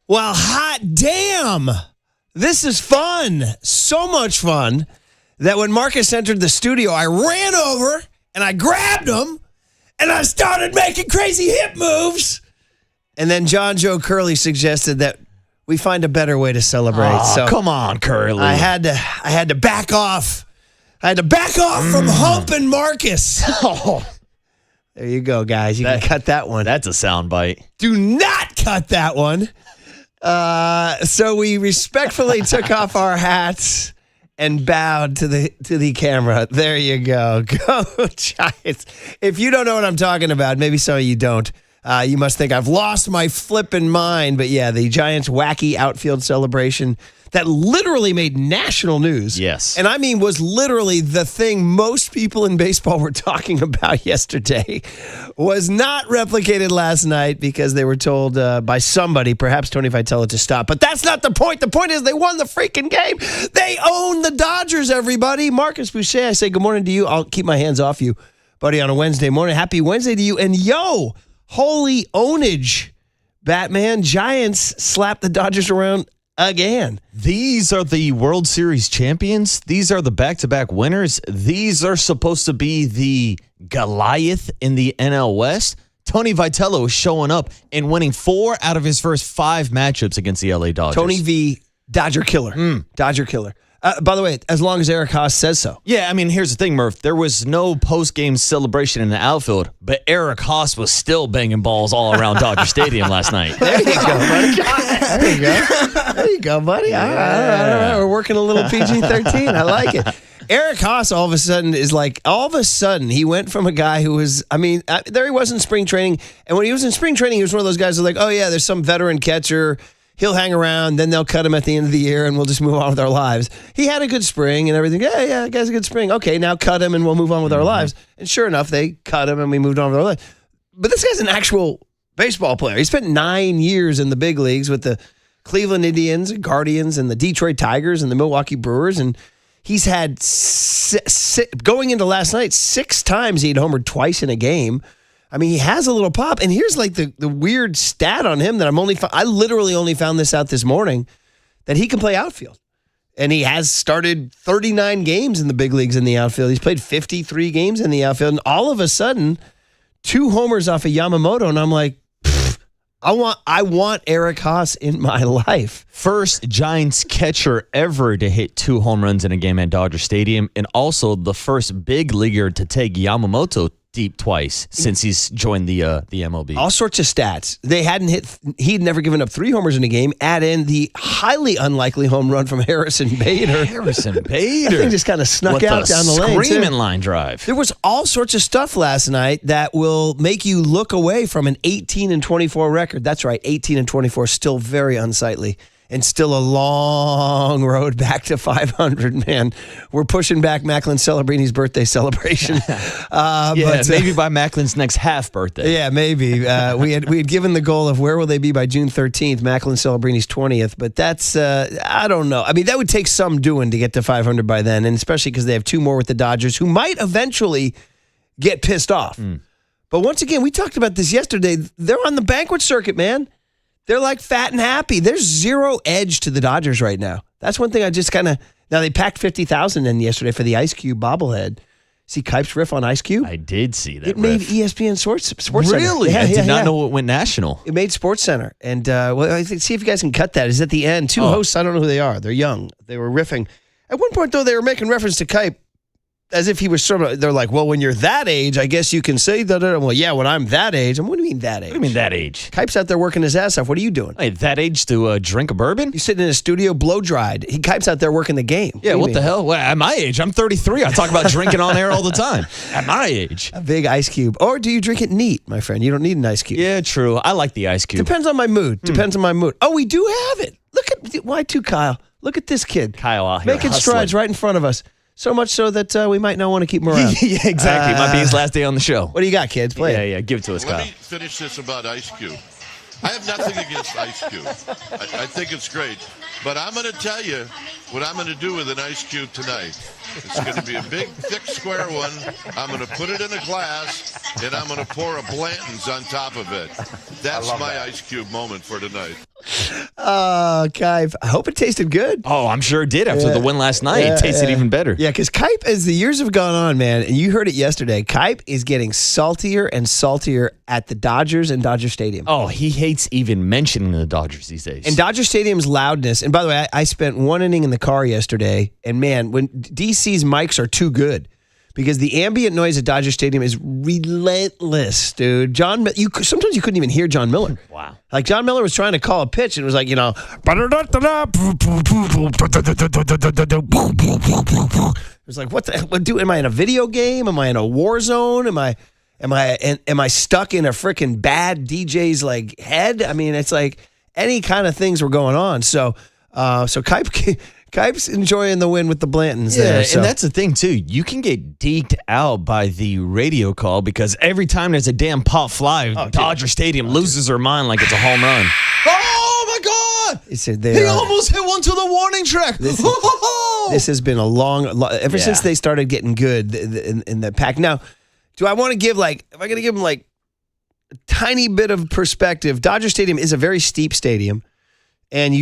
Well, hot damn. This is fun. So much fun that when Marcus entered the studio, I ran over and I grabbed him and I started making crazy hip moves. And then John Joe Curley suggested that we find a better way to celebrate. Oh, so come on, Curly. I had to back off. I had to back off from humping Marcus. Oh. There you go, guys. You can cut that one. That's a soundbite. Do not cut that one. So we respectfully took off our hats and bowed to the camera. There you go. Go Giants. If you don't know what I'm talking about, maybe some of you don't. You must think I've lost my flippin' mind. But yeah, the Giants' wacky outfield celebration that literally made national news. Yes. And I mean was literally the thing most people in baseball were talking about yesterday was not replicated last night because they were told by somebody, perhaps Tony Vitello, to stop. But that's not the point. The point is they won the freaking game. They own the Dodgers, everybody. Marcus Boucher, I say good morning to you. I'll keep my hands off you, buddy, on a Wednesday morning. Happy Wednesday to you. And yo, holy ownage, Batman. Giants slapped the Dodgers around again. These are the World Series champions. These are the back-to-back winners. These are supposed to be the Goliath in the NL West. Tony Vitello is showing up and winning 4 out of his first 5 matchups against the LA Dodgers. Tony V, Dodger killer. Dodger killer. By the way, as long as Eric Haase says so. Yeah, I mean, here's the thing, Murph. There was no post-game celebration in the outfield, but Eric Haase was still banging balls all around Dodger Stadium last night. There you go, buddy. There you go. There you go, buddy. All right. We're working a little PG-13. I like it. Eric Haase all of a sudden, he went from a guy who was, there he was in spring training. And when he was in spring training, he was one of those guys who was like, oh, yeah, there's some veteran catcher. He'll hang around, then they'll cut him at the end of the year, and we'll just move on with our lives. He had a good spring and everything. Yeah, the guy's a good spring. Okay, now cut him, and we'll move on with our lives. And sure enough, they cut him, and we moved on with our lives. But this guy's an actual baseball player. He spent 9 years in the big leagues with the Cleveland Indians and Guardians and the Detroit Tigers and the Milwaukee Brewers, and he's had, going into last night, 6 times he'd homered twice in a game. I mean, he has a little pop. And here's like the weird stat on him that I literally only found this out this morning, that he can play outfield. And he has started 39 games in the big leagues in the outfield. He's played 53 games in the outfield. And all of a sudden, 2 homers off of Yamamoto. And I'm like, I want Eric Haase in my life. First Giants catcher ever to hit 2 home runs in a game at Dodger Stadium, and also the first big leaguer to take Yamamoto deep twice since he's joined the MLB. All sorts of stats. He'd never given up 3 homers in a game. Add in the highly unlikely home run from Harrison Bader. Harrison Bader. That thing just kind of snuck out down the lane. Screaming line drive. There was all sorts of stuff last night that will make you look away from an 18-24 record. That's right, 18-24, still very unsightly. And still a long road back to 500, man. We're pushing back Macklin Celebrini's birthday celebration. Maybe by Macklin's next half birthday. Yeah, maybe. We had given the goal of where will they be by June 13th, Macklin Celebrini's 20th. But that's, I don't know. I mean, that would take some doing to get to 500 by then, and especially because they have 2 more with the Dodgers who might eventually get pissed off. But once again, we talked about this yesterday. They're on the banquet circuit, man. They're like fat and happy. There's zero edge to the Dodgers right now. That's one thing I just kind of... Now, they packed 50,000 in yesterday for the Ice Cube bobblehead. See Kipe's riff on Ice Cube? I did see that. It made ESPN Sports Center. Really? I did not know it went national. It made Sports Center. And I think, see if you guys can cut that. It's at the end. 2 hosts, I don't know who they are. They're young. They were riffing. At one point, though, they were making reference to Kipe as if he was sort of, they're like, well, when you're that age, I guess you can say that. Well, yeah, when I'm that age. What do you mean that age? What do you mean that age? Kipe's out there working his ass off. What are you doing? Hey, that age to drink a bourbon? He's sitting in a studio blow-dried. Kipe's out there working the game. Yeah, what the hell? Well, at my age, I'm 33. I talk about drinking on air all the time. At my age. A big Ice Cube. Or do you drink it neat, my friend? You don't need an Ice Cube. Yeah, true. I like the Ice Cube. Depends on my mood. Depends on my mood. Oh, we do have it. Look at, Y2 Kyle. Look at this kid. Kyle out here making hustling. strides right in front of us. So much so that we might not want to keep him around. Yeah, exactly. Might be his last day on the show. What do you got, kids? Play it. Yeah. Give it to us, Kyle. Let me finish this about Ice Cube. I have nothing against Ice Cube. I think it's great. But I'm going to tell you, what I'm going to do with an ice cube tonight. It's going to be a big, thick, square one. I'm going to put it in a glass, and I'm going to pour a Blanton's on top of it. That's my ice cube moment for tonight. Kipe. I hope it tasted good. Oh, I'm sure it did after the win last night. It tasted even better. Yeah, because Kipe, as the years have gone on, man, and you heard it yesterday, Kipe is getting saltier and saltier at the Dodgers and Dodger Stadium. Oh, he hates even mentioning the Dodgers these days. And Dodger Stadium's loudness, and by the way, I spent one inning in the car yesterday, and man, when DC's mics are too good, because the ambient noise at Dodger Stadium is relentless, dude. Sometimes you couldn't even hear John Miller. Wow. Like John Miller was trying to call a pitch, and it was like, it was like, what do? Am I in a video game? Am I in a war zone? Am I stuck in a freaking bad DJ's like head? I mean, it's like any kind of things were going on. So Kipe's enjoying the win with the Blantons there. And that's the thing, too. You can get deked out by the radio call because every time there's a damn pop fly, Dodger Stadium loses their mind like it's a home run. Oh, my God! He almost hit one to the warning track. This has been a long ever since they started getting good in the pack. Now, do I want to give, am I going to give them, a tiny bit of perspective? Dodger Stadium is a very steep stadium, and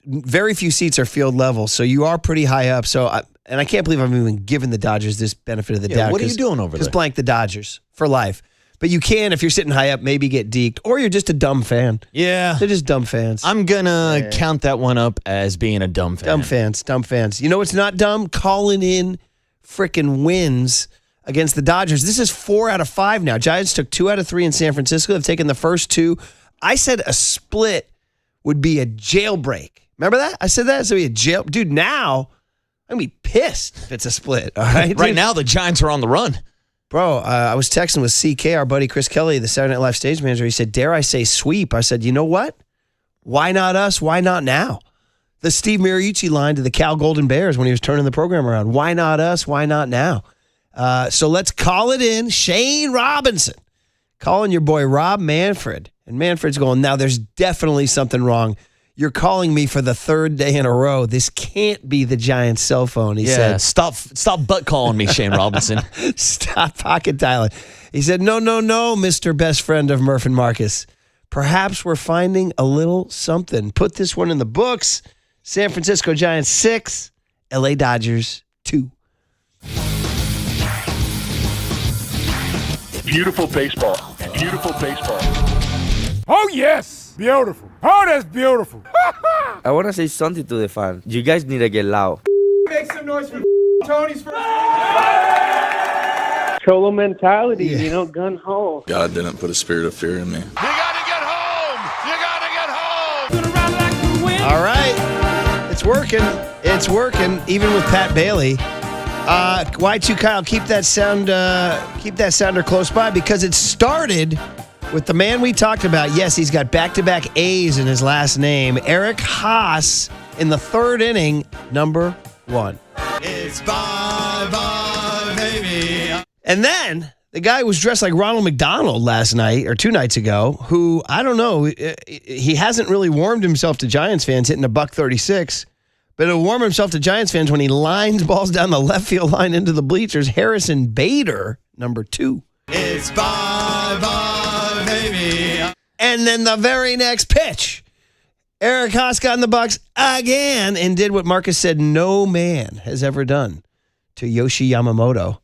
very few seats are field level, so you are pretty high up. So, I can't believe I'm even giving the Dodgers this benefit of the doubt. What are you doing over there? Just blank the Dodgers for life. But you can, if you're sitting high up, maybe get deked, or you're just a dumb fan. Yeah. They're just dumb fans. I'm going to count that one up as being a dumb fan. Dumb fans. You know what's not dumb? Calling in freaking wins against the Dodgers. This is 4 out of 5 now. Giants took 2 out of 3 in San Francisco. They've taken the first 2. I said a split would be a jailbreak. Remember that? I said that? So we had jail. Dude, now I'm going to be pissed if it's a split. All right. Right now, the Giants are on the run. Bro, I was texting with CK, our buddy Chris Kelly, the Saturday Night Live stage manager. He said, dare I say sweep? I said, you know what? Why not us? Why not now? The Steve Mariucci line to the Cal Golden Bears when he was turning the program around. Why not us? Why not now? So let's call it in. Shane Robinson calling your boy Rob Manfred. And Manfred's going, now there's definitely something wrong. You're calling me for the 3rd day in a row. This can't be the Giants' cell phone. He said, stop butt calling me, Shane Robinson. Stop pocket dialing. He said, no, Mr. Best Friend of Murph and Marcus. Perhaps we're finding a little something. Put this one in the books. San Francisco Giants 6, LA Dodgers 2. Beautiful baseball. Beautiful baseball. Oh, yes. Beautiful. Oh, that's beautiful. I want to say something to the fans. You guys need to get loud. Make some noise for Tony's first. Cholo mentality, gun ho. God didn't put a spirit of fear in me. You got to get home. You got to get home. All right. It's working, even with Pat Bailey. Y2 Kyle, keep that sounder close by because it started with the man we talked about. Yes, he's got back-to-back A's in his last name. Eric Haase in the 3rd inning, number 1. It's bye-bye, baby. And then the guy who was dressed like Ronald McDonald last night or 2 nights ago, who, I don't know, he hasn't really warmed himself to Giants fans hitting a $136, but he'll warm himself to Giants fans when he lines balls down the left field line into the bleachers. Harrison Bader, number 2. It's bye-bye, baby. And then the very next pitch, Eric Haase got in the box again and did what Marcus said no man has ever done to Yoshi Yamamoto.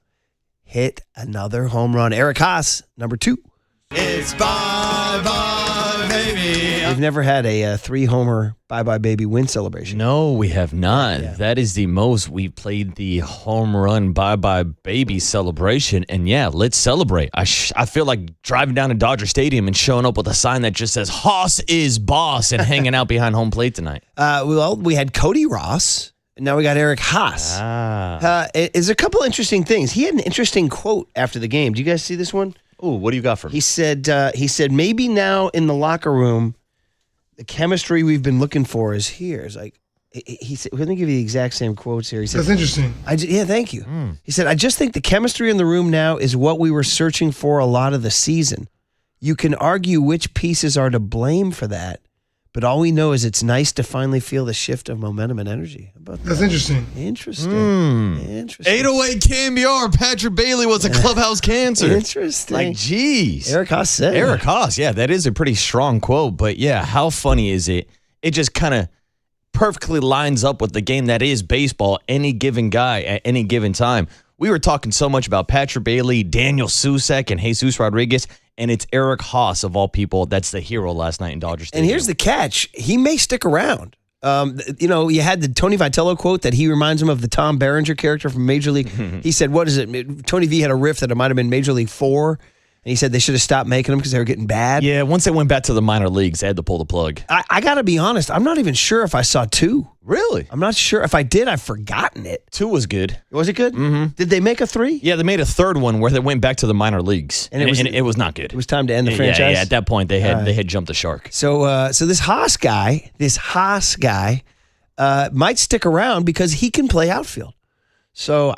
Hit another home run. Eric Haase, number 2. It's bye-bye, baby. We've never had a 3-homer bye-bye baby win celebration. No, we have not. Yeah. That is the most we've played the home run bye-bye baby celebration. And yeah, let's celebrate. I feel like driving down to Dodger Stadium and showing up with a sign that just says Haase is boss and hanging out behind home plate tonight. Well, we had Cody Ross. And now we got Eric Haase. There's a couple interesting things. He had an interesting quote after the game. Do you guys see this one? Ooh, what do you got for me? He said, maybe now in the locker room, the chemistry we've been looking for is here. It's like, he said, let me give you the exact same quotes here. He said, That's interesting. Yeah, thank you. He said, I just think the chemistry in the room now is what we were searching for a lot of the season. You can argue which pieces are to blame for that, But all we know is it's nice to finally feel the shift of momentum and energy. How about That's that? interesting. Interesting. 808 KMBR. Patrick Bailey was a clubhouse cancer. Interesting. Like, geez. Eric Haase said Eric that. Haase, yeah, that is a pretty strong quote. But yeah, how funny is it? It just kind of perfectly lines up with the game that is baseball, any given guy at any given time. We were talking so much about Patrick Bailey, Daniel Susak, and Jesus Rodriguez, and it's Eric Haase, of all people, that's the hero last night in Dodger Stadium. And here's the catch. He may stick around. You had the Tony Vitello quote that he reminds him of the Tom Berenger character from Major League. He said, what is it? Tony V had a riff that it might have been Major League 4. And he said they should have stopped making them because they were getting bad. Yeah, once they went back to the minor leagues, they had to pull the plug. I got to be honest. I'm not even sure if I saw 2. Really? I'm not sure. If I did, I've forgotten it. 2 was good. Was it good? Mm-hmm. Did they make a 3? Yeah, they made a 3rd one where they went back to the minor leagues, and it was not good. It was time to end the franchise. Yeah, at that point they had jumped the shark. So this Haase guy, might stick around because he can play outfield. So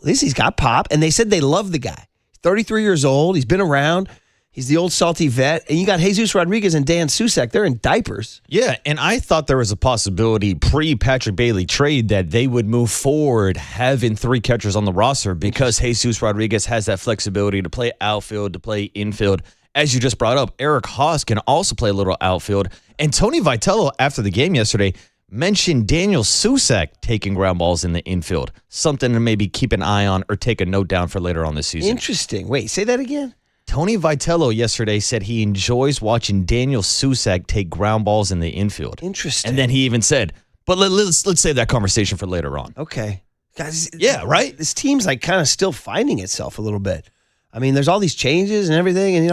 he's got pop, and they said they love the guy. He's 33 years old. He's been around. He's the old salty vet. And you got Jesus Rodriguez and Dan Susak. They're in diapers. Yeah, and I thought there was a possibility pre-Patrick Bailey trade that they would move forward having 3 catchers on the roster because Jesus Rodriguez has that flexibility to play outfield, to play infield. As you just brought up, Eric Haase can also play a little outfield. And Tony Vitello, after the game yesterday, mentioned Daniel Susak taking ground balls in the infield. Something to maybe keep an eye on or take a note down for later on this season. Interesting. Wait, say that again? Tony Vitello yesterday said he enjoys watching Daniel Susak take ground balls in the infield. Interesting. And then he even said, but let's save that conversation for later on. Okay. Guys, yeah, right? This team's like kind of still finding itself a little bit. I mean, there's all these changes and everything, and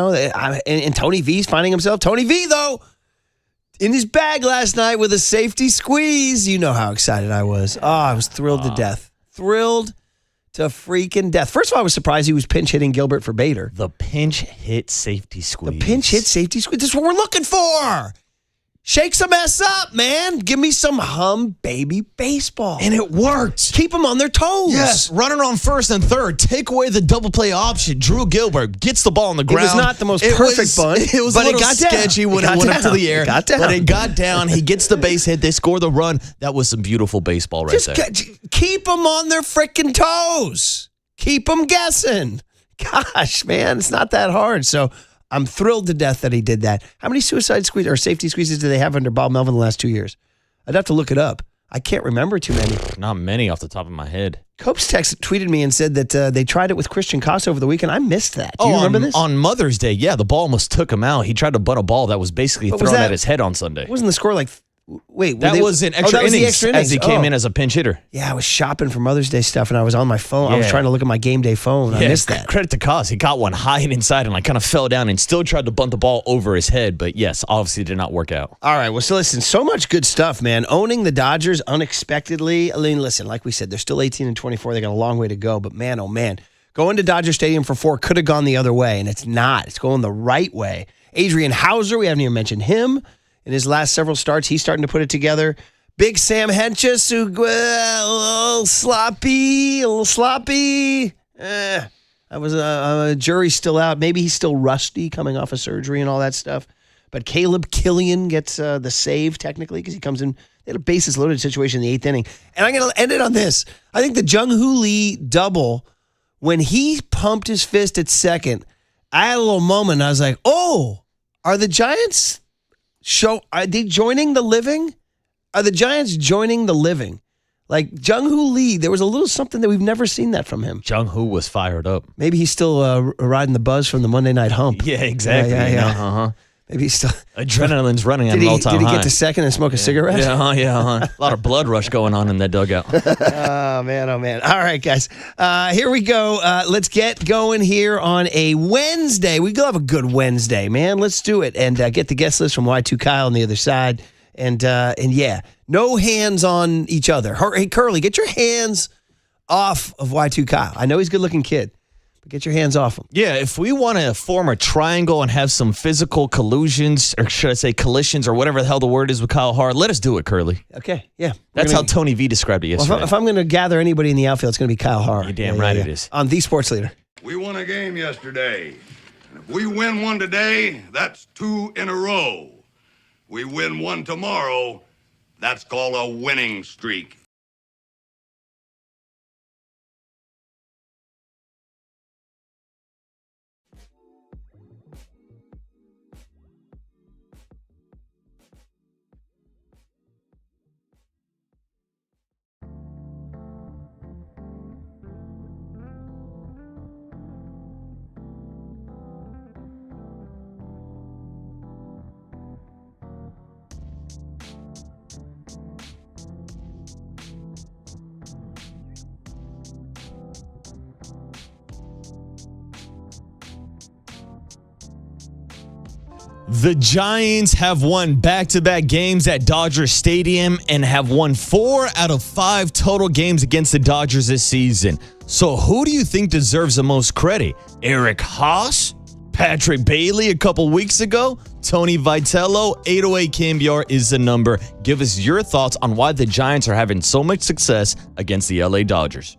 and Tony V's finding himself. Tony V, though, in his bag last night with a safety squeeze. You know how excited I was. Oh, I was thrilled to death. Thrilled to freaking death. First of all, I was surprised he was pinch hitting Gilbert for Bader. The pinch hit safety squeeze. The pinch hit safety squeeze. This is what we're looking for. Shake some ass up, man. Give me some baby baseball. And it worked. Keep them on their toes. Yes, running on first and third. Take away the double play option. Drew Gilbert gets the ball on the ground. It was not the most perfect bunt. It was a little sketchy when it went up to the air. It got down. But it got down. He gets the base hit. They score the run. That was some beautiful baseball right there. Keep them on their freaking toes. Keep them guessing. Gosh, man, it's not that hard. So I'm thrilled to death that he did that. How many suicide squeeze or safety squeezes do they have under Bob Melvin the last 2 years? I'd have to look it up. I can't remember too many. Not many off the top of my head. Cope's text tweeted me and said that they tried it with Christian Casa over the weekend. I missed that. Do you remember this? On Mother's Day, yeah, the ball almost took him out. He tried to bunt a ball that was basically thrown at his head on Sunday. Wasn't the score like... Wait, that was in extra innings as he came in as a pinch hitter. Yeah, I was shopping for Mother's Day stuff, and I was on my phone. Yeah. I was trying to look at my game day phone. I missed that. Credit to Cos. He got one high and inside and kind of fell down and still tried to bunt the ball over his head. But yes, obviously did not work out. All right, well, so listen, so much good stuff, man. Owning the Dodgers unexpectedly. I mean, listen, like we said, they're still 18-24. They got a long way to go. But man, oh man, going to Dodger Stadium for 4 could have gone the other way, and it's not. It's going the right way. Adrian Hauser, we haven't even mentioned him. In his last several starts, he's starting to put it together. Big Sam Hentges, a little sloppy. A jury's still out. Maybe he's still rusty coming off of surgery and all that stuff. But Caleb Killian gets the save technically because he comes in. They had a bases loaded situation in the 8th inning. And I'm going to end it on this. I think the Jung-Hoo Lee double, when he pumped his fist at second, I had a little moment. I was like, oh, are the Giants... Are they joining the living? Are the Giants joining the living? Like Jung-Hoo Lee, there was a little something that we've never seen that from him. Jung-Hoo was fired up. Maybe he's still riding the buzz from the Monday night hump. Yeah, exactly. Yeah. Uh-huh. Maybe he's still... Adrenaline's running at an all-time high. Did he get to second and smoke a cigarette? Yeah. A lot of blood rush going on in that dugout. Oh, man. All right, guys. Here we go. Let's get going here on a Wednesday. We will have a good Wednesday, man. Let's do it. And get the guest list from Y2 Kyle on the other side. And yeah, no hands on each other. Hey, Curly, get your hands off of Y2 Kyle. I know he's a good-looking kid. But get your hands off him. Yeah, if we want to form a triangle and have some physical collusions, or should I say collisions, or whatever the hell the word is with Kyle Hart, let us do it, Curly. Okay, yeah. That's how Tony V described it yesterday. Well, if I'm going to gather anybody in the outfield, it's going to be Kyle Hart. You're damn right it is. On The Sports Leader. We won a game yesterday. And if we win one today, that's 2 in a row. We win one tomorrow. That's called a winning streak. The Giants have won back-to-back games at Dodger Stadium and have won 4 out of 5 total games against the Dodgers this season. So who do you think deserves the most credit? Eric Haase? Patrick Bailey a couple weeks ago? Tony Vitello? 808 Cambiar is the number. Give us your thoughts on why the Giants are having so much success against the LA Dodgers.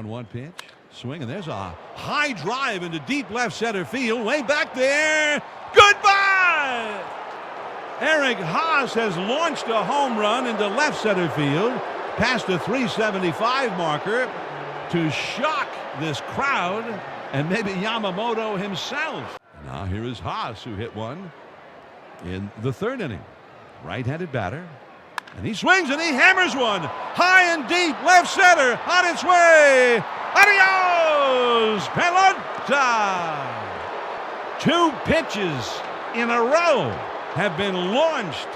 1-1 pitch. Swing, and there's a high drive into deep left center field. Way back there. Goodbye! Eric Haase has launched a home run into left center field, past the 375 marker, to shock this crowd and maybe Yamamoto himself. Now here is Haase, who hit one in the third inning. Right-handed batter. And he swings and he hammers one high and deep left center on its way. Adios, Pelota. 2 pitches in a row have been launched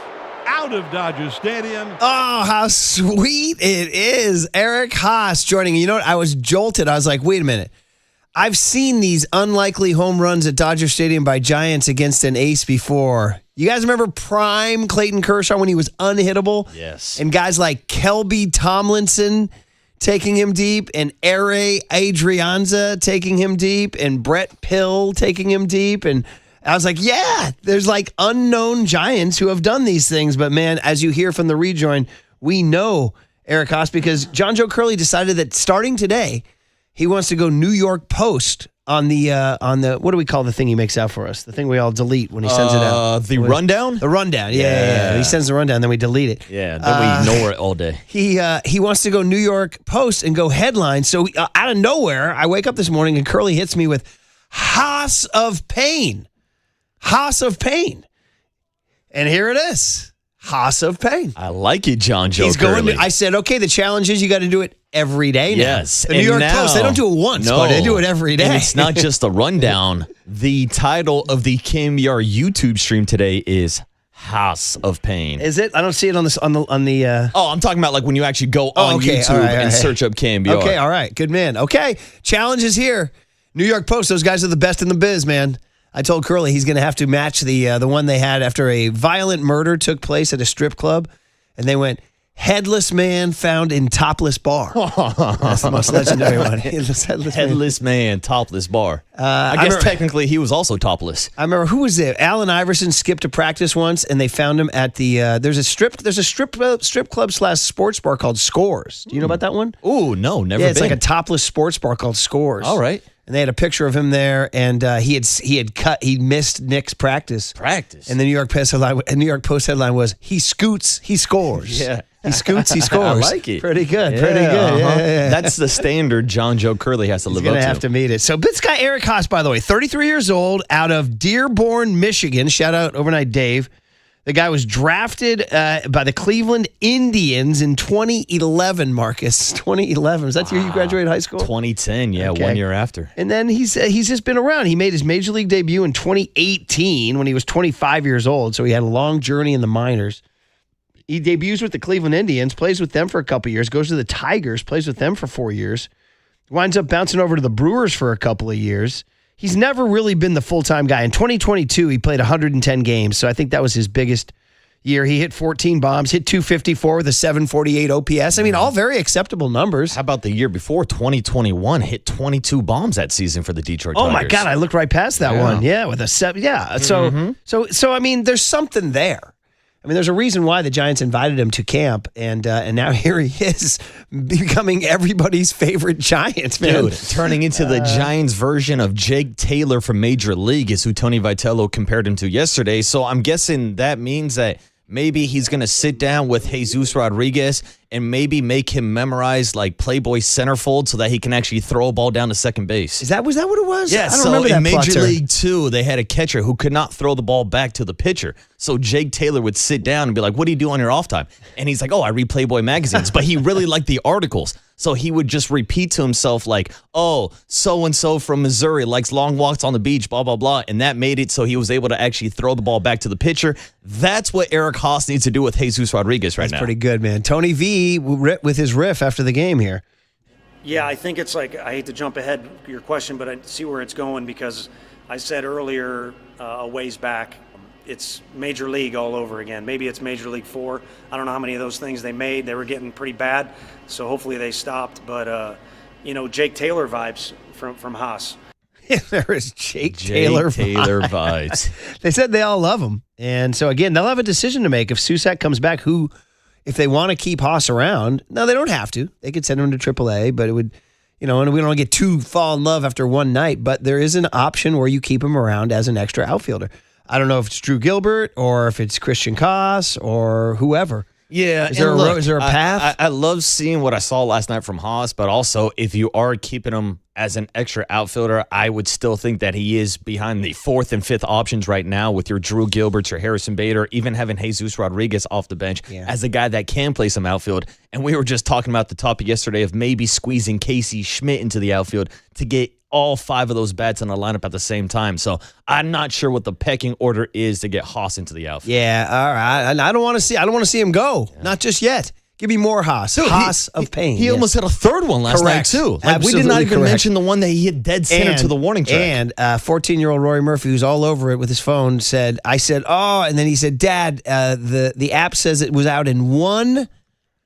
out of Dodger Stadium. Oh, how sweet it is. Eric Haase joining. You know what? I was jolted. I was like, wait a minute. I've seen these unlikely home runs at Dodger Stadium by Giants against an ace before. You guys remember prime Clayton Kershaw when he was unhittable? Yes. And guys like Kelby Tomlinson taking him deep, and Ere Adrianza taking him deep, and Brett Pill taking him deep. And I was like, yeah, there's like unknown Giants who have done these things. But man, as you hear from the rejoin, we know Eric Haase because John Joe Curley decided that starting today, he wants to go New York Post on the what do we call the thing he makes out for us? The thing we all delete when he sends it out. The rundown? The rundown. Yeah. He sends the rundown, then we delete it. Yeah, then we ignore it all day. He wants to go New York Post and go headline. So out of nowhere, I wake up this morning and Curly hits me with Haase of Pain. Haase of Pain. And here it is. Haase of Pain. I like it, John Joe He's Curley. going. I said, okay, the challenge is you got to do it every day now. Yes. The New York Post, they don't do it once, but they do it every day. And it's not just a rundown. The title of the KMBR YouTube stream today is Haase of Pain. Is it? I don't see it on the. Oh, I'm talking about like when you actually go on YouTube all right. and search up KMBR. Okay, all right. Good man. Okay, challenge is here. New York Post, those guys are the best in the biz, man. I told Curly he's going to have to match the one they had after a violent murder took place at a strip club, and they went, headless man found in topless bar. That's the most legendary one. Headless man, topless bar. I guess technically he was also topless. I remember, who was it? Allen Iverson skipped a practice once, and they found him at the. There's a strip club / sports bar called Scores. Do you know about that one? Ooh, no, never. Yeah, it's been. like a topless sports bar called Scores. All right. And they had a picture of him there, and he missed Nick's practice. And the New York Post headline was, he scoots, he scores. Yeah. He scoots, he scores. I like it. Pretty good, Yeah, pretty good. Yeah. That's the standard John Joe Curley has to live up to. He's going to have to meet it. So this guy, Eric Haase, by the way, 33 years old, out of Dearborn, Michigan. Shout out Overnight Dave. The guy was drafted by the Cleveland Indians in 2011, Marcus. 2011. Was that the year you graduated high school? 2010, yeah, Okay. 1 year after. And then he's just been around. He made his major league debut in 2018 when he was 25 years old. So he had a long journey in the minors. He debuts with the Cleveland Indians, plays with them for a couple years, goes to the Tigers, plays with them for 4 years, winds up bouncing over to the Brewers for a couple of years. He's never really been the full-time guy. In 2022, he played 110 games, so I think that was his biggest year. He hit 14 bombs, hit 254 with a 748 OPS. I mean, all very acceptable numbers. How about the year before, 2021, hit 22 bombs that season for the Detroit Tigers? Oh, my God, I looked right past that one. Yeah, with a 7. Yeah, so I mean, there's something there. I mean, there's a reason why the Giants invited him to camp, and now here he is becoming everybody's favorite Giants, man. Dude, turning into the Giants version of Jake Taylor from Major League is who Tony Vitello compared him to yesterday. So I'm guessing that means that maybe he's going to sit down with Jesus Rodriguez and maybe make him memorize like Playboy centerfold so that he can actually throw a ball down to second base. Was that what it was? Yeah, I don't so remember that in Major plotter. League 2, they had a catcher who could not throw the ball back to the pitcher. So Jake Taylor would sit down and be like, what do you do on your off time? And he's like, oh, I read Playboy magazines. But he really liked the articles. So he would just repeat to himself like, oh, so-and-so from Missouri likes long walks on the beach, blah, blah, blah. And that made it so he was able to actually throw the ball back to the pitcher. That's what Eric Haase needs to do with Jesus Rodriguez right now. That's pretty good, man. Tony V with his riff after the game here. Yeah, I think it's like, I hate to jump ahead to your question, but I see where it's going because I said earlier a ways back, it's Major League all over again. Maybe it's Major League 4. I don't know how many of those things they made. They were getting pretty bad, so hopefully they stopped. But, Jake Taylor vibes from Haase. There is Jake Taylor vibes. They said they all love him. And so, again, they'll have a decision to make. If Susak comes back, if they want to keep Haase around, no, they don't have to. They could send him to AAA, but it would, and we don't get too fall in love after one night, but there is an option where you keep him around as an extra outfielder. I don't know if it's Drew Gilbert or if it's Christian Koss or whoever. Yeah. Is there a path? I love seeing what I saw last night from Haase, but also if you are keeping him as an extra outfielder, I would still think that he is behind the 4th and 5th options right now with your Drew Gilberts, your Harrison Bader, even having Jesus Rodriguez off the bench as a guy that can play some outfield. And we were just talking about the topic yesterday of maybe squeezing Casey Schmidt into the outfield to get all 5 of those bats in the lineup at the same time. So I'm not sure what the pecking order is to get Haase into the outfield. Yeah, all right. And I don't want to see him go. Yeah. Not just yet. Give me more Haase. Dude, Haase of pain. He almost had a third one last night, too. We did not even mention the one that he hit dead center to the warning track. And 14-year-old Rory Murphy, who's all over it with his phone, I said, and then he said, Dad, the app says it was out in one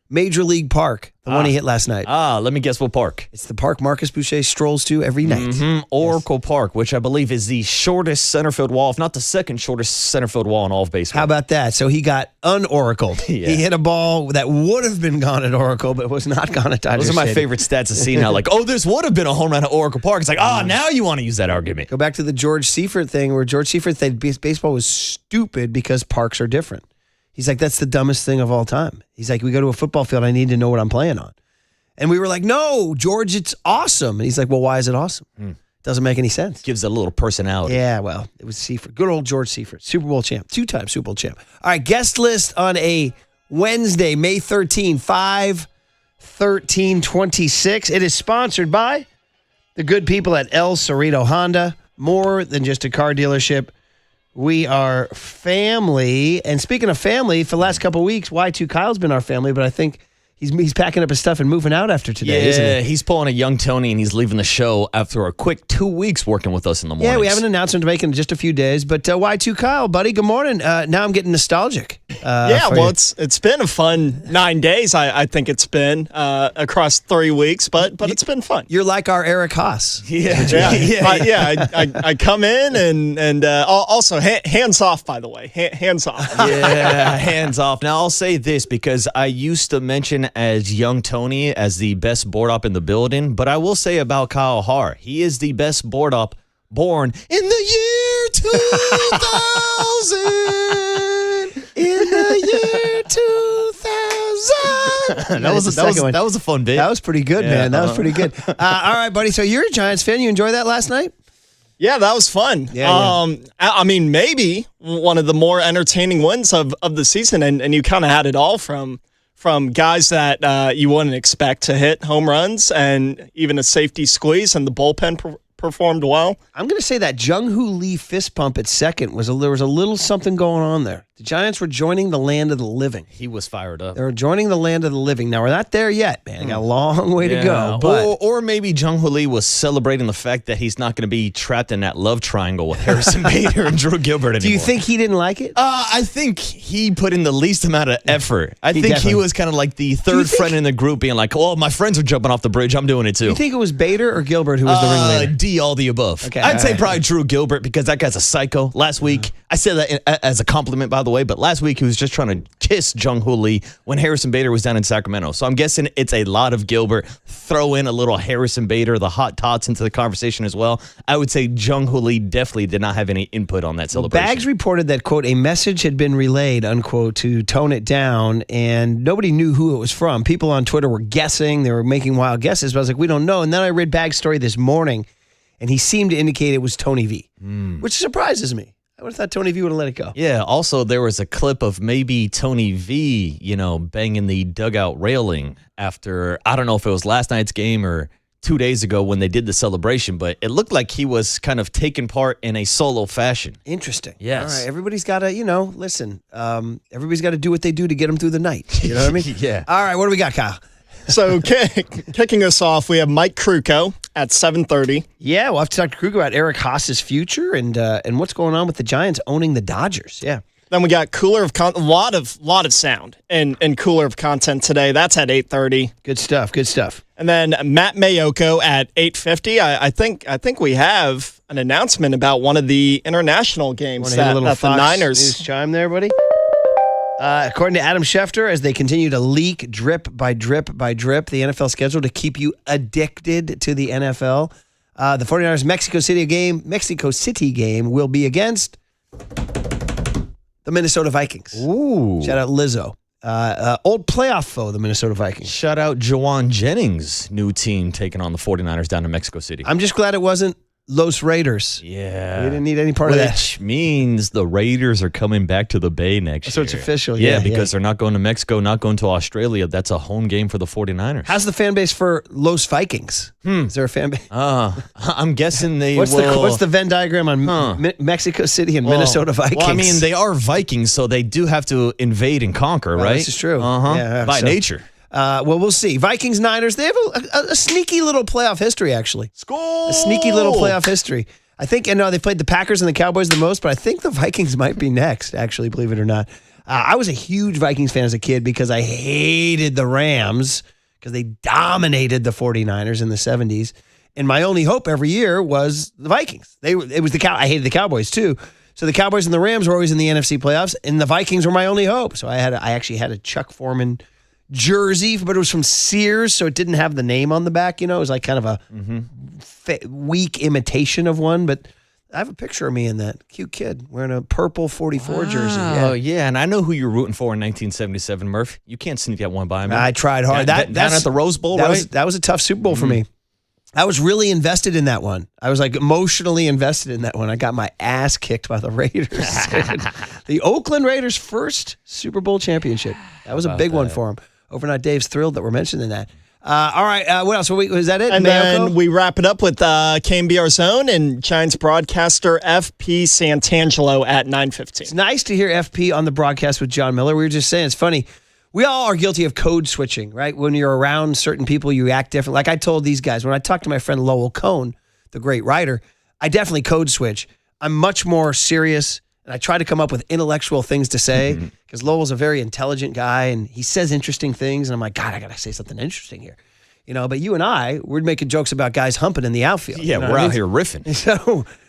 Major League park, the one he hit last night. Let me guess what park. It's the park Marcus Boucher strolls to every night. Oracle Park, which I believe is the shortest center field wall, if not the second shortest center field wall in all of baseball. How about that? So he got unoracled. He hit a ball that would have been gone at Oracle, but was not gone at Dodger Those are my Stadium. favorite stats to see now. Like, this would have been a home run at Oracle Park. It's like, now you want to use that argument. Go back to the George Seifert thing where George Seifert said baseball was stupid because parks are different. He's like, that's the dumbest thing of all time. He's like, we go to a football field, I need to know what I'm playing on. And we were like, no, George, it's awesome. And he's like, well, why is it awesome? Doesn't make any sense. Gives it a little personality. Yeah, well, it was Seifert. Good old George Seifert, Super Bowl champ, 2-time Super Bowl champ. All right, guest list on a Wednesday, May 13, 5/13/26. It is sponsored by the good people at El Cerrito Honda. More than just a car dealership. We are family. And speaking of family, for the last couple of weeks, Y2 Kyle's been our family, but I think he's packing up his stuff and moving out after today, isn't he? He's pulling a young Tony, and he's leaving the show after a quick 2 weeks working with us in the mornings. Yeah, we have an announcement to make in just a few days. But Y2 Kyle, buddy, good morning. Now I'm getting nostalgic. It's been a fun 9 days. I think it's been across 3 weeks, but it's been fun. You're like our Eric Haase. I come in and also hands off. By the way, hands off. Yeah, hands off. Now I'll say this because I used to mention as young Tony as the best board op in the building, but I will say about Kyle Haar, he is the best board op born in the year 2000. In the year 2000. That was a fun bit. That was pretty good, man. That was pretty good. All right, buddy. So you're a Giants fan. You enjoy that last night? Yeah, that was fun. I mean, maybe one of the more entertaining wins of the season, and you kind of had it all from guys that you wouldn't expect to hit home runs and even a safety squeeze, and the bullpen performed well. I'm going to say that Jung-Hoo Lee fist pump at second there was a little something going on there. The Giants were joining the land of the living. He was fired up. They were joining the land of the living. Now, we're not there yet, man. Got a long way to go. But or maybe Jung-Hoo Lee was celebrating the fact that he's not going to be trapped in that love triangle with Harrison Bader and Drew Gilbert anymore. Do you think he didn't like it? I think he put in the least amount of effort. I think he was kind of like the third friend in the group being like, oh, my friends are jumping off the bridge. I'm doing it too. Do you think it was Bader or Gilbert who was the ringleader? D, all the above. Okay, I'd say probably Drew Gilbert because that guy's a psycho. Last week, I said that as a compliment, by the way, but last week he was just trying to kiss Jung-Hoo Lee when Harrison Bader was down in Sacramento. So I'm guessing it's a lot of Gilbert. Throw in a little Harrison Bader, the hot tots into the conversation as well. I would say Jung-Hoo Lee definitely did not have any input on that celebration. Bags reported that, quote, a message had been relayed, unquote, to tone it down, and nobody knew who it was from. People on Twitter were guessing. They were making wild guesses, but I was like, we don't know. And then I read Bags' story this morning, and he seemed to indicate it was Tony V, which surprises me. I would have thought Tony V would have let it go. Yeah, also there was a clip of maybe Tony V, banging the dugout railing after, I don't know if it was last night's game or 2 days ago when they did the celebration, but it looked like he was kind of taking part in a solo fashion. Interesting. Yes. All right, everybody's got to, listen, everybody's got to do what they do to get them through the night. You know what I mean? Yeah. All right, what do we got, Kyle? So kicking us off, we have Mike Krukow at 7:30. Yeah, we'll have to talk to Krukow about Eric Haase's future and what's going on with the Giants owning the Dodgers. Yeah. Then we got Cooler of a lot of sound and Cooler of Content today. That's at 8:30. Good stuff. Good stuff. And then Matt Mayoko at 8:50. I think we have an announcement about one of the international games that the Niners. News chime there, buddy. According to Adam Schefter, as they continue to leak drip by drip by drip, the NFL schedule to keep you addicted to the NFL. The 49ers Mexico City game will be against the Minnesota Vikings. Ooh. Shout out Lizzo. Old playoff foe, the Minnesota Vikings. Shout out Jawan Jennings' new team taking on the 49ers down in Mexico City. I'm just glad it wasn't Los Raiders. Yeah. We didn't need any part of that. Which means the Raiders are coming back to the Bay next year. So it's official. Yeah, because they're not going to Mexico, not going to Australia. That's a home game for the 49ers. How's the fan base for Los Vikings? Is there a fan base? I'm guessing they what's the Venn diagram on Mexico City and Minnesota Vikings? Well, I mean, they are Vikings, so they do have to invade and conquer, right? This is true. Yeah, by nature. Well, we'll see. Vikings, Niners, they have a sneaky little playoff history, actually. Skol! A sneaky little playoff history. I think, and no, they played the Packers and the Cowboys the most, but I think the Vikings might be next, actually, believe it or not. I was a huge Vikings fan as a kid because I hated the Rams because they dominated the 49ers in the 70s. And my only hope every year was the Vikings. I hated the Cowboys, too. So the Cowboys and the Rams were always in the NFC playoffs, and the Vikings were my only hope. So I actually had a Chuck Foreman jersey, but it was from Sears, so it didn't have the name on the back. It was like kind of a weak imitation of one, but I have a picture of me in that. Cute kid wearing a purple 44 jersey. Oh, yeah, and I know who you're rooting for in 1977, Murph. You can't sneak that one by me. I tried hard. Down at the Rose Bowl, right? That was a tough Super Bowl for me. I was really invested in that one. I was like emotionally invested in that one. I got my ass kicked by the Raiders. The Oakland Raiders' first Super Bowl championship. That was a big one for them. Overnight Dave's thrilled that we're mentioning that. All right, what else? Was that it? And Mayoko? then we wrap it up with KMBR Zone and Giants broadcaster FP Santangelo at 9:15. It's nice to hear FP on the broadcast with John Miller. We were just saying, it's funny. We all are guilty of code switching, right? When you're around certain people, you act different. Like I told these guys, when I talked to my friend Lowell Cohn, the great writer, I definitely code switch. I'm much more serious, and I try to come up with intellectual things to say because Lowell's a very intelligent guy, and he says interesting things, and I'm like, God, I got to say something interesting here. But you and we're making jokes about guys humping in the outfield. Yeah, we're out here riffing.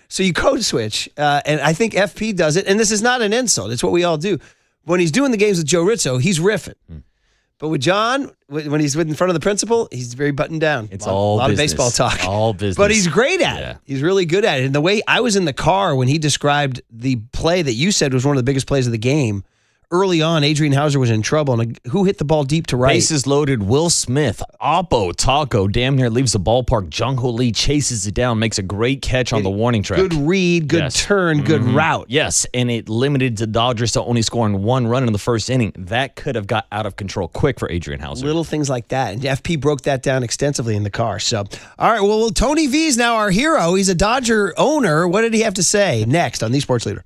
So you code switch, and I think FP does it, and this is not an insult. It's what we all do. When he's doing the games with Joe Rizzo, he's riffing. But with John, when he's in front of the principal, he's very buttoned down. It's a lot of baseball talk. All business. But he's great at it. He's really good at it. And the way I was in the car when he described the play that you said was one of the biggest plays of the game, early on, Adrian Hauser was in trouble. And who hit the ball deep to right? Bases loaded. Will Smith, Oppo, Taco, damn near leaves the ballpark. Jung-Ho Lee chases it down, makes a great catch on the warning track. Good read, good turn, good route. Yes, and it limited the Dodgers to only scoring one run in the first inning. That could have got out of control quick for Adrian Hauser. Little things like that. And FP broke that down extensively in the car. So, all right, well, Tony V's now our hero. He's a Dodger owner. What did he have to say next on The Sports Leader?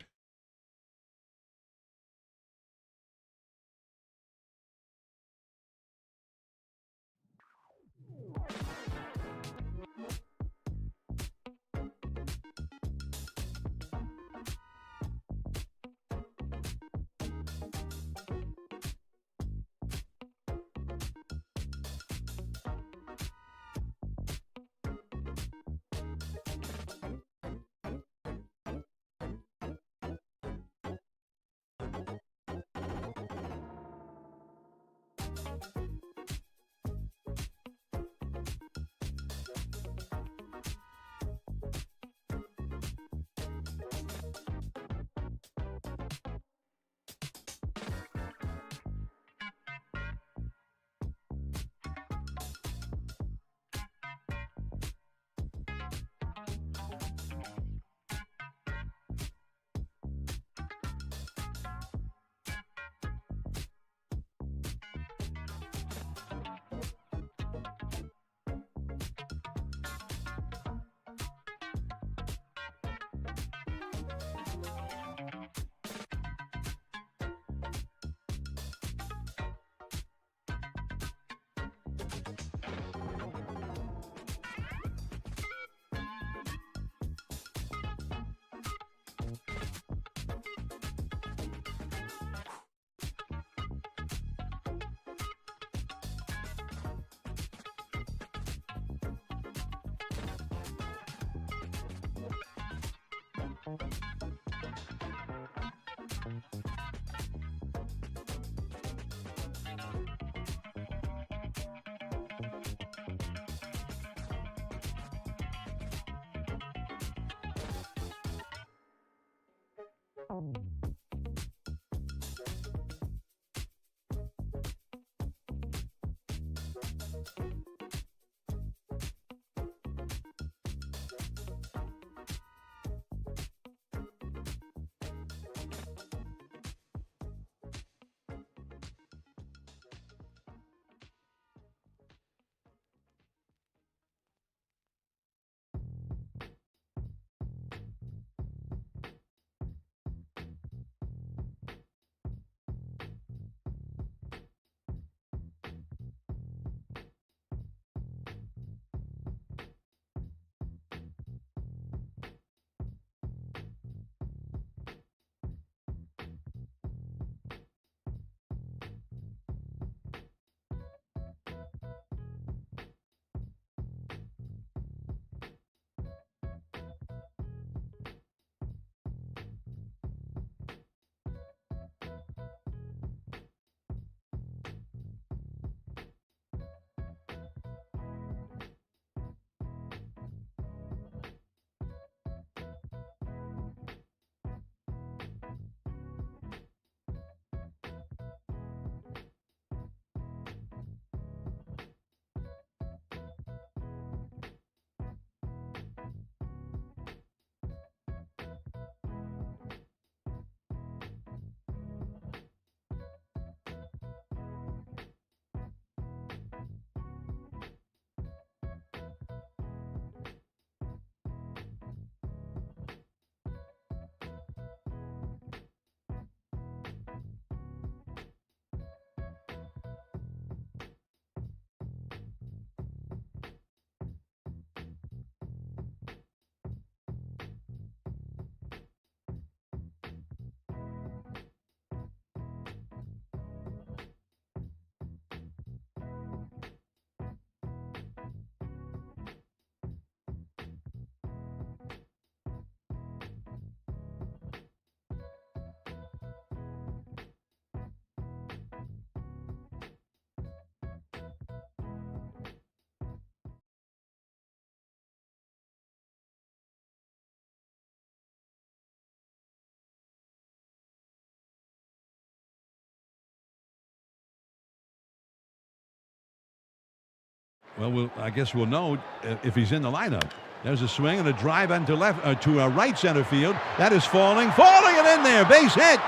Well, I guess we'll know if he's in the lineup. There's a swing and a drive into right center field. That is falling and in there. Base hit.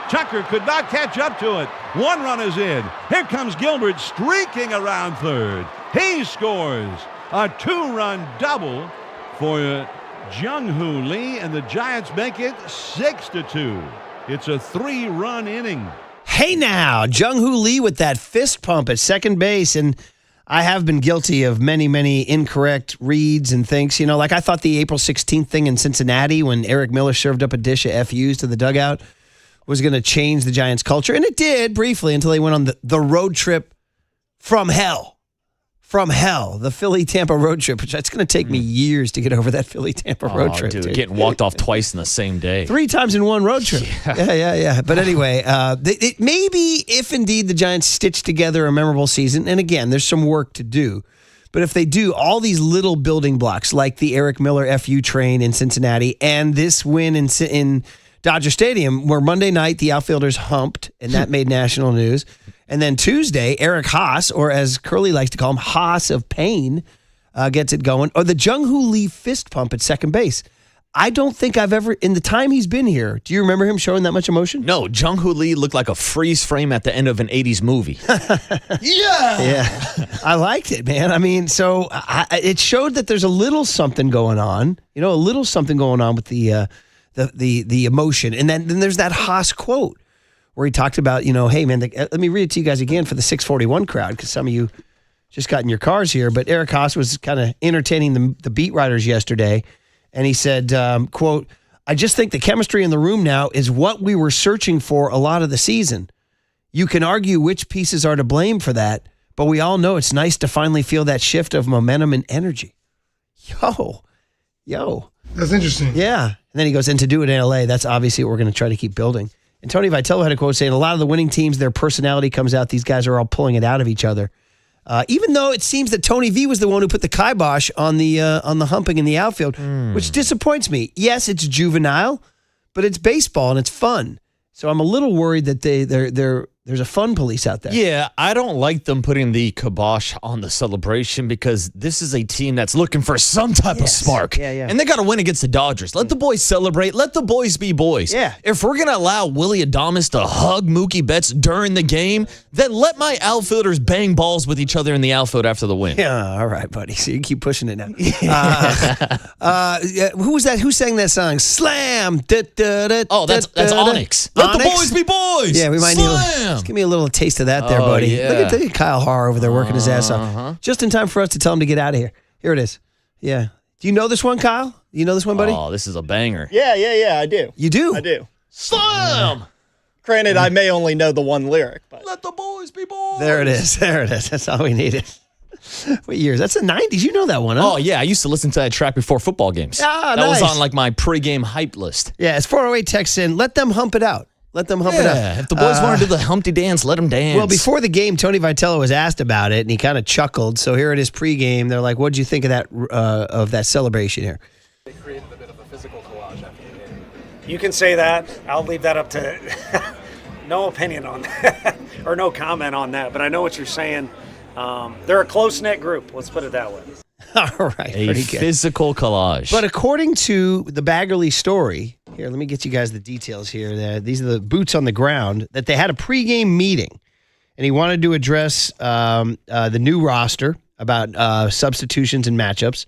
Tucker could not catch up to it. One run is in. Here comes Gilbert streaking around third. He scores a 2-run double for Jung-Hoo Lee, and the Giants make it 6-2. It's a 3-run inning. Hey now, Jung-Hoo Lee with that fist pump at second base, and I have been guilty of many, many incorrect reads and things. You know, like I thought the April 16th thing in Cincinnati when Eric Miller served up a dish of FUs to the dugout was going to change the Giants' culture. And it did briefly until they went on the road trip from hell. From hell. The Philly-Tampa road trip, which it's going to take me years to get over that Philly-Tampa road trip. Dude, getting walked off twice in the same day. 3 times in one road trip. Yeah. But anyway, maybe if indeed the Giants stitch together a memorable season, and again, there's some work to do, but if they do all these little building blocks like the Eric Miller FU train in Cincinnati and this win in Dodger Stadium, where Monday night the outfielders humped, and that made national news. And then Tuesday, Eric Haase, or as Curly likes to call him, Haase of Pain, gets it going. Or the Jung-Hoo Lee fist pump at second base. I don't think I've ever, in the time he's been here, do you remember him showing that much emotion? No, Jung-Hoo Lee looked like a freeze frame at the end of an 80s movie. Yeah. I liked it, man. I mean, so it showed that there's a little something going on, with the emotion. And then there's that Haase quote where he talked about, hey, man, let me read it to you guys again for the 641 crowd, because some of you just got in your cars here. But Eric Haase was kind of entertaining the beat writers yesterday. And he said, quote, "I just think the chemistry in the room now is what we were searching for a lot of the season. You can argue which pieces are to blame for that, but we all know it's nice to finally feel that shift of momentum and energy." Yo. That's interesting. Yeah. And then he goes, and to do it in LA, that's obviously what we're going to try to keep building. And Tony Vitello had a quote saying, a lot of the winning teams, their personality comes out. These guys are all pulling it out of each other. Even though it seems that Tony V was the one who put the kibosh on the humping in the outfield, which disappoints me. Yes, it's juvenile, but it's baseball and it's fun. So I'm a little worried that there's a fun police out there. Yeah, I don't like them putting the kibosh on the celebration because this is a team that's looking for some type of spark. Yeah. And they got to win against the Dodgers. Let the boys celebrate. Let the boys be boys. Yeah. If we're going to allow Willie Adames to hug Mookie Betts during the game, then let my outfielders bang balls with each other in the outfield after the win. Yeah, all right, buddy. So you keep pushing it now. Who was that? Who sang that song? Slam. Oh, that's Onyx. Let the boys be boys. Yeah, we might need. Just give me a little taste of that there, buddy. Yeah. Look at Kyle Haar over there working his ass off. Just in time for us to tell him to get out of here. Here it is. Yeah. Do you know this one, Kyle? You know this one, buddy? Oh, this is a banger. Yeah, I do. You do? I do. Slam! Granted, I may only know the one lyric, but Let the boys be boys. There it is. That's all we needed. What years? That's the 90s. You know that one, huh? Oh, yeah. I used to listen to that track before football games. Ah, that was nice. on like my pregame hype list. Yeah, it's 408 text in. Let them hump it out. Let them hump it out. Yeah, if the boys want to do the Humpty dance, let them dance. Well, before the game, Tony Vitello was asked about it, and he kind of chuckled. So here it is pregame. They're like, what'd you think of that celebration here? They created a bit of a physical collage after the game. You can say that. I'll leave that up to no opinion on that or no comment on that. But I know what you're saying. They're a close-knit group. Let's put it that way. All right. a pretty good. physical collage. But according to the Baggerly story, here, let me get you guys the details here. These are the boots on the ground, that they had a pregame meeting, and he wanted to address the new roster about substitutions and matchups.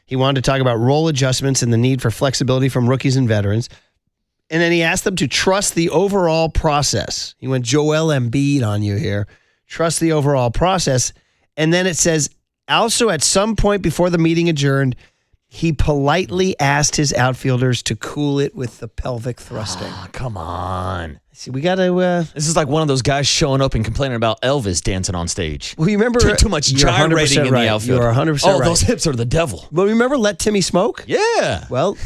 He wanted to talk about role adjustments and the need for flexibility from rookies and veterans. And then he asked them to trust the overall process. He went Joel Embiid on you here. Trust the overall process. And then it says, also at some point before the meeting adjourned, he politely asked his outfielders to cool it with the pelvic thrusting. Oh, come on. See, we got to... This is like one of those guys showing up and complaining about Elvis dancing on stage. Well, you remember... Too much you're gyrating 100% in right. the outfield. You're 100% oh, right. those hips are the devil. Well, remember Let Timmy Smoke? Yeah. Well,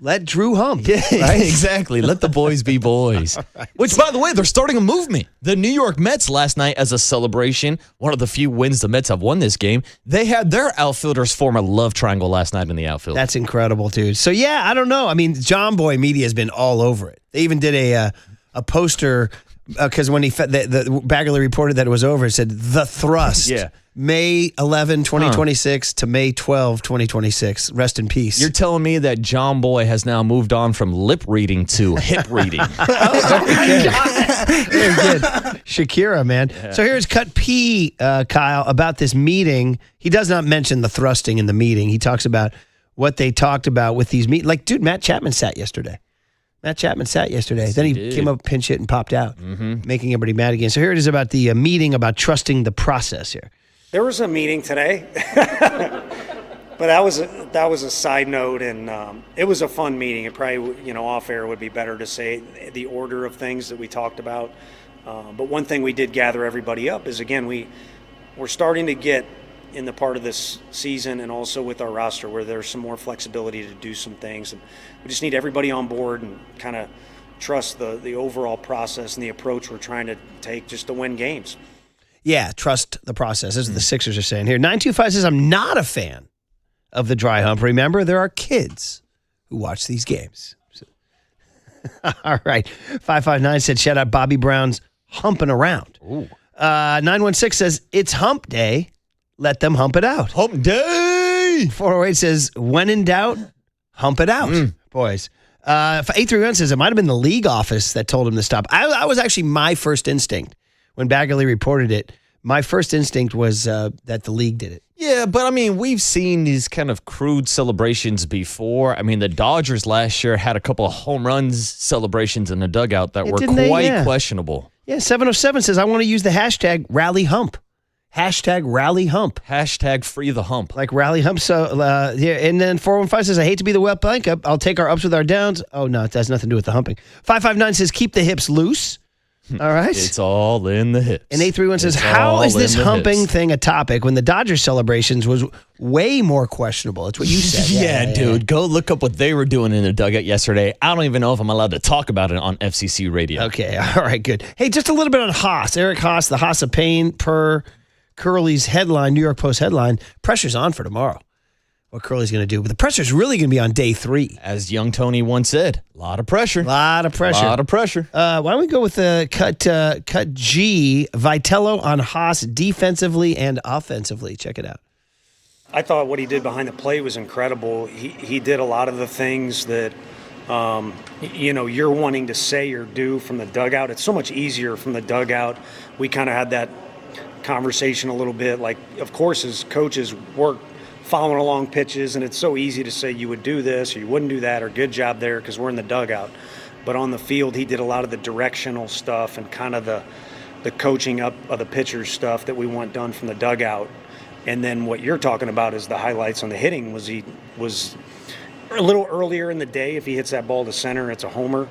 let Drew hump. Yeah, right? exactly. Let the boys be boys. Right. Which, by the way, they're starting a movement. The New York Mets last night, as a celebration, one of the few wins the Mets have won this game, they had their outfielders form a love triangle last night in the outfield. That's incredible, dude. So, yeah, I don't know. I mean, John Boy Media has been all over it. They even did a poster because when the Baggerly reported that it was over, it said The Thrust. Yeah. May 11, 2026 to May 12, 2026. Rest in peace. You're telling me that John Boy has now moved on from lip reading to hip reading. Very good. Shakira, man. Yeah. So here's Cut P, Kyle, about this meeting. He does not mention the thrusting in the meeting. He talks about what they talked about with these meetings. Like, dude, Matt Chapman sat yesterday. Yes, then he came up, pinch hit, and popped out, making everybody mad again. So here it is about the meeting, about trusting the process here. There was a meeting today, but that was a side note, and it was a fun meeting. It probably, off air would be better to say the order of things that we talked about. But one thing we did gather everybody up is, again, we're starting to get in the part of this season and also with our roster where there's some more flexibility to do some things. And we just need everybody on board and kind of trust the overall process and the approach we're trying to take just to win games. Yeah, trust the process. That's what the Sixers are saying here. 925 says, I'm not a fan of the dry hump. Remember, there are kids who watch these games. So, all right. 559 said, shout out Bobby Brown's humping around. 916 says, it's hump day. Let them hump it out. Hump day. 408 says, when in doubt, hump it out, boys. 831 says, it might have been the league office that told him to stop. I was actually my first instinct. When Baggerly reported it, my first instinct was that the league did it. Yeah, but I mean, we've seen these kind of crude celebrations before. I mean, the Dodgers last year had a couple of home runs celebrations in the dugout that were quite questionable. Yeah, 707 says, I want to use the hashtag rally hump. Hashtag rally hump. Hashtag free the hump. Like rally hump. So, yeah. And then 415 says, I hate to be the wet blanket. I'll take our ups with our downs. Oh, no, it has nothing to do with the humping. 559 says, keep the hips loose. All right. It's all in the hips. And 831 says, how is this humping thing a topic when the Dodgers celebrations was way more questionable? That's what you said. Yeah, dude. Go look up what they were doing in the dugout yesterday. I don't even know if I'm allowed to talk about it on FCC radio. Okay. All right, good. Hey, just a little bit on Haase. Eric Haase, the Haase of Pain, per Curly's headline, New York Post headline, pressure's on for tomorrow. what Curly's going to do. But the pressure's really going to be on day 3. As young Tony once said, a lot of pressure. Lot of pressure. Why don't we go with the cut G, Vitello on Haase defensively and offensively. Check it out. I thought what he did behind the plate was incredible. He did a lot of the things that, you're wanting to say or do from the dugout. It's so much easier from the dugout. We kind of had that conversation a little bit. Like, of course, as coaches work following along pitches, and it's so easy to say you would do this or you wouldn't do that or good job there because we're in the dugout. But on the field, he did a lot of the directional stuff and kind of the coaching up of the pitchers stuff that we want done from the dugout. And then what you're talking about is the highlights on the hitting. He was a little earlier in the day. If he hits that ball to center, it's a homer.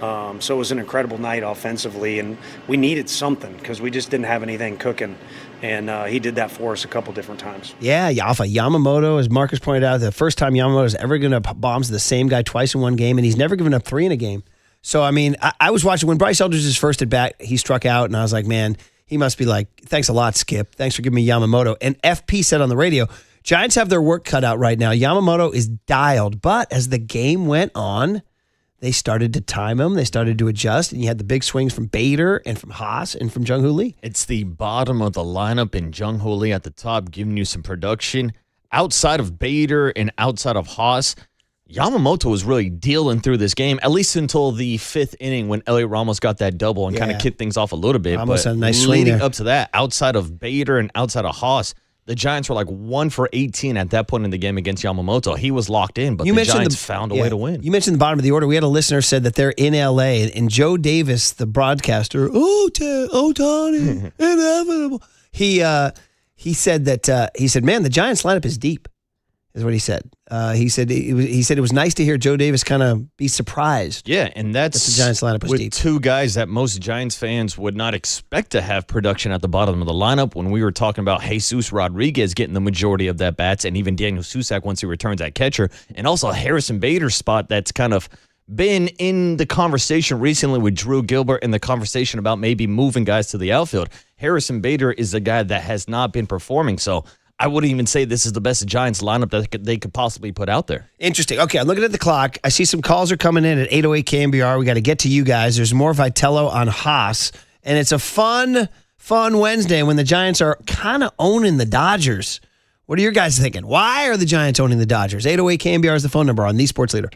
So it was an incredible night offensively, and we needed something because we just didn't have anything cooking. And he did that for us a couple different times. Yeah, Alpha Yamamoto, as Marcus pointed out, the first time Yamamoto is ever going to bombs the same guy twice in one game, and he's never given up 3 in a game. So, I mean, I was watching when Bryce Eldridge's first at bat, he struck out, and I was like, man, he must be like, thanks a lot, Skip. Thanks for giving me Yamamoto. And FP said on the radio, Giants have their work cut out right now. Yamamoto is dialed, but as the game went on, they started to time him. They started to adjust, and you had the big swings from Bader and from Haase and from Jung-Hoo Lee. It's the bottom of the lineup, and Jung-Hoo Lee at the top giving you some production. Outside of Bader and outside of Haase, Yamamoto was really dealing through this game, at least until the 5th inning when Elliot Ramos got that double and kind of kicked things off a little bit. Ramos but had a nice swing leading there. up to that, outside of Bader and outside of Haase, the Giants were like 1 for 18 at that point in the game against Yamamoto. He was locked in, but the Giants found a way to win. You mentioned the bottom of the order. We had a listener said that they're in L.A., and Joe Davis, the broadcaster, Tony, inevitable. He said that, man, the Giants lineup is deep, is what he said. He said it was nice to hear Joe Davis kind of be surprised. Yeah, and that's the Giants lineup was with deep. 2 guys that most Giants fans would not expect to have production at the bottom of the lineup. When we were talking about Jesus Rodriguez getting the majority of that bats, and even Daniel Susac once he returns at catcher, and also Harrison Bader's spot that's kind of been in the conversation recently with Drew Gilbert and the conversation about maybe moving guys to the outfield. Harrison Bader is a guy that has not been performing, so I wouldn't even say this is the best Giants lineup that they could possibly put out there. Interesting. Okay, I'm looking at the clock. I see some calls are coming in at 8:08 KMBR. We got to get to you guys. There's more Vitello on Haase, and it's a fun Wednesday when the Giants are kind of owning the Dodgers. What are your guys thinking? Why are the Giants owning the Dodgers? 8:08 KMBR is the phone number on the Sports Leader.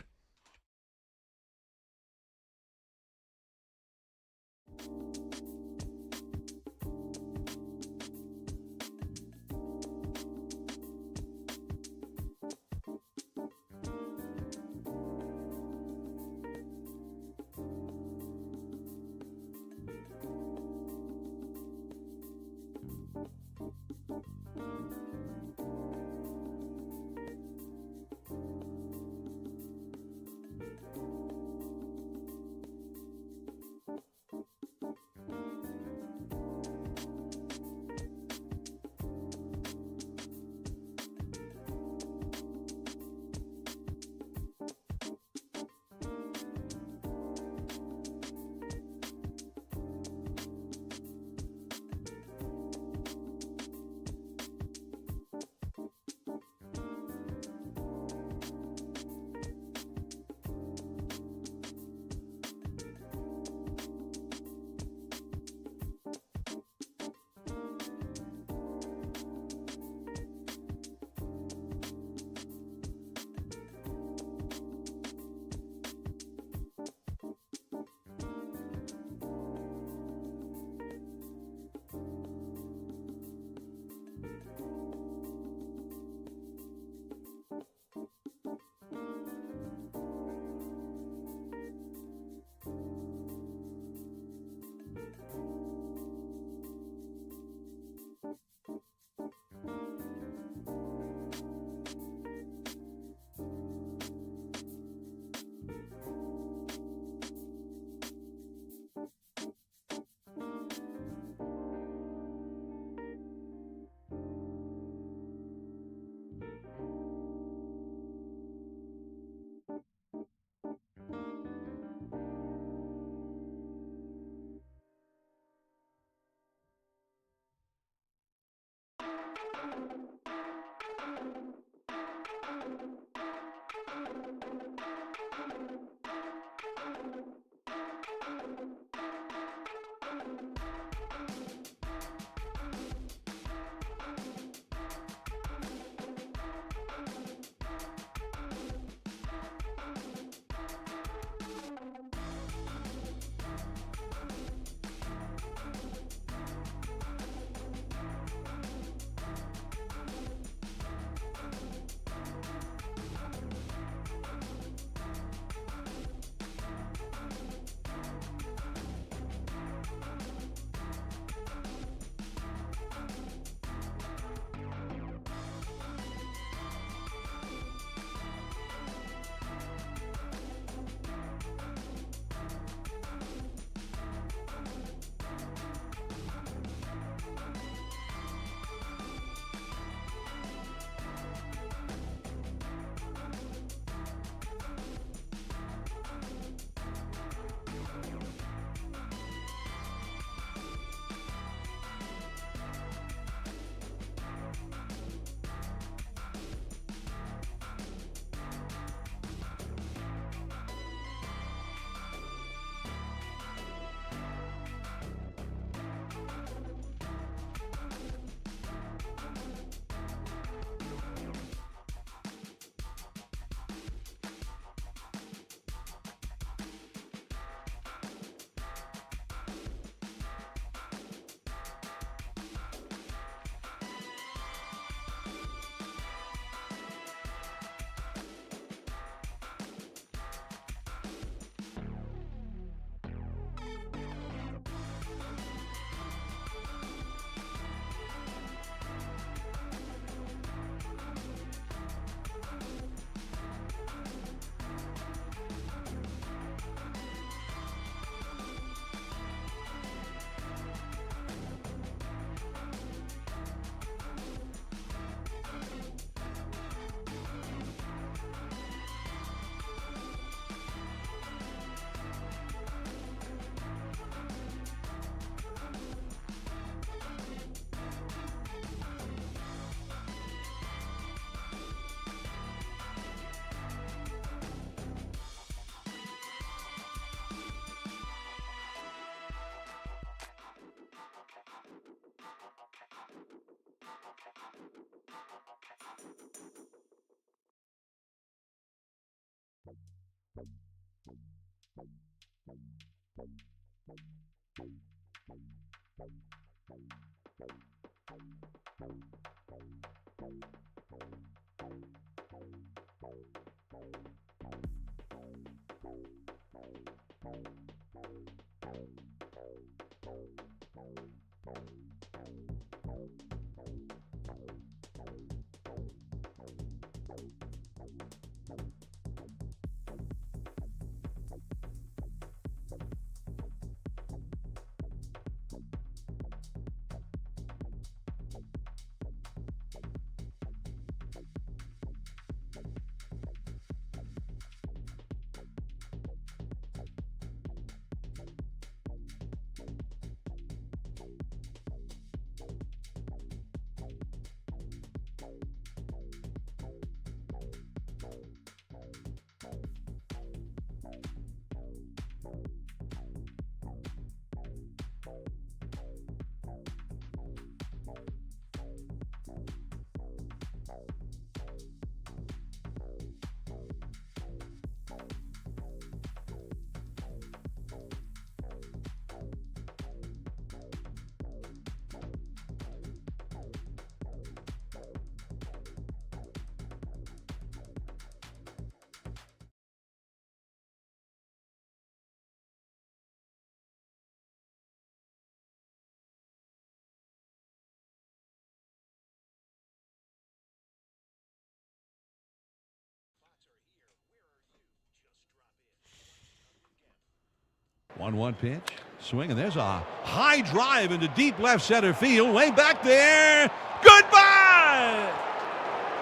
One pitch. Swing, and there's a high drive into deep left center field. Way back there. Goodbye!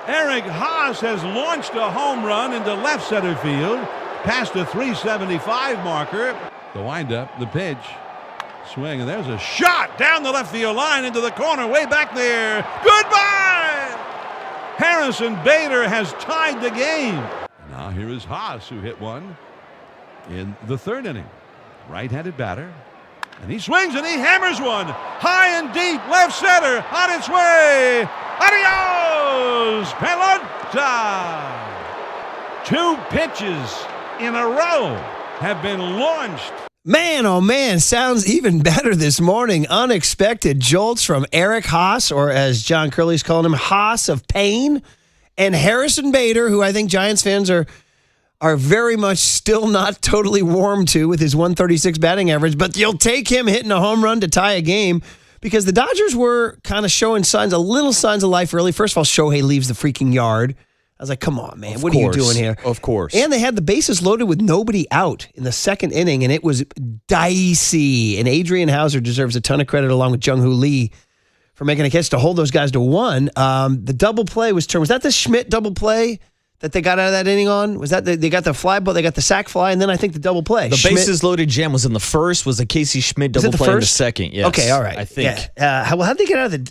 Eric Haase has launched a home run into left center field. Past the 375 marker. The windup, the pitch. Swing, and there's a shot down the left field line into the corner. Way back there. Goodbye! Harrison Bader has tied the game. Now here is Haase, who hit one in the third inning. Right-handed batter. And he swings and he hammers one. High and deep, left center, on its way. Adios, pelota. 2 pitches in a row have been launched. Man, oh man, sounds even better this morning. Unexpected jolts from Eric Haase, or as John Curley's calling him, Haase of Pain, and Harrison Bader, who I think Giants fans are very much still not totally warm to with his 136 batting average, but you'll take him hitting a home run to tie a game because the Dodgers were kind of showing little signs of life early. First of all, Shea leaves the freaking yard. I was like, come on, man, what are you doing here? Of course. And they had the bases loaded with nobody out in the second inning, and it was dicey. And Adrian Hauser deserves a ton of credit along with Jung-Hoo Lee for making a catch to hold those guys to 1. The double play was turned. Was that the Schmidt double play that they got out of that inning on? Was that they got the fly ball, they got the sac fly, and then I think the double play. The bases loaded jam was in the first, was the Casey Schmidt double play in the second. Yes. Okay, all right. I think. Yeah. How'd they get out of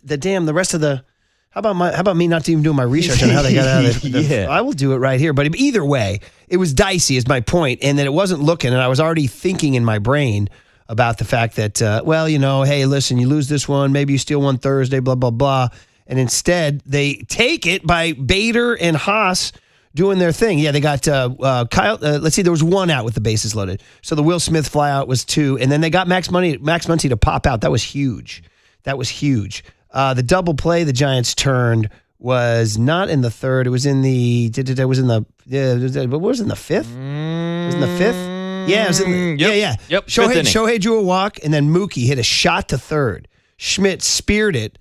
the rest of the? How about me not even doing my research on how they got out of the Yeah. I will do it right here. But either way, it was dicey is my point, and that it wasn't looking, and I was already thinking in my brain about the fact that, hey, listen, you lose this one, maybe you steal one Thursday, blah, blah, blah. And instead, they take it by Bader and Haase doing their thing. Yeah, they got Kyle. Let's see, there was 1 out with the bases loaded. So the Will Smith fly out was 2, and then they got Max Muncy to pop out. That was huge. The double play the Giants turned was not in the third. It was in the. What was in the 5th? It was in the 5th. Yeah, it was in the. Yep. Shohei drew a walk, and then Mookie hit a shot to third. Schmidt speared it.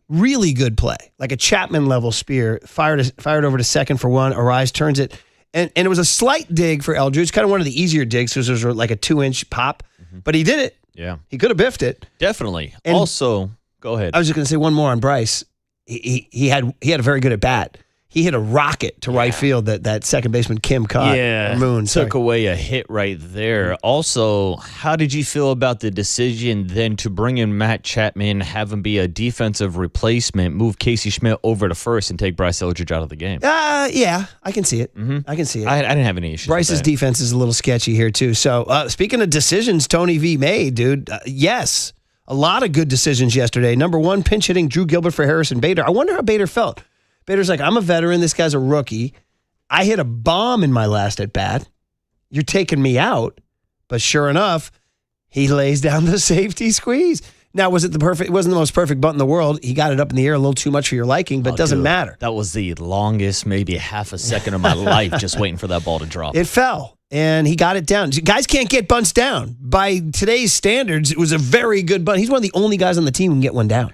Really good play, like a Chapman level spear. Fired over to second for 1. Arise turns it, and it was a slight dig for Eldridge. Kind of one of the easier digs because it was like a 2-inch pop, but he did it. Yeah, he could have biffed it. Definitely. And also, go ahead. I was just going to say one more on Bryce. He had a very good at bat. He hit a rocket to right field that second baseman Kim caught. Yeah, took away a hit right there. Also, how did you feel about the decision then to bring in Matt Chapman, have him be a defensive replacement, move Casey Schmidt over to first, and take Bryce Eldridge out of the game? Yeah, I can see it. Mm-hmm. I can see it. I didn't have any issues. Bryce's defense is a little sketchy here too. So speaking of decisions, Tony V made, dude. Yes, a lot of good decisions yesterday. Number 1, pinch hitting Drew Gilbert for Harrison Bader. I wonder how Bader felt. Bader's like, I'm a veteran. This guy's a rookie. I hit a bomb in my last at bat. You're taking me out. But sure enough, he lays down the safety squeeze. Now, was it the perfect? It wasn't the most perfect bunt in the world. He got it up in the air a little too much for your liking, but it doesn't matter. That was the longest, maybe half a second of my life just waiting for that ball to drop. It fell, and he got it down. Guys can't get bunts down. By today's standards, it was a very good bunt. He's one of the only guys on the team who can get one down.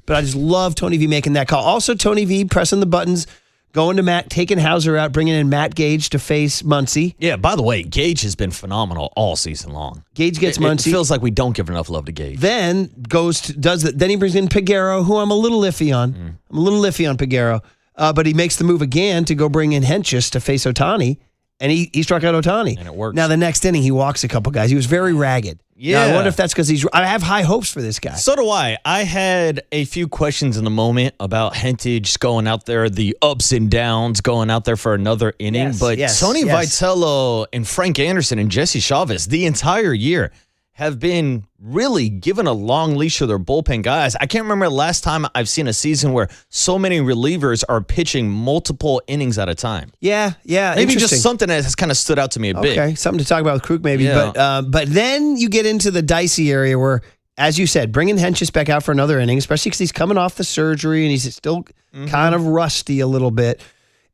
But I just love Tony V making that call. Also, Tony V pressing the buttons, going to Matt, taking Hauser out, bringing in Matt Gage to face Muncy. Yeah, by the way, Gage has been phenomenal all season long. Gage gets Muncy. It feels like we don't give enough love to Gage. Then then he brings in Peguero, who I'm a little iffy on. I'm a little iffy on Peguero. But he makes the move again to go bring in Hentges to face Ohtani. And he struck out Ohtani. And it works. Now, the next inning, he walks a couple guys. He was very ragged. Yeah. Now, I wonder if that's because I have high hopes for this guy. So do I. I had a few questions in the moment about Hentges going out there, the ups and downs, going out there for another inning. But Tony Vitello and Frank Anderson and Jesse Chavez the entire year have been really given a long leash to their bullpen guys. I can't remember the last time I've seen a season where so many relievers are pitching multiple innings at a time. Yeah. Maybe just something that has kind of stood out to me a bit. Okay, something to talk about with Kruk maybe. Yeah. But then you get into the dicey area where, as you said, bringing Hentges back out for another inning, especially because he's coming off the surgery and he's still kind of rusty a little bit.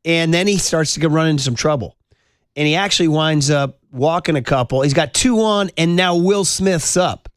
And then he starts to run into some trouble. And he actually winds up walking a couple. He's got 2 on, and now Will Smith's up.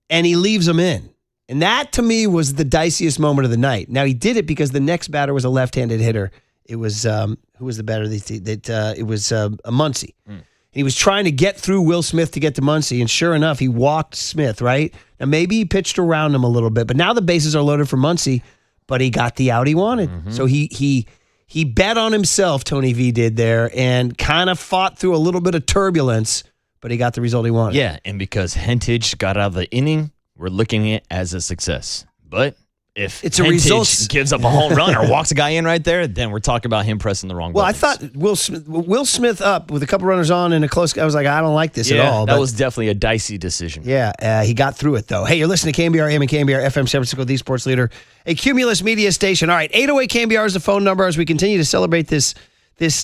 And he leaves him in. And that, to me, was the diciest moment of the night. Now, he did it because the next batter was a left-handed hitter. It was, who was the batter? It was a Muncy. And he was trying to get through Will Smith to get to Muncy, and sure enough, he walked Smith, right? Now, maybe he pitched around him a little bit, but now the bases are loaded for Muncy, but he got the out he wanted. So he bet on himself, Tony V did there, and kind of fought through a little bit of turbulence, but he got the result he wanted. Yeah, and because Hentges got out of the inning, we're looking at it as a success. But if it's a result, gives up a home run or walks a guy in right there, then we're talking about him pressing the wrong button. Well, I thought Will Smith up with a couple runners on and a close. I was like, I don't like this at all. That was definitely a dicey decision. Yeah, he got through it though. Hey, you're listening to KMBR, AM and KMBR, FM San Francisco, the sports leader, a Cumulus media station. All right, 808 KMBR is the phone number as we continue to celebrate this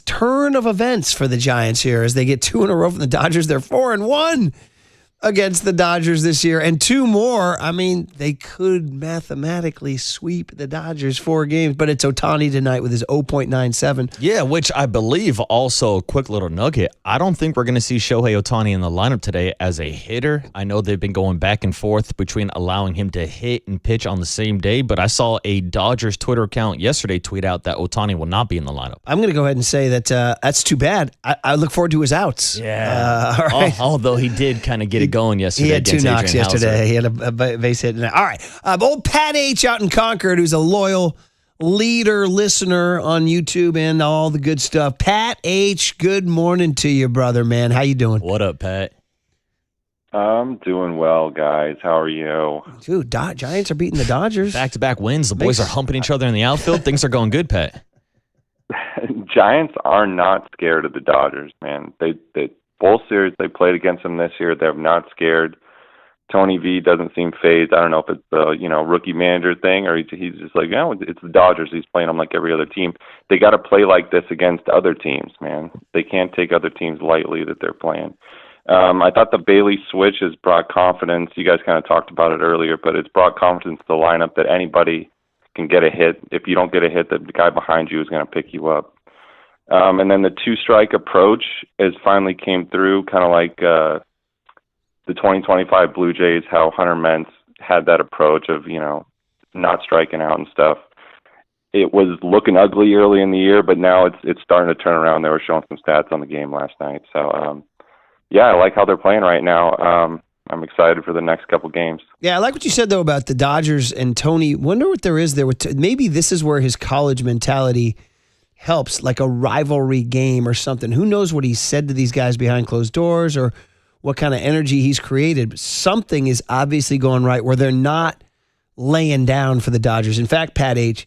turn of events for the Giants here as they get 2 in a row from the Dodgers. They're 4-1. Against the Dodgers this year, and 2 more. I mean, they could mathematically sweep the Dodgers 4 games, but it's Ohtani tonight with his 0.97. Yeah, which I believe also, a quick little nugget, I don't think we're going to see Shohei Ohtani in the lineup today as a hitter. I know they've been going back and forth between allowing him to hit and pitch on the same day, but I saw a Dodgers Twitter account yesterday tweet out that Ohtani will not be in the lineup. I'm going to go ahead and say that that's too bad. I look forward to his outs. Yeah. All right. Although he did kind of get it going yesterday. He had 2 knocks Adrian yesterday. Hauser. He had a base hit. All right. Old Pat H out in Concord, who's a loyal leader, listener on YouTube and all the good stuff. Pat H, good morning to you, brother, man. How you doing? What up, Pat? I'm doing well, guys. How are you? Dude, Giants are beating the Dodgers. Back-to-back wins. The boys are humping each other in the outfield. Things are going good, Pat. Giants are not scared of the Dodgers, man. They both series they played against them this year, they're not scared. Tony V doesn't seem phased. I don't know if it's the rookie manager thing or he's just like, it's the Dodgers. He's playing them like every other team. They got to play like this against other teams, man. They can't take other teams lightly that they're playing. I thought the Bailey switch has brought confidence. You guys kind of talked about it earlier, but it's brought confidence to the lineup that anybody can get a hit. If you don't get a hit, the guy behind you is going to pick you up. And then the 2-strike approach has finally came through, kind of like the 2025 Blue Jays, how Hunter Mentz had that approach of, not striking out and stuff. It was looking ugly early in the year, but now it's starting to turn around. They were showing some stats on the game last night. So, I like how they're playing right now. I'm excited for the next couple games. Yeah, I like what you said, though, about the Dodgers and Tony. Wonder what there is there. Maybe this is where his college mentality helps, like a rivalry game or something. Who knows what he said to these guys behind closed doors or what kind of energy he's created. But something is obviously going right where they're not laying down for the Dodgers. In fact, Pat H.,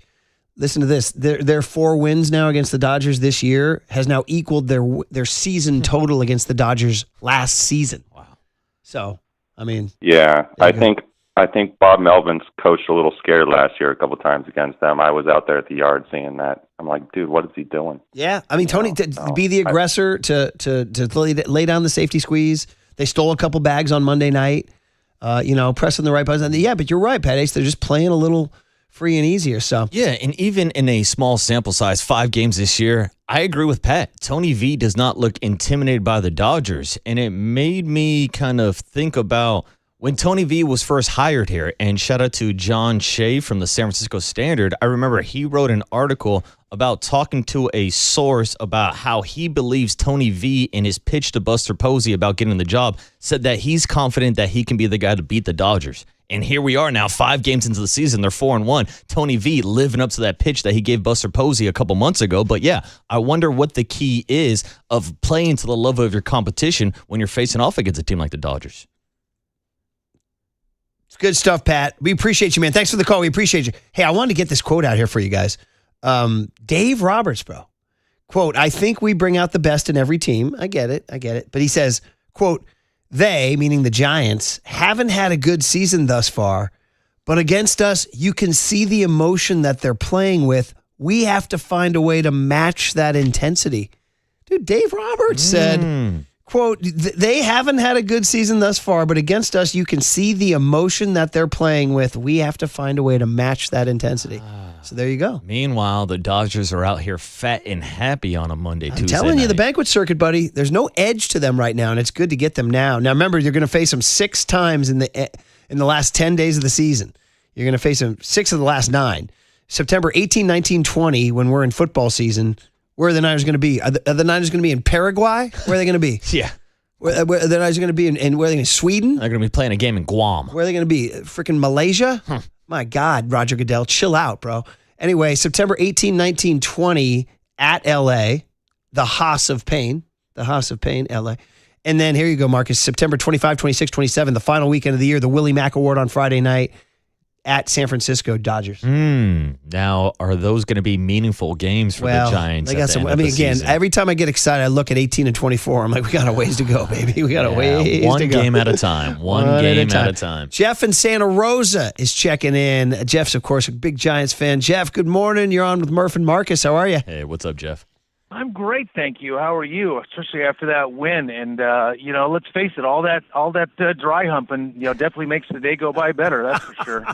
listen to this. Their 4 wins now against the Dodgers this year has now equaled their season total against the Dodgers last season. Wow. So, I mean. Yeah, I think I think Bob Melvin's coached a little scared last year a couple times against them. I was out there at the yard seeing that. I'm like, dude, what is he doing? Yeah, I mean, Tony, to be the aggressor, to lay down the safety squeeze. They stole a couple bags on Monday night, pressing the right buttons. Yeah, but you're right, Pat Ace. They're just playing a little free and easier. So yeah, and even in a small sample size, 5 games this year, I agree with Pat. Tony V does not look intimidated by the Dodgers, and it made me kind of think about when Tony V was first hired here, and shout out to John Shea from the San Francisco Standard. I remember he wrote an article about talking to a source about how he believes Tony V in his pitch to Buster Posey about getting the job said that he's confident that he can be the guy to beat the Dodgers. And here we are now, 5 games into the season. They're 4-1. Tony V living up to that pitch that he gave Buster Posey a couple months ago. But yeah, I wonder what the key is of playing to the level of your competition when you're facing off against a team like the Dodgers. It's good stuff, Pat. We appreciate you, man. Thanks for the call. We appreciate you. Hey, I wanted to get this quote out here for you guys. Dave Roberts, bro. Quote, I think we bring out the best in every team. I get it. But he says, quote, they, meaning the Giants, haven't had a good season thus far, but against us, you can see the emotion that they're playing with. We have to find a way to match that intensity. Dude, Dave Roberts said, quote, they haven't had a good season thus far, but against us, you can see the emotion that they're playing with. We have to find a way to match that intensity. So there you go. Meanwhile, the Dodgers are out here fat and happy on a Monday, Tuesday I'm telling night. you, the banquet circuit, buddy, there's no edge to them right now, and it's good to get them now. Now, remember, you're going to face them 6 times in the last 10 days of the season. You're going to face them 6 of the last 9. September 18, 19, 20, when we're in football season, where are the Niners going to be? Are the Niners going to be in Paraguay? Where are they going to be? Yeah. Where the Niners are going to be in where are they in Sweden? They're going to be playing a game in Guam. Where are they going to be? Freaking Malaysia? My God, Roger Goodell, chill out, bro. Anyway, September 18, 19, 20 at L.A., the Haase of Pain, L.A. And then here you go, Marcus, September 25, 26, 27, the final weekend of the year, the Willie Mack Award on Friday night at San Francisco Dodgers. Now, are those going to be meaningful games for the Giants? They got some. I mean, again, every time I get excited, I look at 18 and 24. I'm like, we got a ways to go, baby. We got a ways to go. One game at a time. One game at a time. Jeff in Santa Rosa is checking in. Jeff's, of course, a big Giants fan. Jeff, good morning. You're on with Murph and Marcus. How are you? Hey, what's up, Jeff? I'm great, thank you. How are you? Especially after that win, and let's face it, all that dry humping, definitely makes the day go by better. That's for sure.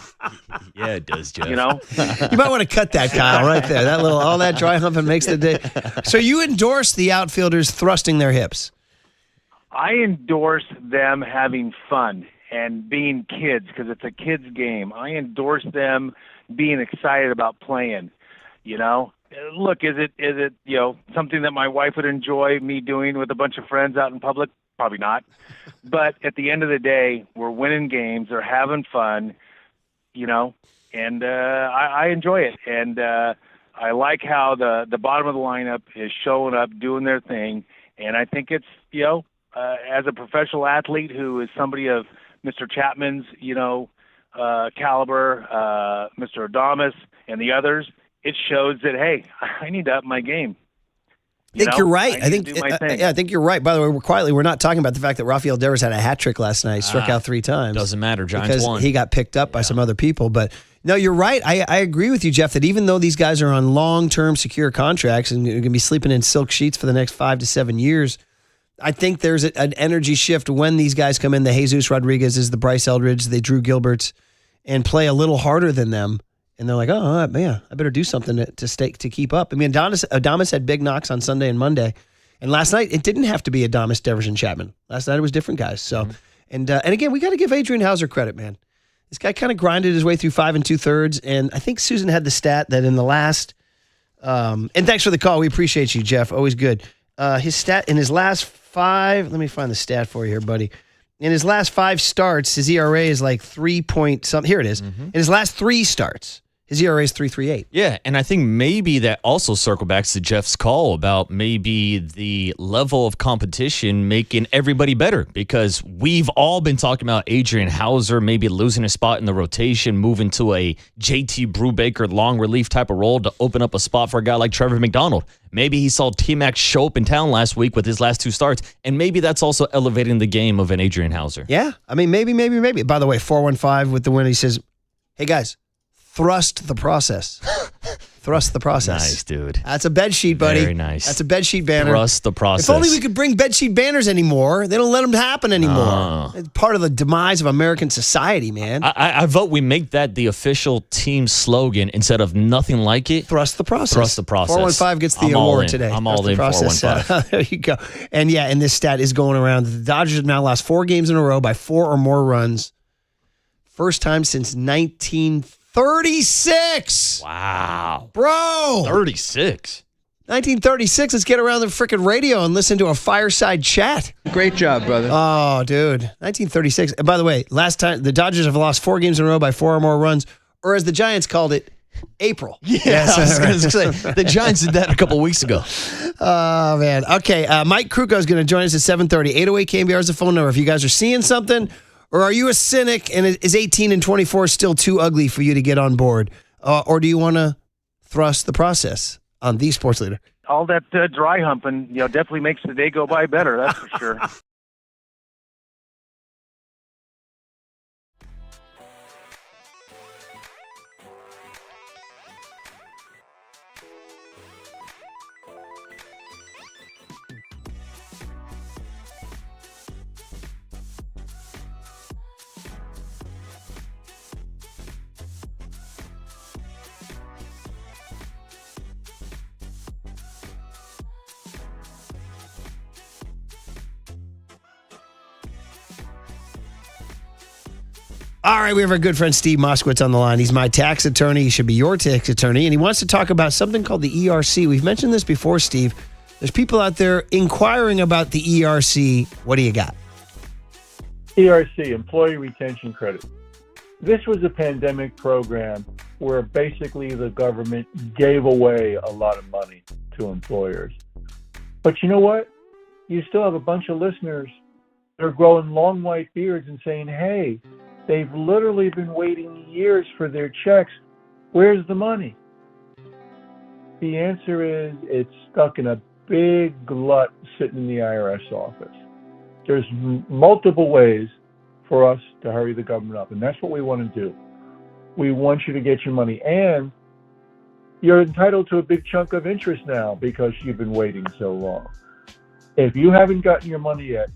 Yeah, it does, Jeff. You might want to cut that, Kyle, right there. All that dry humping makes the day. So you endorse the outfielders thrusting their hips? I endorse them having fun and being kids because it's a kids game. I endorse them being excited about playing. Look, is it something that my wife would enjoy me doing with a bunch of friends out in public? Probably not. But at the end of the day, we're winning games. They're having fun, and I enjoy it. And I like how the bottom of the lineup is showing up, doing their thing. And I think it's, as a professional athlete who is somebody of Mr. Chapman's, caliber, Mr. Adames and the others, it shows that, hey, I need to up my game. I think you're right. I think you're right. By the way, we're not talking about the fact that Rafael Devers had a hat trick last night, struck out 3 times. Doesn't matter. Giants because won. He got picked up by some other people. But no, you're right. I agree with you, Jeff, that even though these guys are on long-term secure contracts and are going to be sleeping in silk sheets for the next 5 to 7 years, I think there's an energy shift when these guys come in, the Jesus Rodriguez's, the Bryce Eldridge, the Drew Gilberts, and play a little harder than them. And they're like, oh, man, I better do something to keep up. I mean, Adames had big knocks on Sunday and Monday. And last night, it didn't have to be Adames, Devers, and Chapman. Last night, it was different guys. So, and again, we got to give Adrian Hauser credit, man. This guy kind of grinded his way through 5 2/3. And I think Susan had the stat that in the last, and thanks for the call. We appreciate you, Jeff. Always good. His stat in his last 5, let me find the stat for you here, buddy. In his last 5 starts, his ERA is like 3 point something. Here it is. In his last 3 starts, His ERA is 3.38. Yeah, and I think maybe that also circle back to Jeff's call about maybe the level of competition making everybody better, because we've all been talking about Adrian Hauser maybe losing a spot in the rotation, moving to a JT Brubaker long relief type of role to open up a spot for a guy like Trevor McDonald. Maybe he saw T-Mac show up in town last week with his last 2 starts, and maybe that's also elevating the game of an Adrian Hauser. Yeah, I mean, maybe. By the way, 415 with the win, he says, hey, guys, thrust the process. Thrust the process. Nice, dude. That's a bed sheet, buddy. Very nice. That's a bed sheet banner. Thrust the process. If only we could bring bed sheet banners anymore. They don't let them happen anymore. It's part of the demise of American society, man. I vote we make that the official team slogan instead of nothing like it. Thrust the process. Thrust the process. 415 gets the I'm all award in. today. I'm Thrust all the in process. 415. There you go. And yeah, and this stat is going around. The Dodgers have now lost 4 games in a row by 4 or more runs. First time since 1936. Wow. Bro. 36. 1936. Let's get around the frickin' radio and listen to a fireside chat. Great job, brother. Oh, dude. 1936. And by the way, last time the Dodgers have lost 4 games in a row by 4 or more runs, or as the Giants called it, April. Yeah, I was going to say, the Giants did that a couple weeks ago. Oh, man. Okay, Mike Krukow is going to join us at 7:30. 808 KMBR is the phone number. If you guys are seeing something, or are you a cynic and is 18 and 24 still too ugly for you to get on board? Or do you want to thrust the process on the Sports Leader? All that dry humping, definitely makes the day go by better. That's for sure. All right, we have our good friend Steve Moskowitz on the line. He's my tax attorney. He should be your tax attorney. And he wants to talk about something called the ERC. We've mentioned this before, Steve. There's people out there inquiring about the ERC. What do you got? ERC, Employee Retention Credit. This was a pandemic program where basically the government gave away a lot of money to employers. But you know what? You still have a bunch of listeners that are growing long white beards and saying, hey, they've literally been waiting years for their checks. Where's the money? The answer is it's stuck in a big glut sitting in the IRS office. There's multiple ways for us to hurry the government up, and that's what we want to do. We want you to get your money, and you're entitled to a big chunk of interest now because you've been waiting so long. If you haven't gotten your money yet,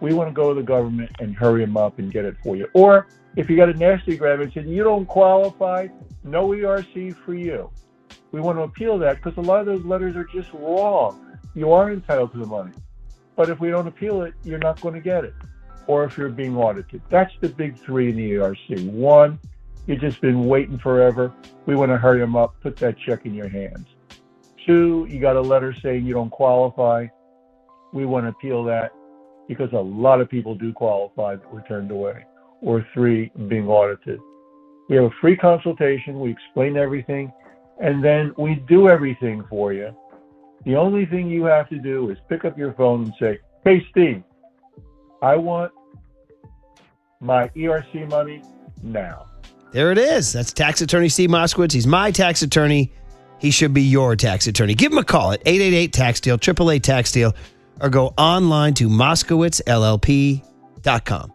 we want to go to the government and hurry them up and get it for you. Or if you got a nasty grab and said you don't qualify, no ERC for you. We want to appeal that because a lot of those letters are just wrong. You are entitled to the money. But if we don't appeal it, you're not going to get it. Or if you're being audited. That's the big 3 in the ERC. 1, you've just been waiting forever. We want to hurry them up, put that check in your hands. 2, you got a letter saying you don't qualify. We want to appeal that, because a lot of people do qualify that were turned away. Or 3, being audited. We have a free consultation. We explain everything, and then we do everything for you. The only thing you have to do is pick up your phone and say, hey, Steve, I want my ERC money now. There it is. That's tax attorney Steve Moskowitz. He's my tax attorney. He should be your tax attorney. Give him a call at 888-TAX-DEAL, 888-TAX-DEAL, or go online to moskowitzllp.com.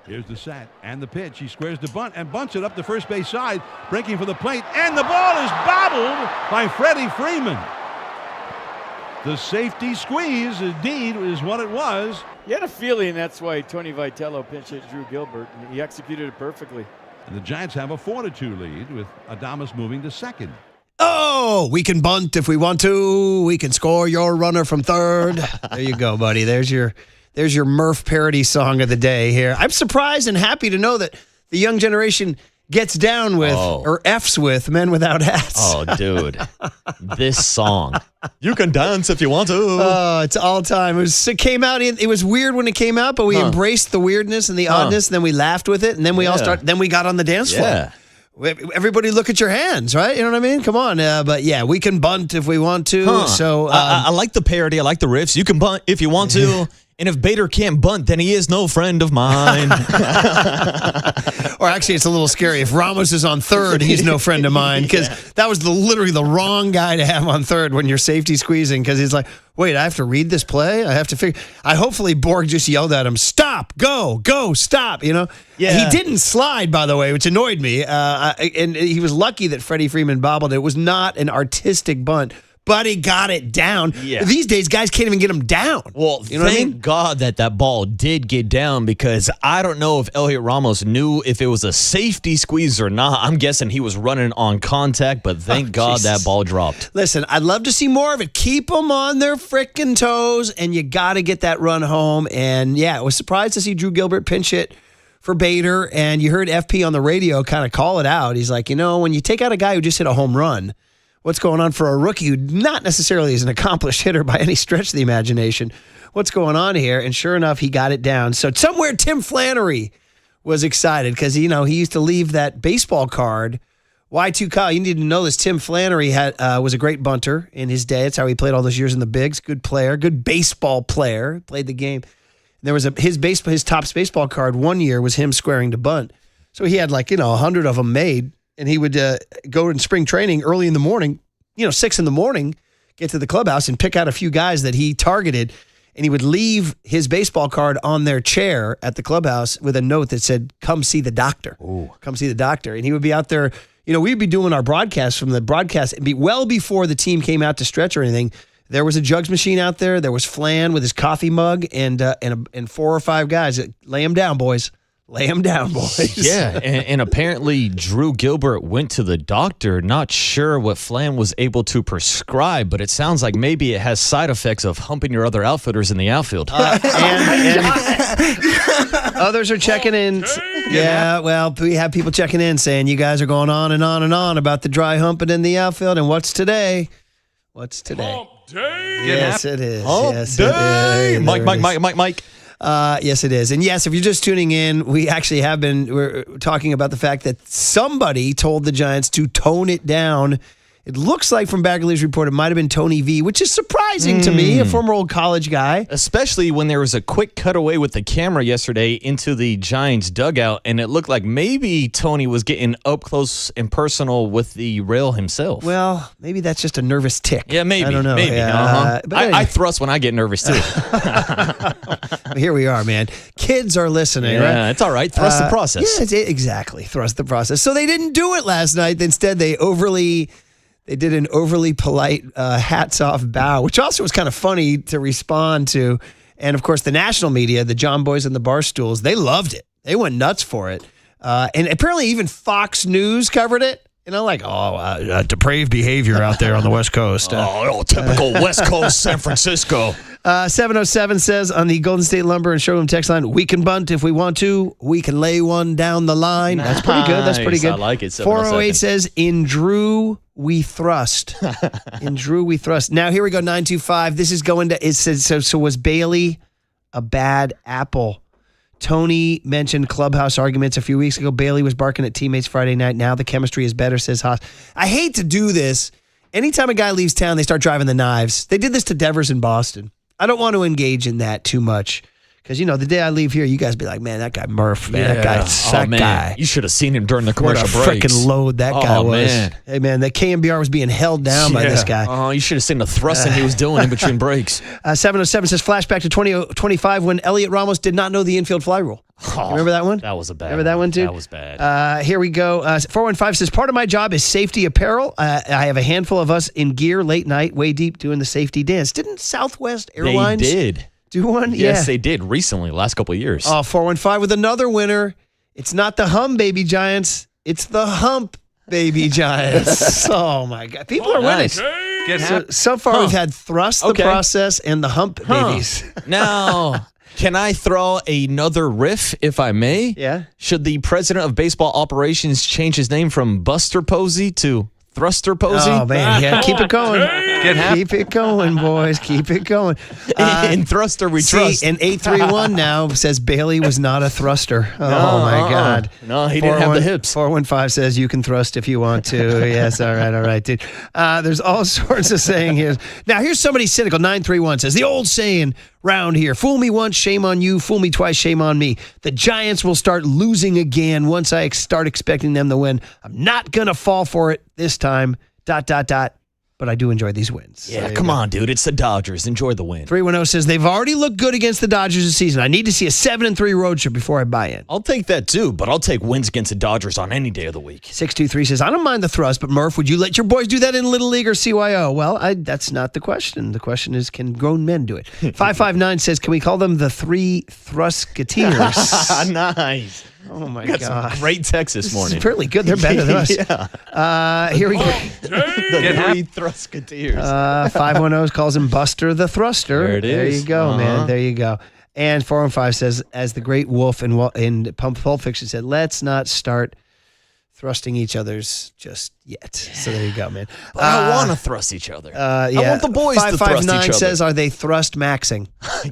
Here's the set and the pitch. He squares the bunt and bunts it up the first base side, breaking for the plate, and the ball is bobbled by Freddie Freeman. The safety squeeze, indeed, is what it was. You had a feeling that's why Tony Vitello pinch hit Drew Gilbert, and he executed it perfectly. And the Giants have a 4-2 lead with Adames moving to second. Oh, we can bunt if we want to. We can score your runner from third. There you go, buddy. There's your Murph parody song of the day here. I'm surprised and happy to know that the young generation gets down with or F's with Men Without Hats. Oh, dude. This song. You can dance if you want to. Oh, it's all time. It came out. It was weird when it came out, but we embraced the weirdness and the oddness, and then we laughed with it, and then we then we got on the dance floor. Yeah. Everybody look at your hands, right? You know what I mean? Come on. But yeah, we can bunt if we want to. So I like the parody. I like the riffs. You can bunt if you want to. And if Bader can't bunt, then he is no friend of mine. Or actually, it's a little scary. If Ramos is on third, he's no friend of mine, because that was literally the wrong guy to have on third when you're safety squeezing, because he's like, wait, I have to read this play? I have to figure. Hopefully Borg just yelled at him, stop, go, stop, Yeah. He didn't slide, by the way, which annoyed me. And he was lucky that Freddie Freeman bobbled it. It was not an artistic bunt, but he got it down. Yeah. These days, guys can't even get him down. Well, thank God that ball did get down, because I don't know if Elliot Ramos knew if it was a safety squeeze or not. I'm guessing he was running on contact, but thank God that ball dropped. Listen, I'd love to see more of it. Keep them on their frickin' toes, and you got to get that run home. And yeah, I was surprised to see Drew Gilbert pinch hit for Bader, and you heard FP on the radio kind of call it out. He's like, when you take out a guy who just hit a home run, what's going on for a rookie who not necessarily is an accomplished hitter by any stretch of the imagination? What's going on here? And sure enough, he got it down. So somewhere Tim Flannery was excited because, he used to leave that baseball card. Y2 Kyle, you need to know this. Tim Flannery was a great bunter in his day. That's how he played all those years in the bigs. Good player, good baseball player, played the game. And there was his top baseball card one year was him squaring to bunt. So he had 100 of them made. And he would go in spring training early in the morning, 6 in the morning, get to the clubhouse and pick out a few guys that he targeted. And he would leave his baseball card on their chair at the clubhouse with a note that said, come see the doctor. Ooh. Come see the doctor. And he would be out there. We'd be doing our broadcast from the broadcast. It'd be well before the team came out to stretch or anything. There was a jugs machine out there. There was Flan with his coffee mug and 4 or 5 guys. Lay him down, boys. Lay him down, boys. Yeah, and apparently Drew Gilbert went to the doctor, not sure what Flan was able to prescribe, but it sounds like maybe it has side effects of humping your other outfielders in the outfield. And others are checking in. Yeah, well, we have people checking in saying you guys are going on and on and on about the dry humping in the outfield. And what's today? What's today? Hump day. Yes, it is. Hump yes, day. It is. Mike. Yes, it is. And yes, if you're just tuning in, we actually we're talking about the fact that somebody told the Giants to tone it down. It looks like from Baggerly's report, it might have been Tony V, which is surprising to me, a former old college guy. Especially when there was a quick cutaway with the camera yesterday into the Giants dugout, and it looked like maybe Tony was getting up close and personal with the rail himself. Well, maybe that's just a nervous tick. Yeah, maybe. I don't know. Maybe. Yeah. But anyway. I thrust when I get nervous, too. Here we are, man. Kids are listening, right? Yeah, it's all right. Thrust the process. Yeah, exactly. Thrust the process. So they didn't do it last night. Instead, they did an overly polite hats off bow, which also was kind of funny to respond to. And of course, the national media, the John Boys and the Barstools, they loved it. They went nuts for it. And apparently even Fox News covered it. Depraved behavior out there on the West Coast. Typical West Coast San Francisco. 707 says on the Golden State Lumber and Showroom text line, we can bunt if we want to. We can lay one down the line. That's pretty good. That's pretty good. I like it. 408 says, in Drew, we thrust. In Drew, we thrust. Now, here we go, 925. This is going to, it says, so was Bailey a bad apple? Tony mentioned clubhouse arguments a few weeks ago. Bailey was barking at teammates Friday night. Now the chemistry is better, says Haase. I hate to do this. Anytime a guy leaves town, they start driving the knives. They did this to Devers in Boston. I don't want to engage in that too much Because, the day I leave here, you guys be like, man, that guy Murph, man, that guy. You should have seen him during the What a commercial breaks. freaking load that guy was. Man. Hey, man, the KMBR was being held down by this guy. Oh, you should have seen the thrusting he was doing in between breaks. 707 says flashback to 2025 when Elliot Ramos did not know the infield fly rule. Remember that one? That was a bad Remember that one, too? That was bad. Here we go. 415 says, part of my job is safety apparel. I have a handful of us in gear late night, way deep, doing the safety dance. Didn't Southwest Airlines They did. do one? Yes, they did recently, last couple of years. 415 with another winner. It's not the hum, baby Giants. It's the hump, baby Giants. Oh, my God. People are winning. So far, we've had thrust, the process, and the hump babies. Now, can I throw another riff, if I may? Yeah. Should the president of baseball operations change his name from Buster Posey to Thruster Posey? Oh, man. Yeah, keep it going. Keep it going, boys. Keep it going. In Thruster, we trust. And 831 now says Bailey was not a thruster. Oh, my God. No, he didn't have the hips. 415 says you can thrust if you want to. Yes, all right, dude. There's all sorts of saying here. Now, here's somebody cynical. 931 says, the old saying round here, fool me once, shame on you. Fool me twice, shame on me. The Giants will start losing again once I start expecting them to win. I'm not going to fall for it this time. ... But I do enjoy these wins. Yeah, come on, dude. It's the Dodgers. Enjoy the win. 310 says they've already looked good against the Dodgers this season. I need to see a 7-3 road trip before I buy in. I'll take that too, but I'll take wins against the Dodgers on any day of the week. 623 says, I don't mind the thrust, but Murph, would you let your boys do that in Little League or CYO? Well, that's not the question. The question is, can grown men do it? 559 says, can we call them the three Thrusketeers? Nice. Oh, my God. God. Some great text this morning. It's really good. They're better than us. Yeah. Here we go. The three Thrusketeers. 510 calls him Buster the Thruster. There it is. There you go, man. There you go. And 415 says, as the great Wolf in Pulp Fiction said, let's not start thrusting each other's just yet. So there you go, man. But I want to thrust each other. Yeah. I want the boys to thrust each other. 559 says, are they thrust maxing?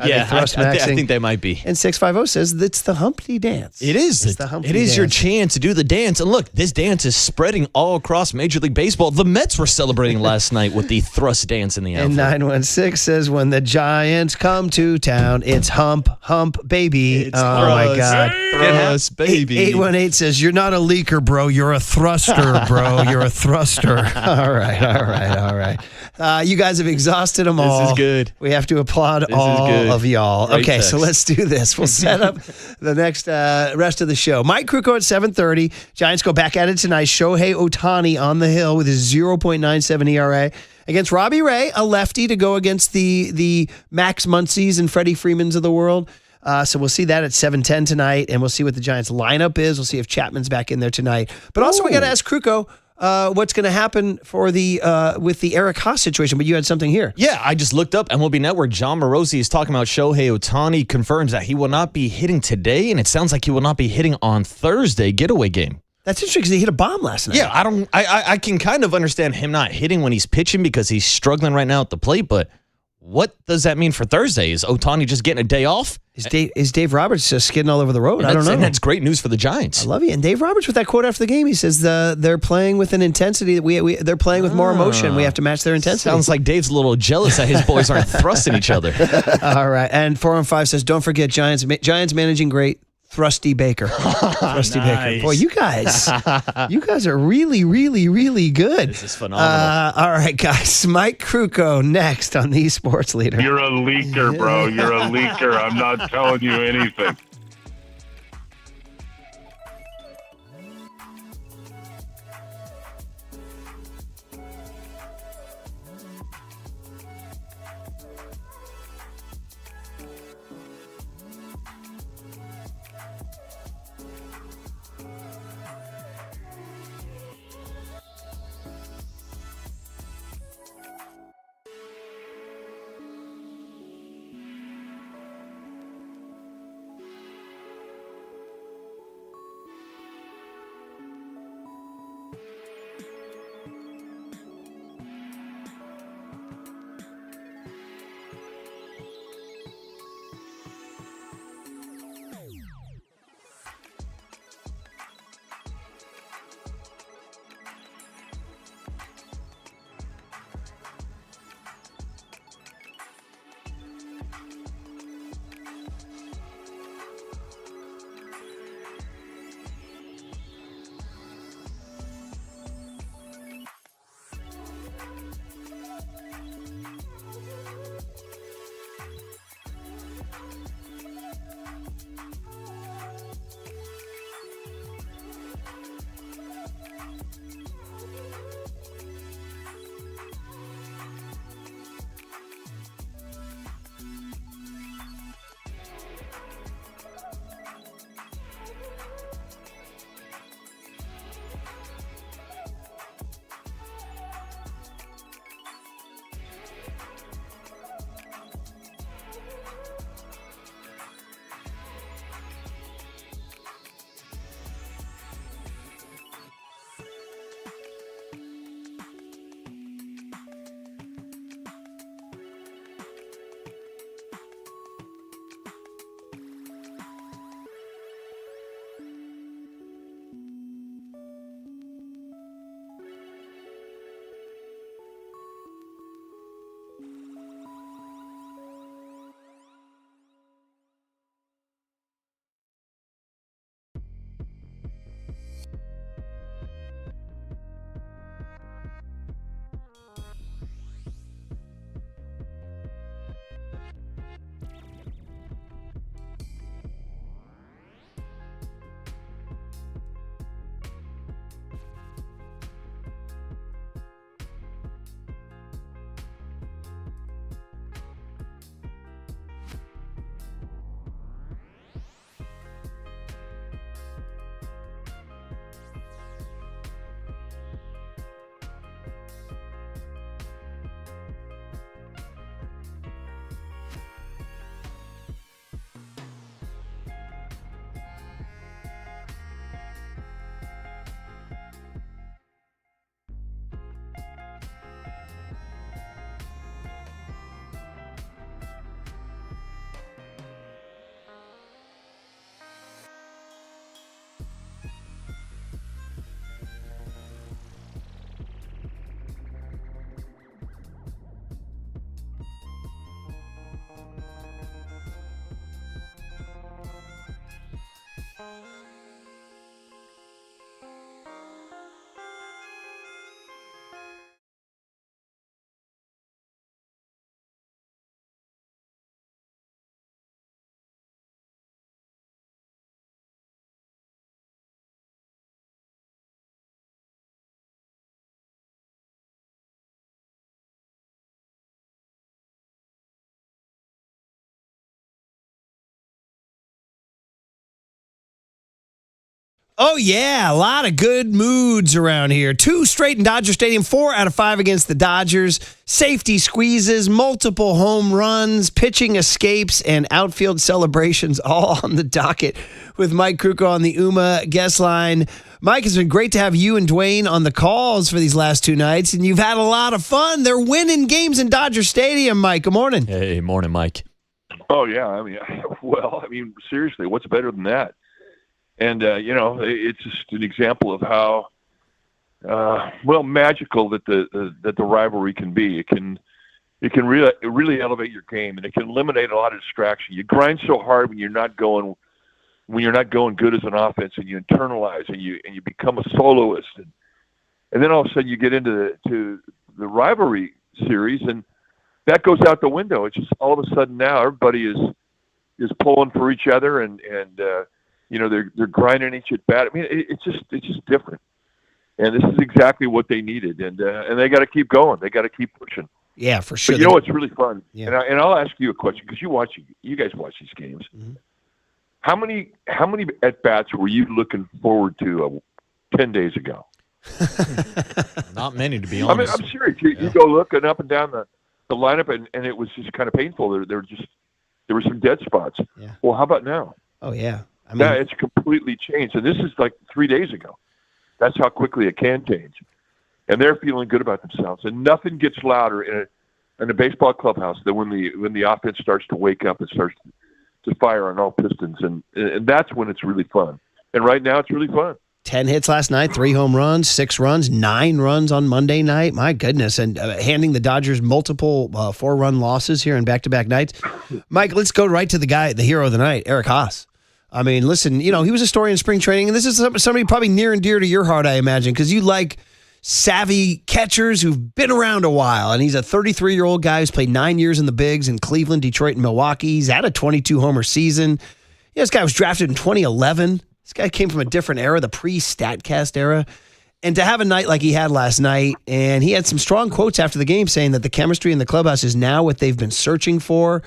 Yeah, I think they might be. And 650 says, it's the Humpty Dance. It is. It's the Humpty It is Dance. your chance to do the dance. And look, this dance is spreading all across Major League Baseball. The Mets were celebrating last night with the thrust dance in the outfield. And 916 says, when the Giants come to town, it's hump, baby. It's oh, my thrust. God. Thrust, baby. 818 says, you're not a leaker, bro. You're a thruster, bro. You're a thruster. All right. You guys have exhausted them all. This is good. We have to applaud This all is good. of y'all. Great Okay, text. so let's do this. We'll set up the next rest of the show. Mike Krukow at 7:30. Giants go back at it tonight. Shohei Ohtani on the hill with his 0.97 ERA against Robbie Ray, a lefty, to go against the Max Muncys and Freddie Freemans of the world. So we'll see that at 7:10 tonight, and we'll see what the Giants lineup is. We'll see if Chapman's back in there tonight. But also, we got to ask Krukow what's going to happen for with the Eric Haase situation. But you had something here. Yeah, I just looked up MLB Network. John Morosi is talking about Shohei Ohtani, confirms that he will not be hitting today, and it sounds like he will not be hitting on Thursday getaway game. That's interesting because he hit a bomb last night. Yeah, I can kind of understand him not hitting when he's pitching because he's struggling right now at the plate, but what does that mean for Thursday? Is Ohtani just getting a day off? Is Dave Roberts just skidding all over the road? I don't know. And that's great news for the Giants. I love you. And Dave Roberts with that quote after the game, he says they're playing with an intensity that they're playing with more emotion. We have to match their intensity. Sounds like Dave's a little jealous that his boys aren't thrusting each other. All right. And 415 says, don't forget Giants managing great. Thrusty Baker. Thrusty Baker. Boy, you guys are really, really, really good. This is phenomenal. All right, guys. Mike Krukow next on the Sports Leader. You're a leaker, bro. You're a leaker. I'm not telling you anything. Oh, yeah. A lot of good moods around here. 2 straight in Dodger Stadium, 4 out of 5 against the Dodgers. Safety squeezes, multiple home runs, pitching escapes, and outfield celebrations all on the docket with Mike Krukow on the UMA guest line. Mike, it's been great to have you and Dwayne on the calls for these last 2 nights, and you've had a lot of fun. They're winning games in Dodger Stadium, Mike. Good morning. Hey, morning, Mike. Oh, yeah. Seriously, what's better than that? And, it's just an example of how, magical that the rivalry can be. It can really elevate your game, and it can eliminate a lot of distraction. You grind so hard when you're not going good as an offense, and you internalize and you become a soloist, and then all of a sudden you get into the rivalry series, and that goes out the window. It's just all of a sudden now everybody is pulling for each other, and they're grinding each at bat. I mean, it's just different, and this is exactly what they needed, and they got to keep going. They got to keep pushing. Yeah, for sure. But it's really fun. Yeah. And I'll ask you a question because you guys watch these games. Mm-hmm. How many at bats were you looking forward to 10 days ago? Not many, to be honest. I'm serious. You go looking up and down the lineup, and it was just kind of painful. There were some dead spots. Yeah. Well, how about now? Oh, yeah. It's completely changed, and this is like 3 days ago. That's how quickly it can change, and they're feeling good about themselves. And nothing gets louder in a baseball clubhouse than when the offense starts to wake up and starts to fire on all pistons, and that's when it's really fun. And right now, it's really fun. 10 hits last night, 3 home runs, 6 runs, 9 runs on Monday night. My goodness. And handing the Dodgers multiple 4-run losses here in back-to-back nights. Mike, let's go right to the guy, the hero of the night, Eric Haase. I mean, listen, he was a story in spring training, and this is somebody probably near and dear to your heart, I imagine, because you like savvy catchers who've been around a while. And he's a 33-year-old guy who's played 9 years in the bigs in Cleveland, Detroit, and Milwaukee. He's had a 22-homer season. This guy was drafted in 2011. This guy came from a different era, the pre-StatCast era. And to have a night like he had last night, and he had some strong quotes after the game saying that the chemistry in the clubhouse is now what they've been searching for.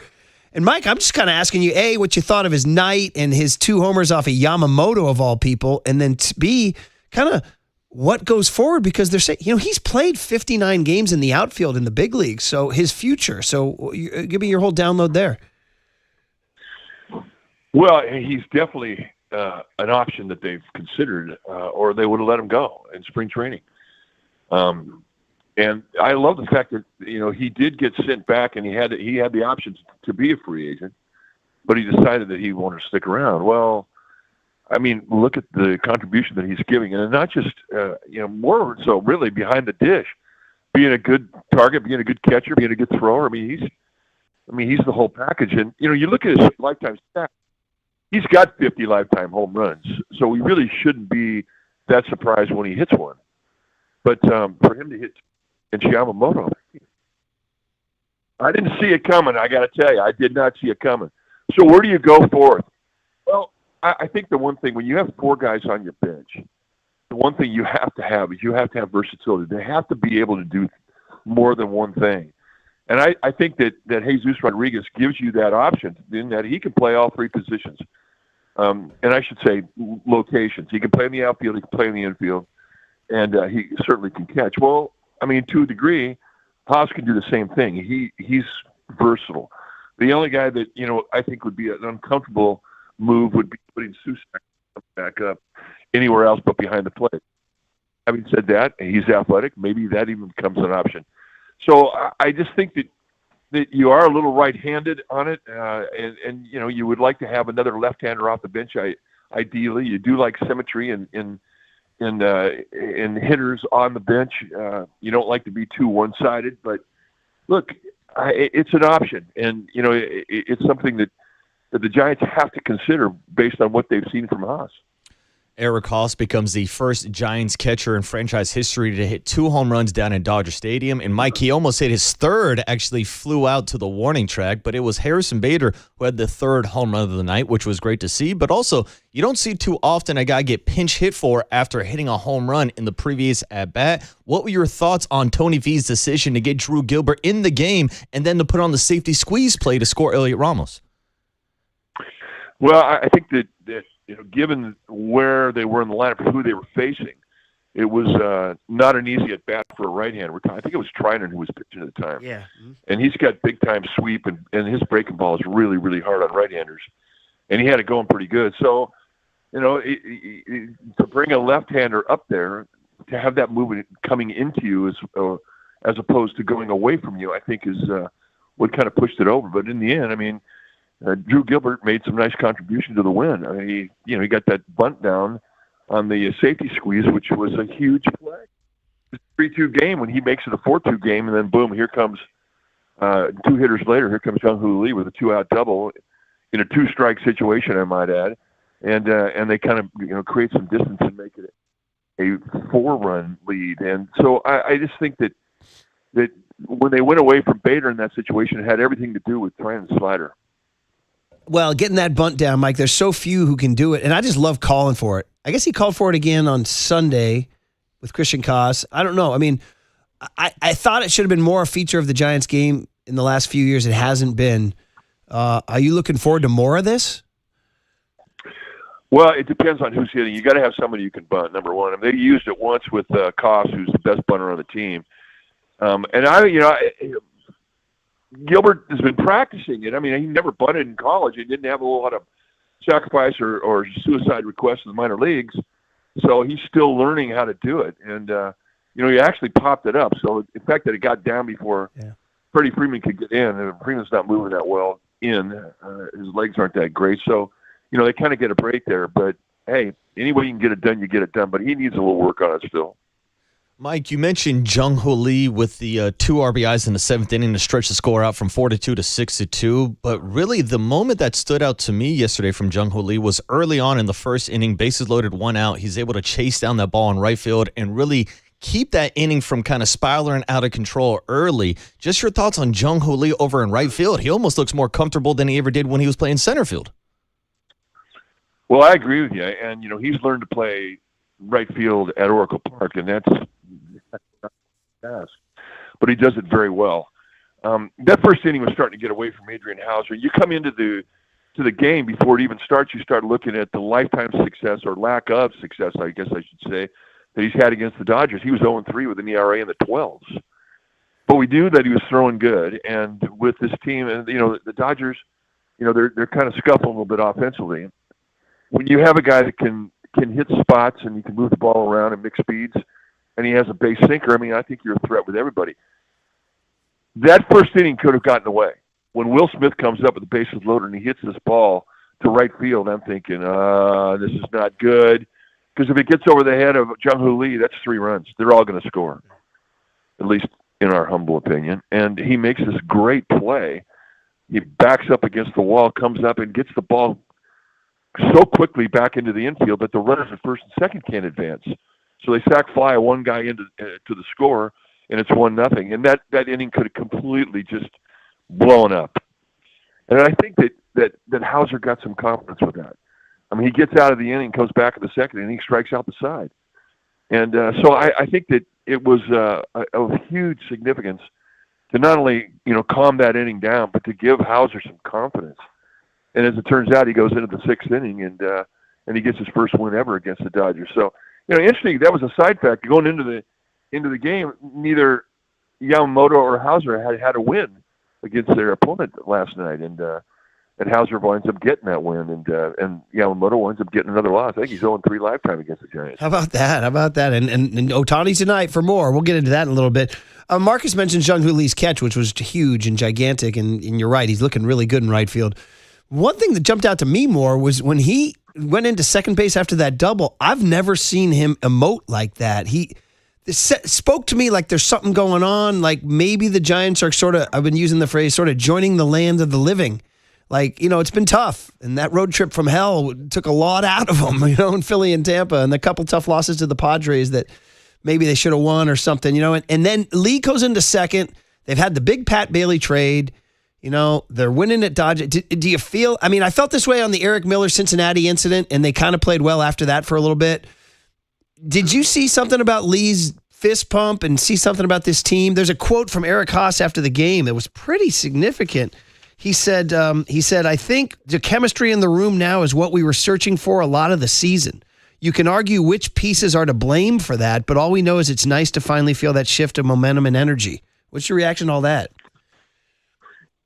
And Mike, I'm just kind of asking you, A, what you thought of his night and his 2 homers off of Yamamoto of all people, and then B, kind of what goes forward, because they're saying, he's played 59 games in the outfield in the big leagues, so his future. So give me your whole download there. Well, he's definitely an option that they've considered, or they would have let him go in spring training. And I love the fact that he did get sent back, and he had the options to be a free agent, but he decided that he wanted to stick around. Well, I mean, look at the contribution that he's giving, and not just more so really behind the dish, being a good target, being a good catcher, being a good thrower. I mean, he's the whole package. And you look at his lifetime stats. He's got 50 lifetime home runs, so we really shouldn't be that surprised when he hits one. But for him to hit and Yamamoto, I didn't see it coming. I got to tell you, I did not see it coming. So where do you go forth? Well, I think the one thing, when you have 4 guys on your bench, the one thing you have to have is you have to have versatility. They have to be able to do more than one thing. And I think that Jesus Rodriguez gives you that option in that he can play all 3 positions. And I should say locations. He can play in the outfield, he can play in the infield, and he certainly can catch. Well, I mean, to a degree, Haase can do the same thing. He's versatile. The only guy that, I think would be an uncomfortable move would be putting Susak back up anywhere else but behind the plate. Having said that, he's athletic. Maybe that even becomes an option. So I just think that you are a little right-handed on it, and you would like to have another left-hander off the bench. Ideally, you do like symmetry in hitters on the bench. You don't like to be too one-sided, but look, it's an option, and it's something that the Giants have to consider based on what they've seen from Haase. Eric Haase becomes the first Giants catcher in franchise history to hit 2 home runs down in Dodger Stadium. And Mike, he almost hit his 3rd, actually flew out to the warning track, but it was Harrison Bader who had the 3rd home run of the night, which was great to see. But also, you don't see too often a guy get pinch hit for after hitting a home run in the previous at-bat. What were your thoughts on Tony V's decision to get Drew Gilbert in the game and then to put on the safety squeeze play to score Elliot Ramos? Well, I think that given where they were in the lineup, who they were facing, it was not an easy at bat for a right-hander. I think it was Trinan who was pitching at the time. Yeah. And he's got big-time sweep, and his breaking ball is really, really hard on right-handers. And he had it going pretty good. So, to bring a left-hander up there, to have that movement coming into you as opposed to going away from you, I think is what kind of pushed it over. But in the end, I mean, Drew Gilbert made some nice contribution to the win. I mean, he got that bunt down on the safety squeeze, which was a huge play. It's a 3-2 game when he makes it a 4-2 game, and then boom, here comes 2 hitters later. Here comes Jung-Hoo Lee with a 2-out double in a 2-strike situation, I might add, and they kind of create some distance and make it a 4-run lead. And so I just think that when they went away from Bader in that situation, it had everything to do with trying to slider. Well, getting that bunt down, Mike, there's so few who can do it, and I just love calling for it. I guess he called for it again on Sunday with Christian Koss. I don't know. I mean, I thought it should have been more a feature of the Giants game in the last few years. It hasn't been. Are you looking forward to more of this? Well, it depends on who's hitting. You got to have somebody you can bunt, number one. I mean, they used it once with Koss, who's the best bunter on the team. Gilbert has been practicing it. I mean, he never bunted in college. He didn't have a lot of sacrifice or suicide requests in the minor leagues, so he's still learning how to do it. And he actually popped it up. So the fact that it got down before Freddie Freeman could get in, and Freeman's not moving that well in, his legs aren't that great. So they kind of get a break there. But hey, any way you can get it done, you get it done. But he needs a little work on it still. Mike, you mentioned Jung-Hoo Lee with the 2 RBIs in the 7th inning to stretch the score out from 4-2 to 6-2. But really, the moment that stood out to me yesterday from Jung-Hoo Lee was early on in the 1st inning, bases loaded, 1 out. He's able to chase down that ball in right field and really keep that inning from kind of spiraling out of control early. Just your thoughts on Jung-Hoo Lee over in right field. He almost looks more comfortable than he ever did when he was playing center field. Well, I agree with you. And, he's learned to play right field at Oracle Park, and that's task, but he does it very well. That 1st inning was starting to get away from Adrian Hauser. You come into the game before it even starts, you start looking at the lifetime success or lack of success, I guess I should say, that he's had against the Dodgers. He was 0-3 with an ERA in the 12s. But we knew that he was throwing good, and with this team, and the Dodgers, they're kind of scuffling a little bit offensively. When you have a guy that can hit spots and you can move the ball around and mix speeds, and he has a base sinker, I mean, I think you're a threat with everybody. That 1st inning could have gotten away. When Will Smith comes up with the bases loaded and he hits this ball to right field, I'm thinking, this is not good. Because if it gets over the head of Jung-Hoo Lee, that's 3 runs. They're all going to score, at least in our humble opinion. And he makes this great play. He backs up against the wall, comes up and gets the ball so quickly back into the infield that the runners at 1st and 2nd can't advance. So they sack fly one guy into to the score, and it's 1-0. And that inning could have completely just blown up. And I think that Hauser got some confidence with that. I mean, he gets out of the inning, comes back in the 2nd inning, strikes out the side. And so I think that it was of huge significance to not only calm that inning down, but to give Hauser some confidence. And as it turns out, he goes into the 6th inning and he gets his first win ever against the Dodgers. So, interesting. That was a side fact. Going into the game, neither Yamamoto or Hauser had a win against their opponent last night, and Hauser winds up getting that win, and Yamamoto winds up getting another loss. I think he's 0-3 lifetime against the Giants. How about that? And Ohtani tonight for more. We'll get into that in a little bit. Marcus mentioned Jung-Hoo Lee's catch, which was huge and gigantic, and you're right. He's looking really good in right field. One thing that jumped out to me more was when he went into second base after that double. I've never seen him emote like that. He spoke to me like there's something going on, like maybe the Giants are sort of, I've been using the phrase, sort of joining the land of the living. Like, it's been tough. And that road trip from hell took a lot out of them, in Philly and Tampa, and a couple tough losses to the Padres that maybe they should have won or something, And then Lee goes into second. They've had the big Pat Bailey trade. They're winning at Dodgers. Do you feel, I felt this way on the Eric Miller Cincinnati incident, and they kind of played well after that for a little bit. Did you see something about Lee's fist pump and see something about this team? There's a quote from Eric Haase after the game that was pretty significant. He said, I think the chemistry in the room now is what we were searching for a lot of the season. You can argue which pieces are to blame for that, but all we know is it's nice to finally feel that shift of momentum and energy. What's your reaction to all that?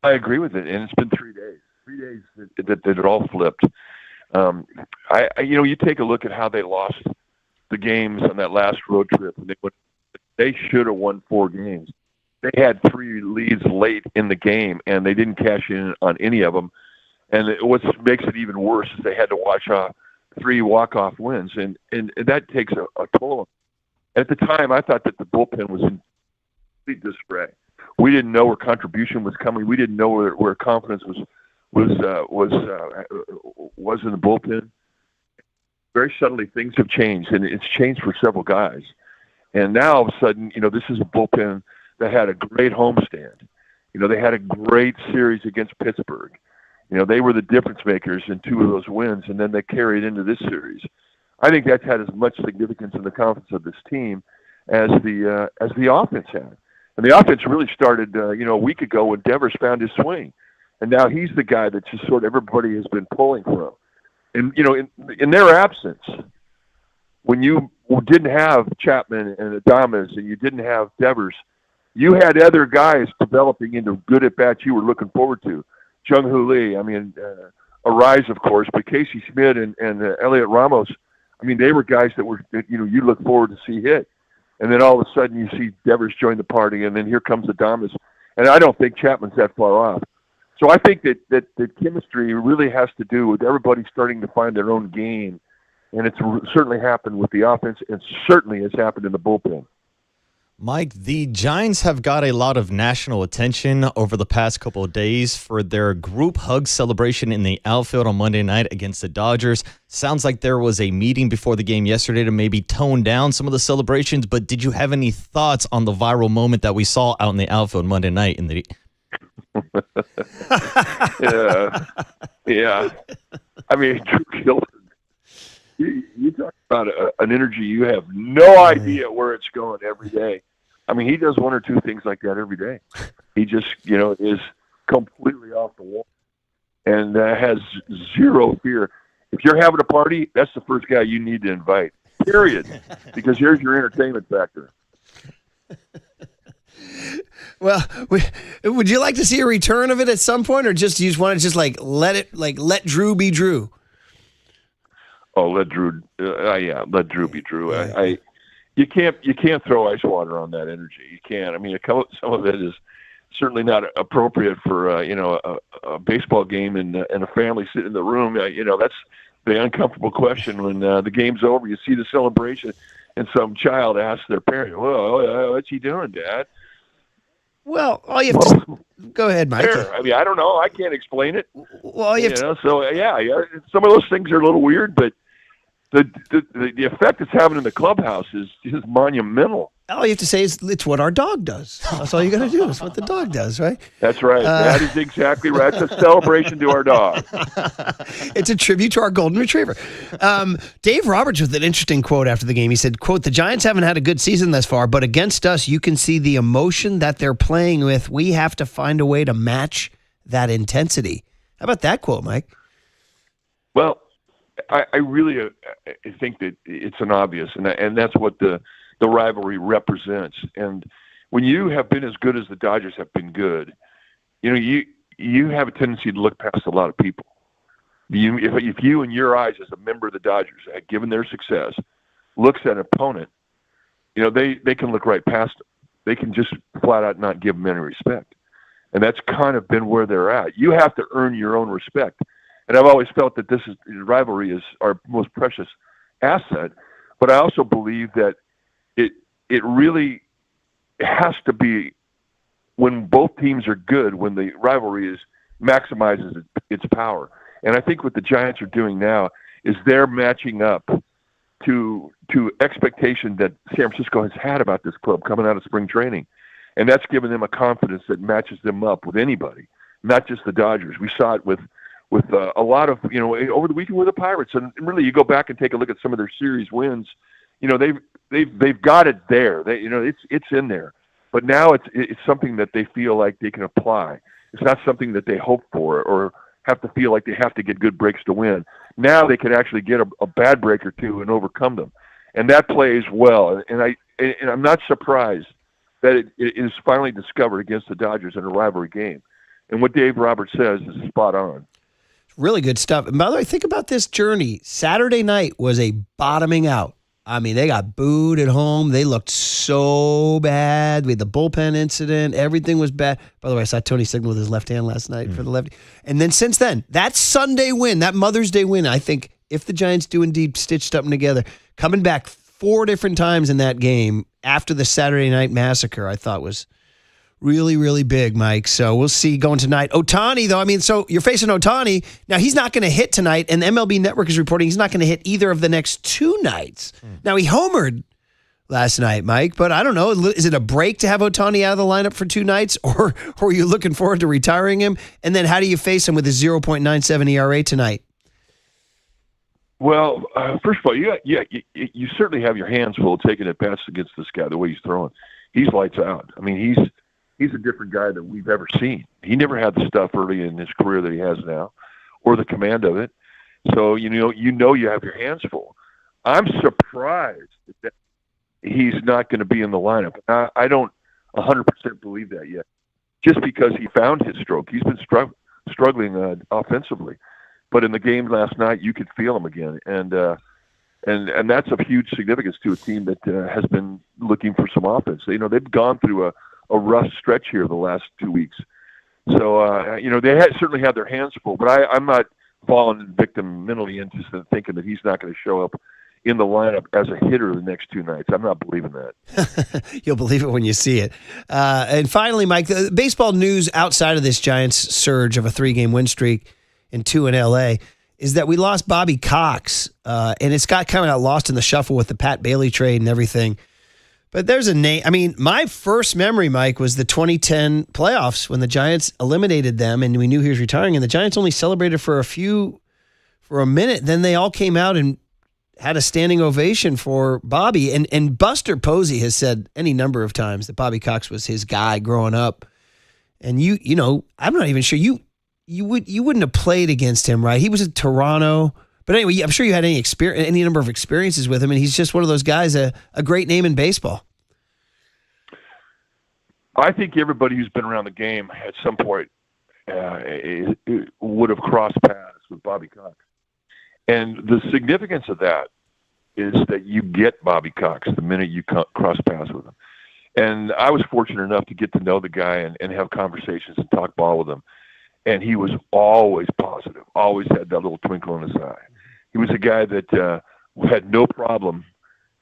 I agree with it, and it's been 3 days. 3 days that it all flipped. You take a look at how they lost the games on that last road trip. And they should have won 4 games. They had 3 leads late in the game, and they didn't cash in on any of them. And what makes it even worse is they had to watch 3 walk-off wins, and that takes a toll. At the time, I thought that the bullpen was in complete disarray. We didn't know where contribution was coming. We didn't know where confidence was in the bullpen. Very suddenly, things have changed, and it's changed for several guys. And now, all of a sudden, this is a bullpen that had a great homestand. They had a great series against Pittsburgh. They were the difference makers in 2 of those wins, and then they carried into this series. I think that's had as much significance in the confidence of this team as the offense had. And the offense really started, a week ago when Devers found his swing, and now he's the guy that just sort of everybody has been pulling from. And in their absence, when you didn't have Chapman and Adames and you didn't have Devers, you had other guys developing into good at bats you were looking forward to. Jung-Hoo Lee, Arise, of course, but Casey Schmidt and Elliot Ramos, they were guys that you look forward to see hit. And then all of a sudden you see Devers join the party, and then here comes Adames. And I don't think Chapman's that far off. So I think that chemistry really has to do with everybody starting to find their own game. And it's certainly happened with the offense, and certainly has happened in the bullpen. Mike, the Giants have got a lot of national attention over the past couple of days for their group hug celebration in the outfield on Monday night against the Dodgers. Sounds like there was a meeting before the game yesterday to maybe tone down some of the celebrations, but did you have any thoughts on the viral moment that we saw out in the outfield Monday night in the Yeah. Drew Gilbert, you talk about an energy you have no idea where it's going every day. He does 1 or 2 things like that every day. He just, is completely off the wall and has zero fear. If you're having a party, that's the first guy you need to invite, period, because here's your entertainment factor. Well, would you like to see a return of it at some point, or you just want to let Drew be Drew? Oh, let Drew be Drew. Yeah. You can't throw ice water on that energy. You can't. Some of it is certainly not appropriate for a baseball game and a family sitting in the room. That's the uncomfortable question when the game's over. You see the celebration, and some child asks their parent, "Well, what's he doing, Dad?" Well, all you have to go ahead, Mike. I don't know. I can't explain it. Well, some of those things are a little weird, but the effect it's having in the clubhouse is monumental. All you have to say is it's what our dog does. That's all you got to do. It's what the dog does, right? That's right. That is exactly right. It's a celebration to our dog. It's a tribute to our golden retriever. Dave Roberts with an interesting quote after the game. He said, quote, "The Giants haven't had a good season thus far, but against us, you can see the emotion that they're playing with. We have to find a way to match that intensity." How about that quote, Mike? Well, I really think that it's an obvious, and that's what the rivalry represents. And when you have been as good as the Dodgers have been good, you have a tendency to look past a lot of people. If you, in your eyes, as a member of the Dodgers, given their success, looks at an opponent, they can look right past them. They can just flat out not give them any respect. And that's kind of been where they're at. You have to earn your own respect. And I've always felt that rivalry is our most precious asset. But I also believe that it really has to be when both teams are good, when the rivalry maximizes its power. And I think what the Giants are doing now is they're matching up to expectation that San Francisco has had about this club coming out of spring training. And that's given them a confidence that matches them up with anybody, not just the Dodgers. We saw it with a lot of, over the weekend with the Pirates. And really, you go back and take a look at some of their series wins. They've got it there. It's in there. But now it's something that they feel like they can apply. It's not something that they hope for or have to feel like they have to get good breaks to win. Now they could actually get a bad break or two and overcome them. And that plays well. And I'm not surprised that it is finally discovered against the Dodgers in a rivalry game. And what Dave Roberts says is spot on. Really good stuff. And by the way, think about this journey. Saturday night was a bottoming out. I mean, they got booed at home. They looked so bad. We had the bullpen incident. Everything was bad. By the way, I saw Tony signal with his left hand last night for the lefty. And then since then, that Sunday win, that Mother's Day win, I think if the Giants do indeed stitch something together, coming back 4 different times in that game after the Saturday night massacre, I thought was really, really big, Mike. So we'll see going tonight. Ohtani, though, I mean, so you're facing Ohtani. Now, he's not going to hit tonight, and MLB Network is reporting he's not going to hit either of the next 2 nights. Now, he homered last night, Mike, but I don't know. Is it a break to have Ohtani out of the lineup for 2 nights, or are you looking forward to retiring him? And then how do you face him with a 0.97 ERA tonight? Well, first of all, you certainly have your hands full taking at bats against this guy, the way he's throwing. He's lights out. I mean, he's a different guy than we've ever seen. He never had the stuff early in his career that he has now, or the command of it. So you have your hands full. I'm surprised that he's not going to be in the lineup. I don't 100% believe that yet, just because he found his stroke. He's been struggling offensively, but in the game last night, you could feel him again, and that's of huge significance to a team that has been looking for some offense. They've gone through a rough stretch here the last 2 weeks. So, they certainly have their hands full, but I'm not falling victim mentally into thinking that he's not going to show up in the lineup as a hitter the next 2 nights. I'm not believing that. You'll believe it when you see it. And finally, Mike, the baseball news outside of this Giants surge of a 3-game win streak and 2 in L.A. is that we lost Bobby Cox, and it's got lost in the shuffle with the Pat Bailey trade and everything. But there's a name. I mean, my first memory, Mike, was the 2010 playoffs when the Giants eliminated them and we knew he was retiring. And the Giants only celebrated for a minute. Then they all came out and had a standing ovation for Bobby. And Buster Posey has said any number of times that Bobby Cox was his guy growing up. And I'm not even sure you wouldn't have played against him, right? He was in Toronto. But anyway, I'm sure you had any number of experiences with him, and he's just one of those guys, a great name in baseball. I think everybody who's been around the game at some point would have crossed paths with Bobby Cox. And the significance of that is that you get Bobby Cox the minute you cross paths with him. And I was fortunate enough to get to know the guy and have conversations and talk ball with him. And he was always positive, always had that little twinkle in his eye. He was a guy that had no problem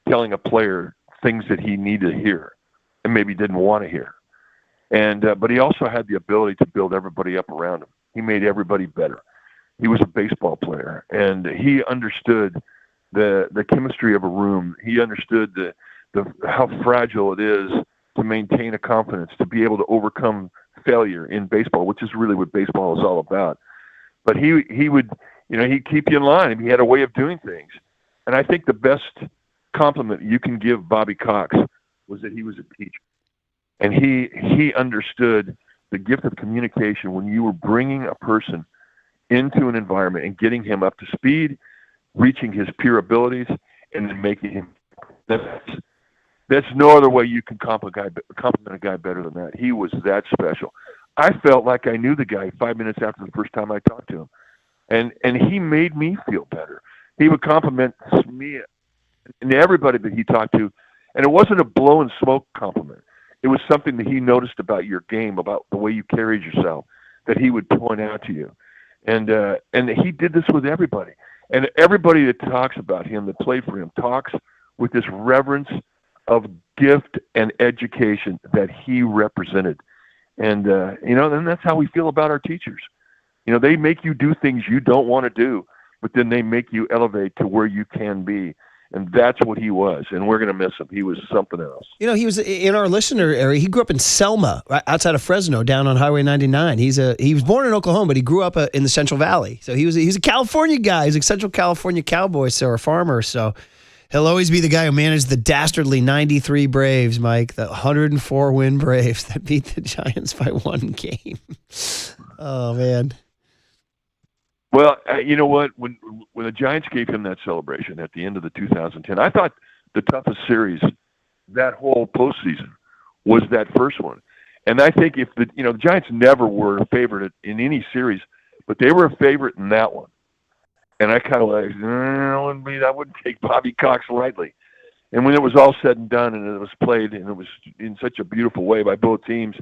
telling a player things that he needed to hear and maybe didn't want to hear. And but he also had the ability to build everybody up around him. He made everybody better. He was a baseball player, and he understood the chemistry of a room. He understood how fragile it is to maintain a confidence, to be able to overcome failure in baseball, which is really what baseball is all about. But he would, he'd keep you in line. He had a way of doing things. And I think the best compliment you can give Bobby Cox was that he was a teacher. And he understood the gift of communication when you were bringing a person into an environment and getting him up to speed, reaching his pure abilities, and then making him. That's no other way you can compliment a guy better than that. He was that special. I felt like I knew the guy 5 minutes after the first time I talked to him. And he made me feel better. He would compliment me and everybody that he talked to. And it wasn't a blow and smoke compliment. It was something that he noticed about your game, about the way you carried yourself, that he would point out to you. And he did this with everybody. And everybody that talks about him, that played for him, talks with this reverence of gift and education that he represented. And, then that's how we feel about our teachers. They make you do things you don't want to do, but then they make you elevate to where you can be. And that's what he was, and we're going to miss him. He was something else. He was in our listener area. He grew up in Selma, right outside of Fresno, down on Highway 99. He was born in Oklahoma, but he grew up in the Central Valley. So he's a California guy. He's a Central California cowboy, or a farmer. So He'll always be the guy who managed the dastardly 93 Braves, Mike, the 104-win Braves that beat the Giants by 1 game. Oh, man. Well, you know what? When the Giants gave him that celebration at the end of the 2010, I thought the toughest series that whole postseason was that first one. And I think if the Giants never were a favorite in any series, but they were a favorite in that one. And I kind of like, I wouldn't take Bobby Cox lightly. And when it was all said and done, and it was played, and it was in such a beautiful way by both teams,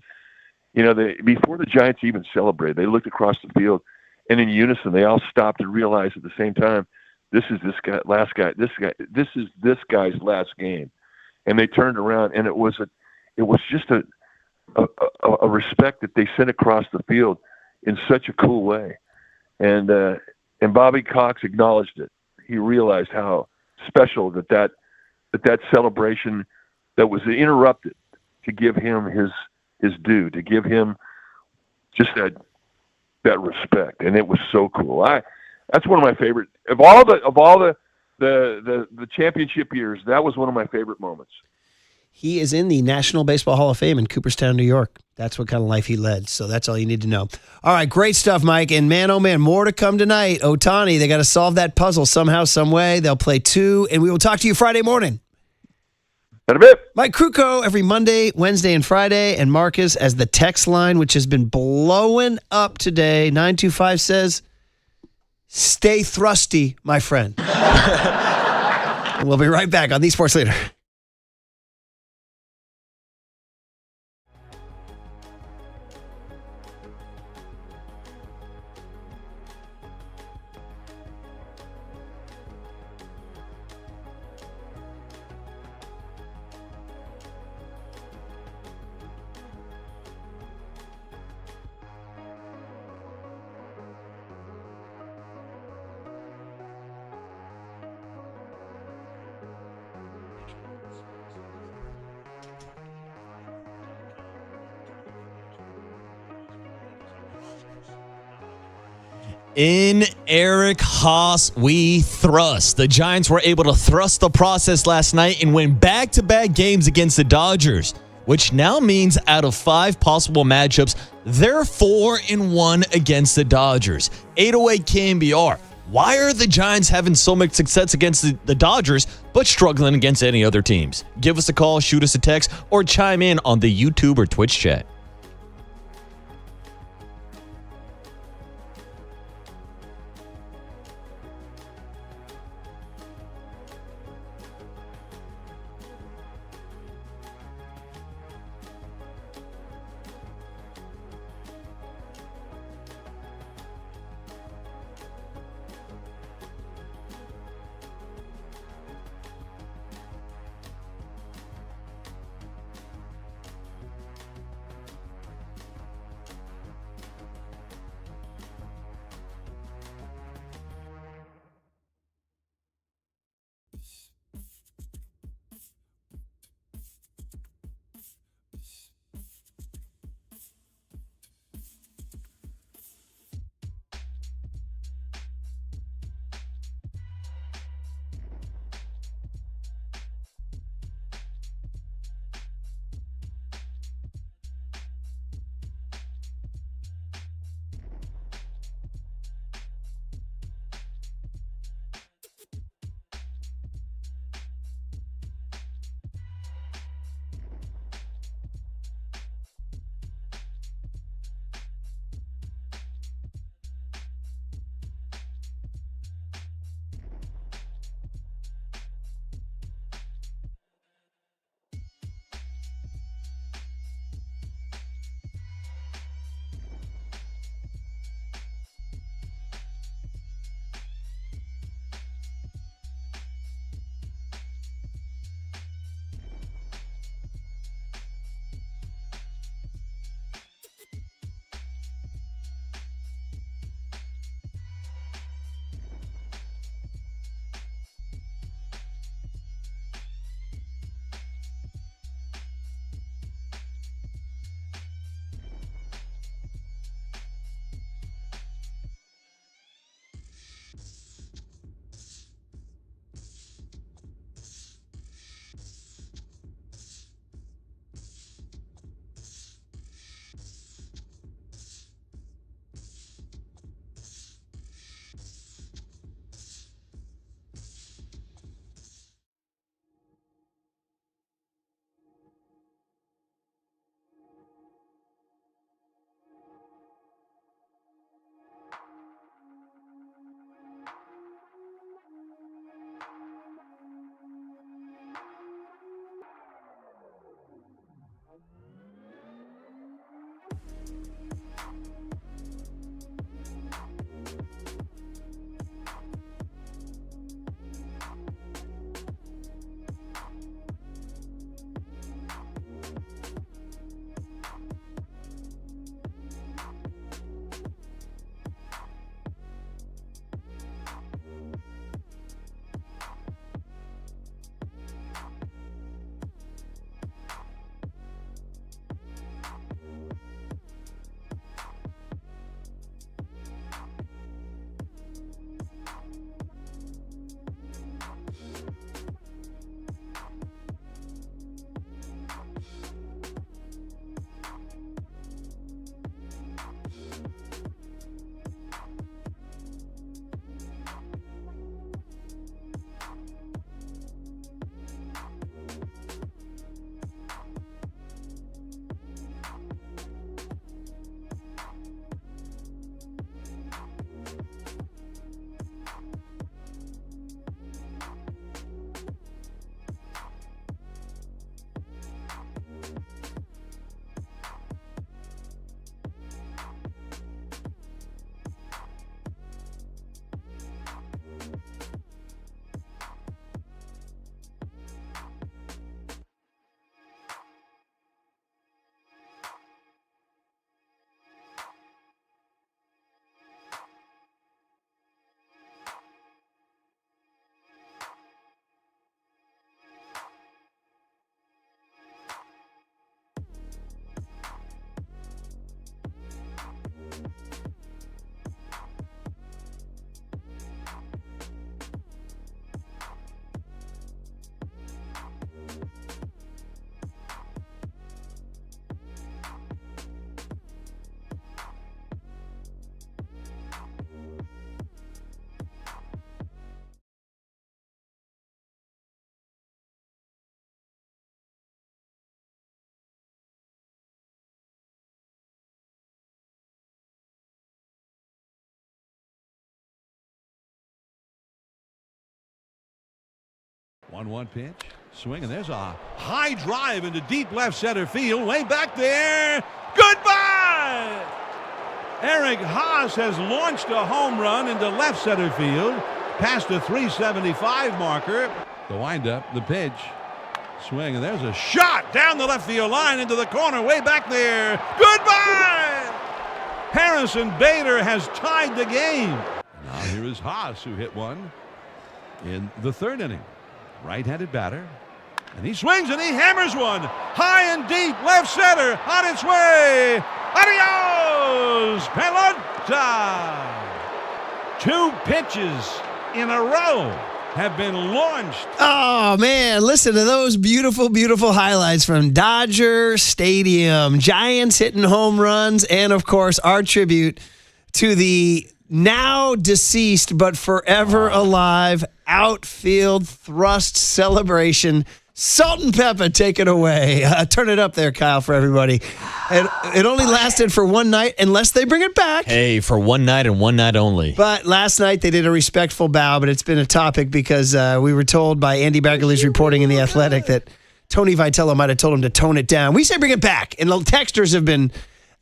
before the Giants even celebrated, they looked across the field, and in unison, they all stopped and realized at the same time, this is this is this guy's last game. And they turned around, and it was just a respect that they sent across the field in such a cool way. And Bobby Cox acknowledged it. He realized how special that celebration that was interrupted to give him his due, to give him just that respect, and it was so cool. That's one of my favorite of all the championship years. That was one of my favorite moments. He is in the National Baseball Hall of Fame in Cooperstown, New York. That's what kind of life he led. So that's all you need to know. All right, great stuff, Mike. And man, oh man, more to come tonight. Ohtani, they got to solve that puzzle somehow, some way. They'll play 2, and we will talk to you Friday morning. In a bit. Mike Krukow every Monday, Wednesday, and Friday. And Marcus as the text line, which has been blowing up today. 925 says, stay thrusty, my friend. We'll be right back on the Sports Leader. In Eric Haase, we thrust. The Giants were able to thrust the process last night and win back-to-back games against the Dodgers, which now means out of 5 possible matchups, they're 4-1 against the Dodgers. 808 KMBR. Why are the Giants having so much success against the Dodgers, but struggling against any other teams? Give us a call, shoot us a text, or chime in on the YouTube or Twitch chat. 1-1 pitch. Swing, and there's a high drive into deep left center field. Way back there. Goodbye! Eric Haase has launched a home run into left center field. Past the 375 marker. The windup, the pitch. Swing, and there's a shot down the left field line into the corner. Way back there. Goodbye! Harrison Bader has tied the game. Now here is Haase, who hit one in the third inning. Right-handed batter. And he swings and he hammers one. High and deep, left center, on its way. Adios, pelota. 2 pitches in a row have been launched. Oh, man. Listen to those beautiful, beautiful highlights from Dodger Stadium. Giants hitting home runs. And, of course, our tribute to the now deceased but forever alive Outfield thrust celebration. Salt and pepper, take it away. Turn it up there, Kyle, for everybody. It only lasted for one night, unless they bring it back. Hey, for one night and one night only. But last night they did a respectful bow, but it's been a topic because we were told by Andy Baggerly's reporting in The Athletic that Tony Vitello might have told him to tone it down. We say bring it back. And the texters have been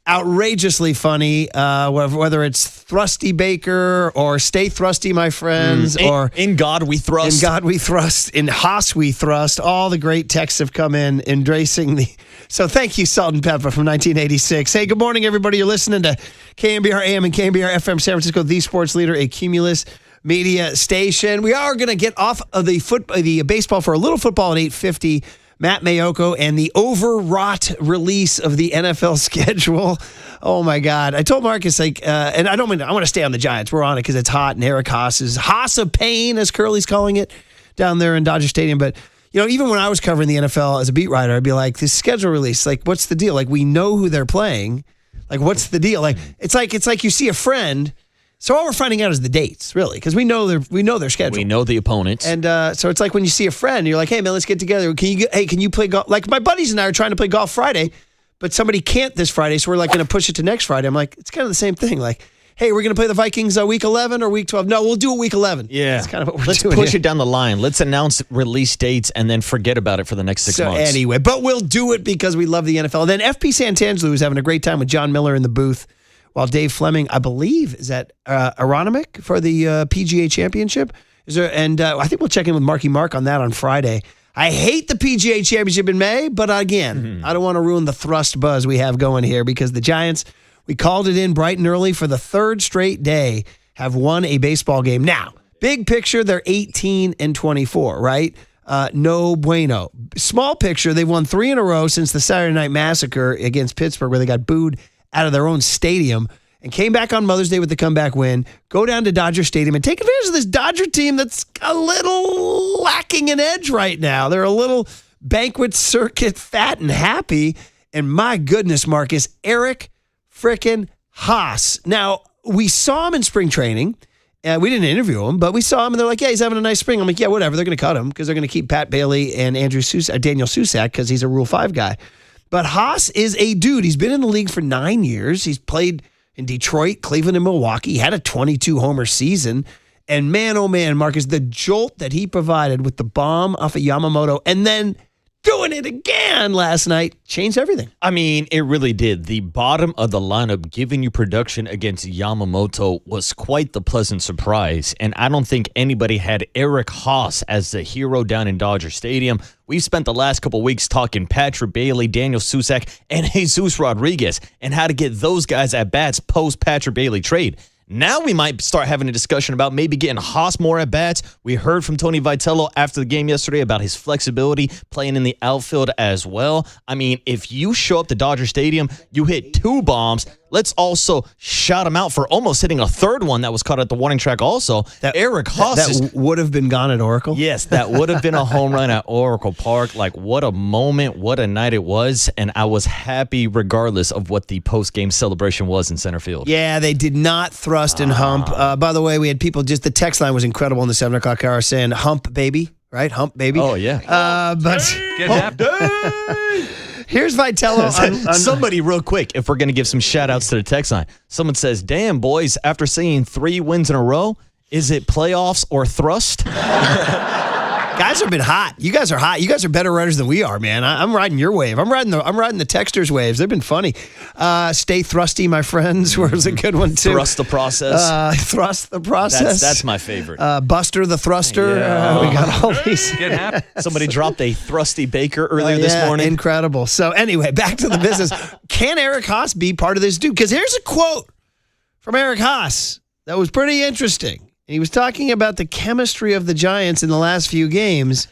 outrageously funny, whether it's Thrusty Baker or Stay Thrusty, my friends, or In God We Thrust. In God We Thrust, in Haase We Thrust. All the great texts have come in embracing the. So thank you, Salt and Pepper from 1986. Hey, good morning, everybody. You're listening to KMBR AM and KMBR FM San Francisco, the sports leader, a Cumulus media station. We are going to get off of the baseball for a little football at 8:50. Matt Mayoko and the overwrought release of the NFL schedule. Oh, my God. I told Marcus, and I want to stay on the Giants. We're on it because it's hot, and Eric Haase is Haase of pain, as Curly's calling it, down there in Dodger Stadium. But, even when I was covering the NFL as a beat writer, I'd be like, this schedule release, what's the deal? We know who they're playing. What's the deal? It's like you see a friend. So all we're finding out is the dates, really, because we know their schedule. We know the opponents. And so it's like when you see a friend, you're like, hey, man, let's get together. Can you play golf? Like my buddies and I are trying to play golf Friday, but somebody can't this Friday, so we're going to push it to next Friday. I'm like, it's kind of the same thing. Hey, we're going to play the Vikings week 11 or week 12. No, we'll do it week 11. Yeah. That's kind of what we're Let's doing. push it down the line. Let's announce release dates and then forget about it for the next 6 months. Anyway, but we'll do it because we love the NFL. And then FP Santangelo was having a great time with John Miller in the booth, while Dave Fleming, I believe, is at Amick for the PGA Championship. I think we'll check in with Marky Mark on that on Friday. I hate the PGA Championship in May, but again, I don't want to ruin the thrust buzz we have going here because the Giants, we called it in bright and early for the third straight day, have won a baseball game. Now, big picture, they're 18-24, right? No bueno. Small picture, they've won 3 in a row since the Saturday Night Massacre against Pittsburgh, where they got booed out of their own stadium and came back on Mother's Day with the comeback win, go down to Dodger Stadium and take advantage of this Dodger team that's a little lacking an edge right now. They're a little banquet circuit fat and happy. And my goodness, Marcus, Eric frickin' Haase. Now, we saw him in spring training. We didn't interview him, but we saw him and they're like, yeah, he's having a nice spring. I'm like, yeah, whatever. They're going to cut him because they're going to keep Pat Bailey and Daniel Susak because he's a Rule 5 guy. But Haase is a dude. He's been in the league for 9 years. He's played in Detroit, Cleveland, and Milwaukee. He had a 22-homer season. And man, oh man, Marcus, the jolt that he provided with the bomb off of Yamamoto and then doing it again last night changed everything. I mean, it really did. The bottom of the lineup giving you production against Yamamoto was quite the pleasant surprise. And I don't think anybody had Eric Haase as the hero down in Dodger Stadium. We've spent the last couple weeks talking Patrick Bailey, Daniel Susak, and Jesus Rodriguez and how to get those guys at bats post Patrick Bailey trade. Now we might start having a discussion about maybe getting Haase more at bats. We heard from Tony Vitello after the game yesterday about his flexibility playing in the outfield as well. I mean, if you show up to Dodger Stadium, you hit 2 bombs. Let's also shout him out for almost hitting a third one that was caught at the warning track also. Eric Haase. That would have been gone at Oracle? Yes, that would have been a home run at Oracle Park. What a moment, what a night it was. And I was happy regardless of what the post-game celebration was in center field. Yeah, they did not thrust and hump. By the way, we had people the text line was incredible in the 7 o'clock hour saying, hump, baby, right? Hump, baby. Oh, yeah. Get happy. Here's Vitello. Somebody real quick, if we're going to give some shout-outs to the text line. Someone says, damn, boys, after seeing 3 wins in a row, is it playoffs or thrust? Guys have been hot. You guys are hot. You guys are better runners than we are, man. I'm riding your wave. I'm riding the texters' waves. They've been funny. Stay thrusty, my friends, was a good one too. Thrust the process. Thrust the process. That's my favorite. Buster the thruster. Yeah. We got all these. Somebody dropped a thrusty baker earlier this morning. Incredible. So anyway, back to the business. Can Eric Haase be part of this dude? Because here's a quote from Eric Haase that was pretty interesting. He was talking about the chemistry of the Giants in the last few games.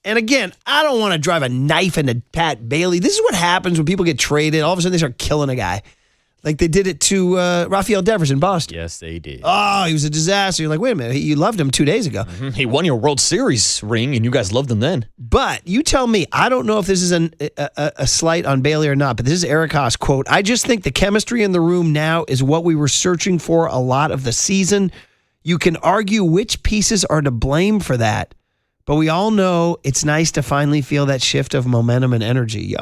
And again, I don't want to drive a knife into Pat Bailey. This is what happens when people get traded. All of a sudden, they start killing a guy. Like they did it to Rafael Devers in Boston. Yes, they did. Oh, he was a disaster. You're like, wait a minute. You loved him 2 days ago. Mm-hmm. He won your World Series ring, and you guys loved him then. But you tell me, I don't know if this is a slight on Bailey or not, but this is Eric Haase, quote, I just think the chemistry in the room now is what we were searching for a lot of the season. You can argue which pieces are to blame for that, but we all know it's nice to finally feel that shift of momentum and energy.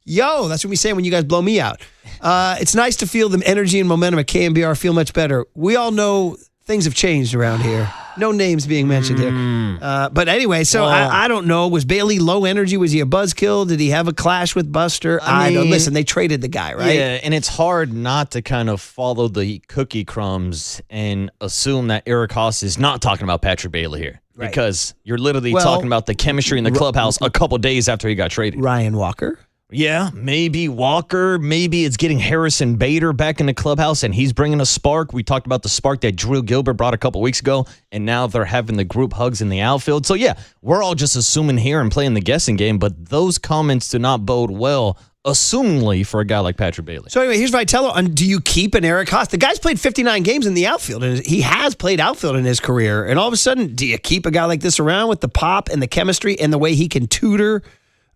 Yo, that's what we say when you guys blow me out. It's nice to feel the energy and momentum at KMBR feel much better. We all know things have changed around here. No names being mentioned here. But anyway, so I don't know. Was Bailey low energy? Was he a buzzkill? Did he have a clash with Buster? I don't. Listen, they traded the guy, right? Yeah, and it's hard not to kind of follow the cookie crumbs and assume that Eric Haase is not talking about Patrick Bailey here. Right. Because you're literally talking about the chemistry in the clubhouse a couple days after he got traded. Ryan Walker? Yeah, maybe Walker. Maybe it's getting Harrison Bader back in the clubhouse, and he's bringing a spark. We talked about the spark that Drew Gilbert brought a couple weeks ago, and now they're having the group hugs in the outfield. So, yeah, we're all just assuming here and playing the guessing game, but those comments do not bode well, assumingly, for a guy like Patrick Bailey. So, anyway, here's Vitello. Do you keep an Eric Haase? The guy's played 59 games in the outfield, and he has played outfield in his career. And all of a sudden, do you keep a guy like this around with the pop and the chemistry and the way he can tutor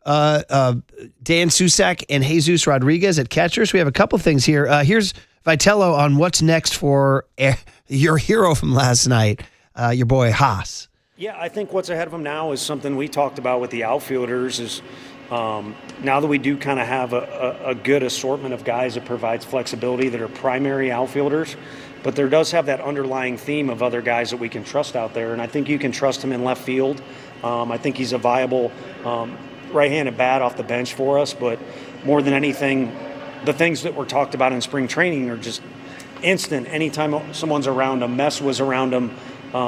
Dan Susak and Jesus Rodriguez at catchers? We have a couple things here. Here's Vitello on what's next for your hero from last night, your boy Haase. Yeah, I think what's ahead of him now is something we talked about with the outfielders is now that we do kind of have a good assortment of guys that provides flexibility that are primary outfielders, but there does have that underlying theme of other guys that we can trust out there, and I think you can trust him in left field. I think he's a viable right-handed bat off the bench for us, but more than anything, the things that were talked about in spring training are just instant. Anytime someone's around him, Mess was around him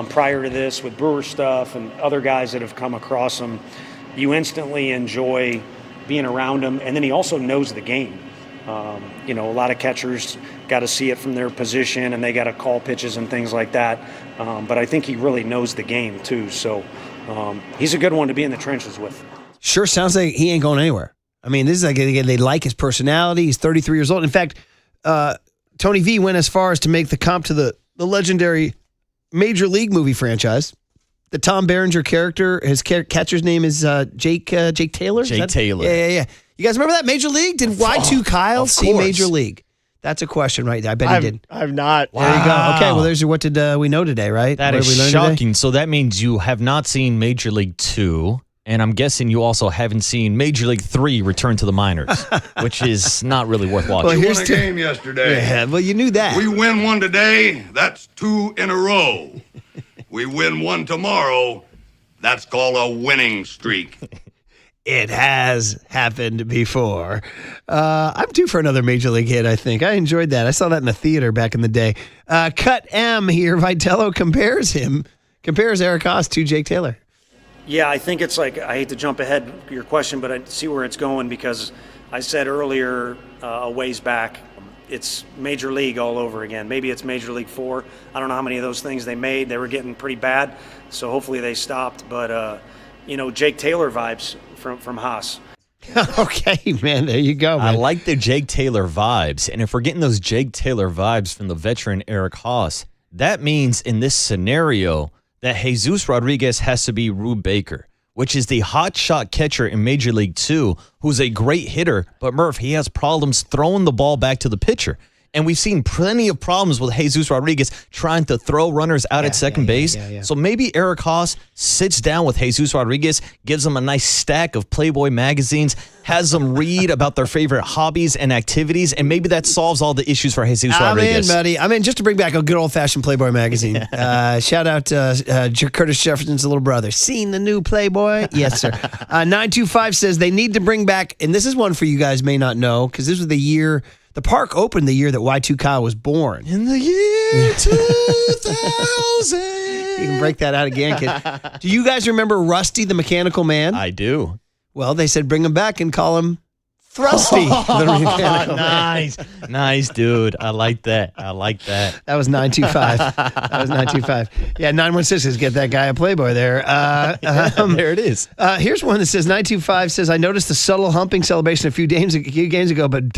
prior to this with Brewer stuff and other guys that have come across him, you instantly enjoy being around him. And then he also knows the game. A lot of catchers got to see it from their position and they got to call pitches and things like that. But I think he really knows the game too. So he's a good one to be in the trenches with. Sure sounds like he ain't going anywhere. I mean, this is like they like his personality. He's 33 years old. In fact, Tony V went as far as to make the comp to the legendary Major League movie franchise. The Tom Berenger character, his catcher's name is Jake Taylor? Jake Taylor. Yeah. You guys remember that? Major League? Did Y2 Kyle see Major League? That's a question right there. I bet he did. I've not. There you go. Okay, well, there's what did we know today, right? That is shocking. So that means you have not seen Major League 2. And I'm guessing you also haven't seen Major League 3 return to the minors, which is not really worth watching. Well, we won a game yesterday. Yeah, well, you knew that. We win one today, that's 2 in a row. We win one tomorrow, that's called a winning streak. It has happened before. I'm due for another Major League hit, I think. I enjoyed that. I saw that in the theater back in the day. Cut M here. Vitello compares Eric Haase to Jake Taylor. Yeah, I think it's like, I hate to jump ahead your question, but I see where it's going because I said earlier a ways back, it's Major League all over again. Maybe it's Major League 4. I don't know how many of those things they made. They were getting pretty bad, so hopefully they stopped. But, Jake Taylor vibes from Haase. Okay, man, there you go, man. I like the Jake Taylor vibes. And if we're getting those Jake Taylor vibes from the veteran Eric Haase, that means in this scenario that Jesus Rodriguez has to be Rube Baker, which is the hot shot catcher in Major League 2, who's a great hitter, but Murph, he has problems throwing the ball back to the pitcher. And we've seen plenty of problems with Jesus Rodriguez trying to throw runners out at second base. So maybe Eric Haase sits down with Jesus Rodriguez, gives him a nice stack of Playboy magazines, has them read about their favorite hobbies and activities, and maybe that solves all the issues for Jesus Rodriguez. I'm in, buddy. I'm in just to bring back a good old-fashioned Playboy magazine. Shout out to Curtis Jefferson's little brother. Seen the new Playboy? Yes, sir. 925 says they need to bring back, and this is one for you guys may not know, because this was the year, the park opened the year that Y2 Kyle was born. In the year 2000. You can break that out again, kid. Do you guys remember Rusty the Mechanical Man? I do. Well, they said bring him back and call him Thrusty. The Mechanical Man. Nice, dude. I like that. That was 925. Yeah, 916 says get that guy a Playboy there. There it is. Here's one that says 925 says I noticed the subtle humping celebration a few games ago, but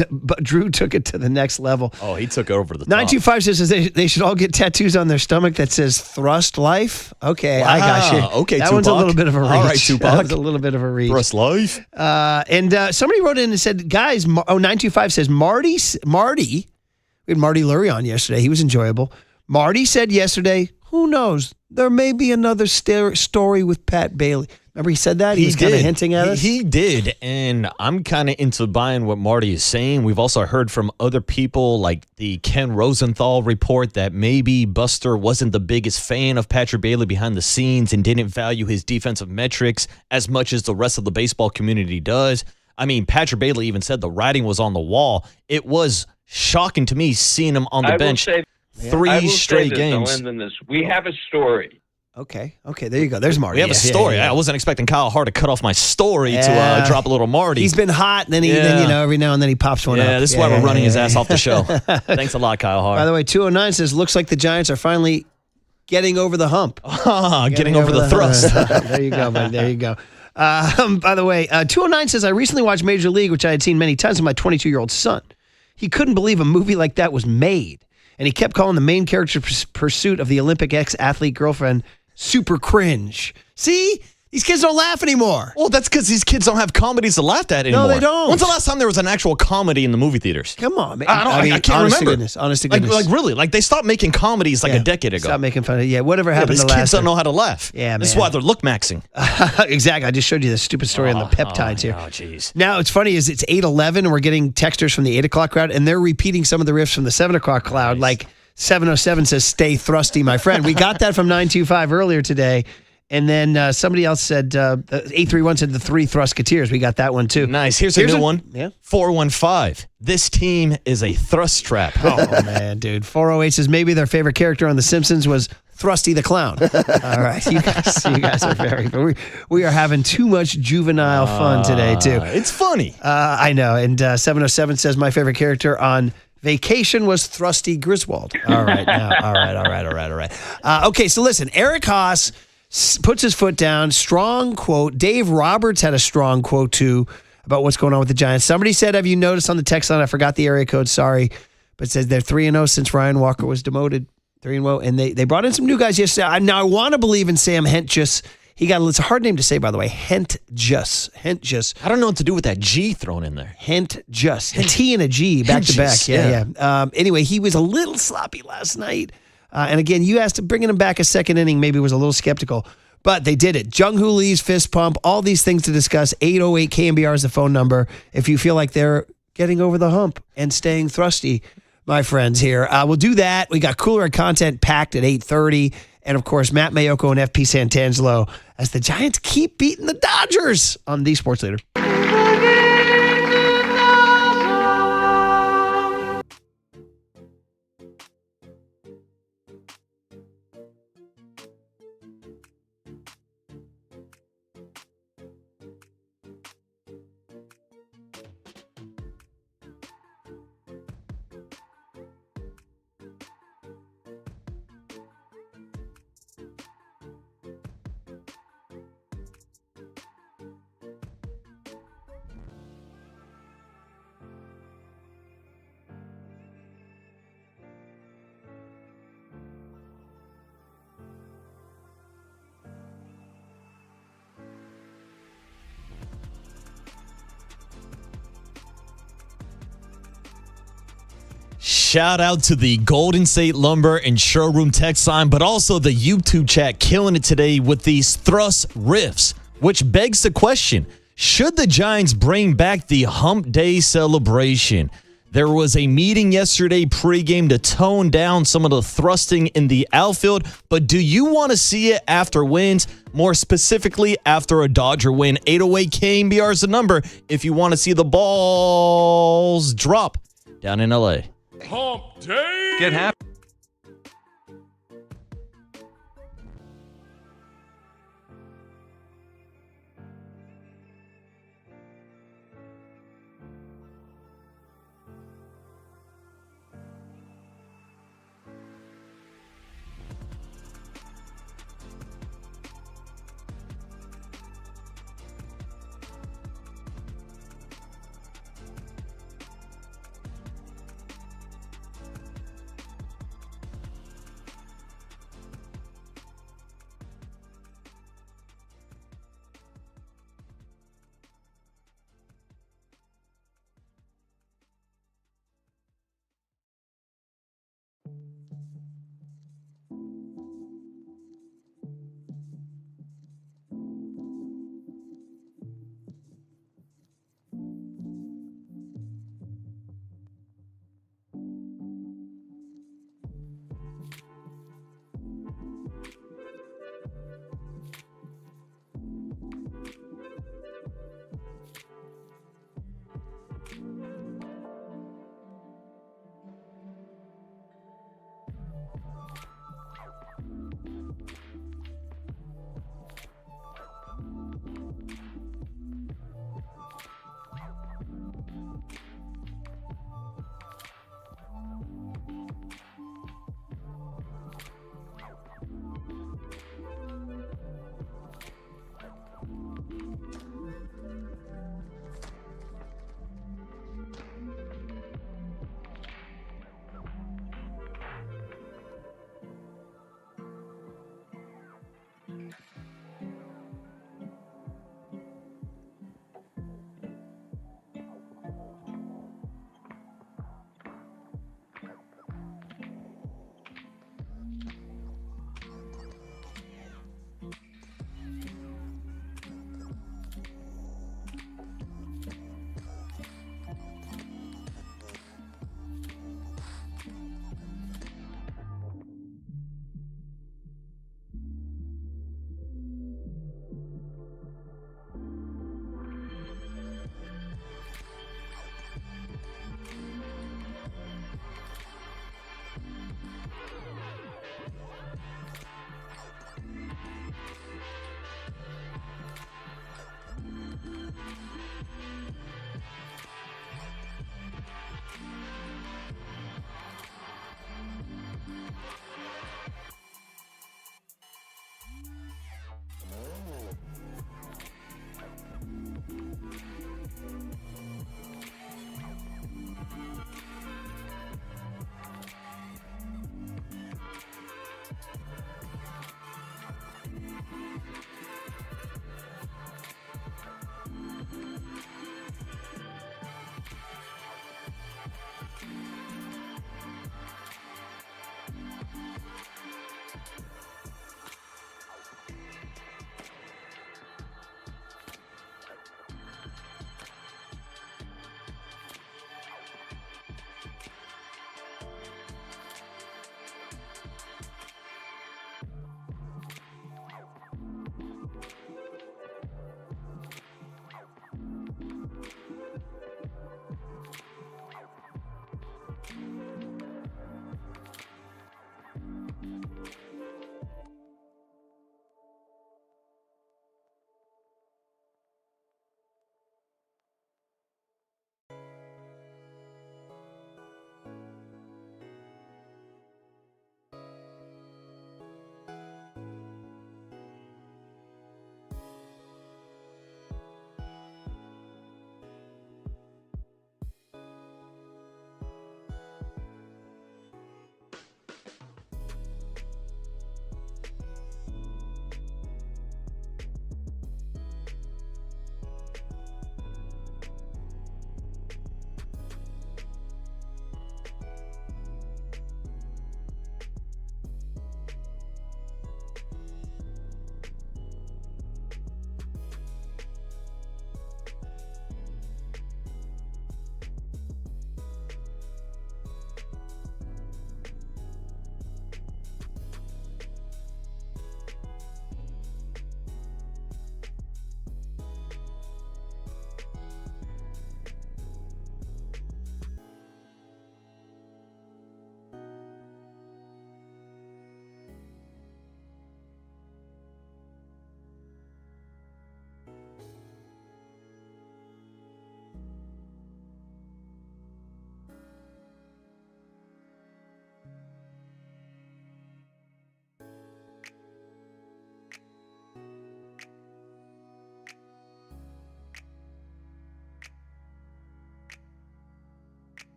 Drew took it to the next level. Oh, he took it over the top. 925 says they should all get tattoos on their stomach that says Thrust Life. Okay, I got you. Okay, that Tupac. one's a little bit of a reach. All right, Tupac. That was a little bit of a reach. Thrust Life. And somebody wrote in and said, guys, 925 says Marty. We had Marty Lurie on yesterday. He was enjoyable. Marty said yesterday, who knows? There may be another story with Pat Bailey. Remember he said that? He was kind of hinting at us? He did, and I'm kind of into buying what Marty is saying. We've also heard from other people, like the Ken Rosenthal report, that maybe Buster wasn't the biggest fan of Patrick Bailey behind the scenes and didn't value his defensive metrics as much as the rest of the baseball community does. I mean, Patrick Bailey even said the writing was on the wall. It was shocking to me seeing him on the bench three straight games. We have a story. Okay, there you go. There's Marty. We have a story. I wasn't expecting Kyle Hart to cut off my story to drop a little Marty. He's been hot, and then every now and then he pops one up. Yeah, this is why we're running his ass off the show. Thanks a lot, Kyle Hart. By the way, 209 says, looks like the Giants are finally getting over the hump. Getting over the thrust. There you go, buddy. There you go. By the way, 209 says, I recently watched Major League, which I had seen many times with my 22-year-old son. He couldn't believe a movie like that was made. And he kept calling the main character's pursuit of the Olympic ex-athlete girlfriend super cringe. See? These kids don't laugh anymore. Well, that's because these kids don't have comedies to laugh at anymore. No, they don't. When's the last time there was an actual comedy in the movie theaters? Come on, man. I can't remember. Honest to goodness. Like really, like they stopped making comedies like a decade ago. Stop making fun of whatever happened to these kids don't know how to laugh. Yeah, This is why they're look maxing. Exactly. I just showed you the stupid story on the peptides here. Oh, jeez. Now, it's funny is it's 8:11 and we're getting texters from the 8 o'clock crowd and they're repeating some of the riffs from the 7 o'clock crowd. Like 707 says, stay thrusty, my friend. We got that from 925 earlier today. And then somebody else said, 831 said the three Thrusketeers. We got that one too. Nice. Here's a new one. Yeah. 415. This team is a thrust trap. Oh, man, dude. 408 says maybe their favorite character on The Simpsons was Thrusty the Clown. All right. You guys are very good. We are having too much juvenile fun today, too. It's funny. I know. And 707 says my favorite character on Vacation was Thrusty Griswold. All right. All right. Okay, so listen, Eric Haase puts his foot down. Strong quote. Dave Roberts had a strong quote, too, about what's going on with the Giants. Somebody said, have you noticed on the text line, I forgot the area code, sorry, but it says they're 3-0 since Ryan Walker was demoted. 3-0. And they brought in some new guys yesterday. Now, I want to believe in Sam Hentges. It's a hard name to say, by the way. Hentges. I don't know what to do with that G thrown in there. Hentges. A T and a G back to back. Yeah. Anyway, he was a little sloppy last night. And again, you asked bringing him back a second inning, maybe was a little skeptical, but they did it. Jung Hoo Lee's fist pump, all these things to discuss. 808 KMBR is the phone number. If you feel like they're getting over the hump and staying thrusty, my friends here. We'll do that. We got cooler content packed at 8:30. And of course, Matt Mayoko and FP Santangelo as the Giants keep beating the Dodgers on the Sports Leader. Shout out to the Golden State Lumber and Showroom text line, but also the YouTube chat killing it today with these thrust riffs, which begs the question, Should the Giants bring back the hump day celebration? There was a meeting yesterday pregame to tone down some of the thrusting in the outfield, but do you want to see it after wins? More specifically, after a Dodger win. 808 KMBR is the number if you want to see the balls drop down in L.A. Hump day. Get happy.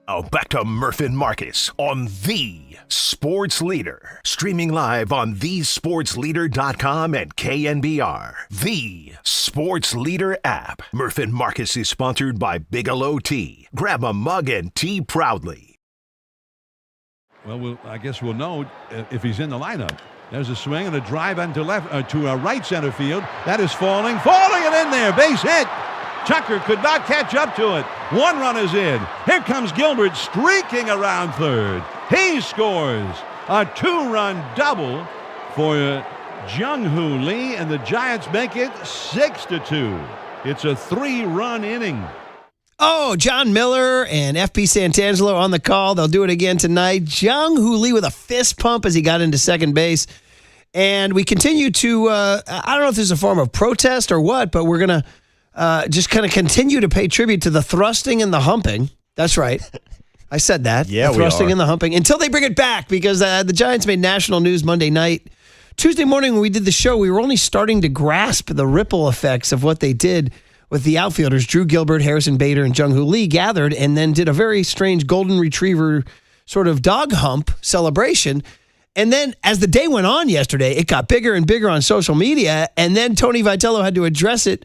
Now back to Murph and Marcus on The Sports Leader. Streaming live on thesportsleader.com and KNBR. The Sports Leader app. Murph and Marcus is sponsored by Bigelow Tea. Grab a mug and tea proudly. Well, I guess we'll know if he's in the lineup. There's a swing and a drive into right center field. That is falling and in there. Base hit. Tucker could not catch up to it. One run is in. Here comes Gilbert streaking around third. He scores a 2-run double for Jung-Hoo Lee, and the Giants make it 6-2. It's a 3-run inning. Oh, John Miller and FP Santangelo on the call. They'll do it again tonight. Jung-Hoo Lee with a fist pump as he got into second base. And we continue to, I don't know if this is a form of protest or what, but we're going to just kind of continue to pay tribute to the thrusting and the humping. That's right. I said that. Yeah, the thrusting and the humping until they bring it back, because the Giants made national news Monday night. Tuesday morning when we did the show, we were only starting to grasp the ripple effects of what they did with the outfielders. Drew Gilbert, Harrison Bader, and Jung-Hoo Lee gathered and then did a very strange golden retriever sort of dog hump celebration. And then as the day went on yesterday, it got bigger and bigger on social media. And then Tony Vitello had to address it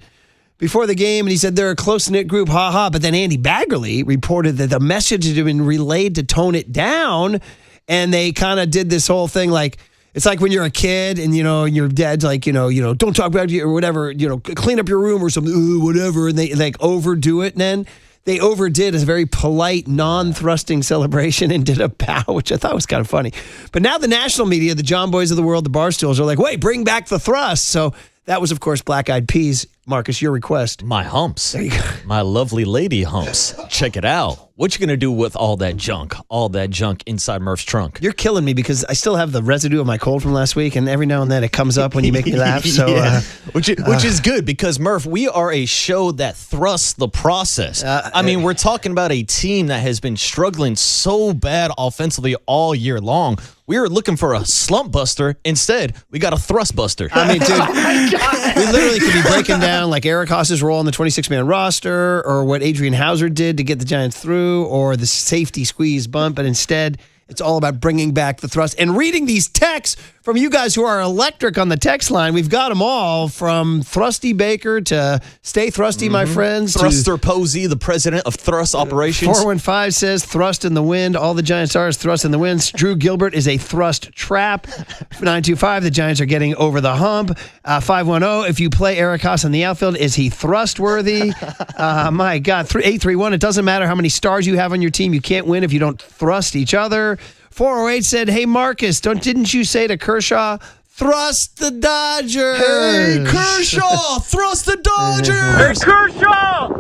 before the game, and he said they're a close-knit group, ha-ha. But then Andy Baggerly reported that the message had been relayed to tone it down, and they kind of did this whole thing like, it's like when you're a kid and, your dad's like, don't talk about you or whatever, clean up your room or something, whatever, and they like overdo it. And then they overdid a very polite, non-thrusting celebration and did a bow, which I thought was kind of funny. But now the national media, the John Boys of the world, the Barstools are like, wait, bring back the thrust. So that was, of course, Black Eyed Peas. Marcus, your request. My humps. There you go. My lovely lady humps. Check it out. What you going to do with all that junk inside Murph's trunk? You're killing me because I still have the residue of my cold from last week, and every now and then it comes up when you make me laugh. So, yeah. Which is good because, Murph, we are a show that thrusts the process. We're talking about a team that has been struggling so bad offensively all year long. We were looking for a slump buster. Instead, we got a thrust buster. I mean, dude, we literally could be breaking down like Eric Haase's role on the 26-man roster, or what Adrian Hauser did to get the Giants through, or the safety squeeze bunt. But instead, it's all about bringing back the thrust and reading these texts from you guys who are electric on the text line. We've got them all from Thrusty Baker to Stay Thrusty, my friends. Thruster Posey, the president of Thrust Operations. 415 says thrust in the wind. All the Giants are is thrust in the wind. Drew Gilbert is a thrust trap. 925, the Giants are getting over the hump. 510, if you play Eric Haase in the outfield, is he thrustworthy? My God. 831, it doesn't matter how many stars you have on your team. You can't win if you don't thrust each other. 408 said, hey, Marcus, didn't you say to Kershaw, thrust the Dodgers? Hey, Kershaw, thrust the Dodgers! Hey, Kershaw!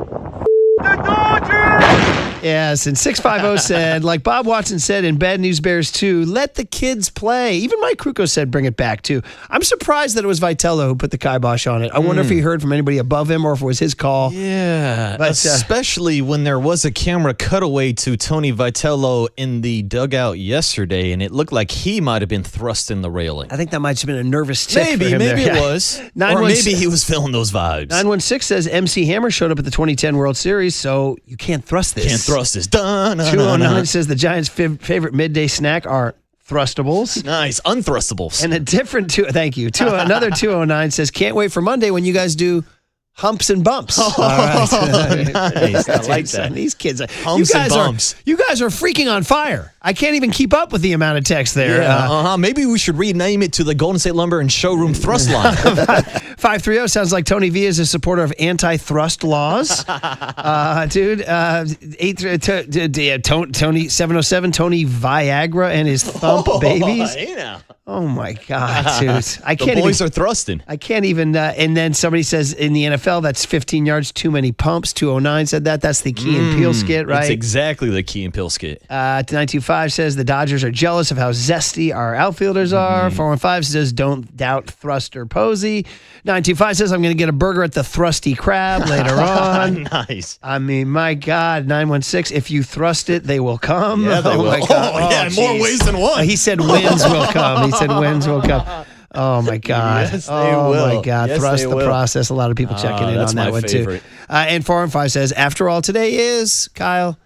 The Dodgers! Yes, and 650 said, like Bob Watson said in Bad News Bears 2, let the kids play. Even Mike Krukow said bring it back, too. I'm surprised that it was Vitello who put the kibosh on it. I wonder if he heard from anybody above him or if it was his call. Yeah, but, especially when there was a camera cutaway to Tony Vitello in the dugout yesterday, and it looked like he might have been thrust in the railing. I think that might have been a nervous tick Maybe for him it there. was. Or maybe he was feeling those vibes. 916 says MC Hammer showed up at the 2010 World Series, so you can't thrust this. Can't thrust this. Dun, 209 says the Giants' favorite midday snack are thrustables. Nice. Unthrustables. And a different thank you. Another 209 says can't wait for Monday when you guys do humps and bumps. All right. Nice. I like that. These kids, humps and bumps. You guys are freaking on fire. I can't even keep up with the amount of text there. Yeah, Maybe we should rename it to the Golden State Lumber and Showroom Thrust Line. 530 sounds like Tony V is a supporter of anti-thrust laws. Tony 707, Tony Viagra and his thump babies. Oh my God, dude! The boys are thrusting. I can't even. And then somebody says in the NFL that's 15 yards too many pumps. 209 said that. That's the Key and Peele skit, right? That's exactly the Key and Peele skit. 925 says the Dodgers are jealous of how zesty our outfielders are. 415 says don't doubt Thruster Posey. 925 says I'm going to get a burger at the Thrusty Crab later on. Nice. I mean, my God. 916, if you thrust it, they will come. Yeah, they will. My God. In more ways than one. He said winds will come. He said winds will come. Oh, my God. Yes, they will. My God. Yes, thrust they the will. process. A lot of people checking in that's on that my one, favorite. too. And 415 says, after all, today is, Kyle,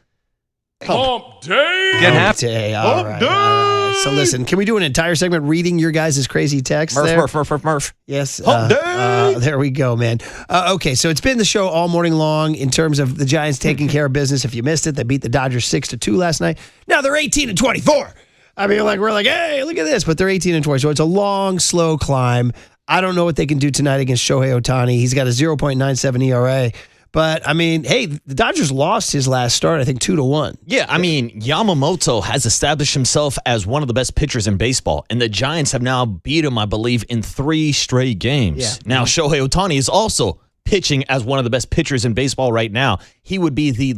Hump day. Hump day. All right. So listen, can we do an entire segment reading your guys' crazy text there? Murph. Yes. Hump day. There we go, man. Okay, so it's been the show all morning long in terms of the Giants taking care of business. If you missed it, they beat the Dodgers 6-2 last night. Now they're 18-24. I mean, we're like, hey, look at this, but they're 18-20. So it's a long, slow climb. I don't know what they can do tonight against Shohei Ohtani. He's got a 0.97 ERA. But, I mean, hey, the Dodgers lost his last start, I think, 2-1. Yeah, I mean, Yamamoto has established himself as one of the best pitchers in baseball, and the Giants have now beat him, I believe, in 3 straight games. Yeah. Now, Shohei Ohtani is also pitching as one of the best pitchers in baseball right now. He would be the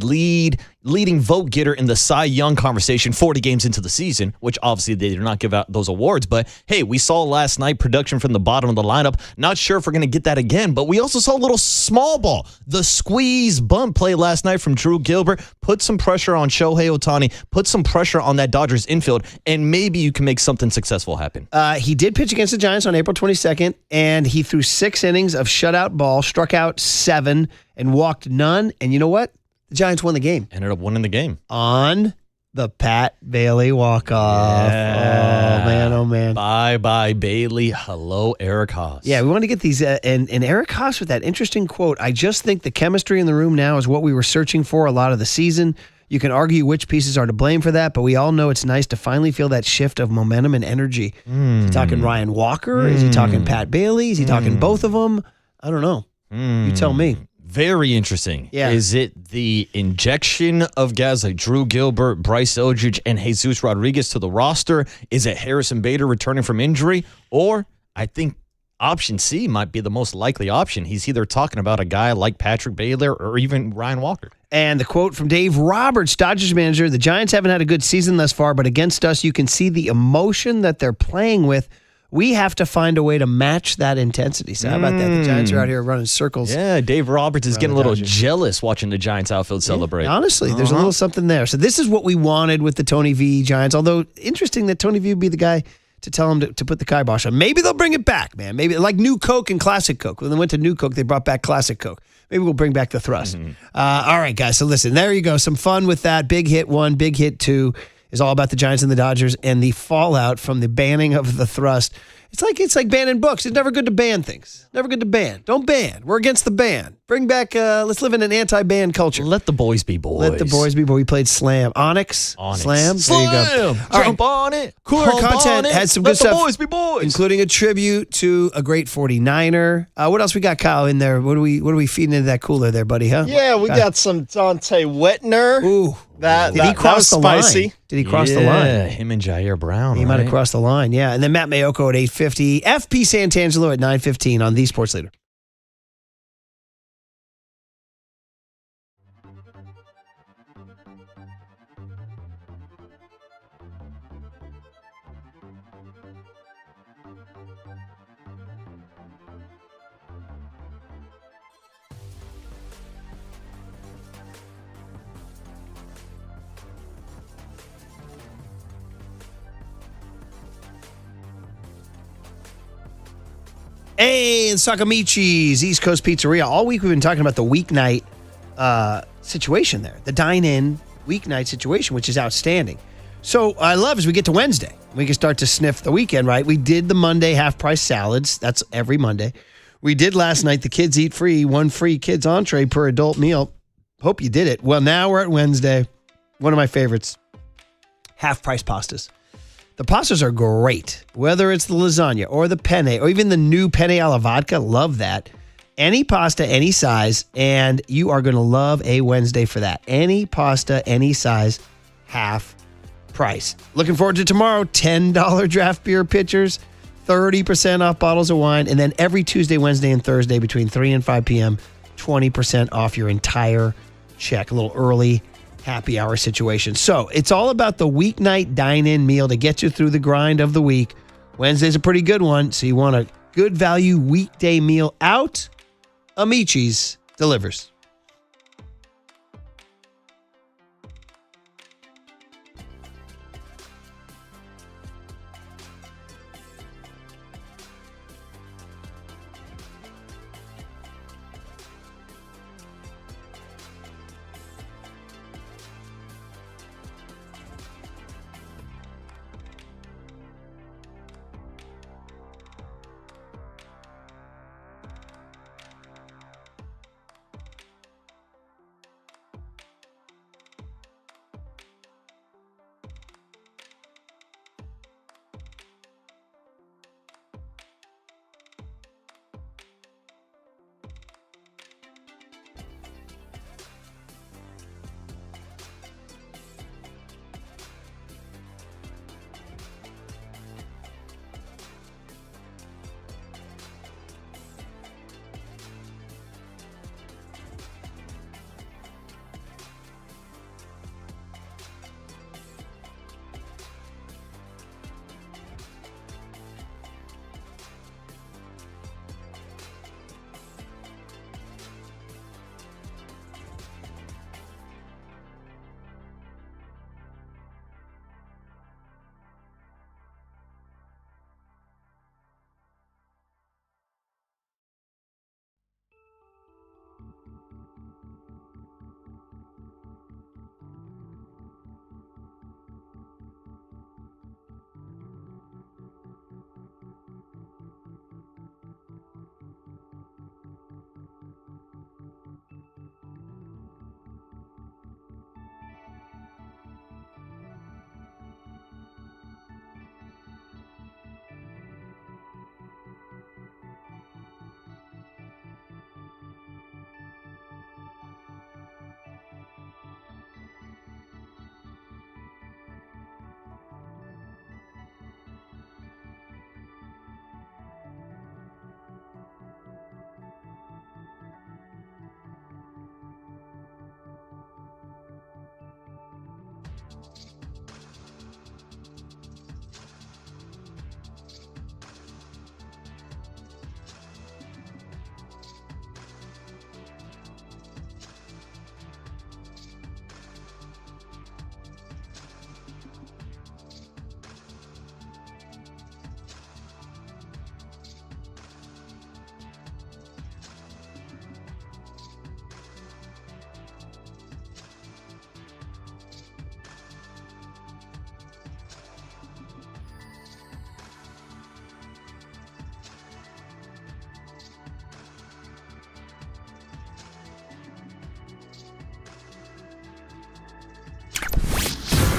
leading vote getter in the Cy Young conversation 40 games into the season, which obviously they do not give out those awards. But hey, we saw last night production from the bottom of the lineup. Not sure if we're going to get that again, but we also saw a little small ball. The squeeze bunt play last night from Drew Gilbert put some pressure on Shohei Ohtani, put some pressure on that Dodgers infield, and maybe you can make something successful happen. He did pitch against the Giants on April 22nd, and he threw 6 innings of shutout ball, struck out 7, and walked none. And you know what? The Giants won the game. Ended up winning the game. On the Pat Bailey walk-off. Yeah. Oh, man, oh, man. Bye-bye, Bailey. Hello, Eric Haase. Yeah, we want to get these. And Eric Haase with that interesting quote, I just think the chemistry in the room now is what we were searching for a lot of the season. You can argue which pieces are to blame for that, but we all know it's nice to finally feel that shift of momentum and energy. Is he talking Ryan Walker? Is he talking Pat Bailey? Is he talking both of them? I don't know. You tell me. Very interesting. Yeah. Is it the injection of guys like Drew Gilbert, Bryce Eldridge, and Jesus Rodriguez to the roster? Is it Harrison Bader returning from injury? Or I think option C might be the most likely option. He's either talking about a guy like Patrick Baylor or even Ryan Walker. And the quote from Dave Roberts, Dodgers manager, the Giants haven't had a good season thus far, but against us, you can see the emotion that they're playing with. We have to find a way to match that intensity. So how about that? The Giants are out here running circles. Yeah, Dave Roberts is getting a little jealous watching the Giants outfield celebrate. Yeah, honestly, there's a little something there. So this is what we wanted with the Tony V Giants, although interesting that Tony V would be the guy to tell him to put the kibosh on. Maybe they'll bring it back, man. Maybe like New Coke and Classic Coke. When they went to New Coke, they brought back Classic Coke. Maybe we'll bring back the thrust. All right, guys. So listen, there you go. Some fun with that. Big hit 1, big hit 2 is all about the Giants and the Dodgers and the fallout from the banning of the thrust. It's like banning books. It's never good to ban things. Never good to ban. Don't ban. We're against the ban. Bring back, let's live in an anti-ban culture. Let the boys be boys. Let the boys be boys. We played Slam. Onyx. Slam. There you go. Jump on it. Cooler Hump content. on it. Had some Let good stuff. the boys be boys. Including a tribute to a great 49er. What else we got, Kyle, in there? What are we feeding into that cooler there, buddy, huh? Yeah, we got some Dante Whitner. Ooh. Did he cross the spicy. line? Did he cross the line? Yeah, him and Jair Brown. He might have crossed the line, yeah. And then Matt Mayoko at 8:50. FP Santangelo at 9:15 on The Sports Leader. Hey, let's talk Amici's, East Coast Pizzeria. All week we've been talking about the weeknight situation there, the dine-in weeknight situation, which is outstanding. So I love as we get to Wednesday, we can start to sniff the weekend, right? We did the Monday half-price salads. That's every Monday. We did last night the kids eat free, 1 free kids entree per adult meal. Hope you did it. Well, now we're at Wednesday. One of my favorites, half-price pastas. The pastas are great, whether it's the lasagna or the penne or even the new penne alla vodka. Love that. Any pasta, any size, and you are going to love a Wednesday for that. Any pasta, any size, half price. Looking forward to tomorrow. $10 draft beer pitchers, 30% off bottles of wine, and then every Tuesday, Wednesday, and Thursday between 3 and 5 p.m., 20% off your entire check. A little early happy hour situation. So it's all about the weeknight dine-in meal to get you through the grind of the week. Wednesday's a pretty good one, so you want a good value weekday meal out. Amici's delivers.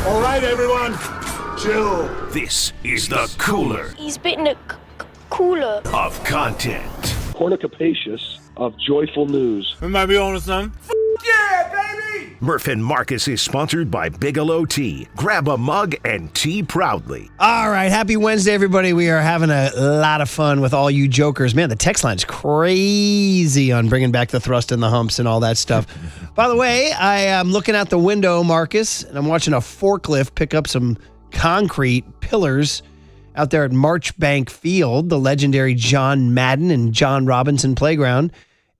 All right, everyone, chill. This is the cooler He's bitten a cooler of content. Cornucapacious of joyful news. We might be on to something. Yeah, baby! Murph and Marcus is sponsored by Bigelow Tea. Grab a mug and tea proudly. All right, happy Wednesday, everybody. We are having a lot of fun with all you jokers. Man, the text line's crazy on bringing back the thrust and the humps and all that stuff. By the way, I am looking out the window, Marcus, and I'm watching a forklift pick up some concrete pillars out there at Marchbank Field, the legendary John Madden and John Robinson playground.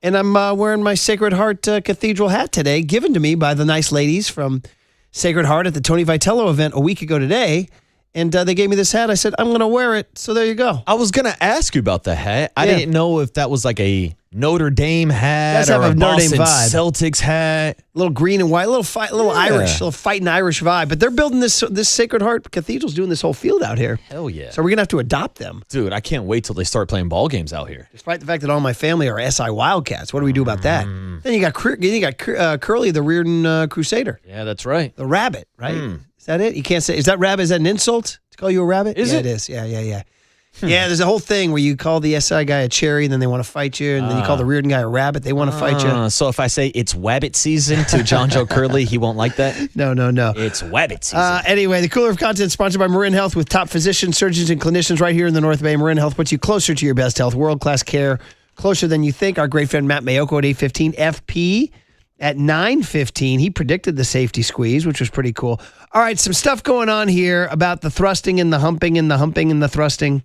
And I'm wearing my Sacred Heart Cathedral hat today, given to me by the nice ladies from Sacred Heart at the Tony Vitello event a week ago today. And they gave me this hat. I said, I'm going to wear it. So there you go. I was going to ask you about the hat. I didn't know if that was like a Notre Dame hat Does or have a a Notre Dame Boston vibe. Celtics hat. A little green and white, a little Irish, a little fighting Irish vibe. But they're building this Sacred Heart Cathedral's doing this whole field out here. Hell yeah. So we're going to have to adopt them. Dude, I can't wait till they start playing ball games out here. Despite the fact that all my family are SI Wildcats. What do we do about that? Then you got Curly, the Reardon Crusader. Yeah, that's right. The rabbit, right? Is that it? You can't say, is that rabbit, is that an insult to call you a rabbit? Is it? Is. Yeah. Yeah, there's a whole thing where you call the SI guy a cherry, and then they want to fight you, and then you call the Reardon guy a rabbit, they want to fight you. So if I say it's Wabbit season to John Joe Curley, he won't like that? No. It's Wabbit season. Anyway, the Cooler of Content is sponsored by Marin Health with top physicians, surgeons, and clinicians right here in the North Bay. Marin Health puts you closer to your best health, world-class care, closer than you think. Our great friend Matt Mayoko at 8:15, FP at 9:15. He predicted the safety squeeze, which was pretty cool. All right, some stuff going on here about the thrusting and the humping and the humping and the thrusting.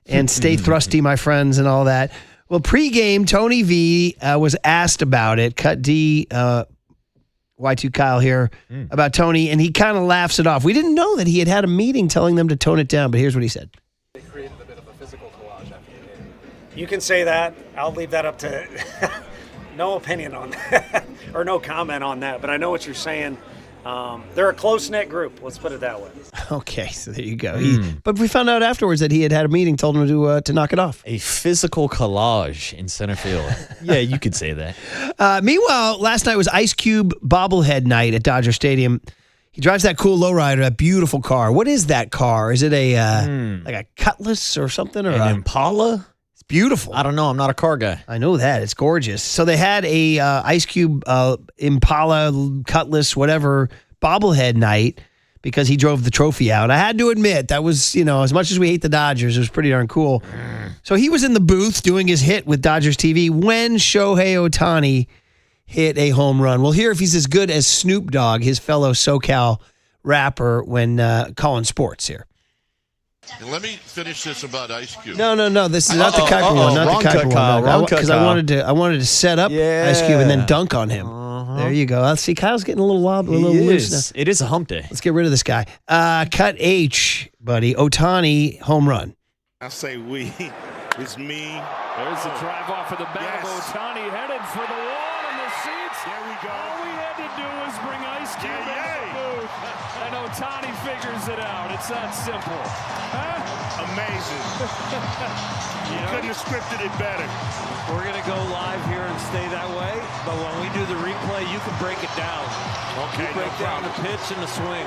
And stay thrusty, my friends, and all that. Well, pregame, Tony V was asked about it. Cut D, Y2 Kyle here, about Tony, and he kind of laughs it off. We didn't know that he had a meeting telling them to tone it down, but here's what he said. They created a bit of a physical collage after the game. You can say that. I'll leave that up to no opinion on that, or no comment on that, but I know what you're saying. They're a close-knit group. Let's put it that way. Okay, so there you go. But we found out afterwards that he had a meeting, told him to knock it off. A physical collage in center field. Yeah, you could say that. Meanwhile, last night was Ice Cube bobblehead night at Dodger Stadium. He drives that cool lowrider, that beautiful car. What is that car? Is it like a Cutlass or something? Or an Impala? It's beautiful. I don't know. I'm not a car guy. I know that. It's gorgeous. So they had a Ice Cube Impala, Cutlass, whatever, bobblehead night because he drove the trophy out. I had to admit, that was, as much as we hate the Dodgers, it was pretty darn cool. So he was in the booth doing his hit with Dodgers TV when Shohei Ohtani hit a home run. We'll hear if he's as good as Snoop Dogg, his fellow SoCal rapper, when calling sports here. And let me finish this about Ice Cube. No. This is not the Kuiper one. Not the Kuiper one. Because I wanted to set up Ice Cube and then dunk on him. There you go. See, Kyle's getting a little wobbly, a little loose now. It is a hump day. Let's get rid of this guy. Cut H, buddy. Ohtani, home run. I say we. It's me. There's the drive off of the bat of Ohtani, headed for the wall in the seats. There we go. All we had to do was bring Ice Cube in the booth, and Ohtani figures it out. It's that simple. Amazing. You couldn't have scripted it better. We're going to go live here and stay that way, but when we do the replay, you can break it down. Okay, you break down the pitch and the swing.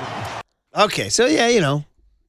Okay, so yeah,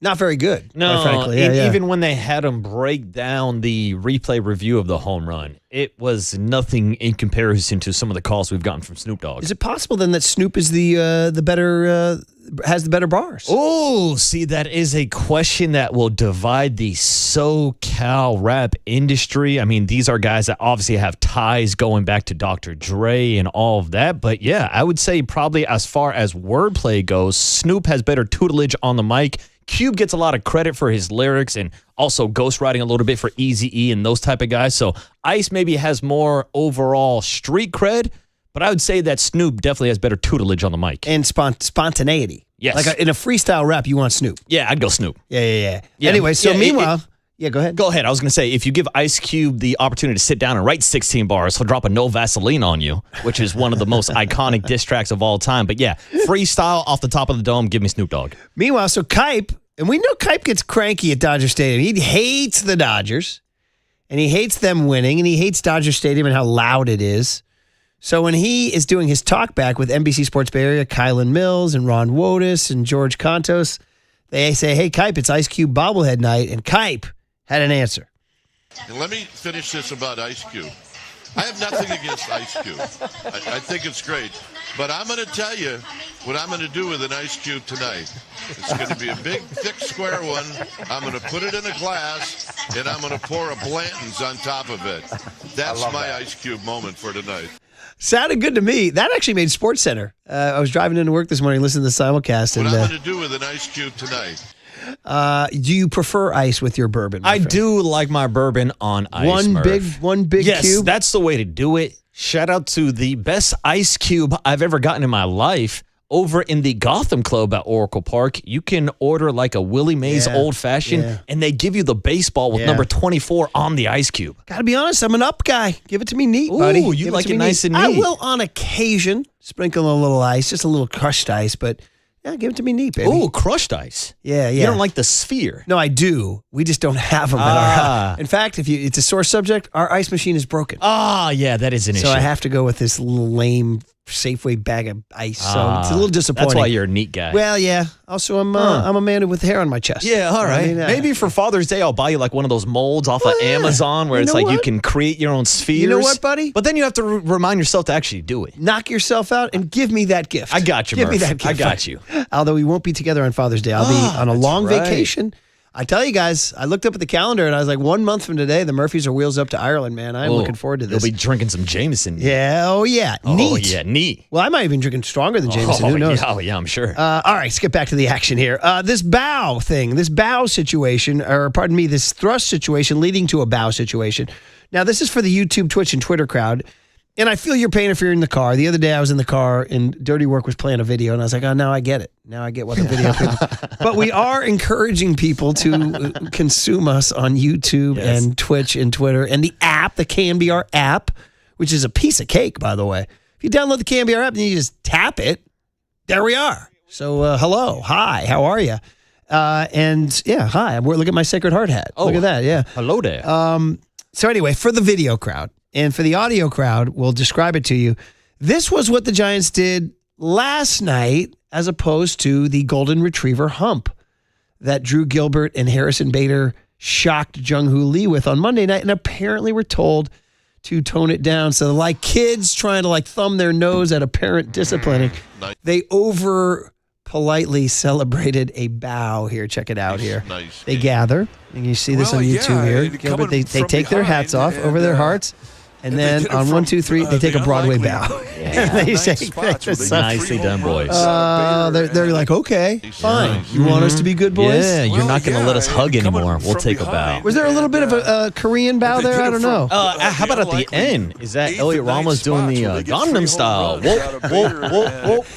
not very good. No, quite frankly. Even when they had him break down the replay review of the home run, it was nothing in comparison to some of the calls we've gotten from Snoop Dogg. Is it possible then that Snoop is the better has the better bars? Oh, see, that is a question that will divide the SoCal rap industry. I mean, these are guys that obviously have ties going back to Dr. Dre and all of that. But yeah, I would say probably as far as wordplay goes, Snoop has better tutelage on the mic. Cube gets a lot of credit for his lyrics and also ghostwriting a little bit for Eazy-E and those type of guys. So Ice maybe has more overall street cred, but I would say that Snoop definitely has better tutelage on the mic. And spontaneity. Yes. Like in a freestyle rap, you want Snoop. Yeah, I'd go Snoop. Yeah. Anyway, so meanwhile... Yeah, go ahead. Go ahead. I was going to say, if you give Ice Cube the opportunity to sit down and write 16 bars, he'll drop a No Vaseline on you, which is one of the most iconic diss tracks of all time. But yeah, freestyle off the top of the dome, give me Snoop Dogg. Meanwhile, so Kipe, and we know Kipe gets cranky at Dodger Stadium. He hates the Dodgers, and he hates them winning, and he hates Dodger Stadium and how loud it is. So when he is doing his talk back with NBC Sports Bay Area, Kylan Mills and Ron Wotus and George Contos, they say, hey, Kipe, it's Ice Cube bobblehead night, and Kipe had an answer. And let me finish this about Ice Cube. I have nothing against Ice Cube. I think it's great. But I'm going to tell you what I'm going to do with an Ice Cube tonight. It's going to be a big, thick, square one. I'm going to put it in a glass, and I'm going to pour a Blanton's on top of it. That's my Ice Cube moment for tonight. Sounded good to me. That actually made SportsCenter. I was driving into work this morning, listening to the simulcast. What and I'm going to do with an Ice Cube tonight. Do you prefer ice with your bourbon? I do like my bourbon on ice. One big yes, cube? That's the way to do it. Shout out to the best ice cube I've ever gotten in my life. Over in the Gotham Club at Oracle Park, you can order like a Willie Mays Old Fashioned, and they give you the baseball with number 24 on the ice cube. Gotta be honest, I'm an up guy. Give it to me neat, Ooh, buddy. you Give like to it me nice and neat. I will on occasion sprinkle a little ice, just a little crushed ice, but yeah, give it to me neat, baby. Ooh, crushed ice. Yeah. You don't like the sphere. No, I do. We just don't have them at our house. In fact, it's a sore subject, our ice machine is broken. Yeah, that is an issue. So I have to go with this little lame Safeway bag of ice. So it's a little disappointing. That's why you're a neat guy. Well, yeah. Also, I'm a man with hair on my chest. Yeah, all right. I mean, maybe for Father's Day, I'll buy you like one of those molds off of Amazon where it's like you can create your own spheres. You know what, buddy? But then you have to remind yourself to actually do it. Knock yourself out and give me that gift. I got you, Give me Murph. that gift. I got you. Although we won't be together on Father's Day. I'll be on a long vacation. I tell you guys, I looked up at the calendar and I was like, 1 month from today, the Murphys are wheels up to Ireland, man. I'm looking forward to this. You'll be drinking some Jameson. Yeah. Oh, yeah. Neat. Oh, yeah. Neat. Well, I might even drinking stronger than Jameson. Who knows? Yeah, I'm sure. All right, let's get back to the action here. This bow thing, this bow situation, or pardon me, this thrust situation leading to a bow situation. Now, this is for the YouTube, Twitch, and Twitter crowd. And I feel your pain if you're in the car. The other day I was in the car and Dirty Work was playing a video and I was like, oh, now I get it. Now I get what the video is. But we are encouraging people to consume us on YouTube and Twitch and Twitter and the app, the KNBR app, which is a piece of cake, by the way. If you download the KNBR app and you just tap it, there we are. So hello, hi, how are you? And yeah, hi, look at my Sacred Heart hat. Oh, look at that, yeah. Hello there. So anyway, for the video crowd, and for the audio crowd, we'll describe it to you. This was what the Giants did last night as opposed to the Golden Retriever hump that Drew Gilbert and Harrison Bader shocked Jung-Hoo Lee with on Monday night and apparently were told to tone it down. So like kids trying to like thumb their nose at a parent disciplining, they over politely celebrated a bow here. Check it out here. They gather, and you see this on YouTube here. Gilbert, they take their hats off over their hearts. And then on 1, 2, 3, they take a Broadway bow. They say, nicely done, boys. They're like, okay, fine. You want us to be good boys? Yeah, you're not going to let us hug anymore. We'll take a bow. Was there a little bit of a Korean bow there? I don't know. How about at the end? Is that Elliot Ramos doing the Gangnam Style? Whoop.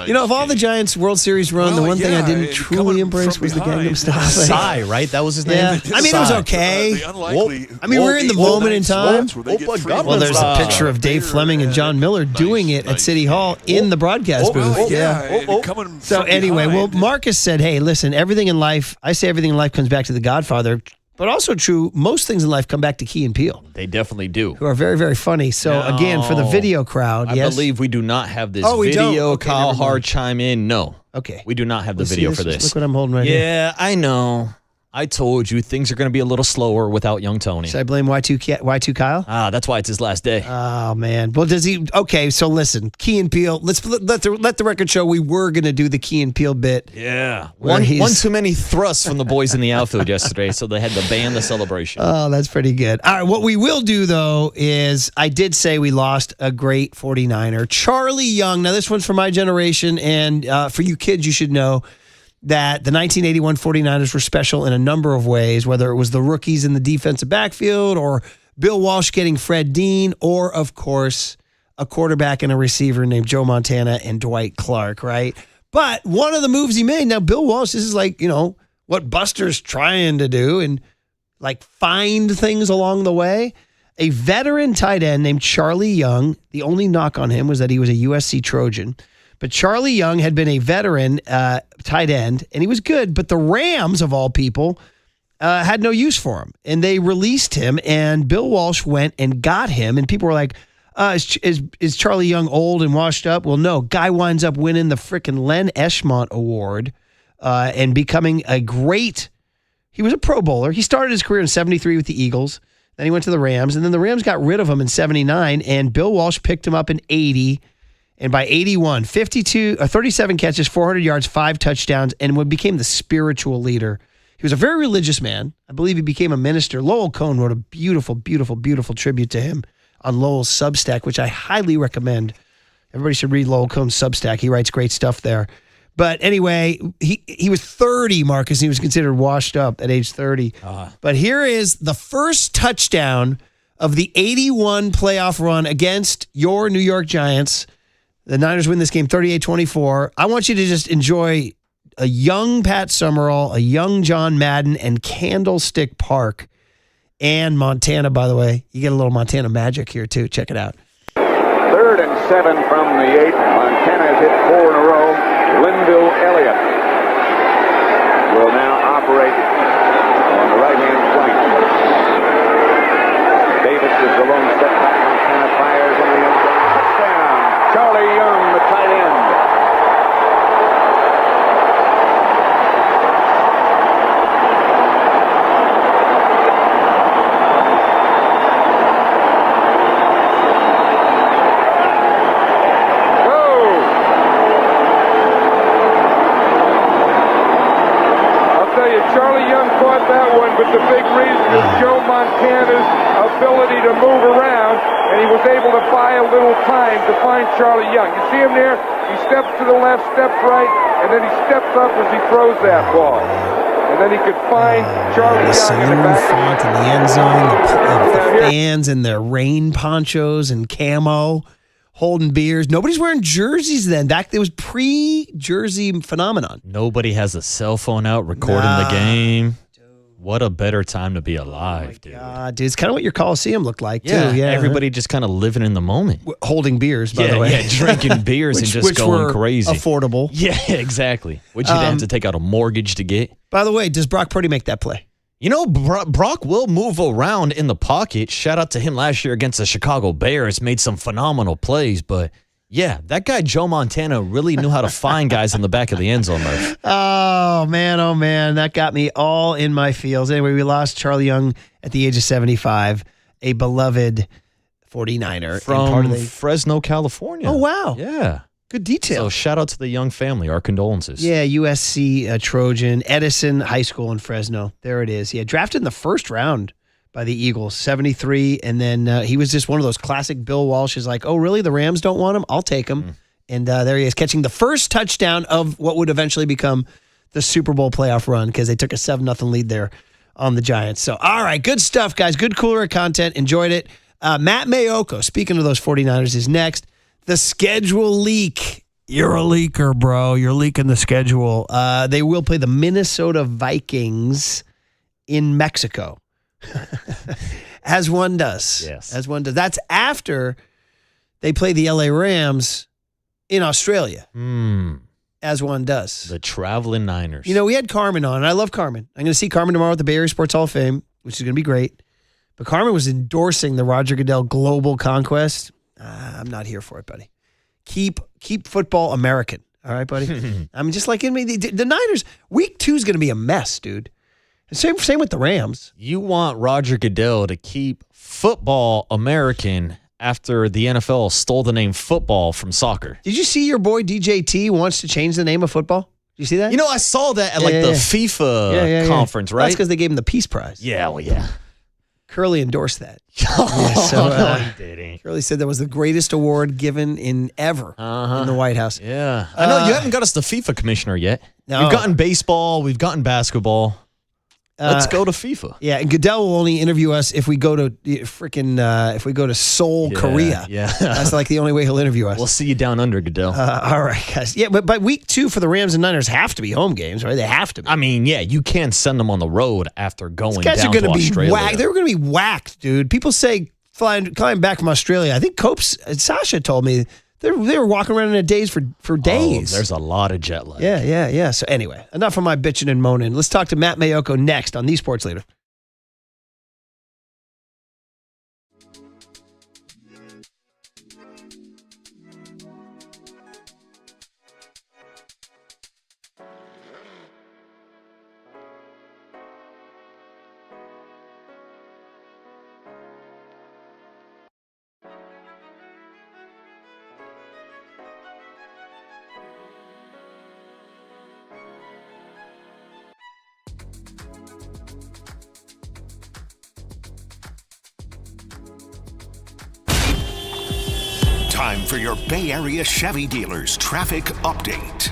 You know, of all the Giants World Series run, the one thing I didn't truly embrace was the Gangnam Style. Psy, right? That was his name? Yeah. I mean, it was okay. I mean, we're in the moment in time. Well, there's a picture of Dave Fleming and John Miller doing it at City Hall in the broadcast booth. So anyway, well, Marcus said, hey, listen, everything in life, I say everything in life comes back to the Godfather. but also true, most things in life come back to Key and Peele, They definitely do. who are very, very funny. So, again, for the video crowd, I yes. believe we do not have this Oh, we don't? video. Okay, Kyle never mind. Hart chime in. No. Okay. We do not have the See video for this. Look what I'm holding right here. Yeah, I know. I told you things are going to be a little slower without young Tony. Should I blame Y2 Kyle? That's why it's his last day. Oh, man. Well, does he? Okay, so listen, Key and Peele. Let's let the record show we were going to do the Key and Peele bit. Yeah. One too many thrusts from the boys in the outfield yesterday, so they had to ban the celebration. Oh, that's pretty good. All right, what we will do, though, is I did say we lost a great 49er, Charlie Young. Now, this one's for my generation, and for you kids, you should know that the 1981 49ers were special in a number of ways, whether it was the rookies in the defensive backfield or Bill Walsh getting Fred Dean, or, of course, a quarterback and a receiver named Joe Montana and Dwight Clark, right? But one of the moves he made, now Bill Walsh, this is like, what Buster's trying to do and like find things along the way. A veteran tight end named Charlie Young, the only knock on him was that he was a USC Trojan. But Charlie Young had been a veteran tight end, and he was good. But the Rams, of all people, had no use for him. And they released him, and Bill Walsh went and got him. And people were like, is Charlie Young old and washed up? Well, no. Guy winds up winning the frickin' Len Eschmont Award and becoming he was a Pro Bowler. He started his career in 73 with the Eagles. Then he went to the Rams, and then the Rams got rid of him in 79, and Bill Walsh picked him up in 80. And by 81, 37 catches, 400 yards, 5 touchdowns, and became the spiritual leader. He was a very religious man. I believe he became a minister. Lowell Cohn wrote a beautiful, beautiful, beautiful tribute to him on Lowell's Substack, which I highly recommend. Everybody should read Lowell Cohn's Substack. He writes great stuff there. But anyway, he was 30, Marcus. He was considered washed up at age 30. But here is the first touchdown of the 81 playoff run against your New York Giants. The Niners win this game 38-24. I want you to just enjoy a young Pat Summerall, a young John Madden, and Candlestick Park. And Montana, by the way. You get a little Montana magic here, too. Check it out. 3rd and 7 from the 8. Montana has hit 4 in a row. Linville Elliott will now operate on the right-hand flank. Davis is the lone step back. Montana fires in the end zone. Touchdown. Charlie Young, the tight end. Charlie Young caught that one, but the big reason is Joe Montana's ability to move around, and he was able to buy a little time to find Charlie Young. You see him there? He steps to the left, steps right, and then he steps up as he throws that ball. And then he could find Charlie Young in the back. Font in the end zone, the fans in their rain ponchos and camo, holding beers. Nobody's wearing jerseys then. It was pre-jersey phenomenon. Nobody has a cell phone out recording the game. What a better time to be alive, dude. Dude, it's kind of what your Coliseum looked like, too. Yeah, Yeah, everybody just kind of living in the moment. Holding beers, by the way. Yeah, drinking beers and just going were crazy. Affordable. Yeah, exactly. Which you'd have to take out a mortgage to get. By the way, does Brock Purdy make that play? You know, Brock will move around in the pocket. Shout out to him last year against the Chicago Bears. Made some phenomenal plays. But, yeah, that guy Joe Montana really knew how to find guys in the back of the end zone, Murph. Oh, man. That got me all in my feels. Anyway, we lost Charlie Young at the age of 75, a beloved 49er. From Fresno, California. Oh, wow. Yeah. Good detail. So shout out to the Young family. Our condolences. Yeah, USC Trojan, Edison High School in Fresno. There it is. Yeah, drafted in the first round by the Eagles, 73. And then he was just one of those classic Bill Walsh is like, oh, really? The Rams don't want him? I'll take him. And there he is, catching the first touchdown of what would eventually become the Super Bowl playoff run because they took a 7-0 lead there on the Giants. So, all right, good stuff, guys. Good cooler content. Enjoyed it. Matt Mayoko, speaking of those 49ers, is next. The schedule leak. You're a leaker, bro. You're leaking the schedule. They will play the Minnesota Vikings in Mexico. As one does. Yes. As one does. That's after they play the LA Rams in Australia. As one does. The traveling Niners. You know, we had Carmen on, and I love Carmen. I'm going to see Carmen tomorrow at the Bay Area Sports Hall of Fame. which is going to be great. But Carmen was endorsing the Roger Goodell global conquest. I'm not here for it, buddy. Keep football American. All right, buddy? I mean, just like the Niners, week 2 is going to be a mess, dude. Same with the Rams. You want Roger Goodell to keep football American after the NFL stole the name football from soccer. Did you see your boy DJT wants to change the name of football? Did you see that? You know, I saw that at the FIFA conference, right? That's because they gave him the Peace Prize. Yeah, well, yeah. Curly endorsed that. No, he didn't. Curly said that was the greatest award given ever in the White House. Yeah. I know you haven't got us the FIFA commissioner yet. No. We've gotten baseball. We've gotten basketball. Let's go to FIFA. Yeah, and Goodell will only interview us if we go to Seoul, Korea. Yeah. That's like the only way he'll interview us. We'll see you down under, Goodell. All right, guys. Yeah, but by week 2 for the Rams and Niners have to be home games, right? They have to be. I mean, yeah, you can't send them on the road after going These guys down are going to to be Australia. whacked. They're going to be whacked, dude. People say flying back from Australia. I think Sasha told me they were walking around in a daze for days. There's a lot of jet lag. Yeah. So anyway, enough of my bitching and moaning. Let's talk to Matt Mayoko next on The Sports Leader. Time for your Bay Area Chevy dealers traffic update.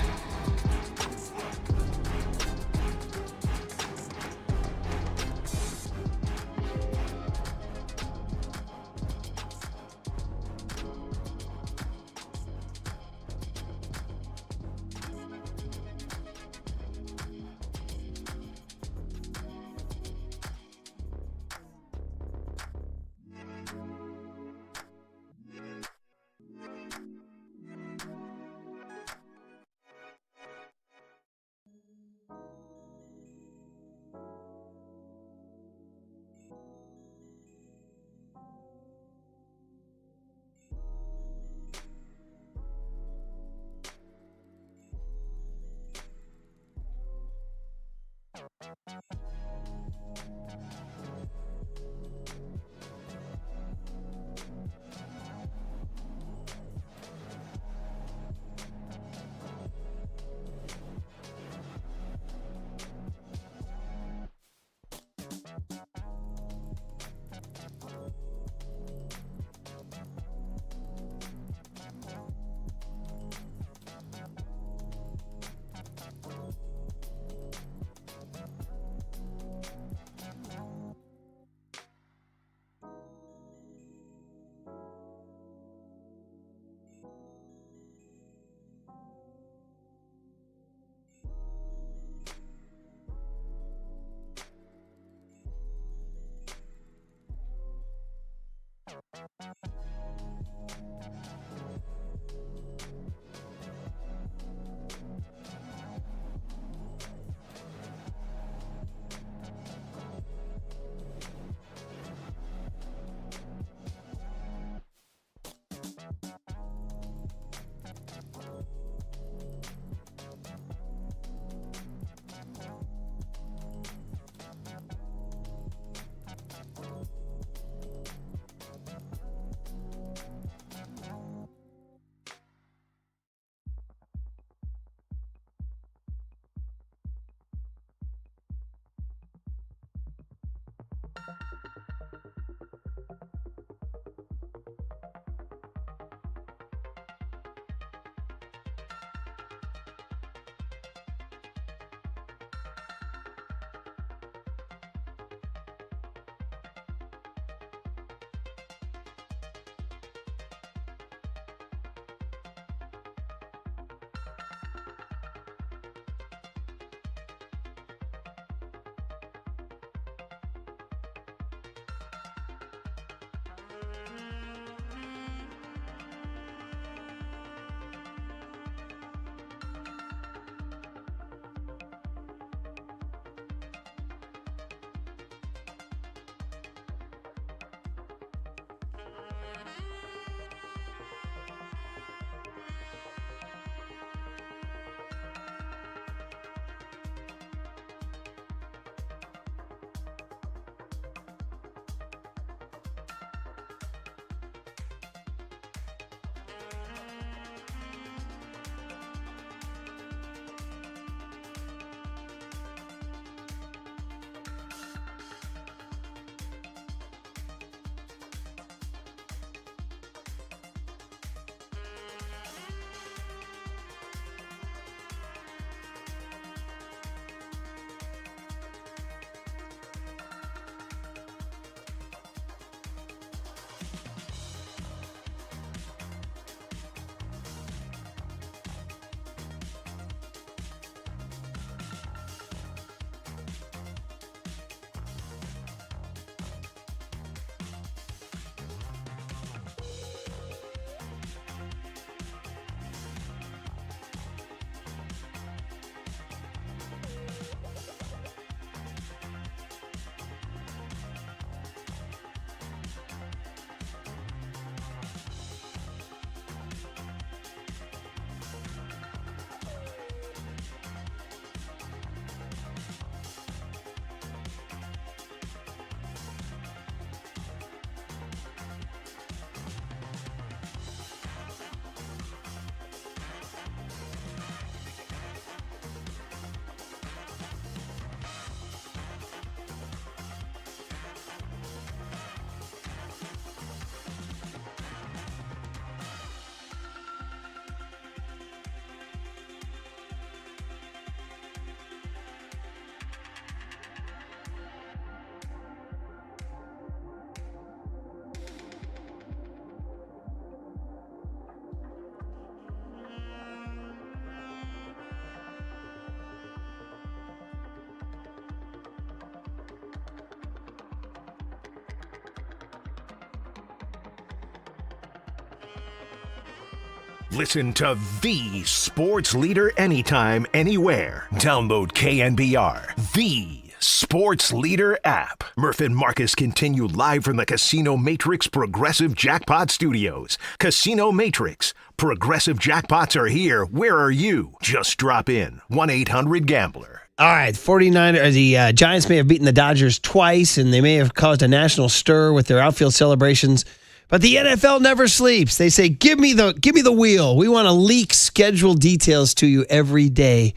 Listen to the Sports Leader anytime, anywhere. Download KNBR, the Sports Leader app. Murph and Marcus continue live from the Casino Matrix Progressive Jackpot Studios. Casino Matrix. Progressive jackpots are here. Where are you? Just drop in. 1-800-GAMBLER. All right, the Giants may have beaten the Dodgers twice, and they may have caused a national stir with their outfield celebrations. But the NFL never sleeps. They say, give me the wheel. We want to leak schedule details to you every day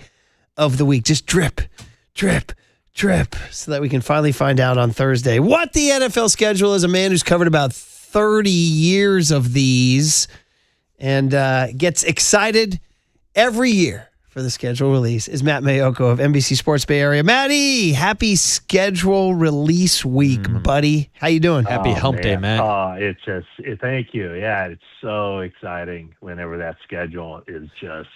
of the week. Just drip, drip, drip, so that we can finally find out on Thursday what the NFL schedule is. A man who's covered about 30 years of these and gets excited every year for the schedule release is Matt Mayoko of NBC Sports Bay Area. Matty, happy schedule release week, buddy. How you doing? Happy hump day, man. Thank you. Yeah, it's so exciting whenever that schedule is just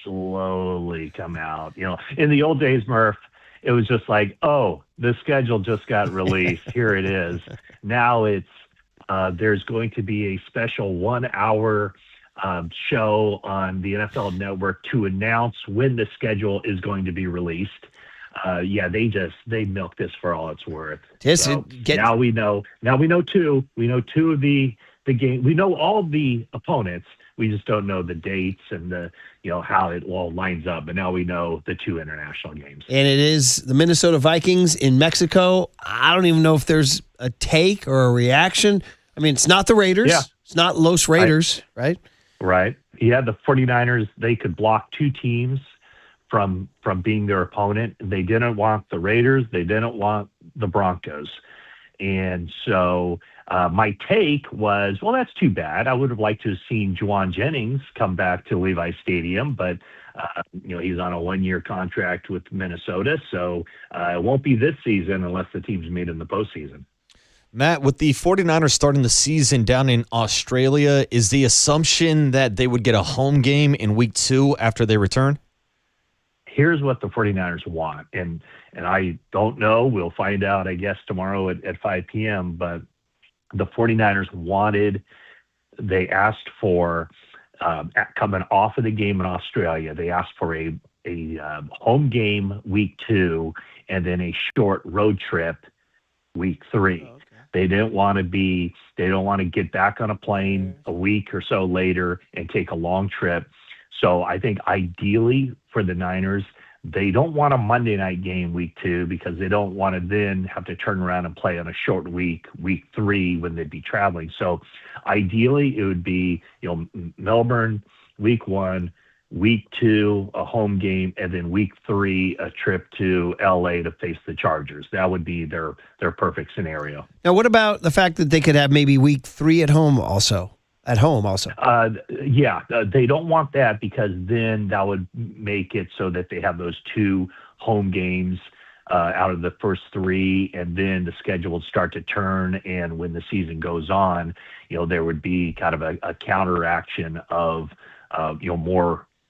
slowly come out. You know, in the old days, Murph, it was just like, oh, the schedule just got released. Here it is. Now it's there's going to be a special 1 hour show on the NFL Network to announce when the schedule is going to be released. They milk this for all it's worth. Now we know two. We know two of the game. We know all the opponents. We just don't know the dates and how it all lines up. But now we know the two international games. And it is the Minnesota Vikings in Mexico. I don't even know if there's a take or a reaction. I mean, it's not the Raiders. Yeah. It's not Los Raiders, right? Right. Yeah, the 49ers, they could block two teams from being their opponent. They didn't want the Raiders. They didn't want the Broncos. And so my take was, well, that's too bad. I would have liked to have seen Juwan Jennings come back to Levi Stadium, but he's on a 1-year contract with Minnesota. So it won't be this season unless the team's made in the postseason. Matt, with the 49ers starting the season down in Australia, is the assumption that they would get a home game in week 2 after they return? Here's what the 49ers want, and I don't know. We'll find out, I guess, tomorrow at 5 p.m., but the 49ers they asked for, coming off of the game in Australia, they asked for a home game week 2 and then a short road trip week 3. Oh, okay. They don't want to get back on a plane a week or so later and take a long trip. So I think ideally for the Niners, they don't want a Monday night game week 2 because they don't want to then have to turn around and play on a short week 3 when they'd be traveling. So ideally it would be, Melbourne week 1, week 2, a home game, and then week 3, a trip to LA to face the Chargers. That would be their perfect scenario. Now, what about the fact that they could have maybe week 3 at home also? They don't want that because then that would make it so that they have those 2 home games out of the first 3, and then the schedule would start to turn. And when the season goes on, there would be kind of a counteraction of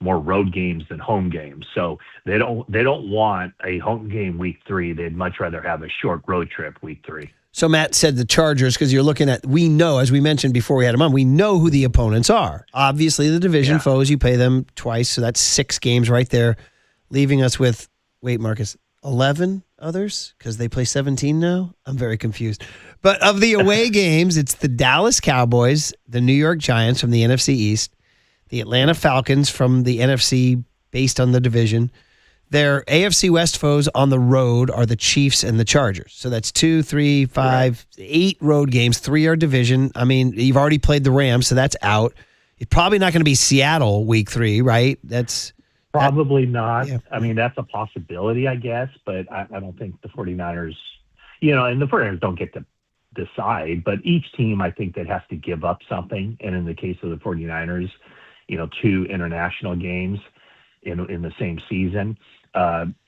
more road games than home games. So they don't want a home game week 3. They'd much rather have a short road trip week 3. So Matt said the Chargers, because you're looking at, we know, as we mentioned before we had them on, we know who the opponents are. Obviously the division foes, you play them twice, so that's 6 games right there, leaving us with, wait, Marcus, 11 others? Because they play 17 now? I'm very confused. But of the away games, it's the Dallas Cowboys, the New York Giants from the NFC East, the Atlanta Falcons from the NFC based on the division. Their AFC West foes on the road are the Chiefs and the Chargers. So that's 2, 3, 5, 8 road games. 3 are division. I mean, you've already played the Rams, so that's out. It's probably not going to be Seattle week 3, right? That's probably not. Yeah. I mean, that's a possibility, I guess, but I don't think the 49ers, and the 49ers don't get to decide, but each team, I think, that has to give up something. And in the case of the 49ers, 2 international games in the same season.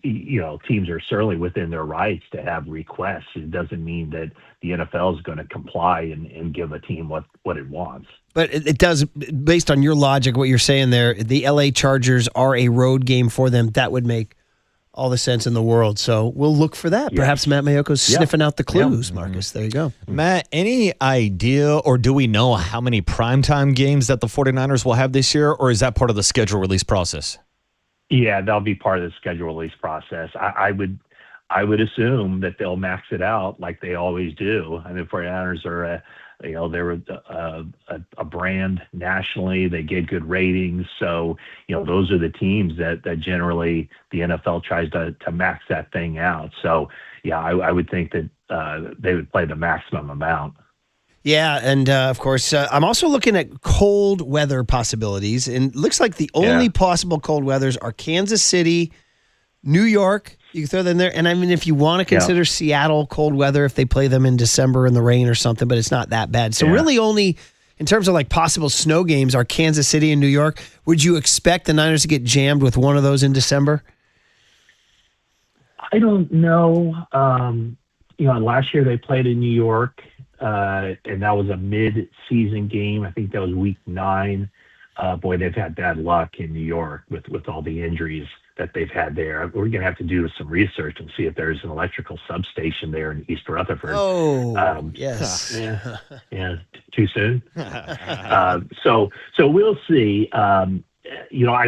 Teams are certainly within their rights to have requests. It doesn't mean that the NFL is going to comply and give a team what it wants. But it does, based on your logic, what you're saying there, the LA Chargers are a road game for them. That would make all the sense in the world. So we'll look for that. Perhaps Matt Mayoko's sniffing out the clues, Marcus. There you go. Matt, any idea or do we know how many primetime games that the 49ers will have this year, or is that part of the schedule release process? Yeah, that'll be part of the schedule release process. I would assume that they'll max it out like they always do. I mean, 49ers are they're a brand nationally. They get good ratings. So, those are the teams that generally the NFL tries to max that thing out. So, yeah, I would think that they would play the maximum amount. Yeah, and of course, I'm also looking at cold weather possibilities. And it looks like the only possible cold weathers are Kansas City, New York. You can throw them in there. And I mean, if you want to consider Seattle cold weather, if they play them in December in the rain or something, but it's not that bad. So really only in terms of like possible snow games are Kansas City and New York. Would you expect the Niners to get jammed with one of those in December? I don't know. Last year they played in New York, and that was a mid-season game. I think that was week 9. Boy, they've had bad luck in New York with all the injuries that they've had there. We're going to have to do some research and see if there's an electrical substation there in East Rutherford. Oh, yes. Yeah, too soon. So we'll see. I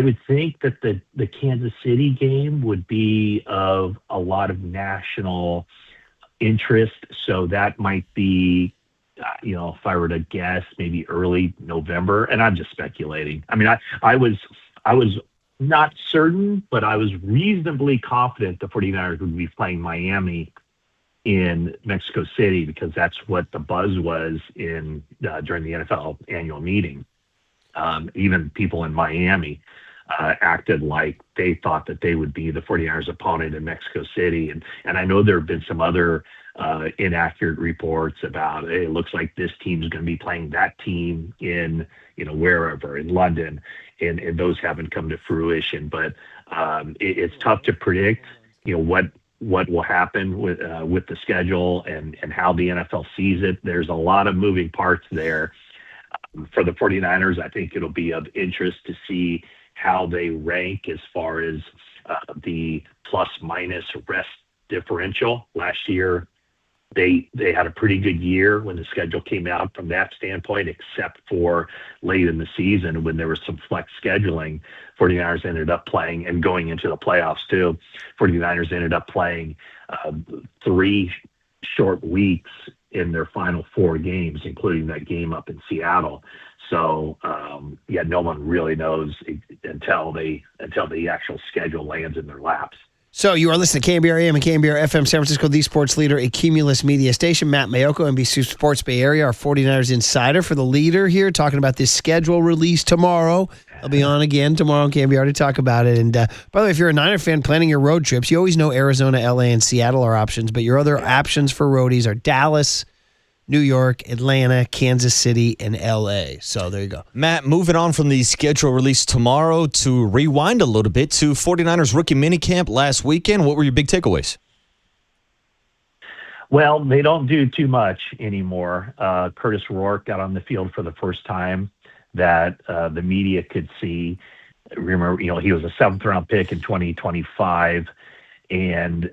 would think that the Kansas City game would be of a lot of national interest. So that might be, if I were to guess, maybe early November. And I'm just speculating. I mean, I was not certain, but I was reasonably confident the 49ers would be playing Miami in Mexico City because that's what the buzz was in during the NFL annual meeting. Even people in Miami acted like they thought that they would be the 49ers opponent in Mexico City. And I know there have been some other inaccurate reports about, hey, it looks like this team's going to be playing that team in, wherever, in London, and those haven't come to fruition. But it's tough to predict, what will happen with the schedule and how the NFL sees it. There's a lot of moving parts there. For the 49ers, I think it'll be of interest to see how they rank as far as the plus-minus rest differential. Last year, they had a pretty good year when the schedule came out from that standpoint, except for late in the season when there was some flex scheduling. 49ers ended up playing, and going into the playoffs too, 49ers ended up playing 3 short weeks in their final 4 games, including that game up in Seattle. So, no one really knows until the actual schedule lands in their laps. So you are listening to KNBR AM and KNBR FM San Francisco, the sports leader, a Cumulus media station. Matt Mayoko, NBC Sports Bay Area, our 49ers insider for the leader here, talking about this schedule release tomorrow. I'll be on again tomorrow on KNBR to talk about it. And by the way, if you're a Niner fan planning your road trips, you always know Arizona, LA, and Seattle are options, but your other options for roadies are Dallas, New York, Atlanta, Kansas City, and L.A. So there you go. Matt, moving on from the schedule release tomorrow to rewind a little bit to 49ers rookie minicamp last weekend. What were your big takeaways? Well, they don't do too much anymore. Curtis Rourke got on the field for the first time that the media could see. Remember, he was a 7th-round pick in 2025, and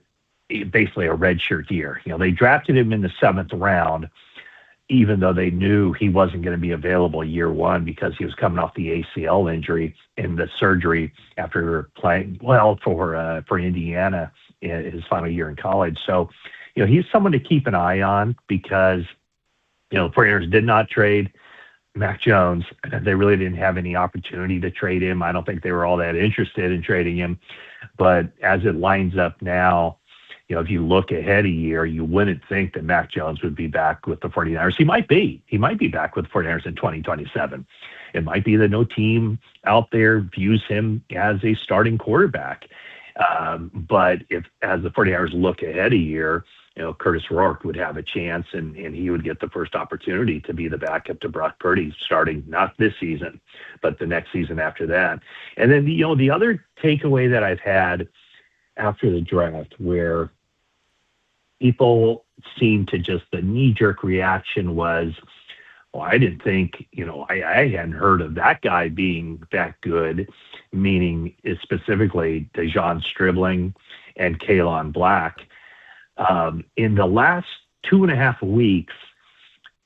basically a redshirt year. They drafted him in the 7th round, even though they knew he wasn't going to be available year 1 because he was coming off the ACL injury and the surgery after playing well for Indiana in his final year in college. So, he's someone to keep an eye on because, the 49ers did not trade Mac Jones. They really didn't have any opportunity to trade him. I don't think they were all that interested in trading him. But as it lines up now, if you look ahead a year, you wouldn't think that Mac Jones would be back with the 49ers. He might be. He might be back with the 49ers in 2027. It might be that no team out there views him as a starting quarterback. But if, as the 49ers look ahead a year, Curtis Rourke would have a chance and he would get the first opportunity to be the backup to Brock Purdy starting not this season, but the next season after that. And then, the other takeaway that I've had after the draft where people seem to just, the knee-jerk reaction was, well, I didn't think, I hadn't heard of that guy being that good, meaning specifically DeJon Stribling and Kalon Black. In the last 2.5 weeks,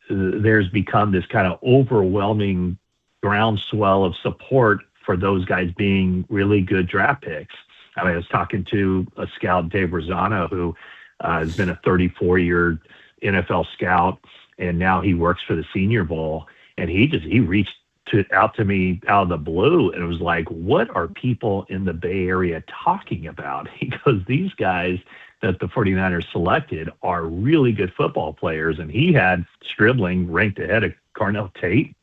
there's become this kind of overwhelming groundswell of support for those guys being really good draft picks. I was talking to a scout, Dave Rosano, who has been a 34-year NFL scout, and now he works for the Senior Bowl. And he reached out to me out of the blue, and it was like, what are people in the Bay Area talking about? He goes, these guys that the 49ers selected are really good football players. And he had Stribling ranked ahead of Cornell Tate.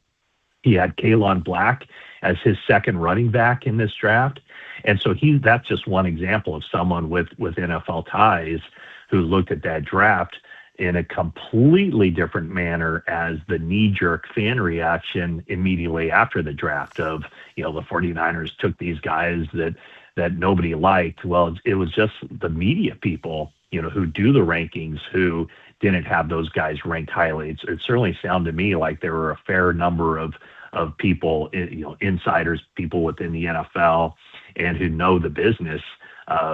He had Kalon Black as his second running back in this draft. And so that's just one example of someone with NFL ties who looked at that draft in a completely different manner as the knee-jerk fan reaction immediately after the draft of, the 49ers took these guys that nobody liked. Well, it was just the media people, who do the rankings who didn't have those guys ranked highly. It certainly sounded to me like there were a fair number of people, insiders, people within the NFL and who know the business,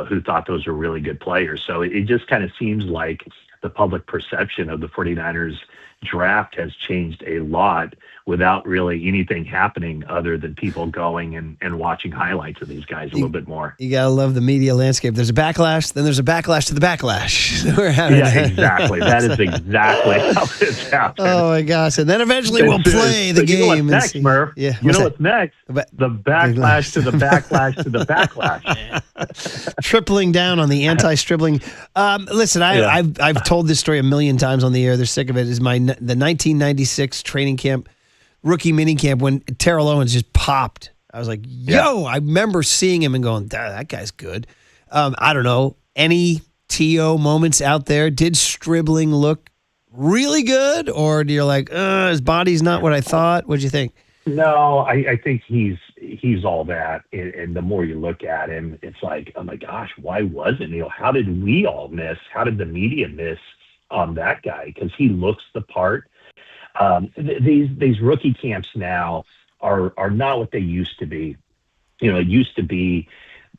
who thought those were really good players. So it just kind of seems like the public perception of the 49ers draft has changed a lot without really anything happening other than people going and watching highlights of these guys a little bit more. You got to love the media landscape. There's a backlash, then there's a backlash to the backlash. Exactly. That is exactly how it's happening. Oh, my gosh. And then eventually we'll play the game. You know what's next, Murph? Yeah. You know what's next? The backlash to the backlash to the backlash. Tripling down on the anti-stribling. Listen, I've told this story a million times on the air. They're sick of it. Is the 1996 training camp, rookie mini camp, when Terrell Owens just popped. I was like, yo, I remember seeing him and going, that guy's good. I don't know. Any TO moments out there? Did Stribling look really good? Or do you like, his body's not what I thought? What'd you think? No, I think he's all that. And the more you look at him, it's like, oh my gosh, why wasn't he? How did we all miss? How did the media miss on that guy? Because he looks the part. These rookie camps now are not what they used to be. It used to be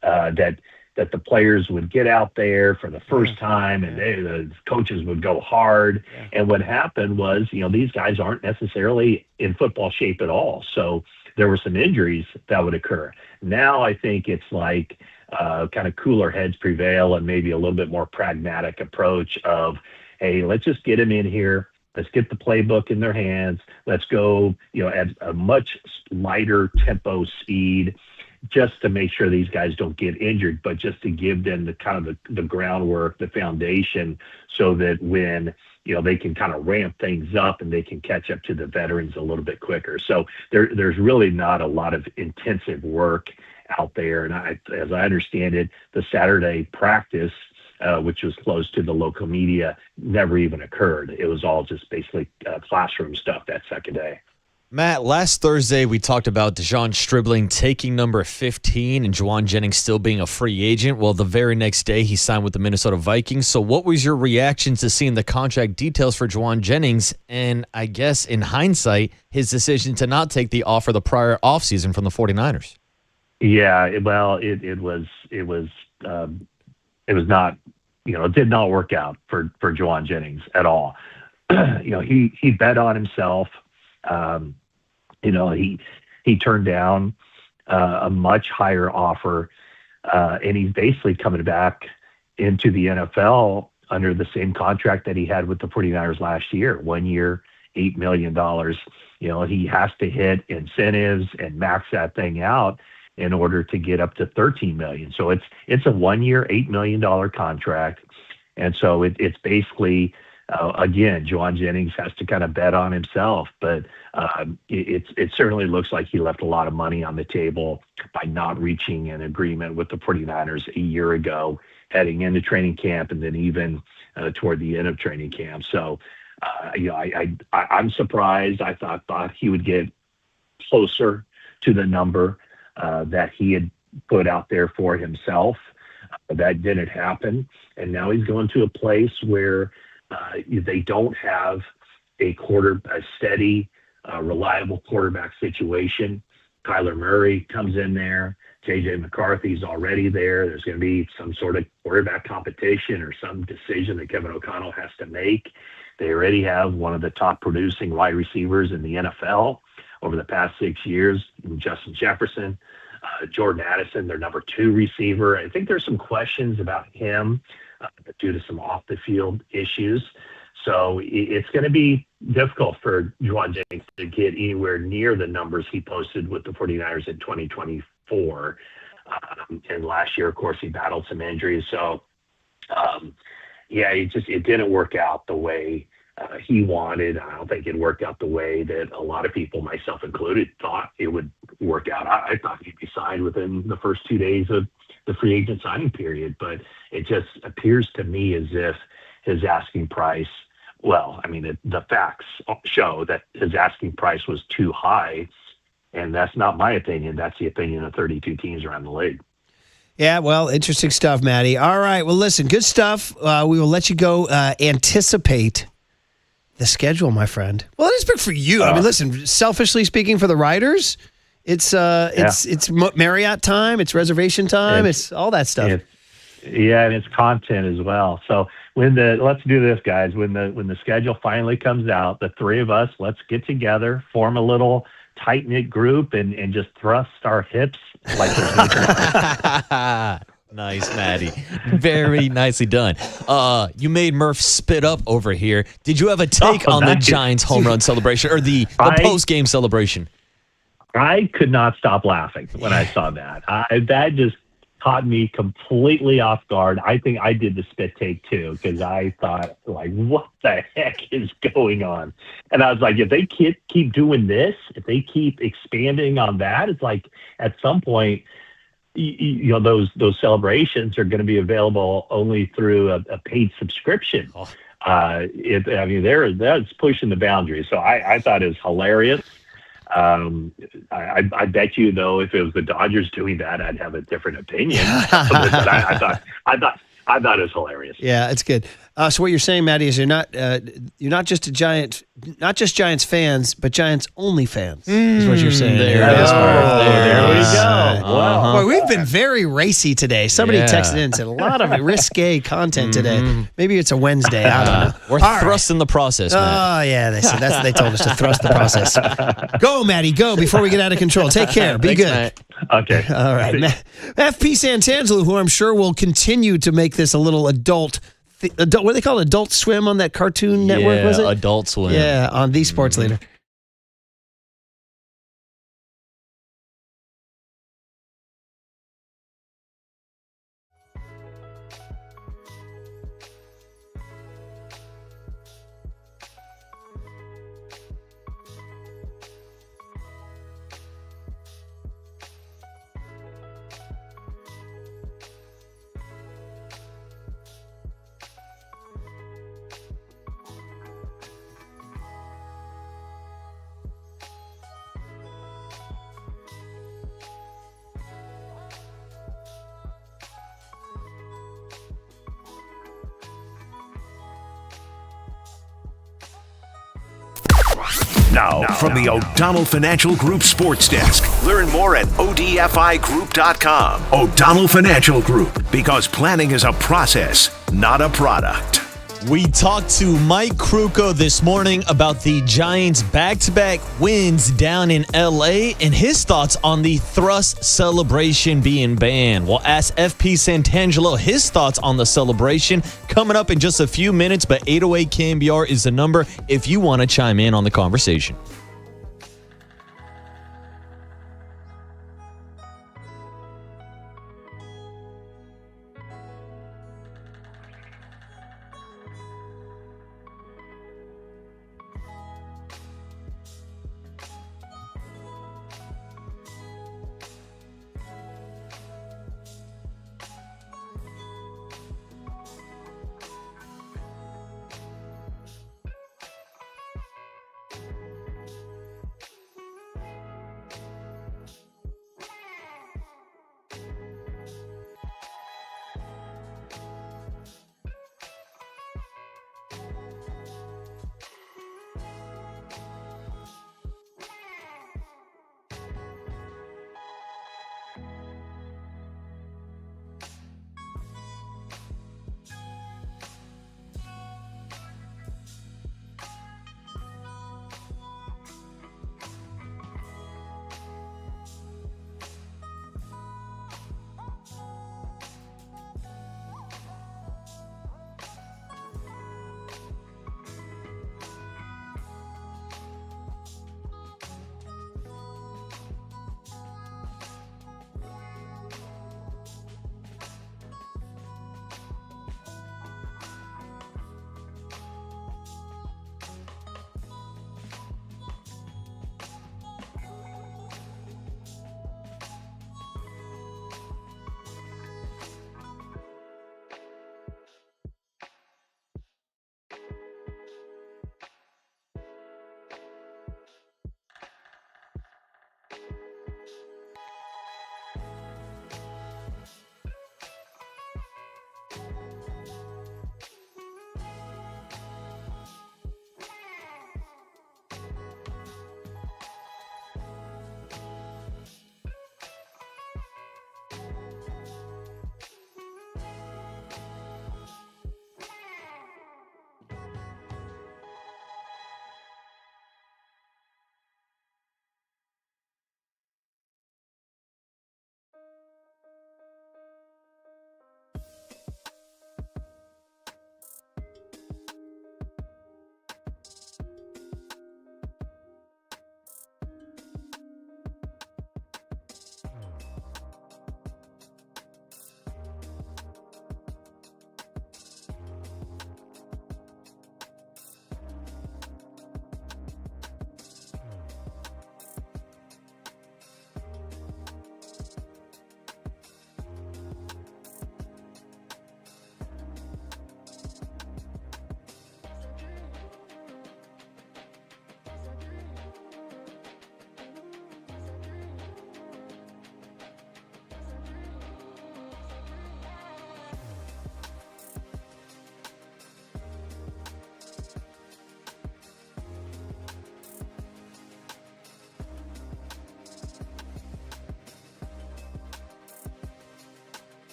that the players would get out there for the first time and the coaches would go hard. Yeah. And what happened was, these guys aren't necessarily in football shape at all. So there were some injuries that would occur. Now I think it's like kind of cooler heads prevail and maybe a little bit more pragmatic approach of, hey, let's just get them in here. Let's get the playbook in their hands. Let's go, at a much lighter tempo speed, just to make sure these guys don't get injured, but just to give them the kind of the groundwork, the foundation, so that when, they can kind of ramp things up and they can catch up to the veterans a little bit quicker. So there's really not a lot of intensive work out there. And as I understand it, the Saturday practice, which was close to the local media, never even occurred. It was all just basically classroom stuff that second day. Matt, last Thursday we talked about De'Zhaun Stribling taking number 15 and Jauan Jennings still being a free agent. Well, the very next day he signed with the Minnesota Vikings. So what was your reaction to seeing the contract details for Jauan Jennings and, I guess in hindsight, his decision to not take the offer the prior offseason from the 49ers? Yeah, well, it was not, it did not work out for Jauan Jennings at all. He bet on himself. He turned down a much higher offer, and he's basically coming back into the NFL under the same contract that he had with the 49ers last year, 1 year, $8 million. He has to hit incentives and max that thing out in order to get up to $13 million. So it's a 1 year, $8 million contract. And so it's basically, again, Jauan Jennings has to kind of bet on himself, but it certainly looks like he left a lot of money on the table by not reaching an agreement with the 49ers a year ago, heading into training camp, and then even toward the end of training camp. So, I'm surprised. I thought he would get closer to the number that he had put out there for himself. That didn't happen, and now he's going to a place where they don't have a steady, reliable quarterback situation Kyler Murray comes in there. J.J. McCarthy's already there. There's going to be some sort of quarterback competition or some decision that Kevin O'Connell has to make. They already have one of the top producing wide receivers in the NFL over the past 6 years, Justin Jefferson. Jordan Addison, their number 2 receiver. I think there's some questions about him due to some off-the-field issues. So it's going to be difficult for Juwan Jennings to get anywhere near the numbers he posted with the 49ers in 2024. And last year, of course, he battled some injuries. So, it didn't work out the way he wanted. I don't think it worked out the way that a lot of people, myself included, thought it would work out. I thought he'd be signed within the first 2 days of the free agent signing period, but it just appears to me as if his asking price, the facts show that his asking price was too high, and that's not my opinion. That's the opinion of 32 teams around the league. Yeah, well, interesting stuff, Matty. All right, well, listen, good stuff. We will let you go anticipate the schedule, my friend. Well, it is big for you. I mean, listen, selfishly speaking, for the Riders, it's Marriott time, it's reservation time, it's all that stuff. And it's content as well. So let's do this, guys. When the schedule finally comes out, the 3 of us, let's get together, form a little tight-knit group, and just thrust our hips like there's Nice, Matty. Very nicely done. You made Murph spit up over here. Did you have a take on the Giants home run celebration or the post-game celebration? I could not stop laughing when I saw that. That just caught me completely off guard. I think I did the spit take too, because I thought, like, what the heck is going on? And I was like, if they keep doing this, if they keep expanding on that, it's like at some point, those celebrations are going to be available only through a paid subscription. That's pushing the boundaries. So I thought it was hilarious. I bet you, though, if it was the Dodgers doing that, I'd have a different opinion. But I thought it was hilarious. Yeah, it's good. So what you're saying, Matty, is you're not just Giants fans, but Giants only fans. Is what you're saying. There we go. Wow. Boy, we've been very racy today. Somebody texted in and said a lot of risque content today. Maybe it's a Wednesday. I don't know. We're thrusting the process, Matt. Oh yeah, they said they told us to thrust the process. Go, Matty, go before we get out of control. Take care. Be good. Matt. Okay. All right. FP Santangelo, who I'm sure will continue to make this a little adult. What do they call it? Adult Swim on that Cartoon Network, was it? Adult Swim. Yeah, on the Sports Leader. Now, from the O'Donnell Financial Group Sports Desk. Learn more at odfigroup.com. O'Donnell Financial Group, because planning is a process, not a product. We talked to Mike Krukow this morning about the Giants' back-to-back wins down in L.A. and his thoughts on the thrust celebration being banned. We'll ask FP Santangelo his thoughts on the celebration coming up in just a few minutes, but 808 KMBR is the number if you want to chime in on the conversation.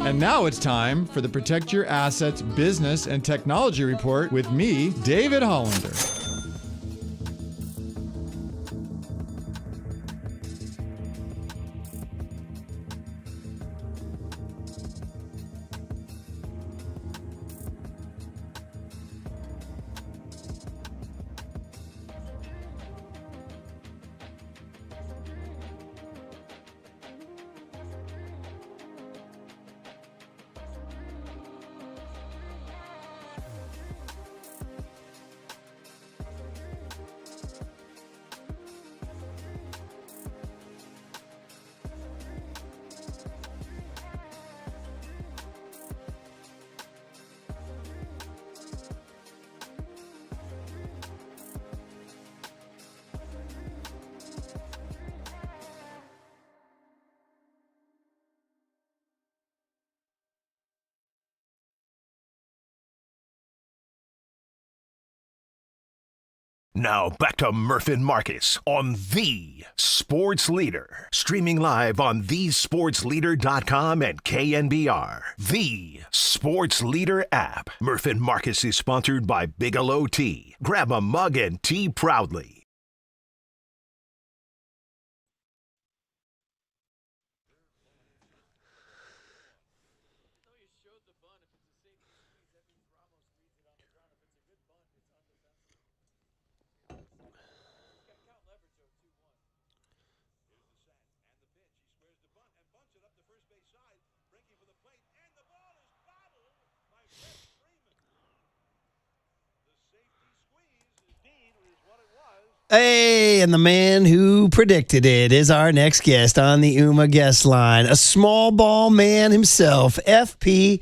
And now it's time for the Protect Your Assets Business and Technology Report with me, David Hollander. Now back to Murph and Marcus on The Sports Leader. Streaming live on thesportsleader.com and KNBR. The Sports Leader app. Murph and Marcus is sponsored by Bigelow Tea. Grab a mug and tea proudly. Hey, and the man who predicted it is our next guest on the UMA guest line. A small ball man himself, FP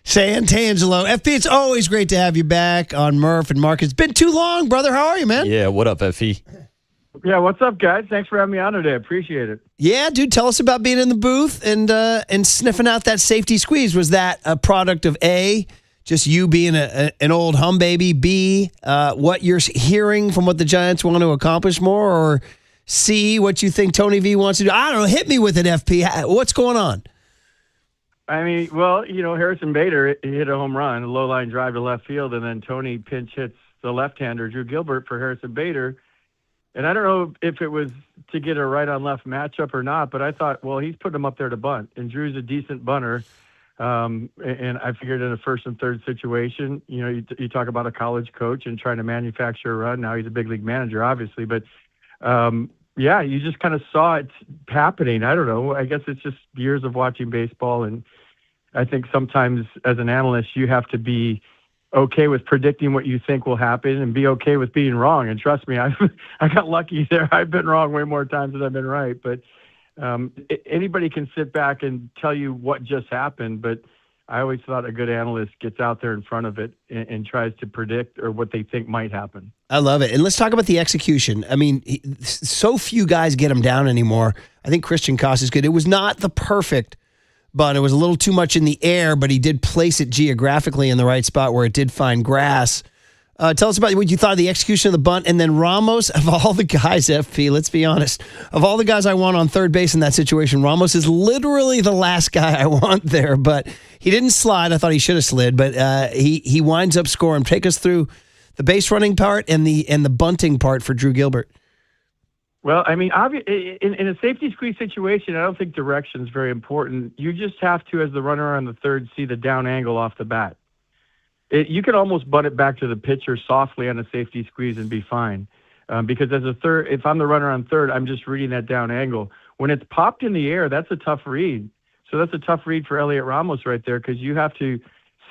Santangelo. FP, it's always great to have you back on Murph and Mark. It's been too long, brother. How are you, man? Yeah, what up, FE? Yeah, what's up, guys? Thanks for having me on today. Appreciate it. Yeah, dude, tell us about being in the booth and sniffing out that safety squeeze. Was that a product of A, just you being an old hum baby, B, what you're hearing from what the Giants want to accomplish more, or C, what you think Tony V wants to do? I don't know. Hit me with it, FP. What's going on? I mean, well, Harrison Bader hit a home run, a low line drive to left field, and then Tony pinch hits the left-hander, Drew Gilbert, for Harrison Bader. And I don't know if it was to get a right-on-left matchup or not, but I thought, well, he's putting him up there to bunt, and Drew's a decent bunter. And I figured in a first and third situation, you talk about a college coach and trying to manufacture a run. Now he's a big league manager, obviously, but yeah, you just kind of saw it happening. I don't know. I guess it's just years of watching baseball, and I think sometimes as an analyst, you have to be okay with predicting what you think will happen and be okay with being wrong. And trust me, I got lucky there. I've been wrong way more times than I've been right, but anybody can sit back and tell you what just happened, but I always thought a good analyst gets out there in front of it and tries to predict or what they think might happen. I love it. And let's talk about the execution. I mean, so few guys get him down anymore. I think Christian Koss is good. It was not the perfect bunt. It was a little too much in the air, but he did place it geographically in the right spot where it did find grass. Tell us about what you thought of the execution of the bunt. And then Ramos, of all the guys, FP, let's be honest, of all the guys I want on third base in that situation, Ramos is literally the last guy I want there. But he didn't slide. I thought he should have slid, but he winds up scoring. Take us through the base running part and the bunting part for Drew Gilbert. Well, I mean, in a safety squeeze situation, I don't think direction is very important. You just have to, as the runner on the third, see the down angle off the bat. You can almost butt it back to the pitcher softly on a safety squeeze and be fine. Because as a third, if I'm the runner on third, I'm just reading that down angle. When it's popped in the air, that's a tough read. So that's a tough read for Elliot Ramos right there, because you have to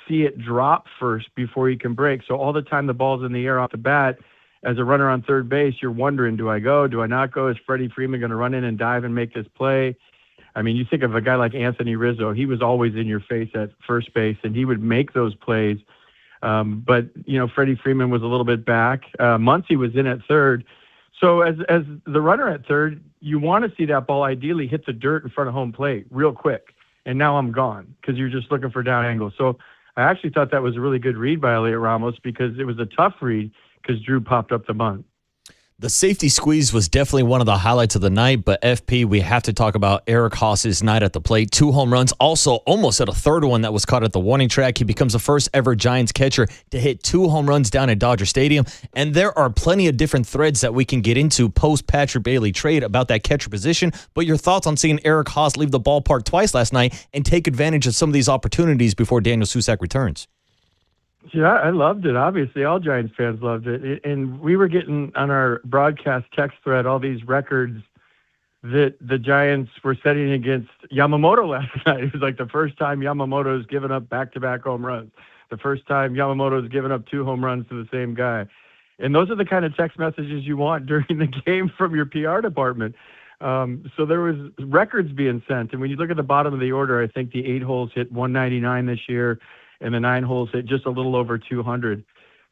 see it drop first before you can break. So all the time the ball's in the air off the bat, as a runner on third base, you're wondering, do I go? Do I not go? Is Freddie Freeman going to run in and dive and make this play? I mean, you think of a guy like Anthony Rizzo. He was always in your face at first base, and he would make those plays. But, Freddie Freeman was a little bit back. Muncy was in at third. So as the runner at third, you want to see that ball ideally hit the dirt in front of home plate real quick. And now I'm gone because you're just looking for down angle. So I actually thought that was a really good read by Elliot Ramos because it was a tough read because Drew popped up the bunt. The safety squeeze was definitely one of the highlights of the night, but FP, we have to talk about Eric Haase's night at the plate. 2 home runs, also almost at a third one that was caught at the warning track. He becomes the first ever Giants catcher to hit 2 home runs down at Dodger Stadium, and there are plenty of different threads that we can get into post-Patrick Bailey trade about that catcher position, but your thoughts on seeing Eric Haase leave the ballpark twice last night and take advantage of some of these opportunities before Daniel Susac returns? Yeah, I loved it. Obviously, all Giants fans loved it. And we were getting on our broadcast text thread all these records that the Giants were setting against Yamamoto last night. It was like the first time Yamamoto's given up back-to-back home runs. The first time Yamamoto's given up 2 home runs to the same guy. And those are the kind of text messages you want during the game from your PR department. So there was records being sent. And when you look at the bottom of the order, I think the 8 holes hit 199 this year, and the 9 holes hit just a little over 200.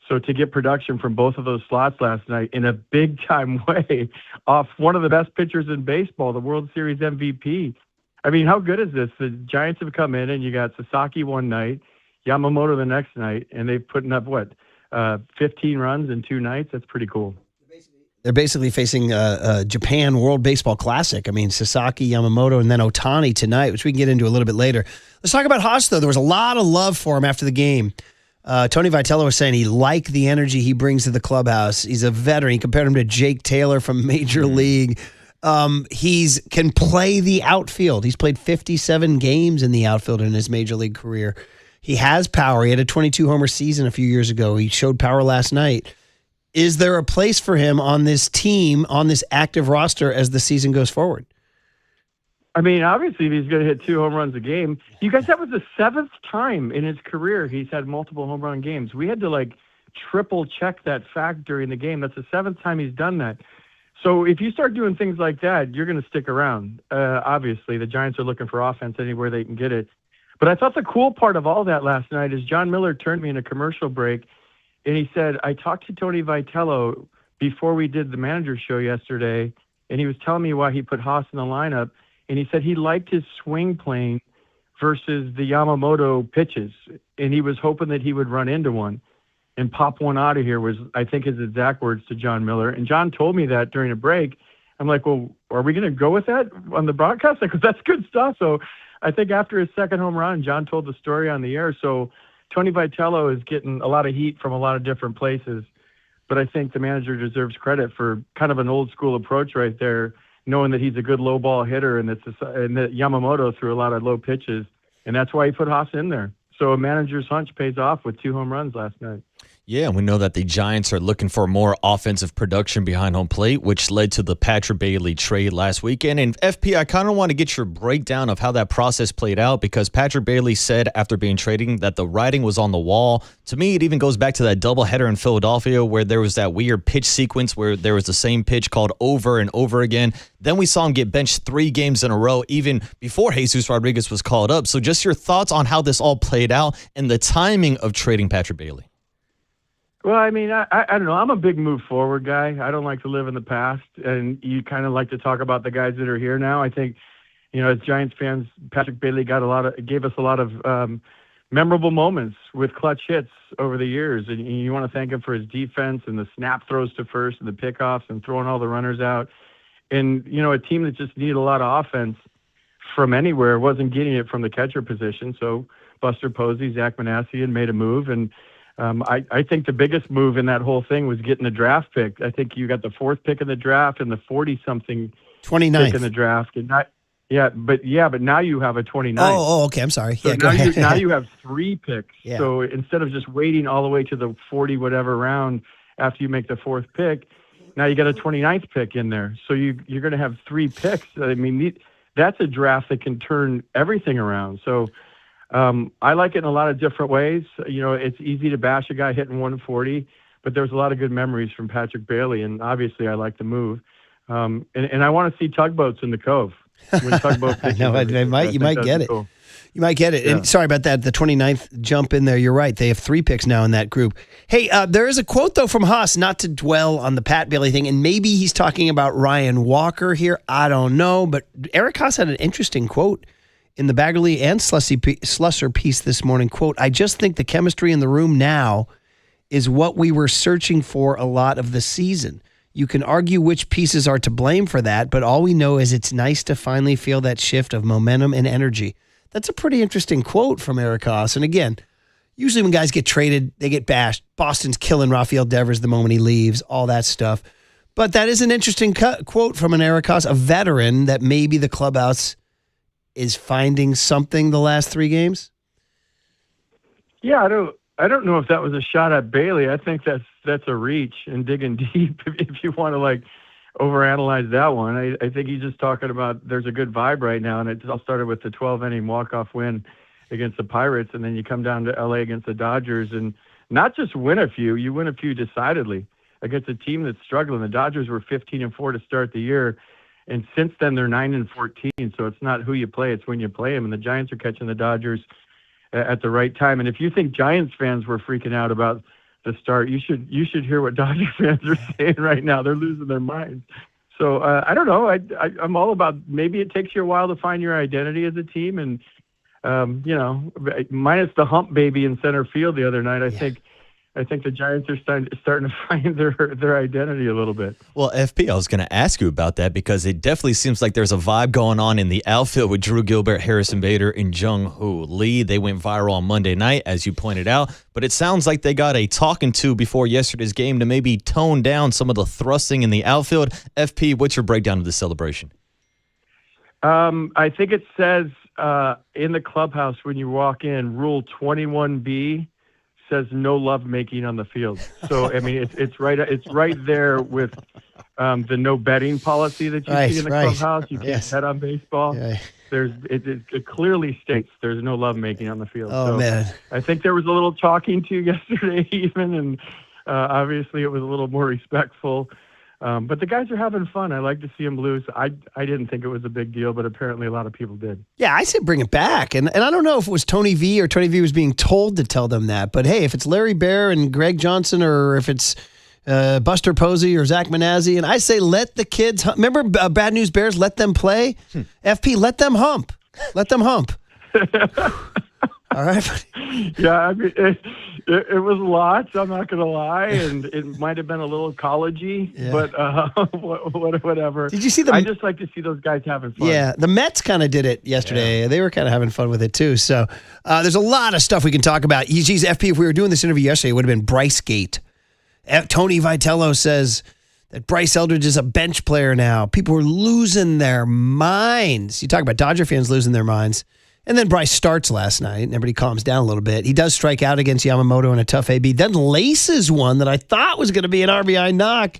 So to get production from both of those slots last night in a big-time way off one of the best pitchers in baseball, the World Series MVP. I mean, how good is this? The Giants have come in, and you got Sasaki one night, Yamamoto the next night, and they've put up, 15 runs in 2 nights? That's pretty cool. They're basically facing Japan World Baseball Classic. I mean, Sasaki, Yamamoto, and then Ohtani tonight, which we can get into a little bit later. Let's talk about Haase, though. There was a lot of love for him after the game. Tony Vitello was saying he liked the energy he brings to the clubhouse. He's a veteran. He compared him to Jake Taylor from Major League. He's can play the outfield. He's played 57 games in the outfield in his Major League career. He has power. He had a 22-homer season a few years ago. He showed power last night. Is there a place for him on this team, on this active roster as the season goes forward? I mean, obviously, if he's going to hit 2 home runs a game, you guys, that was the 7th time in his career he's had multiple home run games. We had to triple check that fact during the game. That's the 7th time he's done that. So if you start doing things like that, you're going to stick around. Obviously, the Giants are looking for offense anywhere they can get it. But I thought the cool part of all that last night is John Miller turned me in a commercial break, and he said, I talked to Tony Vitello before we did the manager show yesterday, and he was telling me why he put Haase in the lineup. And he said he liked his swing plane versus the Yamamoto pitches. And he was hoping that he would run into one and pop one out of here was, I think, his exact words to John Miller. And John told me that during a break. I'm like, well, are we going to go with that on the broadcast? Because that's good stuff. So I think after his 2nd home run, John told the story on the air. So Tony Vitello is getting a lot of heat from a lot of different places. But I think the manager deserves credit for kind of an old school approach right there, knowing that he's a good low ball hitter and that Yamamoto threw a lot of low pitches, and that's why he put Haase in there. So a manager's hunch pays off with 2 home runs last night. Yeah, and we know that the Giants are looking for more offensive production behind home plate, which led to the Patrick Bailey trade last weekend. And FP, I kind of want to get your breakdown of how that process played out, because Patrick Bailey said after being traded that the writing was on the wall. To me, it even goes back to that doubleheader in Philadelphia where there was that weird pitch sequence where there was the same pitch called over and over again. Then we saw him get benched 3 games in a row, even before Jesus Rodriguez was called up. So just your thoughts on how this all played out and the timing of trading Patrick Bailey. Well, I mean, I don't know. I'm a big move forward guy. I don't like to live in the past, and you kind of like to talk about the guys that are here now. I think, as Giants fans, Patrick Bailey gave us a lot of memorable moments with clutch hits over the years, and you want to thank him for his defense and the snap throws to first and the pickoffs and throwing all the runners out. And a team that just needed a lot of offense from anywhere wasn't getting it from the catcher position. So Buster Posey, Zach Manassian made a move, and I think the biggest move in that whole thing was getting the draft pick. I think you got the 4th pick in the draft and the 40-something 29th pick in the draft. And but now you have a 29th. Oh, okay. I'm sorry. So now you have 3 picks. Yeah. So instead of just waiting all the way to the 40 whatever round after you make the 4th pick, now you got a 29th pick in there. So you're going to have 3 picks. I mean, that's a draft that can turn everything around. So I like it in a lot of different ways. It's easy to bash a guy hitting 140, but there's a lot of good memories from Patrick Bailey, and obviously I like the move. And I want to see tugboats in the Cove. When tugboat you might get it. Cool. You might get it. Yeah. And sorry about that. The 29th jump in there. You're right. They have 3 picks now in that group. Hey, there is a quote, though, from Haase, not to dwell on the Pat Bailey thing, and maybe he's talking about Ryan Walker here. I don't know, but Eric Haase had an interesting quote in the Baggerly and Slusser piece this morning. Quote, I just think the chemistry in the room now is what we were searching for a lot of the season. You can argue which pieces are to blame for that, but all we know is it's nice to finally feel that shift of momentum and energy. That's a pretty interesting quote from Eric Haase. And again, usually when guys get traded, they get bashed. Boston's killing Rafael Devers the moment he leaves, all that stuff. But that is an interesting quote from an Eric Haase, a veteran, that maybe the clubhouse is finding something the last 3 games. Yeah, I don't know if that was a shot at Bailey. I think that's a reach and digging deep if you want to like overanalyze that one. I think he's just talking about there's a good vibe right now, and it all started with the 12-inning walk-off win against the Pirates, and then you come down to LA against the Dodgers and not just win a few, you win a few decidedly against a team that's struggling. The Dodgers were 15-4 to start the year, and since then they're 9-14. So it's not who you play, it's when you play them. And the Giants are catching the Dodgers at the right time. And if you think Giants fans were freaking out about the start, you should hear what Dodger fans are saying right now. They're losing their minds. So I don't know. I'm all about, maybe it takes you a while to find your identity as a team. And, minus the hump baby in center field the other night, I think the Giants are starting to find their identity a little bit. Well, FP, I was going to ask you about that because it definitely seems like there's a vibe going on in the outfield with Drew Gilbert, Harrison Bader, and Jung-Hoo Lee. They went viral on Monday night, as you pointed out, but it sounds like they got a talking to before yesterday's game to maybe tone down some of the thrusting in the outfield. FP, what's your breakdown of the celebration? I think it says in the clubhouse when you walk in, Rule 21B says no lovemaking on the field. So I mean, it's right there with the no betting policy that you see in the clubhouse. You can't bet on baseball. Yeah. It clearly states there's no lovemaking on the field. Oh, so man. I think there was a little talking to yesterday even, and obviously it was a little more respectful. But the guys are having fun. I like to see them lose. I didn't think it was a big deal, but apparently a lot of people did. Yeah, I said bring it back. And I don't know if it was Tony V or Tony V was being told to tell them that. But, hey, if it's Larry Baer and Greg Johnson or if it's Buster Posey or Zach Manazzi, and I say let the kids – remember Bad News Bears, let them play? FP, let them hump. Let them hump. All right. Yeah, I mean, it was lots, I'm not going to lie, and it might have been a little college-y, but whatever. Did you see I just like to see those guys having fun. Yeah, the Mets kind of did it yesterday. Yeah. They were kind of having fun with it, too. So there's a lot of stuff we can talk about. Geez, FP, if we were doing this interview yesterday, it would have been Bryce Gate. Tony Vitello says that Bryce Eldridge is a bench player now. People are losing their minds. You talk about Dodger fans losing their minds. And then Bryce starts last night, and everybody calms down a little bit. He does strike out against Yamamoto in a tough AB. Then laces one that I thought was going to be an RBI knock.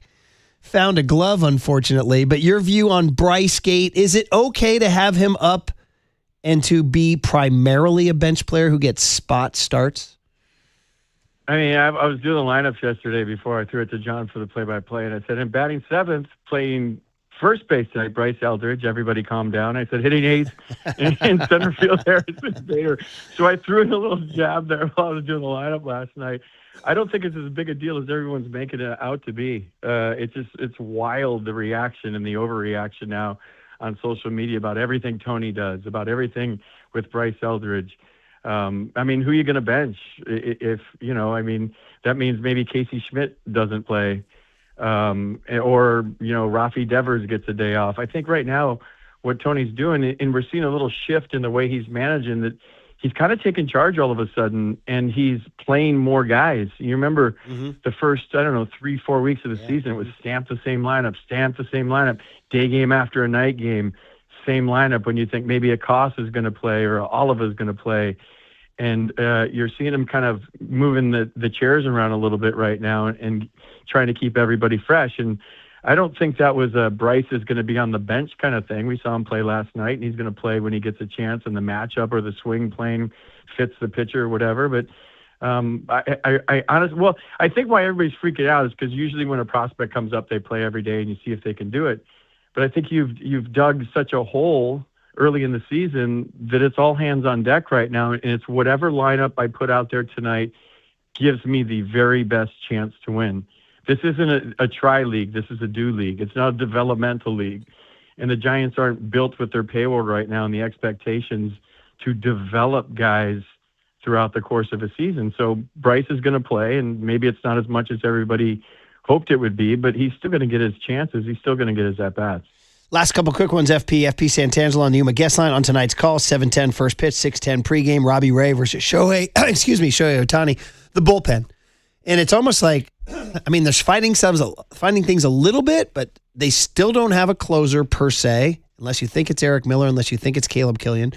Found a glove, unfortunately. But your view on Bryce Gate, is it okay to have him up and to be primarily a bench player who gets spot starts? I mean, I was doing the lineups yesterday before I threw it to John for the play-by-play, and I said, in batting seventh, playing first base tonight, Bryce Eldridge. Everybody calm down. I said, hitting eighth in center field, Harrison Bader. So I threw in a little jab there while I was doing the lineup last night. I don't think it's as big a deal as everyone's making it out to be. It's wild, the reaction and the overreaction now on social media about everything Tony does, about everything with Bryce Eldridge. I mean, who are you going to bench? If, that means maybe Casey Schmidt doesn't play. Or Rafi Devers gets a day off. I think right now what Tony's doing, and we're seeing a little shift in the way he's managing, that he's kind of taking charge all of a sudden, and he's playing more guys. You remember the first, 3-4 weeks of the season, it was stamp the same lineup, day game after a night game, same lineup when you think maybe Haase is going to play or Oliva is going to play. And you're seeing him kind of moving the chairs around a little bit right now and trying to keep everybody fresh. And I don't think that was Bryce is going to be on the bench kind of thing. We saw him play last night, and he's going to play when he gets a chance and the matchup or the swing plane fits the pitcher or whatever. But I honestly, I think why everybody's freaking out is because usually when a prospect comes up, they play every day and you see if they can do it. But I think you've dug such a hole early in the season that it's all hands on deck right now, and it's whatever lineup I put out there tonight gives me the very best chance to win. This isn't a try league. This is a do league. It's not a developmental league. And the Giants aren't built with their payroll right now and the expectations to develop guys throughout the course of a season. So Bryce is going to play, and maybe it's not as much as everybody hoped it would be, but he's still going to get his chances. He's still going to get his at-bats. Last couple quick ones, FP Santangelo on the Yuma guest line on tonight's call, 7:10 first pitch, 6:10 pregame, Robbie Ray versus Shohei Ohtani, the bullpen. And it's almost like, I mean, they're fighting things a little bit, but they still don't have a closer per se, unless you think it's Eric Miller, unless you think it's Caleb Killian.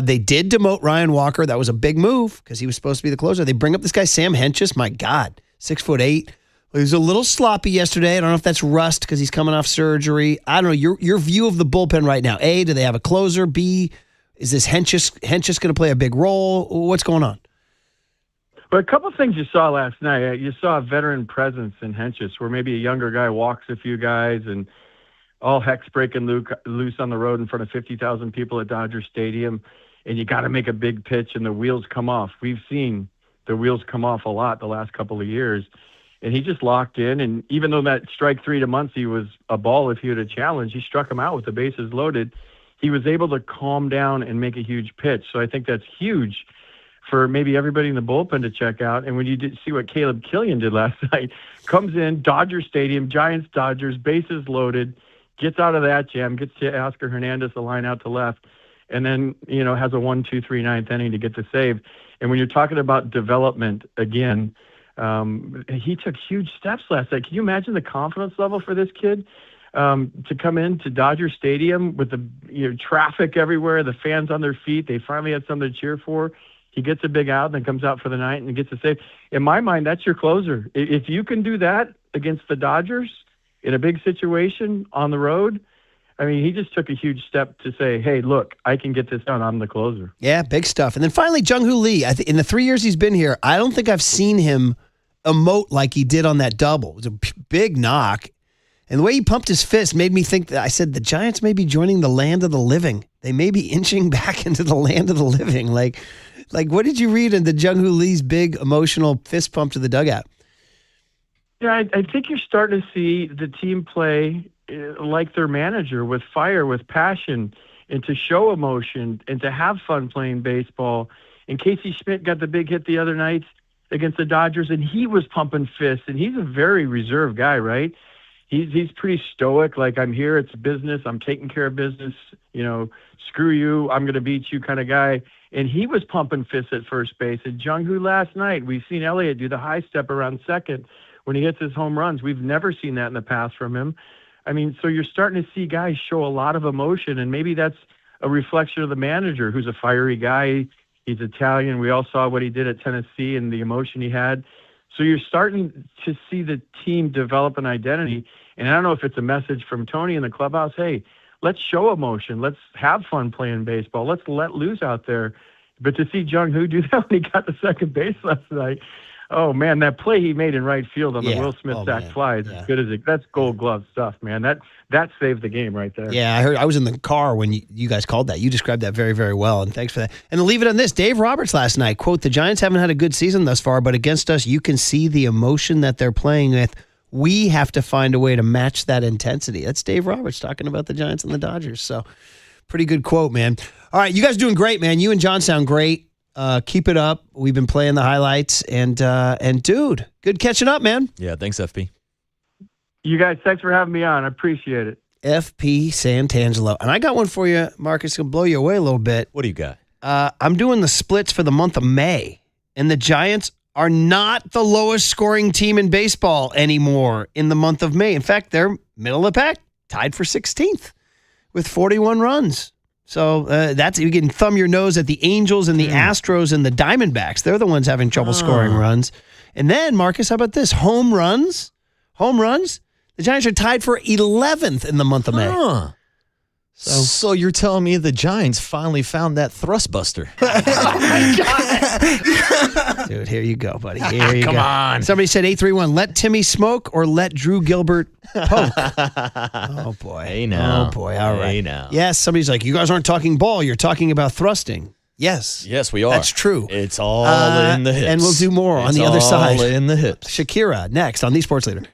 They did demote Ryan Walker. That was a big move because he was supposed to be the closer. They bring up this guy, Sam Hentges. My God, 6'8". He was a little sloppy yesterday. I don't know if that's rust because he's coming off surgery. I don't know. Your view of the bullpen right now. A, do they have a closer? B, is this Hentges going to play a big role? What's going on? But a couple of things you saw last night. You saw a veteran presence in Hentges where maybe a younger guy walks a few guys and all heck's breaking loose on the road in front of 50,000 people at Dodger Stadium, and you got to make a big pitch and the wheels come off. We've seen the wheels come off a lot the last couple of years. And he just locked in, and even though that strike 3 to Muncy was a ball if he had a challenge, he struck him out with the bases loaded. He was able to calm down and make a huge pitch. So I think that's huge for maybe everybody in the bullpen to check out. And when you did see what Caleb Killian did last night, comes in, Dodger Stadium, Giants, Dodgers, bases loaded, gets out of that jam, gets to Oscar Hernandez the line out to left, and then, has a 1-2-3 ninth inning to get the save. And when you're talking about development again, he took huge steps last night. Can you imagine the confidence level for this kid to come into Dodger Stadium with the traffic everywhere, the fans on their feet? They finally had something to cheer for. He gets a big out and then comes out for the night and gets a save. In my mind, that's your closer. If you can do that against the Dodgers in a big situation on the road, I mean, he just took a huge step to say, hey, look, I can get this done. I'm the closer. Yeah, big stuff. And then finally, Jung-Hoo Lee. In the 3 years he's been here, I don't think I've seen him emote like he did on that double. It was a big knock. And the way he pumped his fist made me think that I said the Giants may be joining the land of the living. They may be inching back into the land of the living. Like what did you read in the Jung-Hoo Lee's big emotional fist pump to the dugout? Yeah, I think you're starting to see the team play like their manager, with fire, with passion, and to show emotion and to have fun playing baseball. And Casey Schmidt got the big hit the other night against the Dodgers, and he was pumping fists, and he's a very reserved guy, right? He's pretty stoic, like, I'm here, it's business, I'm taking care of business, screw you, I'm going to beat you kind of guy. And he was pumping fists at first base. And Jung-Hoo last night, we've seen Elliott do the high step around second when he hits his home runs. We've never seen that in the past from him. I mean, so you're starting to see guys show a lot of emotion, and maybe that's a reflection of the manager, who's a fiery guy. He's Italian. We all saw what he did at Tennessee and the emotion he had. So you're starting to see the team develop an identity. And I don't know if it's a message from Tony in the clubhouse. Hey, let's show emotion. Let's have fun playing baseball. Let's let loose out there. But to see Jung-Hoo do that when he got to second base last night, oh, man, that play he made in right field on the Will Smith sac fly is as good as it. That's gold glove stuff, man. That saved the game right there. Yeah, I was in the car when you guys called that. You described that very, very well, and thanks for that. And to leave it on this, Dave Roberts last night, quote, the Giants haven't had a good season thus far, but against us, you can see the emotion that they're playing with. We have to find a way to match that intensity. That's Dave Roberts talking about the Giants and the Dodgers. So pretty good quote, man. All right, you guys doing great, man. You and John sound great. Keep it up. We've been playing the highlights, and dude, good catching up, man. Yeah, thanks, FP. You guys, thanks for having me on. I appreciate it. FP Santangelo. And I got one for you, Marcus. It'll blow you away a little bit. What do you got? I'm doing the splits for the month of May, and the Giants are not the lowest scoring team in baseball anymore in the month of May. In fact, they're middle of the pack, tied for 16th with 41 runs. So that's, you can thumb your nose at the Angels and the Astros and the Diamondbacks. They're the ones having trouble scoring runs. And then, Marcus, how about this? Home runs. The Giants are tied for 11th in the month of May. So you're telling me the Giants finally found that thrust buster? Dude, here you go, buddy. Here you go. Come on. Somebody said 831, let Timmy smoke or let Drew Gilbert poke. Oh, boy. Hey, now. Oh, boy. All right. Hey, now. Yes, somebody's like, you guys aren't talking ball. You're talking about thrusting. Yes. Yes, we are. That's true. It's all in the hips. And we'll do more on the other side. All in the hips. Shakira, next on The Sports Leader.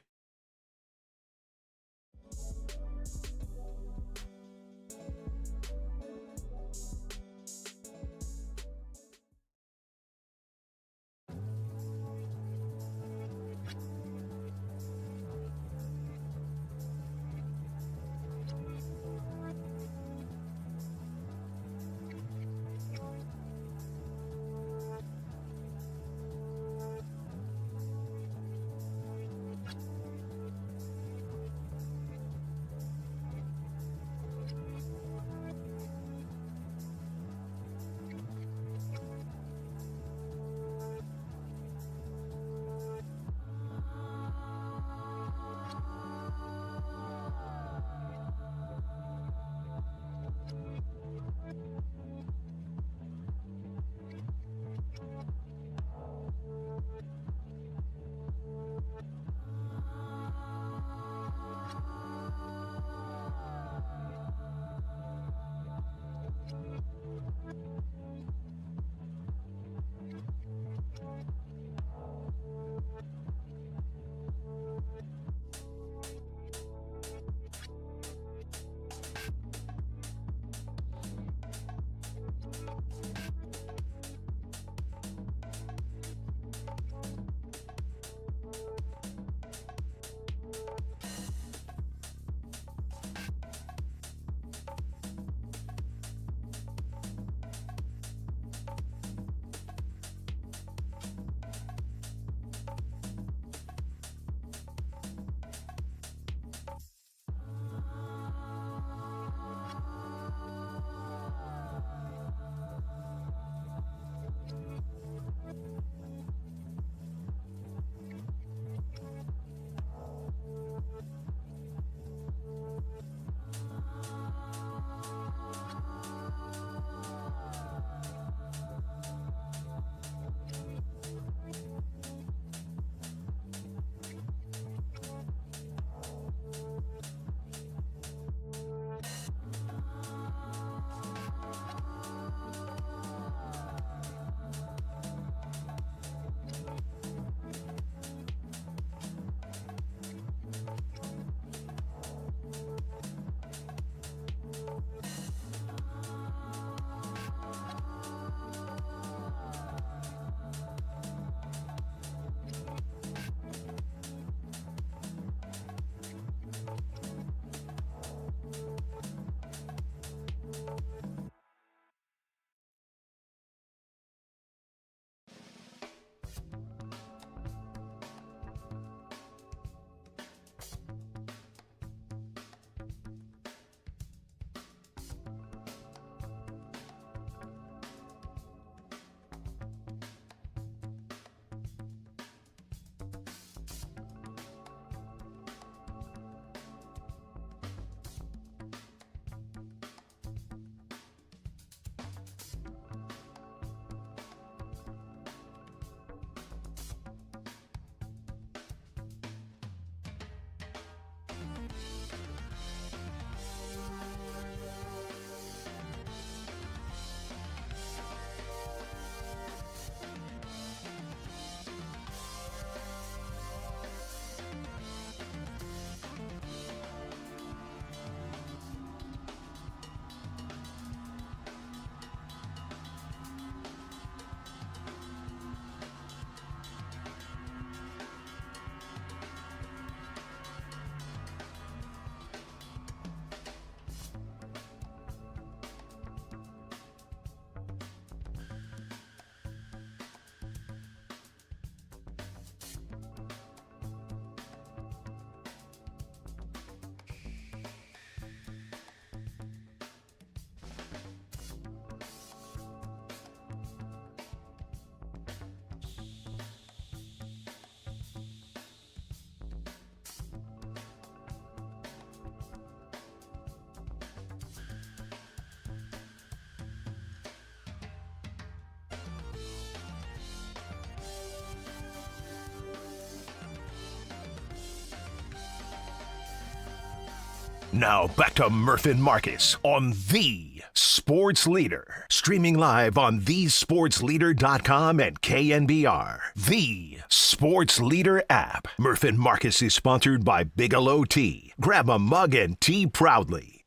Now back to Murph and Marcus on The Sports Leader. Streaming live on thesportsleader.com and KNBR. The Sports Leader app. Murph and Marcus is sponsored by Bigelow Tea. Grab a mug and tea proudly.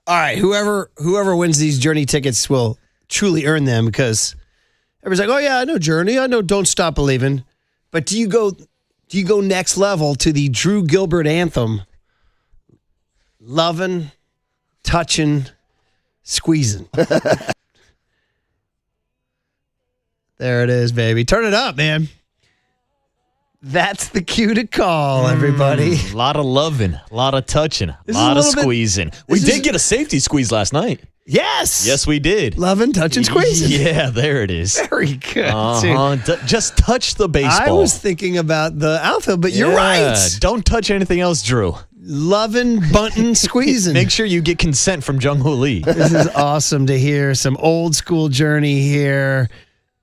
All right, whoever wins these Journey tickets will truly earn them, because everybody's like, oh yeah, I know Journey, I know Don't Stop Believin', but do you go next level to the Drew Gilbert anthem? Lovin', touchin', squeezing. There it is, baby. Turn it up, man. That's the cue to call, everybody. A lot of loving, a lot of touching, a lot of squeezing. We did get a safety squeeze last night. Yes. Yes, we did. Loving, touching, squeezing. Yeah, there it is. Very good. Just touch the baseball. I was thinking about the outfield, but you're right. Don't touch anything else, Drew. Loving, bunting, squeezing. Make sure you get consent from Jung Hoo Lee. This is awesome to hear. Some old school Journey here.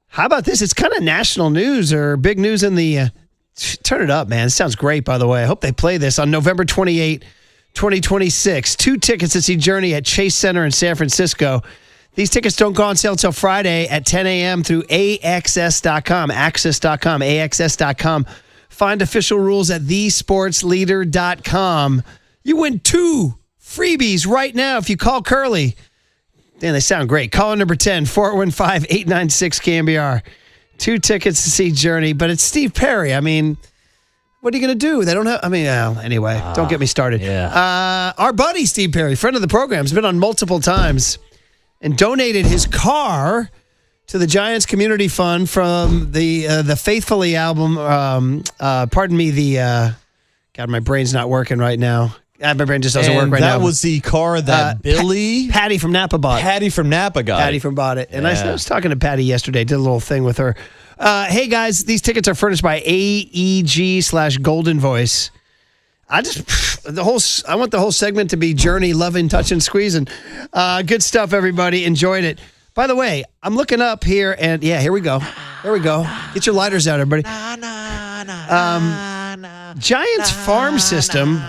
How about this? It's kind of national news or big news in the... turn it up, man. It sounds great, by the way. I hope they play this on November 28, 2026. 2 tickets to see Journey at Chase Center in San Francisco. These tickets don't go on sale until Friday at 10 a.m. through AXS.com, access.com, AXS.com. Find official rules at thesportsleader.com. You win 2 freebies right now if you call Curly. Man, they sound great. Caller number 10, 415-896-KNBR. 2 tickets to see Journey, but it's Steve Perry. I mean, what are you going to do? They don't have, anyway, don't get me started. Yeah. Our buddy Steve Perry, friend of the program, has been on multiple times and donated his car to the Giants Community Fund from the Faithfully album. God, my brain's not working right now. My brain just doesn't work right now. That was the car that Patty from Napa bought. Patty from Napa got. Patty from bought it. And I was talking to Patty yesterday, did a little thing with her. Hey, guys, these tickets are furnished by AEG/Golden Voice. I want the whole segment to be Journey, loving, touching, squeezing. Good stuff, everybody. Enjoyed it. By the way, I'm looking up here, and here we go. Here we go. Get your lighters out, everybody. Giants farm system.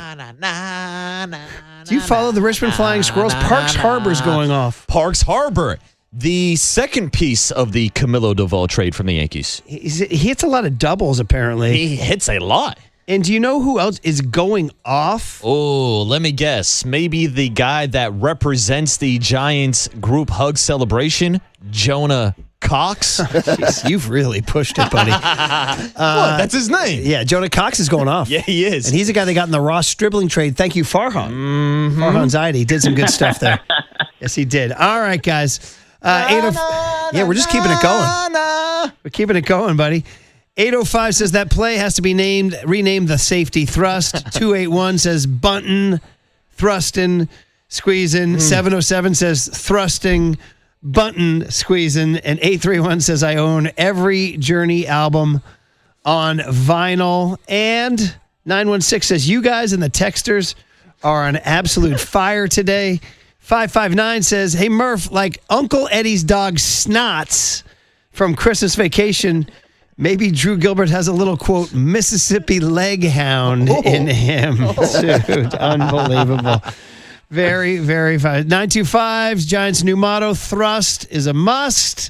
Do you follow the Richmond Flying Squirrels? Parks Harbor's going off. Parks Harbor, the second piece of the Camilo Doval trade from the Yankees. He hits a lot of doubles, apparently. He hits a lot. And do you know who else is going off? Oh, let me guess. Maybe the guy that represents the Giants group hug celebration, Jonah Cox. Jeez, you've really pushed it, buddy. What? That's his name. Yeah, Jonah Cox is going off. Yeah, he is. And he's the guy that got in the Ross Stribling trade. Thank you, Farhan. Mm-hmm. Farhan Zaidi did some good stuff there. Yes, he did. All right, guys. We're just keeping it going. We're keeping it going, buddy. 805 says that play has to be renamed the safety thrust. 281 says bunting, thrusting, squeezing. 707 says thrusting, bunting, squeezing. And 831 says I own every Journey album on vinyl. And 916 says you guys and the texters are on absolute fire today. 559 says, hey, Murph, like Uncle Eddie's dog Snots from Christmas Vacation, maybe Drew Gilbert has a little, quote, Mississippi leg hound in him. Dude, unbelievable. Very, very fine. 925's Giants' new motto, thrust is a must.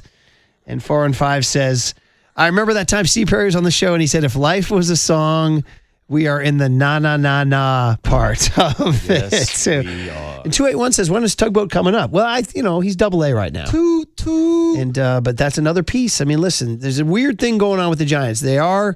And 415 says, I remember that time Steve Perry was on the show and he said, if life was a song, we are in the na-na-na-na part of it. We are. And 281 says, when is Tugboat coming up? Well, he's AA right now. Toot. And but that's another piece. I mean, listen, there's a weird thing going on with the Giants. They are,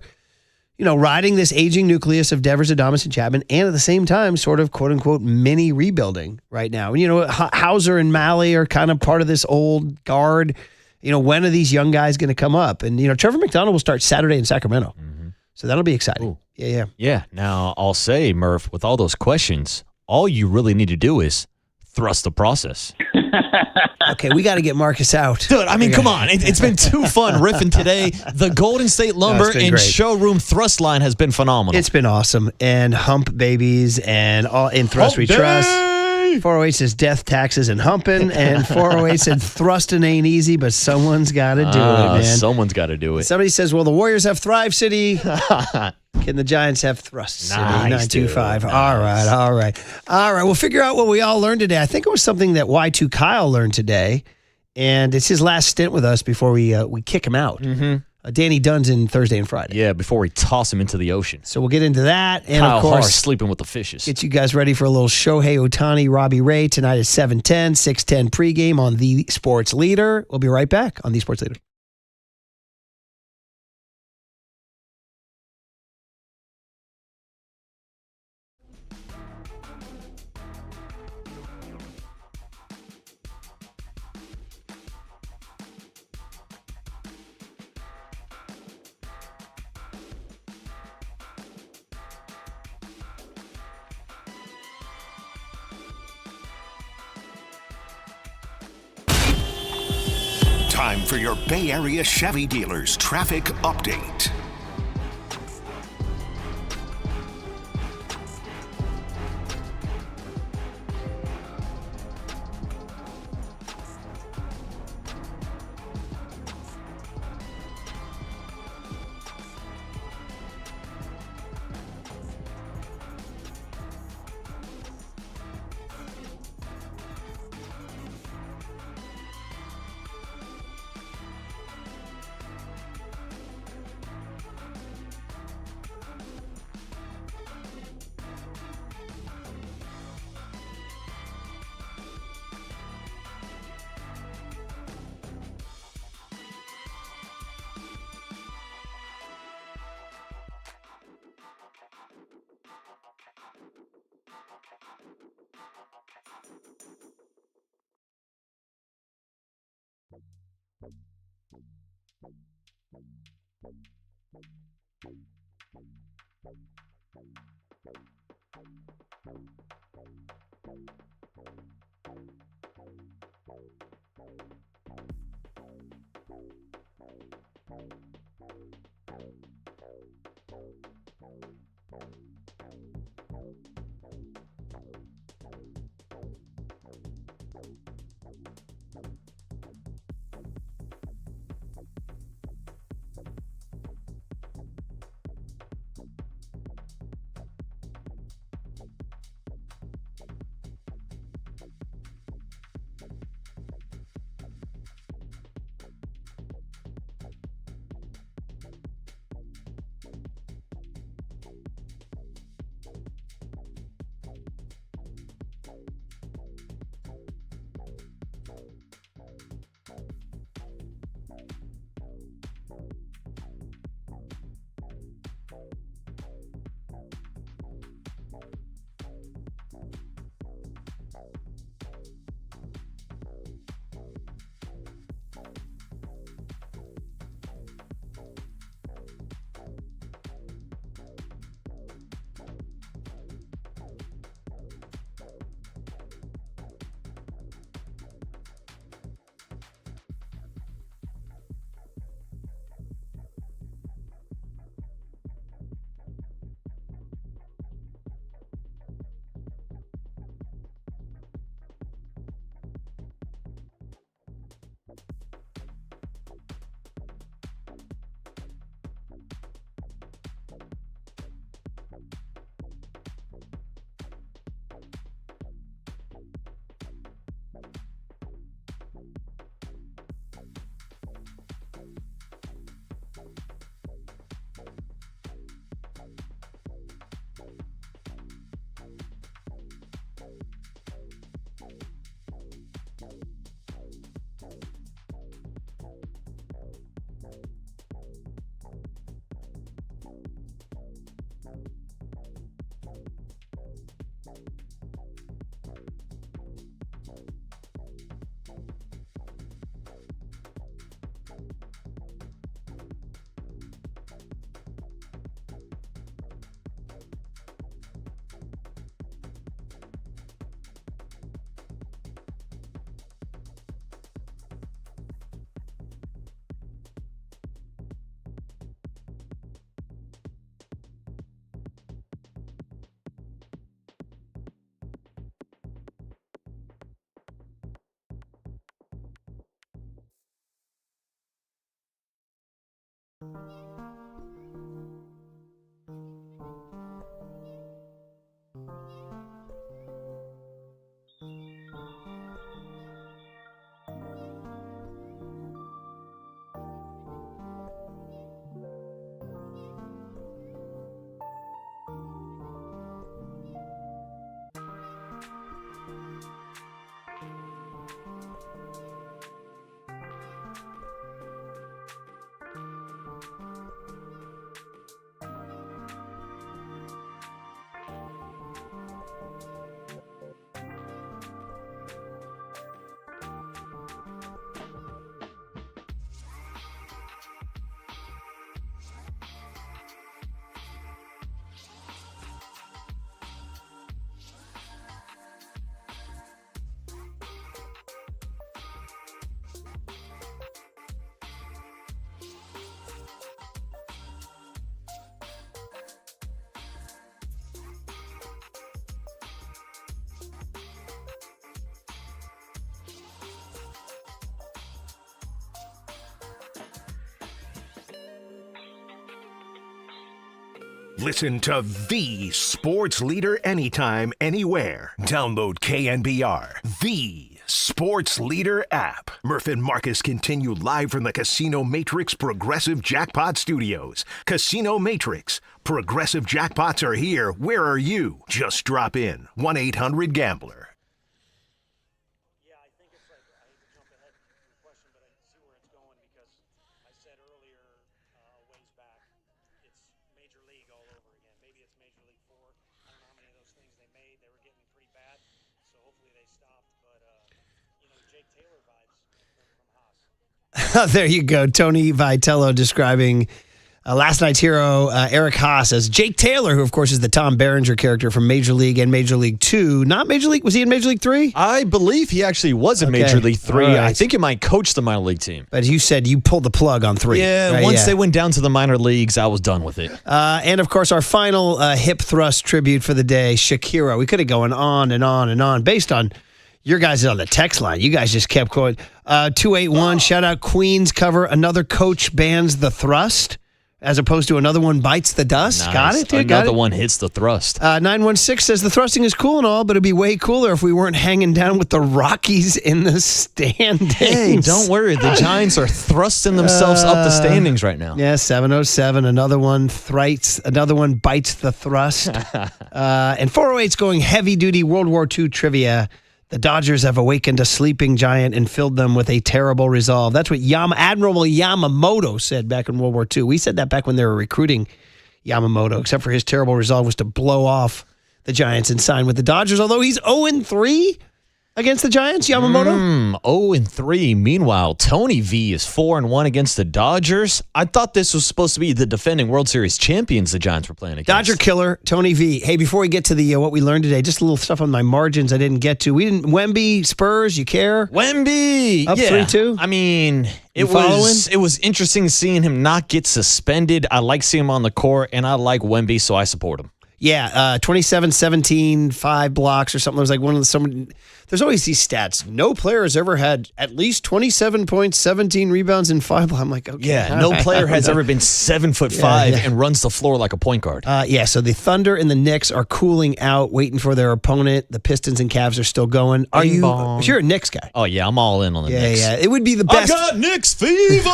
riding this aging nucleus of Devers, Adames, and Chapman, and at the same time, sort of, quote unquote, mini rebuilding right now. And, Hauser and Malley are kind of part of this old guard. When are these young guys going to come up? And, Trevor McDonald will start Saturday in Sacramento. Mm-hmm. So that'll be exciting. Ooh. Yeah. Now, I'll say, Murph, with all those questions, all you really need to do is thrust the process. Okay, we got to get Marcus out. Dude, I mean, come on. It's been too fun riffing today. The Golden State Lumber and great. Showroom thrust line has been phenomenal. It's been awesome. And hump babies and all in thrust we trust. 408 says death, taxes, and humping. And 408 said thrusting ain't easy, but someone's got to do it, man. Someone's got to do it. Somebody says, well, the Warriors have Thrive City. Can the Giants have thrust? Nice, 925. dude. All right. We'll figure out what we all learned today. I think it was something that Y2 Kyle learned today, and it's his last stint with us before we kick him out. Mm-hmm. Danny Dunn's in Thursday and Friday. Yeah, before we toss him into the ocean. So we'll get into that. And Kyle of course, Haase sleeping with the fishes. get you guys ready for a little Shohei Ohtani, Robbie Ray tonight at 7:10, 6:10 pregame on The Sports Leader. We'll be right back on The Sports Leader. Time for your Bay Area Chevy dealers traffic update. Listen to the sports leader anytime, anywhere. Download KNBR, the sports leader app. Murph and Marcus continue live from the Casino Matrix Progressive Jackpot Studios. Casino Matrix. Progressive jackpots are here. Where are you? Just drop in. 1-800-GAMBLER. There you go. Tony Vitello describing last night's hero, Eric Haase, as Jake Taylor, who, of course, is the Tom Berenger character from Major League and Major League 2. Not Major League. Was he in Major League 3? I believe he actually was in Major League 3. Right. I think he might coach the minor league team. But you said you pulled the plug on 3. Yeah, right? Once they went down to the minor leagues, I was done with it. And, of course, our final hip thrust tribute for the day, Shakira. We could have gone on and on and on based on your guys on the text line. You guys just kept going. 281, shout out Queens cover. Another coach bans the thrust as opposed to another one bites the dust. Nice. Got it, dude? Another one hits the thrust. 916 says the thrusting is cool and all, but it'd be way cooler if we weren't hanging down with the Rockies in the standings. Hey, don't worry. The Giants are thrusting themselves up the standings right now. Yeah, 707. Another one bites the thrust. And 408's going heavy-duty World War II trivia. The Dodgers have awakened a sleeping giant and filled them with a terrible resolve. That's what Admiral Yamamoto said back in World War II. We said that back when they were recruiting Yamamoto, except for his terrible resolve was to blow off the Giants and sign with the Dodgers, although he's 0-3 against the Giants, Yamamoto? 0-3. Meanwhile, Tony V is 4-1 against the Dodgers. I thought this was supposed to be the defending World Series champions the Giants were playing against. Dodger killer, Tony V. Hey, before we get to the what we learned today, just a little stuff on my margins I didn't get to. Wemby, Spurs, you care? Wemby! Up 3-2? I mean, it was interesting seeing him not get suspended. I like seeing him on the court, and I like Wemby, so I support him. Yeah, 27-17, 5 blocks or something. It was like there's always these stats. No player has ever had at least 27 points, 17 rebounds, and 5 blocks. I'm like, okay. Yeah, no player has ever been 7'5" and runs the floor like a point guard. So the Thunder and the Knicks are cooling out, waiting for their opponent. The Pistons and Cavs are still going. You're a Knicks guy. Oh, yeah, I'm all in on the Knicks. Yeah, it would be the best. I got Knicks fever!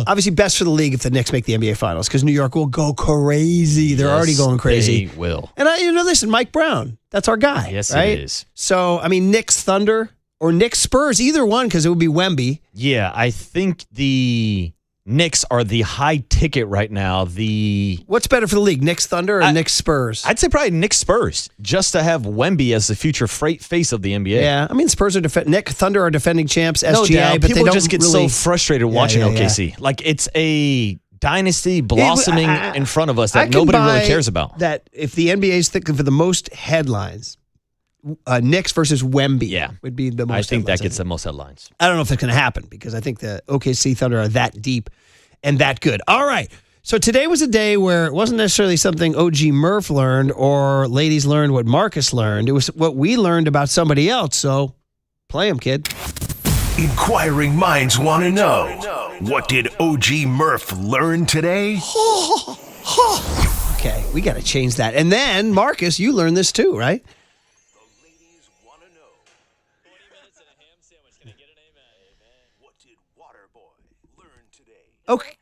Obviously, best for the league if the Knicks make the NBA Finals because New York will go crazy. They're already going crazy. They will. And listen, Mike Brown, that's our guy. Yes, right? it is. So, I mean, Knicks Thunder or Knicks Spurs, either one, because it would be Wemby. Yeah, I think the Knicks are the high ticket right now. What's better for the league, Knicks Thunder or Knicks Spurs? I'd say probably Knicks Spurs, just to have Wemby as the future face of the NBA. Yeah, I mean, Spurs are Knicks Thunder are defending champs, SGA, no doubt. but People they don't just get really... so frustrated watching OKC. Yeah. Like, it's a dynasty blossoming in front of us that nobody really cares about. That if the NBA is thinking for the most headlines, Knicks versus Wemby would be the most. I think that gets the most headlines. I don't know if it's going to happen because I think the OKC Thunder are that deep and that good. All right. So today was a day where it wasn't necessarily something OG Murph learned or ladies learned what Marcus learned. It was what we learned about somebody else. So play him, kid. Inquiring minds want to know, what did OG Murph learn today? Okay, we got to change that. And then, Marcus, you learned this too, right? Okay.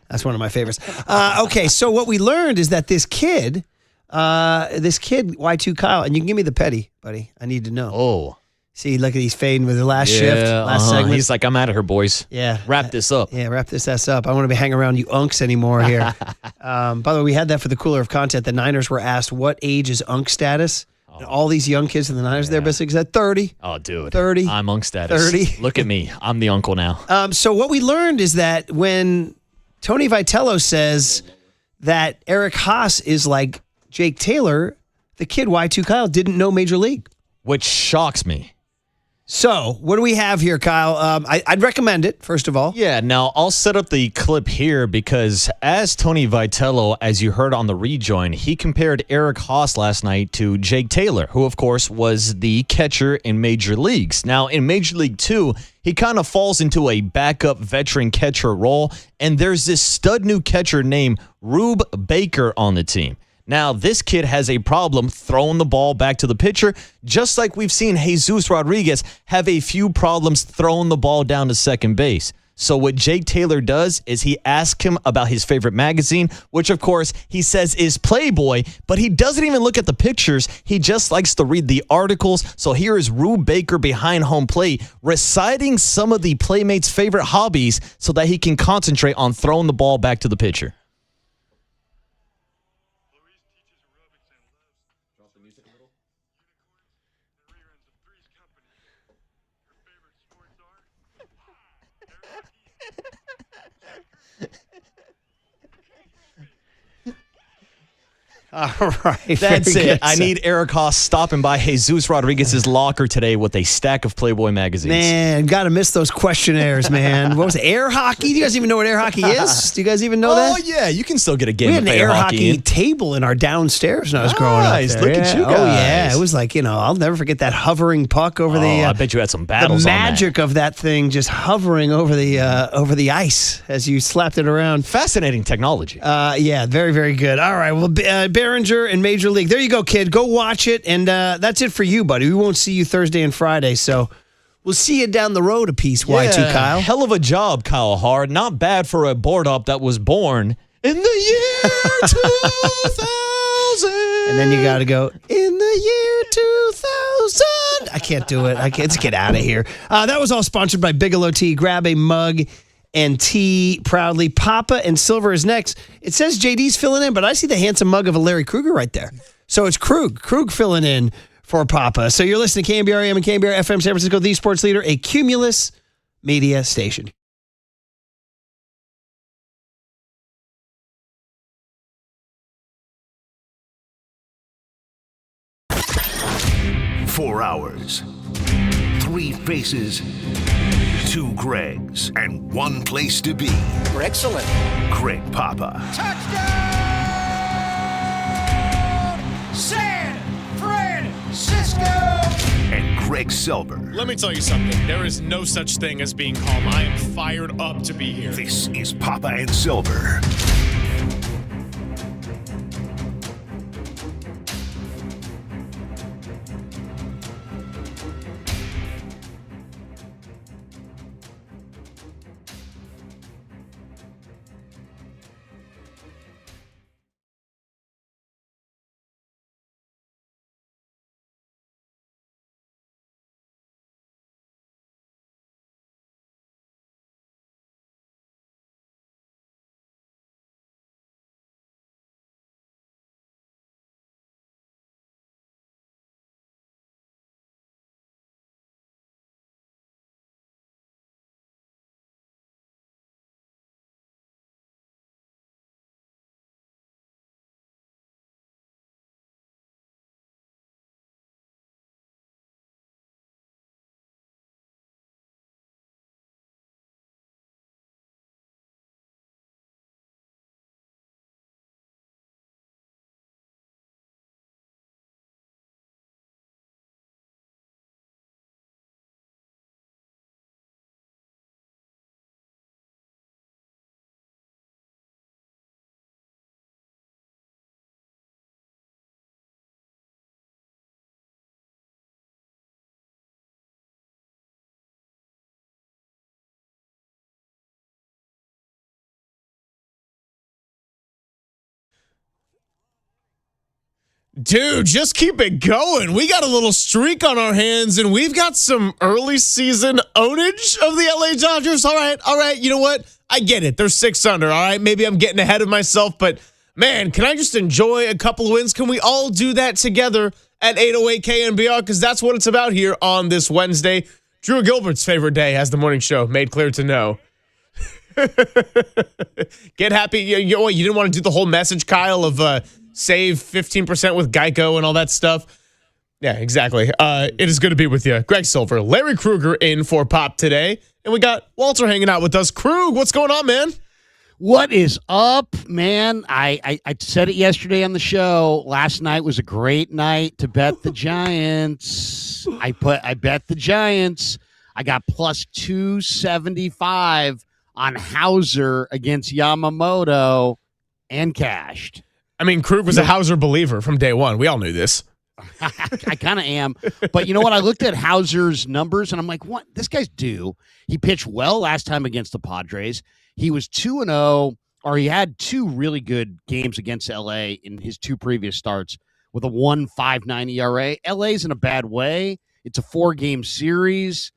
That's one of my favorites. Okay, so what we learned is that this kid, Y2 Kyle, and you can give me the petty, buddy. I need to know. Oh. See, look at he's fading with the last shift, last segment. He's like, I'm out of here, boys. Yeah. Wrap this up. Yeah, wrap this ass up. I want to be hanging around you unks anymore here. By the way, we had that for the cooler of content. The Niners were asked, what age is unk status? And all these young kids in the Niners, they're basically said 30. Oh, dude. 30. I'm unk status. 30. Look at me. I'm the uncle now. So what we learned is that when Tony Vitello says that Eric Haase is like Jake Taylor, the kid Y2 Kyle didn't know Major League. Which shocks me. So, what do we have here, Kyle? I'd recommend it, first of all. Yeah, now I'll set up the clip here because as Tony Vitello, as you heard on the rejoin, he compared Eric Haase last night to Jake Taylor, who, of course, was the catcher in Major Leagues. Now, in Major League 2, he kind of falls into a backup veteran catcher role, and there's this stud new catcher named Rube Baker on the team. Now, this kid has a problem throwing the ball back to the pitcher, just like we've seen Jesus Rodriguez have a few problems throwing the ball down to second base. So what Jake Taylor does is he asks him about his favorite magazine, which, of course, he says is Playboy, but he doesn't even look at the pictures. He just likes to read the articles. So here is Rube Baker behind home plate reciting some of the Playmates' favorite hobbies so that he can concentrate on throwing the ball back to the pitcher. All right. That's very it. good, I sir. need Eric Haase stopping by Jesus Rodriguez's locker today with a stack of Playboy magazines. Man, got to miss those questionnaires, man. What was it, air hockey? Do you guys even know what air hockey is? Do you guys even know that? Oh, yeah. You can still get a game We had of an air hockey table in our downstairs when I was growing up. Nice. There. Look at you Oh, yeah. guys. It was like, I'll never forget that hovering puck over the. I bet you had some battles The on that. magic of that thing just hovering over the ice as you slapped it around. Fascinating technology. Yeah, very, very good. All right. Well, Behringer and Major League. There you go, kid. Go watch it. And that's it for you, buddy. We won't see you Thursday and Friday. So we'll see you down the road a piece, Y2 Kyle. Hell of a job, Kyle Hard. Not bad for a board up that was born in the year 2000. And then you got to go, in the year 2000. I can't do it. Let's get out of here. That was all sponsored by Bigelow Tea. Grab a mug and tea proudly. Papa and Silver is next. It says JD's filling in, but I see the handsome mug of a Larry Kruger right there. So it's Krug filling in for Papa. So you're listening to KNBR AM and KNBR FM San Francisco, the sports leader, a Cumulus media station. Four hours, three faces, two Gregs, and one place to be. Excellent. Greg Papa San Francisco. and Greg Silver. Let me tell you something. There is no such thing as being calm. I am fired up to be here. This is Papa and Silver. Dude, just keep it going. We got a little streak on our hands, and we've got some early season ownage of the LA Dodgers. All right. You know what? I get it. They're 6 under. All right. Maybe I'm getting ahead of myself, but man, can I just enjoy a couple of wins? Can we all do that together at 808 KNBR? Because that's what it's about here on this Wednesday. Drew Gilbert's favorite day, as the morning show made clear to know. Get happy. You didn't want to do the whole message, Kyle, of save 15% with Geico and all that stuff. Yeah, exactly. It is good to be with you. Greg Silver, Larry Kruger in for Pop today. And we got Walter hanging out with us. Krug, what's going on, man? What is up, man? I said it yesterday on the show. Last night was a great night to bet the Giants. I bet the Giants. I got plus 275 on Hauser against Yamamoto and cashed. I mean, Krug was a Hauser believer from day one. We all knew this. I kind of am. But you know what? I looked at Hauser's numbers, and I'm like, what? This guy's due. He pitched well last time against the Padres. He was 2-0, or he had 2 really good games against LA in his 2 previous starts with a 1.59 ERA. LA's in a bad way. It's a 4-game series.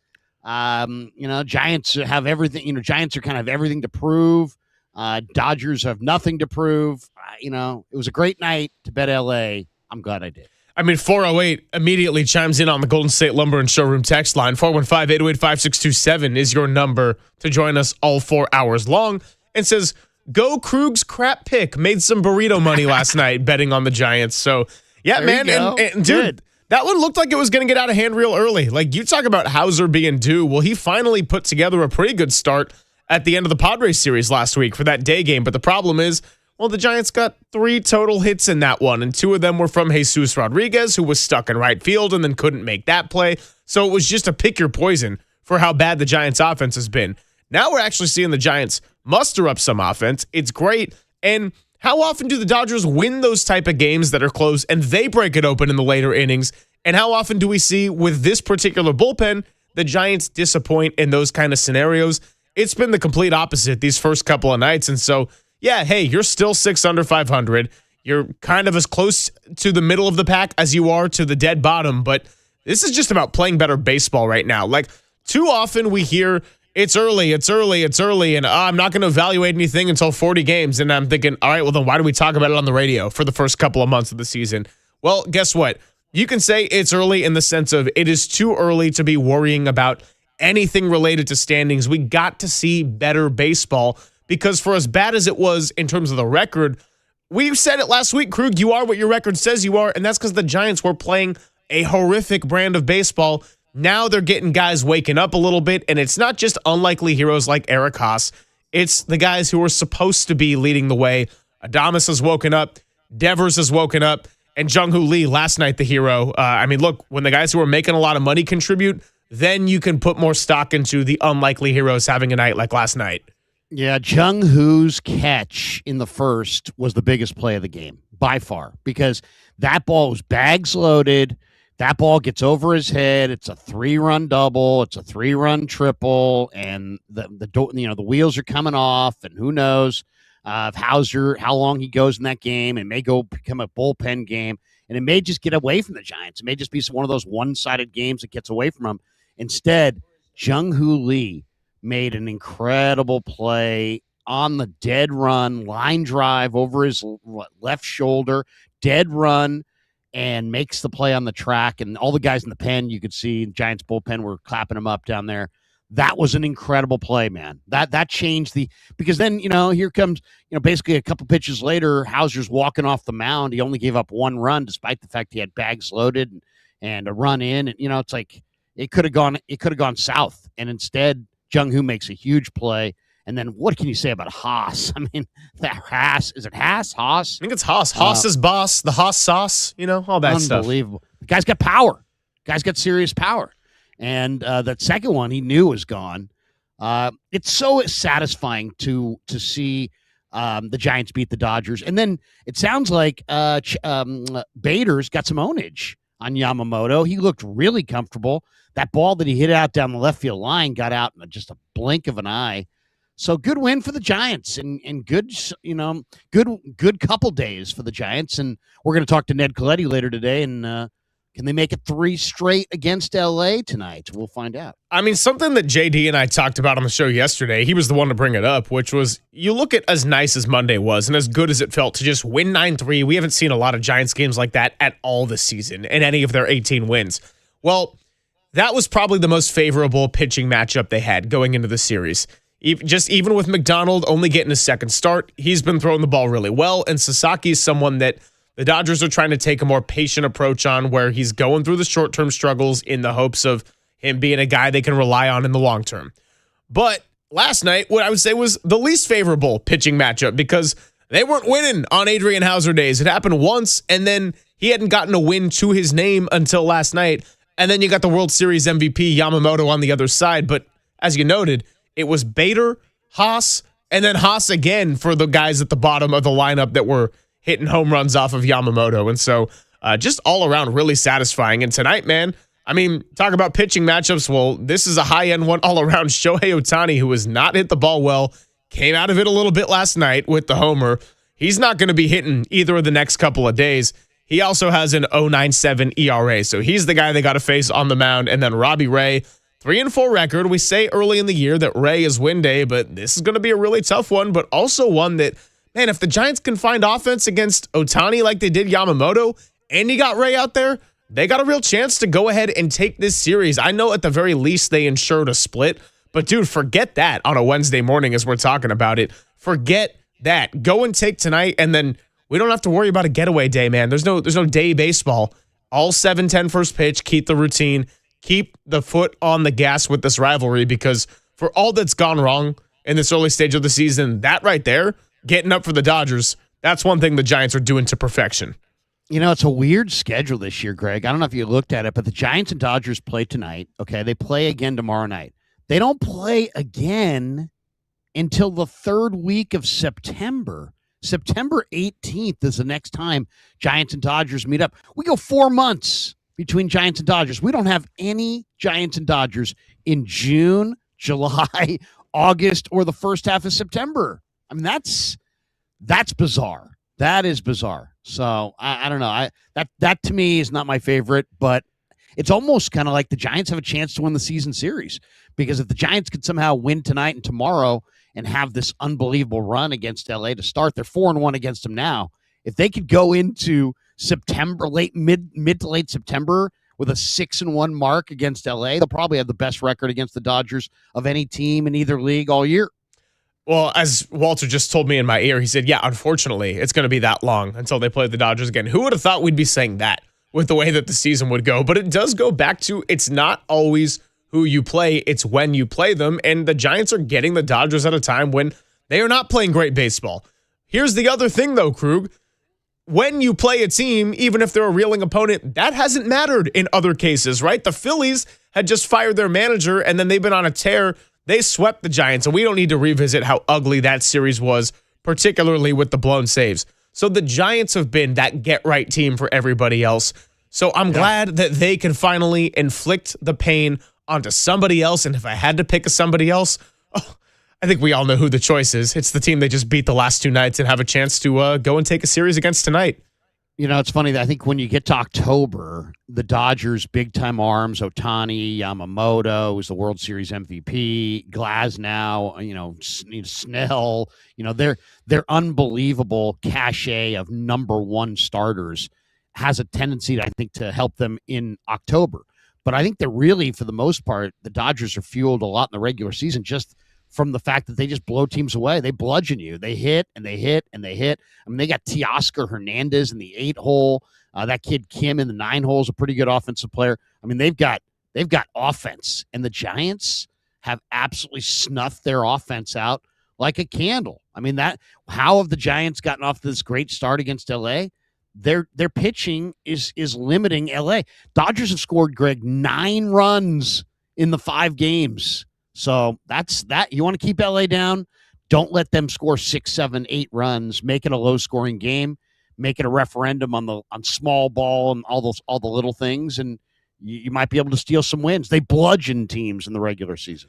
Giants have everything. Giants are kind of everything to prove. Dodgers have nothing to prove. It was a great night to bet LA. I'm glad I did. I mean, 408 immediately chimes in on the Golden State Lumber and Showroom text line. 415-808-5627 is your number to join us all 4 hours long and says, go Krug's crap pick. Made some burrito money last night betting on the Giants. So, yeah, there man. And dude, that one looked like it was going to get out of hand real early. Like, you talk about Hauser being due. Well, he finally put together a pretty good start at the end of the Padres series last week for that day game. But the problem is, well, the Giants got 3 total hits in that one, and 2 of them were from Jesus Rodriguez, who was stuck in right field and then couldn't make that play. So it was just a pick your poison for how bad the Giants' offense has been. Now we're actually seeing the Giants muster up some offense. It's great. And how often do the Dodgers win those type of games that are close and they break it open in the later innings? And how often do we see with this particular bullpen, the Giants disappoint in those kind of scenarios? It's been the complete opposite these first couple of nights. And so, yeah, hey, you're still 6 under 500. You're kind of as close to the middle of the pack as you are to the dead bottom, but this is just about playing better baseball right now. Like, too often we hear it's early, and I'm not going to evaluate anything until 40 games, and I'm thinking, all right, well, then why do we talk about it on the radio for the first couple of months of the season? Well, guess what? You can say it's early in the sense of it is too early to be worrying about anything related to standings. We got to see better baseball. Because for as bad as it was in terms of the record, we said it last week, Krug, you are what your record says you are, and that's because the Giants were playing a horrific brand of baseball. Now they're getting guys waking up a little bit, and it's not just unlikely heroes like Eric Haase. It's the guys who are supposed to be leading the way. Adames has woken up, Devers has woken up, and Jung-Hoo Lee, last night the hero. Look, when the guys who are making a lot of money contribute, then you can put more stock into the unlikely heroes having a night like last night. Yeah, Jung-Hoo's catch in the first was the biggest play of the game, by far, because that ball was bags loaded. That ball gets over his head. It's a 3-run double. It's a 3-run triple, and the wheels are coming off, and who knows of Hauser, how long he goes in that game. It may become a bullpen game, and it may just get away from the Giants. It may just be one of those one-sided games that gets away from them. Instead, Jung-Hoo Lee made an incredible play on the dead run, line drive over his left shoulder, dead run, and makes the play on the track. And all the guys in the pen, you could see, Giants bullpen were clapping him up down there. That was an incredible play, man. That changed because then, here comes, basically a couple pitches later, Hauser's walking off the mound. He only gave up 1 run despite the fact he had bags loaded and a run in. And, it's like it could have gone south. And instead, Jung-Hoo makes a huge play. And then what can you say about Haase? I mean, that Haase, is it Haase? I think it's Haase. Haase is boss, the Haase sauce, all that stuff. Unbelievable. The guy's got power. Guy's got serious power. And that second one he knew was gone. It's so satisfying to see the Giants beat the Dodgers. And then it sounds like Bader's got some ownage on Yamamoto. He looked really comfortable. That ball that he hit out down the left field line got out in just a blink of an eye. So good win for the Giants and good, good couple days for the Giants. And we're going to talk to Ned Colletti later today. And can they make it 3 straight against LA tonight? We'll find out. I mean, something that JD and I talked about on the show yesterday, he was the one to bring it up, which was you look at as nice as Monday was and as good as it felt to just win 9-3. We haven't seen a lot of Giants games like that at all this season in any of their 18 wins. Well, that was probably the most favorable pitching matchup they had going into the series. Even with McDonald only getting his second start, he's been throwing the ball really well, and Sasaki is someone that the Dodgers are trying to take a more patient approach on, where he's going through the short-term struggles in the hopes of him being a guy they can rely on in the long term. But last night, what I would say was the least favorable pitching matchup, because they weren't winning on Adrian Hauser days. It happened once, and then he hadn't gotten a win to his name until last night. And then you got the World Series MVP Yamamoto on the other side. But as you noted, it was Bader, Haase, and then Haase again for the guys at the bottom of the lineup that were hitting home runs off of Yamamoto. And so just all around really satisfying. And tonight, man, I mean, talk about pitching matchups. Well, this is a high-end one all around. Shohei Ohtani, who has not hit the ball well, came out of it a little bit last night with the homer. He's not going to be hitting either of the next couple of days. He also has an 0.97 ERA. So he's the guy they got to face on the mound. And then Robbie Ray, 3-4 record. We say early in the year that Ray is win day, but this is going to be a really tough one, but also one that, man, if the Giants can find offense against Ohtani like they did Yamamoto, and you got Ray out there, they got a real chance to go ahead and take this series. I know at the very least they ensured a split, but dude, forget that on a Wednesday morning as we're talking about it. Forget that. Go and take tonight, and then we don't have to worry about a getaway day, man. There's no day baseball. All 7-10 first pitch, keep the routine. Keep the foot on the gas with this rivalry, because for all that's gone wrong in this early stage of the season, that right there, getting up for the Dodgers, that's one thing the Giants are doing to perfection. You know, it's a weird schedule this year, Greg. I don't know if you looked at it, but the Giants and Dodgers play tonight. Okay, they play again tomorrow night. They don't play again until the third week of September. September 18th is the next time Giants and Dodgers meet up. We go 4 months between Giants and Dodgers. We don't have any Giants and Dodgers in June, July, August, or the first half of September. I mean, that's bizarre. That is bizarre. So I don't know. That to me is not my favorite, but it's almost kind of like the Giants have a chance to win the season series, because if the Giants could somehow win tonight and tomorrow and have this unbelievable run against LA to start, they're 4-1 against them now. If they could go into September, mid to late September with a 6-1 mark against LA, they'll probably have the best record against the Dodgers of any team in either league all year. Well, as Walter just told me in my ear, he said, yeah, unfortunately, it's going to be that long until they play the Dodgers again. Who would have thought we'd be saying that with the way that the season would go? But it does go back to, it's not always who you play, it's when you play them. And the Giants are getting the Dodgers at a time when they are not playing great baseball. Here's the other thing, though, Krug. When you play a team, even if they're a reeling opponent, that hasn't mattered in other cases, right? The Phillies had just fired their manager, and then they've been on a tear. They swept the Giants, and we don't need to revisit how ugly that series was, particularly with the blown saves. So the Giants have been that get-right team for everybody else. So I'm glad that they can finally inflict the pain onto somebody else. And if I had to pick a somebody else, I think we all know who the choice is. It's the team they just beat the last 2 nights and have a chance to go and take a series against tonight. You know, it's funny that I think when you get to October, the Dodgers' big-time arms, Ohtani, Yamamoto, who's the World Series MVP, Glasnow, Snell, their unbelievable cachet of number one starters has a tendency, I think, to help them in October. But I think that really, for the most part, the Dodgers are fueled a lot in the regular season just from the fact that they just blow teams away. They bludgeon you. They hit and they hit and they hit. I mean, they got Teoscar Hernandez in the 8-hole. That kid Kim in the 9-hole is a pretty good offensive player. I mean, they've got offense, and the Giants have absolutely snuffed their offense out like a candle. I mean, how have the Giants gotten off to this great start against LA? Their pitching is limiting LA. Dodgers have scored, Greg, 9 runs in the 5 games. So that's that. You want to keep LA down? Don't let them score 6, 7, 8 runs. Make it a low-scoring game. Make it a referendum on small ball and all the little things, and you might be able to steal some wins. They bludgeon teams in the regular season.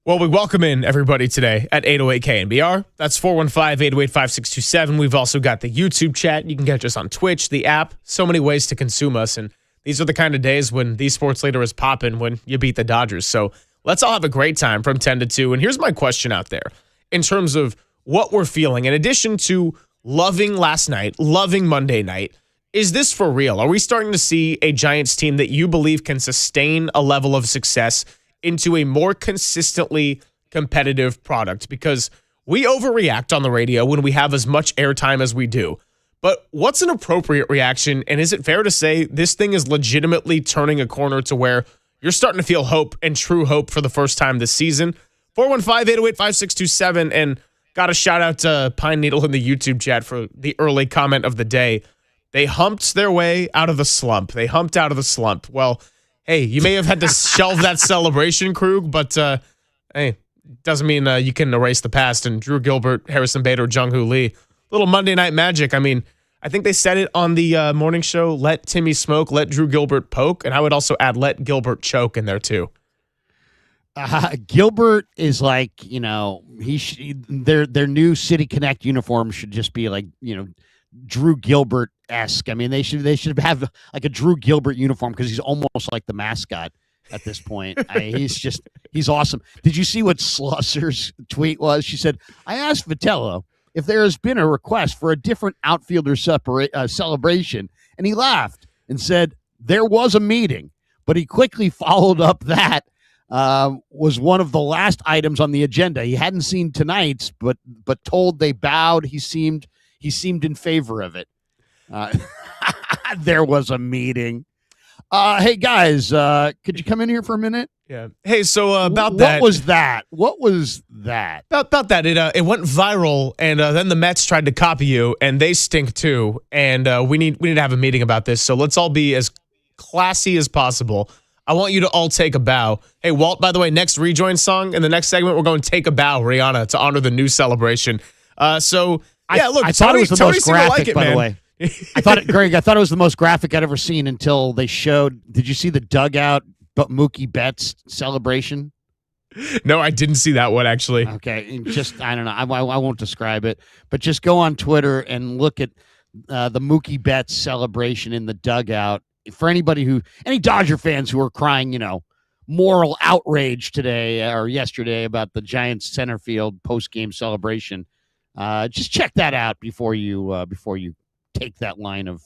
Well, we welcome in everybody today at 808 KNBR. That's 415-808-5627. We've also got the YouTube chat. You can catch us on Twitch, the app. So many ways to consume us. And these are the kind of days when the sports leader is popping when you beat the Dodgers. So let's all have a great time from 10 to 2. And here's my question out there in terms of what we're feeling. In addition to loving last night, loving Monday night, is this for real? Are we starting to see a Giants team that you believe can sustain a level of success into a more consistently competitive product? Because we overreact on the radio when we have as much airtime as we do. But what's an appropriate reaction? And is it fair to say this thing is legitimately turning a corner to where you're starting to feel hope and true hope for the first time this season? 415-808-5627. And got a shout out to Pine Needle in the YouTube chat for the early comment of the day. They humped their way out of the slump. They humped out of the slump. Well, hey, you may have had to shelve that celebration, Krug, but hey, doesn't mean you can erase the past. And Drew Gilbert, Harrison Bader, Jung-Hoo Lee, little Monday Night Magic. I mean, I think they said it on the morning show, let Timmy smoke, let Drew Gilbert poke. And I would also add, let Gilbert choke in there too. Gilbert is like, their new City Connect uniform should just be like, Drew Gilbert-esque. I mean, they should have like a Drew Gilbert uniform because he's almost like the mascot at this point. He's awesome. Did you see what Slusser's tweet was? She said, I asked Vitello if there has been a request for a different outfielder celebration, and he laughed and said there was a meeting, but he quickly followed up that was one of the last items on the agenda. He hadn't seen tonight's, but told they bowed. He seemed in favor of it. There was a meeting. Hey, guys, could you come in here for a minute? Yeah. Hey, so about that. What was that? About that, it went viral, and then the Mets tried to copy you, and they stink too. And we need to have a meeting about this. So let's all be as classy as possible. I want you to all take a bow. Hey, Walt, by the way, next rejoin song in the next segment, we're going to Take a Bow, Rihanna, to honor the new celebration. Look, I thought it was the most graphic, by the way. Greg, I thought it was the most graphic I'd ever seen until they showed. Did you see the dugout Mookie Betts celebration? No, I didn't see that one, actually. Okay, I don't know. I won't describe it, but just go on Twitter and look at the Mookie Betts celebration in the dugout. For any Dodger fans who are crying, moral outrage today or yesterday about the Giants center field post-game celebration, just check that out before you take that line of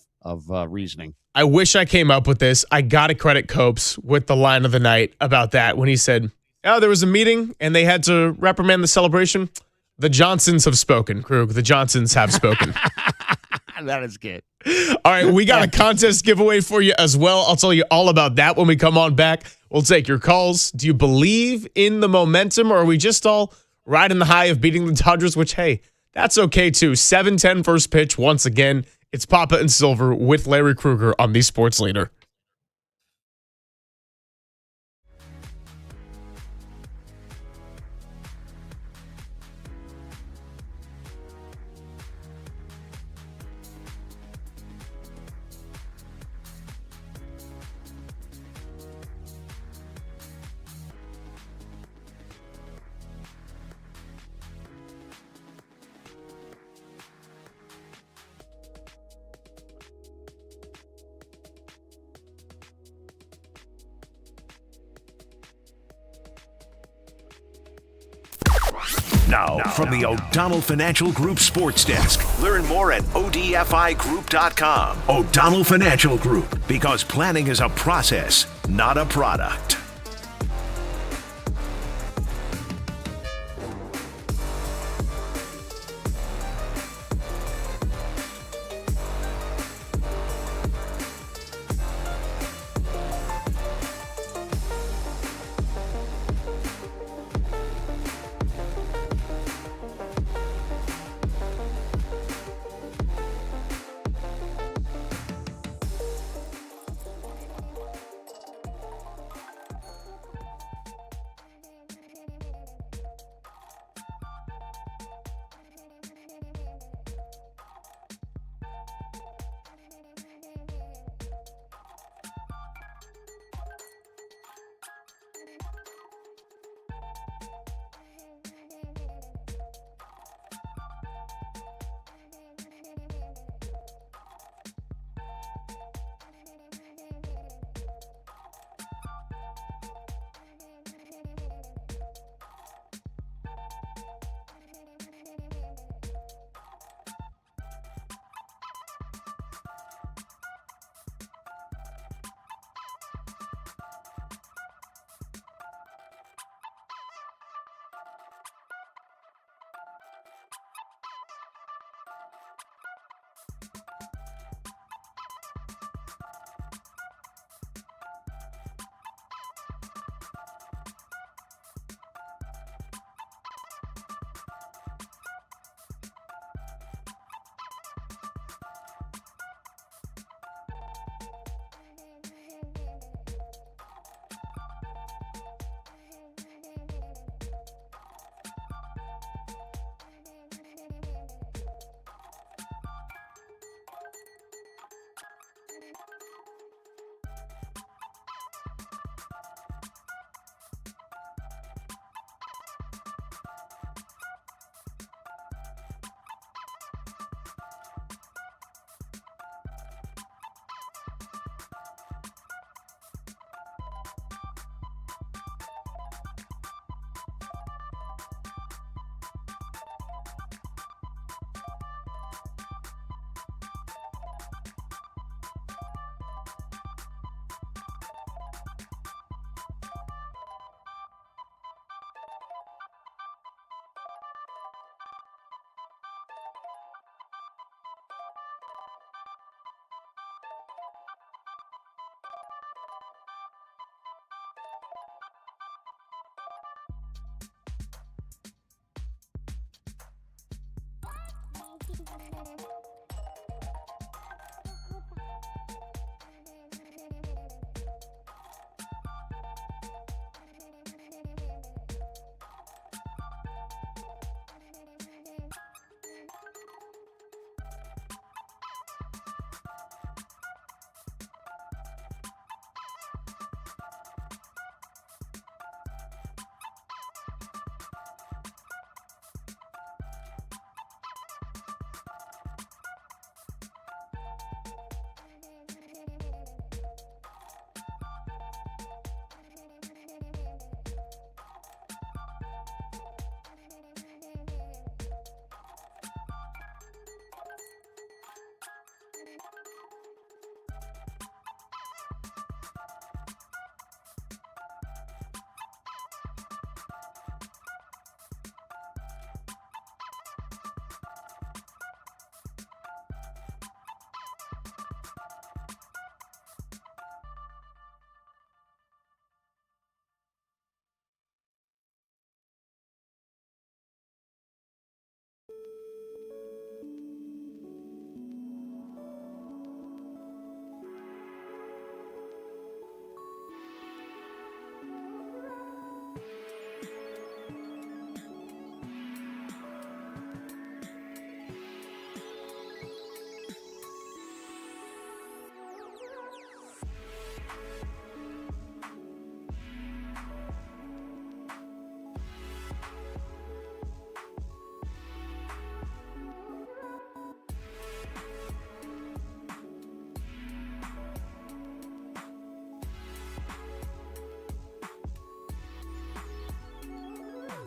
reasoning. I wish I came up with this. I got to credit Copes with the line of the night about that when he said, there was a meeting and they had to reprimand the celebration. The Johnsons have spoken, Krug. The Johnsons have spoken. That is good. All right, we got a contest giveaway for you as well. I'll tell you all about that when we come on back. We'll take your calls. Do you believe in the momentum, or are we just all riding the high of beating the Dodgers, which, hey, that's okay too. 7:10 first pitch once again. It's Papa and Silver with Larry Krueger on the Sports Leader. Now, from the O'Donnell Financial Group Sports Desk. Learn more at odfigroup.com. O'Donnell Financial Group, because planning is a process, not a product.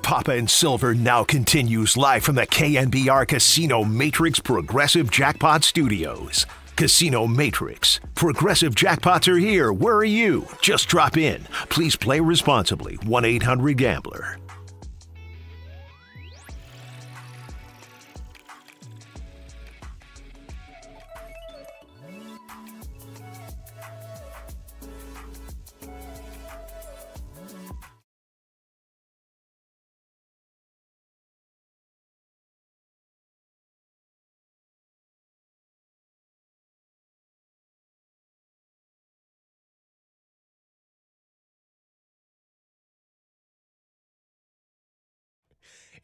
Papa and Silver now continues live from the KNBR Casino Matrix Progressive Jackpot Studios. Casino Matrix. Progressive jackpots are here. Where are you? Just drop in. Please play responsibly. 1-800-GAMBLER.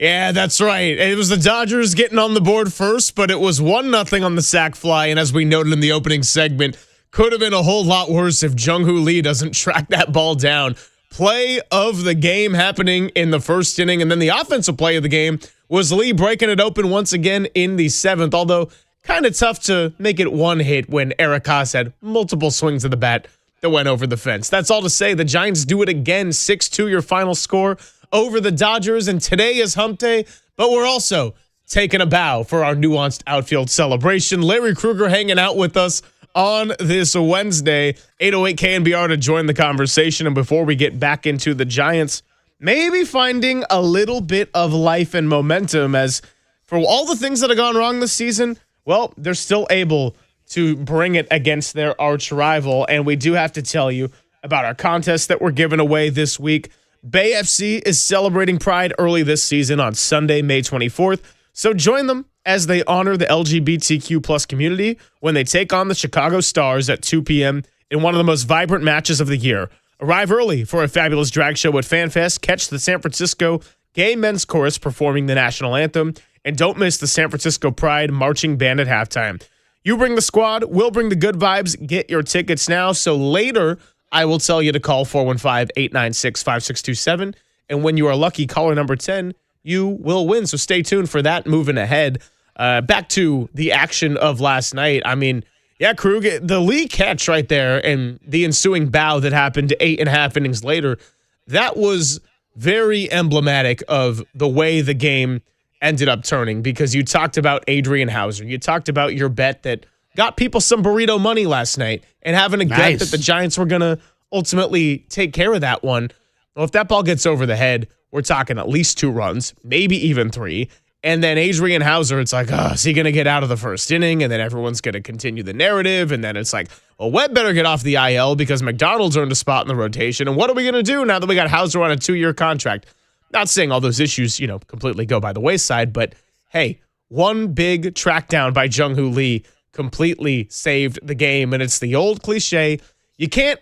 Yeah, that's right. It was the Dodgers getting on the board first, but it was 1-0 on the sac fly. And as we noted in the opening segment, could have been a whole lot worse if Jung-Hoo Lee doesn't track that ball down. Play of the game happening in the first inning, and then the offensive play of the game was Lee breaking it open once again in the seventh, although kind of tough to make it one hit when Eric Haase had multiple swings of the bat that went over the fence. That's all to say the Giants do it again, 6-2 your final score over the Dodgers, and today is hump day, but we're also taking a bow for our nuanced outfield celebration. Larry Kruger hanging out with us on this Wednesday, 808 KNBR to join the conversation. And before we get back into the Giants, maybe finding a little bit of life and momentum, as for all the things that have gone wrong this season, well, they're still able to bring it against their arch rival. And we do have to tell you about our contest that we're giving away this week. Bay FC is celebrating Pride early this season on Sunday, May 24th. So join them as they honor the LGBTQ plus community when they take on the Chicago Stars at 2 p.m. in one of the most vibrant matches of the year. Arrive early for a fabulous drag show at FanFest. Catch the San Francisco Gay Men's Chorus performing the national anthem. And don't miss the San Francisco Pride marching band at halftime. You bring the squad, we'll bring the good vibes. Get your tickets now. So later, I will tell you to call 415-896-5627. And when you are lucky caller number 10, you will win. So stay tuned for that moving ahead. Back to the action of last night. I mean, yeah, Krug, the Lee catch right there and the ensuing bow that happened 8.5 innings later, that was very emblematic of the way the game ended up turning, because you talked about Adrian Hauser. You talked about your bet that got people some burrito money last night and having a gut that the Giants were going to ultimately take care of that one. Well, if that ball gets over the head, we're talking at least 2 runs, maybe even 3. And then Adrian Hauser, it's like, oh, is he going to get out of the first inning? And then everyone's going to continue the narrative. And then it's like, well, Webb better get off the IL because McDonald's earned a spot in the rotation. And what are we going to do now that we got Hauser on a 2-year contract? Not saying all those issues, completely go by the wayside, but hey, one big track down by Jung-Hoo Lee completely saved the game. And it's the old cliche. You can't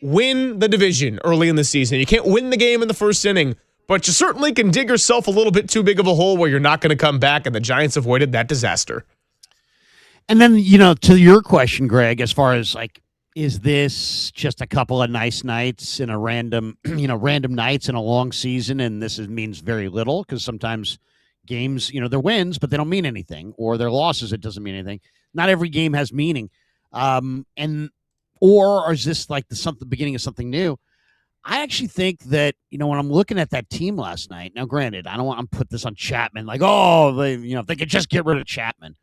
win the division early in the season. You can't win the game in the first inning, but you certainly can dig yourself a little bit too big of a hole where you're not going to come back, and the Giants avoided that disaster. And then, to your question, Greg, as far as like, is this just a couple of nice nights in a random nights in a long season, and means very little, because sometimes games, they're wins, but they don't mean anything, or they're losses, it doesn't mean anything. Not every game has meaning. Or is this like the beginning of something new? I actually think that, when I'm looking at that team last night, now granted, I don't want to put this on Chapman, like, if they could just get rid of Chapman.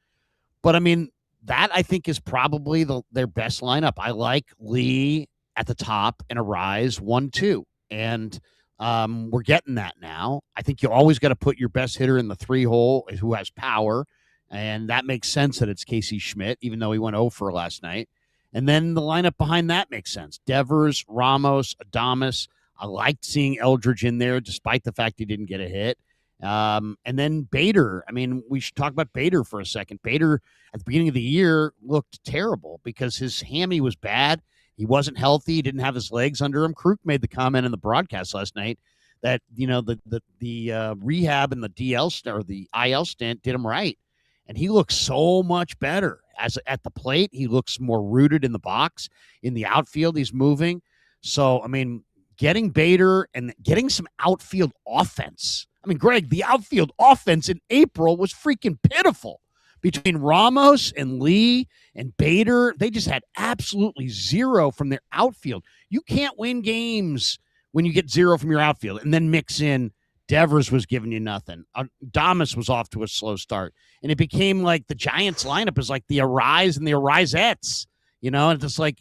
But I mean, that I think is probably their best lineup. I like Lee at the top and Arise 1-2. And we're getting that now. I think you always got to put your best hitter in the 3-hole who has power. And that makes sense that it's Casey Schmidt, even though he went 0 for last night. And then the lineup behind that makes sense. Devers, Ramos, Adames. I liked seeing Eldridge in there, despite the fact he didn't get a hit. And then Bader. I mean, we should talk about Bader for a second. Bader, at the beginning of the year, looked terrible because his hammy was bad. He wasn't healthy. He didn't have his legs under him. Kruk made the comment in the broadcast last night that, the rehab and the DL or the IL stint did him right. And he looks so much better. At the plate, he looks more rooted in the box. In the outfield, he's moving. So, I mean, getting Bader and getting some outfield offense. I mean, Greg, the outfield offense in April was freaking pitiful. Between Ramos and Lee and Bader, they just had absolutely zero from their outfield. You can't win games when you get zero from your outfield, and then mix in Devers was giving you nothing. Adames was off to a slow start. And it became like the Giants lineup is like the Arise and the Arisettes, and it's like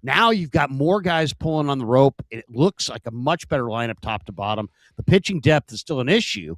now you've got more guys pulling on the rope. It looks like a much better lineup top to bottom. The pitching depth is still an issue,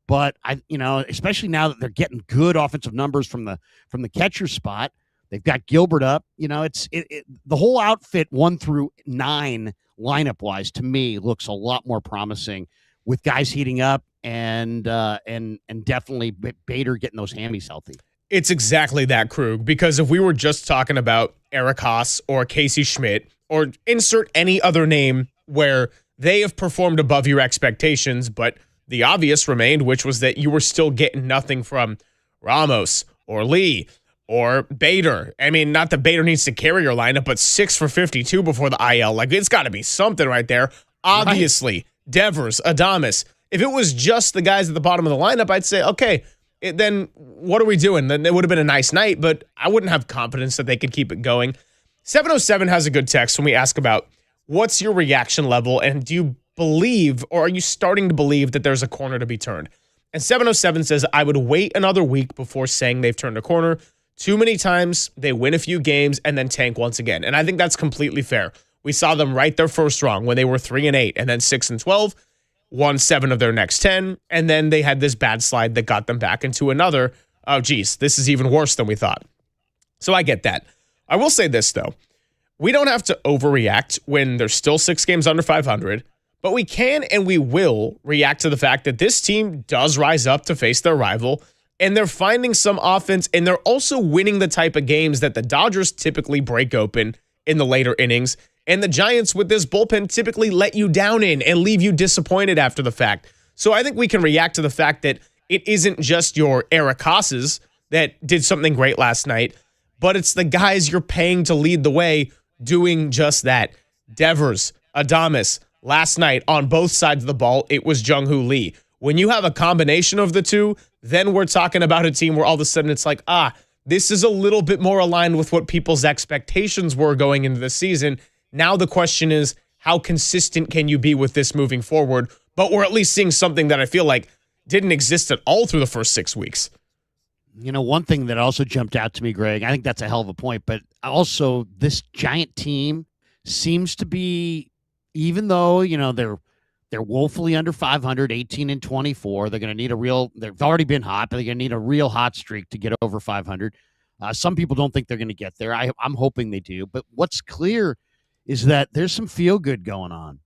but especially now that they're getting good offensive numbers from the catcher spot. They've got Gilbert up. The whole outfit 1 through 9 lineup wise to me looks a lot more promising, with guys heating up and definitely Bader getting those hammies healthy. It's exactly that, Krug, because if we were just talking about Eric Haase or Casey Schmidt or insert any other name where they have performed above your expectations, but the obvious remained, which was that you were still getting nothing from Ramos or Lee or Bader. I mean, not that Bader needs to carry your lineup, but 6 for 52 before the IL. Like, it's got to be something right there. Obviously. Right. Devers, Adames. If it was just the guys at the bottom of the lineup, I'd say, okay, then what are we doing? Then it would have been a nice night, but I wouldn't have confidence that they could keep it going. 707 has a good text when we ask about what's your reaction level, and do you believe, or are you starting to believe that there's a corner to be turned? And 707 says, I would wait another week before saying they've turned a corner. Too many times they win a few games and then tank once again. And I think that's completely fair. We saw them right their first wrong when they were 3-8 and then 6-12, won 7 of their next 10, and then they had this bad slide that got them back into another. Oh, geez, this is even worse than we thought. So I get that. I will say this, though. We don't have to overreact when there's still 6 games under 500, but we can and we will react to the fact that this team does rise up to face their rival, and they're finding some offense, and they're also winning the type of games that the Dodgers typically break open in the later innings. And the Giants with this bullpen typically let you down in and leave you disappointed after the fact. So I think we can react to the fact that it isn't just your Eric Haases that did something great last night, but it's the guys you're paying to lead the way doing just that. Devers, Adames, last night on both sides of the ball, it was Jung-Hoo Lee. When you have a combination of the two, then we're talking about a team where all of a sudden it's like, this is a little bit more aligned with what people's expectations were going into the season. Now the question is, how consistent can you be with this moving forward? But we're at least seeing something that I feel like didn't exist at all through the first 6 weeks. One thing that also jumped out to me, Greg, I think that's a hell of a point, but also this Giant team seems to be, even though, they're woefully under 500, 18-24, they're going to need they've already been hot, but they're going to need a real hot streak to get over 500. Some people don't think they're going to get there. I'm hoping they do. But what's clear is that there's some feel good going on.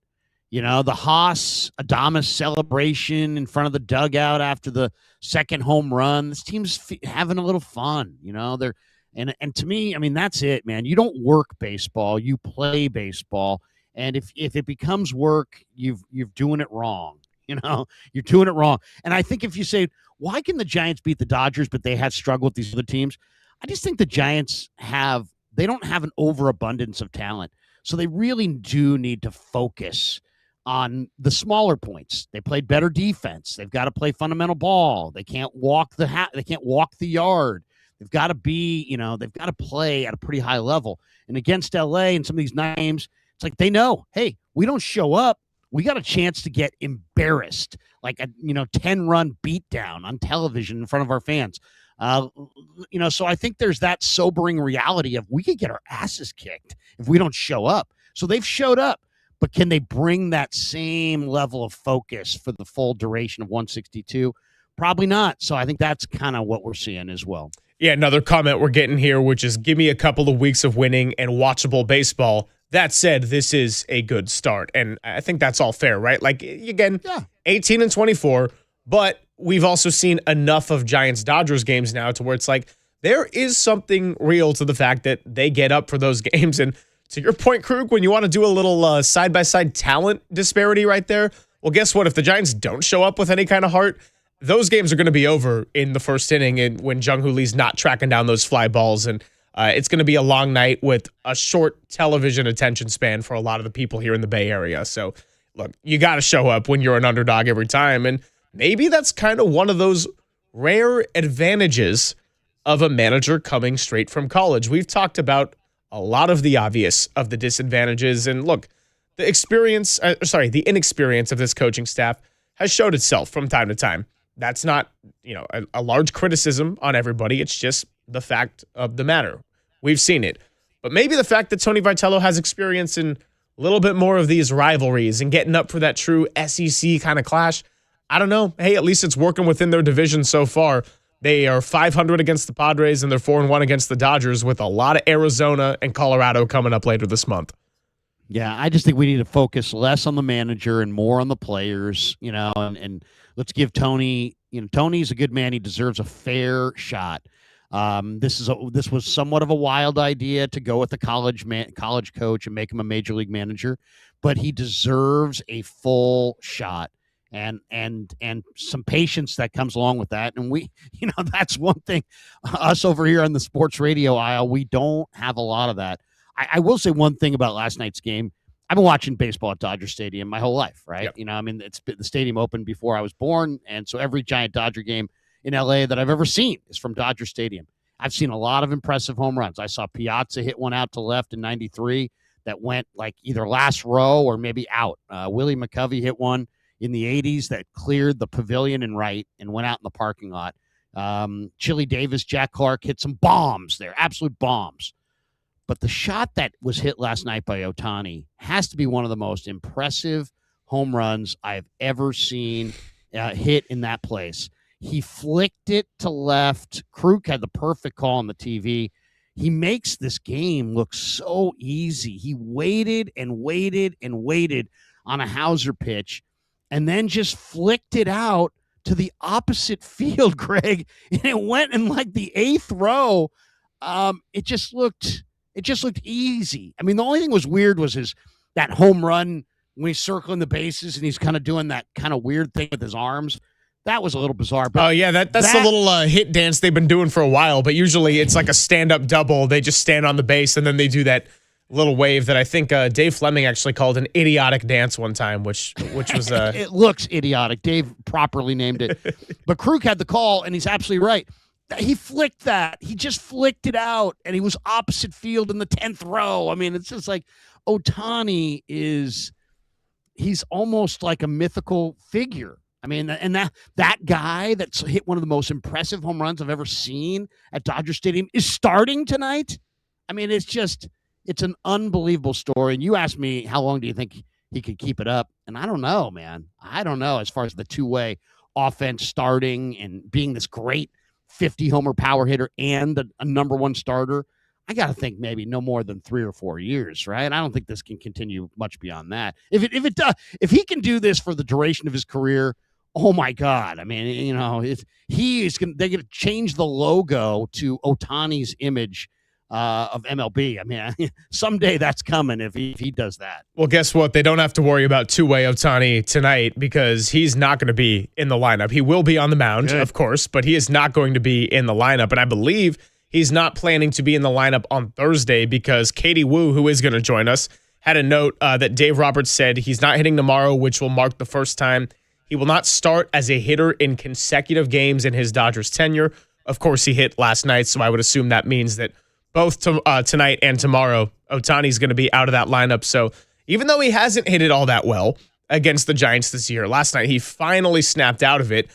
You know, the Haase Adames celebration in front of the dugout after the second home run. This team's having a little fun. You know, and to me, I mean, that's it, man. You don't work baseball, you play baseball. And if it becomes work, you're doing it wrong. You know, you're doing it wrong. And I think if you say, why can the Giants beat the Dodgers, but they have struggled with these other teams? I just think the Giants they don't have an overabundance of talent. So they really do need to focus on the smaller points. They played better defense. They've got to play fundamental ball. They can't walk they can't walk the yard. They've got to they've got to play at a pretty high level. And against LA and some of these names, it's like they know, hey, we don't show up, we got a chance to get embarrassed, like a 10-run beatdown on television in front of our fans. So I think there's that sobering reality of we could get our asses kicked if we don't show up. So they've showed up, but can they bring that same level of focus for the full duration of 162? Probably not. So I think that's kind of what we're seeing as well. Yeah, another comment we're getting here, which is give me a couple of weeks of winning and watchable baseball. That said, this is a good start, and I think that's all fair, right? Like, again, 18-24, but we've also seen enough of Giants-Dodgers games now to where it's like there is something real to the fact that they get up for those games. And to your point, Krug, when you want to do a little side-by-side talent disparity right there, well, guess what? If the Giants don't show up with any kind of heart, those games are going to be over in the first inning and when Jung-Hoo Lee's not tracking down those fly balls. And it's going to be a long night with a short television attention span for a lot of the people here in the Bay Area. So, look, you got to show up when you're an underdog every time. And maybe that's kind of one of those rare advantages of a manager coming straight from college. We've talked about a lot of the obvious of the disadvantages. And look, the inexperience of this coaching staff has showed itself from time to time. That's not, a large criticism on everybody. It's just the fact of the matter. We've seen it. But maybe the fact that Tony Vitello has experience in a little bit more of these rivalries and getting up for that true SEC kind of clash, I don't know. Hey, at least it's working within their division so far. They are 500 against the Padres and they're 4-1 against the Dodgers with a lot of Arizona and Colorado coming up later this month. Yeah, I just think we need to focus less on the manager and more on the players, and let's give Tony, Tony's a good man. He deserves a fair shot. This was somewhat of a wild idea to go with the college coach and make him a major league manager, but he deserves a full shot and some patience that comes along with that. And we, that's one thing us over here on the sports radio aisle, we don't have a lot of that. I will say one thing about last night's game. I've been watching baseball at Dodger Stadium my whole life, right? Yep. The stadium opened before I was born. And so every Giant Dodger game in LA that I've ever seen is from Dodger Stadium. I've seen a lot of impressive home runs. I saw Piazza hit one out to left in 93 that went like either last row or maybe out. Willie McCovey hit one in the 80s that cleared the pavilion and right and went out in the parking lot. Chili Davis, Jack Clark hit some bombs there, absolute bombs. But the shot that was hit last night by Ohtani has to be one of the most impressive home runs I've ever seen hit in that place. He flicked it to left. Kruk had the perfect call on the TV. He makes this game look so easy. He waited and waited and waited on a Hauser pitch and then just flicked it out to the opposite field, Greg. And it went in like the 8th row. It just looked easy. I mean, the only thing was weird was that home run when he's circling the bases and he's kind of doing that kind of weird thing with his arms. That was a little bizarre. But that's the little hit dance they've been doing for a while. But usually it's like a stand-up double. They just stand on the base and then they do that little wave that I think Dave Fleming actually called an idiotic dance one time, which was it looks idiotic. Dave properly named it. But Kruk had the call, and he's absolutely right. He flicked that. He just flicked it out, and he was opposite field in the 10th row. I mean, it's just like Ohtani he's almost like a mythical figure. I mean, and that guy that's hit one of the most impressive home runs I've ever seen at Dodger Stadium is starting tonight. I mean, it's an unbelievable story. And you asked me, how long do you think he could keep it up? And I don't know, man. I don't know as far as the two-way offense starting and being this great 50-homer power hitter and a number one starter. I got to think maybe no more than 3 or 4 years, right? I don't think this can continue much beyond that. If he can do this for the duration of his career, oh my God! I mean, they're going to change the logo to Ohtani's image of MLB. I mean, someday that's coming if he does that. Well, guess what? They don't have to worry about two-way Ohtani tonight because he's not going to be in the lineup. He will be on the mound, of course, but he is not going to be in the lineup. And I believe he's not planning to be in the lineup on Thursday because Katie Woo, who is going to join us, had a note that Dave Roberts said he's not hitting tomorrow, which will mark the first time he will not start as a hitter in consecutive games in his Dodgers tenure. Of course, he hit last night, so I would assume that means that both tonight and tomorrow, Ohtani's going to be out of that lineup. So even though he hasn't hit it all that well against the Giants this year, last night he finally snapped out of it.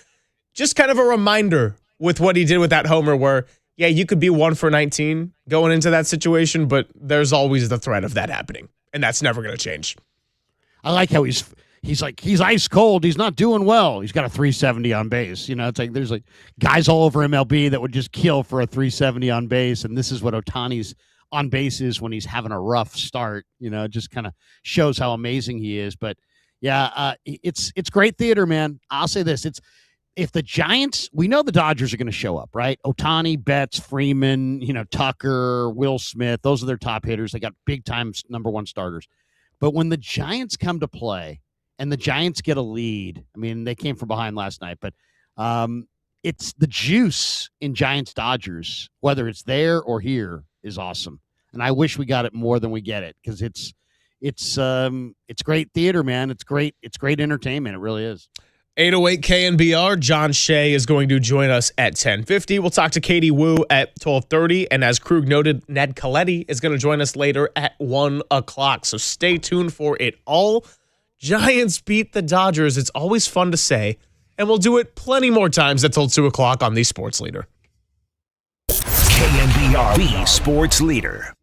Just kind of a reminder with what he did with that homer where, yeah, you could be 1 for 19 going into that situation, but there's always the threat of that happening, and that's never going to change. I like how he's ice cold. He's not doing well. He's got a 370 on base. It's like there's like guys all over MLB that would just kill for a 370 on base, and this is what Ohtani's on base is when he's having a rough start. It just kind of shows how amazing he is. But yeah, it's great theater, man. I'll say this: if the Giants, we know the Dodgers are going to show up, right? Ohtani, Betts, Freeman, Tucker, Will Smith, those are their top hitters. They got big time number one starters. But when the Giants come to play and the Giants get a lead, I mean, they came from behind last night, but it's the juice in Giants Dodgers, whether it's there or here, is awesome. And I wish we got it more than we get it because it's great theater, man. It's great entertainment. It really is. 808 KNBR, John Shea is going to join us at 10:50. We'll talk to Katie Woo at 12:30. And as Krug noted, Ned Coletti is going to join us later at 1 o'clock. So stay tuned for it all. Giants beat the Dodgers. It's always fun to say. And we'll do it plenty more times until 2 o'clock on the Sports Leader. KNBR, the Sports Leader.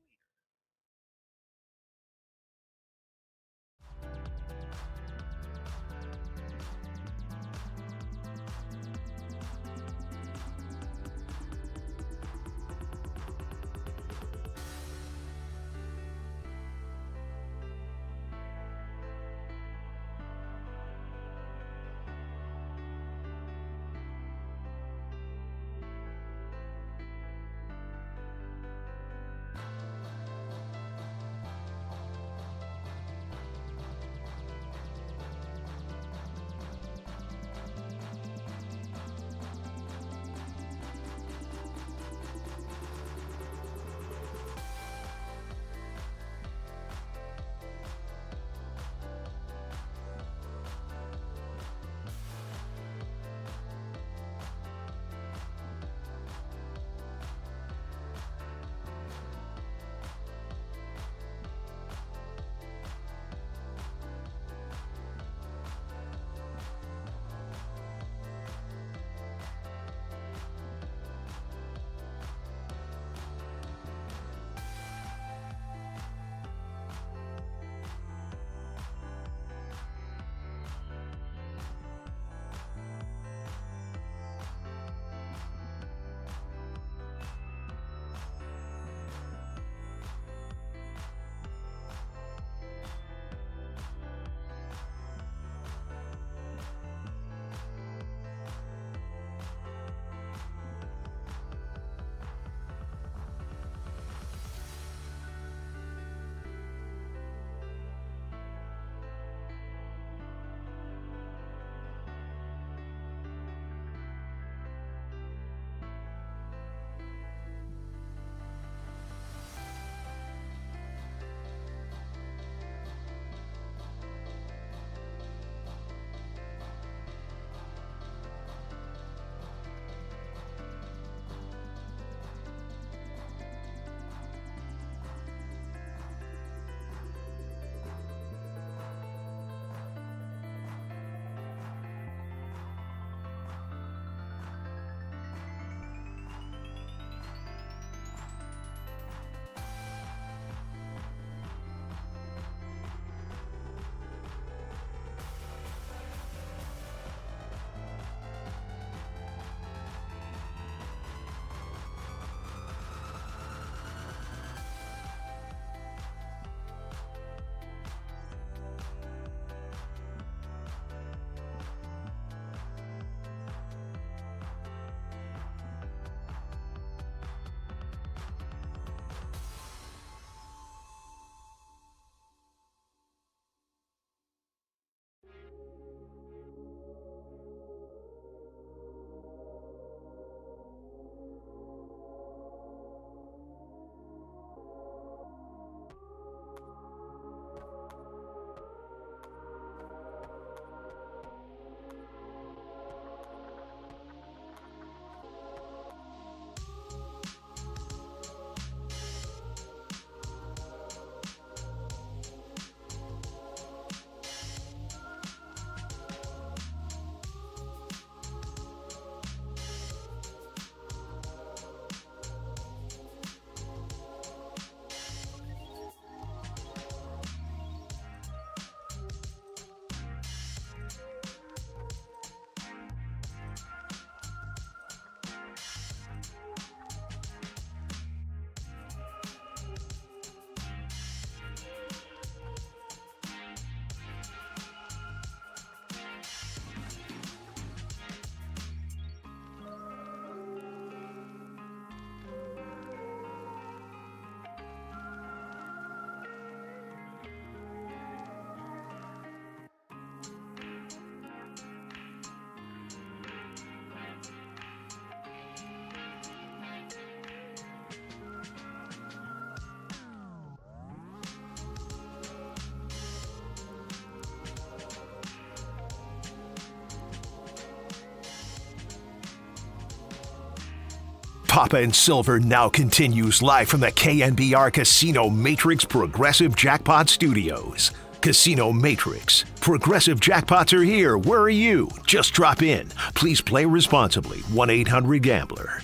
Papa and Silver now continues live from the KNBR Casino Matrix Progressive Jackpot Studios. Casino Matrix. Progressive jackpots are here. Where are you? Just drop in. Please play responsibly. 1-800-GAMBLER.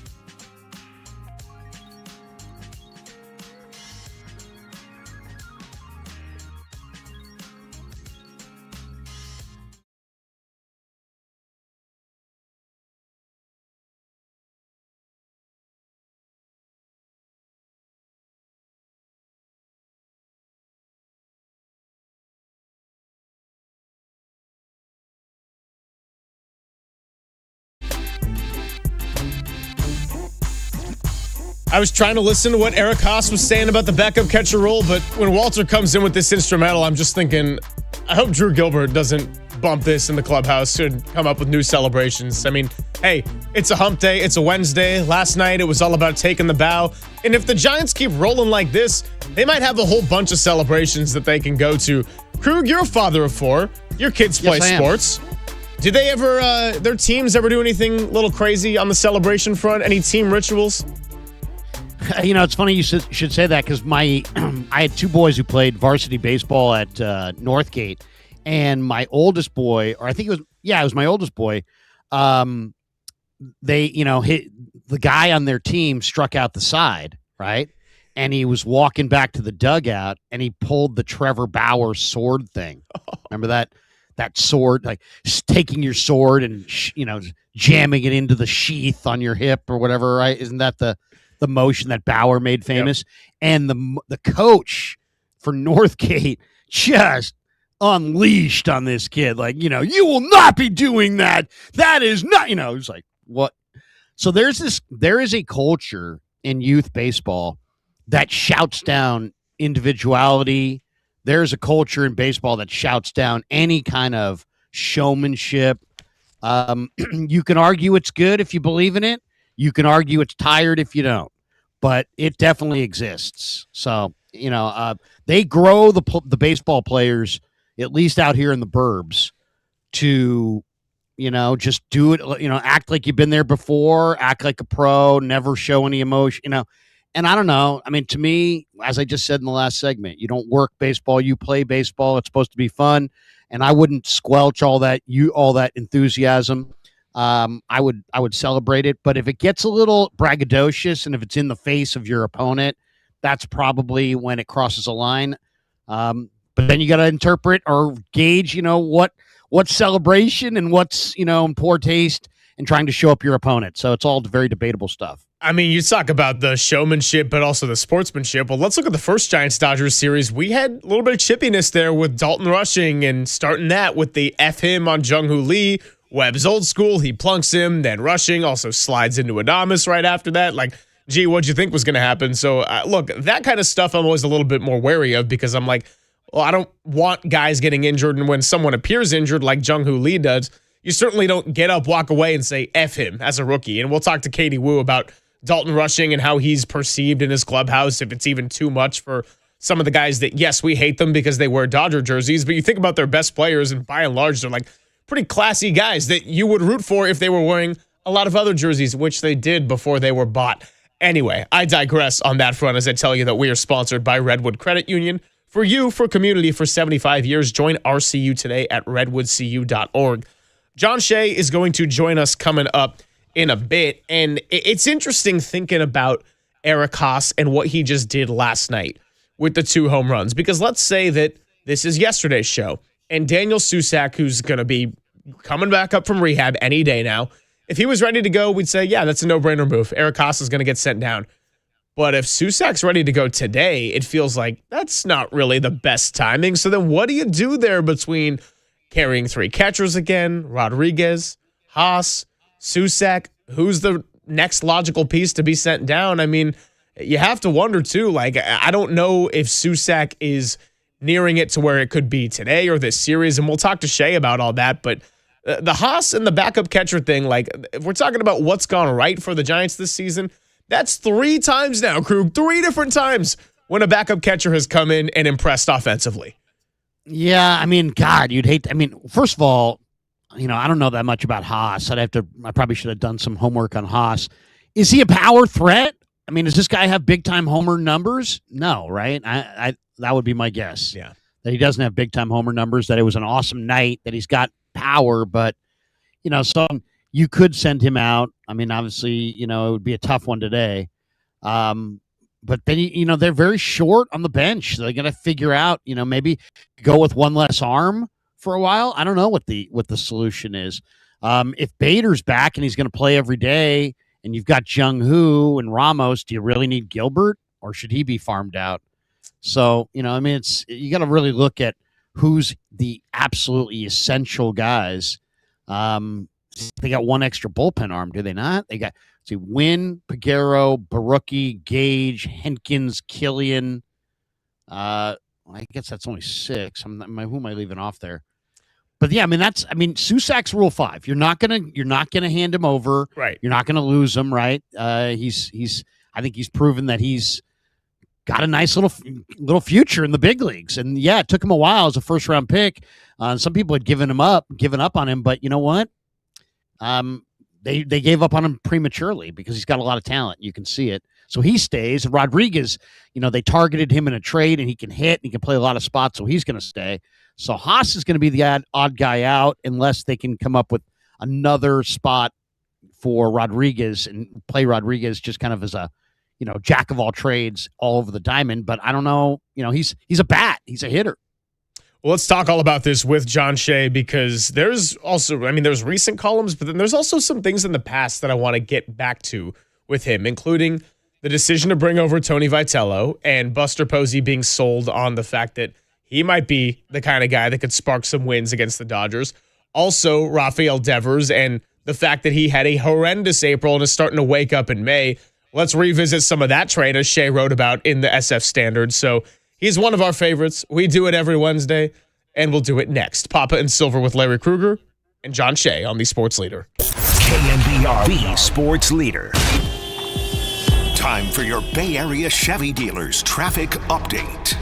I was trying to listen to what Eric Haase was saying about the backup catcher role, but when Walter comes in with this instrumental, I'm just thinking, I hope Drew Gilbert doesn't bump this in the clubhouse and come up with new celebrations. I mean, hey, it's a hump day. It's a Wednesday. Last night, it was all about taking the bow. And if the Giants keep rolling like this, they might have a whole bunch of celebrations that they can go to. Krug, you're a father of 4. Your kids play sports. Do they ever, their teams ever do anything a little crazy on the celebration front? Any team rituals? You know, it's funny you should say that because I had 2 boys who played varsity baseball at Northgate, and my oldest boy, or I think it was my oldest boy. They, the guy on their team struck out the side, right? And he was walking back to the dugout, and he pulled the Trevor Bauer sword thing. Remember that sword, like taking your sword and jamming it into the sheath on your hip or whatever, right? Isn't that the motion that Bauer made famous? Yep. And the coach for Northgate just unleashed on this kid. Like, you will not be doing that. That is not, it's like, what? So there is a culture in youth baseball that shouts down individuality. There's a culture in baseball that shouts down any kind of showmanship. You can argue it's good if you believe in it. You can argue it's tired if you don't. But it definitely exists. So, they grow the baseball players, at least out here in the burbs, to, just do it, act like you've been there before, act like a pro, never show any emotion, And I don't know. I mean, to me, as I just said in the last segment, you don't work baseball, you play baseball. It's supposed to be fun. And I wouldn't squelch all that enthusiasm. I would celebrate it, but if it gets a little braggadocious and if it's in the face of your opponent, that's probably when it crosses a line. But then you got to interpret or gauge, what celebration and what's, in poor taste and trying to show up your opponent. So it's all very debatable stuff. I mean, you talk about the showmanship, but also the sportsmanship. Well, let's look at the first Giants-Dodgers series. We had a little bit of chippiness there with Dalton rushing and starting that with the F him on Jung-Hoo Lee. Webb's old school, he plunks him, then rushing, also slides into Adames right after that. Like, gee, what'd you think was going to happen? So, look, that kind of stuff I'm always a little bit more wary of because I'm like, well, I don't want guys getting injured, and when someone appears injured like Jung-Hoo Lee does, you certainly don't get up, walk away, and say F him as a rookie. And we'll talk to Katie Wu about Dalton rushing and how he's perceived in his clubhouse, if it's even too much for some of the guys that, yes, we hate them because they wear Dodger jerseys, but you think about their best players, and by and large, they're like pretty classy guys that you would root for if they were wearing a lot of other jerseys, which they did before they were bought. Anyway, I digress on that front as I tell you that we are sponsored by Redwood Credit Union. For you, for community, for 75 years, join RCU today at redwoodcu.org. John Shea is going to join us coming up in a bit, and it's interesting thinking about Eric Haase and what he just did last night with the 2 home runs, because let's say that this is yesterday's show, and Daniel Susac, who's going to be coming back up from rehab any day now, if he was ready to go, we'd say, yeah, that's a no-brainer move. Eric Haase is going to get sent down. But if Susac's ready to go today, it feels like that's not really the best timing. So then what do you do there between carrying 3 catchers again, Rodriguez, Haase, Susac? Who's the next logical piece to be sent down? I mean, you have to wonder, too. Like, I don't know if Susac is nearing it to where it could be today or this series, and we'll talk to Shea about all that. But the Haase and the backup catcher thing, like, if we're talking about what's gone right for the Giants this season, that's 3 times now, Krug. 3 different times when a backup catcher has come in and impressed offensively. Yeah, I mean, God, you'd hate. First of all, I don't know that much about Haase. I probably should have done some homework on Haase. Is he a power threat? I mean, does this guy have big-time homer numbers? No, right? I that would be my guess. Yeah. That he doesn't have big-time homer numbers, that it was an awesome night, that he's got power, but, so you could send him out. I mean, obviously, it would be a tough one today. But then, they're very short on the bench. They're going to figure out, maybe go with one less arm for a while. I don't know what the solution is. If Bader's back and he's going to play every day, and you've got Jung-Hoo and Ramos, do you really need Gilbert, or should he be farmed out? So, you got to really look at who's the absolutely essential guys. They got one extra bullpen arm, do they not? They got Wynn, Peguero, Barucki, Gage, Henkins, Killian. I guess that's only 6. Who am I leaving off there? But yeah, Susak's Rule 5. You're not gonna hand him over. Right. You're not gonna lose him. Right. I think he's proven that he's got a nice little future in the big leagues. And yeah, it took him a while as a first round pick. Some people had given up on him, but you know what? They gave up on him prematurely because he's got a lot of talent. You can see it. So he stays. And Rodriguez, they targeted him in a trade, and he can hit and he can play a lot of spots, so he's going to stay. So Haase is going to be the odd guy out unless they can come up with another spot for Rodriguez and play Rodriguez just kind of as a, jack of all trades all over the diamond. But I don't know. He's a bat. He's a hitter. Well, let's talk all about this with John Shea, because there's also, there's recent columns, but then there's also some things in the past that I want to get back to with him, including the decision to bring over Tony Vitello and Buster Posey being sold on the fact that he might be the kind of guy that could spark some wins against the Dodgers. Also, Rafael Devers and the fact that he had a horrendous April and is starting to wake up in May. Let's revisit some of that trade, as Shea wrote about in the SF Standard. So he's one of our favorites. We do it every Wednesday, and we'll do it next. Papa and Silver with Larry Kruger and John Shea on the Sports Leader. KNBR, the Sports Leader. Time for your Bay Area Chevy dealers traffic update.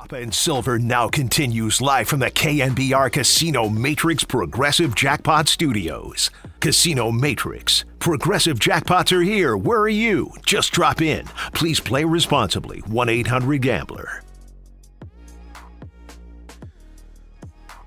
Papa and Silver now continues live from the KNBR Casino Matrix Progressive Jackpot Studios. Casino Matrix. Progressive jackpots are here. Where are you? Just drop in. Please play responsibly. 1-800-GAMBLER.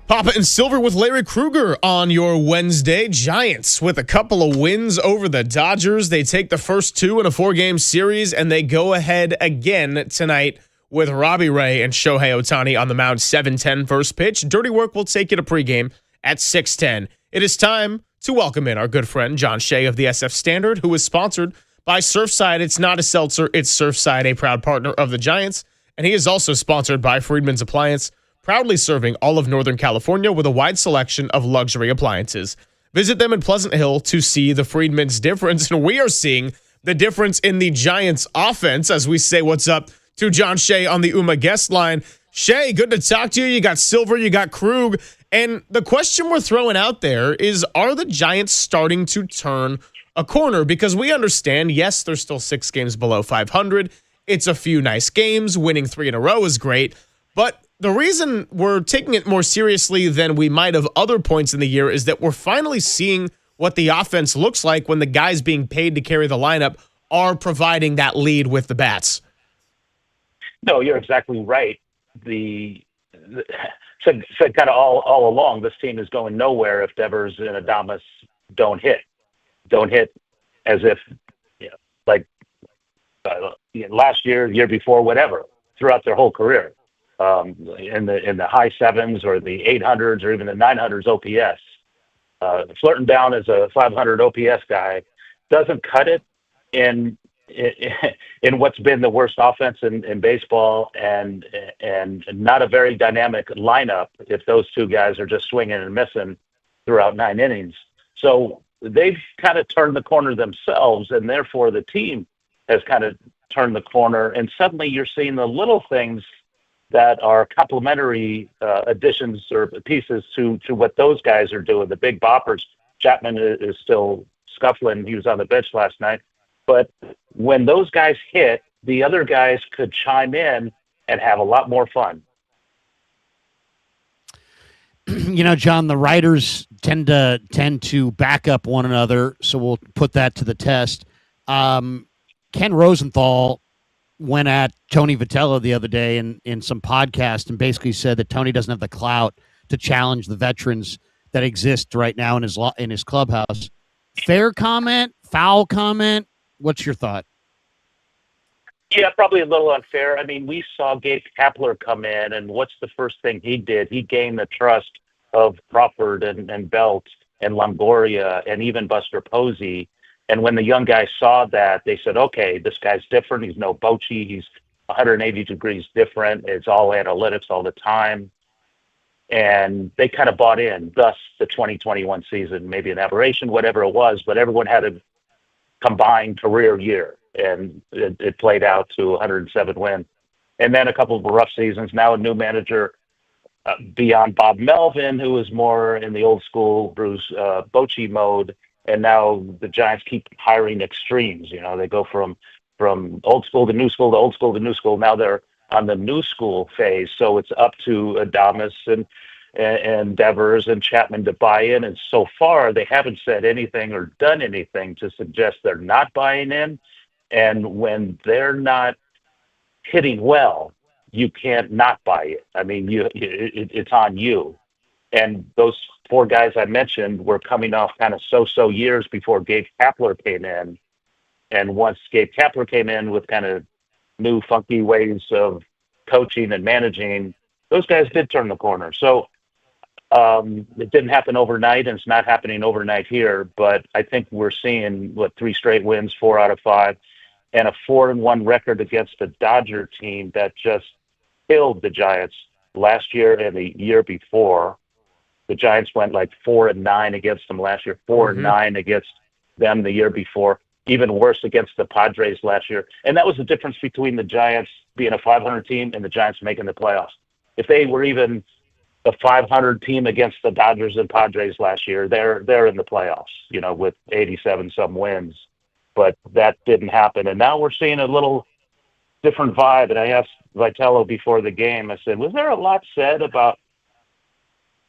Papa and Silver with Larry Kruger on your Wednesday. Giants with a couple of wins over the Dodgers. They take the first two in a 4-game series, and they go ahead again tonight with Robbie Ray and Shohei Ohtani on the mound. 7:10 first pitch. Dirty Work will take you to pregame at 6:10. It is time to welcome in our good friend John Shea of the SF Standard, who is sponsored by Surfside. It's not a seltzer, it's Surfside, a proud partner of the Giants. And he is also sponsored by Freedman's Appliance, proudly serving all of Northern California with a wide selection of luxury appliances. Visit them in Pleasant Hill to see the Freedman's difference. And we are seeing the difference in the Giants offense as we say what's up to John Shea on the UMA guest line. Shea, good to talk to you. You got Silver, you got Krug. And the question we're throwing out there is, are the Giants starting to turn a corner? Because we understand, yes, they're still 6 games below 500. It's a few nice games. Winning 3 in a row is great. But the reason we're taking it more seriously than we might have other points in the year is that we're finally seeing what the offense looks like when the guys being paid to carry the lineup are providing that lead with the bats. No, you're exactly right. Said kind of all along, this team is going nowhere if Devers and Adames don't hit as if last year, year before, whatever, throughout their whole career. In the high 7s or the 800s or even the 900s OPS. Flirting down as a 500 OPS guy doesn't cut it in what's been the worst offense in baseball and not a very dynamic lineup if those two guys are just swinging and missing throughout 9 innings. So they've kind of turned the corner themselves, and therefore the team has kind of turned the corner. And suddenly you're seeing the little things that are complementary additions or pieces to what those guys are doing. The big boppers. Chapman is still scuffling. He was on the bench last night. But when those guys hit, the other guys could chime in and have a lot more fun. You know, John, the writers tend to back up one another, so we'll put that to the test. Ken Rosenthal went at Tony Vitello the other day in some podcast and basically said that Tony doesn't have the clout to challenge the veterans that exist right now in his clubhouse. Fair comment? Foul comment? What's your thought? Yeah, probably a little unfair. I mean, we saw Gabe Kapler come in, and what's the first thing he did? He gained the trust of Crawford and Belt and Longoria and even Buster Posey. And when the young guys saw that, they said, okay, this guy's different. He's no Bochy. He's 180 degrees different. It's all analytics all the time. And they kind of bought in. Thus, the 2021 season, maybe an aberration, whatever it was, but everyone had a combined career year. And it played out to 107 wins. And then a couple of rough seasons. Now a new manager beyond Bob Melvin, who was more in the old school Bruce Bochy mode. And now the Giants keep hiring extremes. You know, they go from old school to new school to old school to new school. Now they're on the new school phase. So it's up to Adames and Devers and Chapman to buy in. And so far, they haven't said anything or done anything to suggest they're not buying in. And when they're not hitting well, you can't not buy it. I mean, it's on you. And those 4 guys I mentioned were coming off kind of so-so years before Gabe Kapler came in. And once Gabe Kapler came in with kind of new funky ways of coaching and managing, those guys did turn the corner. So it didn't happen overnight, and it's not happening overnight here. But I think we're seeing, 3 straight wins, 4 out of 5, and a 4-1 record against the Dodger team that just killed the Giants last year and the year before. The Giants went 4-9 against them last year, 4-9 against them the year before, even worse against the Padres last year. And that was the difference between the Giants being a 500 team and the Giants making the playoffs. If they were even a 500 team against the Dodgers and Padres last year, they're in the playoffs, with 87 some wins. But that didn't happen. And now we're seeing a little different vibe. And I asked Vitello before the game. I said, was there a lot said about,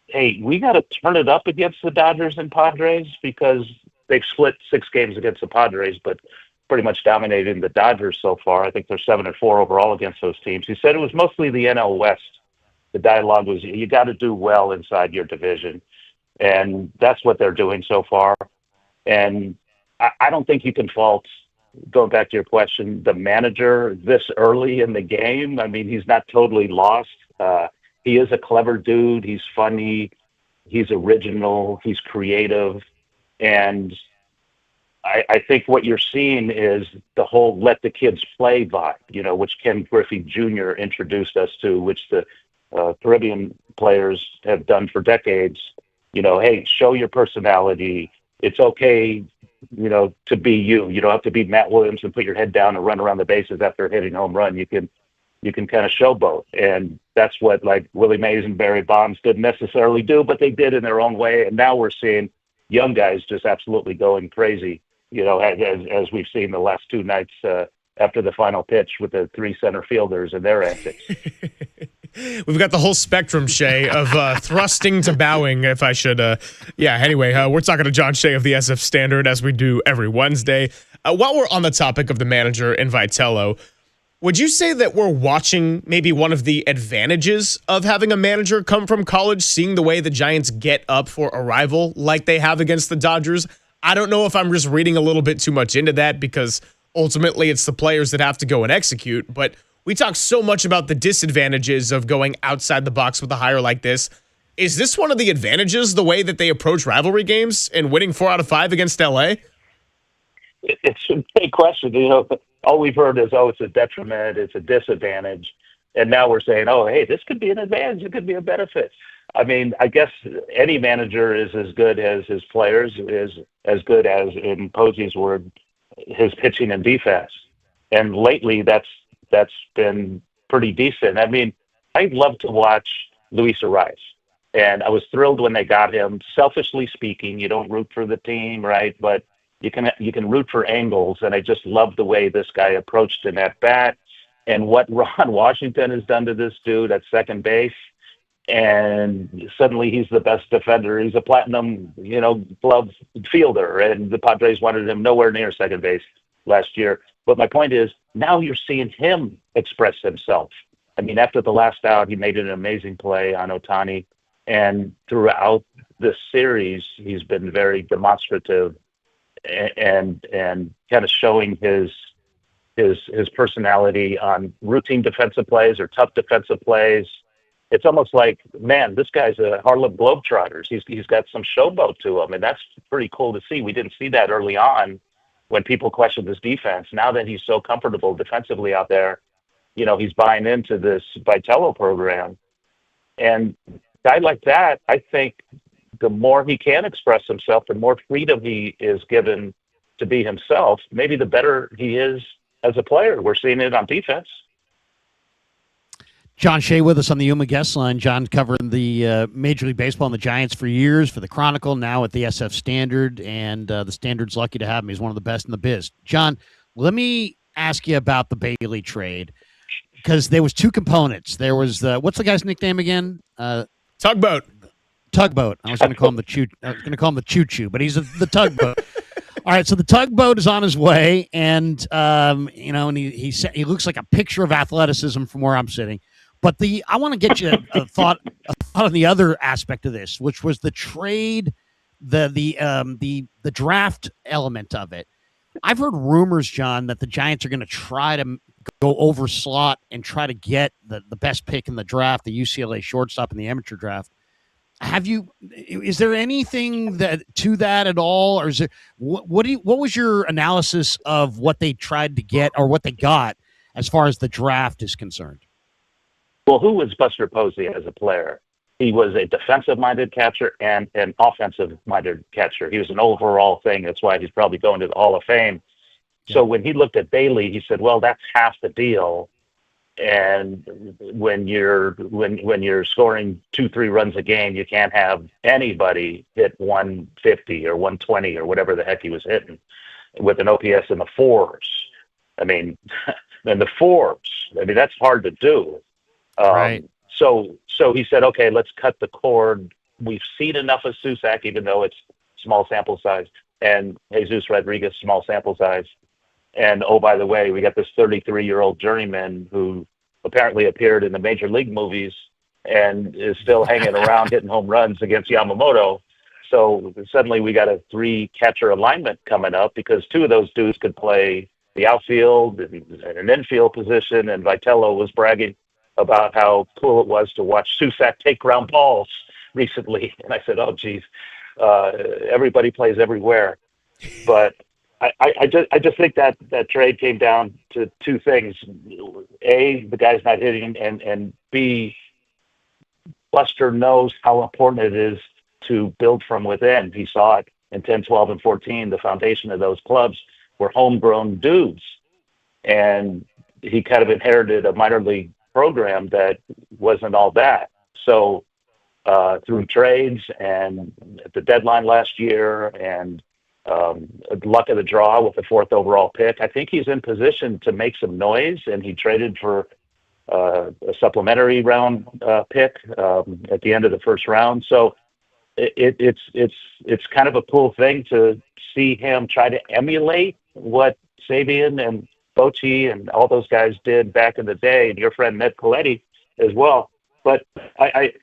hey, we got to turn it up against the Dodgers and Padres because they've split 6 games against the Padres, but pretty much dominating the Dodgers so far. I think they're 7-4 overall against those teams. He said it was mostly the NL West. The dialogue was, you got to do well inside your division. And that's what they're doing so far. And I don't think you can fault, going back to your question, the manager this early in the game. I mean, he's not totally lost. He is a clever dude. He's funny. He's original. He's creative. And I think what you're seeing is the whole let the kids play vibe, which Ken Griffey Jr. introduced us to, which the Caribbean players have done for decades. Hey, show your personality. It's okay, to be you. You don't have to be Matt Williams and put your head down and run around the bases after hitting a home run. You can kind of showboat. And that's what like Willie Mays and Barry Bonds didn't necessarily do, but they did in their own way. And now we're seeing young guys just absolutely going crazy, as we've seen the last 2 nights after the final pitch with the 3 center fielders and their antics. We've got the whole spectrum, Shea, of thrusting to bowing, if I should. Anyway, we're talking to John Shea of the SF Standard, as we do every Wednesday. While we're on the topic of the manager and Vitello, would you say that we're watching maybe one of the advantages of having a manager come from college, seeing the way the Giants get up for a rival like they have against the Dodgers? I don't know if I'm just reading a little bit too much into that, because ultimately it's the players that have to go and execute, but we talk so much about the disadvantages of going outside the box with a hire like this. Is this one of the advantages, the way that they approach rivalry games and winning 4 out of 5 against LA? It's a big question. All we've heard is, it's a detriment, it's a disadvantage. And now we're saying, hey, this could be an advantage, it could be a benefit. I mean, I guess any manager is as good as his players, is as good as, in Posey's word, his pitching and defense. And lately, that's been pretty decent. I mean, I love to watch Luis Ariz, and I was thrilled when they got him. Selfishly speaking, you don't root for the team, right? But you can root for angles, and I just love the way this guy approached an at bat, and what Ron Washington has done to this dude at second base. And suddenly he's the best defender. He's a platinum, glove fielder, and the Padres wanted him nowhere near second base last year. But my point is, now you're seeing him express himself. I mean, after the last out, he made an amazing play on Ohtani. And throughout this series, he's been very demonstrative and kind of showing his personality on routine defensive plays or tough defensive plays. It's almost like, man, this guy's a Harlem Globetrotters. He's got some showboat to him, and that's pretty cool to see. We didn't see that early on when people questioned his defense. Now that he's so comfortable defensively out there, he's buying into this Vitello program. And a guy like that, I think the more he can express himself, the more freedom he is given to be himself, maybe the better he is as a player. We're seeing it on defense. John Shea with us on the Yuma guest line. John covering the Major League Baseball and the Giants for years for the Chronicle, now at the SF Standard, and the Standard's lucky to have him. He's one of the best in the biz. John, let me ask you about the Bailey trade, because there was 2 components. There was what's the guy's nickname again? Tugboat. Tugboat. I was going to call him the choo. I was going to call him the choo choo, but he's the tugboat. All right, so the tugboat is on his way, and and he looks like a picture of athleticism from where I'm sitting. But I want to get you a thought on the other aspect of this, which was the trade, the draft element of it. I've heard rumors, John, that the Giants are going to try to go over slot and try to get the best pick in the draft, the UCLA shortstop in the amateur draft. Is there anything to that at all, or is there what was your analysis of what they tried to get or what they got as far as the draft is concerned? Well, who was Buster Posey as a player? He was a defensive-minded catcher and an offensive-minded catcher. He was an overall thing. That's why he's probably going to the Hall of Fame. Yeah. So when he looked at Bailey, he said, well, that's half the deal. And when you're scoring 2-3 runs a game, you can't have anybody hit 150 or 120 or whatever the heck he was hitting with an OPS in the 4s. I mean, and the Forbes. I mean, that's hard to do. Right. So he said, okay, let's cut the cord. We've seen enough of Susac, even though it's small sample size, and Jesus Rodriguez, small sample size. And oh, by the way, we got this 33-year-old journeyman who apparently appeared in the major league movies and is still hanging around hitting home runs against Yamamoto. So suddenly we got a 3-catcher alignment coming up because 2 of those dudes could play the outfield and an infield position. And Vitello was bragging about how cool it was to watch Susac take ground balls recently. And I said, oh, geez, everybody plays everywhere. But I just think that trade came down to 2 things. A, the guy's not hitting, and B, Buster knows how important it is to build from within. He saw it in 10, 12, and 14. The foundation of those clubs were homegrown dudes. And he kind of inherited a minor league program that wasn't all that. So through trades and at the deadline last year and luck of the draw with the 4th overall pick, I think he's in position to make some noise. And he traded for a supplementary round pick at the end of the first round. So it's kind of a cool thing to see him try to emulate what Sabian and Bochy and all those guys did back in the day, and your friend Ned Coletti as well. But I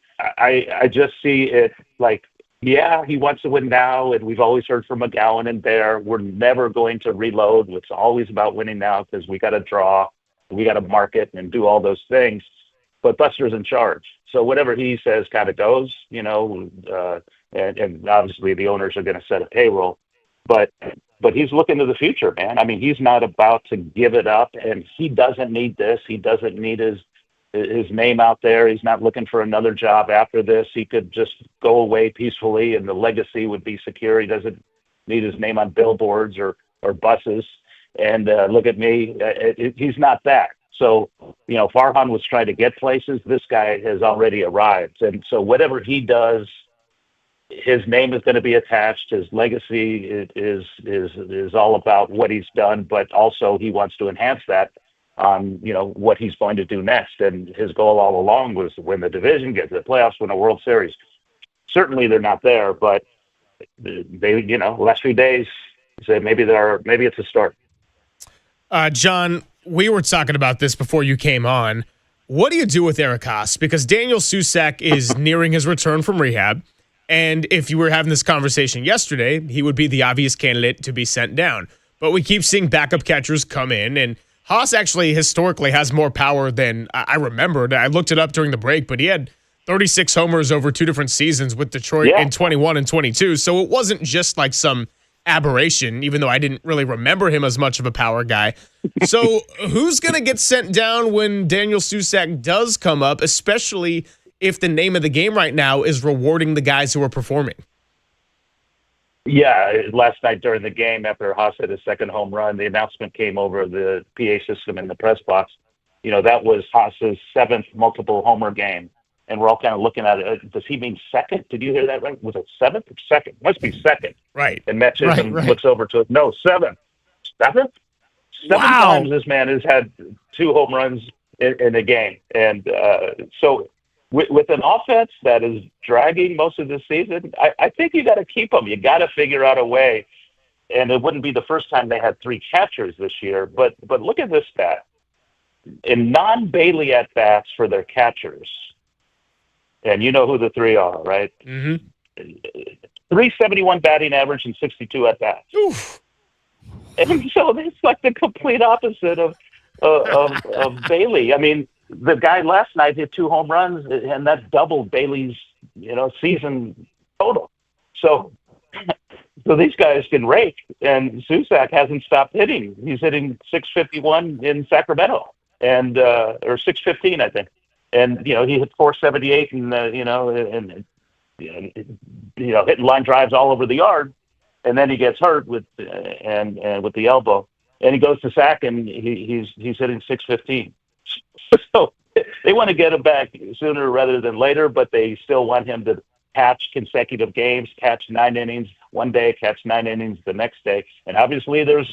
just see it like, yeah, he wants to win now, and we've always heard from McGowan and Bear, we're never going to reload. It's always about winning now because we got to draw, we got to market and do all those things. But Buster's in charge. So whatever he says kind of goes, and obviously the owners are going to set a payroll. But he's looking to the future, man. I mean, he's not about to give it up, and he doesn't need this. He doesn't need his name out there. He's not looking for another job after this. He could just go away peacefully, and the legacy would be secure. He doesn't need his name on billboards or buses. And look at me. He's not that. So, Farhan was trying to get places. This guy has already arrived. And so whatever he does, his name is going to be attached. His legacy is all about what he's done, but also he wants to enhance that on, what he's going to do next. And his goal all along was to win the division, get to the playoffs, win a World Series. Certainly they're not there, but they, last few days, say maybe it's a start. John, we were talking about this before you came on. What do you do with Eric Haase? Because Daniel Susac is nearing his return from rehab. And if you were having this conversation yesterday, he would be the obvious candidate to be sent down. But we keep seeing backup catchers come in, and Haase actually historically has more power than I remembered. I looked it up during the break, but he had 36 homers over 2 different seasons with Detroit in 21 and 22. So it wasn't just like some aberration, even though I didn't really remember him as much of a power guy. So who's going to get sent down when Daniel Susac does come up, especially if the name of the game right now is rewarding the guys who are performing? Yeah, last night during the game, after Haase hit his second home run, the announcement came over the PA system in the press box. That was Haase's 7th multiple homer game. And we're all kind of looking at it. Does he mean second? Did you hear that right? Was it 7th or second? Must be second. Right. And Matt Chisholm looks over to it. No, 7th. 7th? 7 times this man has had 2 home runs in a game. And so with an offense that is dragging most of the season, I think you got to keep them. You got to figure out a way. And it wouldn't be the first time they had 3 catchers this year. But look at this stat. In non-Bailey at-bats for their catchers, and you know who the 3 are, right? Mm-hmm. 371 batting average and 62 at-bats. And so it's like the complete opposite of Bailey. I mean, the guy last night hit 2 home runs, and that doubled Bailey's, season total. So these guys can rake, and Susac hasn't stopped hitting. He's hitting 651 in Sacramento, and or 615, I think. And he hit 478, and hitting line drives all over the yard. And then he gets hurt with the elbow, and he goes to sack, and he's hitting 615. So they want to get him back sooner rather than later, but they still want him to catch consecutive games, catch 9 innings one day, catch 9 innings the next day. And obviously there's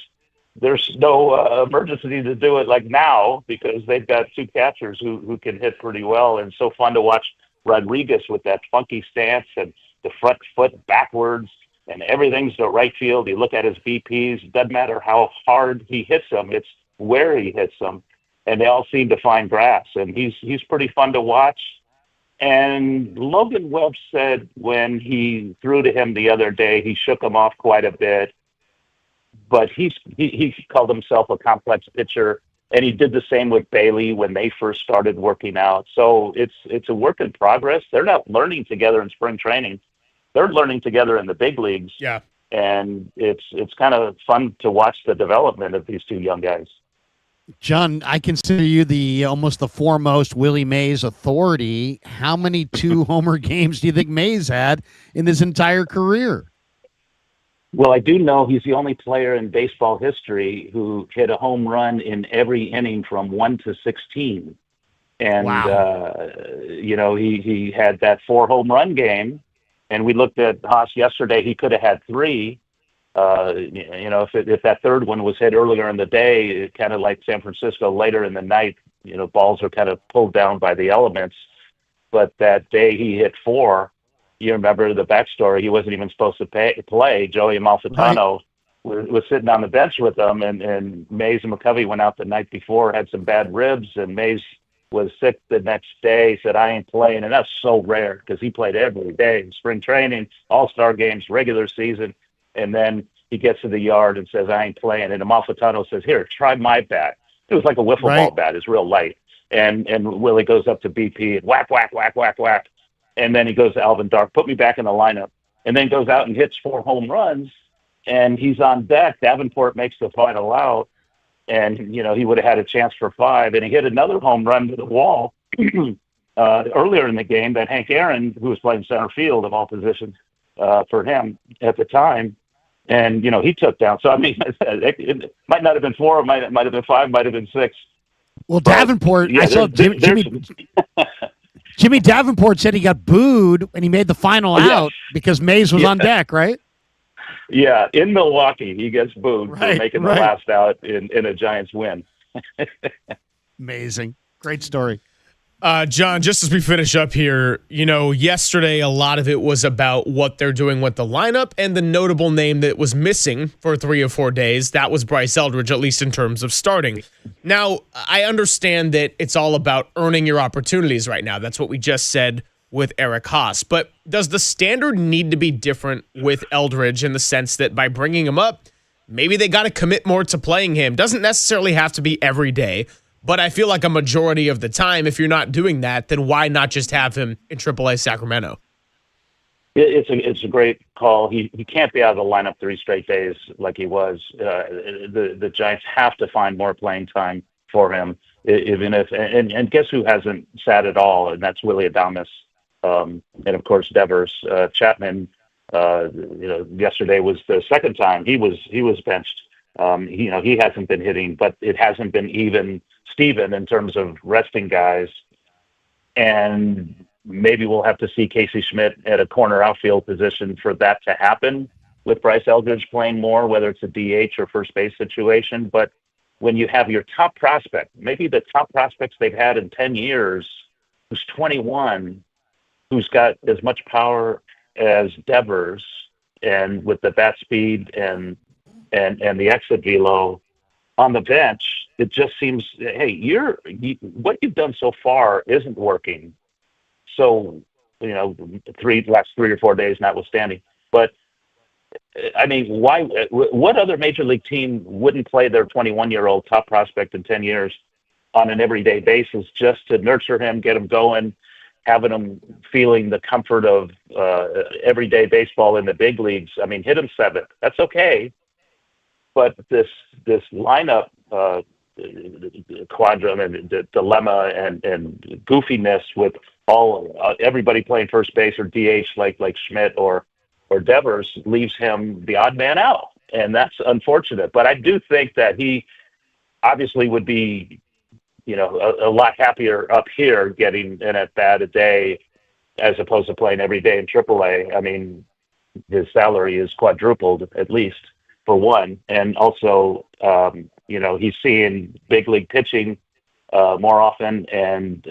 there's no emergency to do it like now because they've got two catchers who can hit pretty well, and so fun to watch Rodriguez with that funky stance and the front foot backwards, and everything's to right field. You look at his BPs, doesn't matter how hard he hits them, it's where he hits them, and they all seem to find grass, and he's pretty fun to watch. And Logan Webb said when he threw to him the other day, he shook him off quite a bit, but he called himself a complex pitcher, and he did the same with Bailey when they first started working out. So it's a work in progress. They're not learning together in spring training. They're learning together in the big leagues. Yeah. And it's kind of fun to watch the development of these two young guys. John, I consider you almost the foremost Willie Mays authority. How many two-homer games do you think Mays had in his entire career? Well, I do know he's the only player in baseball history who hit a home run in every inning from 1 to 16. And, wow. He had that 4 home run game. And we looked at Haase yesterday. He could have had 3. If that third one was hit earlier in the day, kind of like San Francisco later in the night, balls are kind of pulled down by the elements. But that day he hit 4. You remember the backstory. He wasn't even supposed to play. Joey Amalfitano was sitting on the bench with them, and Mays and McCovey went out the night before, had some bad ribs, and Mays was sick the next day, said, I ain't playing. And that's so rare because he played every day in spring training, all-star games, regular season. And then he gets to the yard and says, I ain't playing. And Amalfitano says, here, try my bat. It was like a wiffle ball bat. It's real light. And Willie goes up to BP and whack, whack, whack, whack, whack. And then he goes to Alvin Dark, put me back in the lineup. And then goes out and hits 4 home runs. And he's on deck. Davenport makes the final out. And, he would have had a chance for 5. And he hit another home run to the wall earlier in the game that Hank Aaron, who was playing center field of all positions for him at the time, and, he took down. So, I mean, it might not have been 4, it might have been 5, might have been 6. Well, Davenport, I saw Jimmy Davenport said he got booed when he made the final out because Mays was on deck, right? Yeah, in Milwaukee, he gets booed for making the last out in a Giants win. Amazing. Great story. John, just as we finish up here, yesterday a lot of it was about what they're doing with the lineup, and the notable name that was missing for 3 or 4 days, that was Bryce Eldridge, at least in terms of starting. Now, I understand that it's all about earning your opportunities right now. That's what we just said with Eric Haase. But does the standard need to be different with Eldridge in the sense that by bringing him up, maybe they got to commit more to playing him? Doesn't necessarily have to be every day. But I feel like a majority of the time, if you're not doing that, then why not just have him in AAA Sacramento? It's a great call. He can't be out of the lineup 3 straight days like he was. The Giants have to find more playing time for him. Even if and guess who hasn't sat at all, and that's Willie Adames, and of course Devers. Chapman. Yesterday was the second time he was benched. He hasn't been hitting, but it hasn't been even Steven in terms of resting guys. And maybe we'll have to see Casey Schmidt at a corner outfield position for that to happen with Bryce Eldridge playing more, whether it's a DH or first base situation. But when you have your top prospect, maybe the top prospects they've had in 10 years, who's 21, who's got as much power as Devers, and with the bat speed and the exit velo on the bench, it just seems, hey, what you've done so far isn't working. So, last 3 or 4 days notwithstanding. But, I mean, what other major league team wouldn't play their 21-year-old top prospect in 10 years on an everyday basis just to nurture him, get him going, having him feeling the comfort of everyday baseball in the big leagues? I mean, hit him 7th. That's okay. But this lineup quadrum and the dilemma and goofiness with everybody playing first base or DH like Schmidt or Devers leaves him the odd man out, and that's unfortunate. But I do think that he obviously would be, a lot happier up here getting an at bat a day as opposed to playing every day in AAA. I mean, his salary is quadrupled at least. for one, and also he's seeing big league pitching more often, and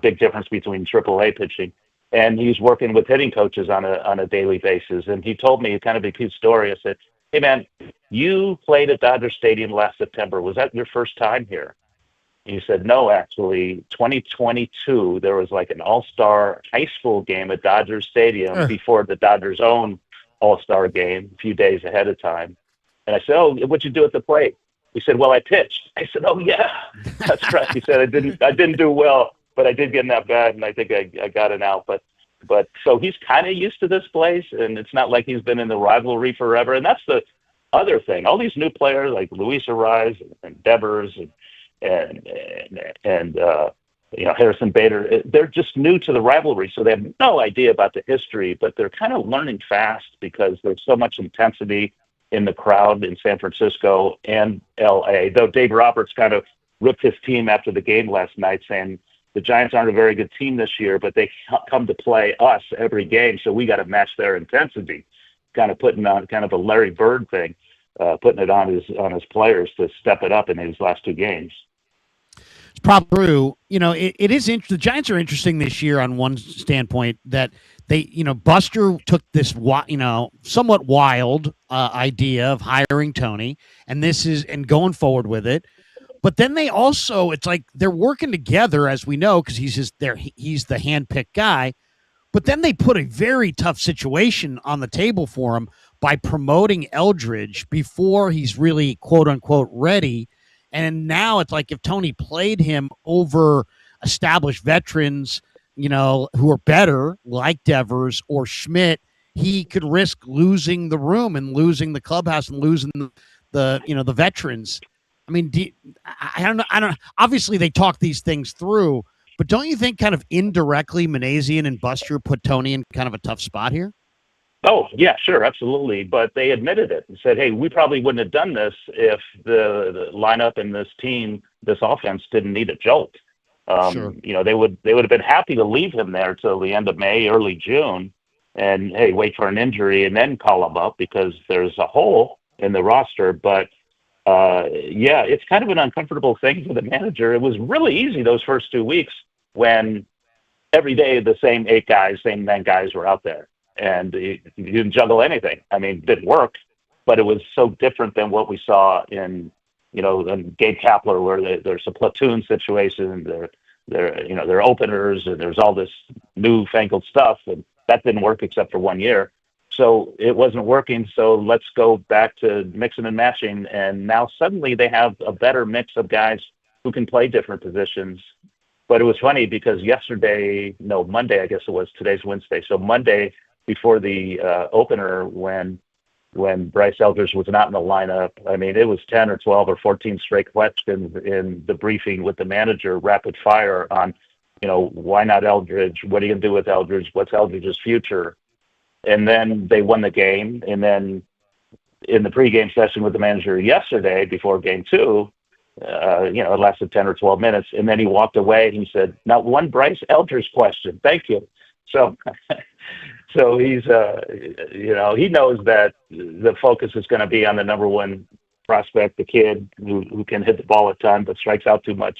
big difference between AAA pitching. And he's working with hitting coaches on a daily basis. And he told me kind of a cute story. I said, "Hey man, you played at Dodger Stadium last September. Was that your first time here?" He said, "No, actually, 2022, there was like an all-star high school game at Dodger Stadium before the Dodgers' own all-star game, a few days ahead of time." And I said, "Oh, what'd you do at the plate?" He said, "Well, I pitched." I said, "Oh yeah, that's right." He said, I didn't do well, but I did get in that bat, and I think I got it out. But so he's kind of used to this place, and it's not like he's been in the rivalry forever. And that's the other thing. All these new players like Luis Arraez and Devers and Harrison Bader, they're just new to the rivalry, so they have no idea about the history, but they're kind of learning fast because there's so much intensity in the crowd in San Francisco and LA. Though Dave Roberts kind of ripped his team after the game last night, saying the Giants aren't a very good team this year, but they come to play us every game, so we got to match their intensity. Kind of putting on kind of a Larry Bird thing, putting it on his players to step it up in these last two games. It's probably true. It is interesting. The Giants are interesting this year on one standpoint that they, Buster took this, somewhat wild idea of hiring Tony, and going forward with it. But then they also, it's like they're working together, as we know, because he's the handpicked guy. But then they put a very tough situation on the table for him by promoting Eldridge before he's really quote unquote ready. And now it's like if Tony played him over established veterans, who are better, like Devers or Schmidt, he could risk losing the room and losing the clubhouse and losing the veterans. I mean, I don't know. Obviously, they talk these things through, but don't you think kind of indirectly Manassian and Buster put Tony in kind of a tough spot here? Oh, yeah, sure, absolutely. But they admitted it and said, hey, we probably wouldn't have done this if the lineup and this team, this offense didn't need a jolt. Sure. They would have been happy to leave him there till the end of May, early June, and, hey, wait for an injury and then call him up because there's a hole in the roster. But it's kind of an uncomfortable thing for the manager. It was really easy those first 2 weeks when every day the same 8 guys, same 9 guys were out there, and you didn't juggle anything. I mean, it didn't work, but it was so different than what we saw in Gabe Kapler, where there's a platoon situation, they're openers, and there's all this newfangled stuff, and that didn't work except for 1 year. So it wasn't working, so let's go back to mixing and matching. And now suddenly they have a better mix of guys who can play different positions. But it was funny because Monday, I guess it was, today's Wednesday. So Monday before the opener, when Bryce Eldridge was not in the lineup, I mean, it was 10 or 12 or 14 straight questions in the briefing with the manager, rapid fire on, why not Eldridge? What are you going to do with Eldridge? What's Eldridge's future? And then they won the game. And then in the pregame session with the manager yesterday before game 2, it lasted 10 or 12 minutes. And then he walked away and he said, "Not one Bryce Eldridge question. Thank you." So he's, he knows that the focus is going to be on the number one prospect, the kid who can hit the ball a ton but strikes out too much.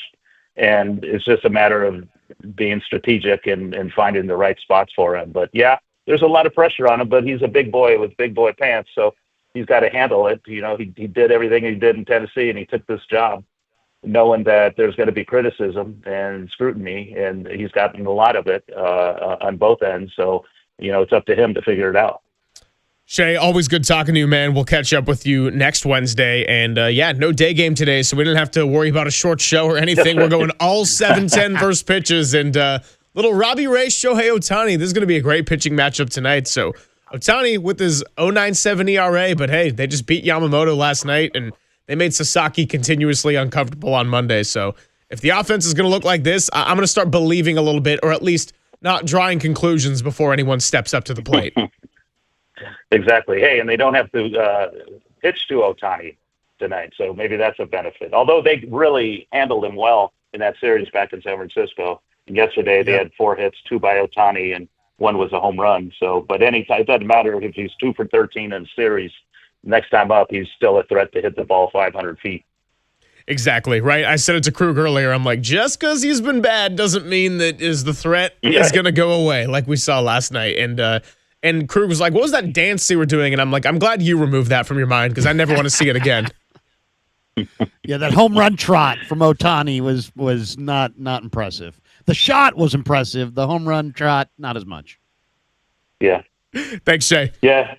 And it's just a matter of being strategic and finding the right spots for him. But yeah, there's a lot of pressure on him, but he's a big boy with big boy pants, so he's got to handle it. He did everything he did in Tennessee, and he took this job knowing that there's going to be criticism and scrutiny, and he's gotten a lot of it on both ends. So, it's up to him to figure it out. Shea, always good talking to you, man. We'll catch up with you next Wednesday. And, no day game today, so we didn't have to worry about a short show or anything. We're going all 7-10 versus pitches, and little Robbie Ray, Shohei Ohtani. This is going to be a great pitching matchup tonight. So Ohtani with his 0.97 ERA, but hey, they just beat Yamamoto last night, and they made Sasaki continuously uncomfortable on Monday. So if the offense is going to look like this, I'm going to start believing a little bit, or at least not drawing conclusions before anyone steps up to the plate. Exactly. Hey, and they don't have to pitch to Ohtani tonight, so maybe that's a benefit. Although they really handled him well in that series back in San Francisco. And yesterday they had 4 hits, 2 by Ohtani, and 1 was a home run. So, but it doesn't matter if he's 2 for 13 in a series. next time up, he's still a threat to hit the ball 500 feet. Exactly, right? I said it to Krug earlier. I'm like, just because he's been bad doesn't mean that the threat is going to go away like we saw last night. And Krug was like, what was that dance they were doing? And I'm like, I'm glad you removed that from your mind because I never want to see it again. Yeah, that home run trot from Ohtani was not impressive. The shot was impressive. The home run trot, not as much. Yeah. Thanks, Shea. Yeah.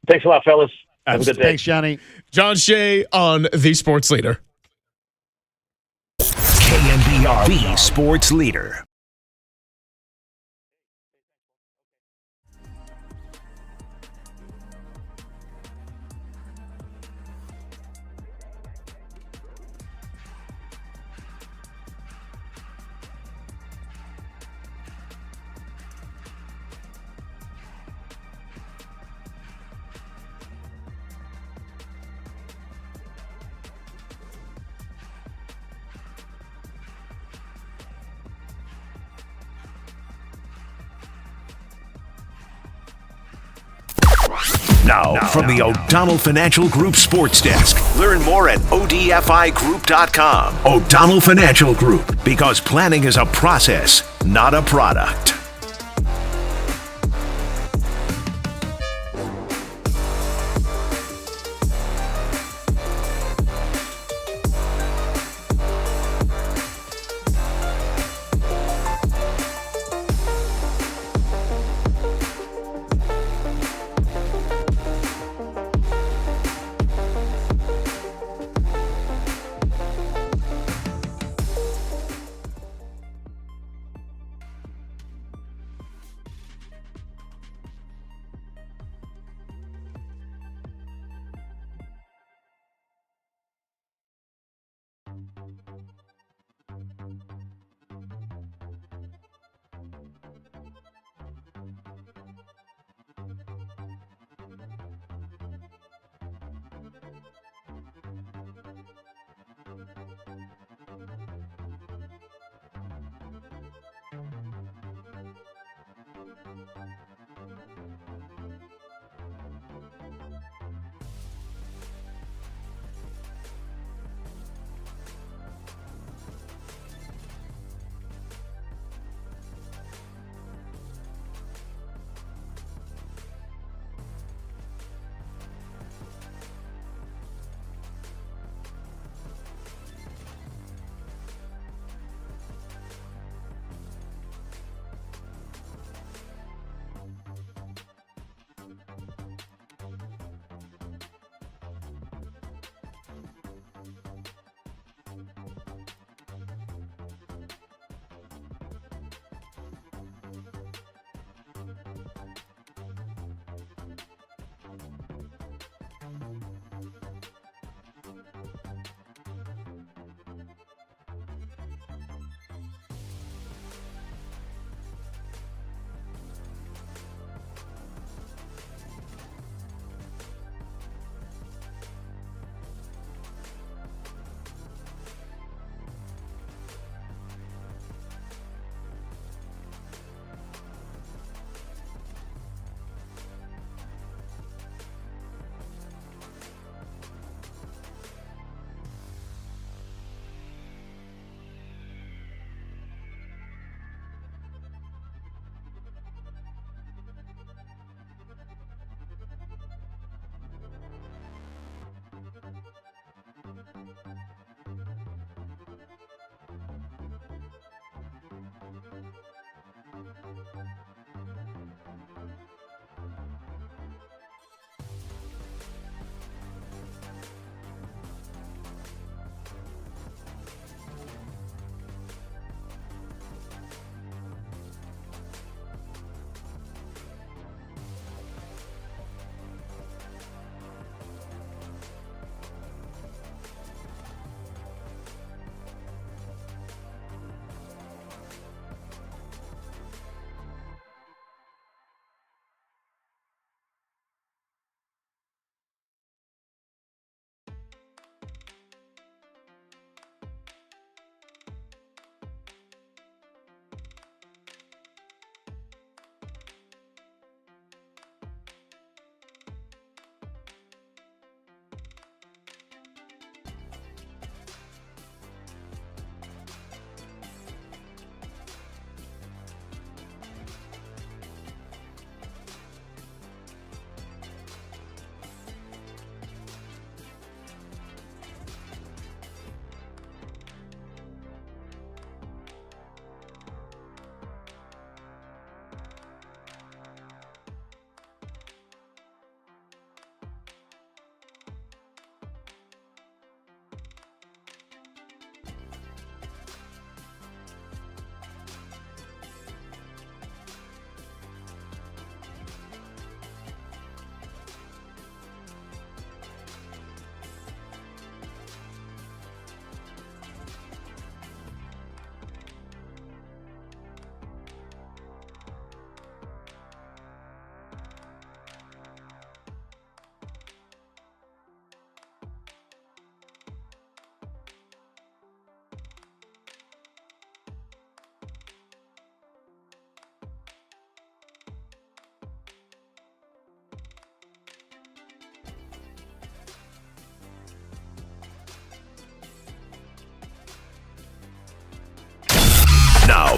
Thanks a lot, fellas. Have a good day. Thanks, Johnny. John Shea on The Sports Leader. KNBR, The Sports Leader. Now, from the O'Donnell Financial Group Sports Desk. Learn more at odfigroup.com. O'Donnell Financial Group, because planning is a process, not a product.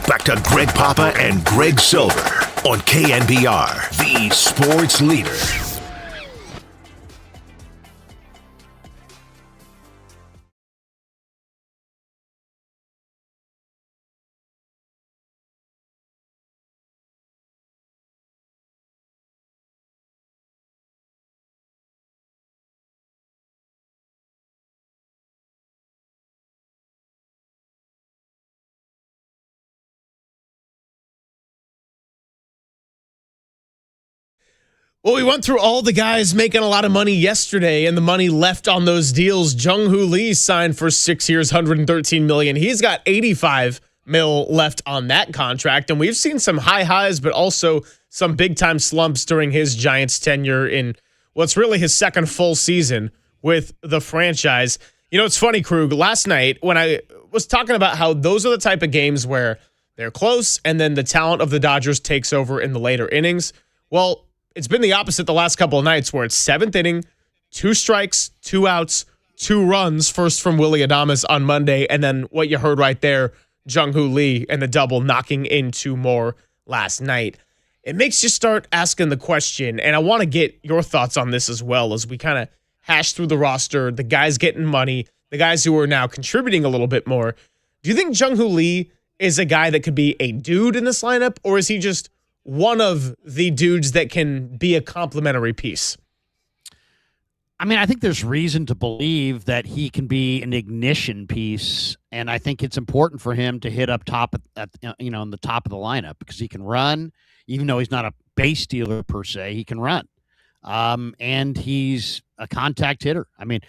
Back to Greg Papa and Greg Silver on KNBR, the sports leader. Well, we went through all the guys making a lot of money yesterday and the money left on those deals. Jung-Hoo Lee signed for 6 years, $113 million. He's got $85 million left on that contract. And we've seen some high highs, but also some big-time slumps during his Giants tenure in what's really his second full season with the franchise. You know, it's funny, Krug, last night when I was talking about how those are the type of games where they're close and then the talent of the Dodgers takes over in the later innings. Well, it's been the opposite the last couple of nights where it's seventh inning, 2 strikes, 2 outs, 2 runs, first from Willy Adames on Monday, and then what you heard right there, Jung-Hoo Lee and the double knocking in 2 more last night. It makes you start asking the question, and I want to get your thoughts on this as well as we kind of hash through the roster, the guys getting money, the guys who are now contributing a little bit more. Do you think Jung-Hoo Lee is a guy that could be a dude in this lineup, or is he just one of the dudes that can be a complementary piece? I mean, I think there's reason to believe that he can be an ignition piece, and I think it's important for him to hit up top at in the top of the lineup because he can run, even though he's not a base stealer per se. He can run, and he's a contact hitter. I mean,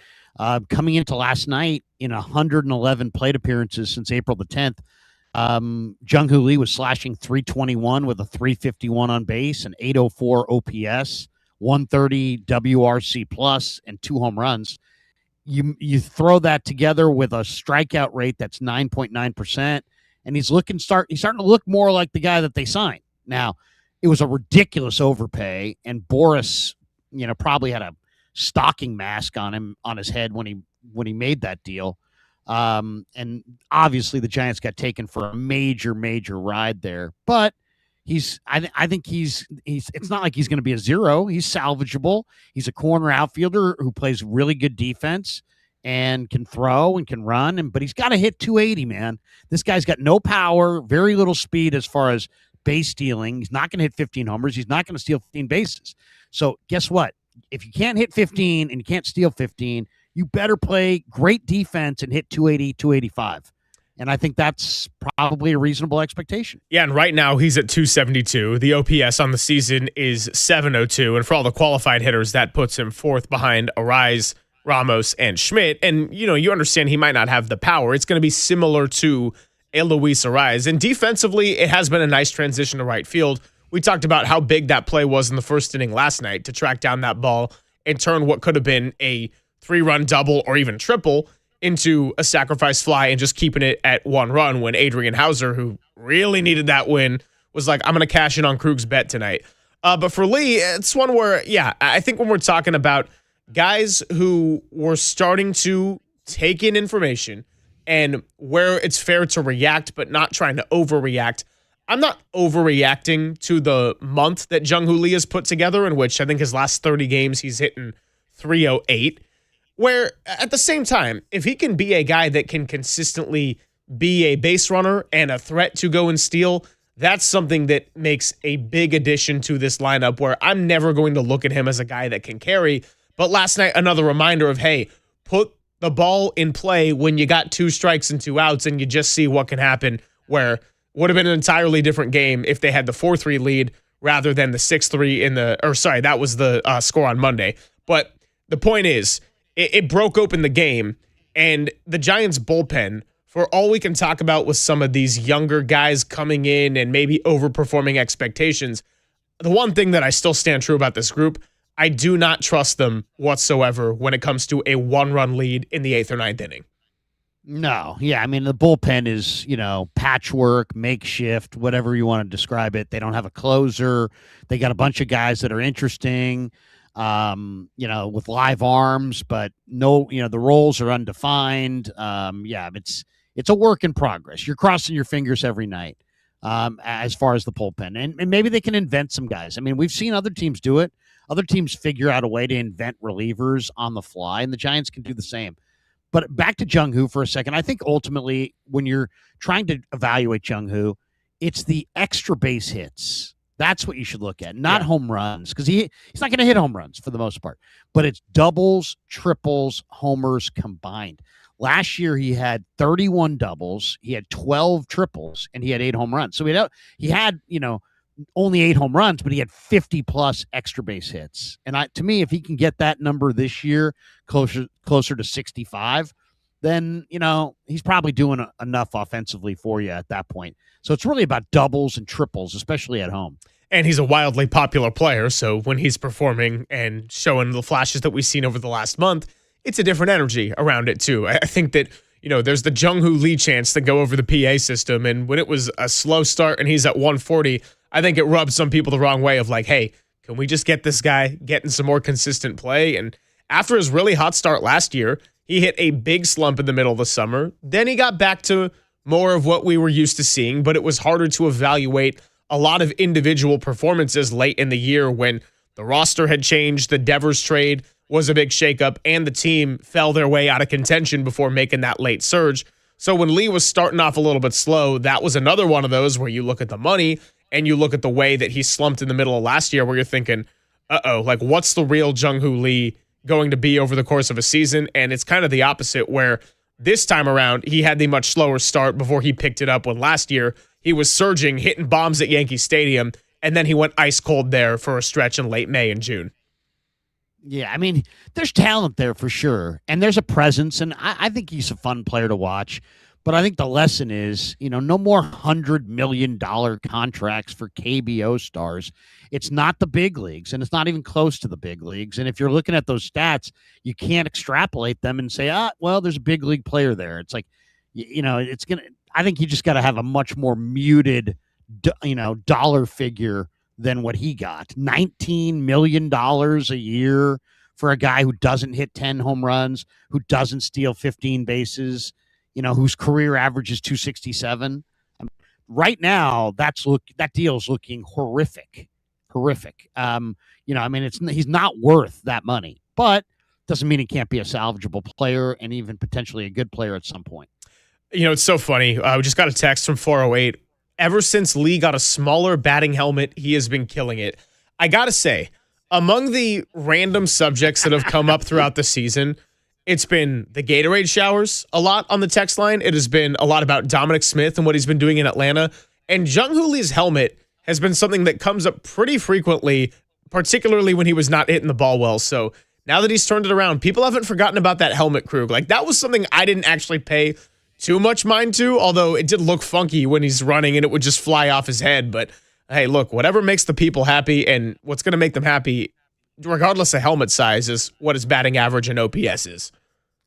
coming into last night in 111 plate appearances since April the 10th. Jung-Hoo Lee was slashing .321 with a .351 on base, an .804 OPS, 130 WRC plus, and 2 home runs. You throw that together with a strikeout rate that's 9.9%, and he's starting to look more like the guy that they signed. Now, it was a ridiculous overpay, and Boris, probably had a stocking mask on his head when he made that deal. And obviously the Giants got taken for a major ride there, but I think he's it's not like he's going to be a zero. He's salvageable. He's a corner outfielder who plays really good defense and can throw and can run, but he's got to hit 280, man. This guy's got no power, very little speed as far as base stealing. He's not going to hit 15 homers. He's not going to steal 15 bases. So guess what? If you can't hit 15 and you can't steal 15, you better play great defense and hit 280, 285. And I think that's probably a reasonable expectation. Yeah, and right now he's at 272. The OPS on the season is 702. And for all the qualified hitters, that puts him 4th behind Arise, Ramos, and Schmidt. And, you understand he might not have the power. It's going to be similar to a Luis Arise. And defensively, it has been a nice transition to right field. We talked about how big that play was in the first inning last night to track down that ball and turn what could have been a 3-run double or even triple into a sacrifice fly and just keeping it at 1 run when Adrian Hauser, who really needed that win, was like, I'm going to cash in on Krug's bet tonight. But for Lee, it's one where, I think when we're talking about guys who were starting to take in information and where it's fair to react but not trying to overreact, I'm not overreacting to the month that Jung-Hoo Lee has put together, in which I think his last 30 games he's hitting 308. Where at the same time, if he can be a guy that can consistently be a base runner and a threat to go and steal, that's something that makes a big addition to this lineup where I'm never going to look at him as a guy that can carry. But last night, another reminder of, hey, put the ball in play when you got 2 strikes and 2 outs and you just see what can happen, where would have been an entirely different game if they had the 4-3 lead rather than the 6-3 that was the score on Monday. But the point is, it broke open the game, and the Giants bullpen, for all we can talk about with some of these younger guys coming in and maybe overperforming expectations, the one thing that I still stand true about this group, I do not trust them whatsoever when it comes to a 1-run lead in the 8th or 9th inning. No. Yeah, I mean, the bullpen is, patchwork, makeshift, whatever you want to describe it. They don't have a closer. They got a bunch of guys that are interesting. With live arms, but no, the roles are undefined. It's a work in progress. You're crossing your fingers every night. as far as the bullpen. And maybe they can invent some guys. I mean, we've seen other teams do it. Other teams figure out a way to invent relievers on the fly, and the Giants can do the same. But back to Jung-Hoo for a second. I think ultimately when you're trying to evaluate Jung-Hoo, it's the extra base hits. That's what you should look at, not home runs, because he's not going to hit home runs for the most part. But it's doubles, triples, homers combined. Last year he had 31 doubles, he had 12 triples, and he had 8 home runs. So he had only 8 home runs, but he had 50 plus extra base hits. And to me, if he can get that number this year closer to 65, then, he's probably doing enough offensively for you at that point. So it's really about doubles and triples, especially at home. And he's a wildly popular player, so when he's performing and showing the flashes that we've seen over the last month, it's a different energy around it too. I think that, there's the Jung-Hoo Lee chants that go over the PA system, and when it was a slow start and he's at 140, I think it rubs some people the wrong way of like, hey, can we just get this guy getting some more consistent play? And after his really hot start last year, he hit a big slump in the middle of the summer. Then he got back to more of what we were used to seeing, but it was harder to evaluate a lot of individual performances late in the year when the roster had changed, the Devers trade was a big shakeup, and the team fell their way out of contention before making that late surge. So when Lee was starting off a little bit slow, that was another one of those where you look at the money and you look at the way that he slumped in the middle of last year where you're thinking, like what's the real Jung-Hoo Lee going to be over the course of a season? And it's kind of the opposite where this time around he had the much slower start before he picked it up when last year he was surging, hitting bombs at Yankee Stadium, and then he went ice cold there for a stretch in late May and June. Yeah, I mean, there's talent there for sure, and there's a presence, and I think he's a fun player to watch. But I think the lesson is, no more $100 million contracts for KBO stars. It's not the big leagues, and it's not even close to the big leagues. And if you're looking at those stats, you can't extrapolate them and say, well, there's a big league player there. It's like, it's going to – I think you just got to have a much more muted, dollar figure than what he got. $19 million a year for a guy who doesn't hit 10 home runs, who doesn't steal 15 bases, whose career average is 267. Right now, that deal's looking horrific. He's not worth that money, but doesn't mean he can't be a salvageable player and even potentially a good player at some point. It's so funny. We just got a text from 408. Ever since Lee got a smaller batting helmet, he has been killing it. I got to say, among the random subjects that have come up throughout the season, it's been the Gatorade showers a lot on the text line. It has been a lot about Dominic Smith and what he's been doing in Atlanta. And Jung-Hoo Lee's helmet has been something that comes up pretty frequently, particularly when he was not hitting the ball well. So now that he's turned it around, people haven't forgotten about that helmet, Krug. Like, that was something I didn't actually pay too much mind to, although it did look funky when he's running and it would just fly off his head. But hey, look, whatever makes the people happy and what's going to make them happy, regardless of helmet size, is what his batting average and OPS is.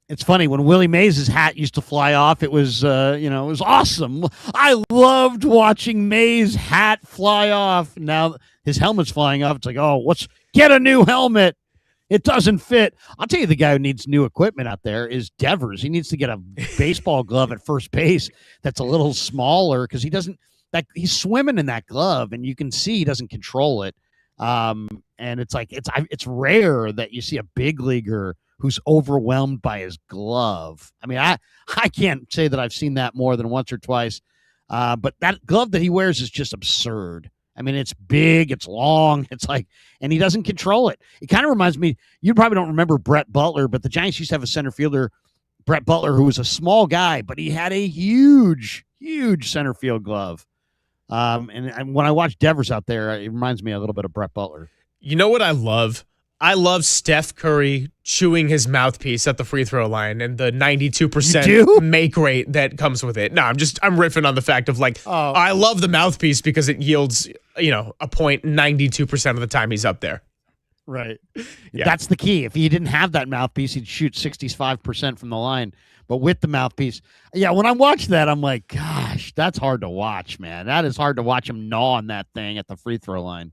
It's funny, when Willie Mays' hat used to fly off, it was, it was awesome. I loved watching Mays' hat fly off. Now his helmet's flying off. It's like, get a new helmet. It doesn't fit. I'll tell you, the guy who needs new equipment out there is Devers. He needs to get a baseball glove at first base that's a little smaller because he's swimming in that glove, and you can see he doesn't control it. And it's rare that you see a big leaguer who's overwhelmed by his glove. I mean, I can't say that I've seen that more than once or twice. But that glove that he wears is just absurd. I mean, it's big, it's long, and he doesn't control it. It kind of reminds me, you probably don't remember Brett Butler, but the Giants used to have a center fielder, Brett Butler, who was a small guy, but he had a huge, huge center field glove. And when I watch Devers out there, it reminds me a little bit of Brett Butler. You know what I love? I love Steph Curry chewing his mouthpiece at the free throw line and the 92% make rate that comes with it. No, I'm riffing on the fact of I love the mouthpiece because it yields, a point 92% of the time he's up there. Right. Yeah. That's the key. If he didn't have that mouthpiece, he'd shoot 65% from the line. But with the mouthpiece, when I watch that, I'm like, gosh, that's hard to watch, man. That is hard to watch him gnaw on that thing at the free throw line.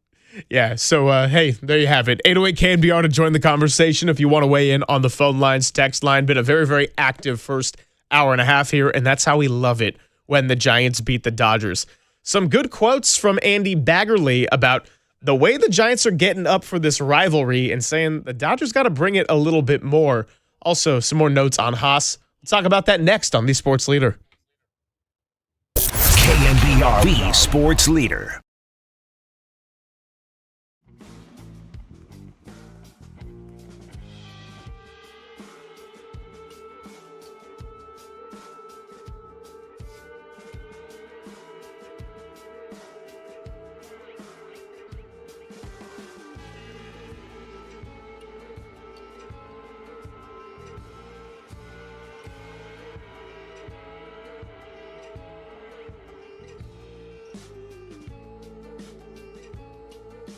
Yeah, so, hey, there you have it. 808-KNBR to join the conversation if you want to weigh in on the phone lines, text line. Been a very, very active first hour and a half here, and that's how we love it when the Giants beat the Dodgers. Some good quotes from Andy Baggerly about the way the Giants are getting up for this rivalry and saying the Dodgers got to bring it a little bit more. Also, some more notes on Haase. Let's talk about that next on The Sports Leader. KNBR, the Sports Leader.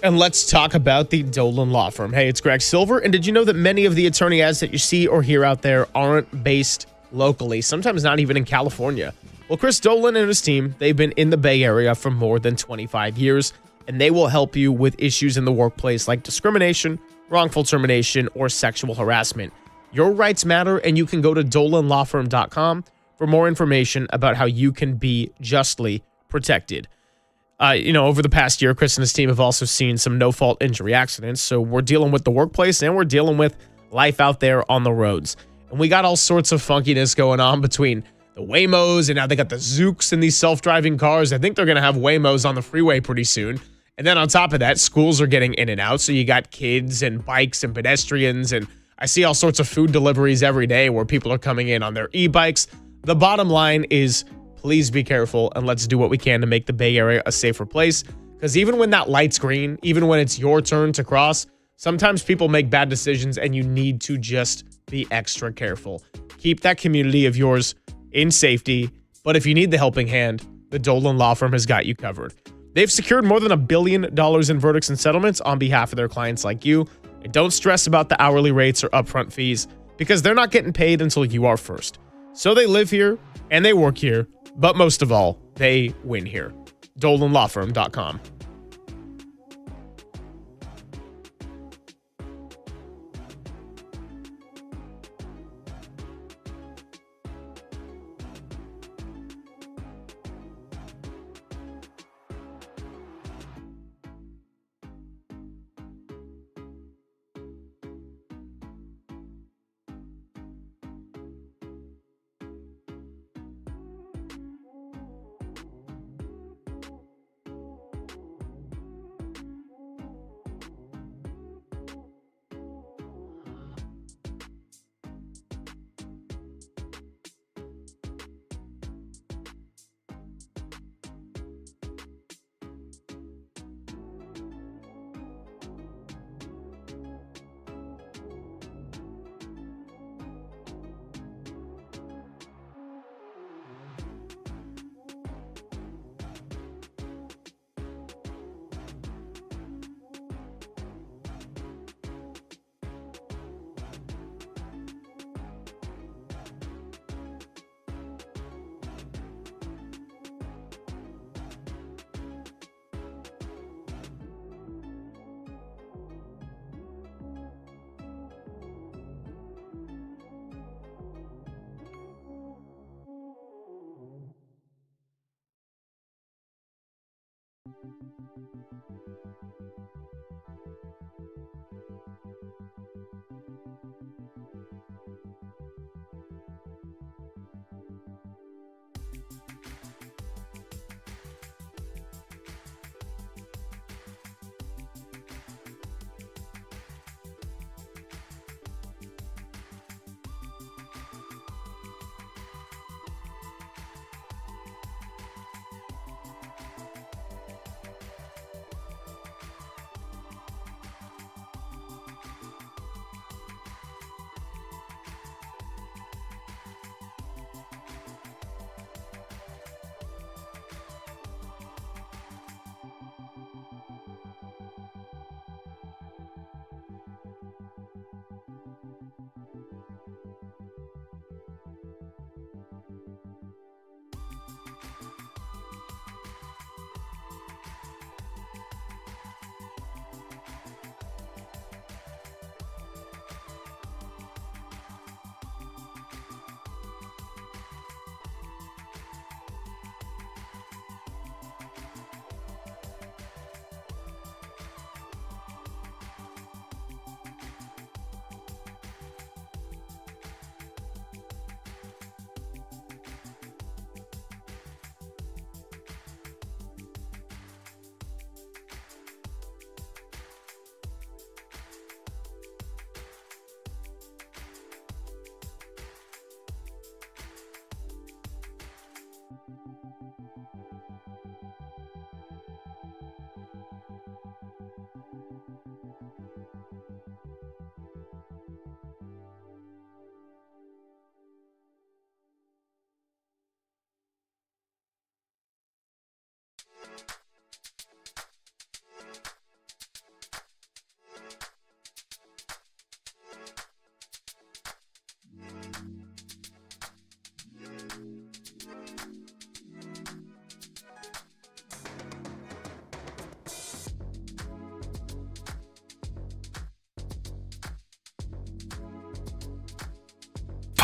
And let's talk about the Dolan Law Firm. Hey, it's Greg Silver. And did you know that many of the attorney ads that you see or hear out there aren't based locally, sometimes not even in California? Well, Chris Dolan and his team, they've been in the Bay Area for more than 25 years, and they will help you with issues in the workplace like discrimination, wrongful termination, or sexual harassment. Your rights matter, and you can go to dolanlawfirm.com for more information about how you can be justly protected. Over the past year, Chris and his team have also seen some no-fault injury accidents. So we're dealing with the workplace and we're dealing with life out there on the roads. And we got all sorts of funkiness going on between the Waymos and now they got the Zooks and these self-driving cars. I think they're going to have Waymos on the freeway pretty soon. And then on top of that, schools are getting in and out. So you got kids and bikes and pedestrians. And I see all sorts of food deliveries every day where people are coming in on their e-bikes. The bottom line is, please be careful and let's do what we can to make the Bay Area a safer place. Because even when that light's green, even when it's your turn to cross, sometimes people make bad decisions and you need to just be extra careful. Keep that community of yours in safety. But if you need the helping hand, the Dolan Law Firm has got you covered. They've secured more than $1 billion in verdicts and settlements on behalf of their clients like you. And don't stress about the hourly rates or upfront fees because they're not getting paid until you are first. So they live here and they work here. But most of all, they win here. DolanLawFirm.com.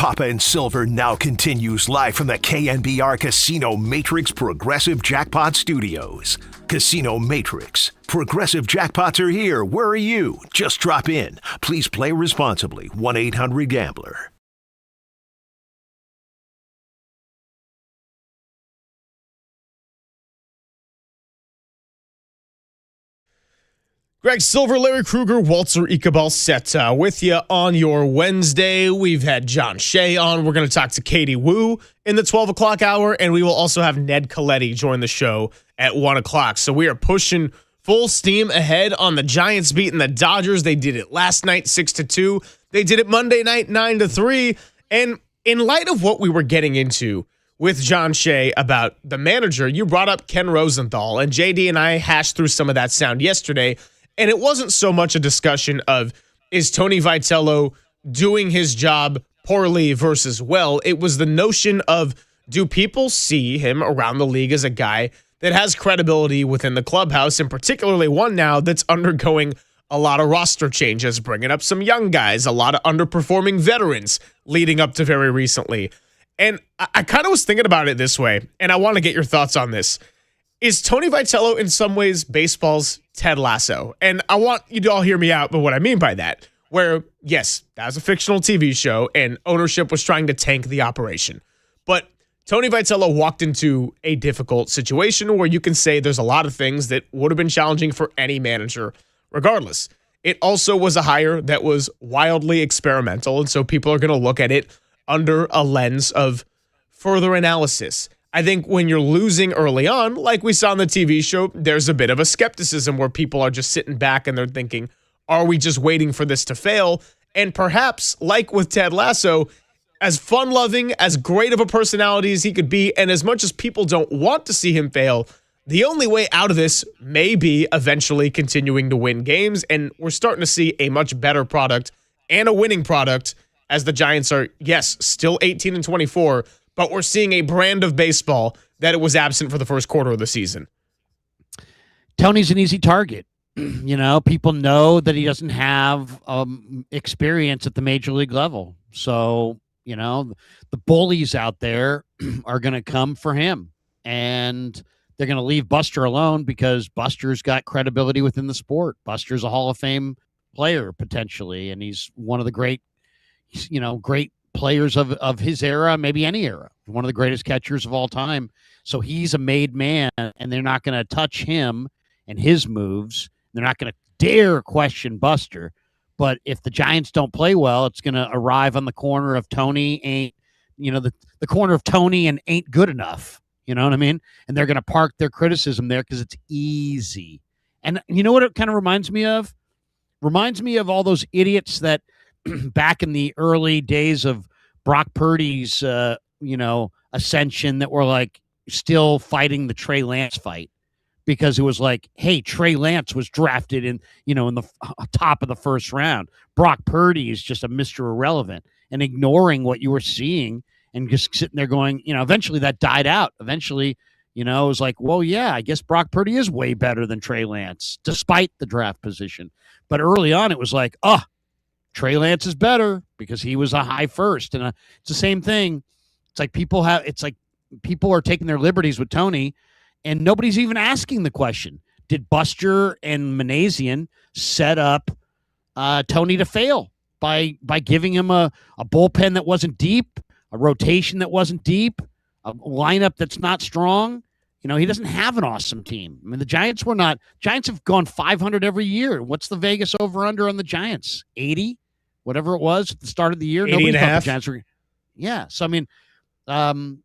Papa and Silver now continues live from the KNBR Casino Matrix Progressive Jackpot Studios. Casino Matrix. Progressive jackpots are here. Where are you? Just drop in. Please play responsibly. 1-800-GAMBLER. Greg Silver, Larry Kruger, Walter Icabal with you on your Wednesday. We've had John Shea on. We're going to talk to Katie Wu in the 12 o'clock hour, and we will also have Ned Coletti join the show at 1 o'clock. So we are pushing full steam ahead on the Giants beating the Dodgers. They did it last night, 6-2. They did it Monday night, 9-3. And in light of what we were getting into with John Shea about the manager, you brought up Ken Rosenthal, and JD and I hashed through some of that sound yesterday. And it wasn't so much a discussion of, is Tony Vitello doing his job poorly versus well? It was the notion of, do people see him around the league as a guy that has credibility within the clubhouse, and particularly one now that's undergoing a lot of roster changes, bringing up some young guys, a lot of underperforming veterans leading up to very recently. And I kind of was thinking about it this way, and I want to get your thoughts on this. Is Tony Vitello in some ways baseball's Ted Lasso? And I want you to all hear me out, but what I mean by that, where, yes, that was a fictional TV show and ownership was trying to tank the operation. But Tony Vitello walked into a difficult situation where you can say there's a lot of things that would have been challenging for any manager regardless. It also was a hire that was wildly experimental, and so people are going to look at it under a lens of further analysis. I think when you're losing early on, like we saw on the TV show, there's a bit of a skepticism where people are just sitting back and they're thinking, are we just waiting for this to fail? And perhaps, like with Ted Lasso, as fun-loving, as great of a personality as he could be, and as much as people don't want to see him fail, the only way out of this may be eventually continuing to win games, and we're starting to see a much better product and a winning product as the Giants are, yes, still 18-24, but we're seeing a brand of baseball that it was absent for the first quarter of the season. Tony's an easy target. People know that he doesn't have experience at the major league level. So, the bullies out there are going to come for him. And they're going to leave Buster alone because Buster's got credibility within the sport. Buster's a Hall of Fame player, potentially, and he's one of the great players of his era, maybe any era, one of the greatest catchers of all time. So he's a made man, and they're not going to touch him and his moves. They're not going to dare question Buster. But if the Giants don't play well, it's going to arrive on the corner of Tony the corner of Tony and ain't good enough. You know what I mean? And they're going to park their criticism there because it's easy. And you know what it kind of reminds me of? Reminds me of all those idiots that back in the early days of Brock Purdy's, ascension that were like still fighting the Trey Lance fight because it was like, hey, Trey Lance was drafted in the top of the first round. Brock Purdy is just a Mr. Irrelevant, and ignoring what you were seeing and just sitting there going, eventually that died out. Eventually, it was like, well, yeah, I guess Brock Purdy is way better than Trey Lance despite the draft position. But early on it was like, Trey Lance is better because he was a high first. And it's the same thing. It's like people are taking their liberties with Tony, and nobody's even asking the question. Did Buster and Manassian set up Tony to fail by giving him a bullpen that wasn't deep, a rotation that wasn't deep, a lineup that's not strong? He doesn't have an awesome team. I mean, the Giants have gone 500 every year. What's the Vegas over-under on the Giants? 80? Whatever it was at the start of the year. 80 and a half. The Giants were. Yeah. So, I mean, and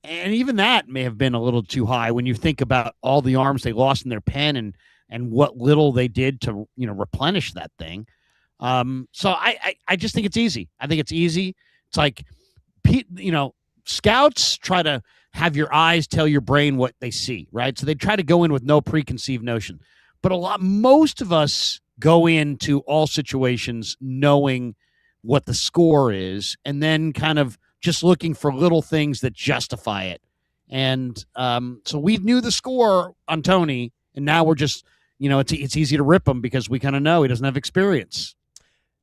even that may have been a little too high when you think about all the arms they lost in their pen and what little they did to, replenish that thing. So I just think it's easy. I think it's easy. It's like, scouts try to have your eyes tell your brain what they see, right? So they try to go in with no preconceived notion. But most of us go into all situations knowing what the score is and then kind of just looking for little things that justify it. And so we knew the score on Tony, and now we're just, it's easy to rip him because we kind of know he doesn't have experience.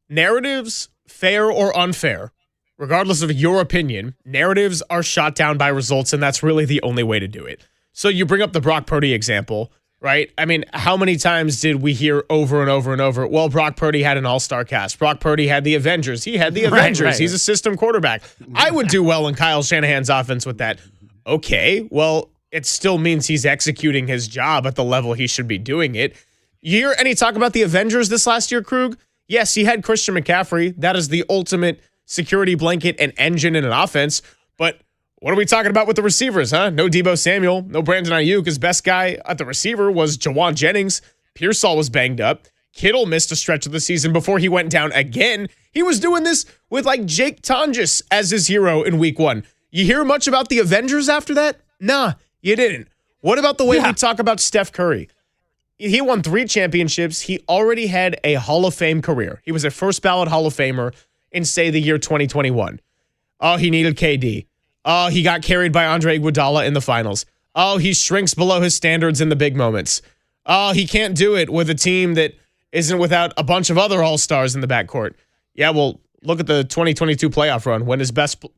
Narratives, fair or unfair, regardless of your opinion, narratives are shot down by results, and that's really the only way to do it. So you bring up the Brock Purdy example, right? I mean, how many times did we hear over and over and over, well, Brock Purdy had an all-star cast. Brock Purdy had the Avengers. He had the Avengers. Right. He's a system quarterback. I would do well in Kyle Shanahan's offense with that. Okay, well, it still means he's executing his job at the level he should be doing it. You hear any talk about the Avengers this last year, Krug? Yes, he had Christian McCaffrey. That is the ultimate security blanket and engine in an offense. But what are we talking about with the receivers, huh? No Deebo Samuel, no Brandon Ayuk. His best guy at the receiver was Jawan Jennings. Pearsall was banged up. Kittle missed a stretch of the season before he went down again. He was doing this with like Jake Tonjes as his hero in week 1. You hear much about the Avengers after that? Nah, you didn't. What about the way we talk about Steph Curry? He won 3 championships. He already had a Hall of Fame career. He was a first ballot Hall of Famer in, say, the year 2021. Oh, he needed KD. Oh, he got carried by Andre Iguodala in the finals. Oh, he shrinks below his standards in the big moments. Oh, he can't do it with a team that isn't without a bunch of other all-stars in the backcourt. Yeah, well, look at the 2022 playoff run when his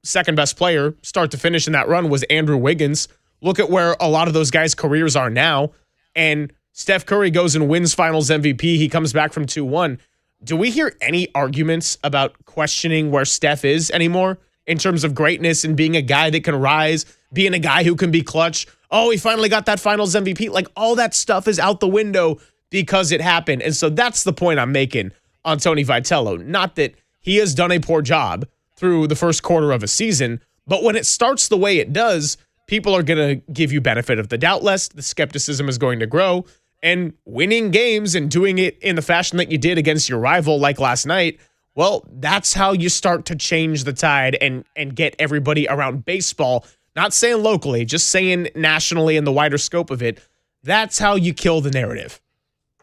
second best player, start to finish in that run, was Andrew Wiggins. Look at where a lot of those guys' careers are now. And Steph Curry goes and wins finals MVP. He comes back from 2-1. Do we hear any arguments about questioning where Steph is anymore in terms of greatness and being a guy that can rise, being a guy who can be clutch? Oh, he finally got that finals MVP. Like, all that stuff is out the window because it happened. And so that's the point I'm making on Tony Vitello. Not that he has done a poor job through the first quarter of a season, but when it starts the way it does, people are going to give you benefit of the doubt less. The skepticism is going to grow. And winning games and doing it in the fashion that you did against your rival like last night, well, that's how you start to change the tide and get everybody around baseball, not saying locally, just saying nationally in the wider scope of it. That's how you kill the narrative.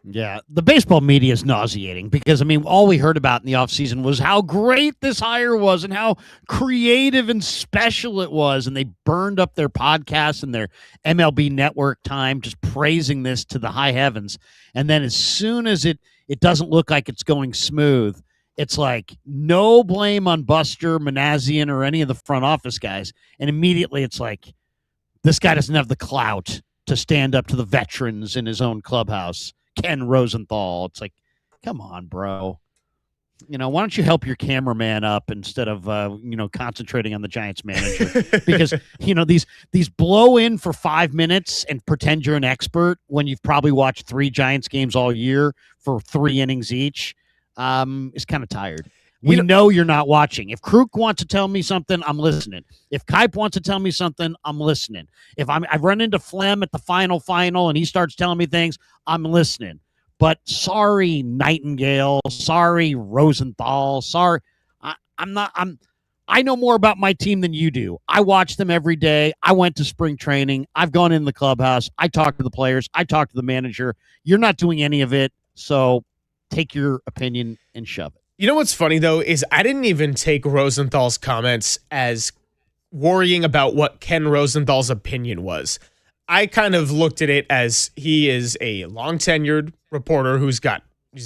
Yeah, the baseball media is nauseating because, I mean, all we heard about in the offseason was how great this hire was and how creative and special it was. And they burned up their podcasts and their MLB network time just praising this to the high heavens. And then as soon as it doesn't look like it's going smooth, it's like no blame on Buster, Manassian, or any of the front office guys. And immediately it's like, this guy doesn't have the clout to stand up to the veterans in his own clubhouse. Ken Rosenthal. It's like, come on, bro. Why don't you help your cameraman up instead of, concentrating on the Giants manager? Because, these blow in for 5 minutes and pretend you're an expert when you've probably watched 3 Giants games all year for 3 innings each is kind of tired. We know you're not watching. If Kruk wants to tell me something, I'm listening. If Kipe wants to tell me something, I'm listening. If I've run into Flem at the final and he starts telling me things, I'm listening. But sorry, Nightingale. Sorry, Rosenthal. Sorry. I know more about my team than you do. I watch them every day. I went to spring training. I've gone in the clubhouse. I talk to the players. I talk to the manager. You're not doing any of it. So take your opinion and shove it. You know what's funny, though, is I didn't even take Rosenthal's comments as worrying about what Ken Rosenthal's opinion was. I kind of looked at it as he is a long-tenured reporter who's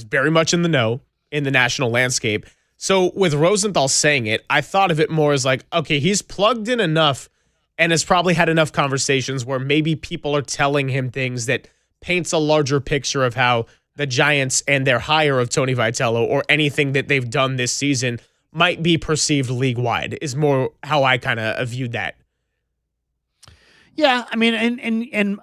very much in the know in the national landscape. So with Rosenthal saying it, I thought of it more as like, okay, he's plugged in enough and has probably had enough conversations where maybe people are telling him things that paints a larger picture of how the Giants and their hire of Tony Vitello or anything that they've done this season might be perceived league-wide is more how I kind of viewed that. Yeah, I mean, and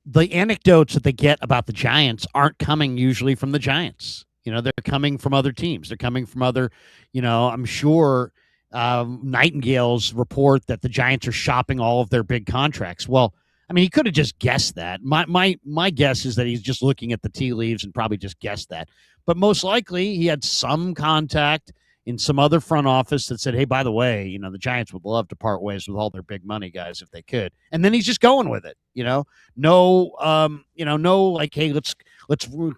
the anecdotes that they get about the Giants aren't coming usually from the Giants. They're coming from other teams. They're coming from other, I'm sure Nightingale's report that the Giants are shopping all of their big contracts. Well, I mean, he could have just guessed that. My guess is that he's just looking at the tea leaves and probably just guessed that. But most likely he had some contact in some other front office that said, hey, by the way, the Giants would love to part ways with all their big money guys if they could. And then he's just going with it, no, like, hey, let's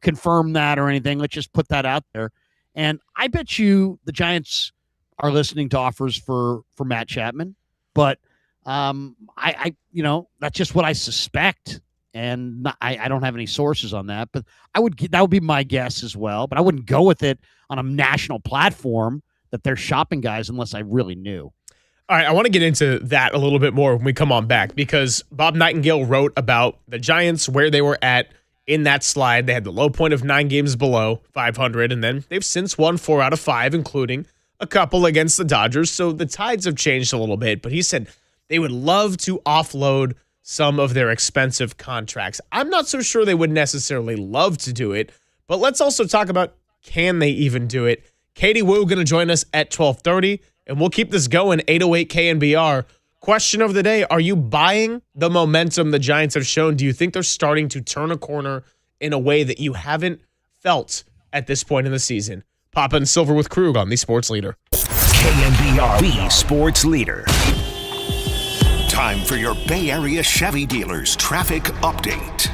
confirm that or anything. Let's just put that out there. And I bet you the Giants are listening to offers for Matt Chapman, but I that's just what I suspect. And I don't have any sources on that, but that would be my guess as well. But I wouldn't go with it on a national platform that they're shopping guys unless I really knew. All right, I want to get into that a little bit more when we come on back because Bob Nightingale wrote about the Giants, where they were at in that slide. They had the low point of 9 games below 500, and then they've since won 4 out of 5, including a couple against the Dodgers. So the tides have changed a little bit, but he said they would love to offload some of their expensive contracts. I'm not so sure they would necessarily love to do it, but let's also talk about, can they even do it? Katie Wu going to join us at 12:30. And we'll keep this going, 808 KNBR. Question of the day, are you buying the momentum the Giants have shown? Do you think they're starting to turn a corner in a way that you haven't felt at this point in the season? Papa and Silver with Krug on the Sports Leader. KNBR, the Sports Leader. Time for your Bay Area Chevy dealers traffic update.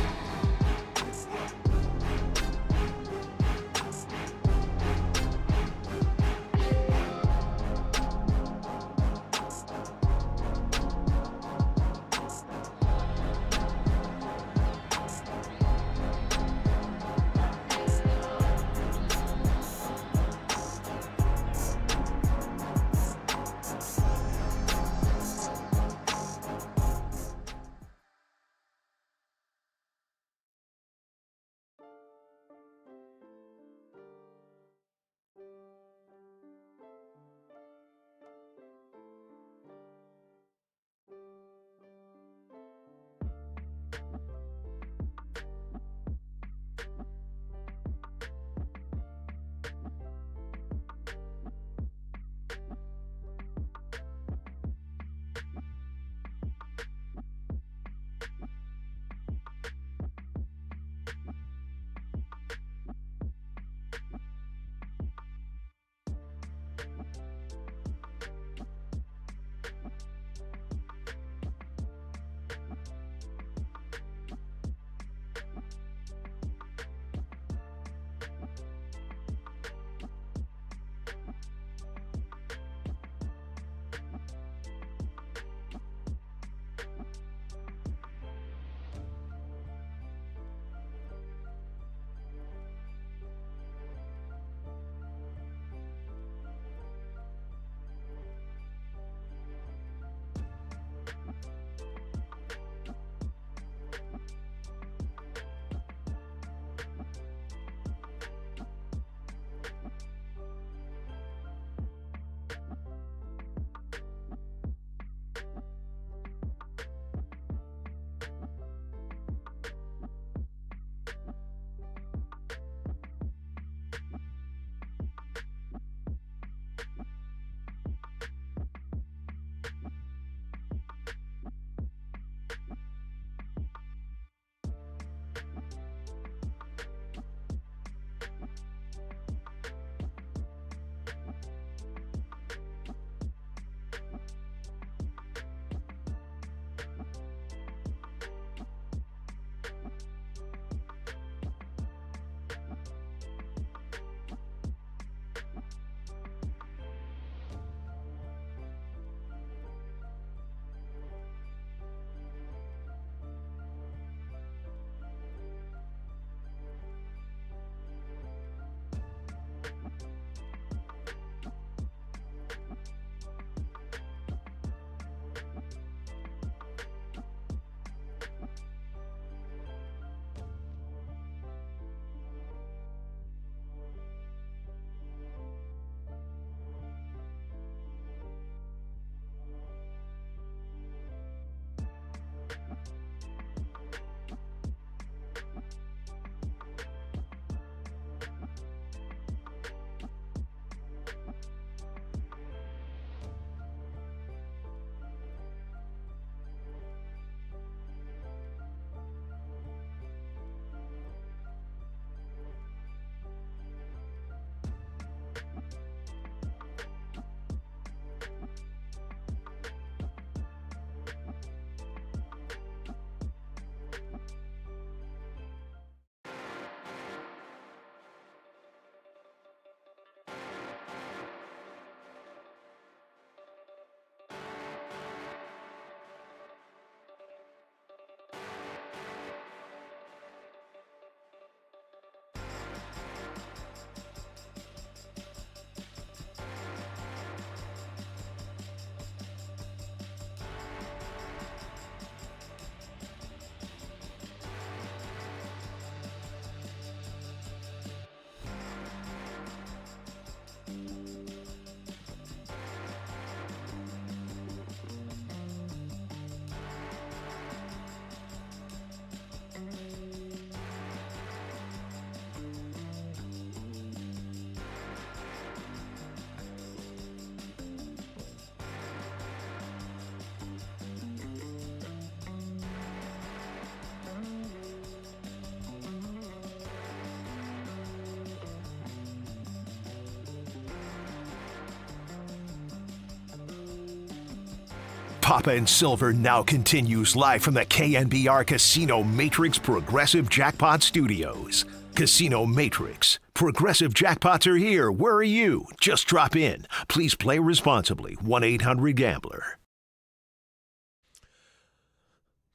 Papa and Silver now continues live from the KNBR Casino Matrix Progressive Jackpot Studios. Casino Matrix. Progressive jackpots are here. Where are you? Just drop in. Please play responsibly. 1-800-GAMBLER.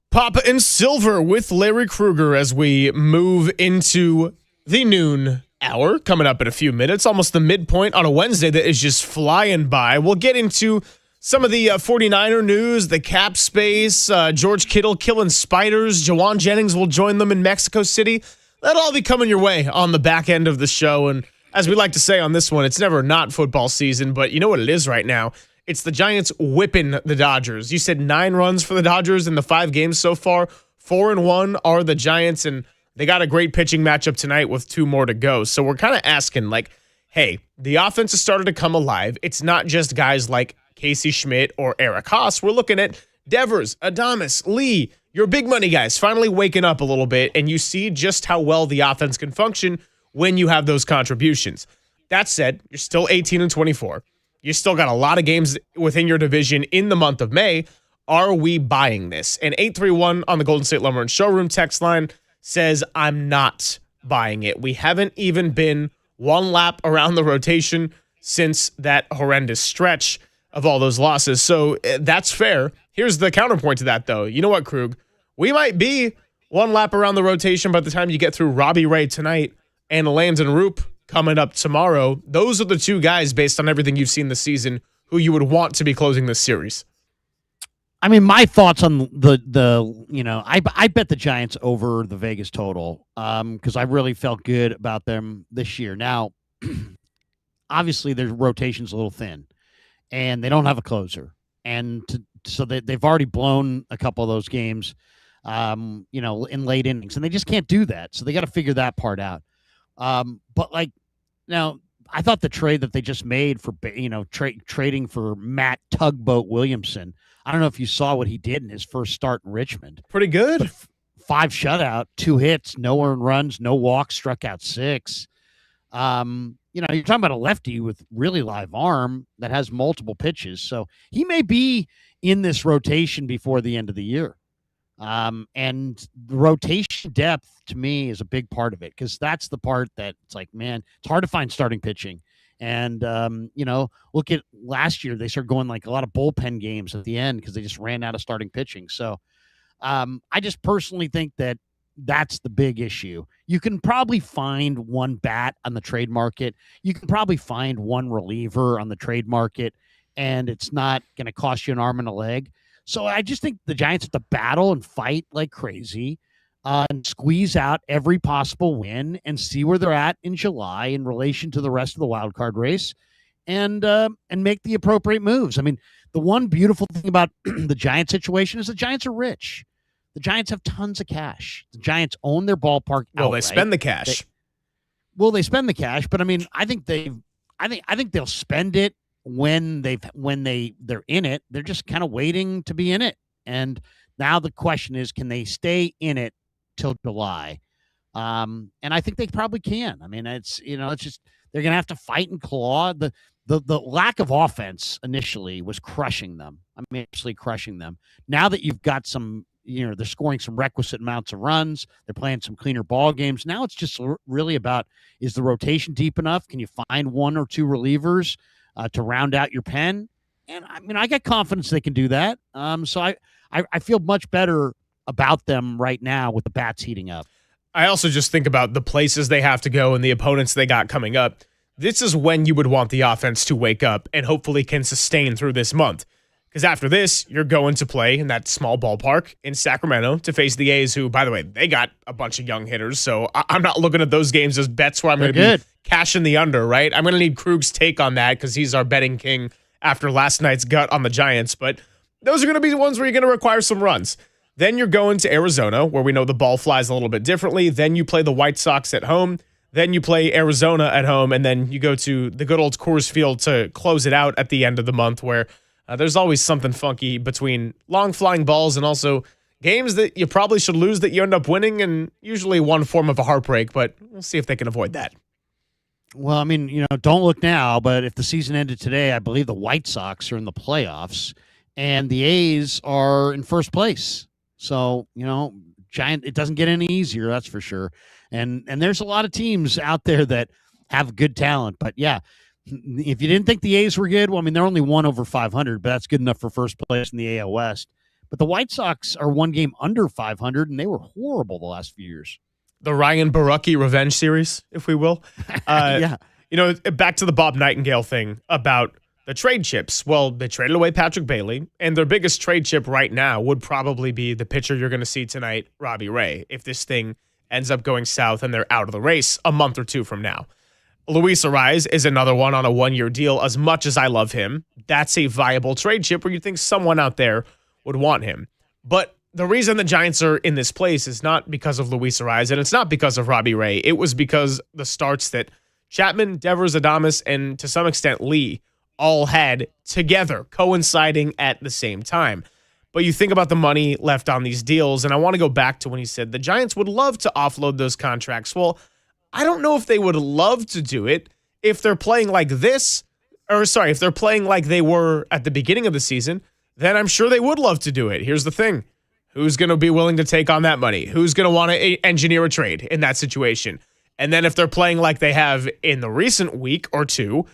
Papa and Silver with Larry Kruger as we move into the noon hour. Coming up in a few minutes. Almost the midpoint on a Wednesday that is just flying by. We'll get into some of the 49er news, the cap space, George Kittle killing spiders. Jawan Jennings will join them in Mexico City. That'll all be coming your way on the back end of the show. And as we like to say on this one, it's never not football season, but you know what it is right now? It's the Giants whipping the Dodgers. You said 9 runs for the Dodgers in the 5 games so far. 4-1 are the Giants, and they got a great pitching matchup tonight with 2 more to go. So we're kind of asking, like, hey, the offense has started to come alive. It's not just guys like Casey Schmidt or Eric Haase. We're looking at Devers, Adames, Lee, your big money guys finally waking up a little bit, and you see just how well the offense can function when you have those contributions. That said, you're still 18-24. You still got a lot of games within your division in the month of May. Are we buying this? And 831 on the Golden State Lumber and Showroom text line says, I'm not buying it. We haven't even been 1 lap around the rotation since that horrendous stretch of all those losses. So that's fair. Here's the counterpoint to that, though. You know what, Krug? We might be 1 lap around the rotation by the time you get through Robbie Ray tonight and Landon Roop coming up tomorrow. Those are the 2 guys, based on everything you've seen this season, who you would want to be closing this series. I mean, my thoughts on I bet the Giants over the Vegas total because I really felt good about them this year. Now, obviously, their rotation's a little thin, and they don't have a closer. And so they've already blown a couple of those games, in late innings, and they just can't do that. So they got to figure that part out. But now, I thought the trade that they just made for trading for Matt Tugboat Williamson. I don't know if you saw what he did in his first start in Richmond. Pretty good. But 5 shutout, 2 hits, no earned runs, no walks, struck out 6. You're talking about a lefty with really live arm that has multiple pitches. So he may be in this rotation before the end of the year. And the rotation depth to me is a big part of it because that's the part that it's like, man, it's hard to find starting pitching. And, look at last year, they started going like a lot of bullpen games at the end because they just ran out of starting pitching. So I just personally think that that's the big issue. You can probably find 1 bat on the trade market. You can probably find 1 reliever on the trade market, and it's not going to cost you an arm and a leg. So I just think the Giants have to battle and fight like crazy and squeeze out every possible win and see where they're at in July in relation to the rest of the wild card race and make the appropriate moves. I mean, the one beautiful thing about the Giants situation is the Giants are rich. The Giants have tons of cash. The Giants own their ballpark. Well, they spend the cash. They spend the cash, but I mean, I think they'll spend it when they're in it. They're just kind of waiting to be in it. And now the question is, can they stay in it till July? And I think they probably can. I mean, it's just they're going to have to fight and claw. The lack of offense initially was crushing them. I mean, absolutely crushing them. Now that you've got some, they're scoring some requisite amounts of runs. They're playing some cleaner ball games. Now it's just really about, is the rotation deep enough? Can you find 1 or 2 relievers to round out your pen? And I mean, I got confidence they can do that. So I feel much better about them right now with the bats heating up. I also just think about the places they have to go and the opponents they got coming up. This is when you would want the offense to wake up and hopefully can sustain through this month. Because after this, you're going to play in that small ballpark in Sacramento to face the A's, who, by the way, they got a bunch of young hitters. So I'm not looking at those games as bets where I'm going to be cashing the under, right? I'm going to need Krug's take on that because he's our betting king after last night's gut on the Giants. But those are going to be the ones where you're going to require some runs. Then you're going to Arizona, where we know the ball flies a little bit differently. Then you play the White Sox at home. Then you play Arizona at home. And then you go to the good old Coors Field to close it out at the end of the month, where there's always something funky between long flying balls and also games that you probably should lose that you end up winning, and usually one form of a heartbreak, but we'll see if they can avoid that. Well, I mean, don't look now, but if the season ended today, I believe the White Sox are in the playoffs. and the A's are in first place. So, Giant, it doesn't get any easier, that's for sure. And there's a lot of teams out there that have good talent. But, yeah, if you didn't think the A's were good, well, I mean, they're only 1 over 500, but that's good enough for first place in the AL West. But the White Sox are 1 game under 500, and they were horrible the last few years. The Ryan Barucki revenge series, if we will. Yeah. Back to the Bob Nightingale thing about the trade chips. Well, they traded away Patrick Bailey, and their biggest trade chip right now would probably be the pitcher you're going to see tonight, Robbie Ray, if this thing ends up going south and they're out of the race a month or two from now. Luis Ariz is another one on a 1-year deal. As much as I love him, that's a viable trade chip where you think someone out there would want him. But the reason the Giants are in this place is not because of Luis Ariz, and it's not because of Robbie Ray. It was because the starts that Chapman, Devers, Adames, and to some extent Lee all had together, coinciding at the same time. But you think about the money left on these deals, and I want to go back to when he said the Giants would love to offload those contracts. Well, I don't know if they would love to do it if they're playing like this, if they're playing like they were at the beginning of the season, then I'm sure they would love to do it. Here's the thing. Who's going to be willing to take on that money? Who's going to want to engineer a trade in that situation? And then if they're playing like they have in the recent week or two,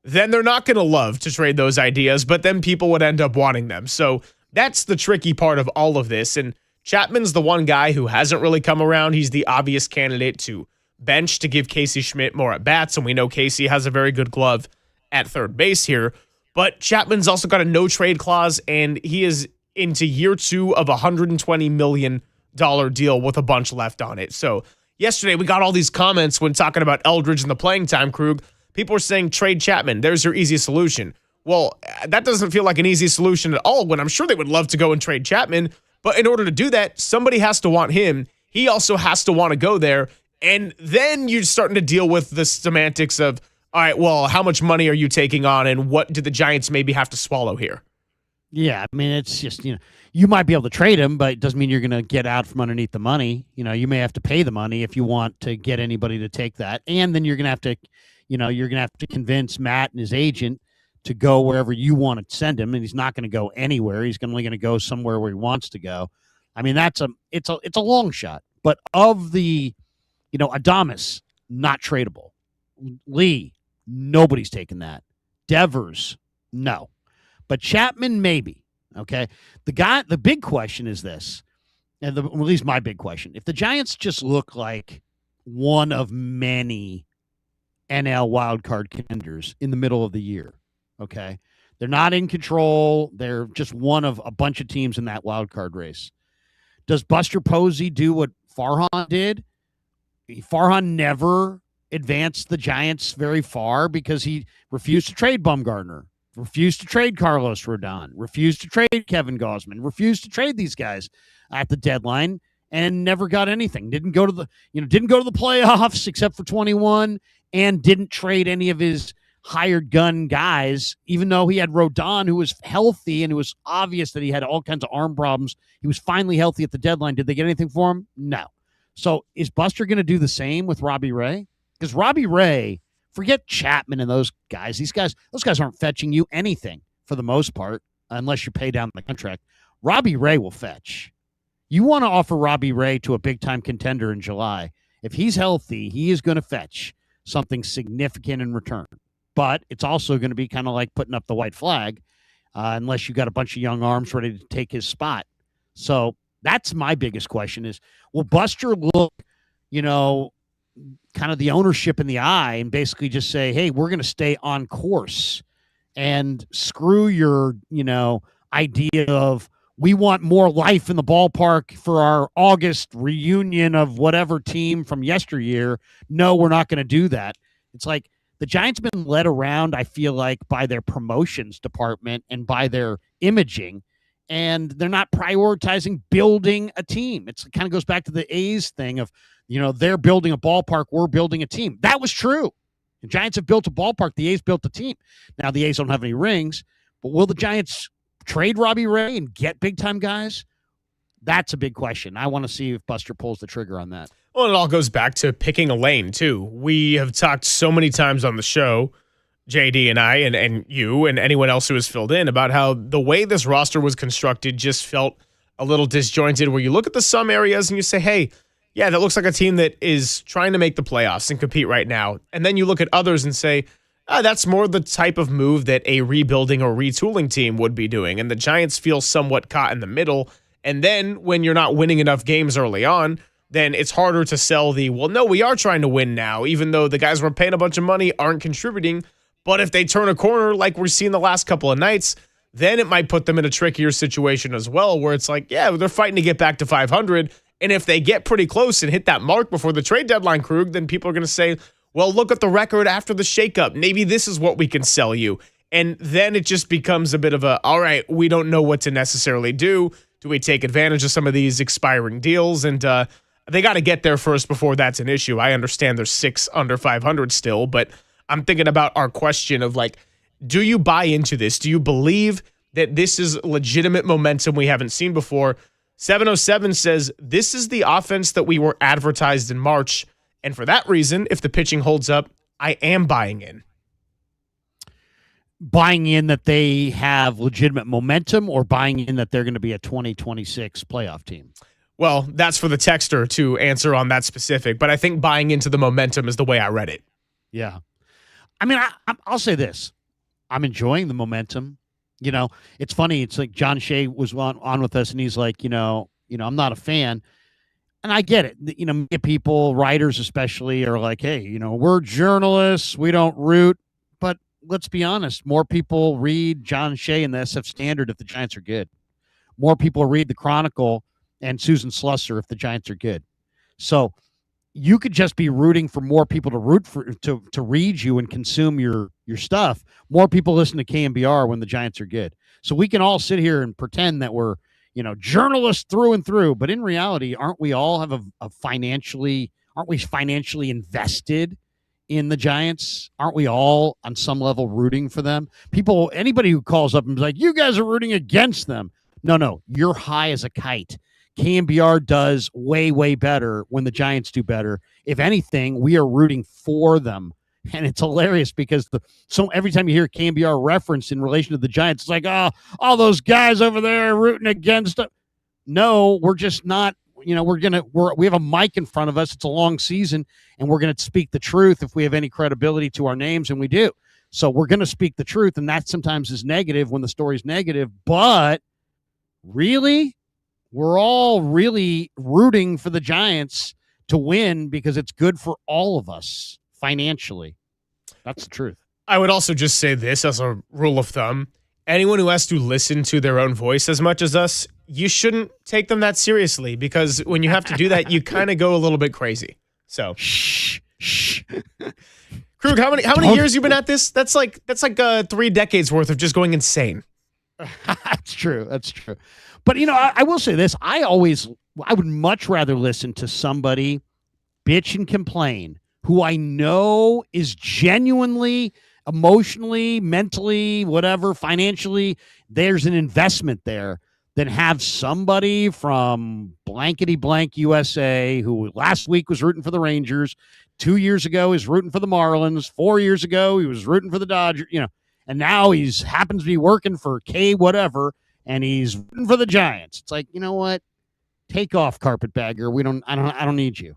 then they're not going to love to trade those ideas, but then people would end up wanting them. So that's the tricky part of all of this. And Chapman's the one guy who hasn't really come around. He's the obvious candidate to bench to give Casey Schmidt more at-bats, and we know Casey has a very good glove at third base here. But Chapman's also got a no-trade clause, and he is into year 2 of a $120 million deal with a bunch left on it. So yesterday we got all these comments when talking about Eldridge and the playing time, Krug. People were saying trade Chapman. There's your easy solution. Well, that doesn't feel like an easy solution at all when I'm sure they would love to go and trade Chapman. But in order to do that, somebody has to want him. He also has to want to go there. And then you're starting to deal with the semantics of, all right, well, how much money are you taking on and what do the Giants maybe have to swallow here? Yeah, I mean, it's just, you might be able to trade him, but it doesn't mean you're going to get out from underneath the money. You may have to pay the money if you want to get anybody to take that. And then you're going to have to, convince Matt and his agent to go wherever you want to send him. And he's not going to go anywhere. He's only going to go somewhere where he wants to go. I mean, it's a long shot. But of the, Adames, not tradable. Lee, nobody's taking that. Devers, no. But Chapman, maybe. Okay. The big question is this, and at least my big question. If the Giants just look like one of many NL wildcard contenders in the middle of the year, okay, they're not in control. They're just one of a bunch of teams in that wildcard race. Does Buster Posey do what Farhan did? Farhan never advanced the Giants very far because he refused to trade Bumgarner, refused to trade Carlos Rodon, refused to trade Kevin Gausman, refused to trade these guys at the deadline, and never got anything. Didn't go to the playoffs except for 21, and didn't trade any of his hired gun guys, even though he had Rodon, who was healthy, and it was obvious that he had all kinds of arm problems. He was finally healthy at the deadline. Did they get anything for him? No. So is Buster going to do the same with Robbie Ray? Because Robbie Ray, forget Chapman and those guys. Those guys aren't fetching you anything for the most part, unless you pay down the contract. Robbie Ray will fetch. You want to offer Robbie Ray to a big-time contender in July. If he's healthy, he is going to fetch something significant in return. But it's also going to be kind of like putting up the white flag, unless you got a bunch of young arms ready to take his spot. So that's my biggest question is, will Buster look, kind of the ownership in the eye and basically just say, hey, we're going to stay on course and screw your, idea of we want more life in the ballpark for our August reunion of whatever team from yesteryear. No, we're not going to do that. It's like the Giants have been led around, I feel like, by their promotions department and by their imaging, and they're not prioritizing building a team. It kind of goes back to the A's thing of, they're building a ballpark, we're building a team. That was true. The Giants have built a ballpark, the A's built a team. Now the A's don't have any rings, but will the Giants trade Robbie Ray and get big-time guys? That's a big question. I want to see if Buster pulls the trigger on that. Well, it all goes back to picking a lane, too. We have talked so many times on the show JD and I and you and anyone else who has filled in about how the way this roster was constructed just felt a little disjointed, where you look at the some areas and you say, hey, yeah, that looks like a team that is trying to make the playoffs and compete right now. And then you look at others and say, that's more the type of move that a rebuilding or retooling team would be doing. And the Giants feel somewhat caught in the middle. And then when you're not winning enough games early on, then it's harder to sell well, no, we are trying to win now, even though the guys we're paying a bunch of money aren't contributing. But if they turn a corner like we're seeing the last couple of nights, then it might put them in a trickier situation as well, where it's like, yeah, they're fighting to get back to 500. And if they get pretty close and hit that mark before the trade deadline, Krug, then people are going to say, well, look at the record after the shakeup. Maybe this is what we can sell you. And then it just becomes a bit of all right, we don't know what to necessarily do. Do we take advantage of some of these expiring deals? And they got to get there first before that's an issue. I understand there's 6 under 500 still, but I'm thinking about our question of do you buy into this? Do you believe that this is legitimate momentum we haven't seen before? 707 says, this is the offense that we were advertised in March. And for that reason, if the pitching holds up, I am buying in. Buying in that they have legitimate momentum, or buying in that they're going to be a 2026 playoff team? Well, that's for the texter to answer on that specific, but I think buying into the momentum is the way I read it. Yeah. I mean, I'll say this. I'm enjoying the momentum. It's funny. It's like John Shea was on with us, and he's like, I'm not a fan. And I get it. People, writers especially, are like, hey, we're journalists. We don't root. But let's be honest. More people read John Shea and the SF Standard if the Giants are good. More people read the Chronicle and Susan Slusser if the Giants are good. So you could just be rooting for more people to root for, to read you and consume your stuff. More people listen to KMBR when the Giants are good. So we can all sit here and pretend that we're, journalists through and through. But in reality, aren't we financially invested in the Giants? Aren't we all on some level rooting for them? Anybody who calls up and is like, you guys are rooting against them. No, you're high as a kite. KMBR does way, way better when the Giants do better. If anything, we are rooting for them. And it's hilarious because every time you hear KMBR reference in relation to the Giants, it's like, oh, all those guys over there rooting against them. No, we're just not. We have a mic in front of us. It's a long season, and we're going to speak the truth if we have any credibility to our names, and we do. So we're going to speak the truth, and that sometimes is negative when the story's negative. But really, we're all really rooting for the Giants to win because it's good for all of us financially. That's the truth. I would also just say this as a rule of thumb. Anyone who has to listen to their own voice as much as us, you shouldn't take them that seriously, because when you have to do that, you kind of go a little bit crazy. So, shh. Krug, how many years you been at this? That's like 3 decades worth of just going insane. That's true. But I will say this: I would much rather listen to somebody bitch and complain who I know is genuinely, emotionally, mentally, whatever, financially, there's an investment there, than have somebody from blankety blank USA who last week was rooting for the Rangers, 2 years ago he's rooting for the Marlins, 4 years ago he was rooting for the Dodgers, and now he's happens to be working for K whatever, and he's rooting for the Giants. It's like, you know what? Take off, carpetbagger. I don't need you.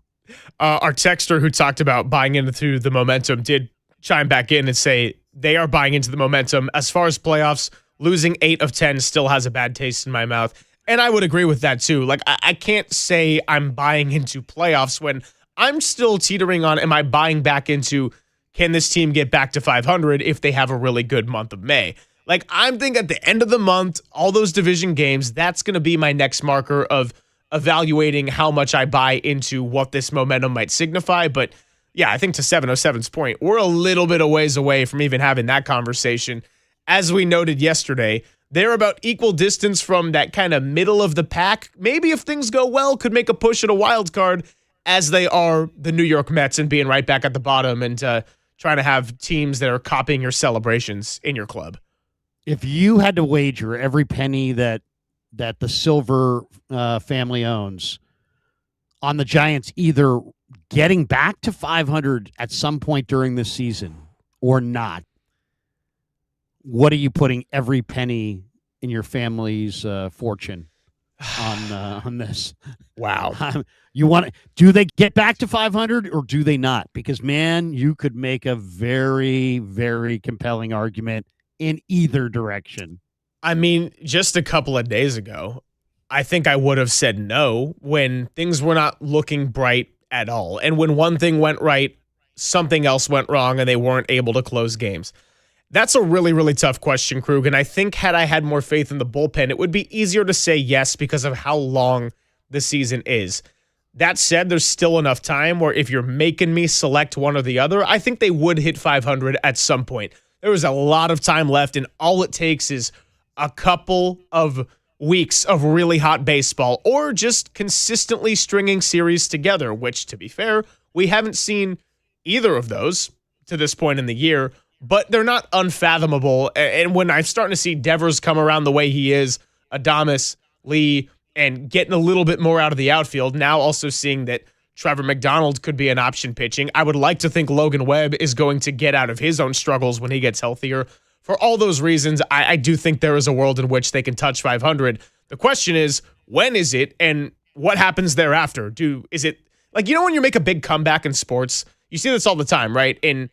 Our texter who talked about buying into the momentum did chime back in and say they are buying into the momentum. As far as playoffs, losing 8 of 10 still has a bad taste in my mouth. And I would agree with that too. Like, I can't say I'm buying into playoffs when I'm still teetering on, am I buying back into, can this team get back to 500 if they have a really good month of May? Like, I'm thinking at the end of the month, all those division games, that's going to be my next marker of evaluating how much I buy into what this momentum might signify. But yeah, I think to 707's point, we're a little bit of ways away from even having that conversation. As we noted yesterday, they're about equal distance from that kind of middle of the pack. Maybe if things go well, could make a push at a wild card, as they are the New York Mets and being right back at the bottom and trying to have teams that are copying your celebrations in your club. If you had to wager every penny that the Silver family owns on the Giants either getting back to 500 at some point during this season or not, what are you putting every penny in your family's fortune on this? Wow. Do they get back to 500 or do they not? Because, man, you could make a very, very compelling argument in either direction. I mean, just a couple of days ago, I think I would have said no when things were not looking bright at all. And when one thing went right, something else went wrong and they weren't able to close games. That's a really, really tough question, Krug. And I think had I had more faith in the bullpen, it would be easier to say yes because of how long the season is. That said, there's still enough time where if you're making me select one or the other, I think they would hit 500 at some point. There was a lot of time left, and all it takes is a couple of weeks of really hot baseball or just consistently stringing series together, which, to be fair, we haven't seen either of those to this point in the year, but they're not unfathomable. And when I'm starting to see Devers come around the way he is, Adames, Lee, and getting a little bit more out of the outfield, now also seeing that Trevor McDonald could be an option pitching. I would like to think Logan Webb is going to get out of his own struggles when he gets healthier. For all those reasons, I do think there is a world in which they can touch 500. The question is, when is it and what happens thereafter? Is it like, when you make a big comeback in sports, you see this all the time, right? In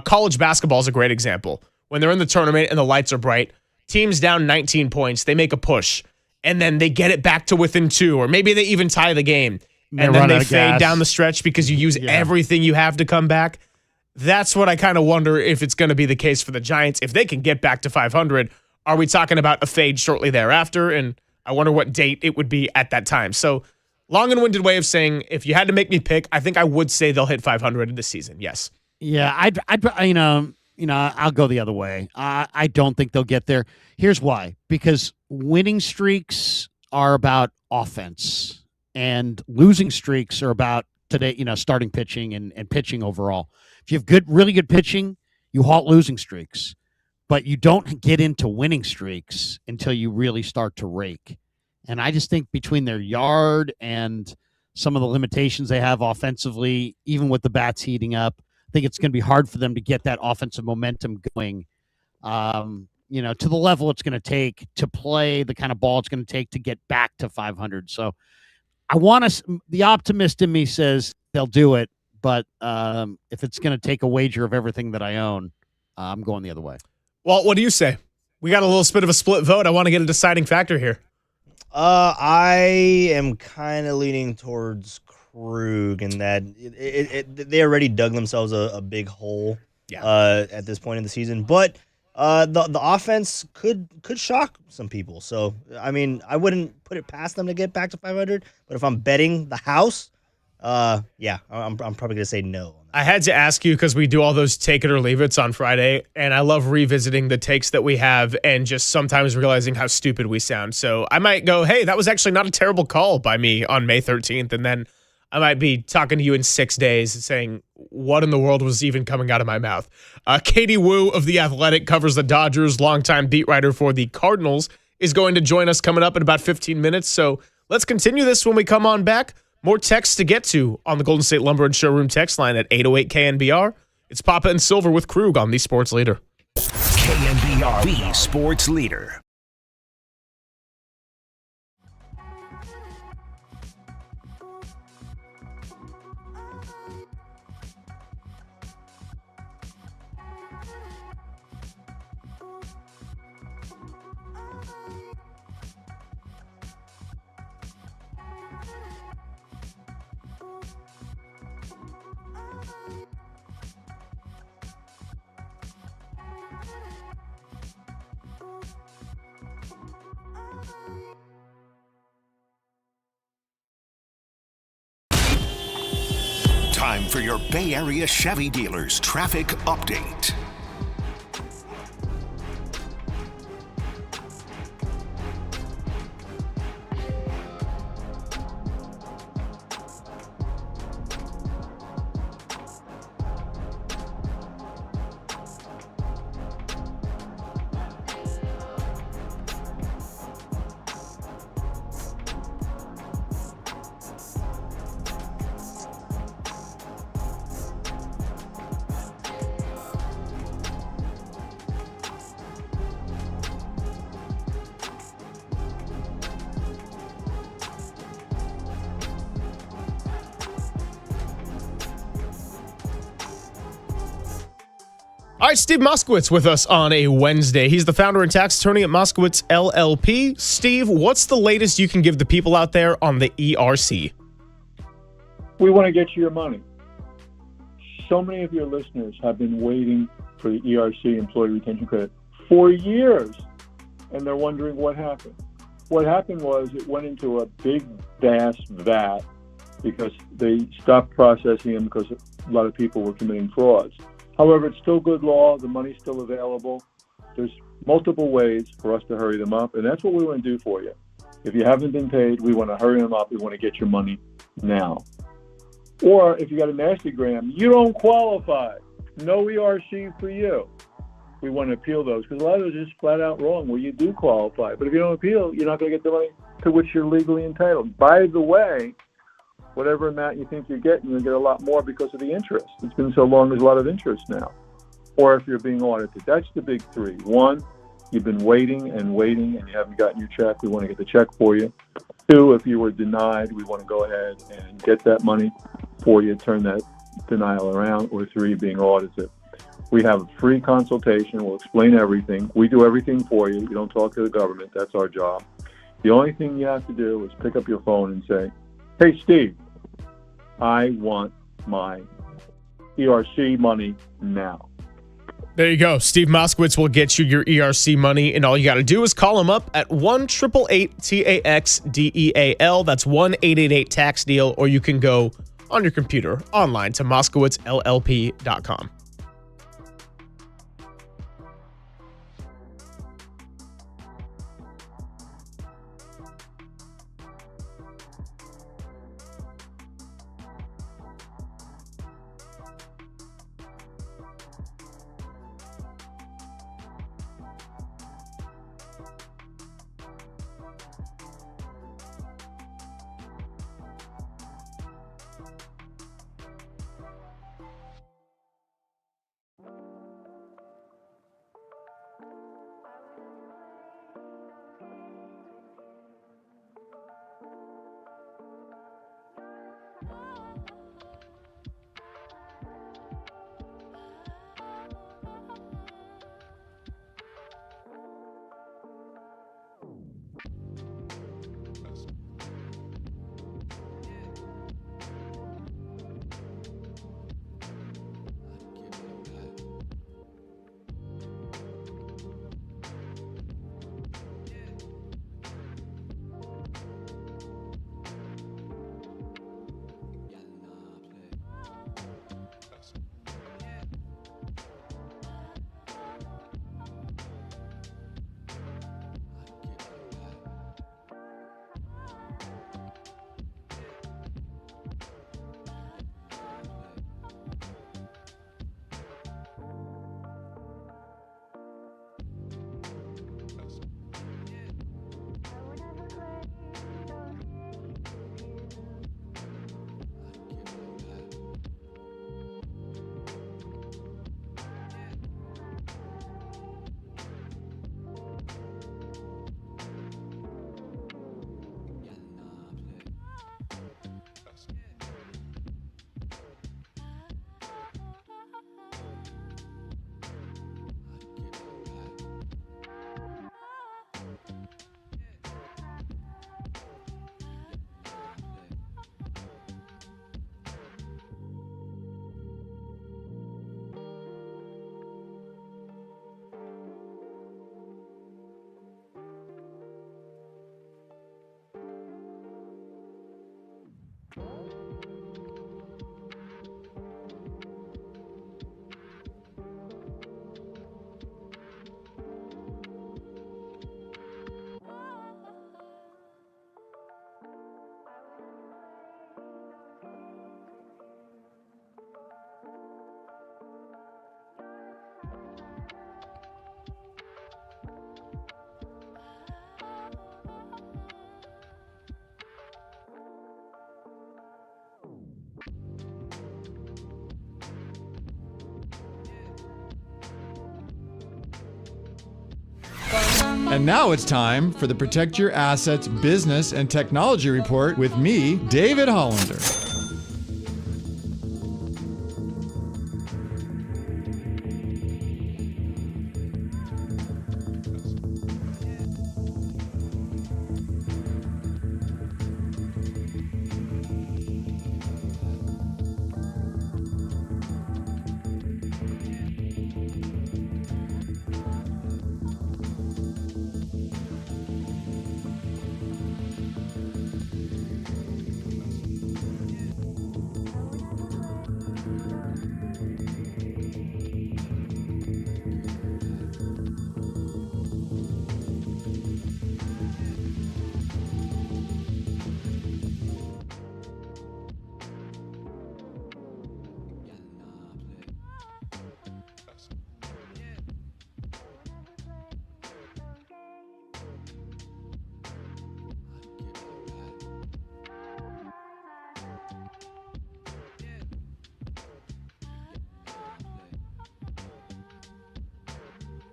college basketball is a great example. When they're in the tournament and the lights are bright, teams down 19 points, they make a push, and then they get it back to within 2, or maybe they even tie the game, and then they fade down the stretch because you use everything you have to come back. That's what I kind of wonder if it's going to be the case for the Giants. If they can get back to 500, are we talking about a fade shortly thereafter? And I wonder what date it would be at that time. So, long and winded way of saying, if you had to make me pick, I think I would say they'll hit 500 this season. Yes. Yeah, I'll go the other way. I don't think they'll get there. Here's why: because winning streaks are about offense, and losing streaks are about starting pitching and pitching overall. If you have really good pitching, you halt losing streaks, but you don't get into winning streaks until you really start to rake. And I just think between their yard and some of the limitations they have offensively, even with the bats heating up, I think it's going to be hard for them to get that offensive momentum going, to the level it's going to take to play the kind of ball it's going to take to get back to 500. So the optimist in me says they'll do it, but if it's going to take a wager of everything that I own, I'm going the other way. Well, what do you say? We got a little bit of a split vote. I want to get a deciding factor here. I am kind of leaning towards Krug in that they already dug themselves a big hole at this point in the season. But the offense could shock some people. So, I mean, I wouldn't put it past them to get back to 500. But if I'm betting the house, I'm probably going to say no. I had to ask you because we do all those take it or leave it's on Friday, and I love revisiting the takes that we have and just sometimes realizing how stupid we sound. So I might go, hey, that was actually not a terrible call by me on May 13th, and then I might be talking to you in 6 days saying, what in the world was even coming out of my mouth? Katie Wu of The Athletic covers the Dodgers, longtime beat writer for the Cardinals, is going to join us coming up in about 15 minutes. So let's continue this when we come on back. More texts to get to on the Golden State Lumber and Showroom text line at 808-KNBR. It's Papa and Silver with Krug on the Sports Leader. KNBR, the Sports Leader. Time for your Bay Area Chevy dealers traffic update. All right, Steve Moskowitz with us on a Wednesday. He's the founder and tax attorney at Moskowitz LLP. Steve, what's the latest you can give the people out there on the ERC? We want to get you your money. So many of your listeners have been waiting for the ERC, Employee Retention Credit, for years, and they're wondering what happened. What happened was it went into a big, vast vat because they stopped processing them because a lot of people were committing frauds. However, it's still good law. The money's still available. There's multiple ways for us to hurry them up, and that's what we want to do for you. If you haven't been paid, we want to hurry them up. We want to get your money now. Or if you got a nasty gram, you don't qualify. No ERC for you. We want to appeal those because a lot of those are just flat out wrong where you do qualify. But if you don't appeal, you're not going to get the money to which you're legally entitled. By the way, whatever amount you think you're getting, you'll get a lot more because of the interest. It's been so long, there's a lot of interest now. Or if you're being audited. That's the big three. One, you've been waiting and you haven't gotten your check. We want to get the check for you. Two, if you were denied, we want to go ahead and get that money for you, turn that denial around. Or three, being audited. We have a free consultation. We'll explain everything. We do everything for you. You don't talk to the government. That's our job. The only thing you have to do is pick up your phone and say, "Hey, Steve, I want my ERC money now." There you go. Steve Moskowitz will get you your ERC money, and all you got to do is call him up at 1-888-TAX-DEAL. That's 1-888-TAX-DEAL, or you can go on your computer online to moskowitzllp.com. And now it's time for the Protect Your Assets Business and Technology Report with me, David Hollander.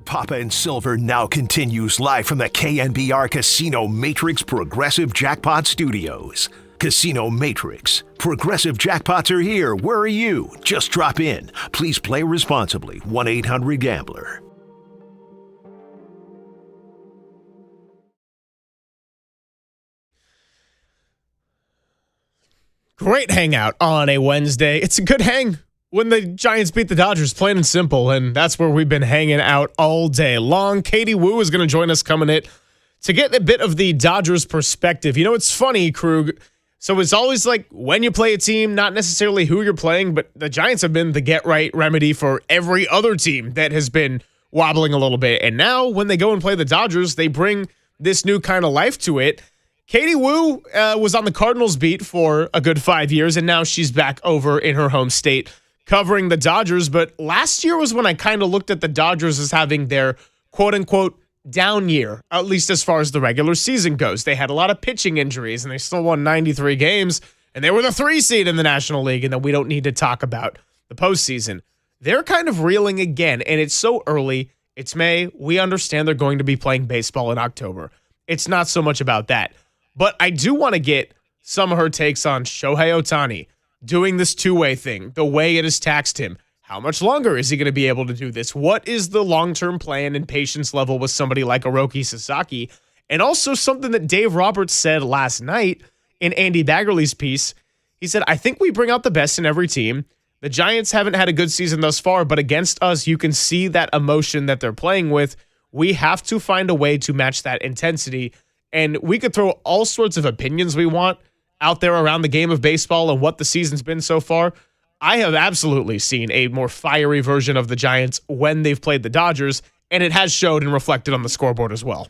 Papa and Silver now continues live from the KNBR Casino Matrix Progressive Jackpot Studios. Casino Matrix. Progressive jackpots are here. Where are you? Just drop in. Please play responsibly. 1-800-GAMBLER. Great hangout on a Wednesday. It's a good hang when the Giants beat the Dodgers, plain and simple, and that's where we've been hanging out all day long. Katie Woo is going to join us coming in to get a bit of the Dodgers perspective. You know, it's funny, Krug. So it's always like when you play a team, not necessarily who you're playing, but the Giants have been the get-right remedy for every other team that has been wobbling a little bit. And now when they go and play the Dodgers, they bring this new kind of life to it. Katie Woo was on the Cardinals beat for a good 5 years, and now she's back over in her home state covering the Dodgers. But last year was when I kind of looked at the Dodgers as having their quote-unquote down year, at least as far as the regular season goes. They had a lot of pitching injuries, and they still won 93 games, and they were the 3 seed in the National League, and then we don't need to talk about the postseason. They're kind of reeling again, and it's so early. It's May. We understand they're going to be playing baseball in October. It's not so much about that. But I do want to get some of her takes on Shohei Ohtani doing this two-way thing, the way it has taxed him. How much longer is he going to be able to do this? What is the long-term plan and patience level with somebody like Hiroki Sasaki? And also something that Dave Roberts said last night in Andy Baggerly's piece. He said, I think we bring out the best in every team. The Giants haven't had a good season thus far, but against us, you can see that emotion that they're playing with. We have to find a way to match that intensity. And we could throw all sorts of opinions we want out there around the game of baseball and what the season's been so far. I have absolutely seen a more fiery version of the Giants when they've played the Dodgers, and it has showed and reflected on the scoreboard as well.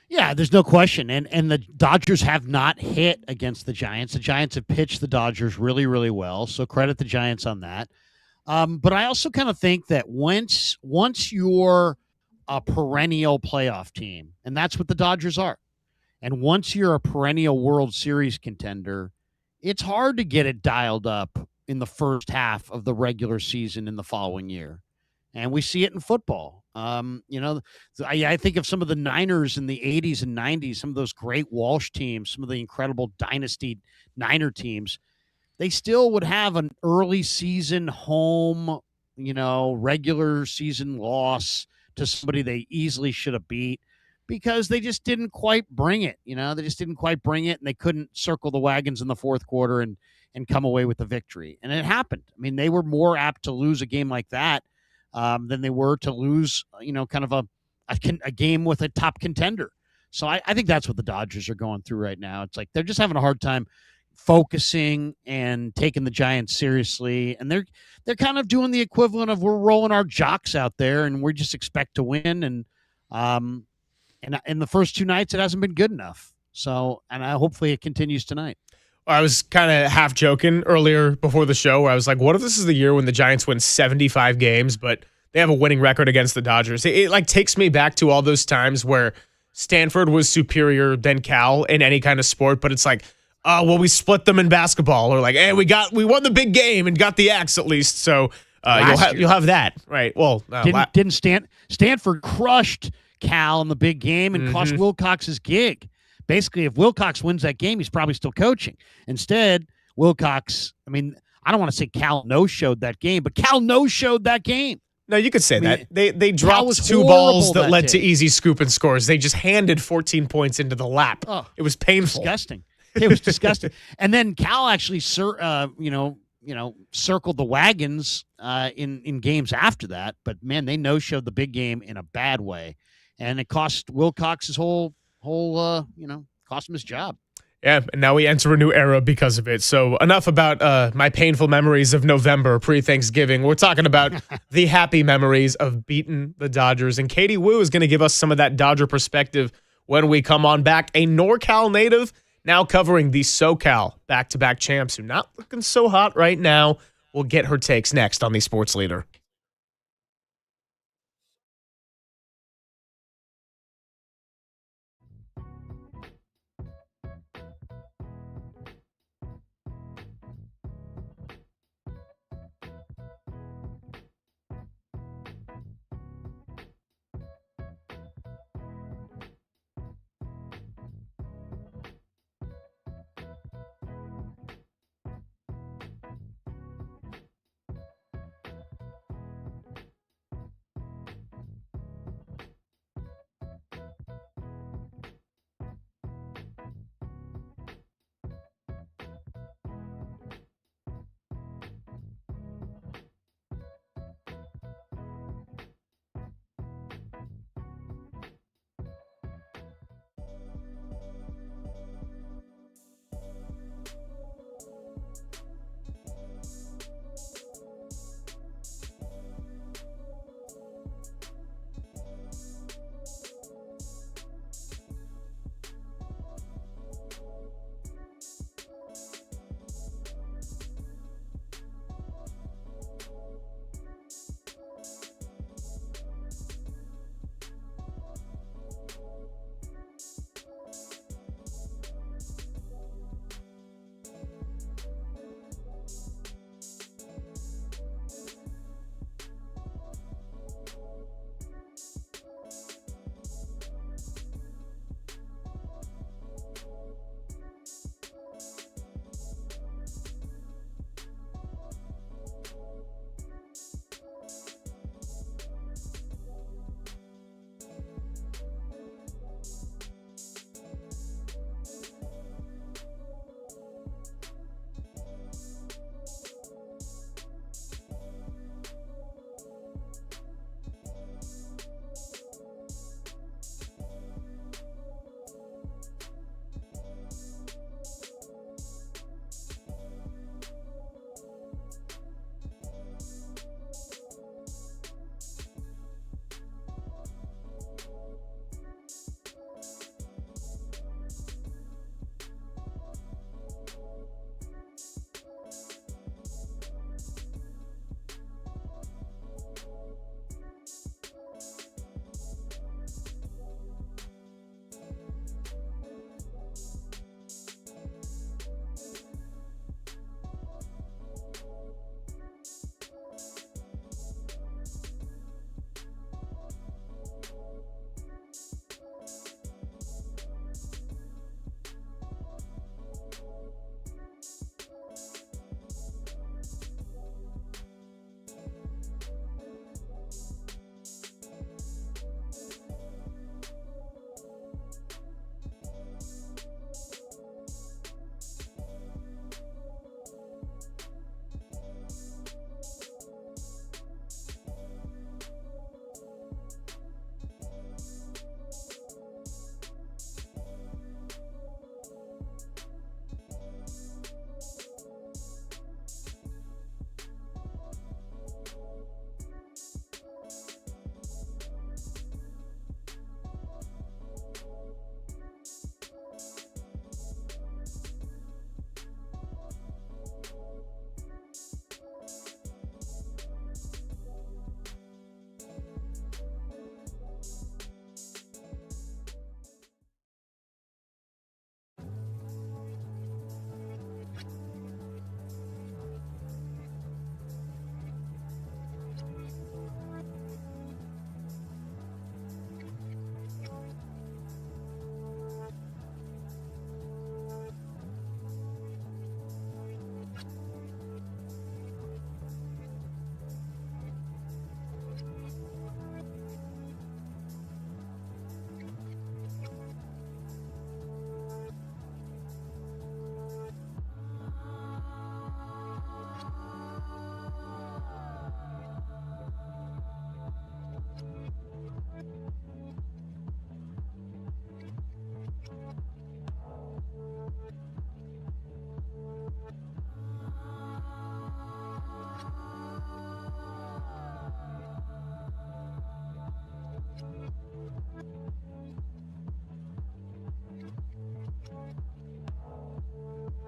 Yeah, there's no question. And the Dodgers have not hit against the Giants. The Giants have pitched the Dodgers really, really well, so credit the Giants on that. But I also kind of think that once you're a perennial playoff team, and that's what the Dodgers are, and once you're a perennial World Series contender, it's hard to get it dialed up in the first half of the regular season in the following year. And we see it in football. I think of some of the Niners in the 80s and 90s, some of those great Walsh teams, some of the incredible dynasty Niner teams. They still would have an early season home, regular season loss to somebody they easily should have beat, because they just didn't quite bring it. They just didn't quite bring it, and they couldn't circle the wagons in the fourth quarter and come away with the victory. And it happened. I mean, they were more apt to lose a game like that than they were to lose, kind of a game with a top contender. So I think that's what the Dodgers are going through right now. It's like they're just having a hard time focusing and taking the Giants seriously. And they're kind of doing the equivalent of we're rolling our jocks out there and we just expect to win. And in the first 2 nights, it hasn't been good enough. So, hopefully it continues tonight. I was kind of half joking earlier before the show where I was like, what if this is the year when the Giants win 75 games, but they have a winning record against the Dodgers? It takes me back to all those times where Stanford was superior than Cal in any kind of sport, but it's like, oh, well, we split them in basketball, or like, hey, we won the big game and got the X at least. So you'll have that, right? Well, Stanford crushed Cal in the big game and cost Wilcox his gig. Basically, if Wilcox wins that game, he's probably still coaching. Instead, Wilcox, I don't want to say Cal no-showed that game, but Cal no-showed that game. No, you could say that. They dropped 2 balls that led to easy scoop and scores. They just handed 14 points into the lap. Oh, it was painful. Disgusting. It was disgusting. And then Cal actually circled the wagons in games after that. But, man, they no-showed the big game in a bad way. And it cost Wilcox his whole cost him his job. Yeah, and now we enter a new era because of it. So enough about my painful memories of November pre-Thanksgiving. We're talking about the happy memories of beating the Dodgers. And Katie Woo is going to give us some of that Dodger perspective when we come on back. A NorCal native now covering the SoCal back-to-back champs who not looking so hot right now. We'll get her takes next on the Sports Leader.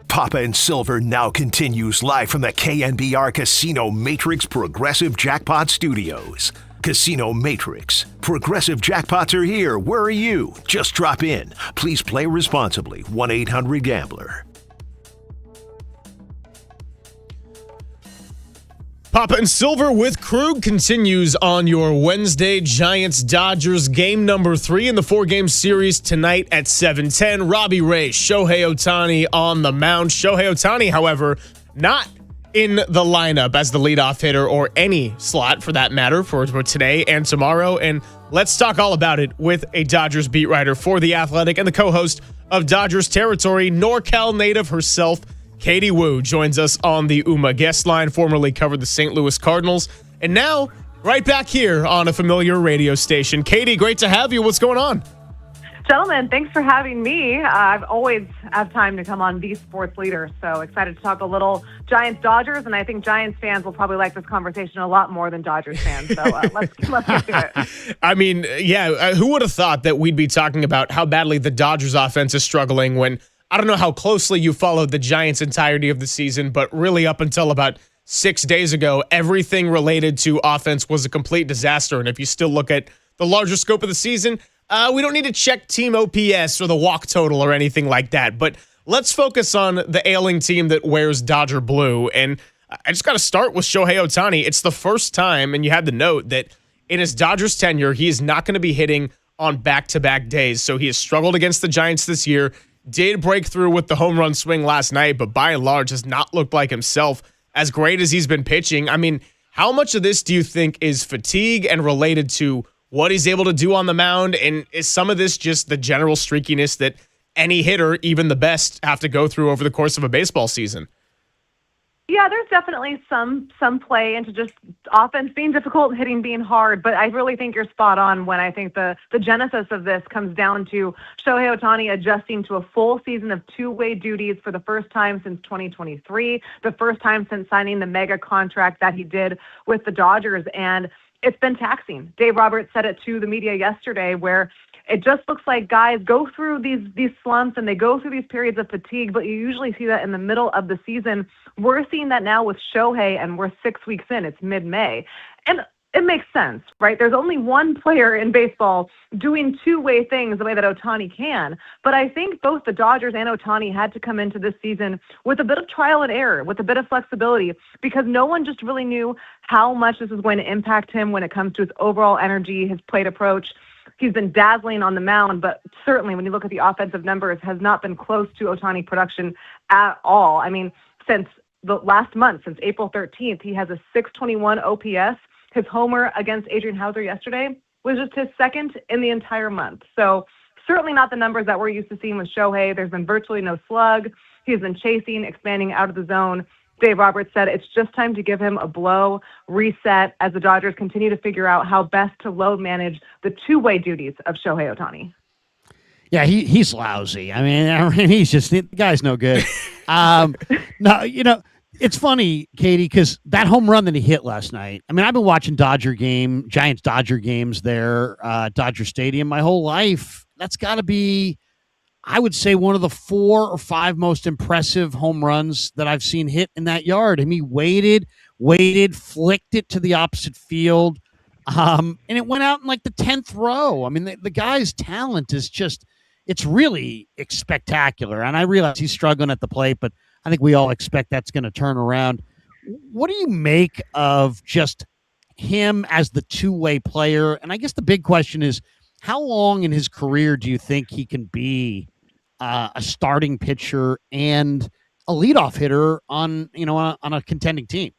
Papa and Silver now continues live from the KNBR Casino Matrix Progressive Jackpot Studios. Casino Matrix. Progressive jackpots are here. Where are you? Just drop in. Please play responsibly. 1-800-GAMBLER. Papa and Silver with Krug continues on your Wednesday. Giants-Dodgers game number 3 in the 4-game series tonight at 7:10. Robbie Ray, Shohei Ohtani on the mound. Shohei Ohtani, however, not in the lineup as the leadoff hitter or any slot for that matter for today and tomorrow. And let's talk all about it with a Dodgers beat writer for The Athletic and the co-host of Dodgers Territory, NorCal native herself, Katie Woo, joins us on the UMA guest line, formerly covered the St. Louis Cardinals, and now right back here on a familiar radio station. Katie, great to have you. What's going on? Gentlemen, thanks for having me. I've always have time to come on The Sports Leader, so excited to talk a little Giants-Dodgers, and I think Giants fans will probably like this conversation a lot more than Dodgers fans, so let's get to it. I mean, yeah, who would have thought that we'd be talking about how badly the Dodgers offense is struggling when I don't know how closely you followed the Giants' entirety of the season, but really up until about 6 days ago, everything related to offense was a complete disaster. And if you still look at the larger scope of the season, we don't need to check team OPS or the walk total or anything like that. But let's focus on the ailing team that wears Dodger blue. And I just got to start with Shohei Ohtani. It's the first time, and you had to note that in his Dodgers tenure, he is not going to be hitting on back-to-back days. So he has struggled against the Giants this year. Did break through with the home run swing last night, but by and large has not looked like himself as great as he's been pitching. I mean, how much of this do you think is fatigue and related to what he's able to do on the mound? And is some of this just the general streakiness that any hitter, even the best, have to go through over the course of a baseball season? Yeah, there's definitely some play into just offense being difficult, hitting being hard, but I really think you're spot on when I think the genesis of this comes down to Shohei Ohtani adjusting to a full season of two-way duties for the first time since 2023, the first time since signing the mega contract that he did with the Dodgers, and it's been taxing. Dave Roberts said it to the media yesterday where it just looks like guys go through these slumps and they go through these periods of fatigue, but you usually see that in the middle of the season. We're seeing that now with Shohei, and we're 6 weeks in. It's mid-May. And it makes sense, right? There's only one player in baseball doing two-way things the way that Ohtani can. But I think both the Dodgers and Ohtani had to come into this season with a bit of trial and error, with a bit of flexibility, because no one just really knew how much this was going to impact him when it comes to his overall energy, his plate approach. He's been dazzling on the mound, but certainly when you look at the offensive numbers, has not been close to Ohtani production at all. I mean, since the last month, since April 13th, he has a 621 OPS. His homer against Adrian Hauser yesterday was just his second in the entire month. So certainly not the numbers that we're used to seeing with Shohei. There's been virtually no slug. He's been chasing, expanding out of the zone. Dave Roberts said it's just time to give him a blow, reset, as the Dodgers continue to figure out how best to load manage the two-way duties of Shohei Ohtani. Yeah, he's lousy. I mean, he's just, the guy's no good. No, it's funny, Katie, because that home run that he hit last night, I mean, I've been watching Giants-Dodger games there, Dodger Stadium my whole life. That's got to be, I would say, one of the 4 or 5 most impressive home runs that I've seen hit in that yard. I mean, he waited, flicked it to the opposite field, and it went out in like the 10th row. I mean, the guy's talent is just, it's really spectacular. And I realize he's struggling at the plate, but I think we all expect that's going to turn around. What do you make of just him as the two-way player? And I guess the big question is, how long in his career do you think he can be a starting pitcher and a leadoff hitter on a contending team?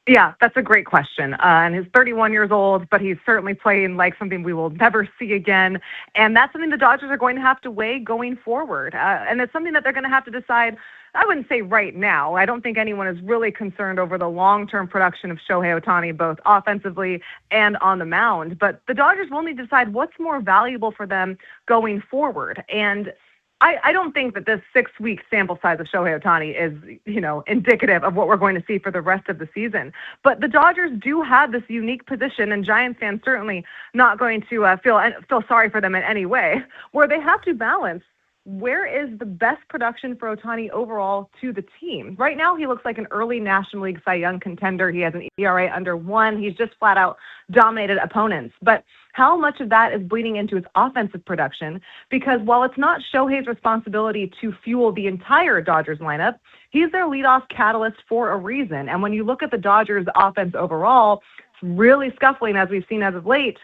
Yeah, that's a great question. And he's 31 years old, but he's certainly playing like something we will never see again. And that's something the Dodgers are going to have to weigh going forward. And it's something that they're going to have to decide. I wouldn't say right now. I don't think anyone is really concerned over the long-term production of Shohei Ohtani, both offensively and on the mound. But the Dodgers will need to decide what's more valuable for them going forward. And I don't think that this 6-week sample size of Shohei Ohtani is, indicative of what we're going to see for the rest of the season. But the Dodgers do have this unique position, and Giants fans certainly not going to feel sorry for them in any way, where they have to balance where is the best production for Ohtani overall to the team? Right now, he looks like an early National League Cy Young contender. He has an ERA under 1. He's just flat out dominated opponents. But how much of that is bleeding into his offensive production? Because while it's not Shohei's responsibility to fuel the entire Dodgers lineup, he's their leadoff catalyst for a reason. And when you look at the Dodgers offense overall, it's really scuffling, as we've seen as of late.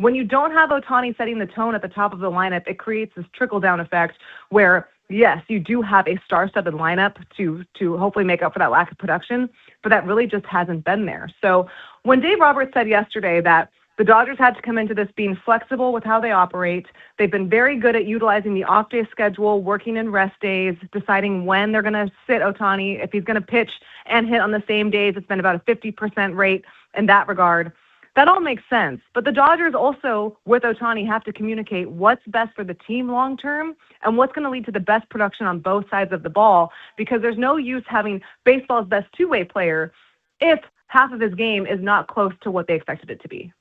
When you don't have Ohtani setting the tone at the top of the lineup, it creates this trickle-down effect where, yes, you do have a star-studded lineup to hopefully make up for that lack of production, but that really just hasn't been there. So when Dave Roberts said yesterday that the Dodgers had to come into this being flexible with how they operate, they've been very good at utilizing the off-day schedule, working in rest days, deciding when they're going to sit Ohtani, if he's going to pitch and hit on the same days. It's been about a 50% rate in that regard. That all makes sense. But the Dodgers also, with Ohtani, have to communicate what's best for the team long-term and what's going to lead to the best production on both sides of the ball, because there's no use having baseball's best two-way player if half of his game is not close to what they expected it to be.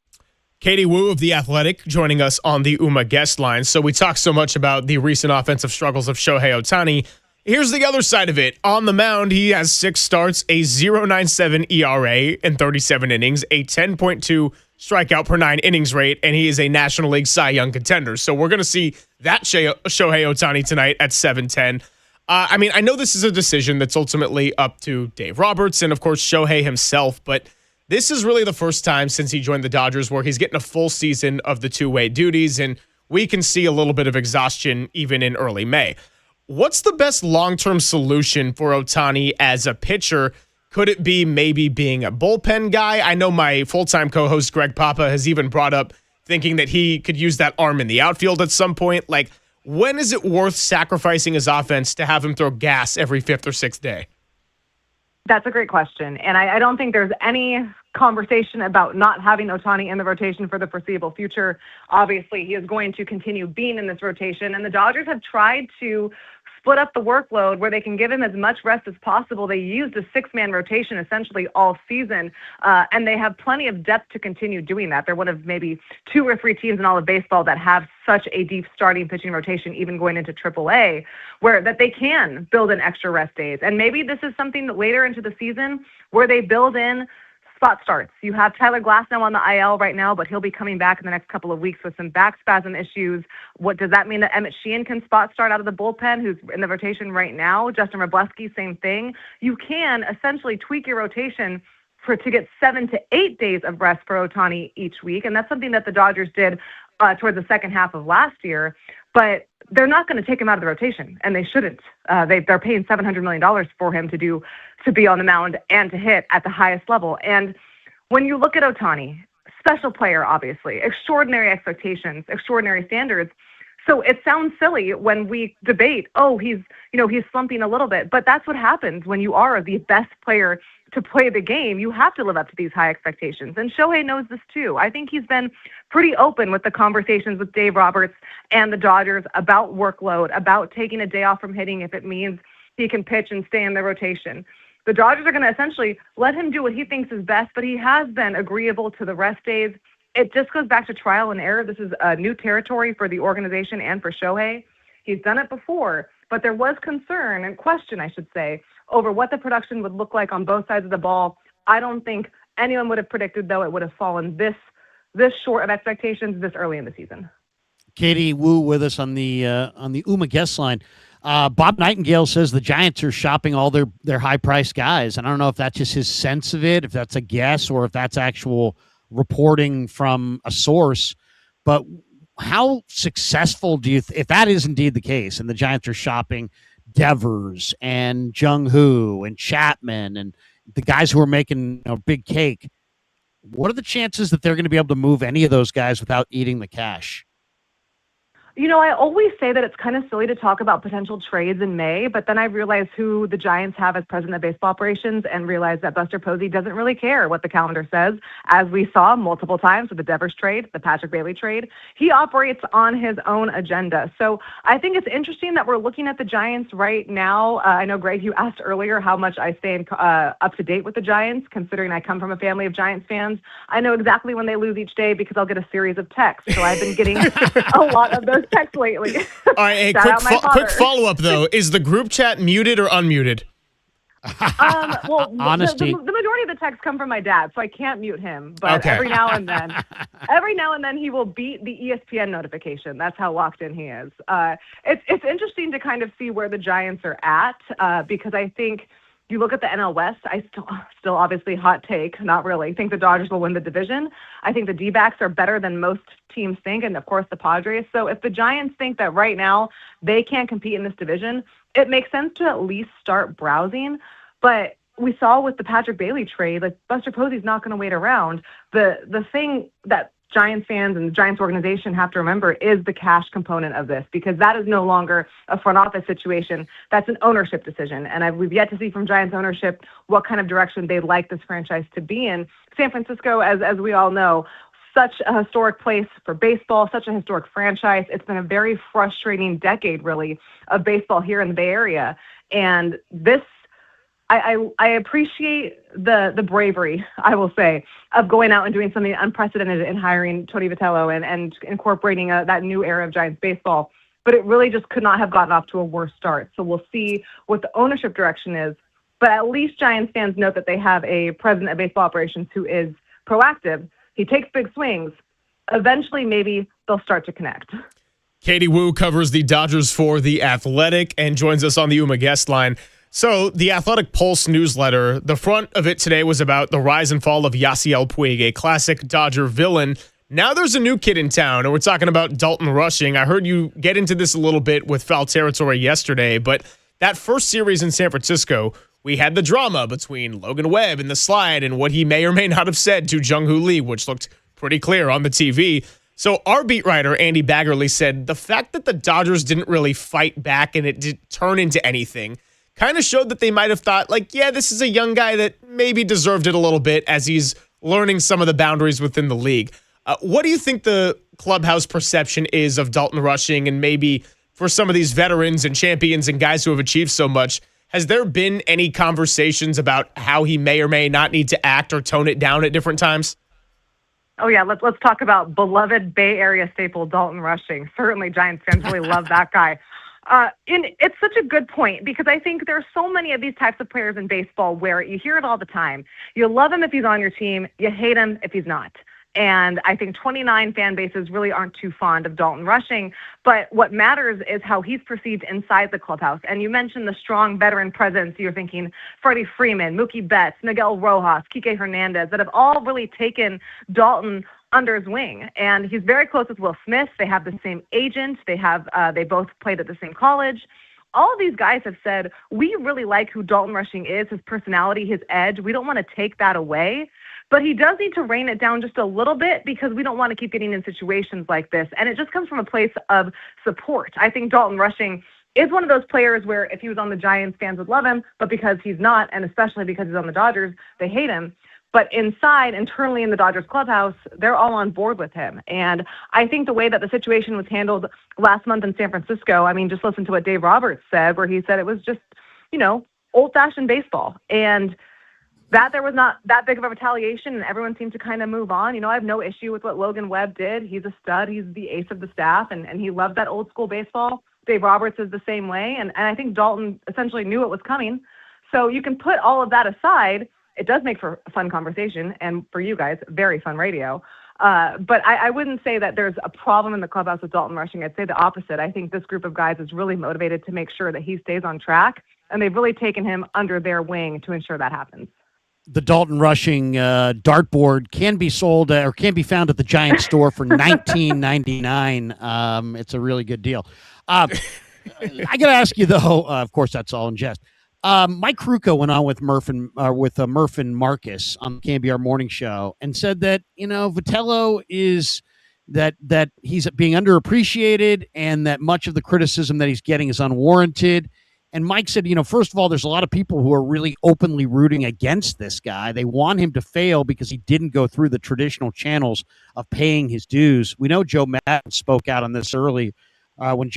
Katie Wu of The Athletic joining us on the UMA guest line. So we talked so much about the recent offensive struggles of Shohei Ohtani. Here's the other side of it. On the mound, he has 6 starts, a 0.97 ERA in 37 innings, a 10.2 strikeout per 9 innings rate, and he is a National League Cy Young contender. So we're going to see that Shohei Ohtani tonight at 7:10. I know this is a decision that's ultimately up to Dave Roberts and, of course, Shohei himself, but this is really the first time since he joined the Dodgers where he's getting a full season of the two-way duties, and we can see a little bit of exhaustion even in early May. What's the best long-term solution for Ohtani as a pitcher? Could it be maybe being a bullpen guy? I know my full-time co-host Greg Papa has even brought up thinking that he could use that arm in the outfield at some point. Like, when is it worth sacrificing his offense to have him throw gas every 5th or 6th day? That's a great question. And I don't think there's any conversation about not having Ohtani in the rotation for the foreseeable future. Obviously, he is going to continue being in this rotation. And the Dodgers have tried to split up the workload where they can give him as much rest as possible. They used a 6-man rotation essentially all season, and they have plenty of depth to continue doing that. They're one of maybe 2 or 3 teams in all of baseball that have such a deep starting pitching rotation, even going into AAA, where that they can build in extra rest days. And maybe this is something that later into the season where they build in spot starts. You have Tyler Glasnow on the IL right now, but he'll be coming back in the next couple of weeks with some back spasm issues. What does that mean? That Emmett Sheehan can spot start out of the bullpen, who's in the rotation right now? Justin Wroblewski, same thing. You can essentially tweak your rotation to get 7 to 8 days of rest for Ohtani each week, and that's something that the Dodgers did towards the second half of last year. But they're not going to take him out of the rotation, and they shouldn't. They're paying $700 million for him to be on the mound and to hit at the highest level. And when you look at Ohtani, special player, obviously, extraordinary expectations, extraordinary standards. So it sounds silly when we debate, he's slumping a little bit, but that's what happens when you are the best player to play the game. You have to live up to these high expectations. And Shohei knows this too. I think he's been pretty open with the conversations with Dave Roberts and the Dodgers about workload, about taking a day off from hitting if it means he can pitch and stay in the rotation. The Dodgers are going to essentially let him do what he thinks is best, but he has been agreeable to the rest days. It just goes back to trial and error. This is a new territory for the organization and for Shohei. He's done it before, but there was concern and question, I should say, over what the production would look like on both sides of the ball. I don't think anyone would have predicted, though, it would have fallen this short of expectations this early in the season. Katie Wu with us on the UMA guest line. Bob Nightingale says the Giants are shopping all their high-priced guys. And I don't know if that's just his sense of it, if that's a guess, or if that's actual reporting from a source. But how successful do you if that is indeed the case, and the Giants are shopping Devers and Jung Hoo and Chapman and the guys who are making big cake, what are the chances that they're going to be able to move any of those guys without eating the cash? I always say that it's kind of silly to talk about potential trades in May, but then I realize who the Giants have as president of baseball operations and realize that Buster Posey doesn't really care what the calendar says, as we saw multiple times with the Devers trade, the Patrick Bailey trade. He operates on his own agenda. So I think it's interesting that we're looking at the Giants right now. I know, Greg, you asked earlier how much I stay up to date with the Giants, considering I come from a family of Giants fans. I know exactly when they lose each day because I'll get a series of texts. So I've been getting a lot of those text lately. All right, hey, Shout out my quick father. follow-up, though. Is the group chat muted or unmuted? Well, Honesty. the majority of the texts come from my dad, so I can't mute him. But Okay. every now and then he will beat the ESPN notification. That's how locked in he is. It's interesting to kind of see where the Giants are at because I think you look at the NL West. I still obviously hot take, not really. I think the Dodgers will win the division. I think the D-backs are better than most teams think, and of course the Padres. So if the Giants think that right now they can't compete in this division, it makes sense to at least start browsing. But we saw with the Patrick Bailey trade, like Buster Posey's not going to wait around. The thing that Giants fans and the Giants organization have to remember is the cash component of this, because that is no longer a front office situation. That's an ownership decision. And we've yet to see from Giants ownership what kind of direction they'd like this franchise to be in. San Francisco, as we all know, such a historic place for baseball, such a historic franchise. It's been a very frustrating decade, really, of baseball here in the Bay Area. And this, I appreciate the bravery, I will say, of going out and doing something unprecedented in hiring Tony Vitello and incorporating that new era of Giants baseball. But it really just could not have gotten off to a worse start. So we'll see what the ownership direction is. But at least Giants fans note that they have a president of baseball operations who is proactive. He takes big swings. Eventually, maybe they'll start to connect. Katie Wu covers the Dodgers for The Athletic and joins us on the UMA guest line. So the Athletic Pulse newsletter, the front of it today was about the rise and fall of Yasiel Puig, a classic Dodger villain. Now there's a new kid in town, and we're talking about Dalton Rushing. I heard you get into this a little bit with Foul Territory yesterday, but that first series in San Francisco, we had the drama between Logan Webb and the slide and what he may or may not have said to Jung-Hoo Lee, which looked pretty clear on the TV. So our beat writer, Andy Baggerly, said the fact that the Dodgers didn't really fight back and it didn't turn into anything kind of showed that they might have thought, like, yeah, this is a young guy that maybe deserved it a little bit as he's learning some of the boundaries within the league. What do you think the clubhouse perception is of Dalton Rushing, and maybe for some of these veterans and champions and guys who have achieved so much? Has there been any conversations about how he may or may not need to act or tone it down at different times? Oh, yeah, let's talk about beloved Bay Area staple Dalton Rushing. Certainly Giants fans really love that guy. It's such a good point, because I think there are so many of these types of players in baseball where you hear it all the time. You love him if he's on your team. You hate him if he's not. And I think 29 fan bases really aren't too fond of Dalton Rushing. But what matters is how he's perceived inside the clubhouse. And you mentioned the strong veteran presence. You're thinking Freddie Freeman, Mookie Betts, Miguel Rojas, Kike Hernandez, that have all really taken Dalton under his wing. And he's very close with Will Smith. They have the same agent. They both played at the same college. All of these guys have said, we really like who Dalton Rushing is, his personality, his edge. We don't want to take that away. But he does need to rein it down just a little bit, because we don't want to keep getting in situations like this. And it just comes from a place of support. I think Dalton Rushing is one of those players where if he was on the Giants, fans would love him. But because he's not, and especially because he's on the Dodgers, they hate him. But internally in the Dodgers clubhouse, they're all on board with him. And I think the way that the situation was handled last month in San Francisco, I mean, just listen to what Dave Roberts said, where he said it was just, old-fashioned baseball. And that there was not that big of a retaliation, and everyone seemed to kind of move on. I have no issue with what Logan Webb did. He's a stud. He's the ace of the staff, and he loves that old school baseball. Dave Roberts is the same way, and I think Dalton essentially knew it was coming. So you can put all of that aside. It does make for a fun conversation, and for you guys, very fun radio. But I wouldn't say that there's a problem in the clubhouse with Dalton Rushing. I'd say the opposite. I think this group of guys is really motivated to make sure that he stays on track, and they've really taken him under their wing to ensure that happens. The Dalton Rushing dartboard can be sold or can be found at the Giant store for $19.99. It's a really good deal. I got to ask you, though, of course, that's all in jest. Mike Krukow went on with Murph and Marcus on the KNBR Morning Show and said that, Vitello is that he's being underappreciated and that much of the criticism that he's getting is unwarranted. And Mike said, first of all, there's a lot of people who are really openly rooting against this guy. They want him to fail because he didn't go through the traditional channels of paying his dues. We know Joe Madden spoke out on this early when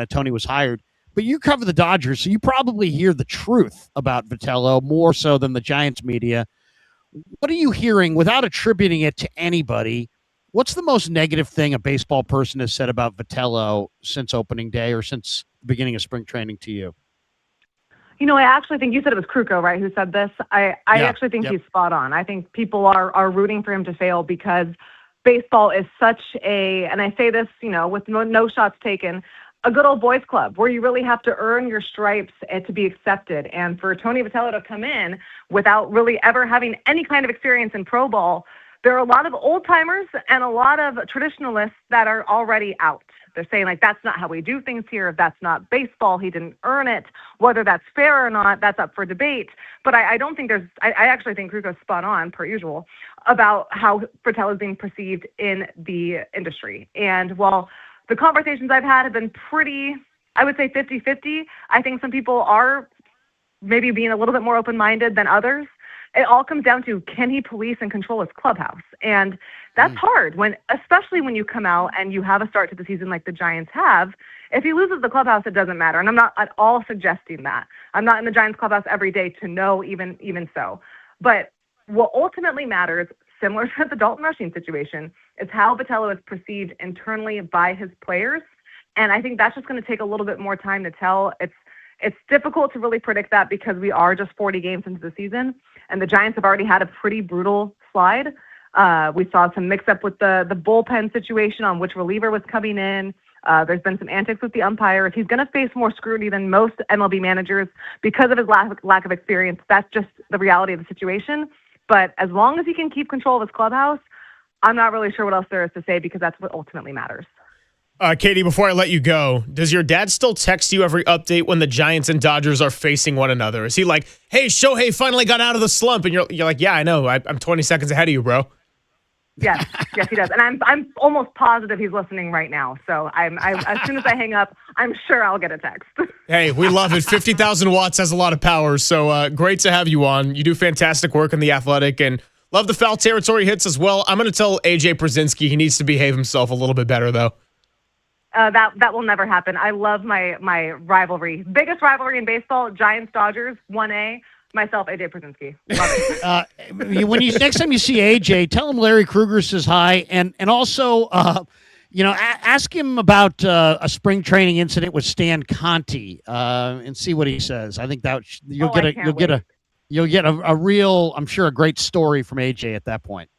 Tony was hired. But you cover the Dodgers, so you probably hear the truth about Vitello more so than the Giants media. What are you hearing, without attributing it to anybody? What's the most negative thing a baseball person has said about Vitello since opening day or since the beginning of spring training to you? I actually think you said it was Krukow, right, who said this. I actually think he's spot on. I think people are rooting for him to fail because baseball is such and I say this, with no shots taken, a good old boys club where you really have to earn your stripes to be accepted. And for Tony Vitello to come in without really ever having any kind of experience in pro ball, there are a lot of old timers and a lot of traditionalists that are already out. They're saying, that's not how we do things here. That's not baseball. He didn't earn it. Whether that's fair or not, that's up for debate. But I don't think I actually think Krukow's spot on, per usual, about how Vitello is being perceived in the industry. And while the conversations I've had have been pretty, I would say 50-50, I think some people are maybe being a little bit more open-minded than others. It all comes down to, can he police and control his clubhouse? And that's hard, especially when you come out and you have a start to the season like the Giants have. If he loses the clubhouse, it doesn't matter. And I'm not at all suggesting that. I'm not in the Giants clubhouse every day to know even so. But what ultimately matters, similar to the Dalton Rushing situation, is how Vitello is perceived internally by his players. And I think that's just going to take a little bit more time to tell. It's difficult to really predict that because we are just 40 games into the season, and the Giants have already had a pretty brutal slide. We saw some mix-up with the bullpen situation on which reliever was coming in. There's been some antics with the umpires. He's going to face more scrutiny than most MLB managers because of his lack of experience. That's just the reality of the situation. But as long as he can keep control of his clubhouse, I'm not really sure what else there is to say because that's what ultimately matters. Katie, before I let you go, does your dad still text you every update when the Giants and Dodgers are facing one another? Is he like, hey, Shohei finally got out of the slump? And you're like, yeah, I know. I'm 20 seconds ahead of you, bro. Yes, he does. And I'm almost positive he's listening right now. So as soon as I hang up, I'm sure I'll get a text. Hey, we love it. 50,000 watts has a lot of power. So great to have you on. You do fantastic work in The Athletic and love the foul territory hits as well. I'm going to tell AJ Przinsky he needs to behave himself a little bit better, though. That will never happen. I love my rivalry. Biggest rivalry in baseball, Giants-Dodgers, 1A. Myself, AJ Przinsky. Love it. When next time you see AJ, tell him Larry Krueger says hi, and also, ask him about a spring training incident with Stan Conti, and see what he says. I think that you'll get a real, I'm sure, a great story from AJ at that point.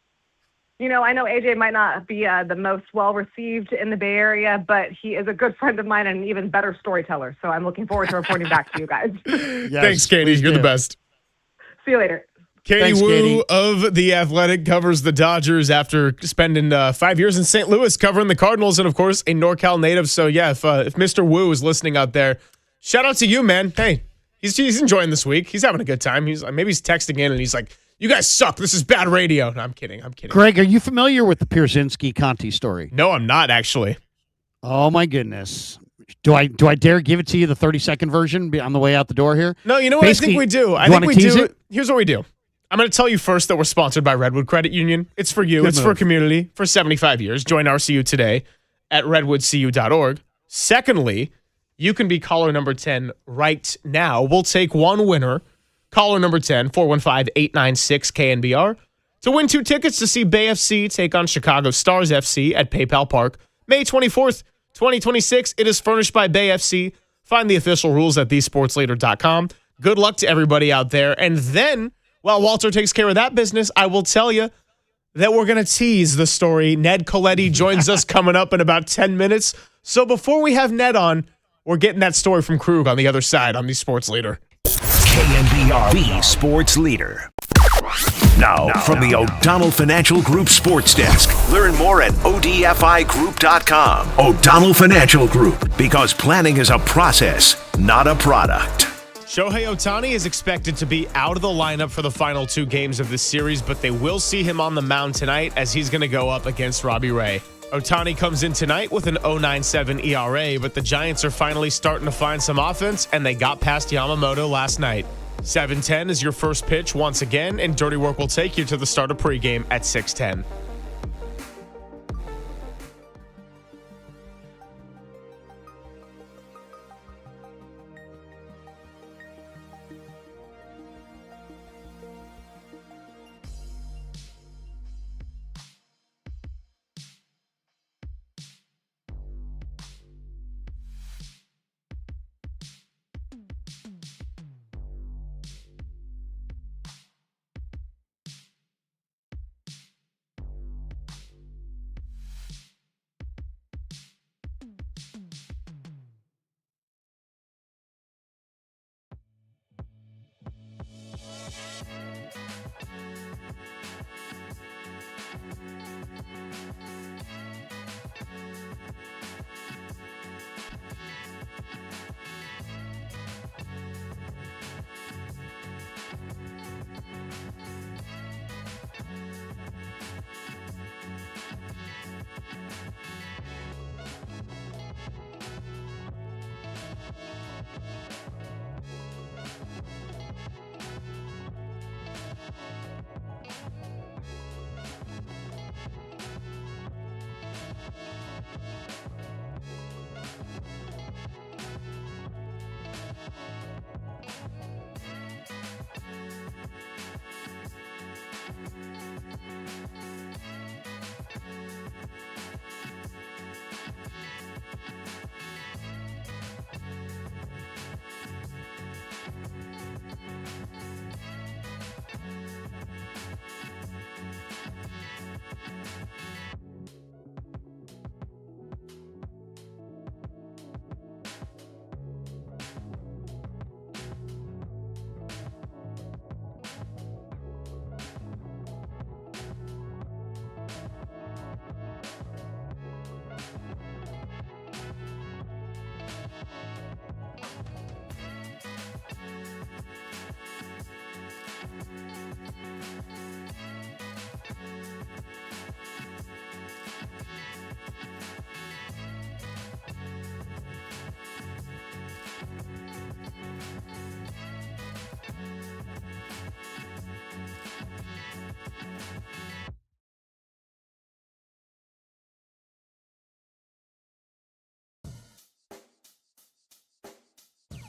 I know AJ might not be the most well-received in the Bay Area, but he is a good friend of mine and an even better storyteller. So I'm looking forward to reporting back to you guys. Yes, thanks, Katie. You're the best. See you later. Katie Wu of The Athletic covers the Dodgers after spending 5 years in St. Louis covering the Cardinals and, of course, a NorCal native. So, yeah, if Mr. Wu is listening out there, shout out to you, man. Hey, he's enjoying this week. He's having a good time. Maybe he's texting in and he's like, you guys suck. This is bad radio. No, I'm kidding. Greg, are you familiar with the Przinsky-Conti story? No, I'm not, actually. Oh, my goodness. Do I dare give it to you, the 30-second version on the way out the door here? No, you know what I think we do? I think we do. Here's what we do. I'm going to tell you first that we're sponsored by Redwood Credit Union. It's for you. It's for community for 75 years. Join RCU today at redwoodcu.org. Secondly, you can be caller number 10 right now. We'll take one winner. Caller number 10, 415-896-KNBR, to win 2 tickets to see Bay FC take on Chicago Stars FC at PayPal Park, May 24th, 2026. It is furnished by Bay FC. Find the official rules at thesportsleader.com. Good luck to everybody out there. And then, while Walter takes care of that business, I will tell you that we're going to tease the story. Ned Coletti joins us coming up in about 10 minutes. So before we have Ned on, we're getting that story from Krug on the other side on the Sports Leader. KNBR, the sports leader. Now, from the O'Donnell Financial Group Sports Desk. Learn more at odfigroup.com. O'Donnell Financial Group, because planning is a process, not a product. Shohei Ohtani is expected to be out of the lineup for the final 2 games of this series, but they will see him on the mound tonight as he's going to go up against Robbie Ray. Ohtani comes in tonight with an 0.97 ERA, but the Giants are finally starting to find some offense, and they got past Yamamoto last night. 7:10 is your first pitch once again, and Dirty Work will take you to the start of pregame at 6:10.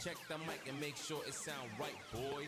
Check the mic and make sure it sound right, boys.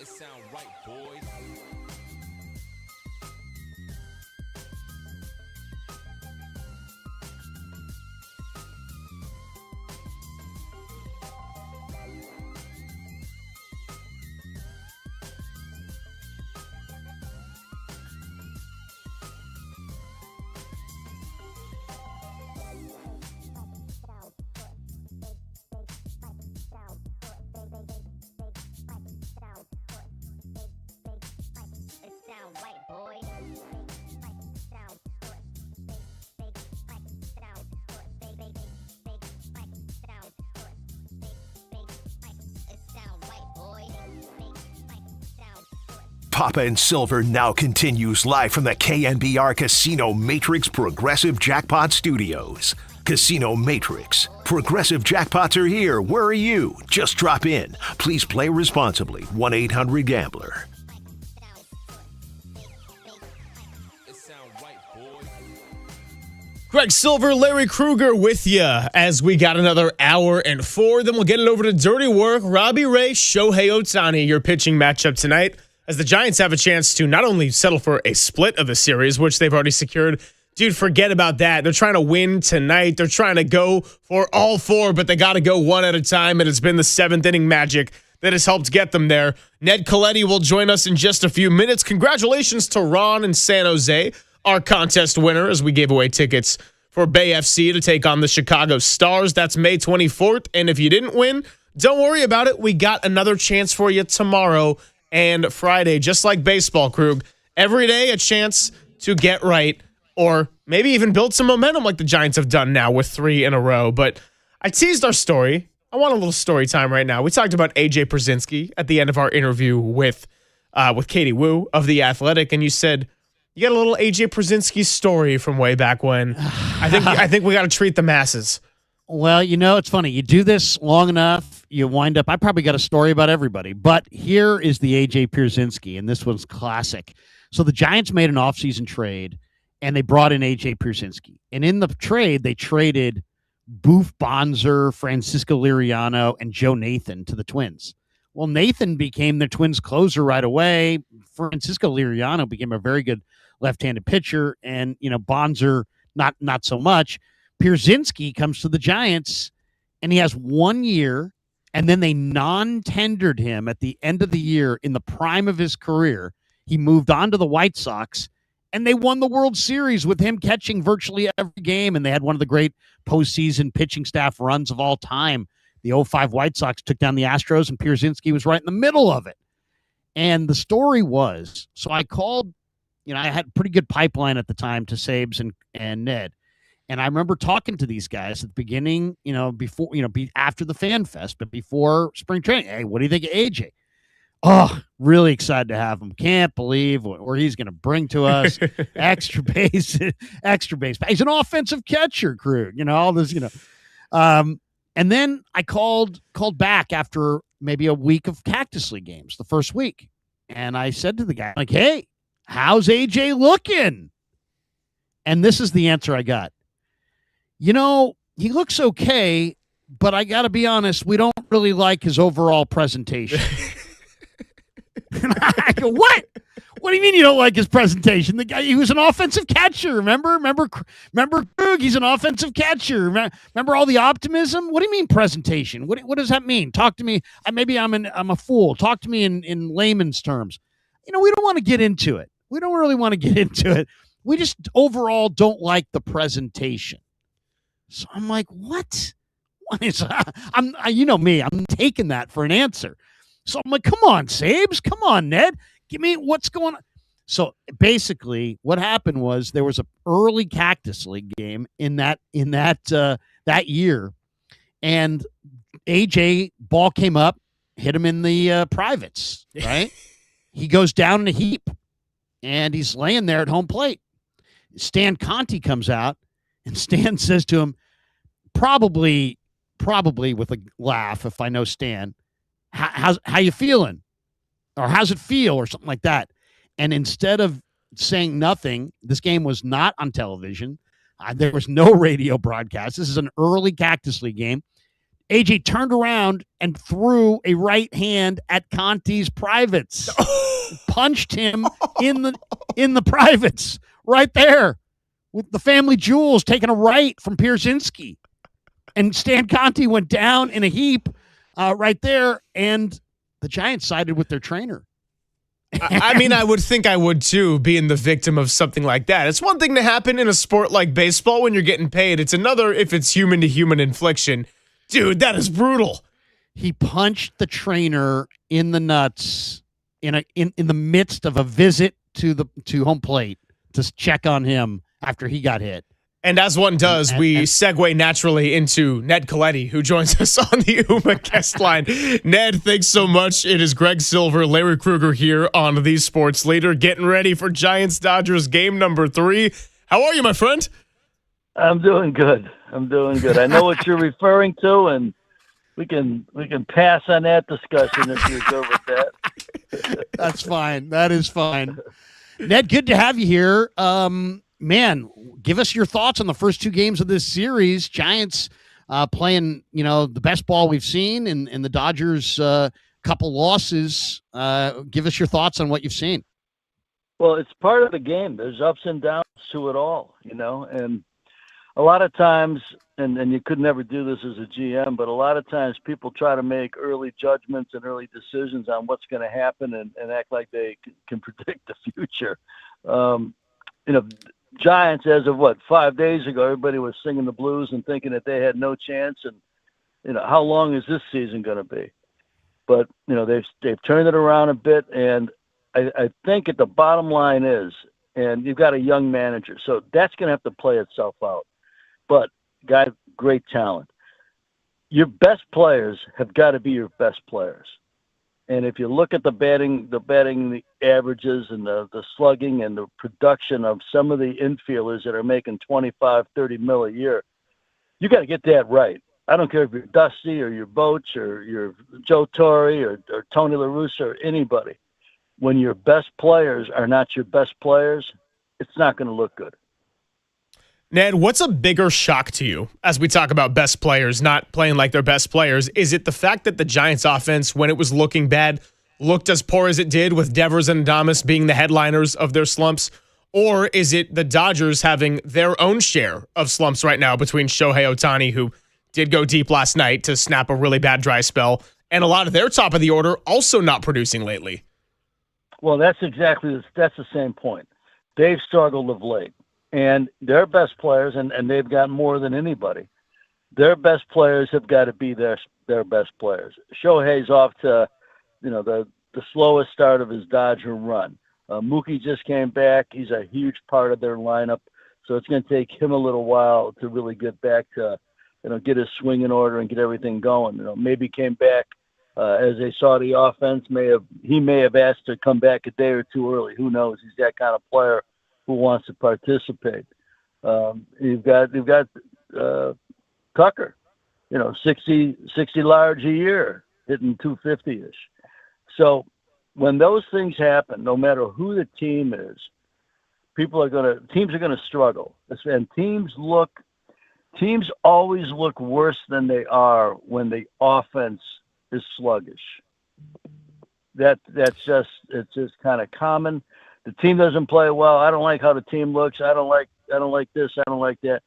It sound right, boys. Papa and Silver now continues live from the KNBR Casino Matrix Progressive Jackpot Studios. Casino Matrix. Progressive jackpots are here. Where are you? Just drop in. Please play responsibly. 1-800-GAMBLER. Greg Silver, Larry Kruger with you as we got another hour and 4. Then we'll get it over to Dirty Work. Robbie Ray, Shohei Ohtani, your pitching matchup tonight, as the Giants have a chance to not only settle for a split of the series, which they've already secured. Dude, forget about that. They're trying to win tonight. They're trying to go for all 4, but they got to go one at a time, and it's been the 7th inning magic that has helped get them there. Ned Coletti will join us in just a few minutes. Congratulations to Ron in San Jose, our contest winner, as we gave away tickets for Bay FC to take on the Chicago Stars. That's May 24th, and if you didn't win, don't worry about it. We got another chance for you tomorrow and Friday, just like baseball, Krug. Every day a chance to get right, or maybe even build some momentum like the Giants have done now with 3 in a row. But I teased our story. I want a little story time right now. We talked about AJ Przinsky at the end of our interview with Katie Wu of The Athletic, and you said you got a little AJ Przinsky story from way back when. I think we got to treat the masses. Well, it's funny. You do this long enough, you wind up. I probably got a story about everybody, but here is the AJ Pierzynski, and this one's classic. So the Giants made an offseason trade, and they brought in AJ Pierzynski. And in the trade, they traded Boof Bonser, Francisco Liriano, and Joe Nathan to the Twins. Well, Nathan became the Twins closer right away. Francisco Liriano became a very good left-handed pitcher, and Bonser not so much. Pierzynski comes to the Giants, and he has 1 year, and then they non-tendered him at the end of the year in the prime of his career. He moved on to the White Sox, and they won the World Series with him catching virtually every game, and they had one of the great postseason pitching staff runs of all time. The 2005 White Sox took down the Astros, and Pierzynski was right in the middle of it. And the story was, so I called, I had a pretty good pipeline at the time to Sabes and Ned. And I remember talking to these guys at the beginning, before, after the Fan Fest, but before spring training. Hey, what do you think of AJ? Oh, really excited to have him. Can't believe what he's going to bring to us. Extra base. He's an offensive catcher, Krug. All this, And then I called back after maybe a week of Cactus League games, the first week. And I said to the guy, like, hey, how's AJ looking? And this is the answer I got. He looks okay, but I got to be honest, we don't really like his overall presentation. And I go, what? What do you mean you don't like his presentation? The guy, he was an offensive catcher. Remember, Krug, he's an offensive catcher. Remember all the optimism? What do you mean presentation? What does that mean? Talk to me. Maybe I'm a fool. Talk to me in layman's terms. We don't want to get into it. We don't really want to get into it. We just overall don't like the presentation. So I'm like, what? You know me. I'm taking that for an answer. So I'm like, come on, Sabes. Come on, Ned. Give me what's going on. So basically what happened was there was an early Cactus League game in that year. And AJ ball came up, hit him in the privates, right? He goes down in a heap and he's laying there at home plate. Stan Conti comes out and Stan says to him, probably with a laugh, if I know Stan, how you feeling? Or how's it feel? Or something like that. And instead of saying nothing, this game was not on television. There was no radio broadcast. This is an early Cactus League game. AJ turned around and threw a right hand at Conti's privates. Punched him in the privates right there with the family jewels taking a right from Pierzynski. And Stan Conti went down in a heap right there, and the Giants sided with their trainer. I would think I would too, being the victim of something like that. It's one thing to happen in a sport like baseball when you're getting paid. It's another if it's human to human infliction. Dude, that is brutal. He punched the trainer in the nuts in the midst of a visit to home plate to check on him after he got hit. And as one does, we segue naturally into Ned Coletti, who joins us on the UMA guest line. Ned, thanks so much. It is Greg Silver, Larry Kruger here on The Sports Leader, getting ready for Giants-Dodgers game number 3. How are you, my friend? I'm doing good. I know what you're referring to, and we can pass on that discussion if you're good with that. That's fine. That is fine. Ned, good to have you here. Man, give us your thoughts on the first 2 games of this series. Giants playing, the best ball we've seen, and the Dodgers couple losses. Give us your thoughts on what you've seen. Well, it's part of the game. There's ups and downs to it all, and a lot of times, and you could never do this as a GM, but a lot of times people try to make early judgments and early decisions on what's going to happen and act like they can predict the future. Giants, as of 5 days ago, everybody was singing the blues and thinking that they had no chance. And, how long is this season going to be? But, they've turned it around a bit. And I think at the bottom line is, and you've got a young manager, so that's going to have to play itself out. But, guy, great talent. Your best players have got to be your best players. And if you look at the batting averages and the slugging and the production of some of the infielders that are making $25-30 million a year, you got to get that right. I don't care if you're Dusty or you're Boch or you're Joe Torre or Tony La Russa or anybody. When your best players are not your best players, it's not going to look good. Ned, what's a bigger shock to you as we talk about best players not playing like their best players? Is it the fact that the Giants offense, when it was looking bad, looked as poor as it did with Devers and Adames being the headliners of their slumps? Or is it the Dodgers having their own share of slumps right now between Shohei Ohtani, who did go deep last night to snap a really bad dry spell, and a lot of their top of the order also not producing lately? Well, that's the same point. They've struggled of late. And their best players, and they've got more than anybody, their best players have got to be their best players. Shohei's off to, the slowest start of his Dodger run. Mookie just came back. He's a huge part of their lineup. So it's going to take him a little while to really get back to, get his swing in order and get everything going. Maybe came back as they saw the offense. He may have asked to come back a day or two early. Who knows? He's that kind of player who wants to participate. You've got Tucker, 60 large a year, hitting 250-ish. So when those things happen, no matter who the team is, teams are going to struggle. And teams always look worse than they are when the offense is sluggish. It's just kind of common. The team doesn't play well. I don't like how the team looks. I don't like this. I don't like that.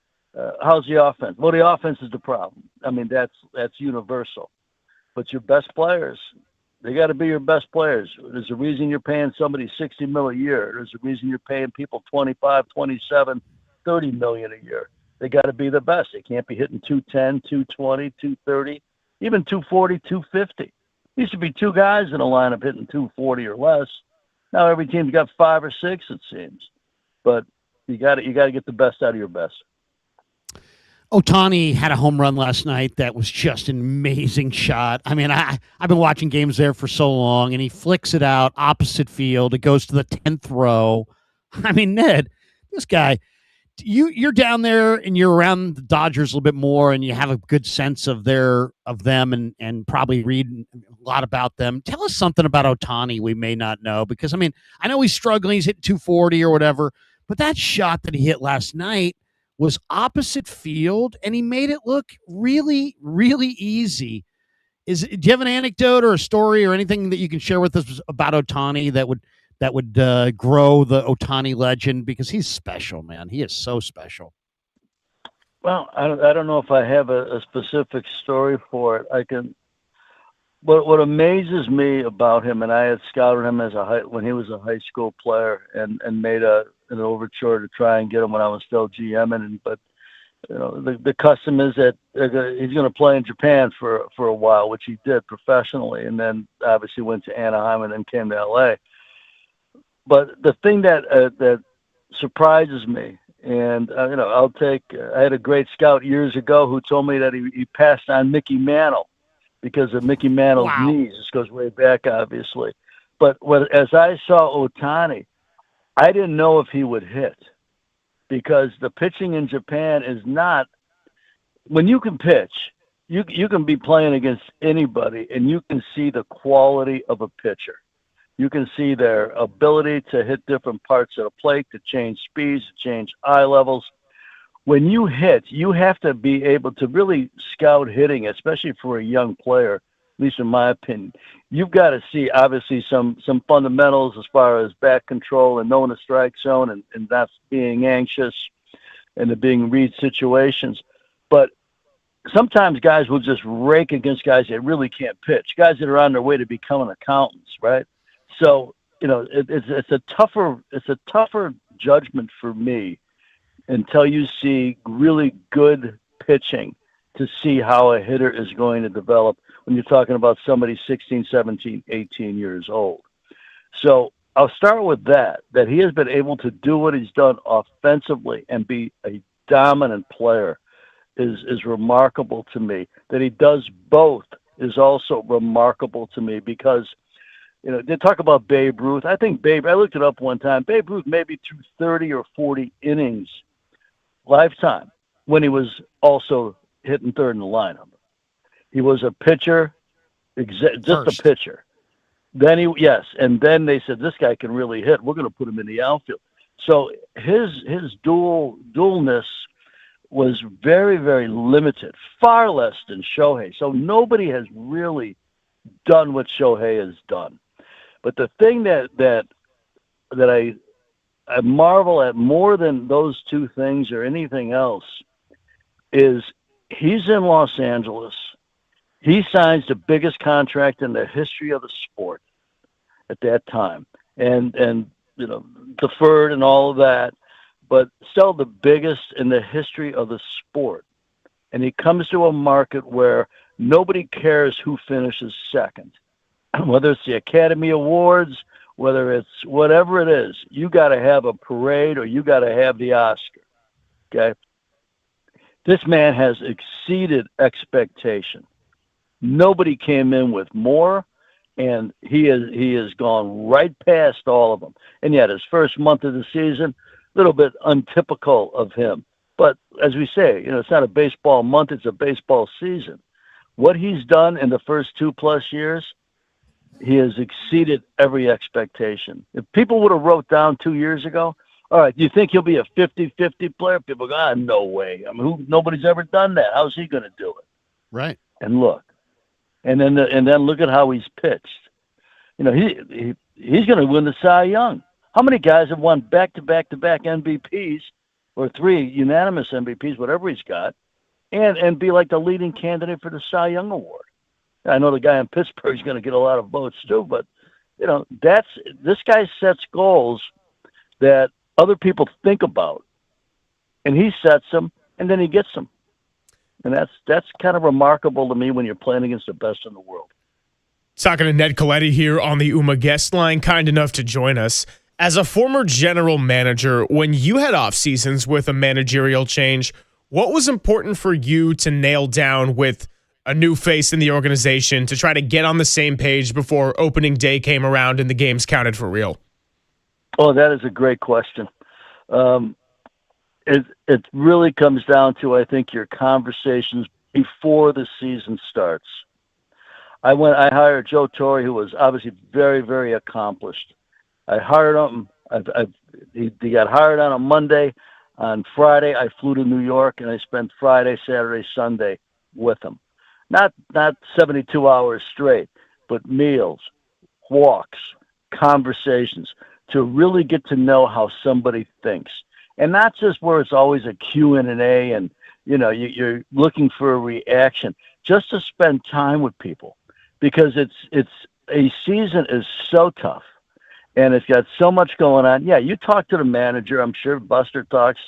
How's the offense? Well, the offense is the problem. I mean, that's universal. But your best players, they got to be your best players. There's a reason you're paying somebody $60 million a year. There's a reason you're paying people 25, 27, 30 million a year. They got to be the best. They can't be hitting 210, 220, 230, even 240, 250. Used to be two guys in a lineup hitting 240 or less. Now every team's got 5 or 6, it seems. But you got to get the best out of your best. Ohtani had a home run last night that was just an amazing shot. I mean, I've been watching games there for so long, and he flicks it out opposite field. It goes to the 10th row. I mean, Ned, this guy, you're down there and you're around the Dodgers a little bit more, and you have a good sense of them and probably read a lot about them. Tell us something about Ohtani we may not know, because I mean, I know he's struggling. He's hitting 240 or whatever, but that shot that he hit last night was opposite field, and he made it look really, really easy. Do you have an anecdote or a story or anything that you can share with us about Ohtani that would grow the Ohtani legend? Because he's special, man. He is so special. Well, I don't know if I have a specific story for it. I can. What amazes me about him, and I had scouted him when he was a high school player, and made an overture to try and get him when I was still GMing. But the custom is that he's going to play in Japan for a while, which he did professionally, and then obviously went to Anaheim and then came to LA. But the thing that surprises me, and I had a great scout years ago who told me that he passed on Mickey Mantle because of Mickey Mantle's knees. This goes way back, obviously. But as I saw Ohtani, I didn't know if he would hit, because the pitching in Japan is not. When you can pitch, you can be playing against anybody, and you can see the quality of a pitcher. You can see their ability to hit different parts of the plate, to change speeds, to change eye levels. When you hit, you have to be able to really scout hitting, especially for a young player, at least in my opinion. You've got to see, obviously, some fundamentals as far as back control and knowing the strike zone and not being anxious and the being read situations. But sometimes guys will just rake against guys that really can't pitch, guys that are on their way to becoming accountants, right? So, it's a tougher judgment for me until you see really good pitching to see how a hitter is going to develop when you're talking about somebody 16, 17, 18 years old. So I'll start with that he has been able to do what he's done offensively and be a dominant player is remarkable to me. That he does both is also remarkable to me, because they talk about Babe Ruth. I think I looked it up one time. Babe Ruth maybe threw 30 or 40 innings lifetime when he was also hitting third in the lineup. He was a pitcher, just First. a pitcher. And then they said, this guy can really hit. We're going to put him in the outfield. So his dualness was very, very limited, far less than Shohei. So nobody has really done what Shohei has done. But the thing that I marvel at more than those two things or anything else is he's in Los Angeles. He signs the biggest contract in the history of the sport at that time, and deferred and all of that, but still the biggest in the history of the sport. And he comes to a market where nobody cares who finishes second, whether it's the Academy Awards, whether it's whatever it is. You got to have a parade or you got to have the Oscar. Okay, this man has exceeded expectation. Nobody came in with more, and he has gone right past all of them. And yet, his first month of the season, a little bit untypical of him. But as we say, it's not a baseball month; it's a baseball season. What he's done in the first 2+ years, he has exceeded every expectation. If people would have wrote down 2 years ago, all right, do you think he'll be a 50-50 player? People go, no way. I mean, nobody's ever done that. How's he going to do it? Right. And look. And then look at how he's pitched. He's going to win the Cy Young. How many guys have won back-to-back MVPs or 3 unanimous MVPs, whatever he's got, and be like the leading candidate for the Cy Young Award? I know the guy in Pittsburgh is going to get a lot of votes too, but this guy sets goals that other people think about, and he sets them, and then he gets them. And that's kind of remarkable to me when you're playing against the best in the world. Talking to Ned Colletti here on the UMA guest line, kind enough to join us. As a former general manager, when you had off seasons with a managerial change, what was important for you to nail down with a new face in the organization to try to get on the same page before opening day came around and the games counted for real? Oh, that is a great question. It really comes down to, I think, your conversations before the season starts. I hired Joe Torre, who was obviously very, very accomplished. I hired him. He got hired on a Monday. On Friday, I flew to New York, and I spent Friday, Saturday, Sunday with him. Not 72 hours straight, but meals, walks, conversations, to really get to know how somebody thinks. And not just where it's always a Q&A and, you're looking for a reaction, just to spend time with people, because it's a season is so tough and it's got so much going on. Yeah, you talk to the manager. I'm sure Buster talks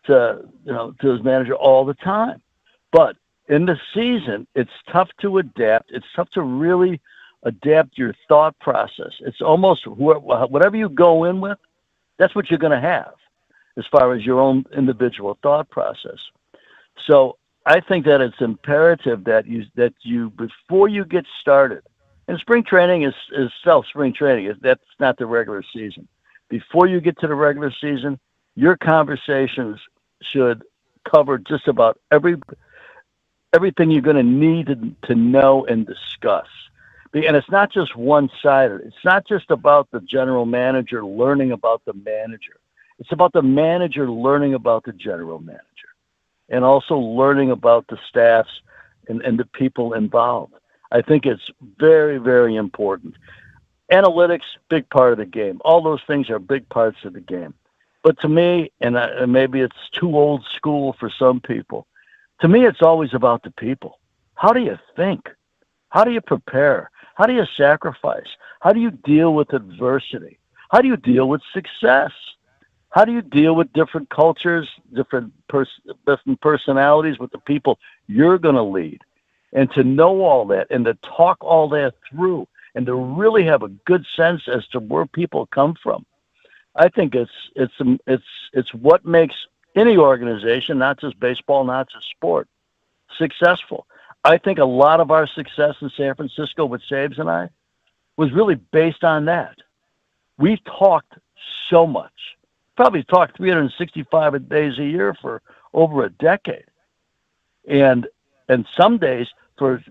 to his manager all the time, but in the season, it's tough to adapt. It's tough to really adapt your thought process. It's almost whatever you go in with, that's what you're going to have as far as your own individual thought process. So I think that it's imperative that you before you get started, and spring training is spring training. That's not the regular season. Before you get to the regular season, your conversations should cover just about everything you're going to need to know and discuss. And it's not just one-sided. It's not just about the general manager learning about the manager. It's about the manager learning about the general manager, and also learning about the staffs and the people involved. I think it's very, very important. Analytics, big part of the game. All those things are big parts of the game. But to me, and maybe it's too old school for some people, to me it's always about the people. How do you think? How do you prepare? How do you sacrifice? How do you deal with adversity? How do you deal with success? How do you deal with different cultures, different personalities with the people you're going to lead? And to know all that and to talk all that through and to really have a good sense as to where people come from. I think it's what makes any organization, not just baseball, not just sport, successful. I think a lot of our success in San Francisco with Sabes and I was really based on that. We talked so much. Probably talked 365 days a year for over a decade. And some days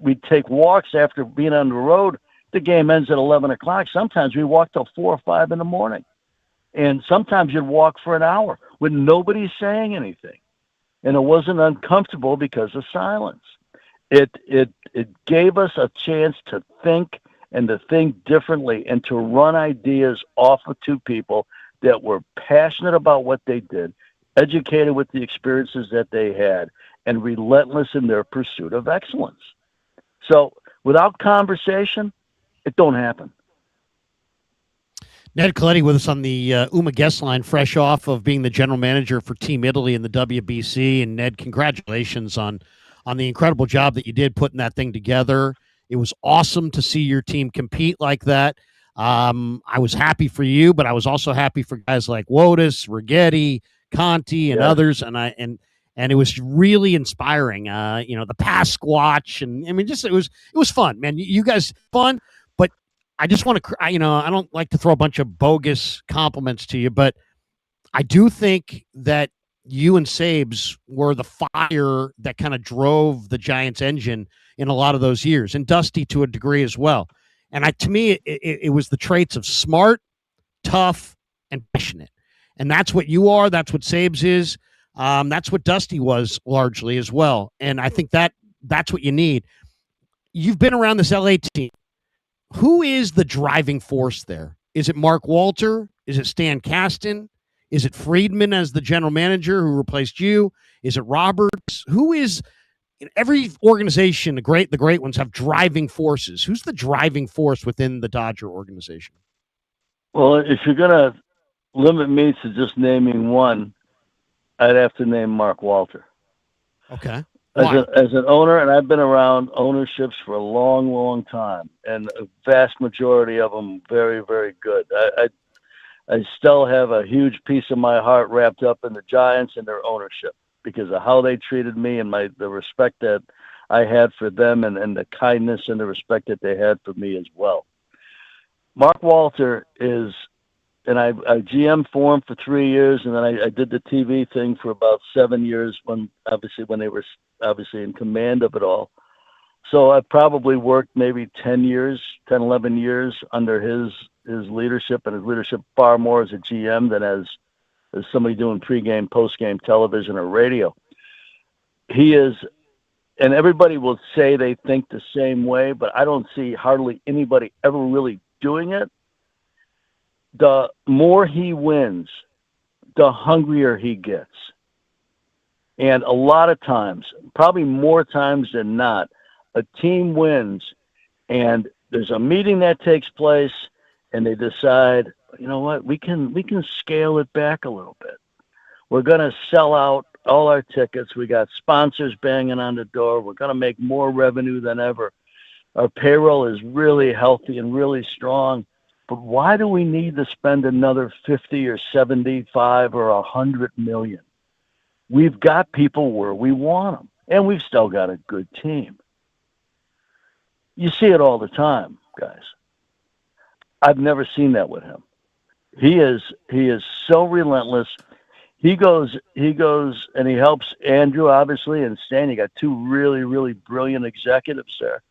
we'd take walks after being on the road. The game ends at 11 o'clock. Sometimes we walk till 4 or 5 in the morning. And sometimes you'd walk for an hour with nobody saying anything. And it wasn't uncomfortable because of silence. It gave us a chance to think and to think differently and to run ideas off of two people that were passionate about what they did, educated with the experiences that they had, and relentless in their pursuit of excellence. So without conversation, it don't happen. Ned Colletti with us on the UMA guest line, fresh off of being the general manager for Team Italy in the WBC. And Ned, congratulations on the incredible job that you did putting that thing together. It was awesome to see your team compete like that. I was happy for you, but I was also happy for guys like Wotus, Righetti, Conti, and others. And it was really inspiring. The pass squatch, and I mean, just it was fun, man. You guys fun, but I just want to, I don't like to throw a bunch of bogus compliments to you, but I do think that you and Sabes were the fire that kind of drove the Giants engine in a lot of those years, and Dusty to a degree as well. And to me, it was the traits of smart, tough, and passionate. And that's what you are. That's what Sabes is. That's what Dusty was largely as well. And I think that's what you need. You've been around this LA team. Who is the driving force there? Is it Mark Walter? Is it Stan Kasten? Is it Friedman as the general manager who replaced you? Is it Roberts? Who is in every organization? The great ones have driving forces. Who's the driving force within the Dodger organization? Well, if you're going to limit me to just naming one, I'd have to name Mark Walter. Okay. As an owner, and I've been around ownerships for a long, long time, and a vast majority of them very, very good. I still have a huge piece of my heart wrapped up in the Giants and their ownership because of how they treated me and the respect that I had for them and the kindness and the respect that they had for me as well. Mark Walter is, and I GM for him for 3 years, and then I did the TV thing for about 7 years when they were obviously in command of it all. So I probably worked maybe 11 years under his leadership, and his leadership far more as a GM than as somebody doing pregame, postgame television or radio. He is, and everybody will say they think the same way, but I don't see hardly anybody ever really doing it. The more he wins, the hungrier he gets. And a lot of times, probably more times than not, a team wins and there's a meeting that takes place and they decide, you know what, we can scale it back a little bit. We're going to sell out all our tickets. We got sponsors banging on the door. We're going to make more revenue than ever. Our payroll is really healthy and really strong. But why do we need to spend another 50 or 75 or 100 million? We've got people where we want them, and we've still got a good team. You see it all the time, guys. I've never seen that with him. He is so relentless. He goes and he helps Andrew, obviously, and Stan. You got two really, really brilliant executives there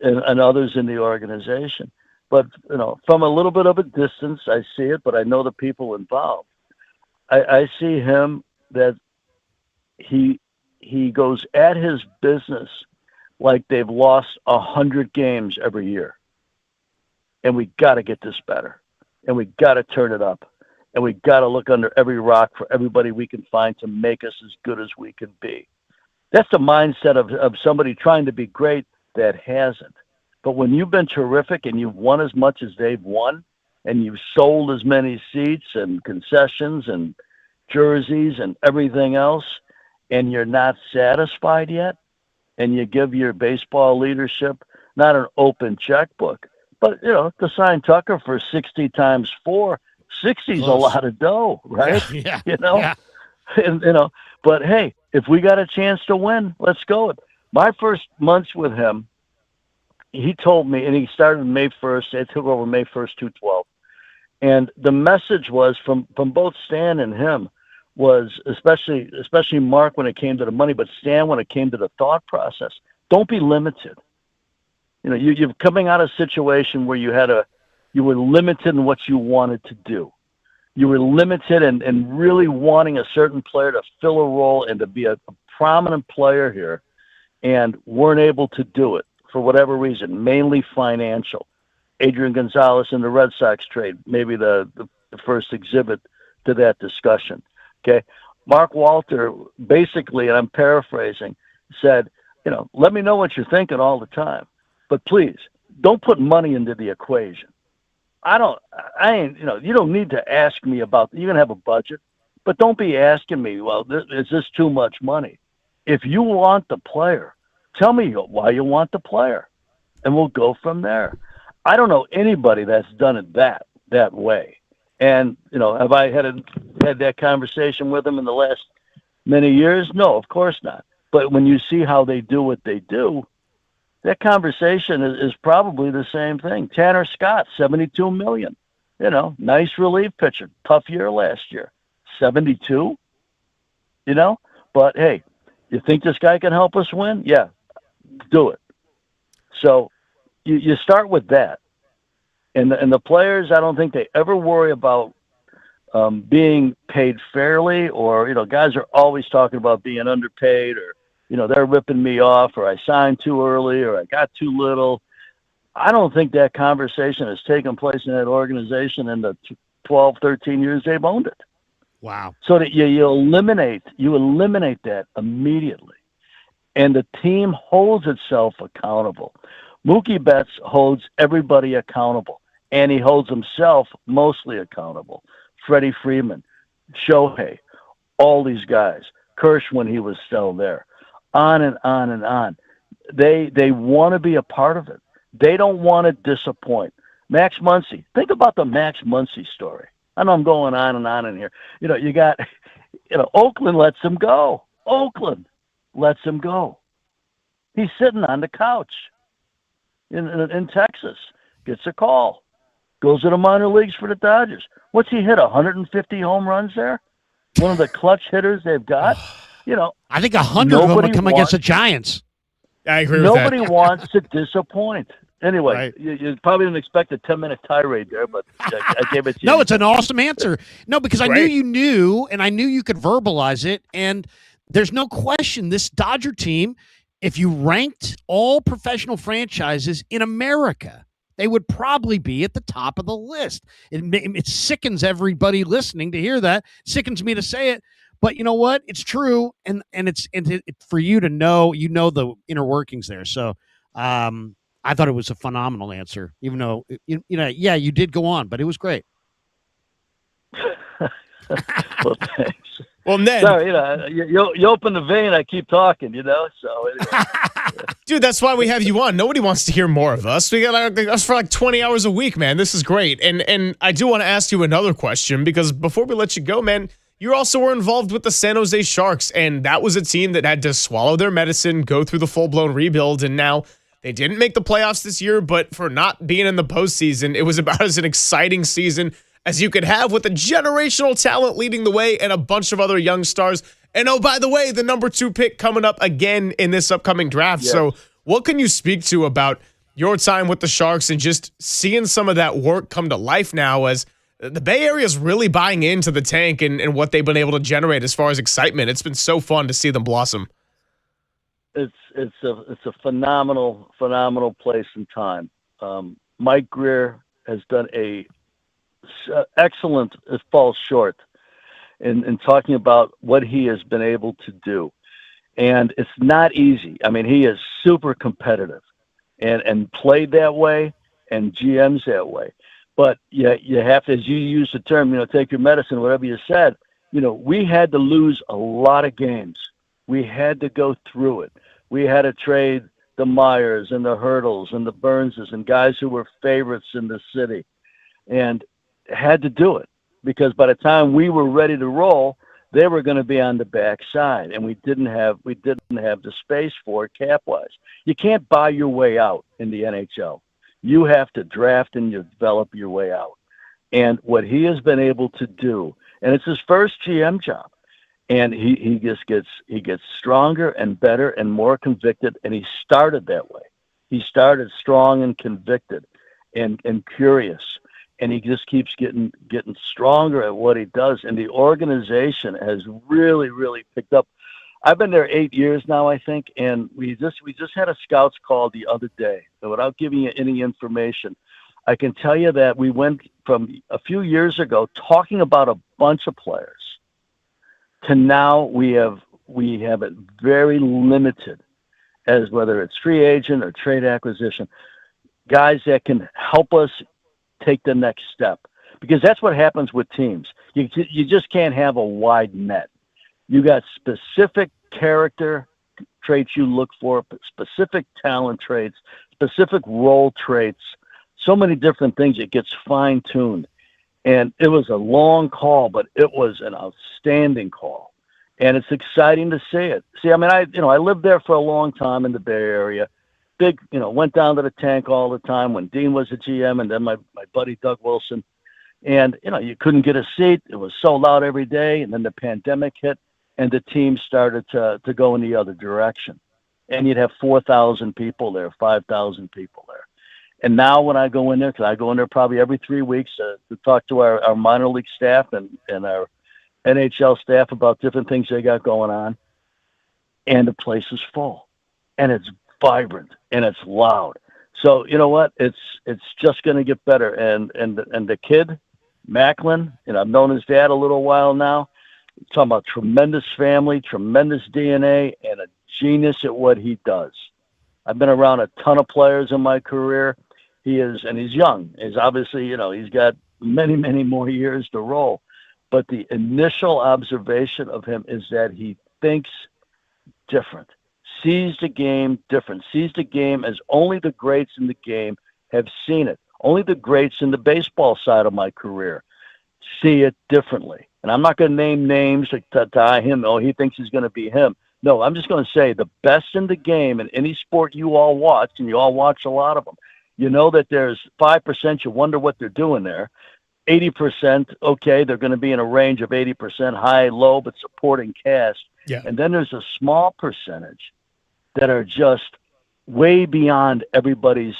and others in the organization. But, from a little bit of a distance, I see it, but I know the people involved. I see him that he goes at his business like they've lost 100 games every year. And we got to get this better. And we got to turn it up. And we got to look under every rock for everybody we can find to make us as good as we can be. That's the mindset of somebody trying to be great that hasn't. But when you've been terrific and you've won as much as they've won, and you've sold as many seats and concessions and jerseys and everything else, and you're not satisfied yet, and you give your baseball leadership not an open checkbook, but to sign Tucker for 60 times 4, 60 is a lot of dough, right? Yeah. Yeah. And but hey, if we got a chance to win, let's go. My first months with him, he told me, and he started May 1st. They took over May 1st, 2012. And the message was from both Stan and him was, especially Mark when it came to the money, but Stan when it came to the thought process, Don't be limited. You know, you're coming out of a situation where you were limited in what you wanted to do. You were limited in really wanting a certain player to fill a role and to be a prominent player here, and weren't able to do it for whatever reason, mainly financial. Adrian Gonzalez in the Red Sox trade, maybe the first exhibit to that discussion. Okay. Mark Walter basically, and I'm paraphrasing, said, you know, let me know what you're thinking all the time, but please don't put money into the equation. I ain't, you know, you don't need to ask me about, you can have a budget, but don't be asking me, well, is this too much money? If you want the player, tell me why you want the player, and we'll go from there. I don't know anybody that's done it that way. And, you know, have I had that conversation with them in the last many years? No, of course not. But when you see how they do what they do, that conversation is probably the same thing. Tanner Scott, $72 million. You know, nice relief pitcher. Tough year last year. 72? You know? But, hey, you think this guy can help us win? Yeah, do it. So you start with that. And the players, I don't think they ever worry about being paid fairly, or, you know, guys are always talking about being underpaid, or, you know, they're ripping me off, or I signed too early, or I got too little. I don't think that conversation has taken place in that organization in the 12, 13 years they've owned it. Wow. So that you eliminate that immediately. And the team holds itself accountable. Mookie Betts holds everybody accountable, and he holds himself mostly accountable. Freddie Freeman, Shohei, all these guys, Kirsch when he was still there, on and on and on. They want to be a part of it. They don't want to disappoint. Max Muncy, think about the Max Muncy story. I know I'm going on and on in here. You know, you got, you know, Oakland lets him go. Oakland lets him go. He's sitting on the couch in Texas, gets a call, goes to the minor leagues for the Dodgers. What's he hit, 150 home runs there? One of the clutch hitters they've got. You know, I think 100 of them would come against the Giants. I agree with that. Nobody wants to disappoint. Anyway, right. You probably didn't expect a 10-minute tirade there, but I gave it to you. No, it's an awesome answer. No, because I knew you knew, and I knew you could verbalize it, and there's no question this Dodger team, if you ranked all professional franchises in America, they would probably be at the top of the list. It sickens everybody listening to hear that. It sickens me to say it, but you know what? It's true, and it's for you to know, you know, the inner workings there. So I thought it was a phenomenal answer, even though yeah, you did go on, but it was great. Well, thanks. Well, Ned. Sorry, you know, you open the vein, I keep talking, you know, so anyway. Dude, that's why we have you on. Nobody wants to hear more of us. We got us for like 20 hours a week, man. This is great. And I do want to ask you another question, because before we let you go, man, you also were involved with the San Jose Sharks, and that was a team that had to swallow their medicine, go through the full-blown rebuild, and now they didn't make the playoffs this year, but for not being in the postseason, it was about as an exciting season as you could have, with a generational talent leading the way and a bunch of other young stars. And oh, by the way, the number 2 pick coming up again in this upcoming draft. Yes. So what can you speak to about your time with the Sharks and just seeing some of that work come to life now, as the Bay Area is really buying into the tank and what they've been able to generate as far as excitement? It's been so fun to see them blossom. It's a phenomenal place and time. Mike Greer has done a excellent, it falls short in talking about what he has been able to do. And it's not easy. I mean, he is super competitive and played that way, and GM's that way. But you have to, as you use the term, you know, take your medicine, whatever you said, you know, we had to lose a lot of games. We had to go through it. We had to trade the Myers and the Hurdles and the Burnses and guys who were favorites in the city, and had to do it, because by the time we were ready to roll, they were going to be on the backside, and we didn't have the space for it cap-wise. You can't buy your way out in the NHL. You have to draft and you develop your way out. And what he has been able to do, and it's his first GM job, And he gets stronger and better and more convicted, and he started that way. He started strong and convicted and curious, and he just keeps getting stronger at what he does. And the organization has really, really picked up. I've been there 8 years now, I think, and we just had a scouts call the other day. So without giving you any information, I can tell you that we went from a few years ago talking about a bunch of players to now we have it very limited as whether it's free agent or trade acquisition, guys that can help us take the next step. Because that's what happens with teams. You just can't have a wide net. You got specific character traits you look for, specific talent traits, specific role traits, so many different things. It gets fine-tuned. And it was a long call, but it was an outstanding call. And it's exciting to see it. See, I mean, I lived there for a long time in the Bay Area. Big, went down to the tank all the time when Dean was a GM, and then my buddy Doug Wilson. And, you couldn't get a seat. It was sold out every day. And then the pandemic hit, and the team started to go in the other direction. And you'd have 4,000 people there, 5,000 people there. And now when I go in there, because I go in there probably every 3 weeks to talk to our minor league staff and our NHL staff about different things they got going on, and the place is full, and it's vibrant, and it's loud. So you know what? It's just going to get better. And the kid, Macklin, I've known his dad a little while now. Talking about tremendous family, tremendous DNA, and a genius at what he does. I've been around a ton of players in my career. And he's young. He's obviously, he's got many, many more years to roll. But the initial observation of him is that he thinks different, sees the game different, sees the game as only the greats in the game have seen it. Only the greats in the baseball side of my career see it differently. And I'm not going to name names to tie him. Oh, he thinks he's going to be him. No, I'm just going to say the best in the game in any sport you all watch, and you all watch a lot of them, you know that there's 5% you wonder what they're doing there. 80%, okay, they're going to be in a range of 80% high, low, but supporting cast. Yeah. And then there's a small percentage that are just way beyond everybody's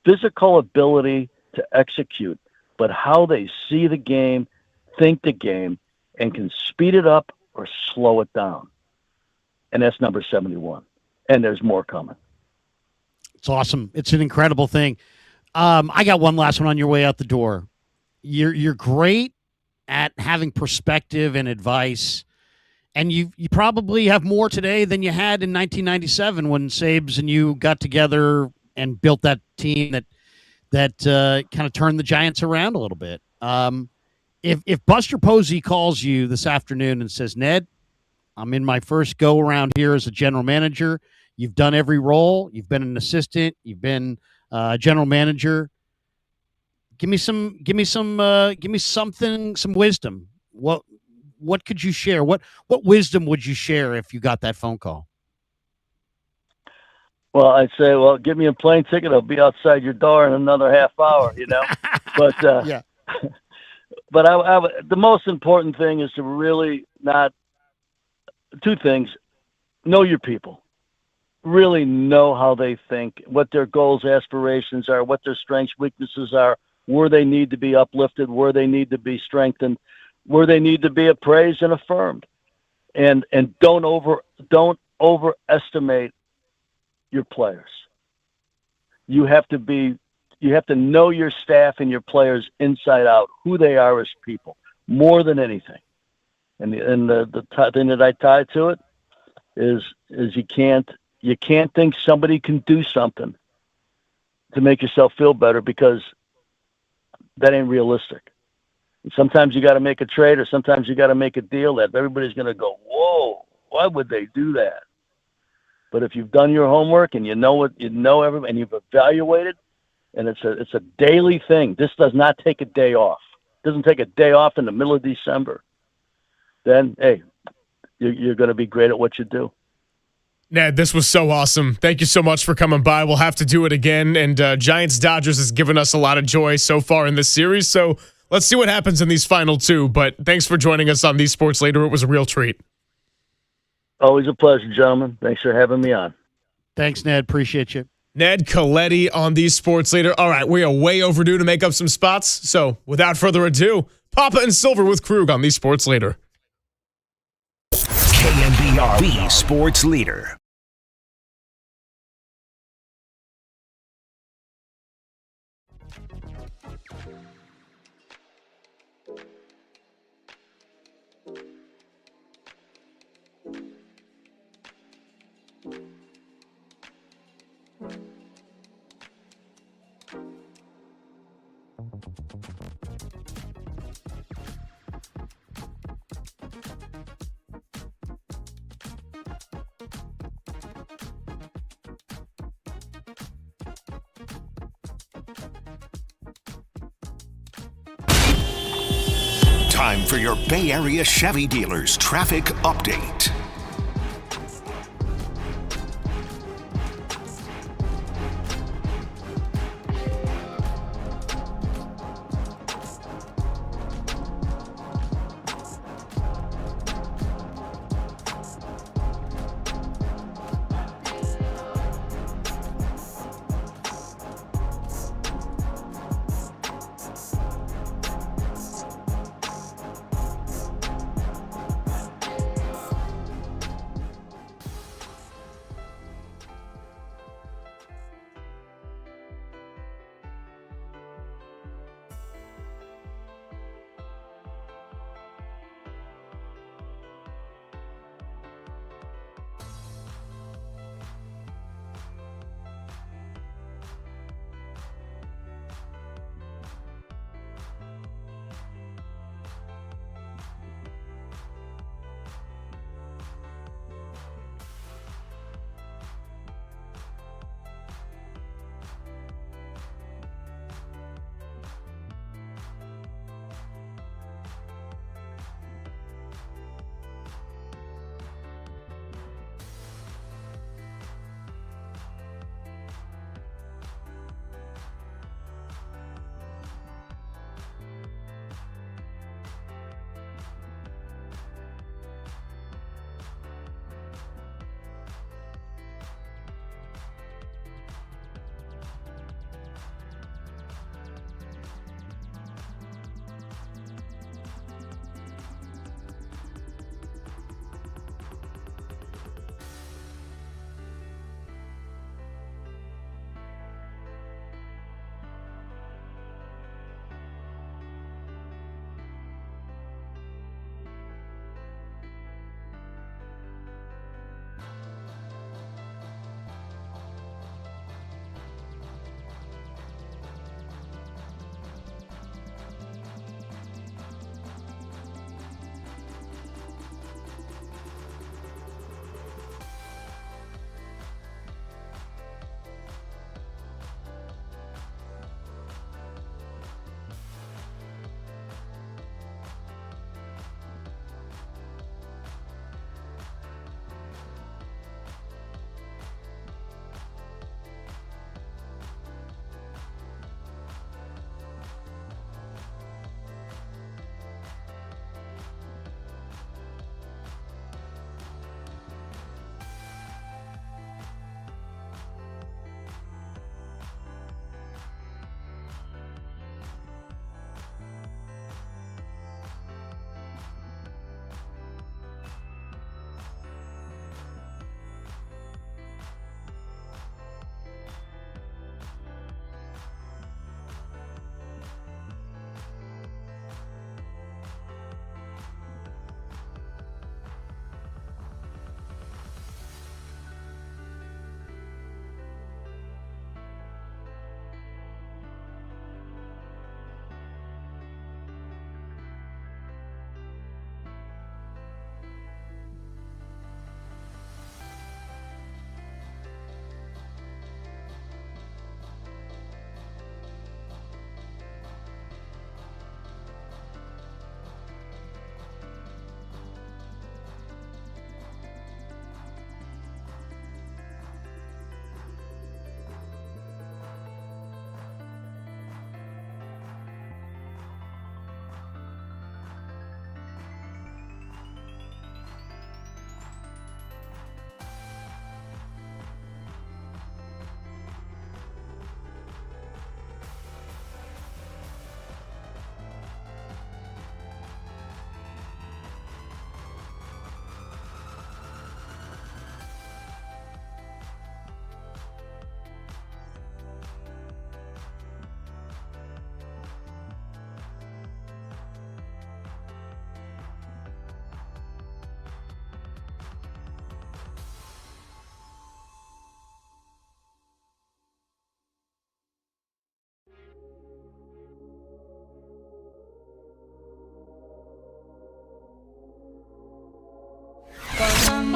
physical ability to execute, but how they see the game, think the game, and can speed it up or slow it down. And that's number 71. And there's more coming. It's awesome. It's an incredible thing. I got one last one on your way out the door. You're great at having perspective and advice, and you probably have more today than you had in 1997 when Sabes and you got together and built that team that kind of turned the Giants around a little bit. If Buster Posey calls you this afternoon and says, Ned, I'm in my first go around here as a general manager. You've done every role. You've been an assistant. You've been a general manager. Give me something, some wisdom. What could you share? What wisdom would you share if you got that phone call? Well, I'd say, give me a plane ticket. I'll be outside your door in another half hour, But yeah. But the most important thing is to really not two things. Know your people. Really know how they think, what their goals, aspirations are, what their strengths, weaknesses are, where they need to be uplifted, where they need to be strengthened, where they need to be appraised and affirmed. And don't overestimate your players. You have to know your staff and your players inside out, who they are as people, more than anything. And the thing that I tie to it is you can't think somebody can do something to make yourself feel better, because that ain't realistic. And sometimes you got to make a trade, or sometimes you got to make a deal that everybody's going to go, whoa, why would they do that? But if you've done your homework and and you've evaluated, and it's a daily thing. This does not take a day off. It doesn't take a day off in the middle of December. Then, hey, you're going to be great at what you do. Ned, this was so awesome. Thank you so much for coming by. We'll have to do it again. And Giants-Dodgers has given us a lot of joy so far in this series. So let's see what happens in these final two. But thanks for joining us on The Sports Leader. It was a real treat. Always a pleasure, gentlemen. Thanks for having me on. Thanks, Ned. Appreciate you. Ned Coletti on The Sports Leader. All right, we are way overdue to make up some spots. So without further ado, Papa and Silver with Krug on The Sports Leader. KNBR, The Sports Leader. Time for your Bay Area Chevy dealers traffic update.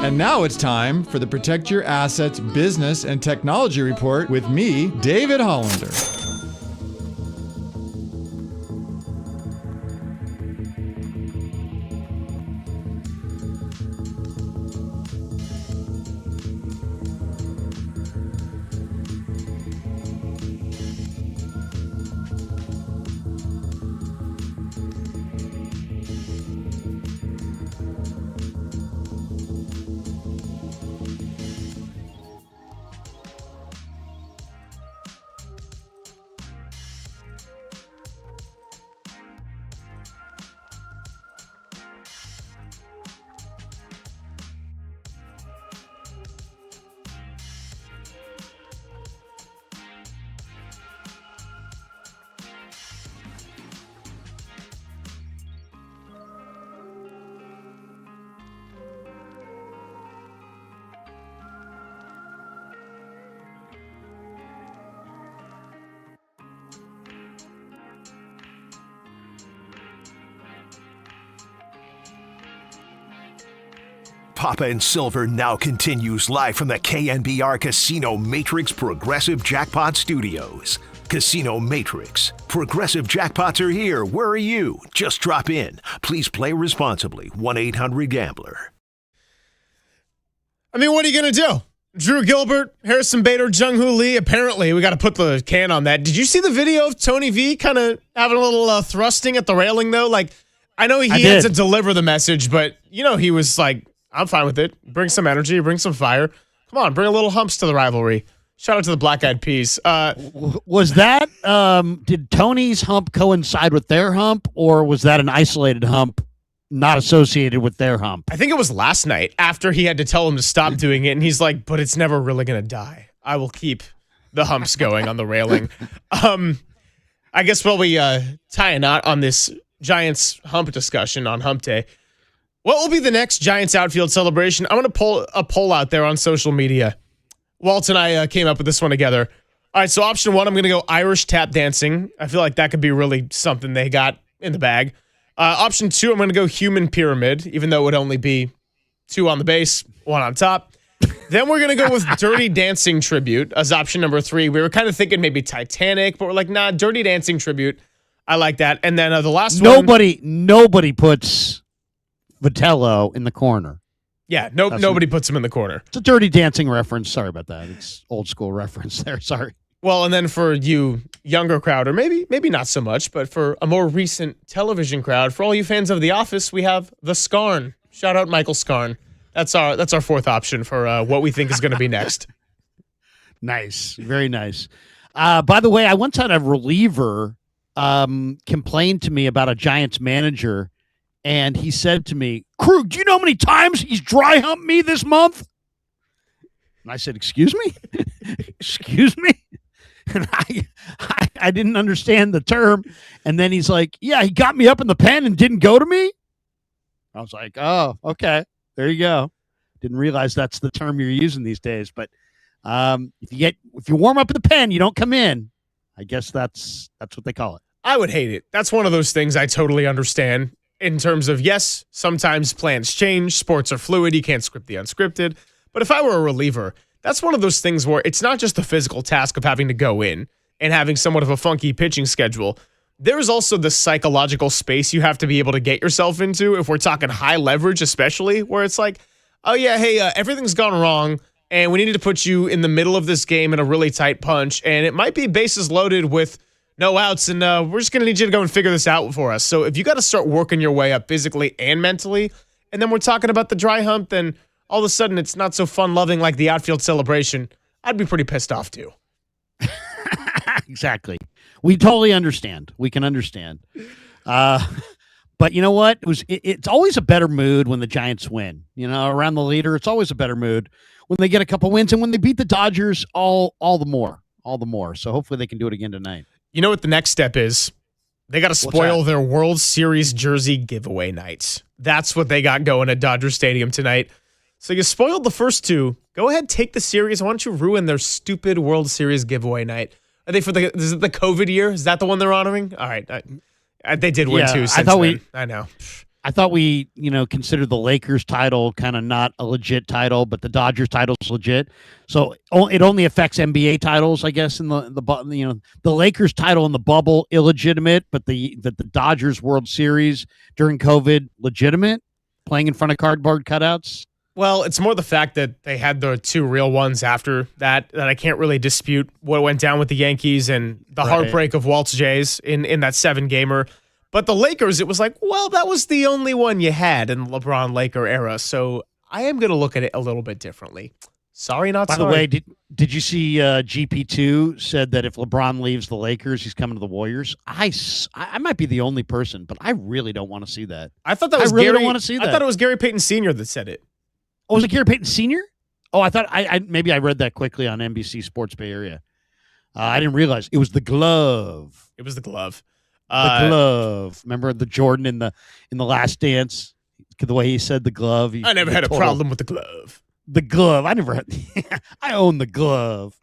And now it's time for the Protect Your Assets Business and Technology Report with me, David Hollander. Papa and Silver now continues live from the KNBR Casino Matrix Progressive Jackpot Studios. Casino Matrix. Progressive jackpots are here. Where are you? Just drop in. Please play responsibly. 1-800-GAMBLER. I mean, what are you going to do? Drew Gilbert, Harrison Bader, Jung-Hoo Lee. Apparently, we got to put the can on that. Did you see the video of Tony V kind of having a little thrusting at the railing, though? Like, I know he had to deliver the message, but, he was like, I'm fine with it. Bring some energy, bring some fire. Come on, bring a little humps to the rivalry. Shout out to the Black Eyed Peas. Was that, did Tony's hump coincide with their hump, or was that an isolated hump not associated with their hump? I think it was last night after he had to tell him to stop doing it, and he's like, but it's never really going to die. I will keep the humps going on the railing. I guess while we tie a knot on this Giants hump discussion on Hump Day, what will be the next Giants outfield celebration? I'm going to pull a poll out there on social media. Walt and I came up with this one together. All right, so option 1, I'm going to go Irish tap dancing. I feel like that could be really something they got in the bag. Option 2, I'm going to go human pyramid, even though it would only be 2 on the base, 1 on top. Then we're going to go with Dirty Dancing tribute as option number 3. We were kind of thinking maybe Titanic, but we're like, nah, Dirty Dancing tribute. I like that. And then the last one. Nobody puts Vitello in the corner. Yeah, nobody puts him in the corner. It's a Dirty Dancing reference. Sorry about that. It's old school reference there. Sorry. Well, and then for you younger crowd, or maybe not so much, but for a more recent television crowd, for all you fans of The Office, we have the Scarn. Shout out Michael Scarn. That's our 4th option for what we think is going to be next. Nice, very nice. By the way, I once had a reliever complain to me about a Giants manager. And he said to me, Krug, do you know how many times he's dry humped me this month? And I said, excuse me? Excuse me? And I didn't understand the term. And then he's like, yeah, he got me up in the pen and didn't go to me. I was like, oh, okay. There you go. Didn't realize that's the term you're using these days. But if you warm up in the pen, you don't come in. I guess that's what they call it. I would hate it. That's one of those things I totally understand. In terms of, yes, sometimes plans change, sports are fluid, you can't script the unscripted. But if I were a reliever, that's one of those things where it's not just the physical task of having to go in and having somewhat of a funky pitching schedule. There is also the psychological space you have to be able to get yourself into, if we're talking high leverage especially, where it's like, oh yeah, hey, everything's gone wrong, and we need to put you in the middle of this game in a really tight punch, and it might be bases loaded with no outs, and we're just going to need you to go and figure this out for us. So if you got to start working your way up physically and mentally, and then we're talking about the dry hump, then all of a sudden it's not so fun-loving like the outfield celebration, I'd be pretty pissed off too. Exactly. We totally understand. We can understand. But you know what? It's always a better mood when the Giants win. Around the leader, it's always a better mood when they get a couple wins, and when they beat the Dodgers, all the more. So hopefully they can do it again tonight. You know what the next step is? They got to spoil their World Series jersey giveaway nights. That's what they got going at Dodger Stadium tonight. So you spoiled the first 2. Go ahead, take the series. Why don't you ruin their stupid World Series giveaway night? Are they is it the COVID year? Is that the one they're honoring? All right. They did win 2 since then. I know. I thought we, considered the Lakers title kind of not a legit title, but the Dodgers title is legit. So it only affects NBA titles, I guess. In the Lakers title in the bubble illegitimate, but the Dodgers World Series during COVID legitimate, playing in front of cardboard cutouts. Well, it's more the fact that they had the two real ones after that I can't really dispute what went down with the Yankees and the heartbreak of Walt's Jays in that 7-gamer. But the Lakers, it was like, well, that was the only one you had in the LeBron-Laker era. So I am going to look at it a little bit differently. Sorry, not By sorry. the way, did you see GP2 said that if LeBron leaves the Lakers, he's coming to the Warriors? I might be the only person, but I really don't want to see that. I thought that was really Gary. don't want to see that. I thought it was Gary Payton Sr. that said it. Oh, was it Gary Payton Sr.? Oh, I thought maybe I read that quickly on NBC Sports Bay Area. I didn't realize it was the glove. It was the glove. The glove. Remember the Jordan in the Last Dance? The way he said the glove. I never had a problem with the glove. The glove. I never had. I own the glove.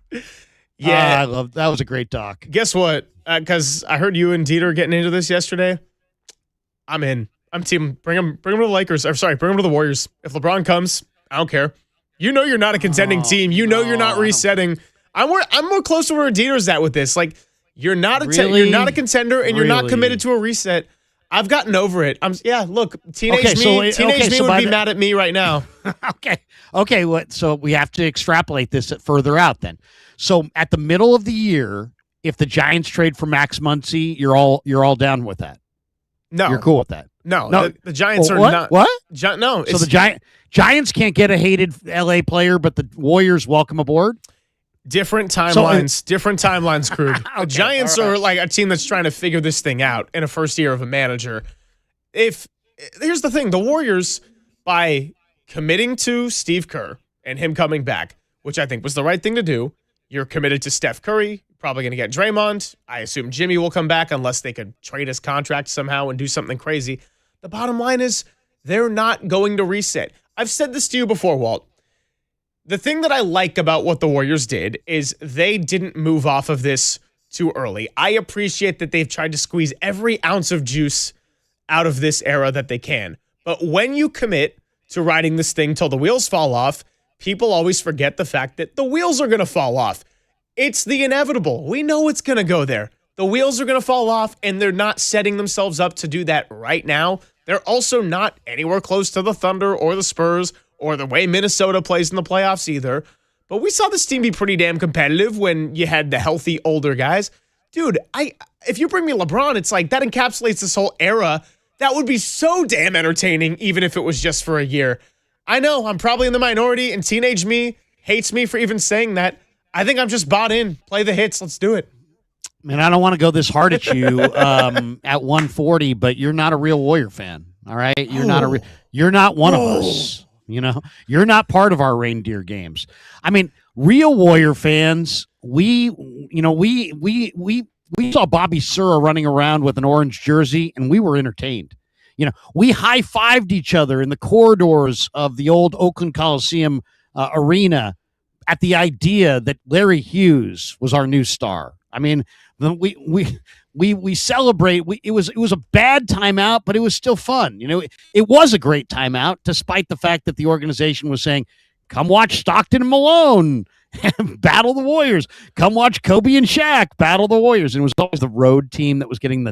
Yeah, I love that. Was a great doc. Guess what? Because I heard you and Dieter getting into this yesterday. I'm in. I'm team. Bring him to the Lakers. Or sorry, bring him to the Warriors. If LeBron comes, I don't care. You know you're not a contending team. You know you're not resetting. I'm more close to where Dieter's at with this. Like you're not you're not a contender, and you're not committed to a reset. I've gotten over it. Look, teenage me would be mad at me right now. Okay. So we have to extrapolate this further out then. So at the middle of the year, if the Giants trade for Max Muncy, you're all down with that. No, you're cool with that. No. The Giants are what? not. What? No. So the Giants can't get a hated LA player, but the Warriors welcome aboard. Different timelines, Krug. The Giants are like a team that's trying to figure this thing out in a first year of a manager. Here's the thing, the Warriors, by committing to Steve Kerr and him coming back, which I think was the right thing to do, you're committed to Steph Curry, probably going to get Draymond. I assume Jimmy will come back unless they could trade his contract somehow and do something crazy. The bottom line is they're not going to reset. I've said this to you before, Walt. The thing that I like about what the Warriors did is they didn't move off of this too early. I appreciate that they've tried to squeeze every ounce of juice out of this era that they can. But when you commit to riding this thing till the wheels fall off, people always forget the fact that the wheels are going to fall off. It's the inevitable. We know it's going to go there. The wheels are going to fall off, and they're not setting themselves up to do that right now. They're also not anywhere close to the Thunder or the Spurs or the way Minnesota plays in the playoffs either. But we saw this team be pretty damn competitive when you had the healthy older guys. Dude, if you bring me LeBron, it's like that encapsulates this whole era. That would be so damn entertaining, even if it was just for a year. I know, I'm probably in the minority, and teenage me hates me for even saying that. I think I'm just bought in. Play the hits. Let's do it. Man, I don't want to go this hard at you at 140, but you're not a real Warrior fan. All right, you're not one of us. You're not part of our reindeer games. I mean, real Warrior fans, we saw Bobby Sura running around with an orange jersey, and we were entertained. We high-fived each other in the corridors of the old Oakland Coliseum arena at the idea that Larry Hughes was our new star. I mean, we celebrate. It was a bad timeout, but it was still fun. It was a great timeout, despite the fact that the organization was saying, "Come watch Stockton and Malone battle the Warriors. Come watch Kobe and Shaq battle the Warriors." And it was always the road team that was getting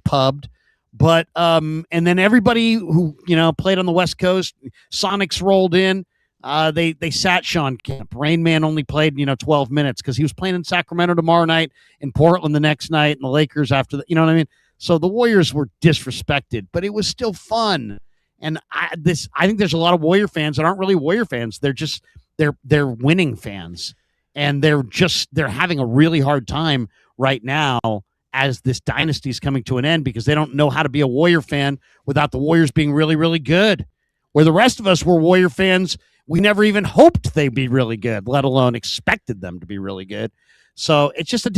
pubbed. But and then everybody who played on the West Coast, Sonics rolled in. They sat Sean Kemp. Rain Man only played 12 minutes because he was playing in Sacramento tomorrow night, in Portland the next night, and the Lakers after that. You know what I mean? So the Warriors were disrespected, but it was still fun. And I think there's a lot of Warrior fans that aren't really Warrior fans. They're winning fans, and they're having a really hard time right now as this dynasty is coming to an end because they don't know how to be a Warrior fan without the Warriors being really, really good. Where the rest of us were Warrior fans, we never even hoped they'd be really good, let alone expected them to be really good. So it's just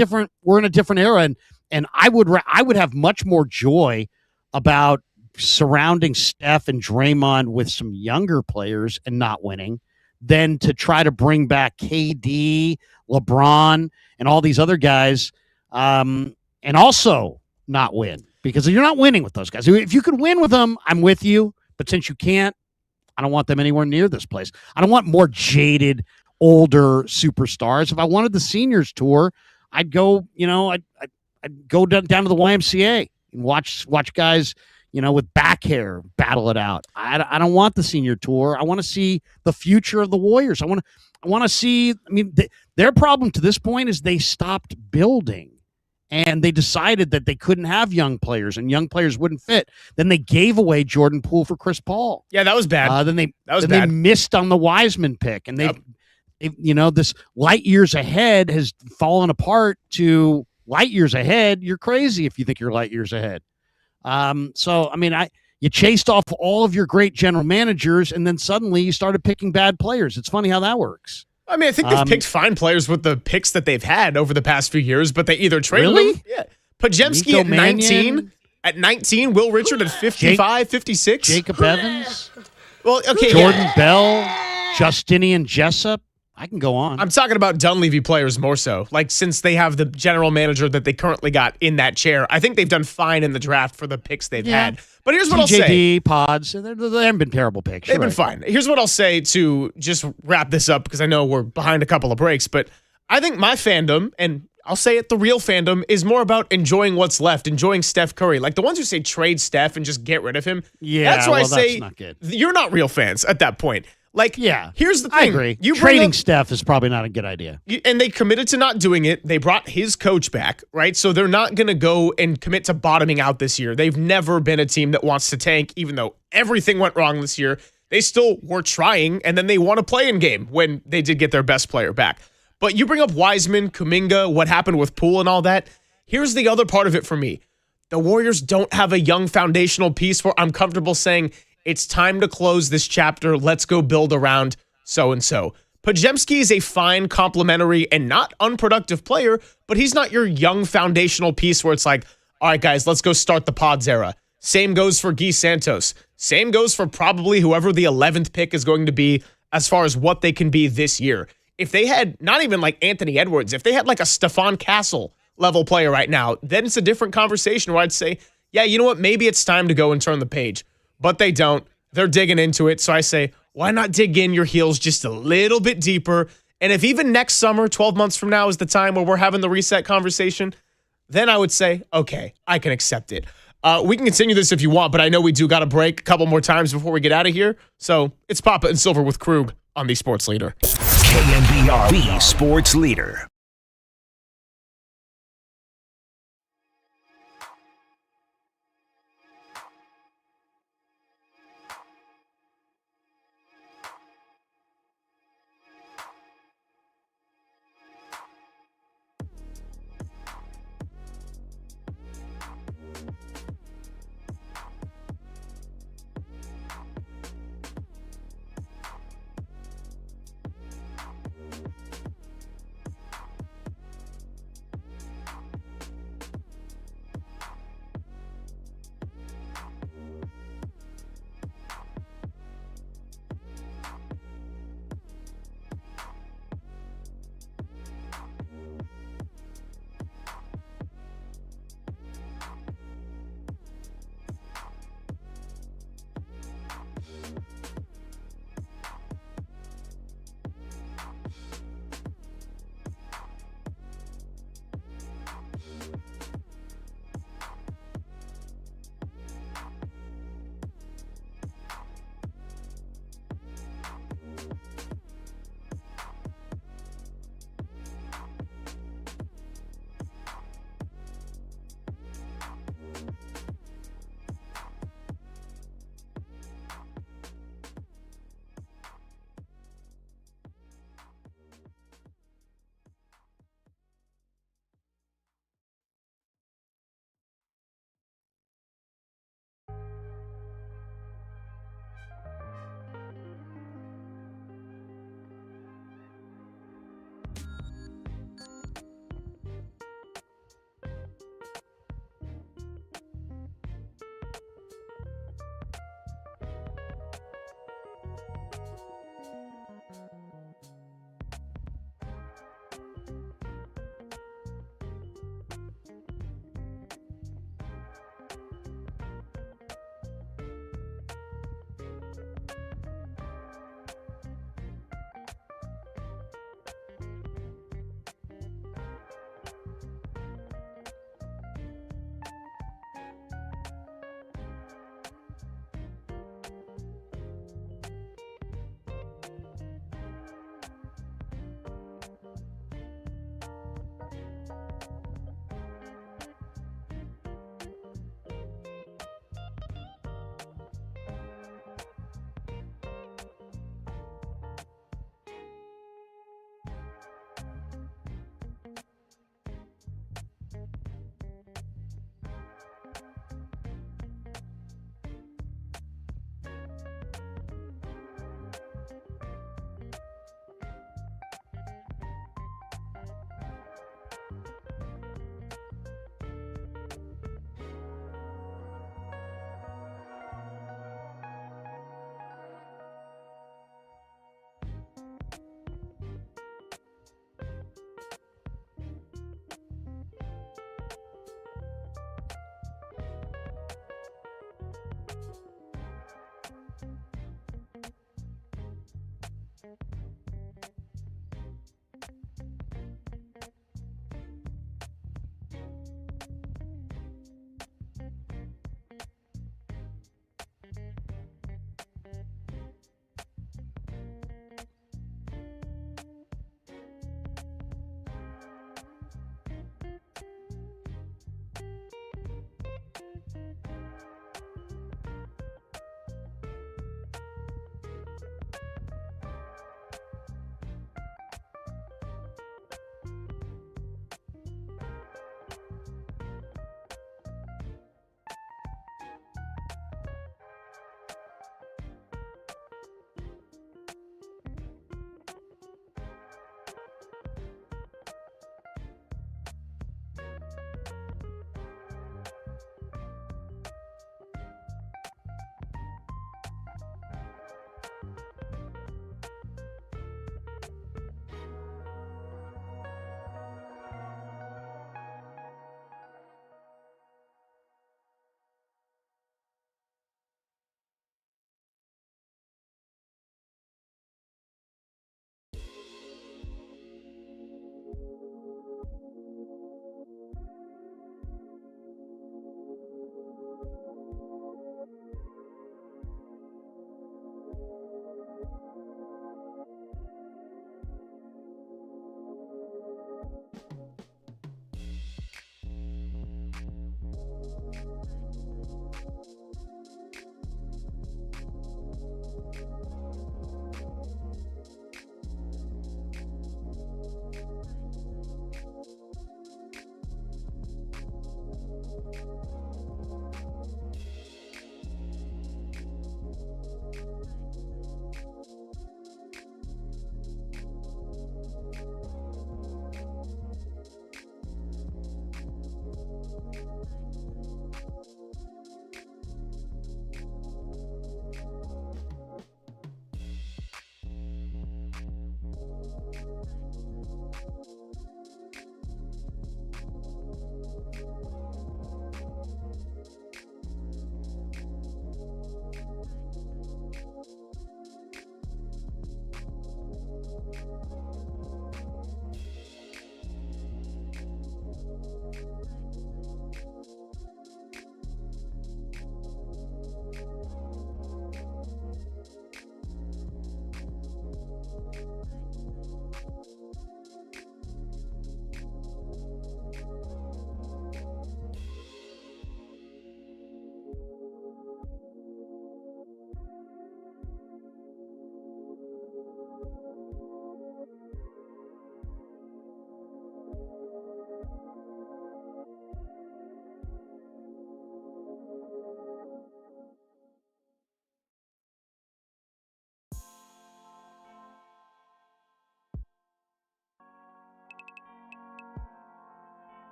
we're in a different era. And I would have much more joy about surrounding Steph and Draymond with some younger players and not winning than to try to bring back KD, LeBron, and all these other guys and also not win. because you're not winning with those guys. If you could win with them, I'm with you. But since you can't, I don't want them anywhere near this place. I don't want more jaded, older superstars. If I wanted the seniors tour, I'd go, I'd go down to the YMCA and watch guys, with back hair battle it out. I don't want the senior tour. I want to see the future of the Warriors. I want to see. I mean, their problem to this point is they stopped building, and they decided that they couldn't have young players, and young players wouldn't fit. Then they gave away Jordan Poole for Chris Paul. Yeah, that was bad. They missed on the Wiseman pick, and this light years ahead has fallen apart to light years ahead. You're crazy if you think you're light years ahead. You chased off all of your great general managers, and then suddenly you started picking bad players. It's funny how that works. I mean, I think they've picked fine players with the picks that they've had over the past few years, but they either traded them. Yeah. Pajemski at 19. At 19, Will Richard at 55, 56. Jacob Evans. Well, okay. Jordan Bell, Justinian Jessup. I can go on. I'm talking about Dunleavy players more so. Like, since they have the general manager that they currently got in that chair, I think they've done fine in the draft for the picks they've had. But here's what I'll say. Pods, they haven't been terrible picks. They've been fine. Here's what I'll say to just wrap this up, because I know we're behind a couple of breaks, but I think my fandom, and I'll say it, the real fandom, is more about enjoying what's left, enjoying Steph Curry. Like, the ones who say trade Steph and just get rid of him, that's why I say not good. You're not real fans at that point. Like, here's the thing. I agree. Trading Steph is probably not a good idea. And they committed to not doing it. They brought his coach back, right? So they're not going to go and commit to bottoming out this year. They've never been a team that wants to tank, even though everything went wrong this year. They still were trying, and then they won a play-in game when they did get their best player back. But you bring up Wiseman, Kuminga, what happened with Poole and all that. Here's the other part of it for me. The Warriors don't have a young foundational piece where I'm comfortable saying, it's time to close this chapter. Let's go build around so-and-so. Pajemski is a fine, complimentary, and not unproductive player, but he's not your young foundational piece where it's like, all right, guys, let's go start the Pods era. Same goes for Guy Santos. Same goes for probably whoever the 11th pick is going to be as far as what they can be this year. If they had not even like Anthony Edwards, if they had like a Stephon Castle level player right now, then it's a different conversation where I'd say, yeah, you know what? Maybe it's time to go and turn the page. But they don't. They're digging into it. So I say, why not dig in your heels just a little bit deeper? And if even next summer, 12 months from now, is the time where we're having the reset conversation, then I would say, okay, I can accept it. We can continue this if you want, but I know we do got to break a couple more times before we get out of here. So it's Papa and Silver with Krug on the Sports Leader. KNBR, the Sports Leader.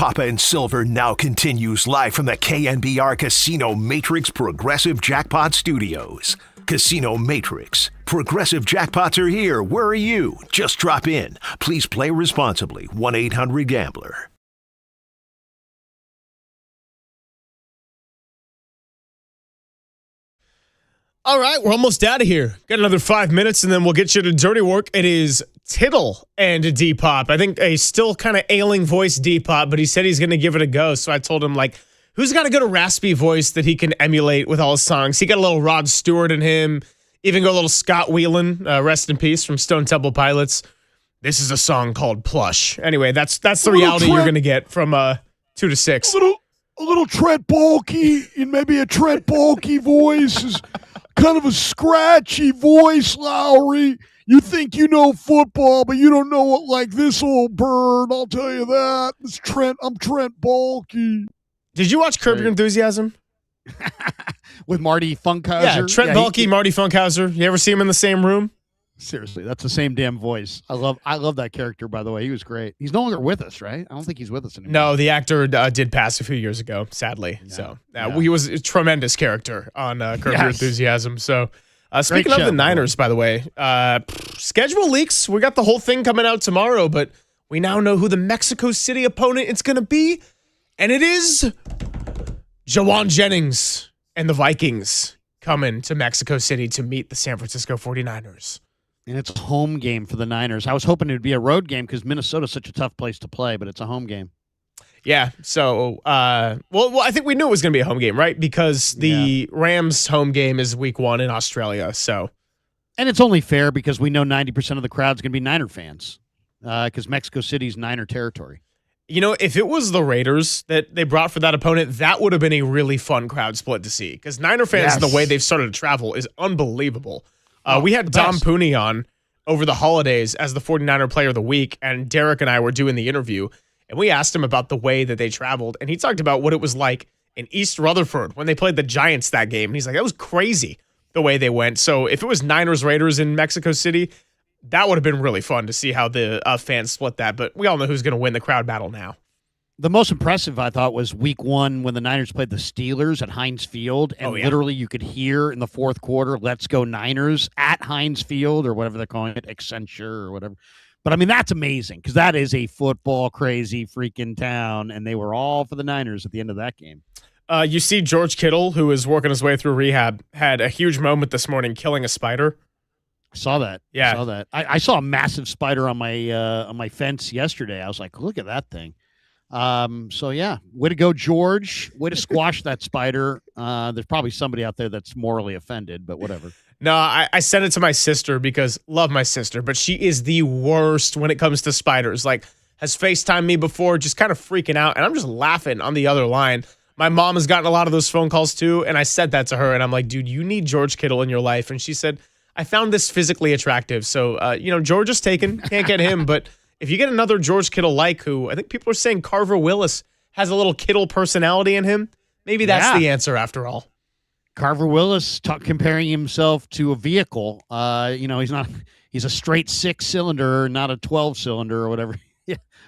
Papa and Silver now continues live from the KNBR Casino Matrix Progressive Jackpot Studios. Casino Matrix. Progressive jackpots are here. Where are you? Just drop in. Please play responsibly. 1-800-GAMBLER. All right, we're almost out of here. Got another 5 minutes, and then we'll get you to Dirty Work. It is Tittle and Depop. I think a still kind of ailing voice Depop, but he said he's going to give it a go. So I told him, like, who's got a good raspy voice that he can emulate with all his songs? He got a little Rod Stewart in him. Even go a little Scott Weiland, rest in peace, from Stone Temple Pilots. This is a song called Plush. Anyway, that's the reality you're going to get from 2 to 6. A little Trent Baalke, and maybe a Trent Baalke voice is kind of a scratchy voice, Lowry. You think you know football, but you don't know it like this old bird. I'll tell you that. I'm Trent Baalke. Did you watch Curb Your Enthusiasm? With Marty Funkhauser? Yeah, Trent Baalke, Marty Funkhauser. You ever see him in the same room? Seriously, that's the same damn voice. I love that character, by the way. He was great. He's no longer with us, right? I don't think he's with us anymore. No, the actor did pass a few years ago, sadly. He was a tremendous character on Curb Your Enthusiasm. So, speaking of the Niners, by the way, schedule leaks. We got the whole thing coming out tomorrow, but we now know who the Mexico City opponent it's going to be, and it is Jawan Jennings and the Vikings coming to Mexico City to meet the San Francisco 49ers. And it's a home game for the Niners. I was hoping it would be a road game because Minnesota's such a tough place to play, but it's a home game. Yeah, so, well, I think we knew it was going to be a home game, right? Because the Rams' home game is week 1 in Australia, so. And it's only fair because we know 90% of the crowd's going to be Niner fans because Mexico City's Niner territory. You know, if it was the Raiders that they brought for that opponent, that would have been a really fun crowd split to see because Niner fans, the way they've started to travel is unbelievable. We had Dom Pooney on over the holidays as the 49er player of the week, and Derek and I were doing the interview, and we asked him about the way that they traveled, and he talked about what it was like in East Rutherford when they played the Giants that game, and he's like, that was crazy the way they went. So if it was Niners-Raiders in Mexico City, that would have been really fun to see how the fans split that, but we all know who's going to win the crowd battle now. The most impressive, I thought, was week 1 when the Niners played the Steelers at Heinz Field, and literally you could hear in the fourth quarter, "Let's go Niners" at Heinz Field or whatever they're calling it, Accenture or whatever. But, I mean, that's amazing because that is a football-crazy freaking town, and they were all for the Niners at the end of that game. You see George Kittle, who is working his way through rehab, had a huge moment this morning killing a spider. I saw that. Yeah. I saw that. I saw a massive spider on my fence yesterday. I was like, look at that thing. So yeah, way to go, George. Way to squash that spider. There's probably somebody out there that's morally offended, but whatever. No, I sent it to my sister because love my sister, but she is the worst when it comes to spiders. Like, has FaceTimed me before, just kind of freaking out, and I'm just laughing on the other line. My mom has gotten a lot of those phone calls too, and I said that to her, and I'm like, dude, you need George Kittle in your life. And she said, I found this physically attractive. So, George is taken. Can't get him, but if you get another George Kittle-like who I think people are saying Carver Willis has a little Kittle personality in him, maybe that's the answer after all. Carver Willis comparing himself to a vehicle. He's a straight 6-cylinder, not a 12-cylinder or whatever.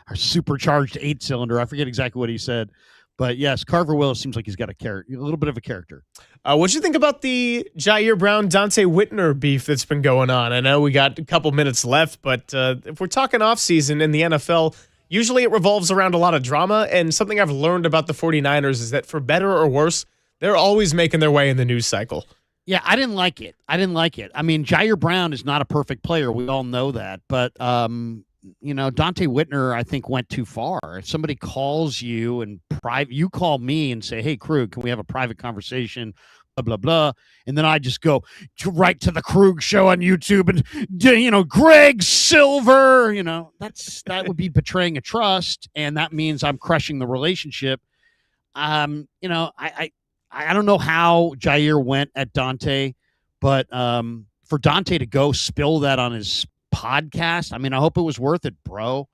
Or supercharged 8-cylinder. I forget exactly what he said. But yes, Carver Willis seems like he's got a little bit of a character. What'd you think about the Jair Brown, Dante Whitner beef that's been going on? I know we got a couple minutes left, but if we're talking offseason in the NFL, usually it revolves around a lot of drama. And something I've learned about the 49ers is that for better or worse, they're always making their way in the news cycle. Yeah, I didn't like it. I mean, Jair Brown is not a perfect player. We all know that. But, Dante Whitner, I think, went too far. If somebody calls you and you call me and say, hey, Krug, can we have a private conversation, blah, blah, blah. And then I just go right to the Krug show on YouTube and, Greg Silver, that would be betraying a trust. And that means I'm crushing the relationship. I don't know how Jair went at Dante, but for Dante to go spill that on his podcast, I mean, I hope it was worth it, bro.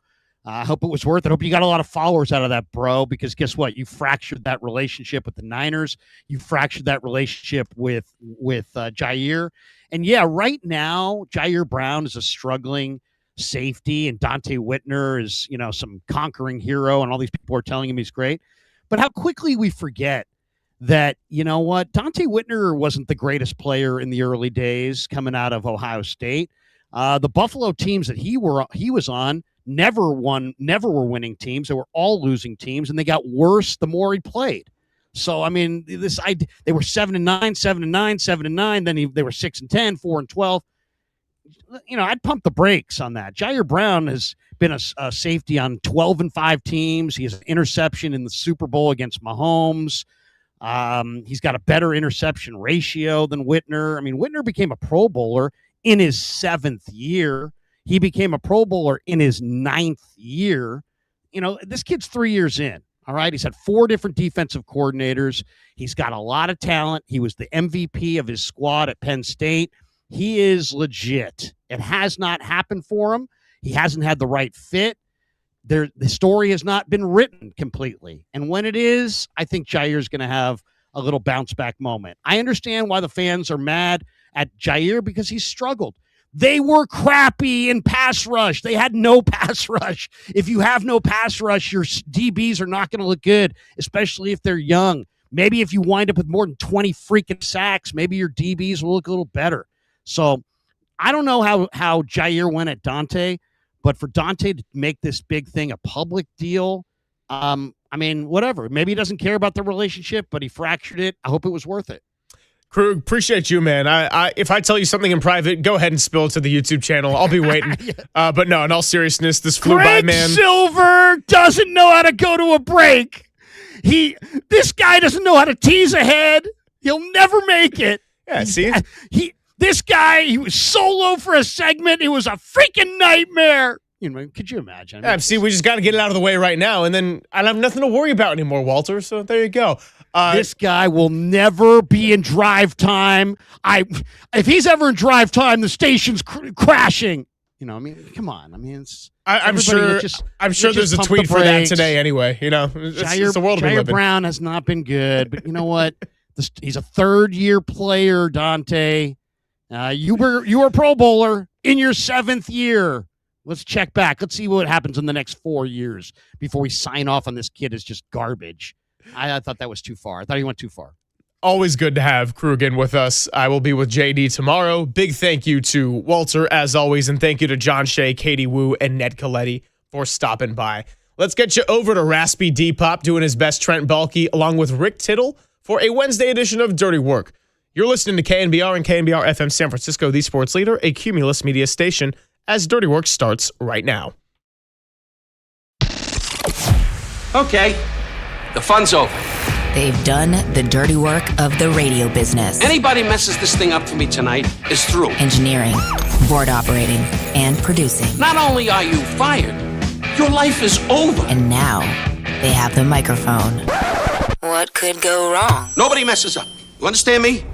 I hope it was worth it. I hope you got a lot of followers out of that, bro, because guess what? You fractured that relationship with the Niners. You fractured that relationship with Jair. And yeah, right now, Jair Brown is a struggling safety, and Dante Whitner is, some conquering hero, and all these people are telling him he's great. But how quickly we forget that, Dante Whitner wasn't the greatest player in the early days coming out of Ohio State. The Buffalo teams that he was on never were winning teams. They were all losing teams, and they got worse the more he played. So, I mean, they were 7-9, 7-9, 7-9. Then they were 6-10, 4-12. I'd pump the brakes on that. Jair Brown has been a safety on 12-5 teams. He has an interception in the Super Bowl against Mahomes. He's got a better interception ratio than Whitner. I mean, Whitner became a Pro Bowler in his 7th year. He became a Pro Bowler in his 9th year. This kid's 3 years in. All right. He's had 4 different defensive coordinators. He's got a lot of talent. He was the MVP of his squad at Penn State. He is legit. It has not happened for him. He hasn't had the right fit. The story has not been written completely. And when it is, I think Jair's going to have a little bounce back moment. I understand why the fans are mad at Jair because he's struggled. They were crappy in pass rush. They had no pass rush. If you have no pass rush, your DBs are not going to look good, especially if they're young. Maybe if you wind up with more than 20 freaking sacks, maybe your DBs will look a little better. So I don't know how Jair went at Dante, but for Dante to make this big thing a public deal, whatever. Maybe he doesn't care about the relationship, but he fractured it. I hope it was worth it. Krug, appreciate you, man. If I tell you something in private, go ahead and spill it to the YouTube channel. I'll be waiting. But no, in all seriousness, this flew by, man. Silver doesn't know how to go to a break. This guy doesn't know how to tease ahead. He'll never make it. Yeah, see? This guy, he was solo for a segment. It was a freaking nightmare. Could you imagine? See, we just got to get it out of the way right now, and then I have nothing to worry about anymore, Walter. So there you go. This guy will never be in drive time. If he's ever in drive time, the station's crashing. Come on. I'm sure there's a tweet for that today anyway. It's the world we live in. Jair Brown has not been good, but you know what? He's a third-year player, Dante. You were a Pro Bowler in your 7th year. Let's check back. Let's see what happens in the next 4 years before we sign off on this kid as just garbage. I thought that was too far. I thought he went too far. Always good to have Krugen with us. I will be with JD tomorrow. Big thank you to Walter, as always, and thank you to John Shea, Katie Wu, and Ned Coletti for stopping by. Let's get you over to Raspy Depop doing his best Trent Baalke, along with Rick Tittle, for a Wednesday edition of Dirty Work. You're listening to KNBR and KNBR FM San Francisco, the sports leader, a Cumulus media station, as Dirty Work starts right now. Okay, the fun's over. They've done the dirty work of the radio business. Anybody messes this thing up for me tonight is through. Engineering, board operating, and producing. Not only are you fired, your life is over. And now, they have the microphone. What could go wrong? Nobody messes up. You understand me?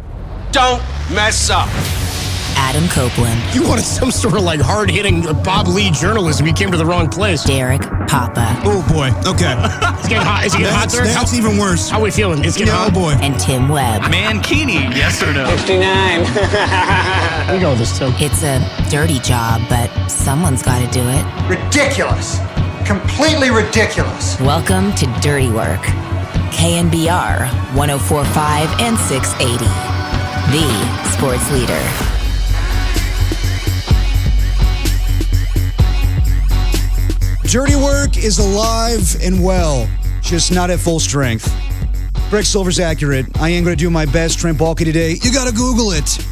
Don't mess up. Adam Copeland. You wanted some sort of hard-hitting Bob Lee journalism. You came to the wrong place. Derek Papa. Oh, boy. Okay. It's getting hot. Is it getting hot, sir? That's even worse. How are we feeling? It's getting hot? Oh, boy. And Tim Webb. Mankini, yes or no? 59. We go with this, Tim. It's a dirty job, but someone's got to do it. Ridiculous. Completely ridiculous. Welcome to Dirty Work. KNBR 104.5 and 680. The sports leader. Dirty Work is alive and well, just not at full strength. Greg Silver's accurate. I am going to do my best Trent Baalke today. You got to Google it.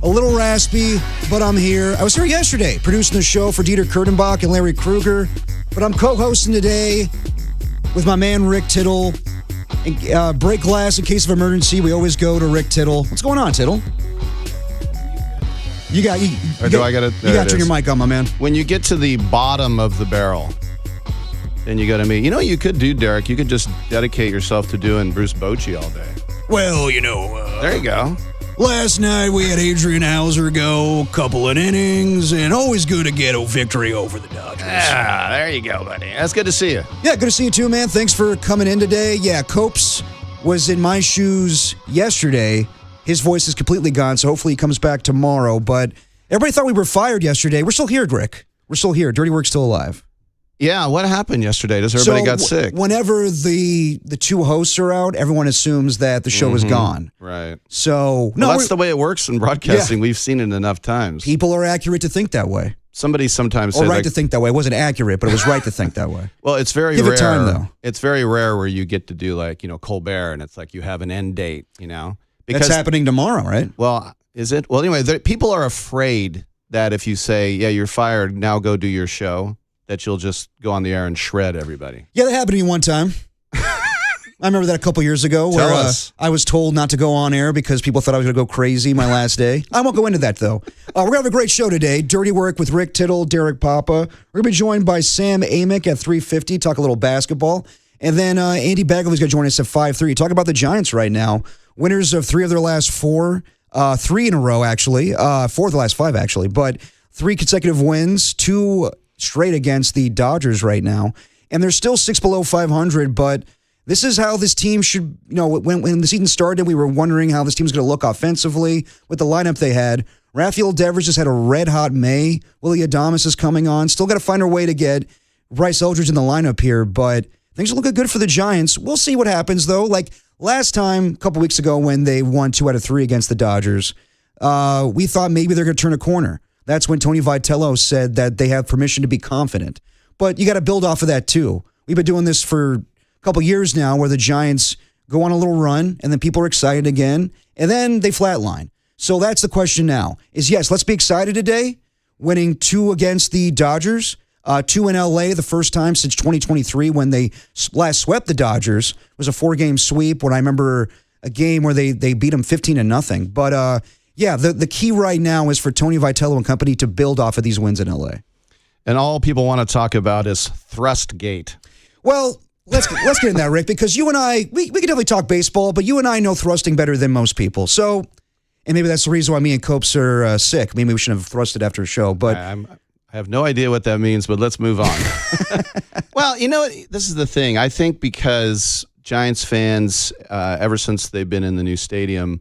A little raspy, but I'm here. I was here yesterday producing the show for Dieter Kurtenbach and Larry Kruger, but I'm co-hosting today with my man Rick Tittle. And, break glass in case of emergency. We always go to Rick Tittle. What's going on, Tittle? You got to turn your mic on, my man. When you get to the bottom of the barrel, then you go to me. You know what you could do, Derek? You could just dedicate yourself to doing Bruce Bochy all day. Well, there you go. Last night we had Adrian Hauser go, couple of innings, and always good to get a victory over the Dodgers. Ah, there you go, buddy. That's good to see you. Yeah, good to see you too, man. Thanks for coming in today. Yeah, Copes was in my shoes yesterday. His voice is completely gone, so hopefully he comes back tomorrow. But everybody thought we were fired yesterday. We're still here, Rick. We're still here. Dirty Work's still alive. Yeah, what happened yesterday? Does everybody got sick? Whenever the two hosts are out, everyone assumes that the show is gone. Right. So that's the way it works in broadcasting. Yeah. We've seen it enough times. People are accurate to think that way. Somebody sometimes says right to think that way. It wasn't accurate, but it was right to think that way. Well, it's very Give rare. It time, though. It's very rare where you get to do Colbert, and it's like you have an end date. Because that's happening tomorrow, right? Well, is it? Well, anyway, people are afraid that if you say, "Yeah, you're fired," now go do your show, that you'll just go on the air and shred everybody. Yeah, that happened to me one time. I remember that a couple years ago where I was told not to go on air because people thought I was going to go crazy my last day. I won't go into that, though. We're going to have a great show today. Dirty Work with Rick Tittle, Derek Papa. We're going to be joined by Sam Amick at 3:50, talk a little basketball. And then Andy Bagley's going to join us at 5:30. Talk about the Giants right now. Winners of 3 of their last 4. 3 in a row, actually. 4 of the last 5, actually. But 3 consecutive wins, 2 straight against the Dodgers right now. And they're still 6 below 500, but this is how this team should, when the season started, we were wondering how this team was going to look offensively with the lineup they had. Rafael Devers just had a red-hot May. Willie Adames is coming on. Still got to find a way to get Bryce Eldridge in the lineup here, but things are looking good for the Giants. We'll see what happens, though. Like last time, a couple weeks ago, when they won 2 out of 3 against the Dodgers, we thought maybe they're going to turn a corner. That's when Tony Vitello said that they have permission to be confident. But you got to build off of that, too. We've been doing this for couple years now where the Giants go on a little run and then people are excited again and then they flatline. So that's the question now is, yes, let's be excited today, winning 2 against the Dodgers, 2 in LA the first time since 2023 when they last swept the Dodgers. It was a 4-game sweep when I remember a game where they beat them 15-0. But yeah, the key right now is for Tony Vitello and company to build off of these wins in LA. And all people want to talk about is Thrustgate. Well, Let's get in that, Rick, because you and I, we can definitely talk baseball, but you and I know thrusting better than most people. So, and maybe that's the reason why me and Copes are sick. Maybe we shouldn't have thrusted after a show. But I have no idea what that means, but let's move on. Well, this is the thing. I think because Giants fans, ever since they've been in the new stadium,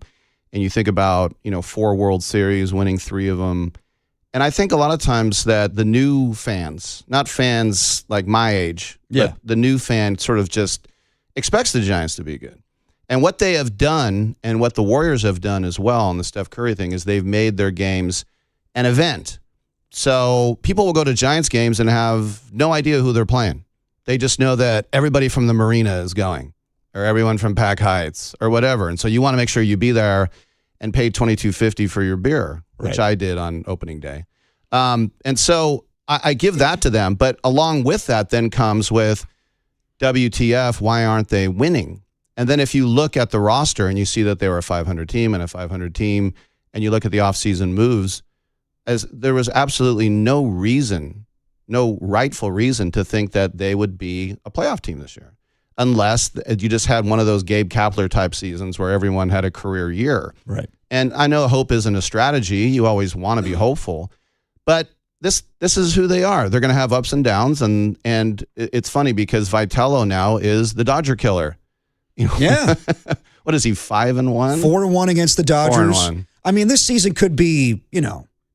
and you think about, 4 World Series, winning 3 of them, and I think a lot of times that the new fans, not fans like my age, but the new fan sort of just expects the Giants to be good. And what they have done and what the Warriors have done as well on the Steph Curry thing is they've made their games an event. So people will go to Giants games and have no idea who they're playing. They just know that everybody from the marina is going or everyone from Pack Heights or whatever. And so you want to make sure you be there and pay $22.50 for your beer, which I did on opening day. And so I give that to them. But along with that then comes with WTF, why aren't they winning? And then if you look at the roster and you see that they were a 500 team and a 500 team, and you look at the offseason moves, as there was absolutely no reason, no rightful reason to think that they would be a playoff team this year. Unless you just had one of those Gabe Kapler type seasons where everyone had a career year. Right. And I know hope isn't a strategy. You always want to be hopeful. But this is who they are. They're going to have ups and downs. And it's funny because Vitello now is the Dodger killer. Yeah. What is he, 5-1? 4-1 against the Dodgers. 4-1. I mean, this season could be,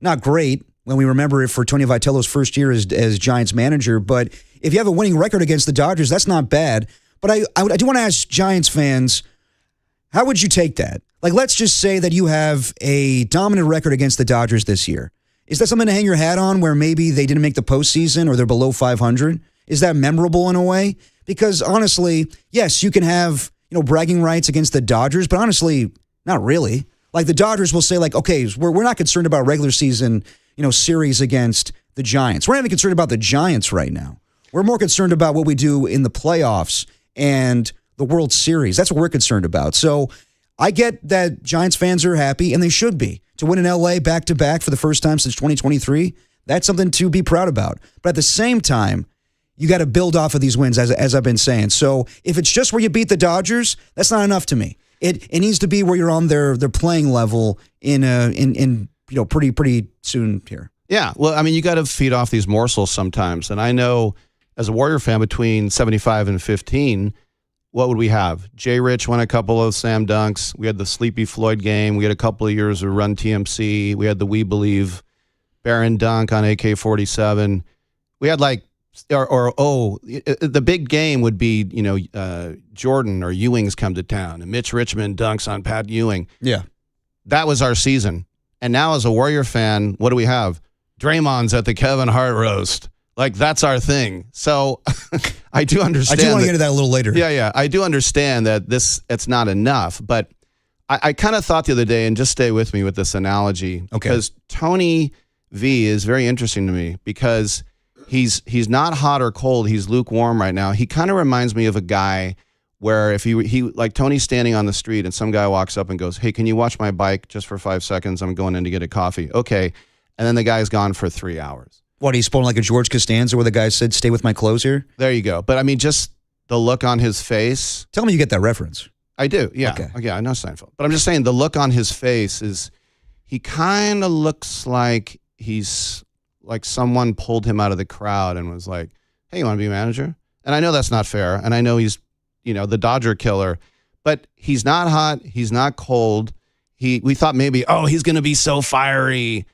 not great when we remember it for Tony Vitello's first year as Giants manager. But if you have a winning record against the Dodgers, that's not bad. But I do want to ask Giants fans, how would you take that? Like, let's just say that you have a dominant record against the Dodgers this year. Is that something to hang your hat on where maybe they didn't make the postseason or they're below 500? Is that memorable in a way? Because honestly, yes, you can have, bragging rights against the Dodgers, but honestly, not really. Like the Dodgers will say like, okay, we're not concerned about regular season, series against the Giants. We're not even concerned about the Giants right now. We're more concerned about what we do in the playoffs and the World Series. That's what we're concerned about. So I get that Giants fans are happy, and they should be. To win in L.A. back-to-back for the first time since 2023, that's something to be proud about. But at the same time, you got to build off of these wins, as I've been saying. So if it's just where you beat the Dodgers, that's not enough to me. It needs to be where you're on their playing level in pretty soon here. Yeah, well, I mean, you got to feed off these morsels sometimes. And I know as a Warrior fan, between 75 and 15, what would we have? Jay Rich won a couple of slam dunks. We had the Sleepy Floyd game. We had a couple of years of Run TMC. We had the We Believe Baron dunk on AK-47. We had like, the big game would be, Jordan or Ewing's come to town, and Mitch Richmond dunks on Pat Ewing. Yeah. That was our season. And now as a Warrior fan, what do we have? Draymond's at the Kevin Hart roast. Like, that's our thing. So I do understand. I do want to get into that a little later. Yeah. I do understand that it's not enough. But I kind of thought the other day, and just stay with me with this analogy, because Tony V is very interesting to me because he's not hot or cold. He's lukewarm right now. He kind of reminds me of a guy where if he like Tony's standing on the street and some guy walks up and goes, "Hey, can you watch my bike just for 5 seconds? I'm going in to get a coffee." Okay. And then the guy's gone for 3 hours. What, he's pulling like a George Costanza where the guy said, "Stay with my clothes here"? There you go. But I mean, just the look on his face. Tell me you get that reference. I do. Yeah. Okay. Yeah, I know Seinfeld. But I'm just saying the look on his face is, he kind of looks like he's like someone pulled him out of the crowd and was like, "Hey, you want to be a manager?" And I know that's not fair. And I know he's, the Dodger killer, but he's not hot. He's not cold. We thought maybe, he's going to be so fiery.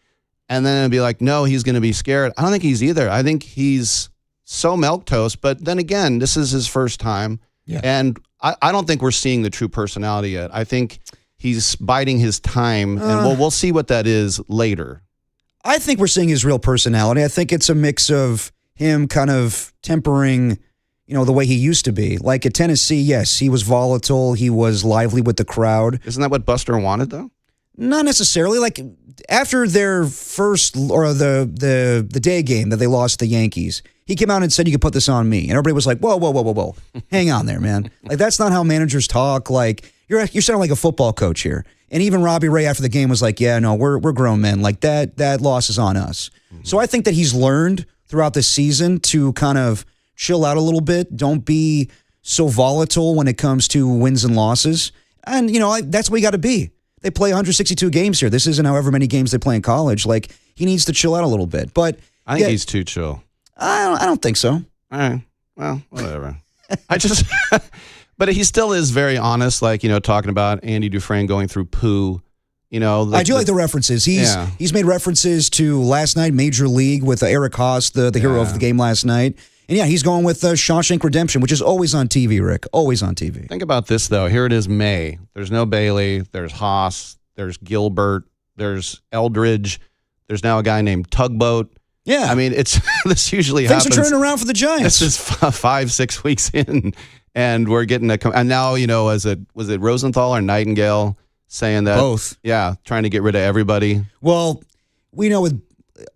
And then it'd be like, no, he's going to be scared. I don't think he's either. I think he's so milquetoast. But then again, this is his first time. Yeah. And I don't think we're seeing the true personality yet. I think he's biding his time. And we'll see what that is later. I think we're seeing his real personality. I think it's a mix of him kind of tempering, the way he used to be. Like at Tennessee, yes, he was volatile. He was lively with the crowd. Isn't that what Buster wanted, though? Not necessarily. Like after their first, or the day game that they lost to the Yankees, he came out and said, "You can put this on me." And everybody was like, whoa. Hang on there, man. Like, that's not how managers talk. Like, you're sounding like a football coach here. And even Robbie Ray after the game was like, "Yeah, no, we're grown men. Like, that loss is on us." Mm-hmm. So I think that he's learned throughout the season to kind of chill out a little bit. Don't be so volatile when it comes to wins and losses. And, that's what you got to be. They play 162 games here. This isn't however many games they play in college. Like, he needs to chill out a little bit. But I think he's too chill. I don't think so. All right. Well, whatever. But he still is very honest, like, talking about Andy Dufresne going through poo. I do like the references. He's made references to last night, Major League, with Eric Haase, the hero of the game last night. And yeah, he's going with Shawshank Redemption, which is always on TV, Rick. Always on TV. Think about this, though. Here it is, May. There's no Bailey. There's Haase. There's Gilbert. There's Eldridge. There's now a guy named Tugboat. Yeah. I mean, this usually Things happens. Things are turning around for the Giants. This is 5-6 weeks in, and we're getting and now, was it Rosenthal or Nightingale saying that? Both. Yeah, trying to get rid of everybody. Well, we know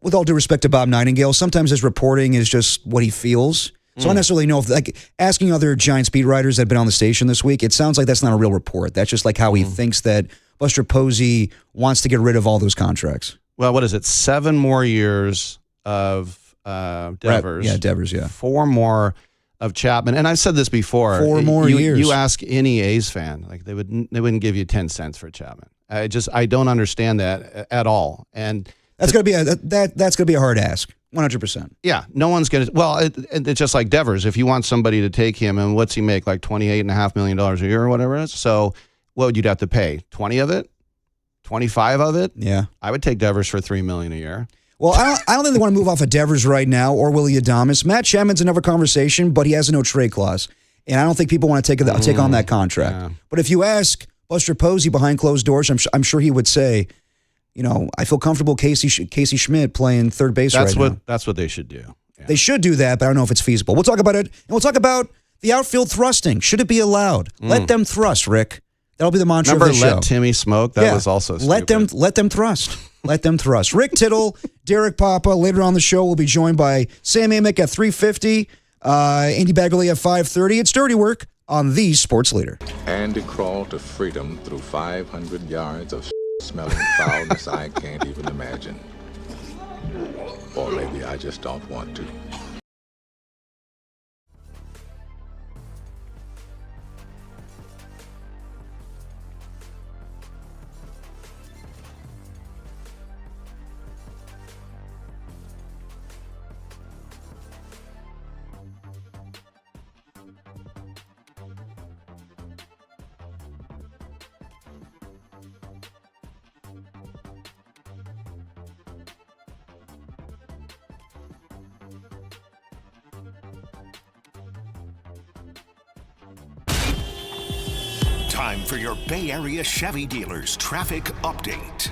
with all due respect to Bob Nightingale, sometimes his reporting is just what he feels. So I don't necessarily know if, like, asking other Giants beat writers that have been on the station this week, it sounds like that's not a real report. That's just like how he thinks that Buster Posey wants to get rid of all those contracts. Well, what is it? 7 more years of Devers. Yeah, Devers, yeah. 4 more of Chapman. And I've said this before. 4 more years. You ask any A's fan, like, they wouldn't give you 10 cents for Chapman. I don't understand that at all. And that's going to be a hard ask. 100%. Yeah, no one's going to. Well, it's just like Devers. If you want somebody to take him, and what's he make, like $28.5 million a year or whatever it is? So what would you have to pay? 20 of it? 25 of it? Yeah. I would take Devers for $3 million a year. Well, I don't think they want to move off of Devers right now or Willie Adames. Matt Chapman's another conversation, but he has a no trade clause, and I don't think people want to take on that contract. Yeah. But if you ask Buster Posey behind closed doors, I'm sure he would say, I feel comfortable Casey Schmidt playing third base right now. That's what they should do. Yeah. They should do that, but I don't know if it's feasible. We'll talk about it, and we'll talk about the outfield thrusting. Should it be allowed? Let them thrust, Rick. That'll be the mantra of the show. Let Timmy smoke? That was also stupid. Let them thrust. Let them thrust. Rick Tittle, Derek Papa. Later on the show, we'll be joined by Sam Amick at 3:50, Andy Baggerly at 5:30. It's Dirty Work on the Sports Leader. Andy crawled to freedom through 500 yards of smelling foulness I can't even imagine. Or maybe I just don't want to. Time for your Bay Area Chevy dealers traffic update.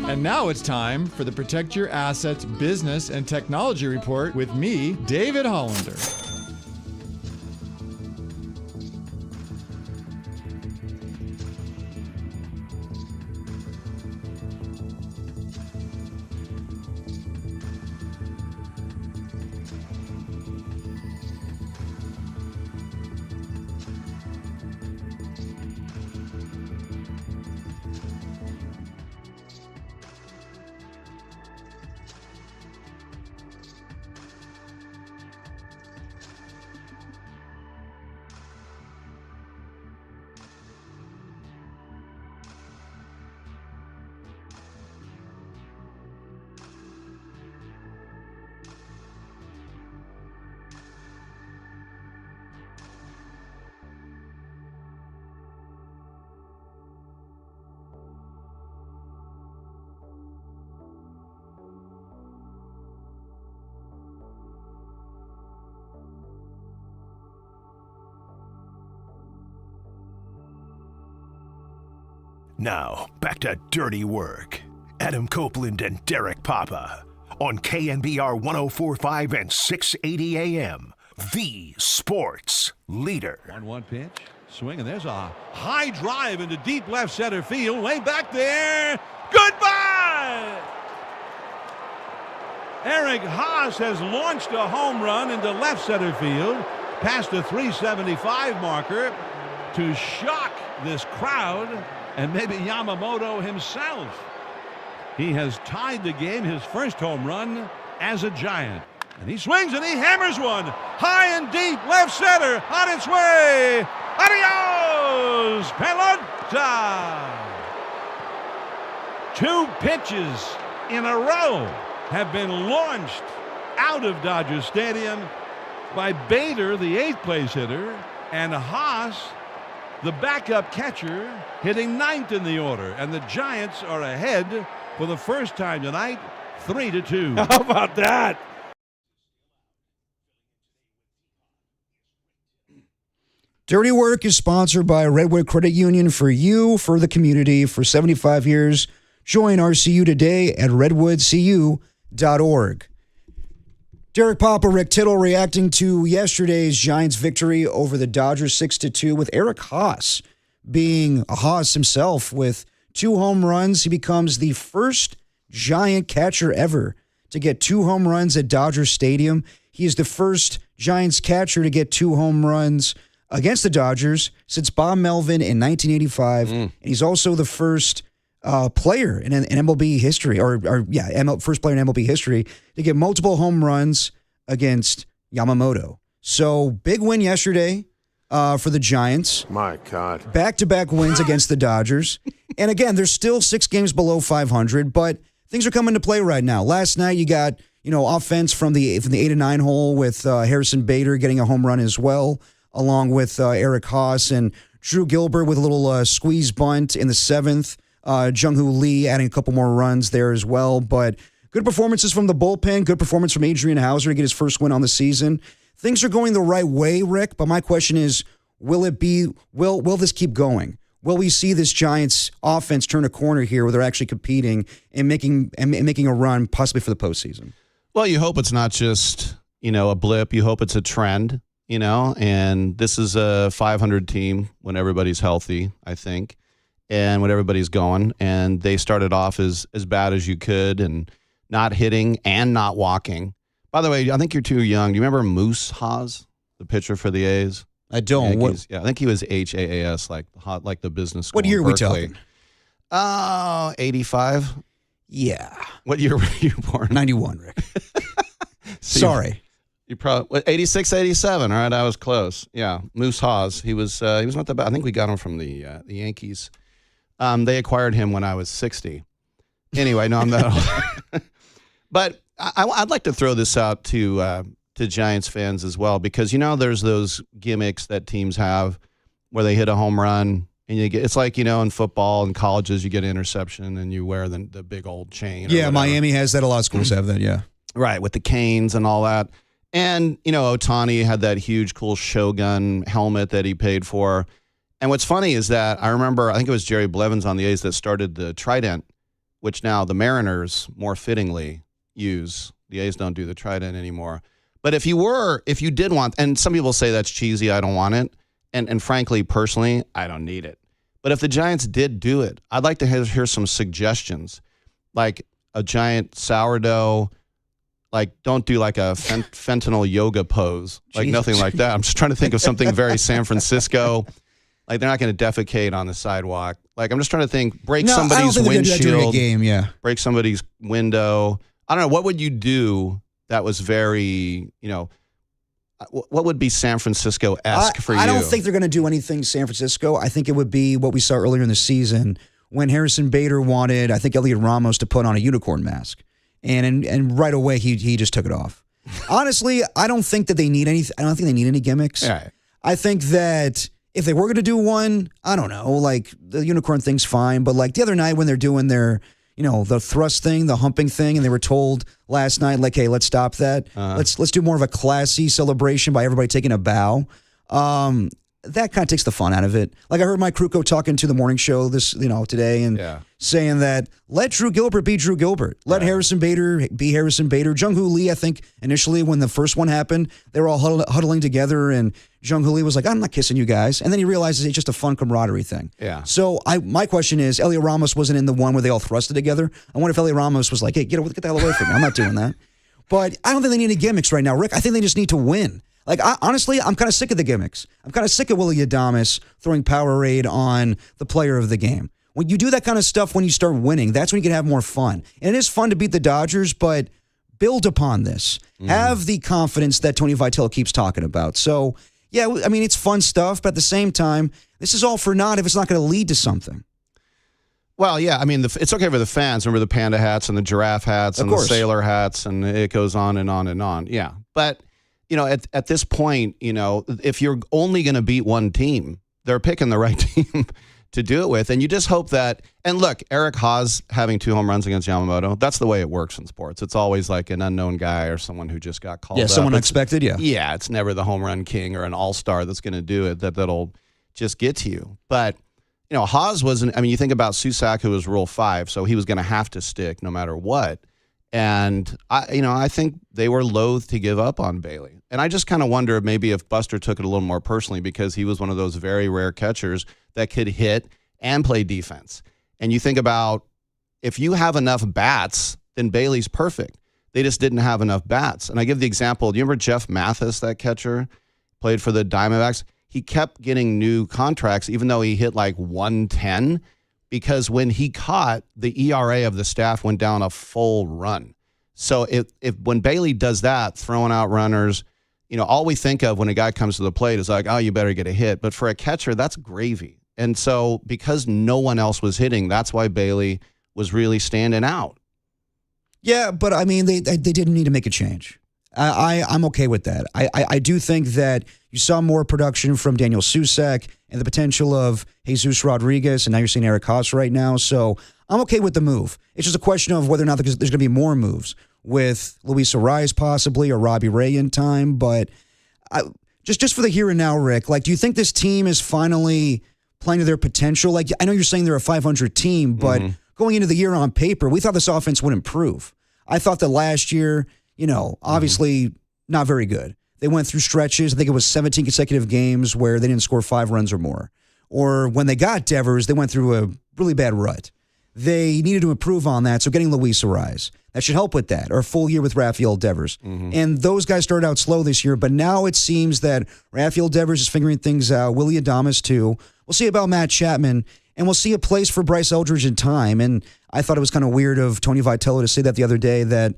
And now it's time for the Protect Your Assets Business and Technology Report with me, David Hollander. Now, back to Dirty Work. Adam Copeland and Derek Papa on KNBR 104.5 and 680 AM. The Sports Leader. 1-1 pitch. Swing, and there's a high drive into deep left center field. Way back there. Goodbye! Eric Haase has launched a home run into left center field, past the 375 marker, to shock this crowd and maybe Yamamoto himself. He has tied the game, his first home run as a Giant. And he swings and he hammers one high and deep left center on its way. Adios, Pelota! 2 pitches in a row have been launched out of Dodger Stadium by Bader, the 8th place hitter, and Haase, the backup catcher, hitting 9th in the order. And the Giants are ahead for the first time tonight, 3-2. How about that? Dirty Work is sponsored by Redwood Credit Union for you, for the community, for 75 years. Join RCU today at redwoodcu.org. Derek Papa, Rick Tittle reacting to yesterday's Giants victory over the Dodgers 6-2 with Eric Haase being a Haase himself with 2 home runs. He becomes the first Giant catcher ever to get 2 home runs at Dodger Stadium. He is the first Giants catcher to get 2 home runs against the Dodgers since Bob Melvin in 1985. And he's also the first player in MLB history, first player in MLB history to get multiple home runs against Yamamoto. So big win yesterday for the Giants. My God. Back-to-back wins against the Dodgers. And again, they're still 6 games below 500, but things are coming to play right now. Last night you got, offense from the 8 and 9 hole with Harrison Bader getting a home run as well, along with Eric Haase and Drew Gilbert with a little squeeze bunt in the 7th. Jung-Hoo Lee adding a couple more runs there as well. But good performances from the bullpen, good performance from Adrian Hauser to get his first win on the season. Things are going the right way, Rick, but my question is, will this keep going? Will we see this Giants offense turn a corner here where they're actually competing and making a run possibly for the postseason? Well, you hope it's not just, a blip. You hope it's a trend, and this is a 500 team when everybody's healthy, I think. And when everybody's going, and they started off as bad as you could and not hitting and not walking. By the way, I think you're too young. Do you remember Moose Haase, the pitcher for the A's? I don't. I think he was HAAS, like the business school. What year are we talking? 85. Yeah. What year were you born? 91, Rick. Sorry. You probably 86, 87. All right, I was close. Yeah, Moose Haase. He was not that bad. I think we got him from the Yankees. They acquired him when I was 60. Anyway, no, I'm not. But I'd like to throw this out to Giants fans as well, because there's those gimmicks that teams have where they hit a home run and you get. It's like in football and colleges, you get an interception and you wear the big old chain. Yeah, Miami has that. A lot of schools have that. Yeah, right, with the canes and all that. And Ohtani had that huge, cool Shogun helmet that he paid for. And what's funny is that I remember, I think it was Jerry Blevins on the A's that started the Trident, which now the Mariners more fittingly use. The A's don't do the Trident anymore. But if you did want, and some people say that's cheesy, I don't want it. And frankly, personally, I don't need it. But if the Giants did do it, I'd like to hear some suggestions, like a giant sourdough. Like, don't do like a fentanyl yoga pose, like nothing like that. I'm just trying to think of something very San Francisco. Like, they're not going to defecate on the sidewalk. Like, I'm just trying to think, break somebody's windshield, break somebody's window. I don't know. What would you do that was very, what would be San Francisco-esque for you? I don't think they're going to do anything San Francisco. I think it would be what we saw earlier in the season when Harrison Bader wanted, I think, Elliot Ramos to put on a unicorn mask. And right away, he just took it off. Honestly, I don't think that they need anything. I don't think they need any gimmicks. Right. I think that if they were going to do one, I don't know, like the unicorn thing's fine. But like the other night when they're doing their, the thrust thing, the humping thing, and they were told last night, like, hey, let's stop that. Let's do more of a classy celebration by everybody taking a bow. that kind of takes the fun out of it. Like I heard Mike Krukow talking to the morning show today and saying that let Drew Gilbert be Drew Gilbert. Let Harrison Bader be Harrison Bader. Jung-Hoo Lee, I think initially when the first one happened, they were all huddling together and Jung-Hoo Lee was like, I'm not kissing you guys. And then he realizes it's just a fun camaraderie thing. Yeah. So my question is, Elliot Ramos wasn't in the one where they all thrusted together. I wonder if Elliot Ramos was like, hey, get the hell away from me. I'm not doing that. But I don't think they need any gimmicks right now, Rick. I think they just need to win. Like, honestly, I'm kind of sick of the gimmicks. I'm kind of sick of Willie Adames throwing Powerade on the player of the game. When you do that kind of stuff when you start winning, that's when you can have more fun. And it is fun to beat the Dodgers, but build upon this. Have the confidence that Tony Vitello keeps talking about. So, yeah, I mean, it's fun stuff, but at the same time, this is all for naught if it's not going to lead to something. Well, yeah, I mean, it's okay for the fans. Remember the panda hats and the giraffe hats and the sailor hats, and it goes on and on and on. Yeah, but at this point, if you're only going to beat one team, they're picking the right team to do it with. And you just hope that, and look, Eric Haase having 2 home runs against Yamamoto, that's the way it works in sports. It's always like an unknown guy or someone who just got called up. Someone unexpected, Yeah, it's never the home run king or an all-star that's going to do it that'll just get to you. But, Haase wasn't, you think about Susak, who was Rule 5, so he was going to have to stick no matter what. And I think they were loath to give up on Bailey. And I just kind of wonder maybe if Buster took it a little more personally because he was one of those very rare catchers that could hit and play defense. And you think about if you have enough bats, then Bailey's perfect. They just didn't have enough bats. And I give the example, do you remember Jeff Mathis, that catcher, played for the Diamondbacks? He kept getting new contracts even though he hit like 110. Because when he caught, the ERA of the staff went down a full run. So if when Bailey does that, throwing out runners, all we think of when a guy comes to the plate is like, oh, you better get a hit. But for a catcher, that's gravy. And so because no one else was hitting, that's why Bailey was really standing out. Yeah, but I mean, they didn't need to make a change. I'm okay with that. I do think that you saw more production from Daniel Susak and the potential of Jesus Rodriguez, and now you're seeing Eric Haase right now. So I'm okay with the move. It's just a question of whether or not there's going to be more moves with Luis Arraez possibly or Robbie Ray in time. But just for the here and now, Rick, like, do you think this team is finally playing to their potential? Like, I know you're saying they're a 500 team, but going into the year on paper, we thought this offense would improve. I thought that last year, obviously not very good. They went through stretches. I think it was 17 consecutive games where they didn't score 5 runs or more. Or when they got Devers, they went through a really bad rut. They needed to improve on that, so getting Luis Arraez, that should help with that, or a full year with Rafael Devers. And those guys started out slow this year, but now it seems that Rafael Devers is figuring things out. Willie Adames, too. We'll see about Matt Chapman, and we'll see a place for Bryce Eldridge in time. And I thought it was kind of weird of Tony Vitello to say that the other day that,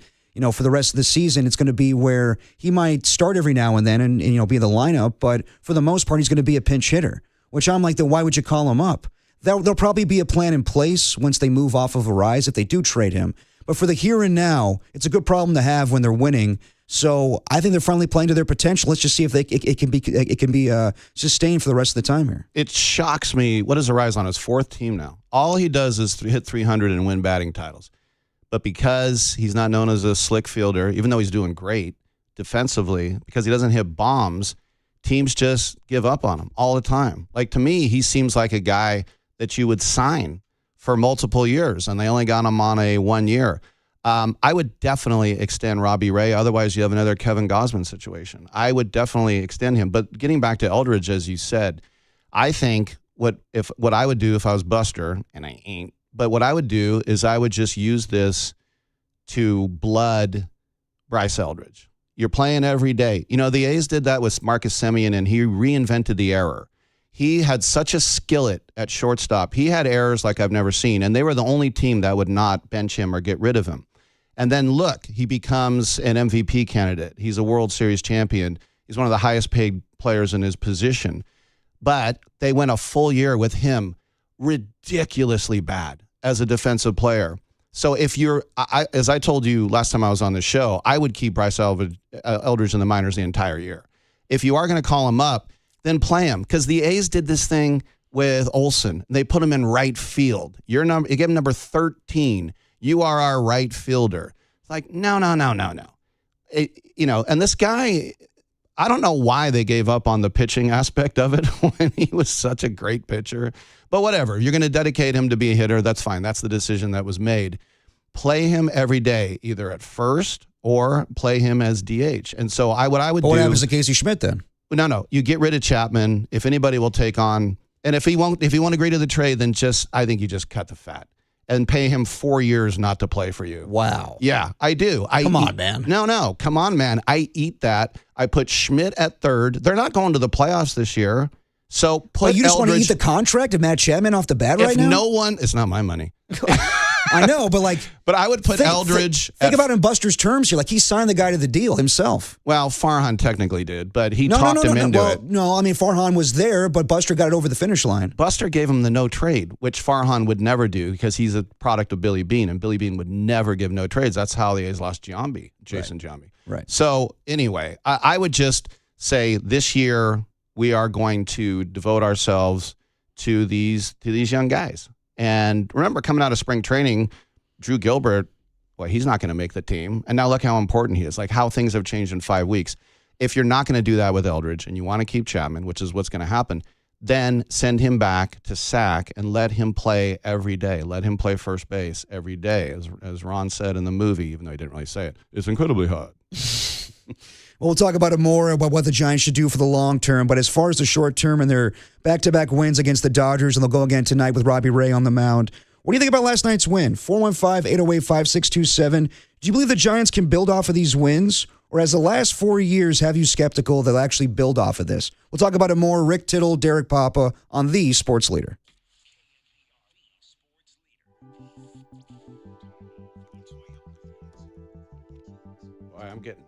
for the rest of the season, it's going to be where he might start every now and then and be in the lineup, but for the most part, he's going to be a pinch hitter, which I'm like, then why would you call him up? There'll probably be a plan in place once they move off of Arraez if they do trade him. But for the here and now, it's a good problem to have when they're winning. So I think they're finally playing to their potential. Let's just see if it can be sustained for the rest of the time here. It shocks me. What is Arraez on his 4th team now? All he does is hit 300 and win batting titles. But because he's not known as a slick fielder, even though he's doing great defensively, because he doesn't hit bombs, teams just give up on him all the time. Like, to me, he seems like a guy that you would sign for multiple years, and they only got him on a 1 year. I would definitely extend Robbie Ray. Otherwise, you have another Kevin Gausman situation. I would definitely extend him. But getting back to Eldridge, as you said, I think what I would do if I was Buster, and I ain't, but what I would do is I would just use this to blood Bryce Eldridge. You're playing every day. The A's did that with Marcus Semien, and he reinvented the error. He had such a skillet at shortstop. He had errors like I've never seen, and they were the only team that would not bench him or get rid of him. And then look, he becomes an MVP candidate. He's a World Series champion. He's one of the highest paid players in his position. But they went a full year with him ridiculously bad as a defensive player. So if you're, as I told you last time I was on the show, I would keep Bryce Eldridge in the minors the entire year. If you are going to call him up, then play him. Because the A's did this thing with Olsen. They put him in right field. You give him number 13. You are our right fielder. It's like, no. And this guy, I don't know why they gave up on the pitching aspect of it when he was such a great pitcher. But whatever. You're going to dedicate him to be a hitter. That's fine. That's the decision that was made. Play him every day, either at first or play him as DH. And so what I would do. What happens to Casey Schmidt then? No. You get rid of Chapman. If anybody will take on, and if he won't agree to the trade, then I think you just cut the fat and pay him 4 years not to play for you. Wow. Yeah, I do. Come on, man. No. Come on, man. I eat that. I put Schmidt at third. They're not going to the playoffs this year. So put you just Eldridge, want to eat the contract of Matt Chapman off the bat right now? It's not my money. I know, but But I would put Eldridge. Think about it in Buster's terms here. Like, he signed the guy to the deal himself. Well, Farhan technically did, but he talked him into it. No, I mean, Farhan was there, but Buster got it over the finish line. Buster gave him the no trade, which Farhan would never do because he's a product of Billy Beane, and Billy Beane would never give no trades. That's how the A's lost Jason Giambi. Right. So anyway, I would just say this year we are going to devote ourselves to these young guys. And remember, coming out of spring training, Drew Gilbert, well, he's not going to make the team. And now look how important he is, like how things have changed in 5 weeks. If you're not going to do that with Eldridge and you want to keep Chapman, which is what's going to happen, then send him back to SAC and let him play every day. Let him play first base every day. As Ron said in the movie, even though he didn't really say it, it's incredibly hard. Well, we'll talk about it more about what the Giants should do for the long term. But as far as the short term and their back-to-back wins against the Dodgers, and they'll go again tonight with Robbie Ray on the mound. What do you think about last night's win? 415-808-5627. Do you believe the Giants can build off of these wins? Or as the last 4 years have you skeptical they'll actually build off of this? We'll talk about it more. Rick Tittle, Derek Papa on the Sports Leader. Boy, I'm getting...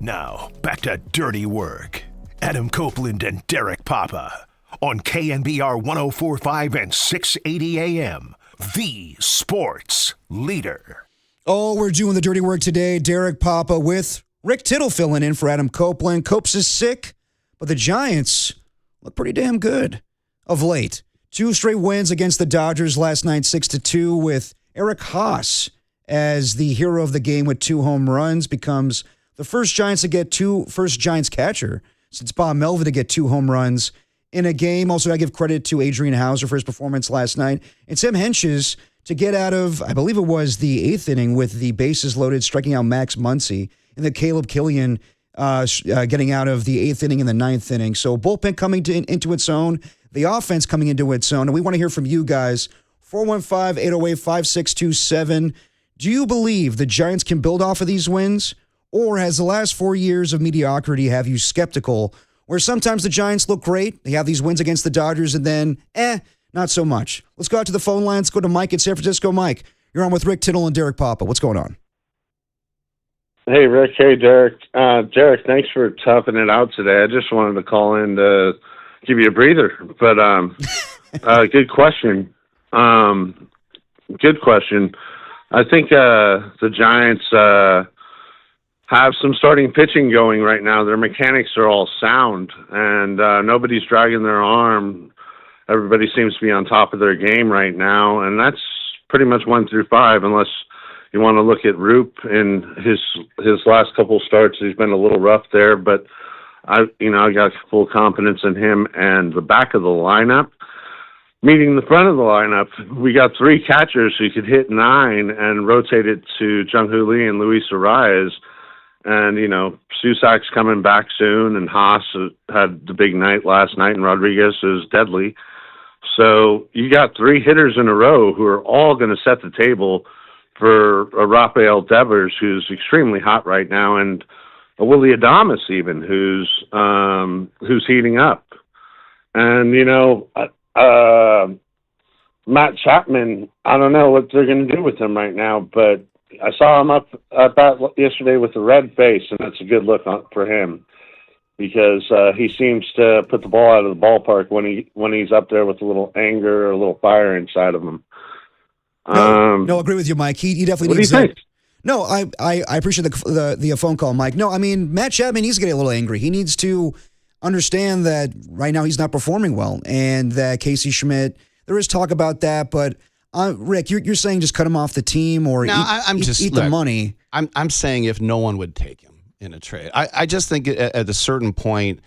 Now, back to Dirty Work. Adam Copeland and Derek Papa on KNBR 104.5 and 680 AM, the sports leader. Oh, we're doing the dirty work today. Derek Papa with Rick Tittle filling in for Adam Copeland. Copes is sick, but the Giants look pretty damn good of late. 2 straight wins against the Dodgers last night, 6-2, with Eric Haase as the hero of the game with 2 home runs, becomes the first Giants catcher since Bob Melvin to get 2 home runs in a game. Also, I give credit to Adrian Hauser for his performance last night. And Tim Henches to get out of, I believe it was the 8th inning with the bases loaded, striking out Max Muncy. And then Caleb Killian getting out of the 8th inning in the 9th inning. So bullpen coming into its own, the offense coming into its own. And we want to hear from you guys. 415-808-5627. Do you believe the Giants can build off of these wins? Or has the last 4 years of mediocrity have you skeptical, where sometimes the Giants look great, they have these wins against the Dodgers, and then, not so much? Let's go out to the phone lines. Go to Mike in San Francisco. Mike, you're on with Rick Tittle and Derek Papa. What's going on? Hey, Rick. Hey, Derek. Derek, thanks for toughing it out today. I just wanted to call in to give you a breather. But good question. Good question. I think the Giants have some starting pitching going right now. Their mechanics are all sound, and nobody's dragging their arm. Everybody seems to be on top of their game right now, and that's pretty much 1 through 5, unless you want to look at Roop in his last couple starts. He's been a little rough there, but I got full confidence in him. And the back of the lineup, meeting the front of the lineup, we got 3 catchers who could hit 9 and rotate it to Jung-Hoo Lee and Luis Arias. And, Susak's coming back soon, and Haase had the big night last night, and Rodriguez is deadly. So you got 3 hitters in a row who are all going to set the table for a Rafael Devers, who's extremely hot right now, and a Willie Adames even, who's heating up. And, Matt Chapman, I don't know what they're going to do with him right now, but I saw him up about yesterday with a red face, and that's a good look for him, because he seems to put the ball out of the ballpark when he's up there with a little anger or a little fire inside of him. No, agree with you, Mike. He definitely needs that. What do you think? No, I appreciate the phone call, Mike. No, I mean, Matt Chapman needs to get a little angry. He needs to understand that right now he's not performing well, and that Casey Schmidt, there is talk about that, but Rick, you're saying just cut him off the team or eat the money. I'm saying if no one would take him in a trade. I just think at a certain point,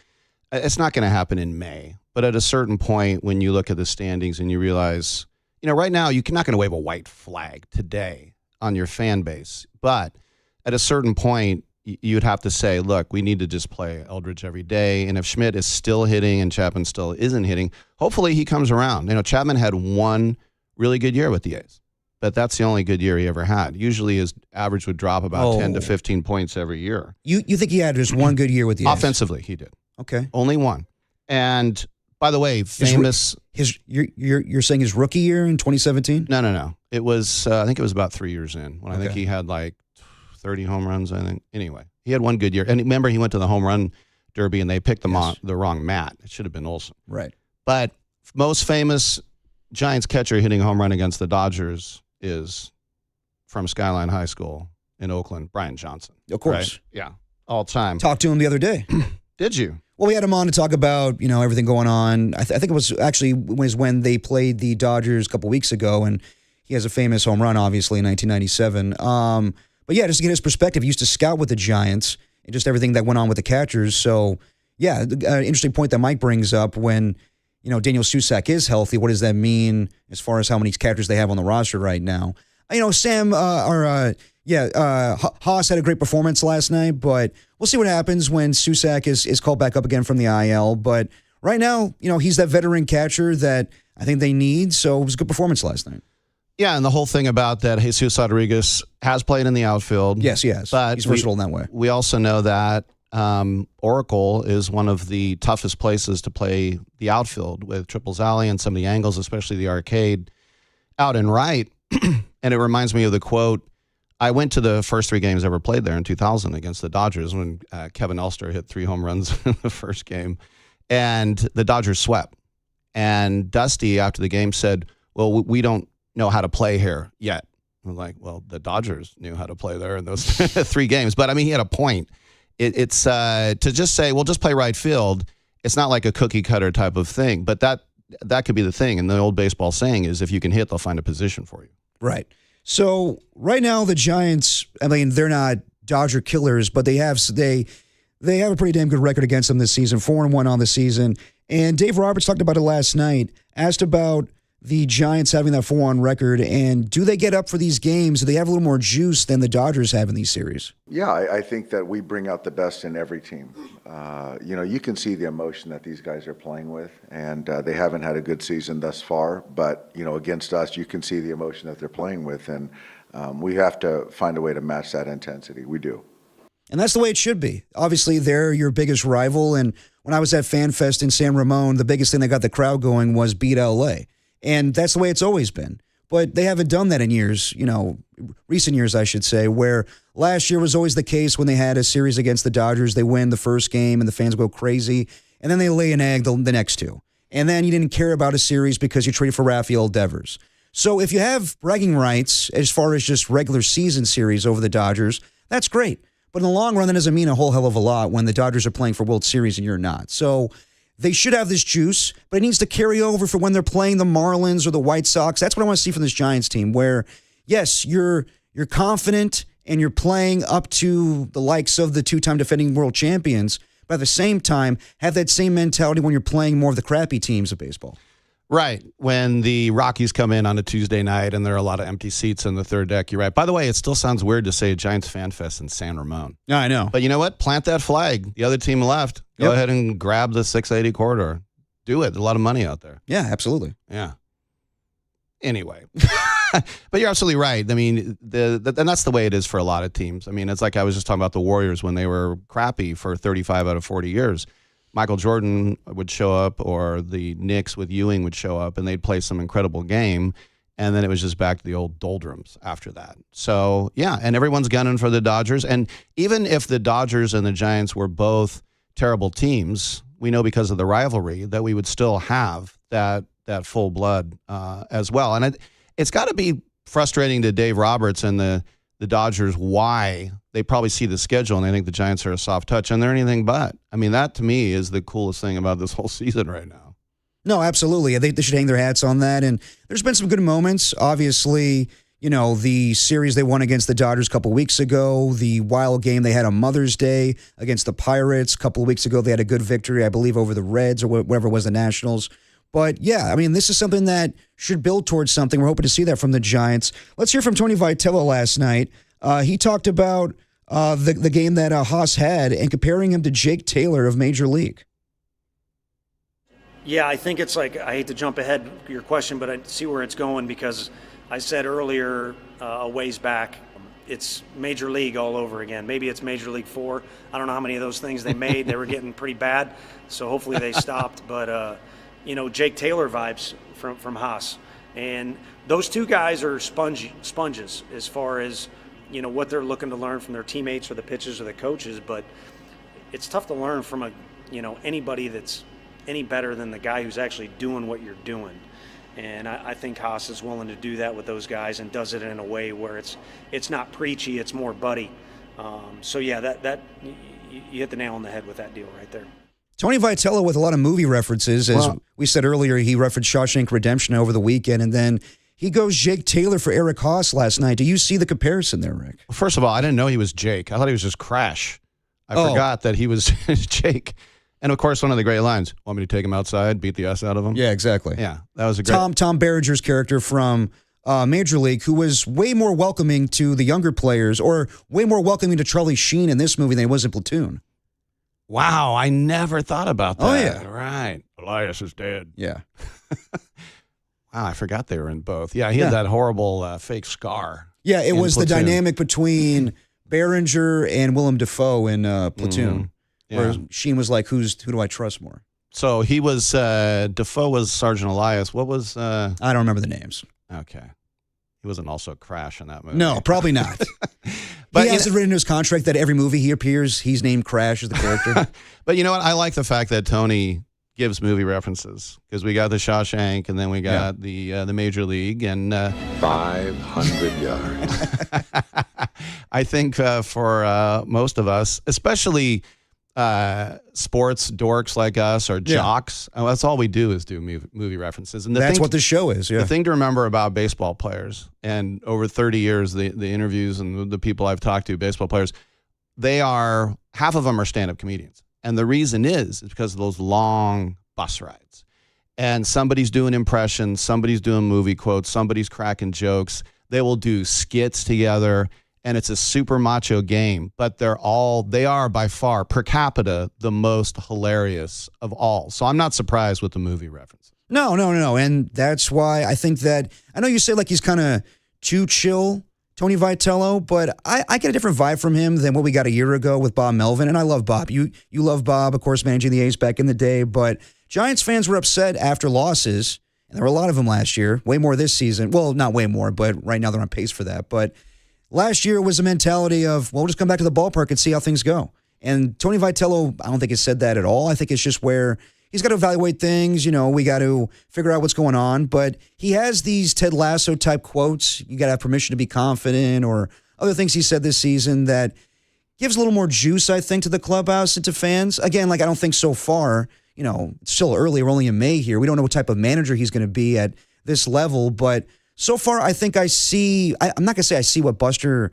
it's not going to happen in May, but at a certain point when you look at the standings and you realize, right now you're not going to wave a white flag today on your fan base. But at a certain point, you'd have to say, look, we need to just play Eldridge every day. And if Schmidt is still hitting and Chapman still isn't hitting, hopefully he comes around. Chapman had one really good year with the A's, but that's the only good year he ever had. Usually his average would drop about 10 to 15 points every year. You think he had just one good year with the A's? Offensively, he did. Okay. Only one. And by the way, famous... You're saying his rookie year in 2017? No. It was, I think it was about 3 years in, when I think he had like 30 home runs, I think. Anyway, he had one good year. And remember, he went to the home run derby and they picked the wrong Matt. It should have been Olsen. Right. But most famous Giants catcher hitting a home run against the Dodgers is from Skyline High School in Oakland, Brian Johnson. Of course. Right? Yeah. All time. Talked to him the other day. Did you? Well, we had him on to talk about, everything going on. I think it was actually when they played the Dodgers a couple weeks ago, and he has a famous home run, obviously, in 1997. But yeah, just to get his perspective, he used to scout with the Giants and just everything that went on with the catchers. So, yeah, interesting point that Mike brings up when, Daniel Susak is healthy. What does that mean as far as how many catchers they have on the roster right now? Haase had a great performance last night, but we'll see what happens when Susak is called back up again from the IL. But right now, he's that veteran catcher that I think they need. So it was a good performance last night. Yeah, and the whole thing about that, Jesus Rodriguez has played in the outfield. Yes, he has. But he's versatile in that way. We also know that Oracle is one of the toughest places to play the outfield with Triples Alley and some of the angles, especially the arcade out and right. And it reminds me of the quote, I went to the first 3 games ever played there in 2000 against the Dodgers when Kevin Elster hit 3 home runs in the first game, and the Dodgers swept. And Dusty, after the game, said, well, we don't know how to play here yet. I'm like, well, the Dodgers knew how to play there in those 3 games. But, I mean, he had a point. It's to just say, well, just play right field. It's not like a cookie-cutter type of thing. But that could be the thing. And the old baseball saying is if you can hit, they'll find a position for you. Right. So right now the Giants, I mean, they're not Dodger killers, but they have a pretty damn good record against them this season, 4-1 on the season. And Dave Roberts talked about it last night, asked about the Giants having that 4-1 record, and do they get up for these games? Do they have a little more juice than the Dodgers have in these series? Yeah, I think that we bring out the best in every team. You can see the emotion that these guys are playing with, and they haven't had a good season thus far, but, against us, you can see the emotion that they're playing with, and we have to find a way to match that intensity. We do. And that's the way it should be. Obviously, they're your biggest rival, and when I was at FanFest in San Ramon, the biggest thing that got the crowd going was beat L.A., and that's the way it's always been. But they haven't done that in years, recent years, I should say, where last year was always the case when they had a series against the Dodgers. They win the first game and the fans go crazy, and then they lay an egg the next 2. And then you didn't care about a series because you traded for Rafael Devers. So if you have bragging rights as far as just regular season series over the Dodgers, that's great. But in the long run, that doesn't mean a whole hell of a lot when the Dodgers are playing for World Series and you're not. So they should have this juice, but it needs to carry over for when they're playing the Marlins or the White Sox. That's what I want to see from this Giants team, where, yes, you're confident and you're playing up to the likes of the 2-time defending world champions, but at the same time, have that same mentality when you're playing more of the crappy teams of baseball. Right. When the Rockies come in on a Tuesday night and there are a lot of empty seats in the third deck, you're right. By the way, it still sounds weird to say Giants Fan Fest in San Ramon. Yeah, I know. But you know what? Plant that flag. The other team left. Go ahead and grab the 680 corridor. Do it. There's a lot of money out there. Yeah, absolutely. Yeah. Anyway. But you're absolutely right. I mean, and that's the way it is for a lot of teams. I mean, it's like I was just talking about the Warriors when they were crappy for 35 out of 40 years. Michael Jordan would show up, or the Knicks with Ewing would show up, and they'd play some incredible game, and then it was just back to the old doldrums after that. So, yeah, and everyone's gunning for the Dodgers. And even if the Dodgers and the Giants were both terrible teams, we know because of the rivalry that we would still have that full blood as well. And it's got to be frustrating to Dave Roberts and the Dodgers why they probably see the schedule and they think the Giants are a soft touch, and they're anything but. I mean, that to me is the coolest thing about this whole season right now. No, absolutely. I think they should hang their hats on that. And there's been some good moments. Obviously, the series they won against the Dodgers a couple weeks ago, the wild game they had on Mother's Day against the Pirates a couple of weeks ago, they had a good victory, I believe, over the Reds or whatever it was, the Nationals. But, yeah, I mean, this is something that should build towards something. We're hoping to see that from the Giants. Let's hear from Tony Vitello last night. He talked about the game that Haase had and comparing him to Jake Taylor of Major League. Yeah, I think it's like, I hate to jump ahead to your question, but I see where it's going because I said earlier a ways back, it's Major League all over again. Maybe it's Major League 4. I don't know how many of those things they made. They were getting pretty bad, so hopefully they stopped. But, Jake Taylor vibes from Haase. And those two guys are sponges as far as, what they're looking to learn from their teammates or the pitchers or the coaches. But it's tough to learn from anybody that's any better than the guy who's actually doing what you're doing. And I think Haase is willing to do that with those guys and does it in a way where it's not preachy, it's more buddy. So yeah, that you hit the nail on the head with that deal right there. Tony Vitello with a lot of movie references. As we said earlier, he referenced Shawshank Redemption over the weekend, and then he goes Jake Taylor for Eric Haase last night. Do you see the comparison there, Rick? Well, first of all, I didn't know he was Jake. I thought he was just Crash. I forgot that he was Jake. And, of course, one of the great lines, want me to take him outside, beat the S out of him? Yeah, exactly. Yeah, that was a great... Tom Berenger's character from Major League, who was way more welcoming to the younger players, or way more welcoming to Charlie Sheen in this movie than he was in Platoon. Wow, I never thought about that. Oh, yeah. Right. Elias is dead. Yeah. Wow, I forgot they were in both. Yeah, he had that horrible fake scar. Yeah, it was Platoon. the dynamic between Berenger and Willem Dafoe in Platoon, where Sheen was like, who do I trust more? So he was, Dafoe was Sergeant Elias. What was... I don't remember the names. Okay. He wasn't also a Crash in that movie. No, probably not. But he has it written in his contract that every movie he appears, he's named Crash as the character. But you know what? I like the fact that Tony gives movie references because we got the Shawshank and then we got the Major League and 500 yards. I think for most of us, especially sports dorks like us or jocks, that's all we do is do movie references. And that's what this show is. Yeah. The thing to remember about baseball players, and over 30 years, the interviews and the people I've talked to, baseball players, half of them are stand-up comedians. And the reason is because of those long bus rides. And somebody's doing impressions, somebody's doing movie quotes, somebody's cracking jokes. They will do skits together, and it's a super macho game. But they are by far, per capita, the most hilarious of all. So I'm not surprised with the movie references. No. And that's why I think that, I know you say like he's kind of too chill, Tony Vitello, but I get a different vibe from him than what we got a year ago with Bob Melvin, and I love Bob. You love Bob, of course, managing the A's back in the day, but Giants fans were upset after losses, and there were a lot of them last year, way more this season. Well, not way more, but right now they're on pace for that. But last year was a mentality of, well, we'll just come back to the ballpark and see how things go. And Tony Vitello, I don't think has said that at all. I think it's just where he's got to evaluate things. We got to figure out what's going on. But he has these Ted Lasso type quotes. You got to have permission to be confident, or other things he said this season that gives a little more juice, I think, to the clubhouse and to fans. Again, I don't think so far, it's still early. We're only in May here. We don't know what type of manager he's going to be at this level. But so far, I think I see, I'm not going to say I see what Buster,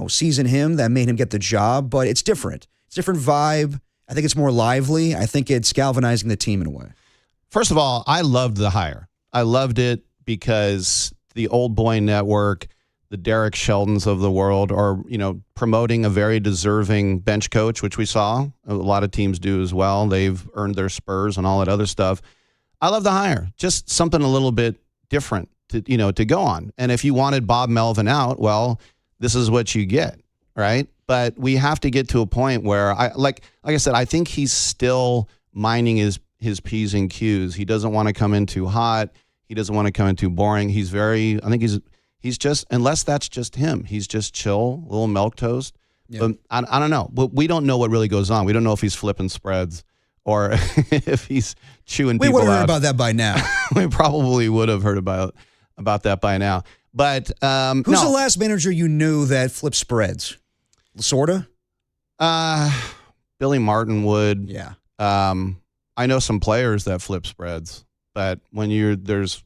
sees in him that made him get the job, but it's different. It's a different vibe. I think it's more lively. I think it's galvanizing the team in a way. First of all, I loved the hire. I loved it because the Old Boy Network, the Derek Sheldons of the world are, promoting a very deserving bench coach, which we saw. A lot of teams do as well. They've earned their spurs and all that other stuff. I love the hire. Just something a little bit different to go on. And if you wanted Bob Melvin out, well, this is what you get, right? But we have to get to a point where, like I said, I think he's still minding his P's and Q's. He doesn't want to come in too hot. He doesn't want to come in too boring. I think he's just, unless that's just him, he's just chill, a little milquetoast. Yeah. But I don't know. But we don't know what really goes on. We don't know if he's flipping spreads or if he's chewing people out. We would have heard about that by now. We probably would have heard about that by now. But who's the last manager you knew that flipped spreads? Sorta? Billy Martin would. Yeah. I know some players that flip spreads, but when there's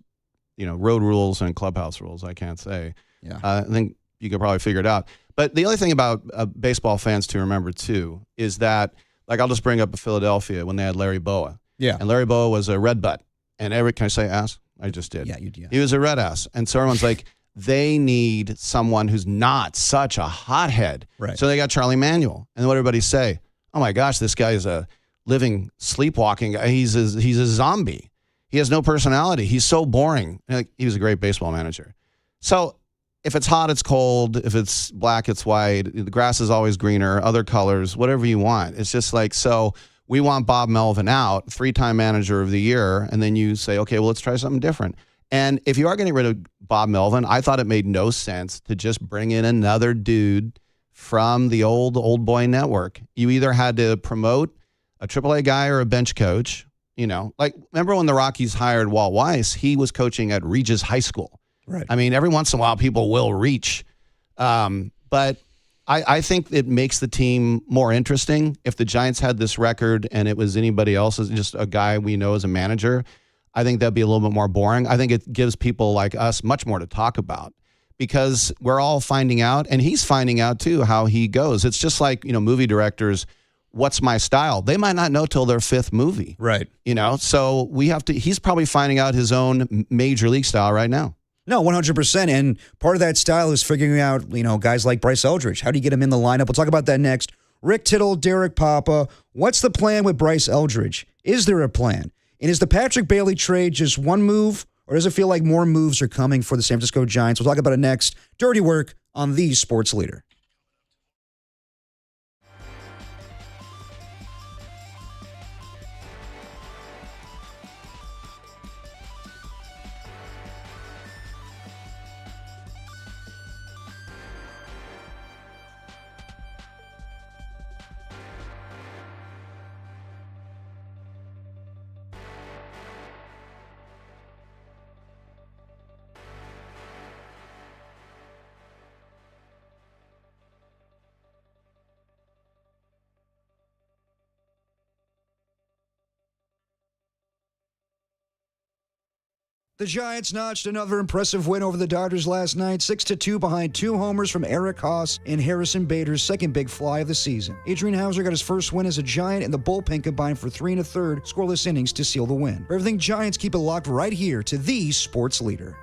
road rules and clubhouse rules, I can't say. Yeah. I think you could probably figure it out. But the other thing about baseball fans to remember too is that, I'll just bring up Philadelphia when they had Larry Boa. Yeah. And Larry Boa was a red butt. And can I say ass? I just did. Yeah, you did. He was a red ass. And so everyone's like, they need someone who's not such a hothead. Right. So they got Charlie Manuel. And what everybody say? Oh my gosh, this guy is a living sleepwalking guy. He's a zombie. He has no personality. He's so boring. He was a great baseball manager. So if it's hot, it's cold. If it's black, it's white. The grass is always greener, other colors, whatever you want. It's just so we want Bob Melvin out, 3-time manager of the year. And then you say, okay, well, let's try something different. And if you are getting rid of Bob Melvin, I thought it made no sense to just bring in another dude from the old boy network. You either had to promote a AAA guy or a bench coach. Remember when the Rockies hired Walt Weiss? He was coaching at Regis High School. Right. I mean, every once in a while, people will reach. But I think it makes the team more interesting. If the Giants had this record and it was anybody else, just a guy we know as a manager, I think that'd be a little bit more boring. I think it gives people like us much more to talk about because we're all finding out, and he's finding out too how he goes. It's just like, movie directors, what's my style? They might not know till their 5th movie. Right. So he's probably finding out his own major league style right now. No, 100%. And part of that style is figuring out, guys like Bryce Eldridge. How do you get him in the lineup? We'll talk about that next. Rick Tittle, Derek Papa. What's the plan with Bryce Eldridge? Is there a plan? And is the Patrick Bailey trade just one move, or does it feel like more moves are coming for the San Francisco Giants? We'll talk about it next. Dirty Work on the Sports Leader. The Giants notched another impressive win over the Dodgers last night, 6-2 behind 2 homers from Eric Haase and Harrison Bader's second big fly of the season. Adrian Hauser got his first win as a Giant, and the bullpen combined for 3 1/3 scoreless innings to seal the win. For everything Giants, keep it locked right here to the Sports Leader.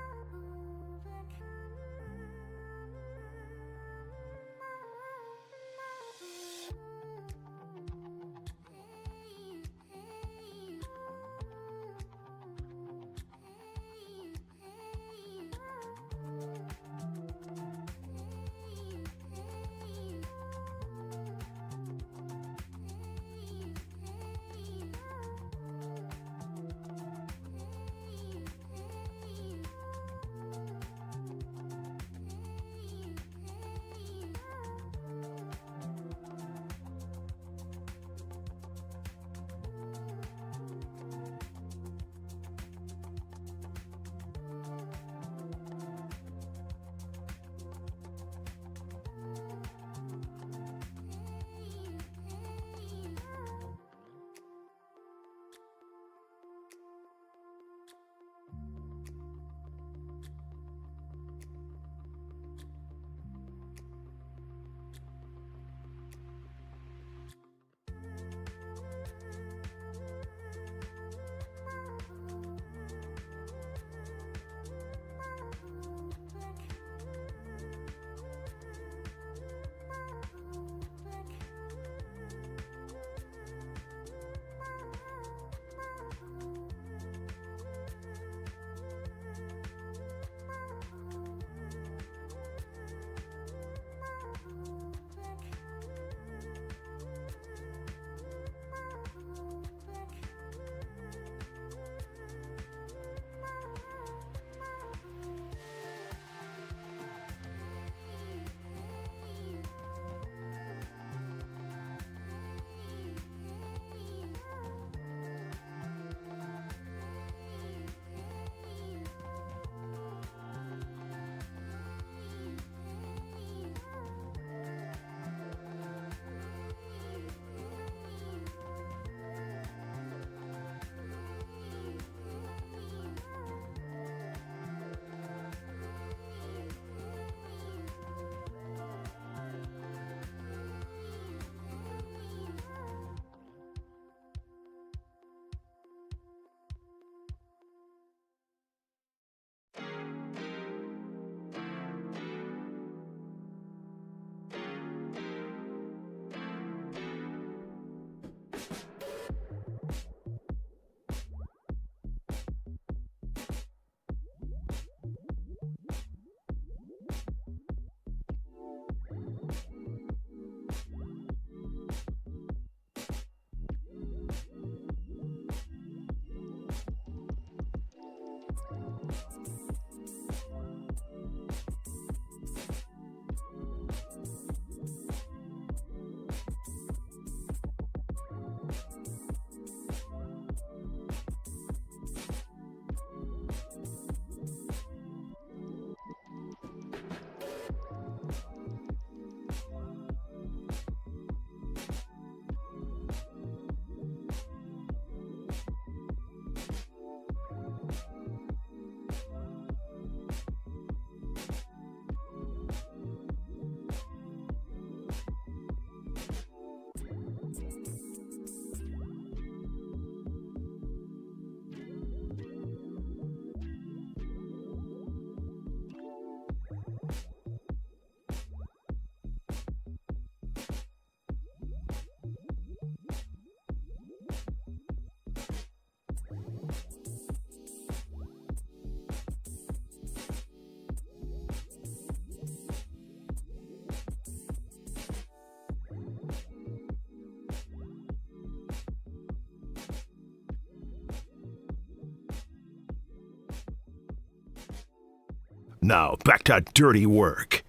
Now, back to dirty work.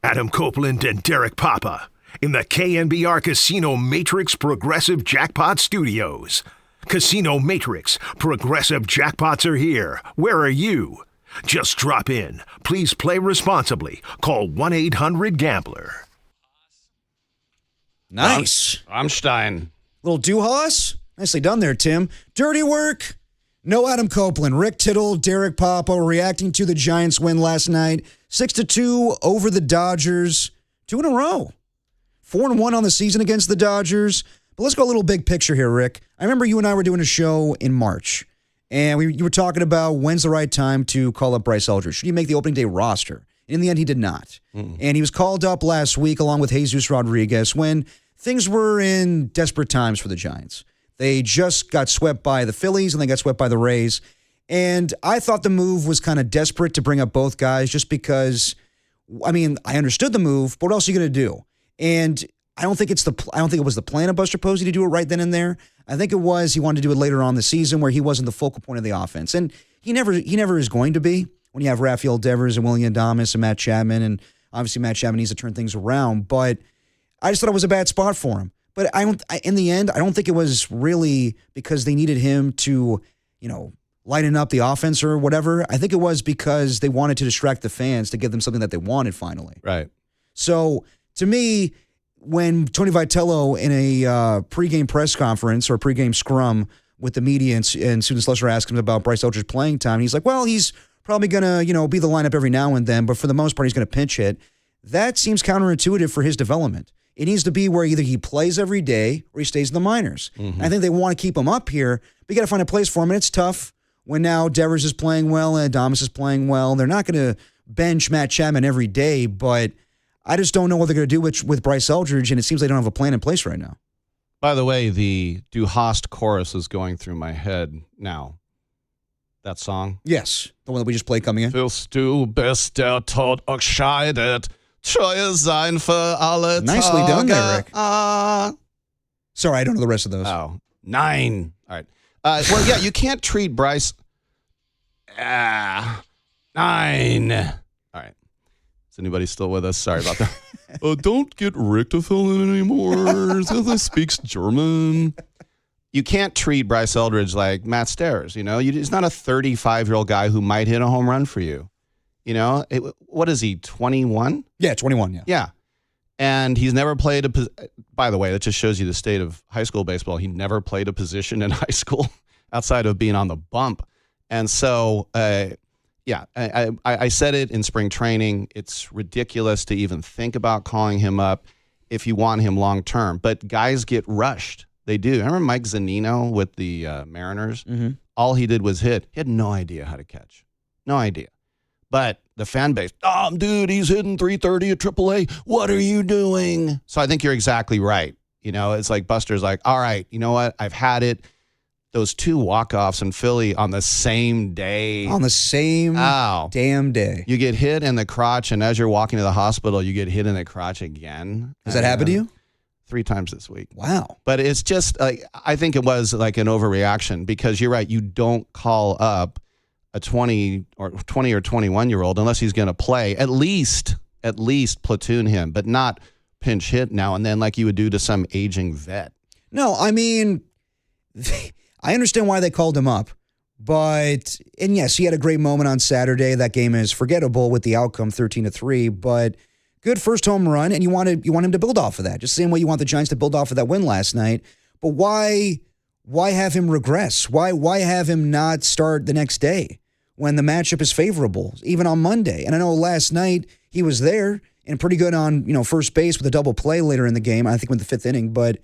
Adam Copeland and Derek Papa in the KNBR Casino Matrix Progressive Jackpot Studios. Casino Matrix Progressive Jackpots are here. Where are you? Just drop in. Please play responsibly. Call 1-800-GAMBLER. Nice. Rammstein. Little Duhas. Nicely done there, Tim. Dirty work. No Adam Copeland. Rick Tittle, Derek Papa reacting to the Giants win last night. 6-2 over the Dodgers. 2 in a row. 4-1 on the season against the Dodgers. But let's go a little big picture here, Rick. I remember you and I were doing a show in March, and you were talking about when's the right time to call up Bryce Eldridge. Should he make the opening day roster? In the end, he did not. And he was called up last week along with Jesus Rodriguez when things were in desperate times for the Giants. They just got swept by the Phillies and they got swept by the Rays. And I thought the move was kind of desperate to bring up both guys just because, I mean, I understood the move, but what else are you going to do? And I don't think it was the plan of Buster Posey to do it right then and there. I think it was he wanted to do it later on in the season where he wasn't the focal point of the offense. And he never is going to be when you have Rafael Devers and William Adames and Matt Chapman. And obviously Matt Chapman needs to turn things around. But I just thought it was a bad spot for him. But in the end, I don't think it was really because they needed him to, lighten up the offense or whatever. I think it was because they wanted to distract the fans to give them something that they wanted finally. Right. So to me, when Tony Vitello in a pregame press conference or pregame scrum with the media and Susan Slusher asked him about Bryce Eldridge playing time, he's like, well, he's probably going to, be the lineup every now and then, but for the most part, he's going to pinch hit. That seems counterintuitive for his development. It needs to be where either he plays every day or he stays in the minors. I think they want to keep him up here, but you got to find a place for him, and it's tough when now Devers is playing well and Adames is playing well. They're not going to bench Matt Chapman every day, but I just don't know what they're going to do with Bryce Eldridge, and it seems they don't have a plan in place right now. By the way, the Du Hast chorus is going through my head now. That song? Yes, the one that we just played coming in. Willst du bist der Tod auch scheidet, Treue sein für alle Tage. Nicely done there, Rick. Sorry, I don't know the rest of those. Oh, 9. All right. Well, yeah, you can't treat Bryce. 9. All right. Is anybody still with us? Sorry about that. Don't get Rick to fill in anymore. He speaks German. You can't treat Bryce Eldridge like Matt Stairs. He's not a 35-year-old guy who might hit a home run for you. What is he, 21? Yeah, 21, yeah. Yeah. And he's never played by the way, that just shows you the state of high school baseball. He never played a position in high school outside of being on the bump. And so, I said it in spring training. It's ridiculous to even think about calling him up if you want him long term. But guys get rushed. They do. I remember Mike Zunino with the Mariners. Mm-hmm. All he did was hit. He had no idea how to catch. No idea. But the fan base, dude, he's hitting 330 at AAA. What are you doing? So I think you're exactly right. It's like Buster's like, all right, you know what? I've had it. Those 2 walk-offs in Philly on the same day. On the same damn day. You get hit in the crotch, and as you're walking to the hospital, you get hit in the crotch again. Has that happened to you? 3 times this week. Wow. But it's just like, I think it was like an overreaction because you're right. You don't call up a 20 or 21-year-old unless he's going to play. At least platoon him, but not pinch hit now and then like you would do to some aging vet. No, I mean, I understand why they called him up, and yes, he had a great moment on Saturday. That game is forgettable with the outcome 13-3, but good first home run, and you want him to build off of that. Just the same way you want the Giants to build off of that win last night. But why have him regress? Why have him not start the next day when the matchup is favorable, even on Monday? And I know last night he was there and pretty good on first base with a double play later in the game, I think with the 5th inning. But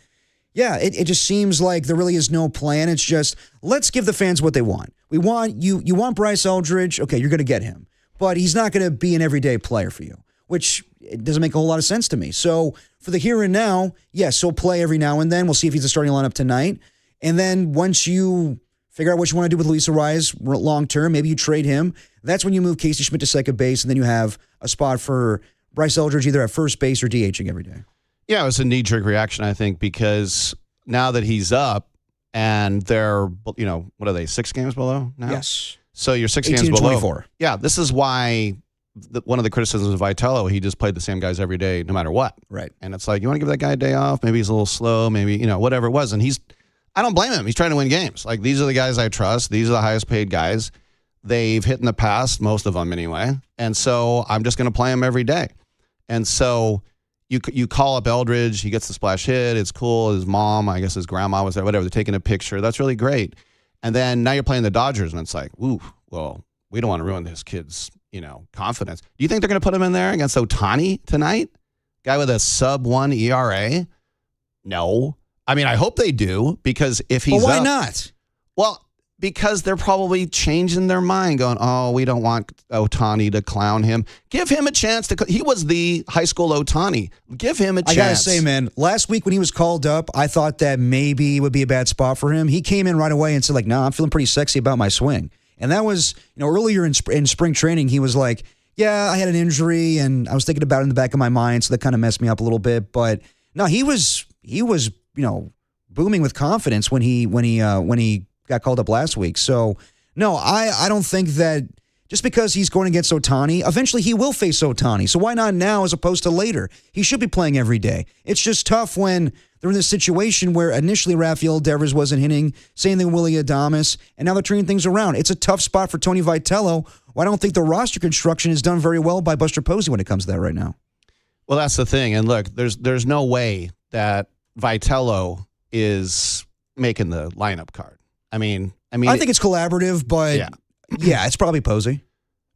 yeah, it just seems like there really is no plan. It's just, let's give the fans what they want. We want you want Bryce Eldridge, okay, you're going to get him. But he's not going to be an everyday player for you, which it doesn't make a whole lot of sense to me. So for the here and now, yes, he'll play every now and then. We'll see if he's a starting lineup tonight. And then once you figure out what you want to do with Luis Arias long term, maybe you trade him. That's when you move Casey Schmidt to second base, and then you have a spot for Bryce Eldridge either at first base or DHing every day. Yeah, it was a knee-jerk reaction, I think, because now that he's up and they're, what are they, 6 games below now? Yes. So you're 6 games below. 24. Yeah, this is why one of the criticisms of Vitello, he just played the same guys every day no matter what. Right. And it's like, you want to give that guy a day off? Maybe he's a little slow, maybe, whatever it was. And I don't blame him. He's trying to win games. Like, these are the guys I trust. These are the highest paid guys. They've hit in the past, most of them anyway. And so I'm just going to play them every day. And so you call up Eldridge. He gets the splash hit. It's cool. His mom, I guess his grandma was there, whatever. They're taking a picture. That's really great. And then now you're playing the Dodgers, and it's like, ooh, well, we don't want to ruin this kid's, confidence. Do you think they're going to put him in there against Ohtani tonight? Guy with a sub-1 ERA? No. I mean, I hope they do, because if he's But why up- not? Well, because they're probably changing their mind, going, oh, we don't want Ohtani to clown him. Give him a chance to. He was the high school Ohtani. Give him a chance. I gotta say, man, last week when he was called up, I thought that maybe it would be a bad spot for him. He came in right away and said, like, no, I'm feeling pretty sexy about my swing. And that was, earlier in spring training, he was like, yeah, I had an injury and I was thinking about it in the back of my mind, so that kind of messed me up a little bit. But no, he was, booming with confidence when he got called up last week. So no, I don't think that just because he's going against Ohtani, eventually he will face Ohtani. So why not now as opposed to later? He should be playing every day. It's just tough when they're in this situation where initially Rafael Devers wasn't hitting, same thing with Willie Adames, and now they're turning things around. It's a tough spot for Tony Vitello. Well, I don't think the roster construction is done very well by Buster Posey when it comes to that right now. Well, that's the thing. And look, there's no way that Vitello is making the lineup card. I mean, I think it's collaborative, but yeah, it's probably Posey.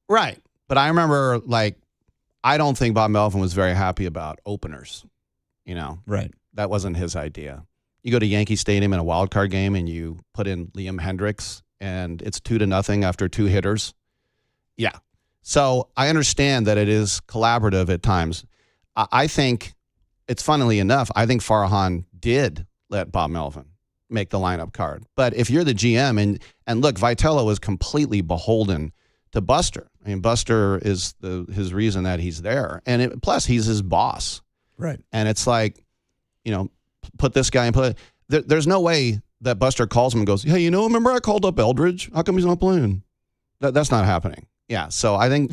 Right. But I remember, I don't think Bob Melvin was very happy about openers. Right. That wasn't his idea. You go to Yankee Stadium in a wild card game and you put in Liam Hendricks and it's 2-0 after 2 hitters. Yeah. So I understand that it is collaborative at times. I think it's funnily enough, I think Farhan did let Bob Melvin make the lineup card. But if you're the GM and look, Vitello is completely beholden to Buster. I mean, Buster is his reason that he's there. And plus he's his boss. Right. And it's like, put this guy and there's no way that Buster calls him and goes, hey, remember I called up Eldridge? How come he's not playing? That's not happening. Yeah. So I think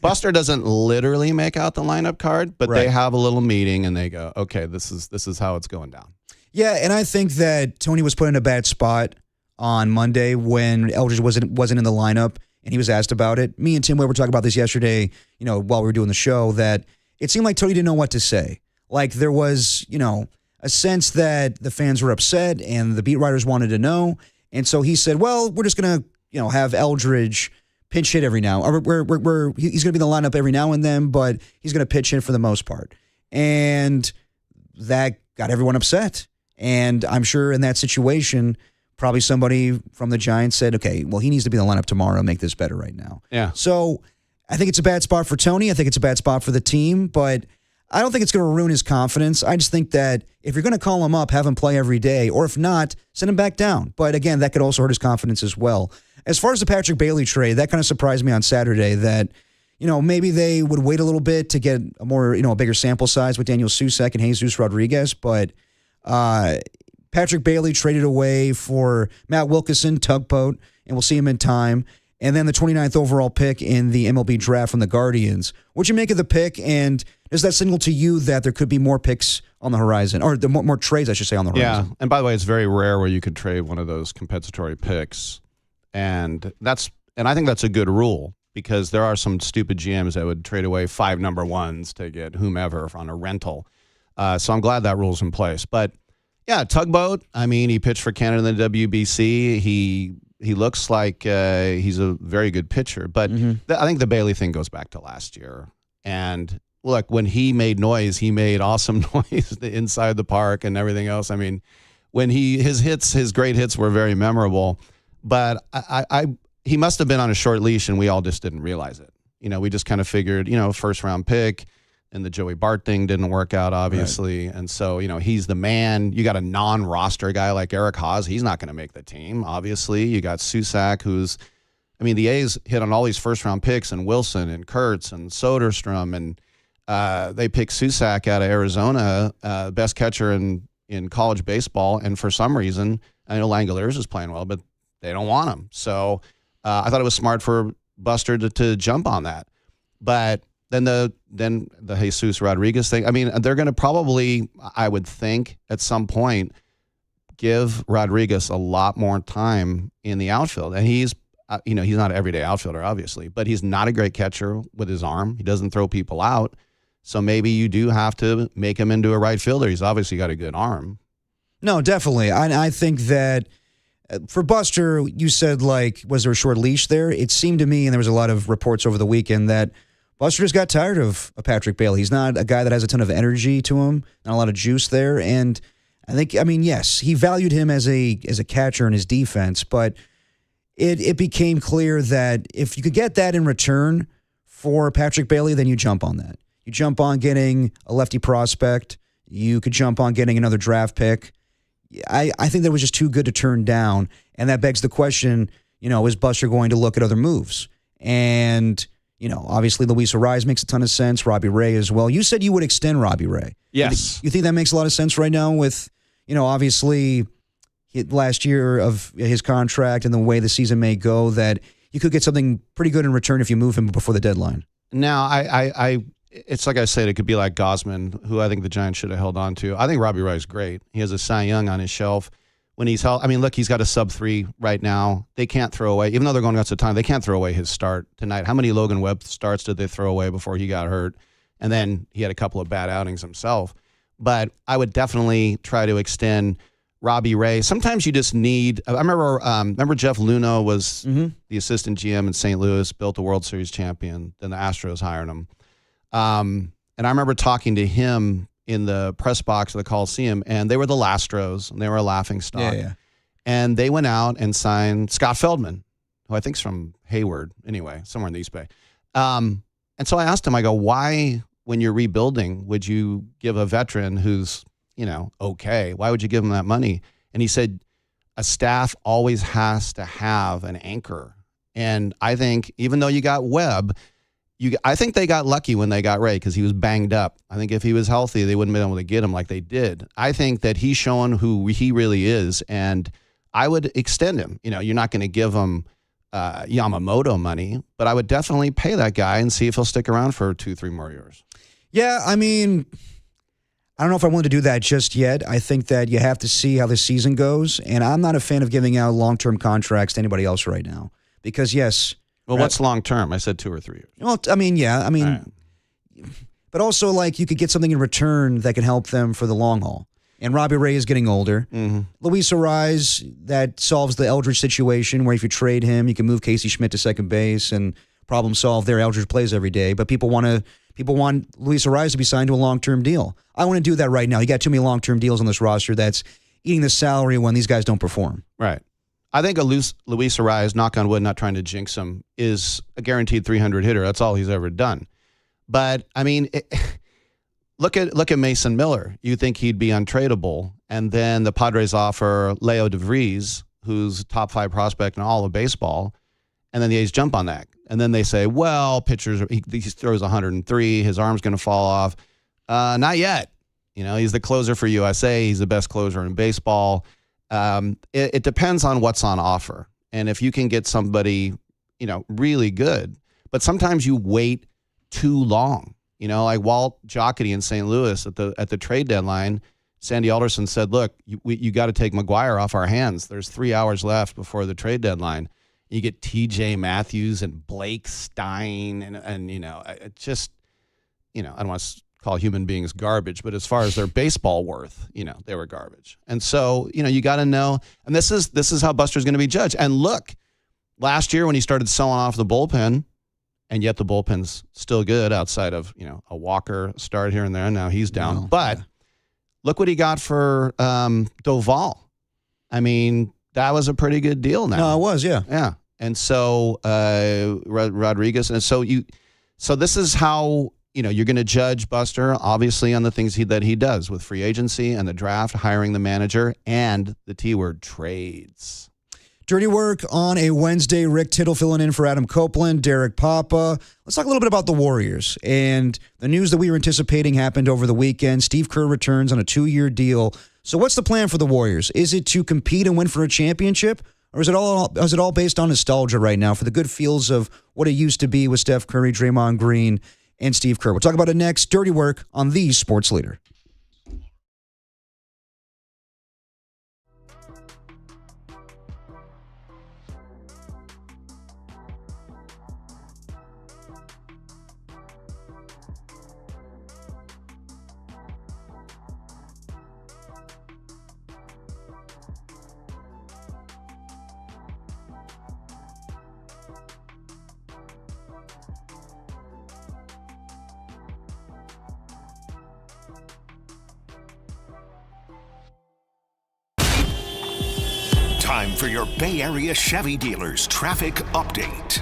Buster doesn't literally make out the lineup card, but they have a little meeting and they go, okay, this is how it's going down. Yeah, and I think that Tony was put in a bad spot on Monday when Eldridge wasn't in the lineup and he was asked about it. Me and Tim Webb were talking about this yesterday, while we were doing the show, that it seemed like Tony didn't know what to say. Like there was, a sense that the fans were upset and the beat writers wanted to know. And so he said, well, we're just going to, have Eldridge pinch hit every now. Or he's going to be in the lineup every now and then, but he's going to pitch hit for the most part. And that got everyone upset. And I'm sure in that situation, probably somebody from the Giants said, okay, well, he needs to be in the lineup tomorrow and make this better right now. Yeah. So I think it's a bad spot for Tony. I think it's a bad spot for the team, but I don't think it's going to ruin his confidence. I just think that if you're going to call him up, have him play every day, or if not, send him back down. But again, that could also hurt his confidence as well. As far as the Patrick Bailey trade, that kind of surprised me on Saturday that, maybe they would wait a little bit to get a more, a bigger sample size with Daniel Susac and Jesus Rodriguez. But Patrick Bailey traded away for Matt Wilkeson, tugboat, and we'll see him in time. And then the 29th overall pick in the MLB draft from the Guardians. What'd you make of the pick? And does that signal to you that there could be more picks on the horizon, or more trades, I should say, on the horizon? Yeah. And by the way, it's very rare where you could trade one of those compensatory picks. And I think that's a good rule because there are some stupid GMs that would trade away 5 number ones to get whomever on a rental. So I'm glad that rule's in place. But yeah, tugboat. I mean, he pitched for Canada in the WBC. He looks like he's a very good pitcher. But I think the Bailey thing goes back to last year. And look, when he made noise, he made awesome noise inside the park and everything else. I mean, when his great hits were very memorable. But he must have been on a short leash, and we all just didn't realize it. We just kind of figured, first round pick. And the Joey Bart thing didn't work out, obviously. Right. And so, he's the man. You got a non-roster guy like Eric Haase. He's not going to make the team, obviously. You got Susac, the A's hit on all these first-round picks, and Wilson and Kurtz and Soderstrom. And they picked Susac out of Arizona, best catcher in college baseball. And for some reason, I know Langoliers is playing well, but they don't want him. So I thought it was smart for Buster to jump on that. But then the Jesus Rodriguez thing. I mean, they're going to probably, I would think, at some point, give Rodriguez a lot more time in the outfield. And he's not an everyday outfielder, obviously, but he's not a great catcher with his arm. He doesn't throw people out. So maybe you do have to make him into a right fielder. He's obviously got a good arm. No, definitely. I think that For Buster, you said, like, was there a short leash there? It seemed to me, and there was a lot of reports over the weekend, that Buster just got tired of Patrick Bailey. He's not a guy that has a ton of energy to him, not a lot of juice there. And I mean, yes, he valued him as a catcher in his defense, but it became clear that if you could get that in return for Patrick Bailey, then you jump on that. You jump on getting a lefty prospect. You could jump on getting another draft pick. I think that was just too good to turn down, and that begs the question, is Buster going to look at other moves? And, obviously Luis Arraez makes a ton of sense, Robbie Ray as well. You said you would extend Robbie Ray. Yes. You think that makes a lot of sense right now with, obviously last year of his contract and the way the season may go, that you could get something pretty good in return if you move him before the deadline? Now, it's like I said, it could be like Gosman, who I think the Giants should have held on to. I think Robbie Ray is great. He has a Cy Young on his shelf. When he's held, I mean, look, he's got a sub-3 right now. They can't throw away, even though they're going out to time, they can't throw away his start tonight. How many Logan Webb starts did they throw away before he got hurt? And then he had a couple of bad outings himself. But I would definitely try to extend Robbie Ray. Sometimes you just need, I remember Jeff Luhnow was the assistant GM in St. Louis, built a World Series champion. Then the Astros hired him. And I remember talking to him in the press box of the Coliseum, and they were the Lastros, and they were a laughing stock. Yeah. And they went out and signed Scott Feldman, who I think is from Hayward, anyway, somewhere in the East Bay. And so I asked him, I go, why, when you're rebuilding, would you give a veteran who's, okay, why would you give him that money? And he said, a staff always has to have an anchor. And I think even though you got Webb, I think they got lucky when they got Ray because he was banged up. I think if he was healthy, they wouldn't have been able to get him like they did. I think that he's shown who he really is, and I would extend him. You're not going to give him Yamamoto money, but I would definitely pay that guy and see if he'll stick around for 2-3 more years. Yeah, I mean, I don't know if I want to do that just yet. I think that you have to see how the season goes, and I'm not a fan of giving out long-term contracts to anybody else right now because, yes. Well, what's long term? I said 2 or 3 years. Well, I mean, yeah. But also, like, you could get something in return that can help them for the long haul. And Robbie Ray is getting older. Mm-hmm. Luis Arraez, that solves the Eldridge situation where if you trade him, you can move Casey Schmidt to second base and problem solve there. Eldridge plays every day. But people want Luis Arraez to be signed to a long-term deal. I want to do that right now. You got too many long-term deals on this roster that's eating the salary when these guys don't perform. Right. I think Luis Arraez, knock on wood, not trying to jinx him, is a guaranteed 300 hitter. That's all he's ever done. But, I mean, look at Mason Miller. You think he'd be untradeable, and then the Padres offer Leo DeVries, who's top 5 prospect in all of baseball, and then the A's jump on that. And then they say, well, pitchers, he throws 103, his arm's going to fall off. Not yet. He's the closer for USA. He's the best closer in baseball. It depends on what's on offer. And if you can get somebody, really good, but sometimes you wait too long, like Walt Jocketty in St. Louis at the trade deadline, Sandy Alderson said, look, you got to take McGuire off our hands. There's 3 hours left before the trade deadline. You get TJ Matthews and Blake Stein and it just, I don't want to call human beings garbage, but as far as their baseball worth, they were garbage. And so, you got to know, and this is how Buster's going to be judged. And look, last year when he started selling off the bullpen, and yet the bullpen's still good outside of, a Walker start here and there, and now he's down. Well, but look what he got for Doval. I mean, that was a pretty good deal now. No, it was, yeah. Yeah. And so Rodriguez, and so this is how, you're going to judge Buster, obviously, on the things that he does with free agency and the draft, hiring the manager, and the T word, trades. Dirty work on a Wednesday. Rick Tittle filling in for Adam Copeland, Derek Papa. Let's talk a little bit about the Warriors. And the news that we were anticipating happened over the weekend. Steve Kerr returns on a 2-year deal. So what's the plan for the Warriors? Is it to compete and win for a championship? Or is it all based on nostalgia right now for the good feels of what it used to be with Steph Curry, Draymond Green, and Steve Kerr? We'll talk about it next. Dirty Work on the Sports Leader. Time for your Bay Area Chevy dealers traffic update.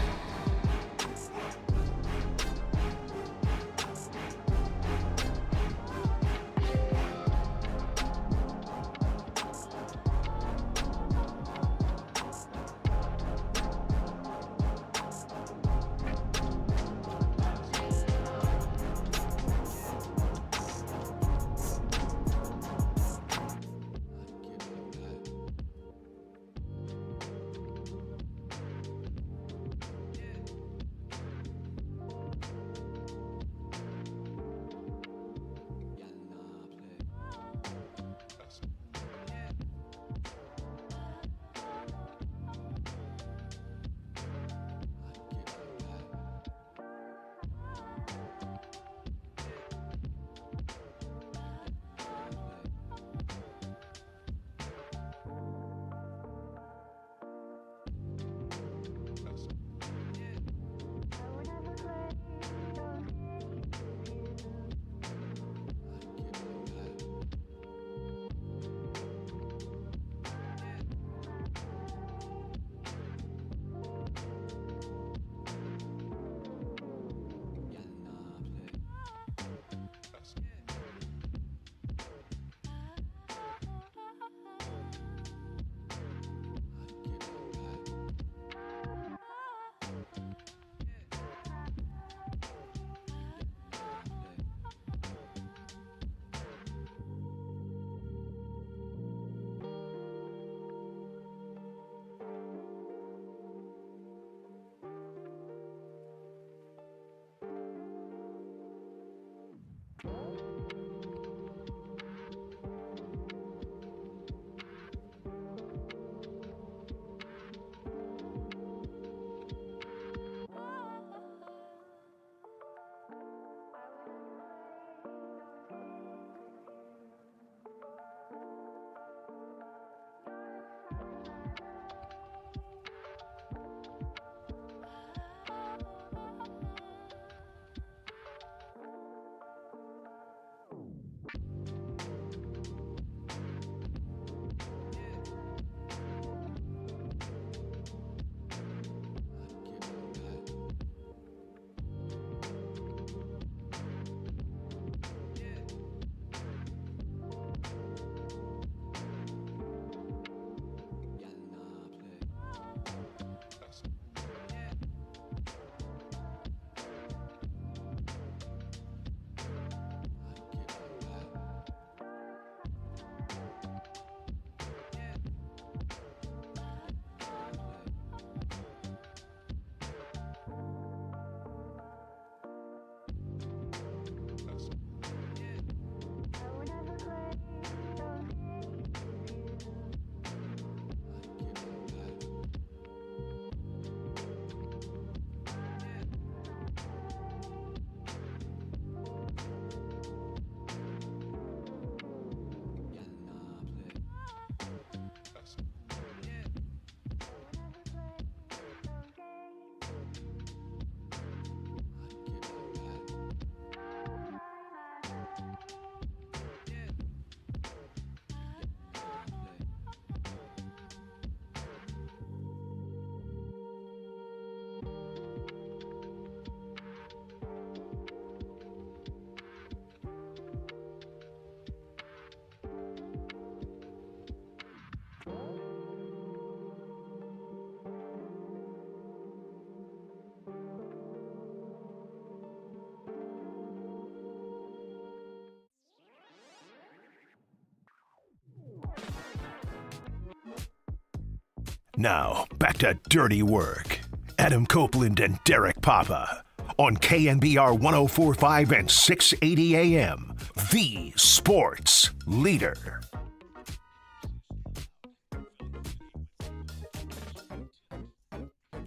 Now, back to Dirty Work. Adam Copeland and Derek Papa on KNBR 104.5 and 680 AM, the sports leader.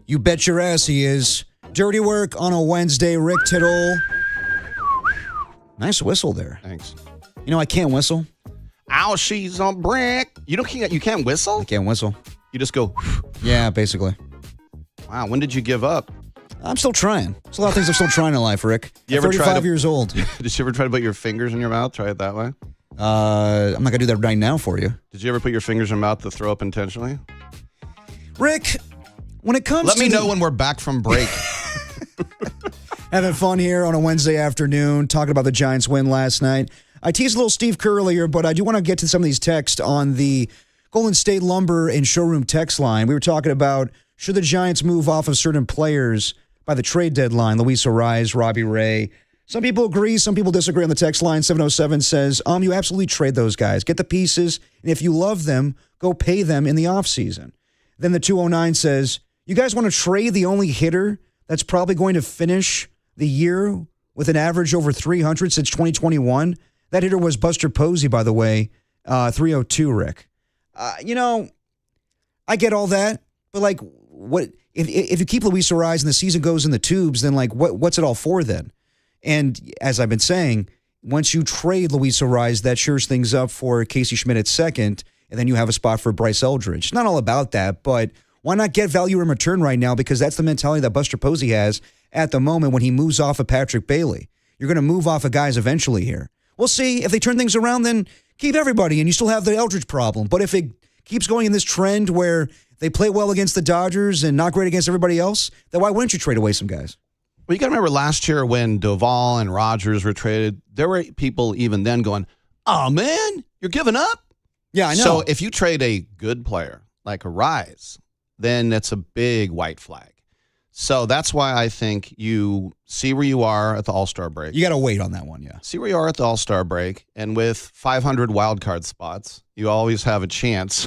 You bet your ass he is. Dirty Work on a Wednesday. Rick Tittle. Nice whistle there. Thanks. You know, I can't whistle. Ow, she's on brick. You can't whistle? I can't whistle. You just go. Yeah, basically. Wow, when did you give up? I'm still trying. There's a lot of things I'm still trying in life, Rick. You I'm ever 35 years old. Did you ever try to put your fingers in your mouth? Try it that way? I'm not going to do that right now for you. Did you ever put your fingers in your mouth to throw up intentionally? Rick, when it comes Let to me know when we're back from break. having fun here on a Wednesday afternoon, talking about the Giants win last night. I teased a little Steve Kerr earlier, but I do want to get to some of these texts on the Golden State Lumber and Showroom text line. We were talking about should the Giants move off of certain players by the trade deadline, Luis Ariz, Robbie Ray. Some people agree, some people disagree on the text line. 707 says, you absolutely trade those guys. Get the pieces, and if you love them, go pay them in the offseason. Then the 209 says, you guys want to trade the only hitter that's probably going to finish the year with an average over 300 since 2021? That hitter was Buster Posey, by the way, 302, Rick. I get all that, but like, what if you keep Luis Ariz and the season goes in the tubes, then like, what's it all for then? And as I've been saying, once you trade Luis Ariz, that shores things up for Casey Schmidt at second, and then you have a spot for Bryce Eldridge. It's not all about that, but why not get value in return right now? Because that's the mentality that Buster Posey has at the moment when he moves off of Patrick Bailey. You're going to move off of guys eventually here. We'll see. If they turn things around, then keep everybody, and you still have the Eldridge problem. But if it keeps going in this trend where they play well against the Dodgers and not great against everybody else, then why wouldn't you trade away some guys? Well, you got to remember last year when Duvall and Rogers were traded, there were people even then going, oh, man, you're giving up? Yeah, I know. So if you trade a good player like Ariz, then that's a big white flag. So that's why I think you see where you are at the All-Star break. You got to wait on that one, yeah. See where you are at the All-Star break, and with 500 wild card spots, you always have a chance.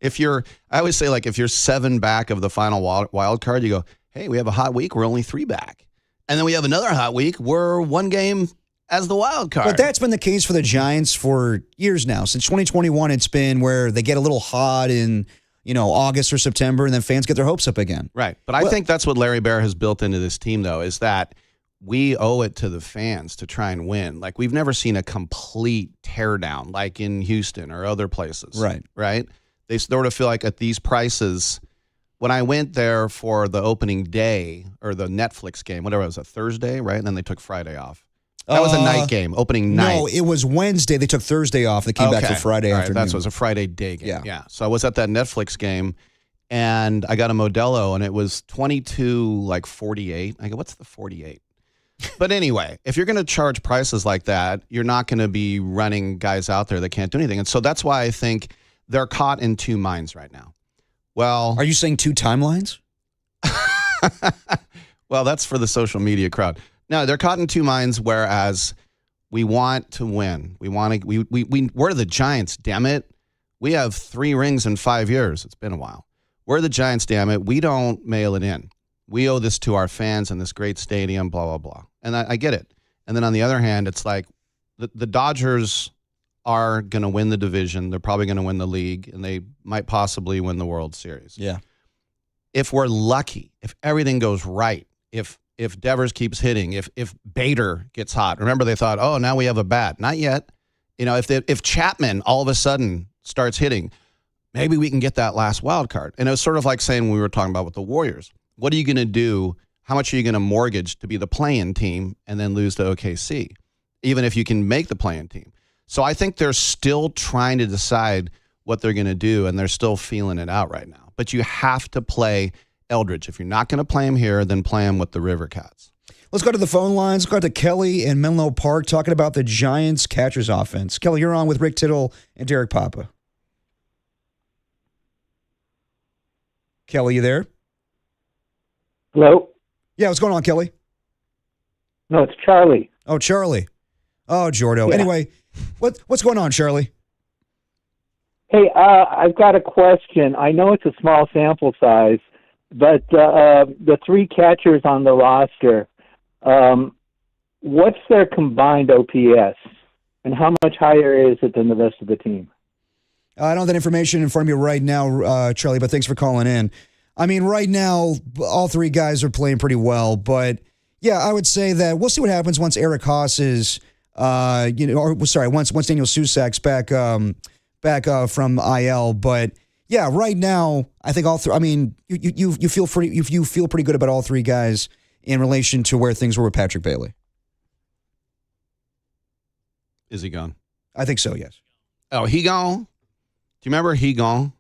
I always say, like, if you're 7 back of the final wild card, you go, hey, we have a hot week, we're only 3 back. And then we have another hot week, we're 1 game as the wild card. But that's been the case for the Giants for years now. Since 2021, it's been where they get a little hot in, August or September, and then fans get their hopes up again. Right. But I think that's what Larry Bear has built into this team, though, is that we owe it to the fans to try and win. Like, we've never seen a complete teardown like in Houston or other places. Right. Right? They sort of feel like at these prices, when I went there for the opening day or the Netflix game, whatever it was, a Thursday, right? And then they took Friday off. That was a night game, opening night. No, it was Wednesday. They took Thursday off. They came back for Friday afternoon. That was a Friday day game. Yeah. So I was at that Netflix game, and I got a Modelo, and it was 22.48. I go, what's the 48? But anyway, if you're going to charge prices like that, you're not going to be running guys out there that can't do anything. And so that's why I think they're caught in 2 minds right now. Well, are you saying 2 timelines? Well, that's for the social media crowd. No, they're caught in 2 minds, whereas we want to win. We're the Giants, damn it. We have 3 rings in 5 years. It's been a while. We're the Giants, damn it. We don't mail it in. We owe this to our fans and this great stadium, blah, blah, blah. And I get it. And then on the other hand, it's like the Dodgers are going to win the division. They're probably going to win the league, and they might possibly win the World Series. Yeah. If we're lucky, if everything goes right, if Devers keeps hitting, if Bader gets hot. Remember, they thought, oh, now we have a bat. Not yet. If Chapman all of a sudden starts hitting, maybe we can get that last wild card. And it was sort of like saying when we were talking about with the Warriors. What are you going to do? How much are you going to mortgage to be the play-in team and then lose to OKC, even if you can make the play-in team? So I think they're still trying to decide what they're going to do, and they're still feeling it out right now. But you have to play Eldridge. If you're not going to play him here, then play him with the River Cats. Let's go to the phone lines. Let's go to Kelly in Menlo Park talking about the Giants catcher's offense. Kelly, you're on with Rick Tittle and Derek Papa. Kelly, you there? Hello? Yeah, what's going on, Kelly? No, it's Charlie. Oh, Charlie. Oh, Jordo. Yeah. Anyway, what's going on, Charlie? Hey, I've got a question. I know it's a small sample size, but the 3 catchers on the roster, what's their combined OPS? And how much higher is it than the rest of the team? I don't have that information in front of me right now, Charlie, but thanks for calling in. I mean, right now, all 3 guys are playing pretty well, but yeah, I would say that we'll see what happens once Eric Haase is, once Daniel Susak's back from IL. But yeah, right now, I think all 3. I mean, you feel pretty good about all 3 guys in relation to where things were with Patrick Bailey. Is he gone? I think so. Yes. Oh, he gone? Do you remember he gone?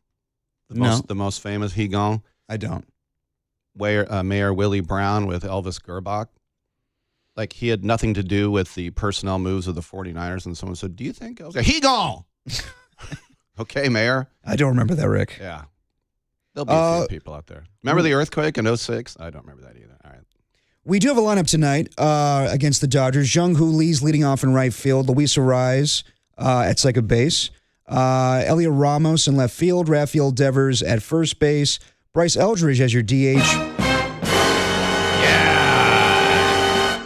The most famous He Gone? I don't. Mayor Willie Brown with Elvis Gerbach. Like, he had nothing to do with the personnel moves of the 49ers, and someone said, do you think Elvis? He Gone! Okay, Mayor. I don't remember that, Rick. Yeah. There'll be a few people out there. Remember the earthquake in 06? I don't remember that either. All right. We do have a lineup tonight against the Dodgers. Jung-Hoo Lee's leading off in right field. Luis Arraez at second base. Elliot Ramos in left field. Rafael Devers at first base. Bryce Eldridge as your DH.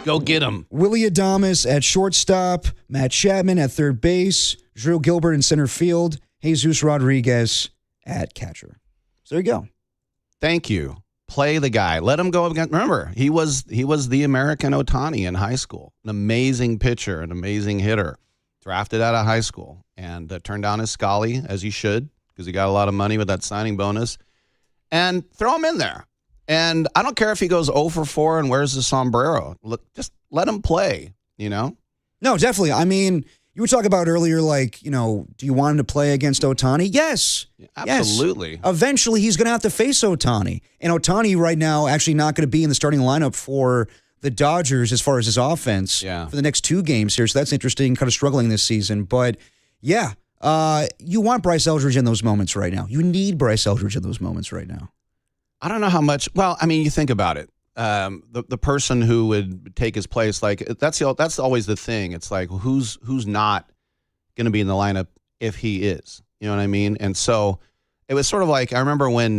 Go get him. Willie Adames at shortstop. Matt Chapman at third base. Drew Gilbert in center field. Jesus Rodriguez at catcher. So there you go. Thank you. Play the guy. Let him go against. Remember, he was the American Ohtani in high school. An amazing pitcher, an amazing hitter. Drafted out of high school and turned down his Scully, as he should, because he got a lot of money with that signing bonus. And throw him in there. And I don't care if he goes 0 for 4 and wears the sombrero. Just let him play, you know? No, definitely. I mean, you were talking about earlier, like, you know, do you want him to play against Ohtani? Yes. Absolutely. Yes. Eventually, he's going to have to face Ohtani. And Ohtani right now actually not going to be in the starting lineup for the Dodgers as far as his offense for the next 2 games here. So that's interesting, kind of struggling this season. But, yeah, you want Bryce Eldridge in those moments right now. You need Bryce Eldridge in those moments right now. I don't know how much. Well, I mean, you think about it. The person who would take his place, like that's always the thing. It's like who's not going to be in the lineup if he is. You know what I mean? And so it was sort of like I remember when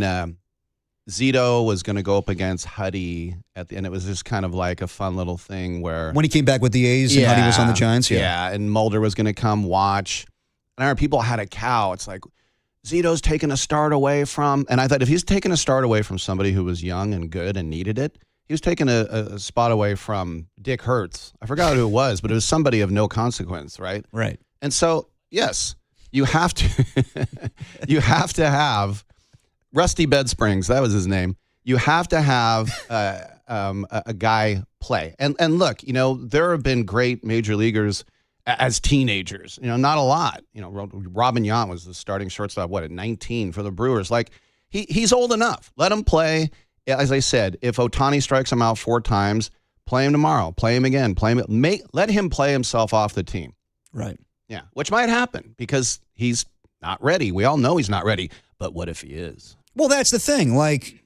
Zito was going to go up against Huddy at the end. It was just kind of like a fun little thing where when he came back with the A's and Huddy was on the Giants. Yeah, and Mulder was going to come watch. And I remember people had a cow. It's like, Zito's taking a start away from, and I thought if he's taking a start away from somebody who was young and good and needed it, he was taking a spot away from Dick Hertz. I forgot who it was, but it was somebody of no consequence, right? Right. And so, yes, you have to have Rusty Bed Springs. That was his name. You have to have a guy play. And look, you know, there have been great major leaguers as teenagers, you know, not a lot. You know, Robin Yount was the starting shortstop, at 19 for the Brewers. Like, he's old enough. Let him play. As I said, if Ohtani strikes him out 4 times, play him tomorrow. Play him again. Let him play himself off the team. Right. Yeah, which might happen because he's not ready. We all know he's not ready. But what if he is? Well, that's the thing. Like,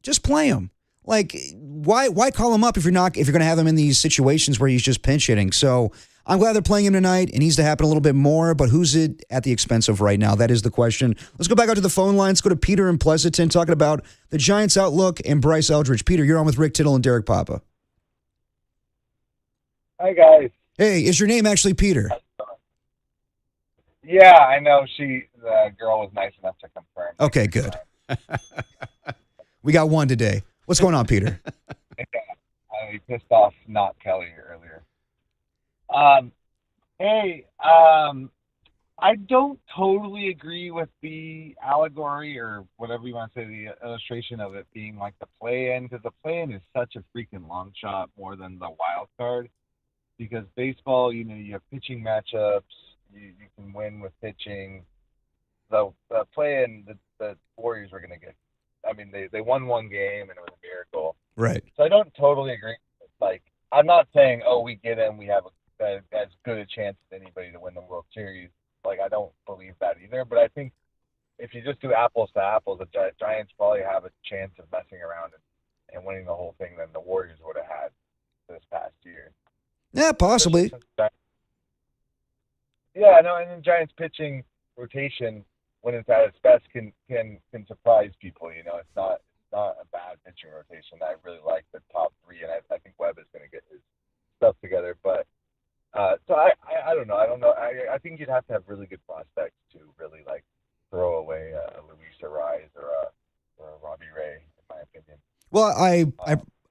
just play him. Like, why call him up if you're going to have him in these situations where he's just pinch hitting? So I'm glad they're playing him tonight. It needs to happen a little bit more, but who's it at the expense of right now? That is the question. Let's go back out to the phone line. Let's go to Peter in Pleasanton talking about the Giants' outlook and Bryce Eldridge. Peter, you're on with Rick Tittle and Derek Papa. Hi, guys. Hey, is your name actually Peter? Yeah, I know. The girl was nice enough to confirm. Okay, good. We got one today. What's going on, Peter? I pissed off not Kelly earlier. I don't totally agree with the allegory or whatever you want to say, the illustration of it being like the play-in, because the play-in is such a freaking long shot more than the wild card. Because baseball, you know, you have pitching matchups, you can win with pitching. The play-in, the Warriors were going to get. I mean, they won one game and it was a miracle. Right. So I don't totally agree. Like, I'm not saying, we get in, we have as good a chance as anybody to win the World Series. Like, I don't believe that either. But I think if you just do apples to apples, the Giants probably have a chance of messing around and winning the whole thing than the Warriors would have had this past year. Yeah, possibly. Yeah, no, and the Giants pitching rotation, when it's at its best, can surprise people. You know, it's not a bad pitching rotation. I really like the top 3, and I think Webb is going to get his stuff together. But so I don't know. I think you'd have to have really good prospects to really like throw away a Luis Arraez or a Robbie Ray, in my opinion. Well,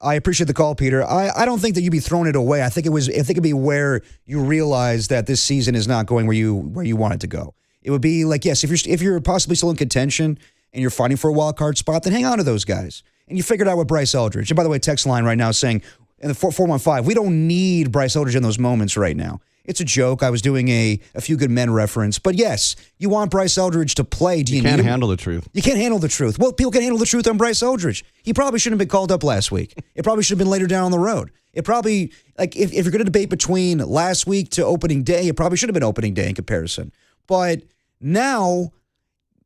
I appreciate the call, Peter. I don't think that you'd be throwing it away. I think it'd be where you realize that this season is not going where you want it to go. It would be like, yes, if you're possibly still in contention and you're fighting for a wild card spot, then hang on to those guys. And you figured out with Bryce Eldridge. And by the way, text line right now saying in the 415, we don't need Bryce Eldridge in those moments right now. It's a joke. I was doing a few good men reference. But yes, you want Bryce Eldridge to play. Do you can't need him? handle the truth. You can't handle the truth. Well, people can handle the truth on Bryce Eldridge. He probably shouldn't have been called up last week. It probably should have been later down on the road. It probably, like, if you're going to debate between last week to opening day, it probably should have been opening day in comparison. But now,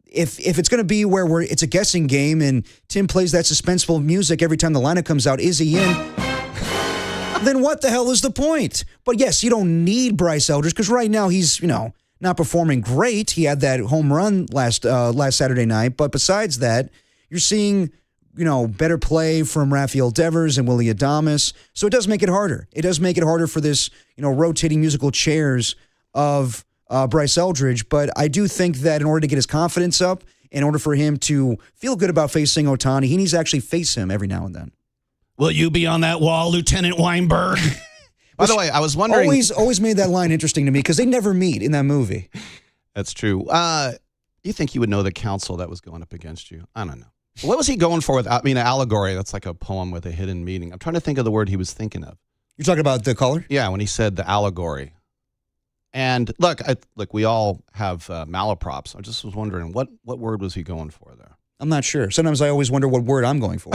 if it's going to be where it's a guessing game and Tim plays that suspenseful music every time the lineup comes out, is he in? Then what the hell is the point? But yes, you don't need Bryce Eldridge because right now he's, not performing great. He had that home run last Saturday night. But besides that, you're seeing, better play from Rafael Devers and Willie Adames. So it does make it harder. It does make it harder for this, rotating musical chairs of Bryce Eldridge. But I do think that in order to get his confidence up, in order for him to feel good about facing Ohtani, he needs to actually face him every now and then. Will you be on that wall, Lieutenant Weinberg? By the way, I was wondering. Always made that line interesting to me because they never meet in that movie. That's true. You think you would know the counsel that was going up against you? I don't know. What was he going for with? Allegory. That's like a poem with a hidden meaning. I'm trying to think of the word he was thinking of. You're talking about the caller? Yeah, when he said the allegory. And look, we all have malaprops. I just was wondering what word was he going for there? I'm not sure. Sometimes I always wonder what word I'm going for.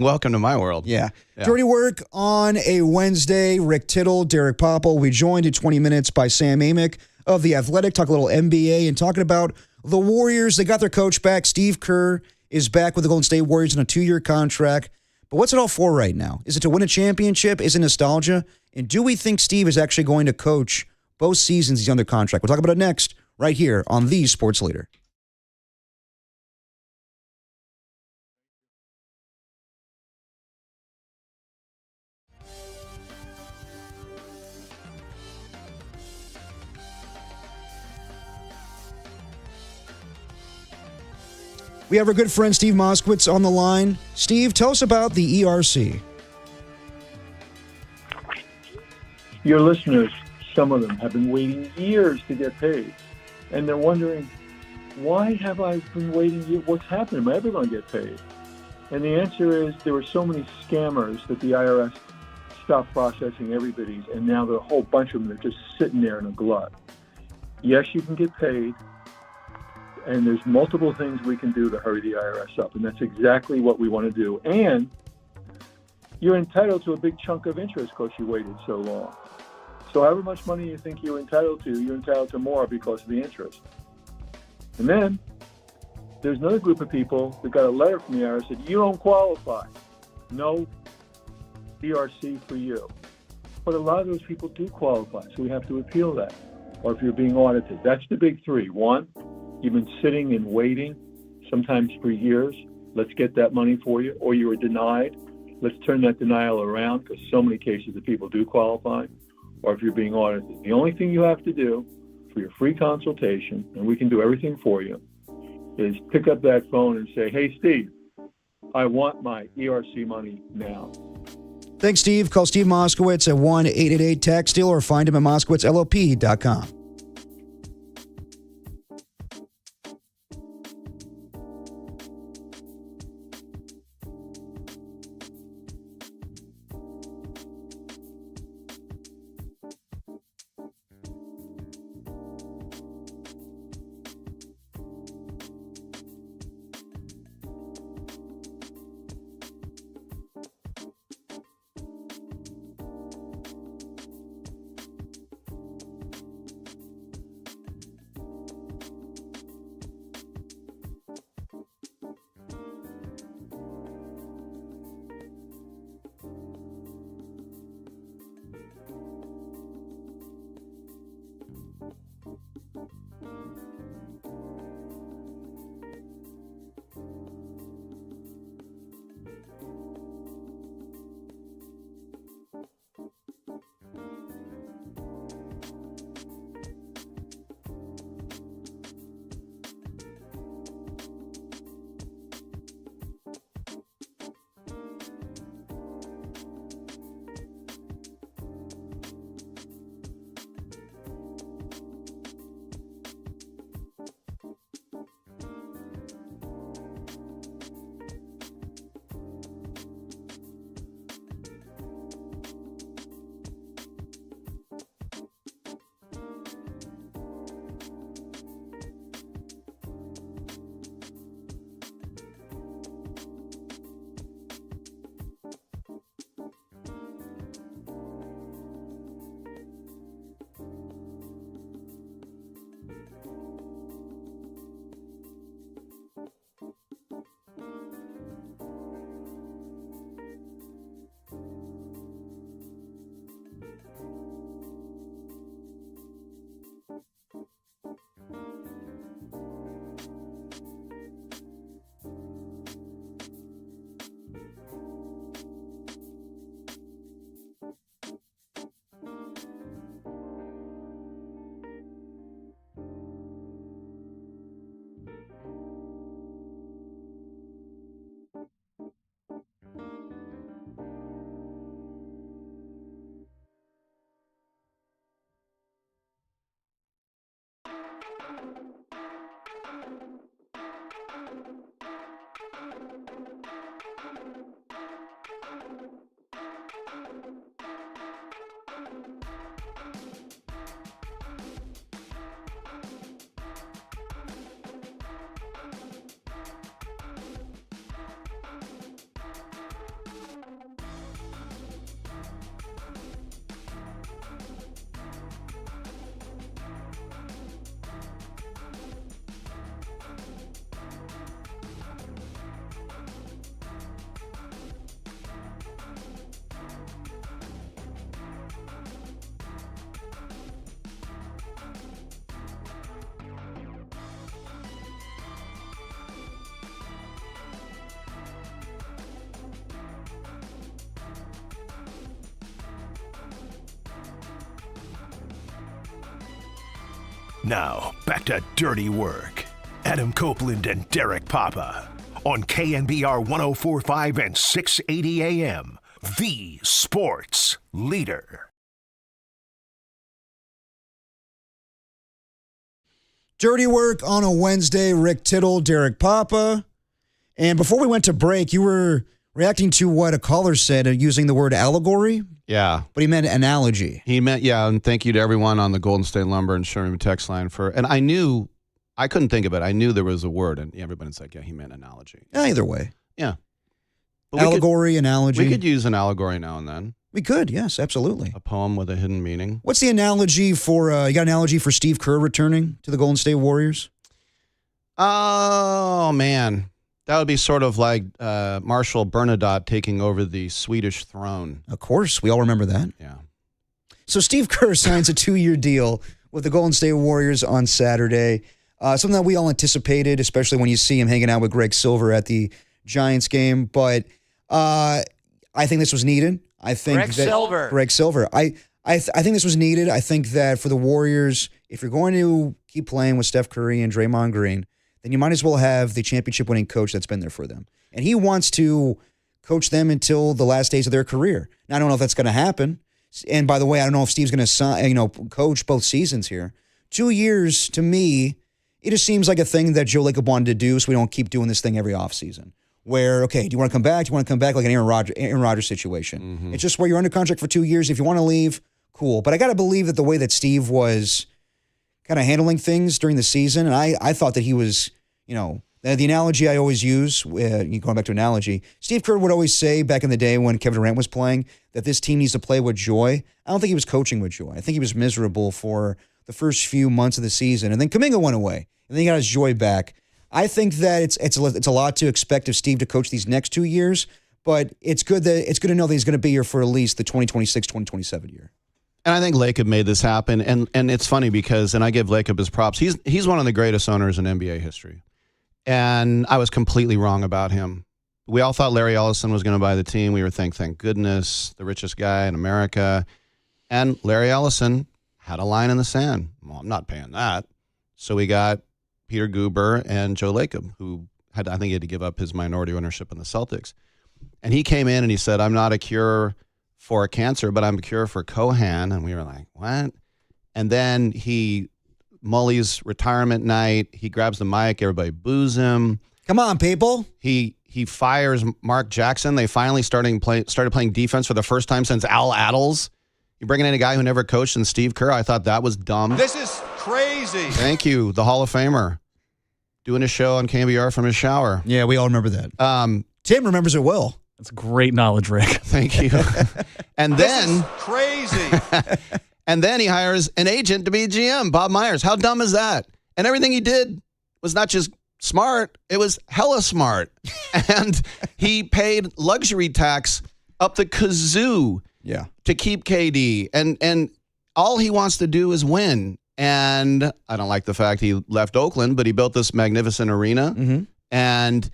Welcome to my world. Yeah. Dirty Work on a Wednesday. Rick Tittle, Derek Popple. We joined in 20 minutes by Sam Amick of The Athletic. Talk a little NBA and talking about the Warriors. They got their coach back. Steve Kerr is back with the Golden State Warriors on a 2-year contract. But what's it all for right now? Is it to win a championship? Is it nostalgia? And do we think Steve is actually going to coach both seasons he's under contract? We'll talk about it next right here on The Sports Leader. We have our good friend Steve Moskowitz on the line. Steve, tell us about the ERC. Your listeners, some of them, have been waiting years to get paid. And they're wondering, why have I been waiting years? What's happening? Am I ever going to get paid? And the answer is there were so many scammers that the IRS stopped processing everybody's, and now there are a whole bunch of them that are just sitting there in a glut. Yes, you can get paid. And there's multiple things we can do to hurry the IRS up. And that's exactly what we want to do. And you're entitled to a big chunk of interest because you waited so long. So however much money you think you're entitled to more because of the interest. And then there's another group of people that got a letter from the IRS that said, you don't qualify. No ERC for you. But a lot of those people do qualify, so we have to appeal that. Or if you're being audited. That's the big three. One, you've been sitting and waiting, sometimes for years. Let's get that money for you. Or you were denied. Let's turn that denial around because so many cases of people do qualify. Or if you're being audited. The only thing you have to do for your free consultation, and we can do everything for you, is pick up that phone and say, hey, Steve, I want my ERC money now. Thanks, Steve. Call Steve Moskowitz at 1-888-TAX-STEAL or find him at moskowitzllp.com. Now, back to Dirty Work. Adam Copeland and Derek Papa on KNBR 104.5 and 680 AM, the sports leader. Dirty Work on a Wednesday. Rick Tittle, Derek Papa. And before we went to break, you were reacting to what a caller said using the word allegory. Yeah. But he meant analogy. He meant, yeah, and thank you to everyone on the Golden State Lumber and Sherman text line and I knew, I couldn't think of it. I knew there was a word, and everybody's like, yeah, he meant analogy. Either way. Yeah. But Allegory, analogy. We could use an allegory now and then. We could, yes, absolutely. A poem with a hidden meaning. What's the analogy for, you got an analogy for Steve Kerr returning to the Golden State Warriors? Oh, man. That would be sort of like Marshal Bernadotte taking over the Swedish throne. Of course. We all remember that. Yeah. So Steve Kerr signs a 2-year deal with the Golden State Warriors on Saturday. Something that we all anticipated, especially when you see him hanging out with Greg Silver at the Giants game. But I think this was needed. I think Greg Silver. Greg Silver. I think this was needed. I think that for the Warriors, if you're going to keep playing with Steph Curry and Draymond Green, then you might as well have the championship-winning coach that's been there for them. And he wants to coach them until the last days of their career. Now, I don't know if that's going to happen. And by the way, I don't know if Steve's going to coach both seasons here. 2 years, to me, it just seems like a thing that Joe Lacob wanted to do so we don't keep doing this thing every offseason. Where, okay, do you want to come back? Do you want to come back like an Aaron Rodgers situation? Mm-hmm. It's just where you're under contract for 2 years. If you want to leave, cool. But I got to believe that the way that Steve was kind of handling things during the season, and I thought that he was, the analogy I always use, going back to analogy, Steve Kerr would always say back in the day when Kevin Durant was playing that this team needs to play with joy. I don't think he was coaching with joy. I think he was miserable for the first few months of the season. And then Kuminga went away, and then he got his joy back. I think that it's a lot to expect of Steve to coach these next 2 years, but it's good to know that he's going to be here for at least the 2026-2027 year. And I think Lacob made this happen, and it's funny because, and I give Lacob his props, he's one of the greatest owners in NBA history. And I was completely wrong about him. We all thought Larry Ellison was going to buy the team. We were thank goodness, the richest guy in America. And Larry Ellison had a line in the sand. Well, I'm not paying that. So we got Peter Guber and Joe Lacob, who I think he had to give up his minority ownership in the Celtics. And he came in and he said, I'm not a cure for cancer, but I'm a cure for Cohan. And we were like, what? And then Mully's retirement night, he grabs the mic, everybody boos him. Come on, people. He fires Mark Jackson. They finally started playing defense for the first time since Al Attles. You're bringing in a guy who never coached and Steve Kerr. I thought that was dumb. This is crazy. Thank you, the Hall of Famer, doing a show on KNBR from his shower. Yeah, we all remember that. Tim remembers it well. That's great knowledge, Rick. Thank you. And then this is crazy. And then he hires an agent to be GM, Bob Myers. How dumb is that? And everything he did was not just smart, it was hella smart. And he paid luxury tax up the kazoo to keep KD. And all he wants to do is win. And I don't like the fact he left Oakland, but he built this magnificent arena. Mm-hmm. And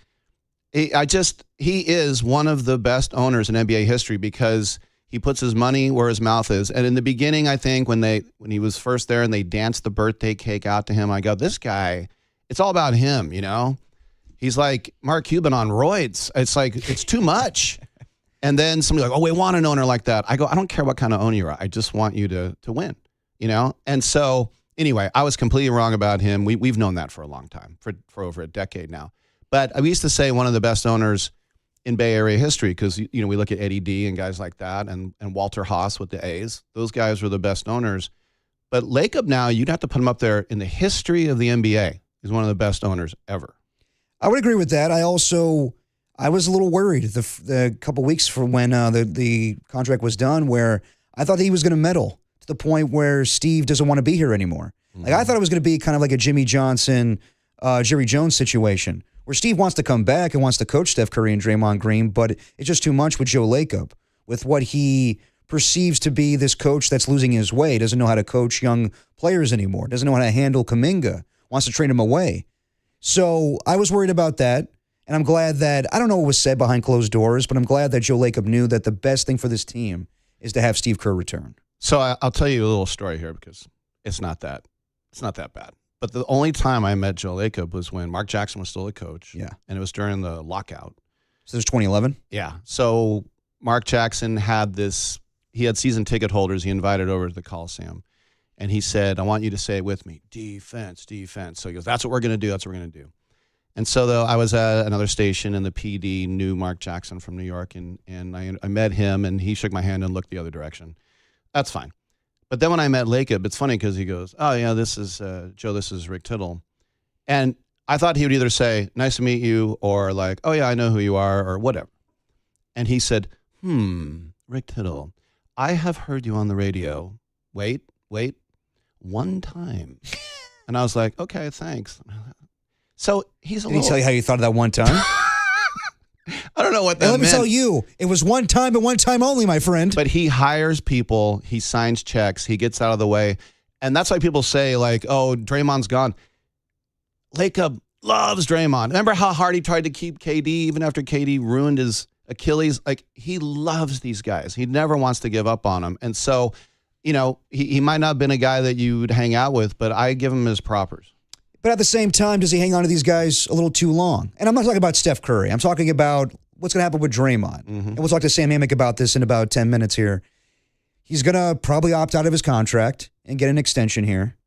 he is one of the best owners in NBA history because he puts his money where his mouth is. And in the beginning, I think when he was first there and they danced the birthday cake out to him, I go, this guy, it's all about him, He's like Mark Cuban on roids. It's like, it's too much. And then somebody's like, oh, we want an owner like that. I go, I don't care what kind of owner you are. I just want you to win, And so anyway, I was completely wrong about him. We've known that for a long time, for over a decade now. But we used to say one of the best owners in Bay Area history because, we look at Eddie D and guys like that and Walter Haase with the A's. Those guys were the best owners. But Lacob now, you'd have to put him up there in the history of the NBA. He's one of the best owners ever. I would agree with that. I was a little worried the couple weeks from when the contract was done where I thought that he was going to meddle to the point where Steve doesn't want to be here anymore. Mm-hmm. Like I thought it was going to be kind of like a Jimmy Johnson, Jerry Jones situation where Steve wants to come back and wants to coach Steph Curry and Draymond Green, but it's just too much with Joe Lacob, with what he perceives to be this coach that's losing his way, doesn't know how to coach young players anymore, doesn't know how to handle Kuminga, wants to trade him away. So I was worried about that, and I'm glad that, I don't know what was said behind closed doors, but I'm glad that Joe Lacob knew that the best thing for this team is to have Steve Kerr return. So I'll tell you a little story here because it's not that It's not that bad. But the only time I met Joe Lacob was when Mark Jackson was still a coach. Yeah. And it was during the lockout. So there's 2011? Yeah. So Mark Jackson had he had season ticket holders he invited over to the Coliseum. And he said, I want you to say it with me, defense, defense. So he goes, that's what we're going to do. That's what we're going to do. And so though I was at another station and the PD knew Mark Jackson from New York and I met him and he shook my hand and looked the other direction. That's fine. But then when I met Lacob, it's funny because he goes, oh yeah, this is Joe, this is Rick Tittle. And I thought he would either say, nice to meet you, or like, oh yeah, I know who you are, or whatever. And he said, Rick Tittle, I have heard you on the radio. Wait, one time. And I was like, okay, thanks. So he's a Did he tell you how you thought of that one time? I don't know what that Let me meant. tell you, it was one time and one time only, my friend. But he hires people, he signs checks, he gets out of the way. And that's why people say, like, oh, Draymond's gone. Lacob loves Draymond. Remember how hard he tried to keep KD even after KD ruined his Achilles? Like, he loves these guys. He never wants to give up on them. And so, you know, he might not have been a guy that you would hang out with, but I give him his propers. But at the same time, does he hang on to these guys a little too long? And I'm not talking about Steph Curry. I'm talking about what's going to happen with Draymond. And we'll talk to Sam Amick about this in about 10 minutes here. He's going to probably opt out of his contract and get an extension here.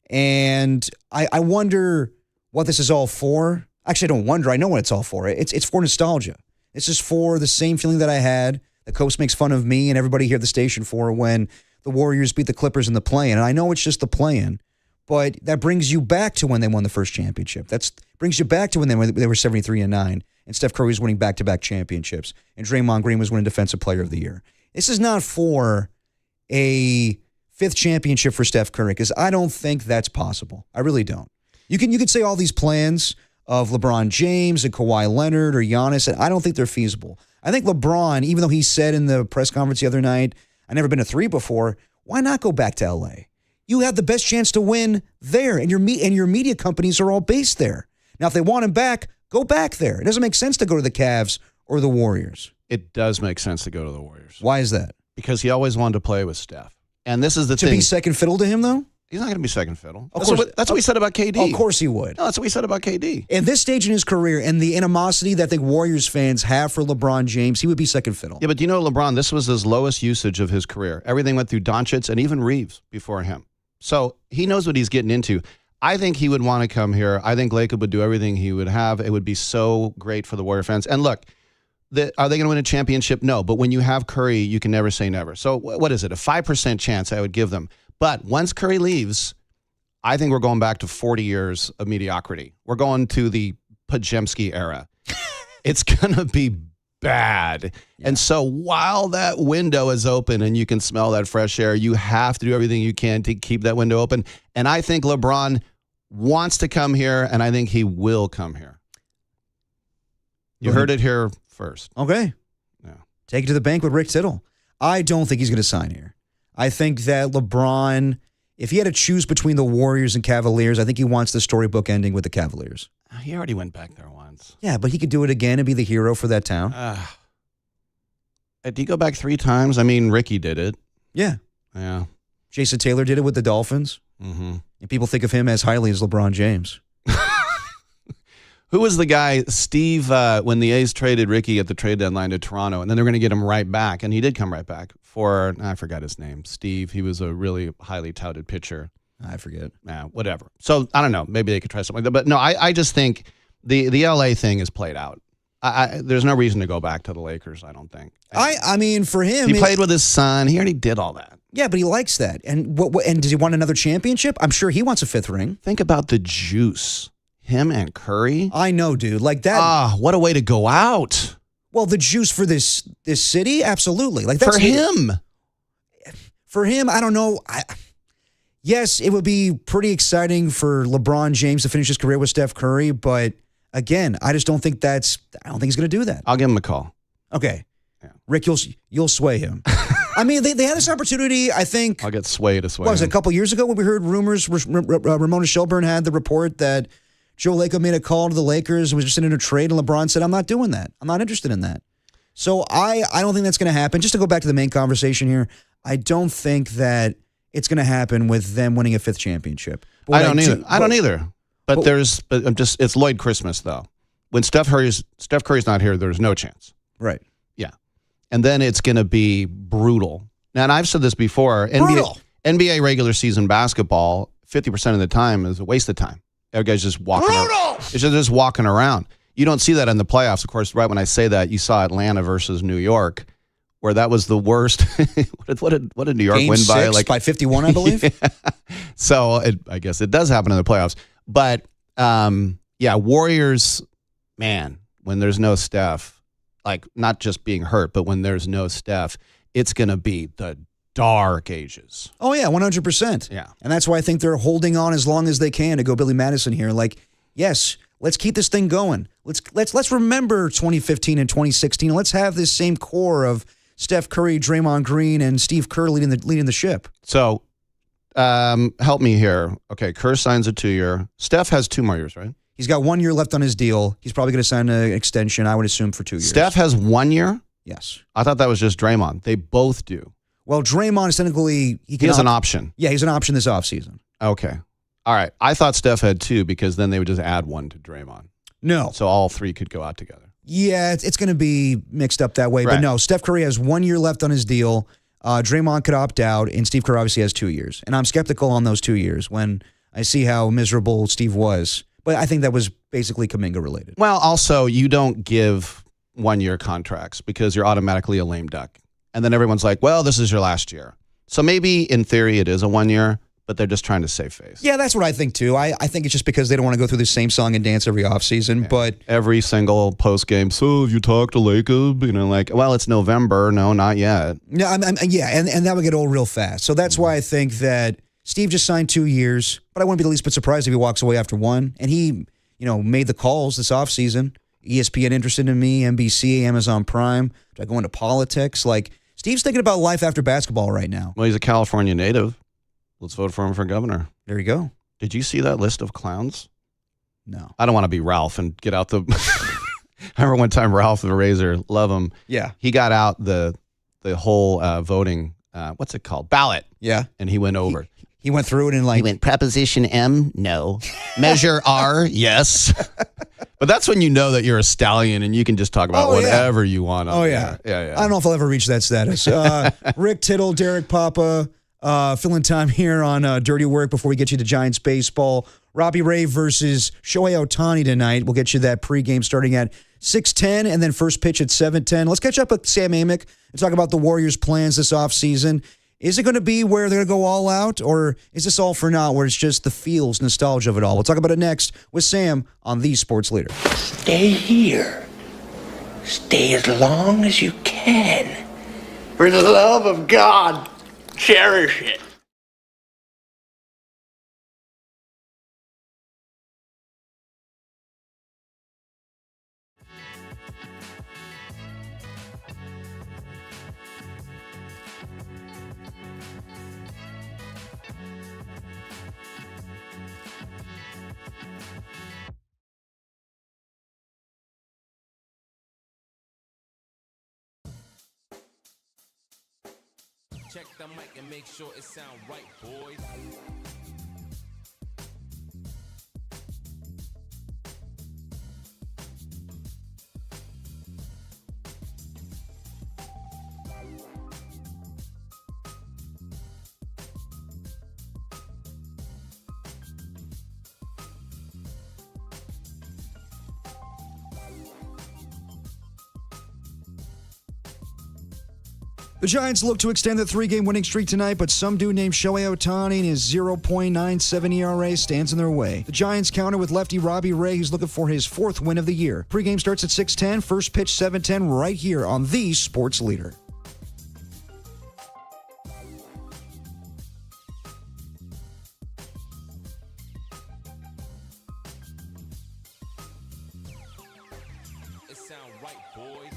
And I wonder what this is all for. Actually, I don't wonder. I know what it's all for. It's for nostalgia. It's just for the same feeling that I had. The coach makes fun of me and everybody here at the station for when the Warriors beat the Clippers in the play-in. And I know it's just the play-in. But that brings you back to when they won the first championship. That brings you back to when they were 73-9, and Steph Curry was winning back-to-back championships, and Draymond Green was winning Defensive Player of the Year. This is not for a fifth championship for Steph Curry, because I don't think that's possible. I really don't. You can say all these plans of LeBron James and Kawhi Leonard or Giannis, and I don't think they're feasible. I think LeBron, even though he said in the press conference the other night, I've never been to 3 before, why not go back to L.A.? You have the best chance to win there, and your media companies are all based there. Now, if they want him back, go back there. It doesn't make sense to go to the Cavs or the Warriors. It does make sense to go to the Warriors. Why is that? Because he always wanted to play with Steph. And this is the thing. To be second fiddle to him, though? He's not going to be second fiddle. Of course. That's what we said about KD. Of course he would. No, that's what we said about KD. At this stage in his career and the animosity that the Warriors fans have for LeBron James, he would be second fiddle. Yeah, but do you know LeBron, this was his lowest usage of his career. Everything went through Doncic and even Reeves before him. So he knows what he's getting into. I think he would want to come here. I think Lacob would do everything he would have. It would be so great for the Warrior fans. And look, are they going to win a championship? No. But when you have Curry, you can never say never. So what is it? A 5% chance I would give them. But once Curry leaves, I think we're going back to 40 years of mediocrity. We're going to the Pajemski era. It's going to be bad. Yeah. And so while that window is open and you can smell that fresh air, you have to do everything you can to keep that window open. And I think LeBron wants to come here, and I think he will come here. You heard it here first. Okay. Yeah. Take it to the bank with Rick Tittle. I don't think he's going to sign here. I think that LeBron, if he had to choose between the Warriors and Cavaliers, I think he wants the storybook ending with the Cavaliers. He already went back there once. Yeah, but he could do it again and be the hero for that town. Did he go back 3 times? I mean, Ricky did it. Yeah. Yeah. Jason Taylor did it with the Dolphins. Mm-hmm. And people think of him as highly as LeBron James. Who was the guy, Steve, when the A's traded Ricky at the trade deadline to Toronto, and then they were going to get him right back, and he did come right back I forgot his name, Steve. He was a really highly touted pitcher. I forget. Whatever. So, I don't know. Maybe they could try something like that. But no, I just think the L.A. thing is played out. There's no reason to go back to the Lakers, I don't think. I mean, for him... He played with his son. He already did all that. Yeah, but he likes that. And and does he want another championship? I'm sure he wants a 5th ring. Think about the juice. Him and Curry. I know, dude. Like that. What a way to go out. Well, the juice for this city? Absolutely. Like that's for him. For him, I don't know. Yes, it would be pretty exciting for LeBron James to finish his career with Steph Curry, but again, I just don't think he's going to do that. I'll give him a call. Okay. Yeah. Rick, you'll sway him. I mean, they had this opportunity, I think. I'll get Sway to sway What was it, him. a couple years ago when we heard rumors, Ramona Shelburne had the report that Joe Lacob made a call to the Lakers and was just in a trade, and LeBron said, I'm not doing that. I'm not interested in that. So I don't think that's going to happen. Just to go back to the main conversation here, I don't think that it's going to happen with them winning a 5th championship. But I don't either. But it's Lloyd Christmas though. When Steph Curry's not here, there's no chance. Right. Yeah. And then it's going to be brutal. Now, and I've said this before. NBA regular season basketball, 50% of the time is a waste of time. Every guy's just walking around. It's just walking around. You don't see that in the playoffs. Of course, right when I say that, you saw Atlanta versus New York, where that was the worst. what did New York Game win by? 6 by 51, I believe. Yeah. So I guess it does happen in the playoffs. But Warriors, man, when there's no Steph, like not just being hurt, but when there's no Steph, it's going to be the dark ages. Oh yeah, 100%. Yeah. And that's why I think they're holding on as long as they can to go Billy Madison here. Like, yes, let's keep this thing going. Let's remember 2015 and 2016. Let's have this same core of Steph Curry, Draymond Green, and Steve Kerr leading the ship. So, help me here. Okay, Kerr signs a 2-year. Steph has 2 more years, right? He's got 1 year left on his deal. He's probably going to sign an extension, I would assume, for 2 years. Steph has 1 year? Yes. I thought that was just Draymond. They both do. Well, Draymond is technically... He has an option. Yeah, he's an option this offseason. Okay. All right. I thought Steph had 2 because then they would just add 1 to Draymond. No. So all 3 could go out together. Yeah, it's going to be mixed up that way. Right. But no, Steph Curry has 1 year left on his deal. Draymond could opt out, and Steve Kerr obviously has 2 years. And I'm skeptical on those 2 years when I see how miserable Steve was. But I think that was basically Kuminga related. Well, also, you don't give 1 year contracts because you're automatically a lame duck. And then everyone's like, well, this is your last year. So maybe in theory it is a 1 year, but they're just trying to save face. Yeah, that's what I think too. I think it's just because they don't want to go through the same song and dance every offseason. Yeah. But every single post game, so have you talked to Lacob? Like, well, it's November. No, not yet. No, and that would get old real fast. So that's why I think that Steve just signed 2 years, but I wouldn't be the least bit surprised if he walks away after 1. And he, made the calls this offseason. ESPN interested in me, NBC, Amazon Prime. Do I go into politics? Like, Steve's thinking about life after basketball right now. Well, he's a California native. Let's vote for him for governor. There you go. Did you see that list of clowns? No. I don't want to be Ralph and get out the... I remember one time Ralph the Razor, love him. Yeah. He got out the whole voting, what's it called? Ballot. Yeah. And he went over. He went through it and He went Proposition M, no. Measure R, yes. But that's when you know that you're a stallion and you can just talk about whatever you want. Yeah. Yeah. I don't know if I'll ever reach that status. Rick Tittle, Derek Papa, filling time here on Dirty Work before we get you to Giants baseball. Robbie Ray versus Shohei Ohtani tonight. We'll get you that pregame starting at 6:10 and then first pitch at 7:10. Let's catch up with Sam Amick and talk about the Warriors' plans this offseason. Is it going to be where they're going to go all out, or is this all for naught, where it's just the feels, nostalgia of it all? We'll talk about it next with Sam on The Sports Leader. Stay here. Stay as long as you can. For the love of God, cherish it. Check the mic and make sure it sound right, boys. The Giants look to extend the 3-game winning streak tonight, but some dude named Shohei Ohtani and his 0.97 ERA stands in their way. The Giants counter with lefty Robbie Ray, who's looking for his 4th win of the year. Pre-game starts at 6:10, first pitch 7:10, right here on The Sports Leader. It sound right, boys.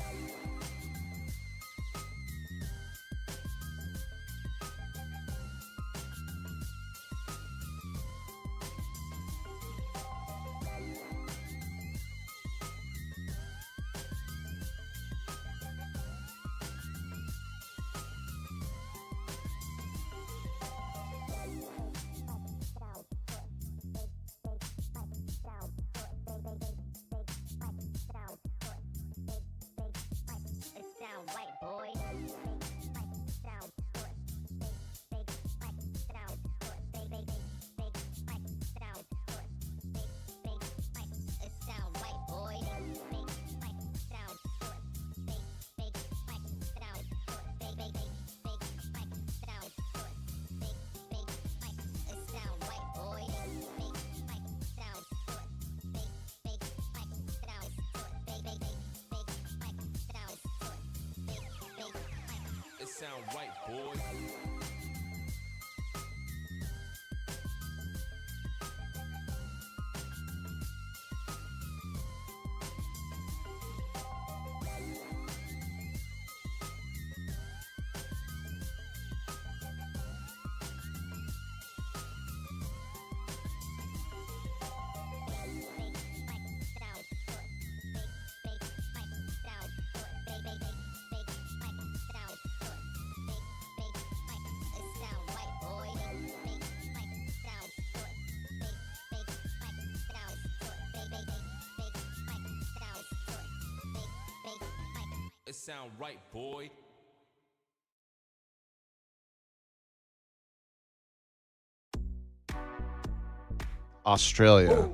It sound right, boy. It sound right, boy. Australia.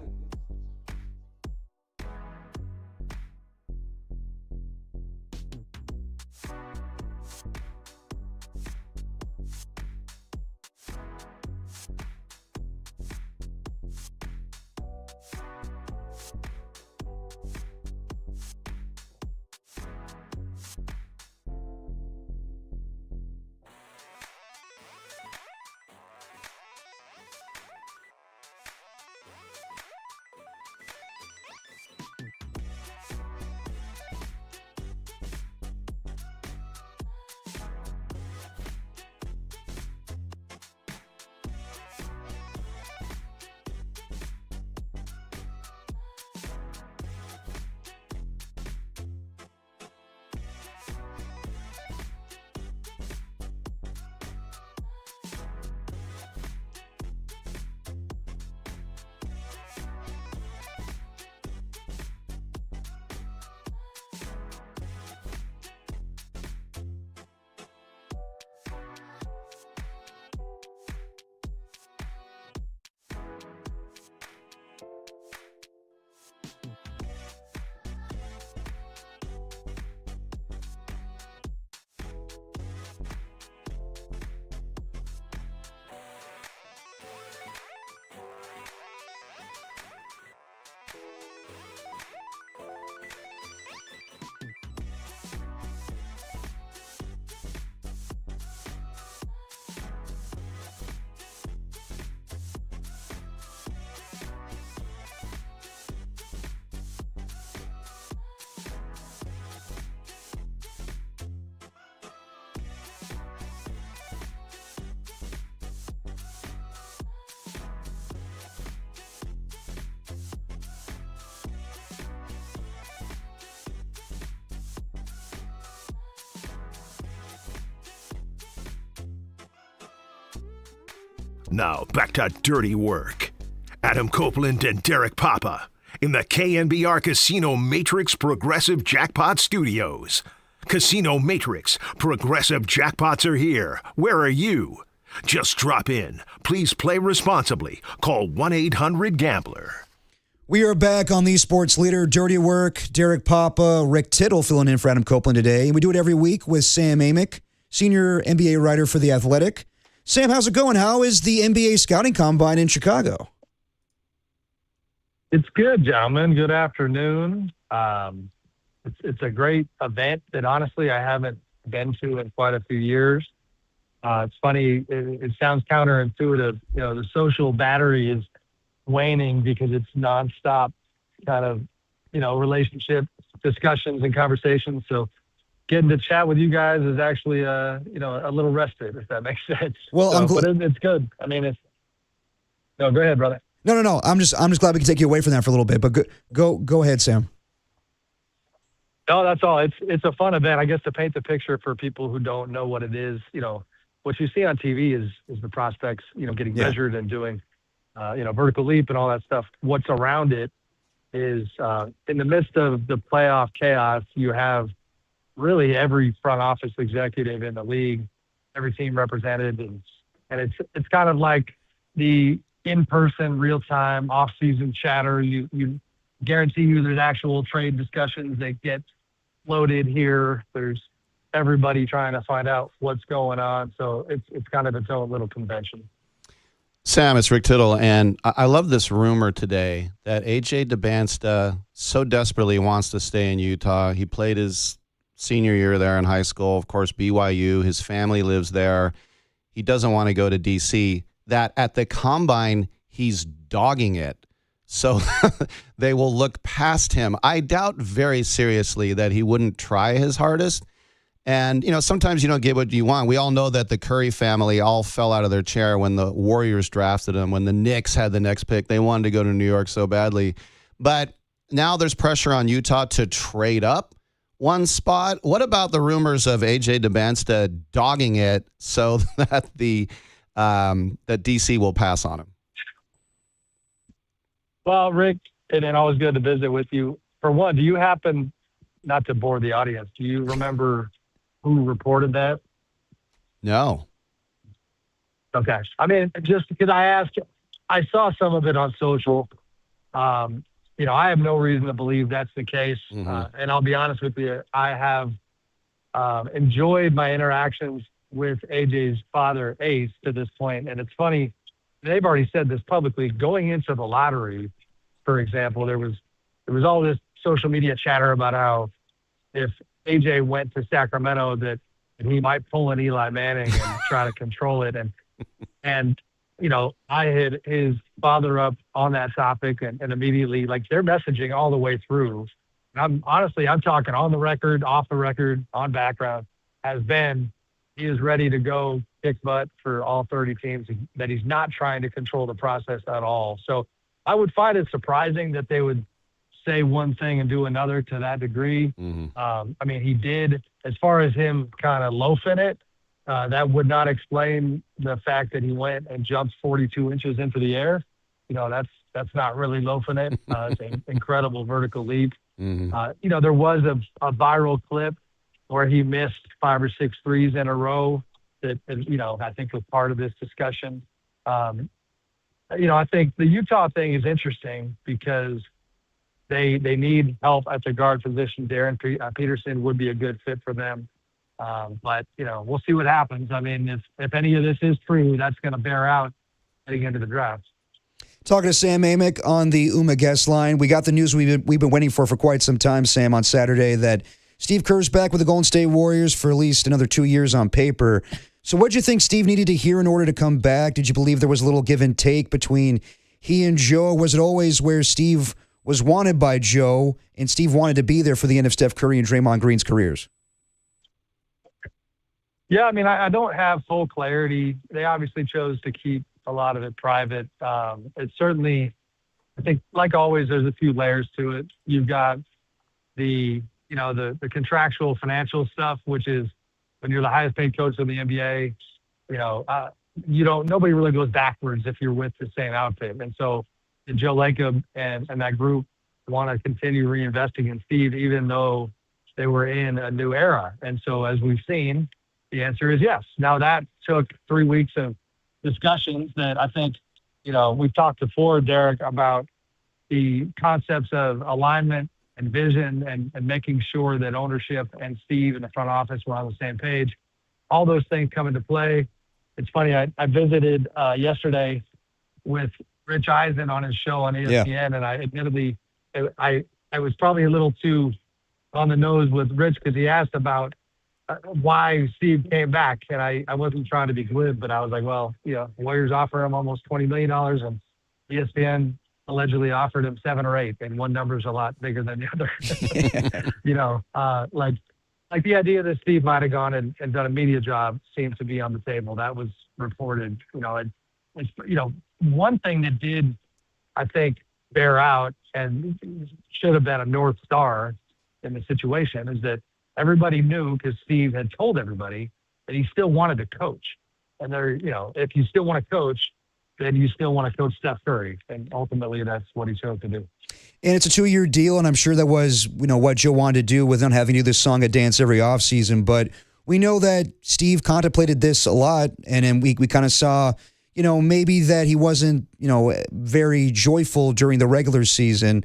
Now back to dirty work. Adam Copeland and Derek Papa in the KNBR Casino Matrix Progressive Jackpot Studios. Casino Matrix Progressive Jackpots are here. Where are you? Just drop in. Please play responsibly. Call 1-800-GAMBLER. We are back on the Sports Leader Dirty Work. Derek Papa, Rick Tittle filling in for Adam Copeland today. And we do it every week with Sam Amick, senior NBA writer for The Athletic. Sam, how's it going? How is the NBA scouting combine in Chicago? It's good, gentlemen. Good afternoon. It's a great event that honestly I haven't been to in quite a few years. It's funny. It sounds counterintuitive. You know, the social battery is waning because it's nonstop kind of, relationship discussions and conversations. So getting to chat with you guys is actually, a little respite, if that makes sense. Well, but it's good. I mean, no, go ahead, brother. No. I'm just glad we can take you away from that for a little bit. But go ahead, Sam. No, that's all. It's a fun event. I guess to paint the picture for people who don't know what it is, what you see on TV is the prospects, getting measured and doing, vertical leap and all that stuff. What's around it is in the midst of the playoff chaos, you have really every front office executive in the league, every team represented, and it's kind of like the in-person, real-time, off-season chatter. You guarantee you there's actual trade discussions that get floated here. There's everybody trying to find out what's going on. So it's kind of its own little convention. Sam, it's Rick Tittle, and I love this rumor today that A.J. DeBansta so desperately wants to stay in Utah. He played his senior year there in high school, of course, BYU. His family lives there. He doesn't want to go to D.C., that at the Combine, he's dogging it. So they will look past him. I doubt very seriously that he wouldn't try his hardest. And, sometimes you don't get what you want. We all know that the Curry family all fell out of their chair when the Warriors drafted him, when the Knicks had the next pick. They wanted to go to New York so badly. But now there's pressure on Utah to trade up one spot. What about the rumors of A.J. DeBansta dogging it so that that D.C. will pass on him? Well, Rick, and always good to visit with you. For one, do you happen, not to bore the audience, do you remember who reported that? No. Okay. I mean, just because I saw some of it on social. I have no reason to believe that's the case. Mm-hmm. And I'll be honest with you, I have enjoyed my interactions with AJ's father, Ace, to this point. And it's funny, they've already said this publicly. Going into the lottery, for example, there was all this social media chatter about how if AJ went to Sacramento that he might pull an Eli Manning and try to control it. And I hit his father up on that topic and immediately, like, their messaging all the way through. And I'm talking on the record, off the record, on background, has been he is ready to go kick butt for all 30 teams, that he's not trying to control the process at all. So I would find it surprising that they would say one thing and do another to that degree. Mm-hmm. He did, as far as him kind of loafing it, that would not explain the fact that he went and jumped 42 inches into the air. That's not really loafing it. It's an incredible vertical leap. Mm-hmm. There was a viral clip where he missed 5 or 6 threes in a row that, I think was part of this discussion. I think the Utah thing is interesting because they need help at the guard position. Darren Peterson would be a good fit for them. But we'll see what happens. I mean, if any of this is true, that's going to bear out heading into the draft. Talking to Sam Amick on the UMA guest line. We got the news we've been waiting for quite some time, Sam, on Saturday, that Steve Kerr's back with the Golden State Warriors for at least another 2 years on paper. So what did you think Steve needed to hear in order to come back? Did you believe there was a little give and take between he and Joe? Was it always where Steve was wanted by Joe and Steve wanted to be there for the end of Steph Curry and Draymond Green's careers? Yeah, I don't have full clarity. They obviously chose to keep a lot of it private. It's certainly, I think, like always, there's a few layers to it. You've got the contractual financial stuff, which is when you're the highest paid coach in the NBA, nobody really goes backwards if you're with the same outfit. And so Joe Lacob and that group want to continue reinvesting in Steve, even though they were in a new era. And so as we've seen, the answer is yes. Now that took 3 weeks of discussions that I think, we've talked before, Derek, about the concepts of alignment and vision and making sure that ownership and Steve and the front office were on the same page. All those things come into play. It's funny, I visited yesterday with Rich Eisen on his show on ESPN, and I admittedly, I was probably a little too on the nose with Rich because he asked about why Steve came back, and I wasn't trying to be glib, but I was like, well, Warriors offer him almost $20 million, and ESPN allegedly offered him 7 or 8, and one number is a lot bigger than the other. Like the idea that Steve might have gone and done a media job seems to be on the table. That was reported. One thing that did, I think, bear out and should have been a North Star in the situation is that everybody knew, because Steve had told everybody, that he still wanted to coach. And if you still want to coach, then you still want to coach Steph Curry. And ultimately, that's what he chose to do. And it's a 2-year deal, and I'm sure that was, what Joe wanted to do with not having to do this song and dance every offseason. But we know that Steve contemplated this a lot, and then we kind of saw, maybe that he wasn't, very joyful during the regular season.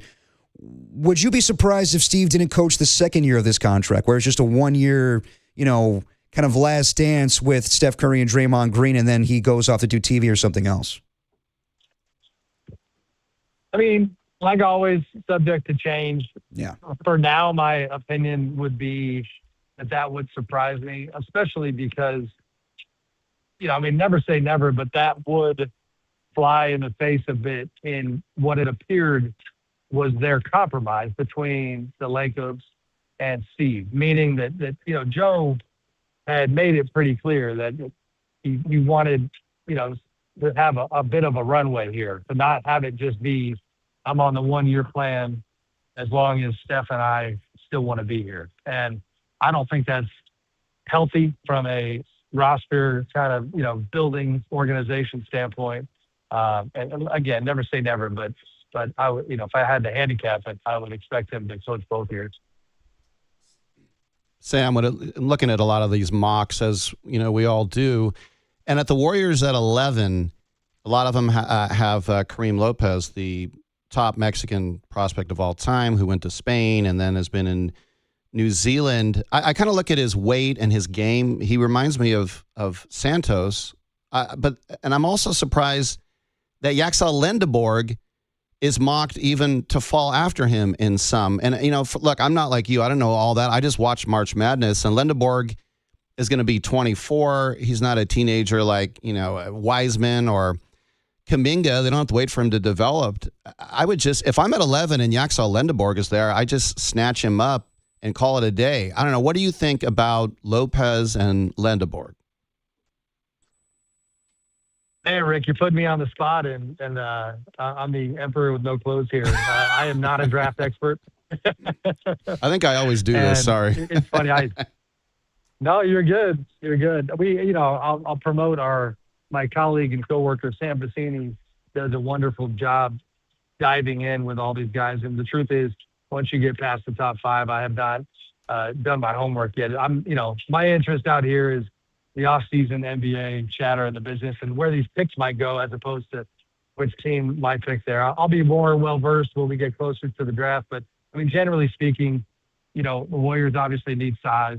Would you be surprised if Steve didn't coach the second year of this contract, where it's just a 1-year, kind of last dance with Steph Curry and Draymond Green, and then he goes off to do TV or something else? I mean, like always, subject to change. Yeah. For now, my opinion would be that would surprise me, especially because, never say never, but that would fly in the face of it in what it appeared was their compromise between the Lakers and Steve, meaning that Joe had made it pretty clear that he wanted, to have a bit of a runway here, to not have it just be, I'm on the 1-year plan as long as Steph and I still want to be here. And I don't think that's healthy from a roster kind of, building organization standpoint. And again, never say never, but I would, if I had to handicap it, I would expect him to coach both years. Sam, I'm looking at a lot of these mocks, as we all do, and at the Warriors at 11, a lot of them have Kareem Lopez, the top Mexican prospect of all time, who went to Spain and then has been in New Zealand. I kind of look at his weight and his game. He reminds me of Santos, and I'm also surprised that Yaxel Lendeborg is mocked even to fall after him in some. And, look, I'm not like you. I don't know all that. I just watched March Madness, and Lendeborg is going to be 24. He's not a teenager like, Wiseman or Kuminga. They don't have to wait for him to develop. I would just, if I'm at 11 and Yaxel Lendeborg is there, I just snatch him up and call it a day. I don't know. What do you think about Lopez and Lendeborg? Hey, Rick, you're putting me on the spot, and I'm the emperor with no clothes here. I am not a draft expert. I think I always do this. Sorry. It's funny. No, you're good. You're good. I'll promote my colleague and coworker, Sam Bassini, does a wonderful job diving in with all these guys. And the truth is, once you get past the top 5, I have not done my homework yet. My interest out here is the off-season NBA chatter in the business and where these picks might go as opposed to which team might pick there. I'll be more well-versed when we get closer to the draft. But, generally speaking, the Warriors obviously need size.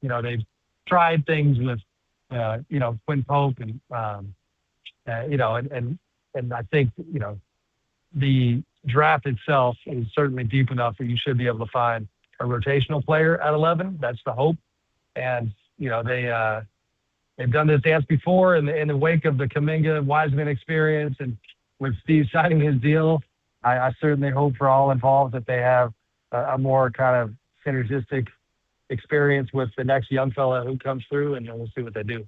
They've tried things with, Quinn Pope and I think, the draft itself is certainly deep enough that you should be able to find a rotational player at 11. That's the hope. And, they've done this dance before in the wake of the Kuminga Wiseman experience, and with Steve signing his deal, I certainly hope for all involved that they have a more kind of synergistic experience with the next young fella who comes through, and we'll see what they do.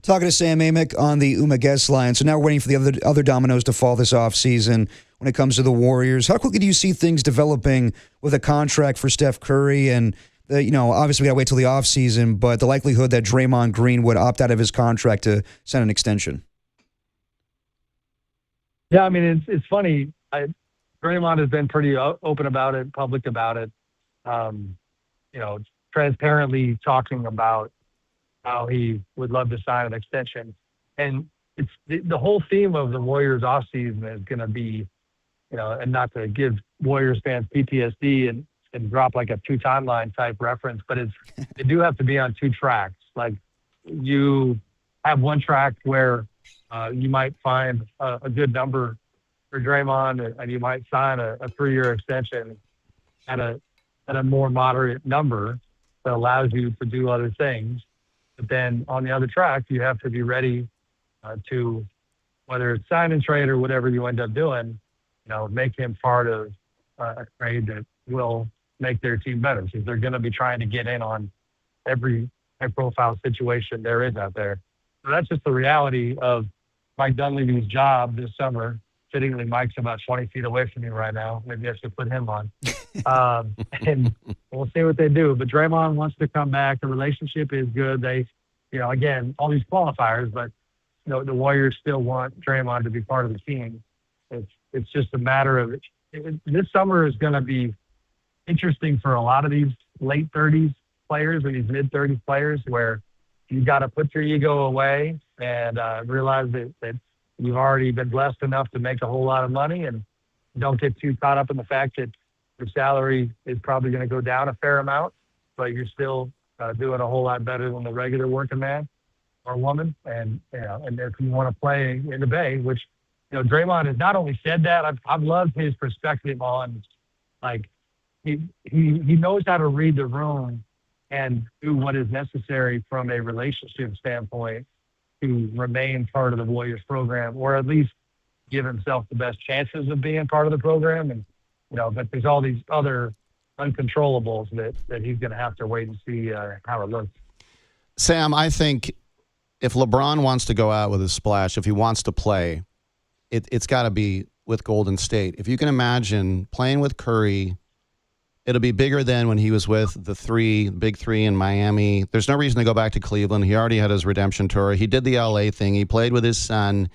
Talking to Sam Amick on the UMA guest line. So now we're waiting for the other dominoes to fall this offseason when it comes to the Warriors. How quickly do you see things developing with a contract for Steph Curry? And, obviously we got to wait till the offseason, but the likelihood that Draymond Green would opt out of his contract to sign an extension. Yeah, it's funny. Draymond has been pretty open about it, public about it, transparently talking about how he would love to sign an extension. And it's the whole theme of the Warriors offseason is going to be, and not to give Warriors fans PTSD and drop like a 2 timeline type reference, but they do have to be on 2 tracks. Like, you have one track where you might find a good number for Draymond, and you might sign a 3-year extension at a more moderate number that allows you to do other things. But then on the other track, you have to be ready to, whether it's sign and trade or whatever you end up doing, make him part of a trade that will make their team better, because they're going to be trying to get in on every high-profile situation there is out there. So that's just the reality of Mike Dunleavy's job this summer. Fittingly, Mike's about 20 feet away from me right now. Maybe I should put him on. And we'll see what they do. But Draymond wants to come back. The relationship is good. They, again, all these qualifiers, but the Warriors still want Draymond to be part of the team. It's just a matter of this summer is going to be interesting for a lot of these late 30s players or these mid 30s players, where you got to put your ego away and realize that you've already been blessed enough to make a whole lot of money, and don't get too caught up in the fact that your salary is probably going to go down a fair amount, but you're still doing a whole lot better than the regular working man or woman. And and if you want to play in the Bay, which Draymond has not only said that, I've loved his perspective on, like, he knows how to read the room and do what is necessary from a relationship standpoint to remain part of the Warriors program, or at least give himself the best chances of being part of the program. And, but there's all these other uncontrollables that he's going to have to wait and see how it looks. Sam, I think if LeBron wants to go out with a splash, if he wants to play, it's got to be with Golden State. If you can imagine playing with Curry, it'll be bigger than when he was with the big three in Miami. There's no reason to go back to Cleveland. He already had his redemption tour. He did the LA thing. He played with his son.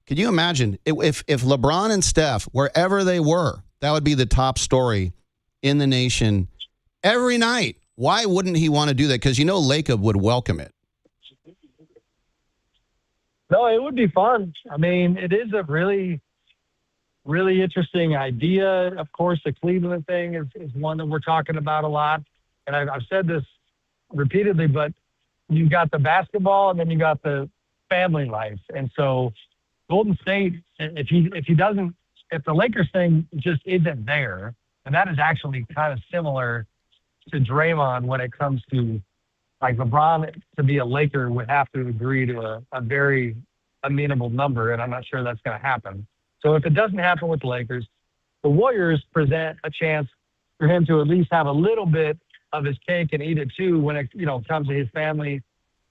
Could you imagine if LeBron and Steph, wherever they were, that would be the top story in the nation every night. Why wouldn't he want to do that? Because Lacob would welcome it. No, it would be fun. I mean, it is a really, really interesting idea. Of course, the Cleveland thing is one that we're talking about a lot. And I've said this repeatedly, but you got the basketball and then you got the family life. And so Golden State, if the Lakers thing just isn't there, and that is actually kind of similar to Draymond when it comes to, like, LeBron to be a Laker would have to agree to a very amenable number, and I'm not sure that's going to happen. So if it doesn't happen with the Lakers, the Warriors present a chance for him to at least have a little bit of his cake and eat it too when it comes to his family.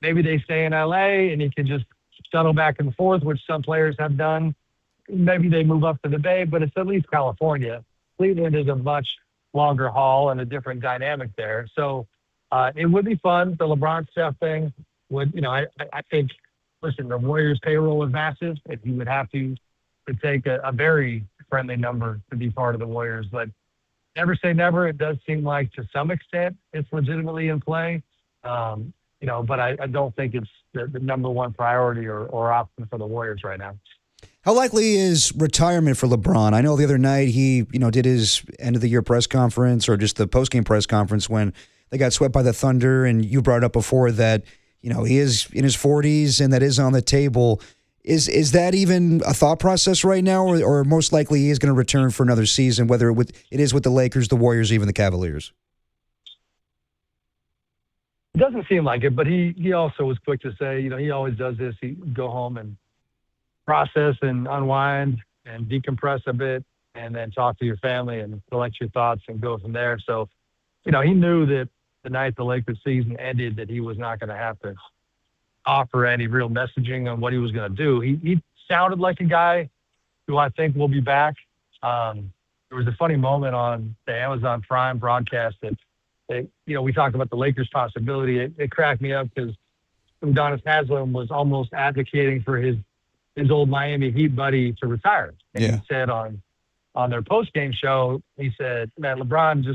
Maybe they stay in LA and he can just shuttle back and forth, which some players have done. Maybe they move up to the Bay, but it's at least California. Cleveland is a much longer haul and a different dynamic there. So it would be fun. The LeBron Steph thing would, I think, listen, the Warriors payroll is massive. If you would have to take a very friendly number to be part of the Warriors, but never say never. It does seem like to some extent it's legitimately in play, but I don't think it's the number one priority or option for the Warriors right now. How likely is retirement for LeBron? I know the other night he, did his end of the year press conference or just the post-game press conference when they got swept by the Thunder, and you brought up before that, he is in his 40s and that is on the table. Is that even a thought process right now, or most likely he is going to return for another season, whether it is with the Lakers, the Warriors, even the Cavaliers? It doesn't seem like it, but he also was quick to say, he always does this. He go home and process and unwind and decompress a bit and then talk to your family and collect your thoughts and go from there. So, he knew that the night the Lakers season ended that he was not going to have to offer any real messaging on what he was going to do. He sounded like a guy who I think will be back. There was a funny moment on the Amazon Prime broadcast that we talked about the Lakers possibility. It cracked me up because Udonis Haslem was almost advocating for his old Miami Heat buddy to retire. And he said on their post-game show, he said, man, LeBron,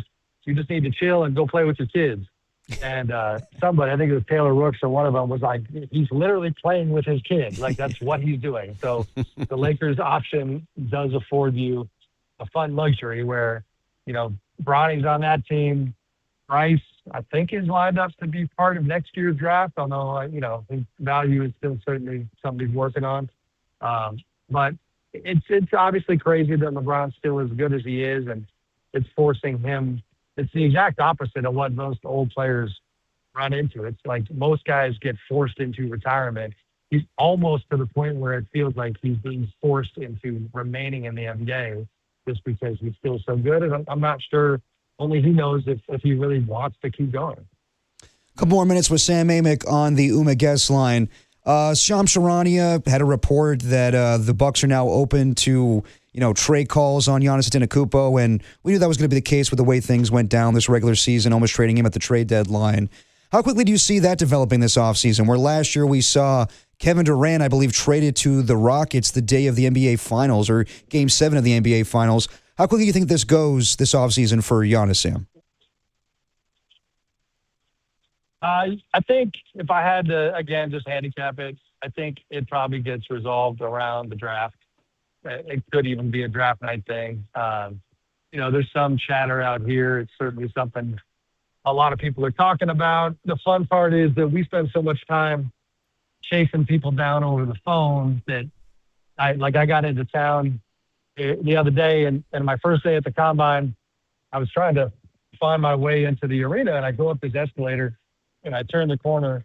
you just need to chill and go play with your kids. And somebody, I think it was Taylor Rooks or one of them, was like, he's literally playing with his kid. Like, that's what he's doing. So the Lakers option does afford you a fun luxury where, Bronny's on that team. Bryce, I think, is lined up to be part of next year's draft, although, his value is still certainly something he's working on. But it's obviously crazy that LeBron's still as good as he is, and it's forcing him. It's the exact opposite of what most old players run into. It's like most guys get forced into retirement. He's almost to the point where it feels like he's being forced into remaining in the NBA just because he's still so good. And I'm not sure, only he knows if he really wants to keep going. A couple more minutes with Sam Amick on the Uma guest line. Shams Charania had a report that the Bucks are now open to trade calls on Giannis Antetokounmpo, and we knew that was going to be the case with the way things went down this regular season, almost trading him at the trade deadline. How quickly do you see that developing this offseason, where last year we saw Kevin Durant, I believe, traded to the Rockets the day of the NBA Finals, or Game 7 of the NBA Finals? How quickly do you think this goes this offseason for Giannis, Sam? I think if I had to, again, just handicap it, I think it probably gets resolved around the draft. It could even be a draft night thing. There's some chatter out here. It's certainly something a lot of people are talking about. The fun part is that we spend so much time chasing people down over the phone that I got into town the other day, and my first day at the Combine, I was trying to find my way into the arena, and I go up this escalator, and I turn the corner,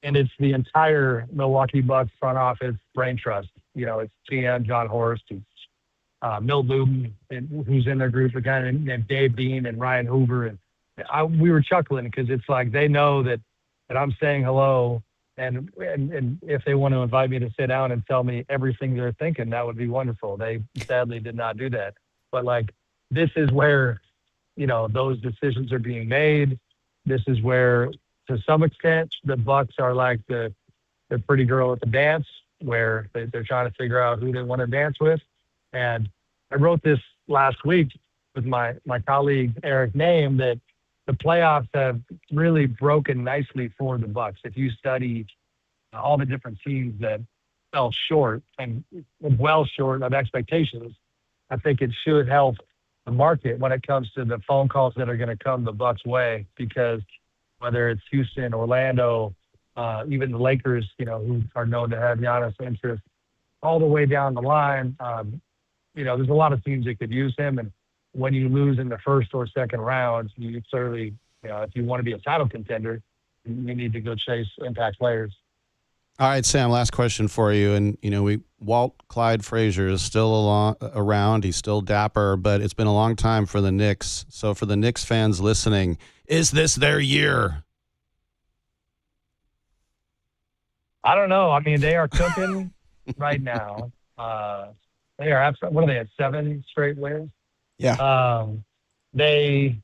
and it's the entire Milwaukee Bucks front office brain trust. It's GM John Horst, Milt Lubin, who's in their group, a guy named Dave Dean and Ryan Hoover, and we were chuckling because it's like they know that I'm saying hello, and if they want to invite me to sit down and tell me everything they're thinking, that would be wonderful. They sadly did not do that, but this is where those decisions are being made. This is where, to some extent, the Bucks are like the pretty girl at the dance, where they're trying to figure out who they want to dance with. And I wrote this last week with my colleague Eric Name that the playoffs have really broken nicely for the Bucks. If you study all the different teams that fell short and well short of expectations, I think it should help the market when it comes to the phone calls that are going to come the Bucks' way, because whether it's Houston, Orlando, even the Lakers, who are known to have Giannis interest, all the way down the line, there's a lot of teams that could use him. And when you lose in the first or second rounds, you certainly, if you want to be a title contender, you need to go chase impact players. All right, Sam, last question for you. And, Walt Clyde Frazier is still around. He's still dapper, but it's been a long time for the Knicks. So for the Knicks fans listening, is this their year? I don't know. I mean, they are cooking right now. They are absolutely, what are they at, 7 straight wins? Yeah. They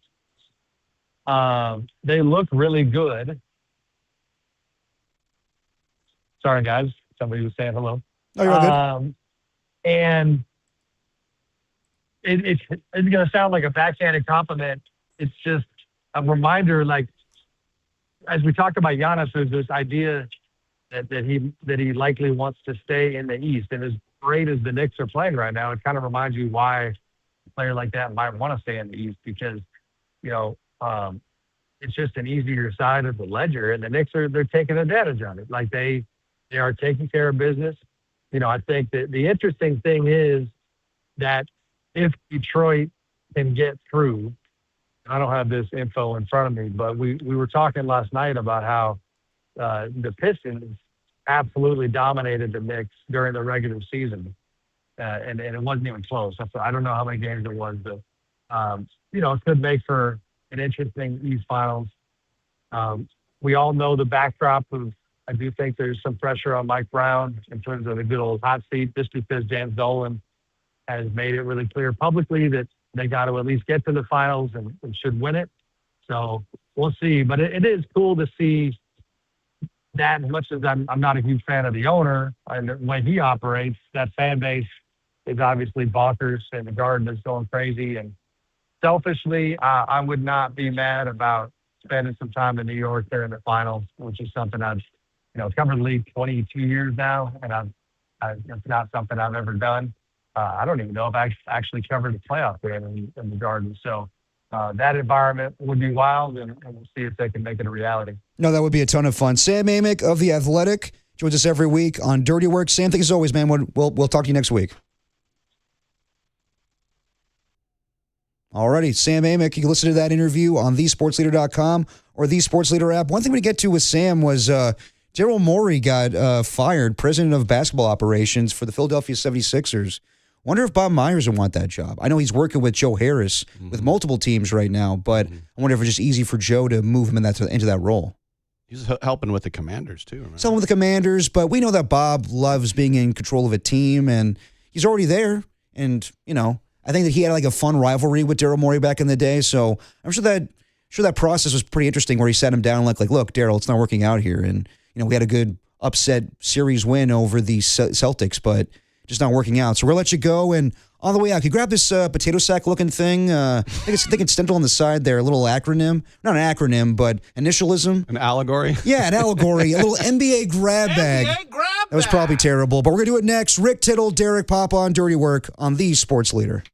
look really good. Sorry, guys. Somebody was saying hello. Oh, you're all good. And it's going to sound like a backhanded compliment. It's just a reminder, as we talked about Giannis, there's this idea that he likely wants to stay in the East. And as great as the Knicks are playing right now, it kind of reminds you why a player like that might want to stay in the East, because, it's just an easier side of the ledger, and the Knicks they're taking advantage of it. They are taking care of business. I think that the interesting thing is that if Detroit can get through, I don't have this info in front of me, but we were talking last night about how the Pistons absolutely dominated the Knicks during the regular season, and it wasn't even close. I don't know how many games it was, but it could make for an interesting East Finals. We all know the backdrop of, I do think there's some pressure on Mike Brown in terms of a good old hot seat, just because James Dolan has made it really clear publicly that they got to at least get to the finals and should win it. So we'll see. But it is cool to see that, as much as I'm not a huge fan of the owner and the way he operates, that fan base is obviously bonkers, and the Garden is going crazy. And selfishly, I would not be mad about spending some time in New York there in the finals, which is something I've covered the league 22 years now, and it's not something I've ever done. I don't even know if I actually covered the playoff game in the Garden. So that environment would be wild, and we'll see if they can make it a reality. No, that would be a ton of fun. Sam Amick of The Athletic joins us every week on Dirty Work. Sam, thanks as always, man. We'll talk to you next week. Alrighty, Sam Amick. You can listen to that interview on thesportsleader.com or the Sports Leader app. One thing we get to with Sam was Daryl Morey got fired, president of basketball operations for the Philadelphia 76ers. Wonder if Bob Myers would want that job. I know he's working with Joe Harris with multiple teams right now, but I wonder if it's just easy for Joe to move him into that role. He's helping with the Commanders, too. Remember? Helping with the Commanders, but we know that Bob loves being in control of a team, and he's already there. And, I think that he had a fun rivalry with Daryl Morey back in the day, so I'm sure that process was pretty interesting, where he sat him down look, Daryl, it's not working out here. And, we had a good upset series win over the Celtics, but just not working out. So we'll let you go, and On the way out, can you grab this potato sack looking thing? I think it's dental on the side there, a little acronym. Not an acronym, but initialism. An allegory? Yeah, an allegory. A little NBA grab bag. That was probably terrible, but we're going to do it next. Rick Tittle, Derek Papa on Dirty Work on the Sports Leader.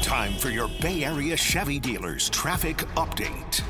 Time for your Bay Area Chevy dealers traffic update.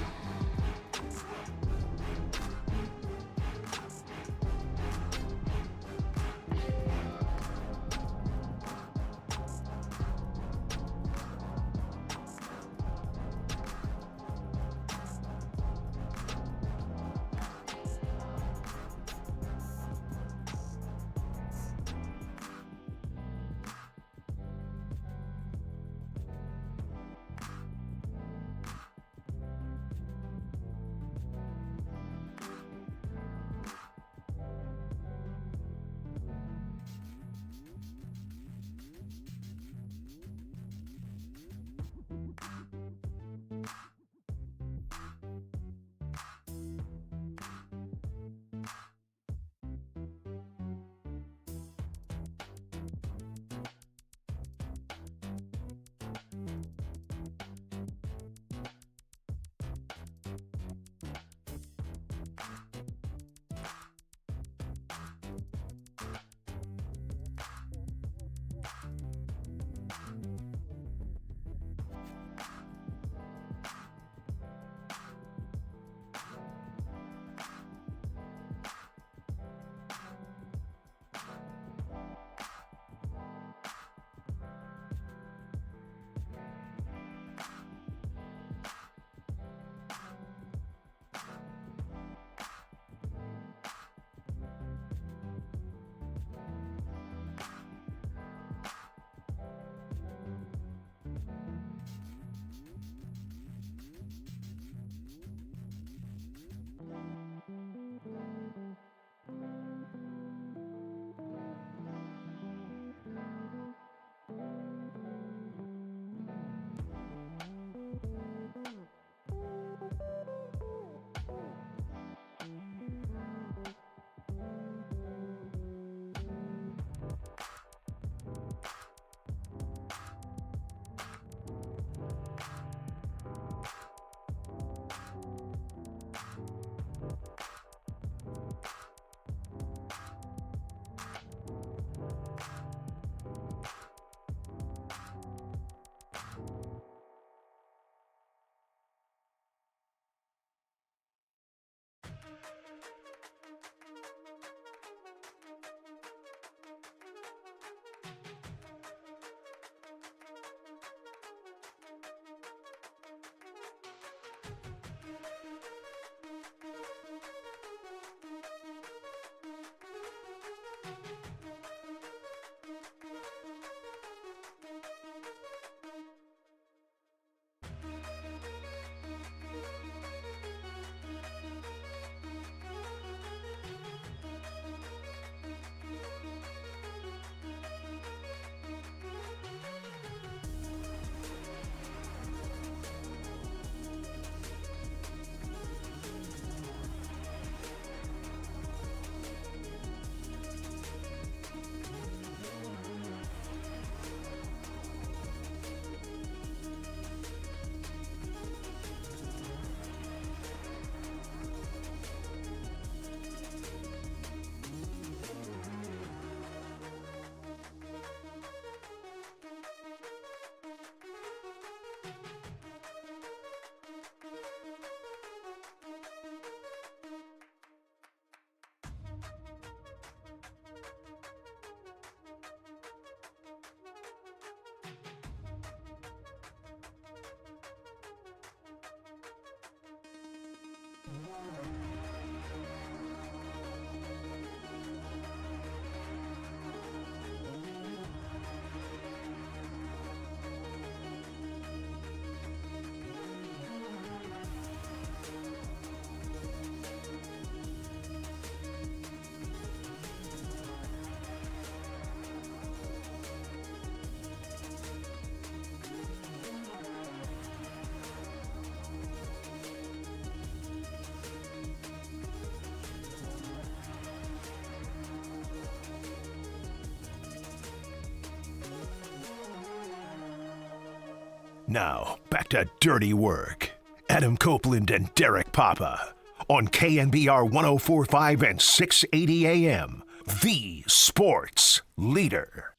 Now, back to Dirty Work. Adam Copeland and Derek Papa on KNBR 104.5 and 680 AM, the sports leader.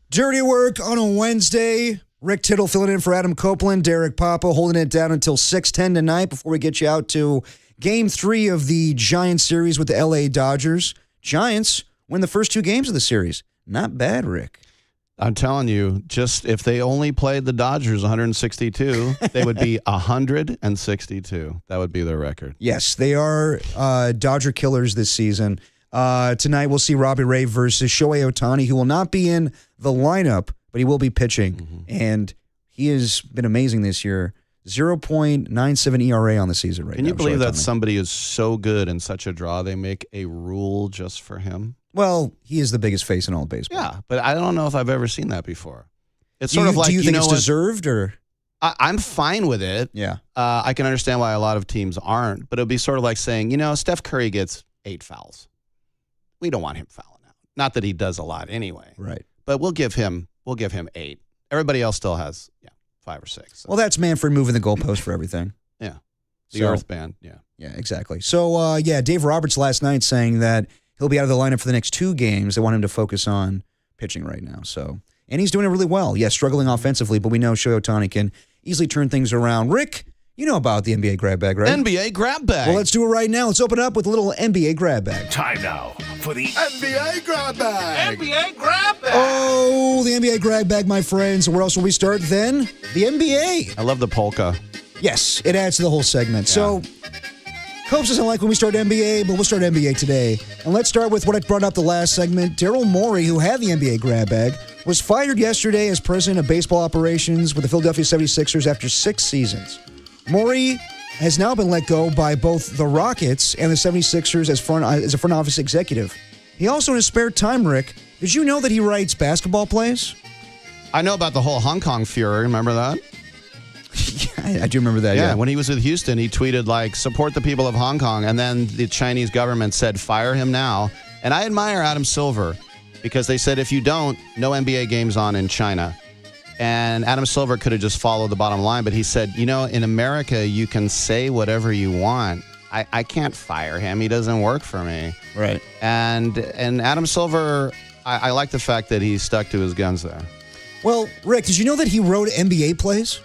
Dirty Work on a Wednesday. Rick Tittle filling in for Adam Copeland. Derek Papa holding it down until 6:10 tonight before we get you out to Game 3 of the Giants series with the LA Dodgers. Giants win the first 2 games of the series. Not bad, Rick. I'm telling you, just if they only played the Dodgers 162, they would be 162. That would be their record. Yes, they are Dodger killers this season. Tonight we'll see Robbie Ray versus Shohei Ohtani, who will not be in the lineup, but he will be pitching. And he has been amazing this year. 0.97 ERA on the season right now. Can you believe Shohei that Ohtani. somebody is so good and such a draw, they make a rule just for him? Well, he is the biggest face in all of baseball. Yeah, but I don't know if I've ever seen that before. It's sort of like, do you think know it's what? deserved, or? I'm fine with it. Yeah. I can understand why a lot of teams aren't, but it would be sort of like saying, Steph Curry gets 8 fouls. We don't want him fouling out. Not that he does a lot anyway. Right. But we'll give him 8. Everybody else still has 5 or 6. So. Well, that's Manfred moving the goalpost for everything. Yeah. The Earth Band. Yeah. Yeah, exactly. So, Dave Roberts last night saying that he'll be out of the lineup for the next 2 games. They want him to focus on pitching right now. So, and he's doing it really well. Yes, struggling offensively, but we know Shohei Ohtani can easily turn things around. Rick, you know about the NBA grab bag, right? NBA grab bag. Well, let's do it right now. Let's open up with a little NBA grab bag. Time now for the NBA grab bag. NBA grab bag. Oh, the NBA grab bag, my friends. Where else will we start then? The NBA. I love the polka. Yes, it adds to the whole segment. So, Copes doesn't like when we start NBA, but we'll start NBA today. And let's start with what I brought up the last segment. Daryl Morey, who had the NBA grab bag, was fired yesterday as president of baseball operations with the Philadelphia 76ers after 6 seasons. Morey has now been let go by both the Rockets and the 76ers as a front office executive. He also, in his spare time, Rick, did you know that he writes basketball plays? I know about the whole Hong Kong furor. Remember that? I do remember that, yeah. When he was with Houston, he tweeted, support the people of Hong Kong. And then the Chinese government said, fire him now. And I admire Adam Silver because they said, if you don't, no NBA games on in China. And Adam Silver could have just followed the bottom line, but he said, in America, you can say whatever you want. I can't fire him. He doesn't work for me. Right. And Adam Silver, I like the fact that he stuck to his guns there. Well, Rick, did you know that he wrote NBA plays?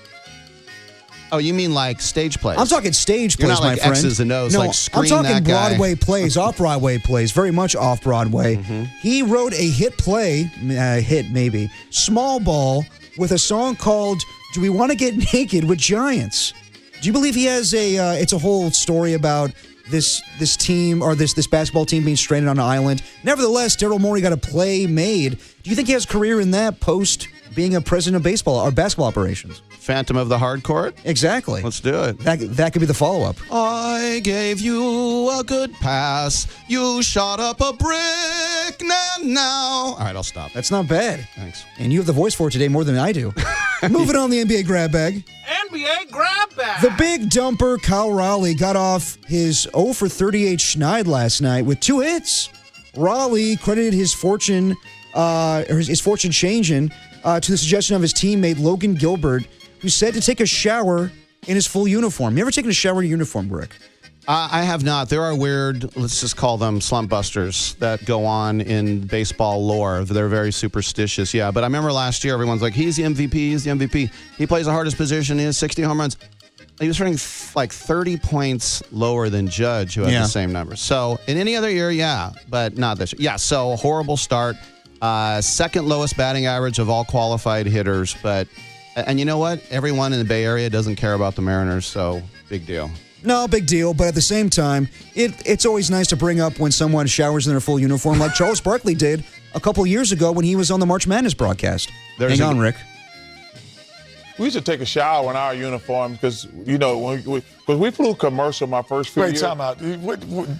Oh, you mean like stage plays? I'm talking stage plays, You're not my like friend. X's and O's, no, like screen I'm talking that guy. Broadway plays, off-Broadway plays, very much off-Broadway. He wrote a hit play, maybe, Small Ball, with a song called Do We Want to Get Naked with Giants? Do you believe he has it's a whole story about this team or this basketball team being stranded on an island? Nevertheless, Daryl Morey got a play made. Do you think he has a career in that post being a president of baseball or basketball operations? Phantom of the Hardcourt? Exactly. Let's do it. That could be the follow-up. I gave you a good pass. You shot up a brick. Now. All right, I'll stop. That's not bad. Thanks. And you have the voice for it today more than I do. Moving on the NBA grab bag. NBA grab bag. The big dumper, Kyle Raleigh, got off his 0 for 38 schneid last night with 2 hits. Raleigh credited his fortune changing to the suggestion of his teammate Logan Gilbert, who said to take a shower in his full uniform. You ever taken a shower in your uniform, Rick? I have not. There are weird, let's just call them slump busters that go on in baseball lore. They're very superstitious, yeah. But I remember last year, everyone's like, he's the MVP. He plays the hardest position. He has 60 home runs. He was running like 30 points lower than Judge, who had the same numbers. So in any other year, yeah, but not this year. Yeah, so horrible start. Second lowest batting average of all qualified hitters. And you know what? Everyone in the Bay Area doesn't care about the Mariners, so big deal. No, big deal, but at the same time, it's always nice to bring up when someone showers in their full uniform, like Charles Barkley did a couple years ago when he was on the March Madness broadcast. Hang on, Rick. We used to take a shower in our uniform because, because we flew commercial my first few years. Wait, time out.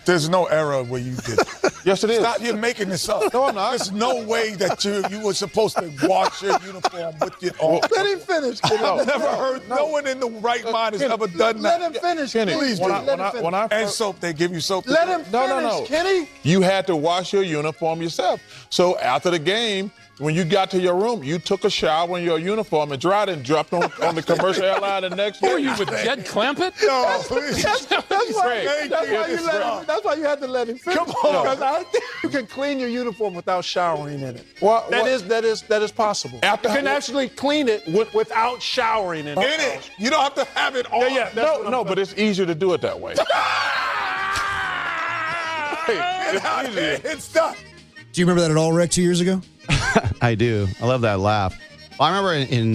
There's no era where you did. Yes, it is. Stop, you're making this up. No, I'm not. There's no way that you were supposed to wash your uniform with your arm. Let him finish. I've never heard, no one in the right mind has ever done that. Let him finish. Kenny, Please do. when I And soap, they give you soap. Let him finish, No. Kenny. You had to wash your uniform yourself. So after the game, when you got to your room, you took a shower in your uniform and dried it and dropped on the commercial airline the next day. Were you with Jed Clampett? No, That's why you had to let him finish. Come on. Because I think you can clean your uniform without showering in it. That is possible. You can actually clean it without showering in it. In it. You don't have to have it on. No, but it's easier to do it that way. It's easier. It's done. Do you remember that at all, Rick, 2 years ago? I do. I love that laugh. Well, I remember in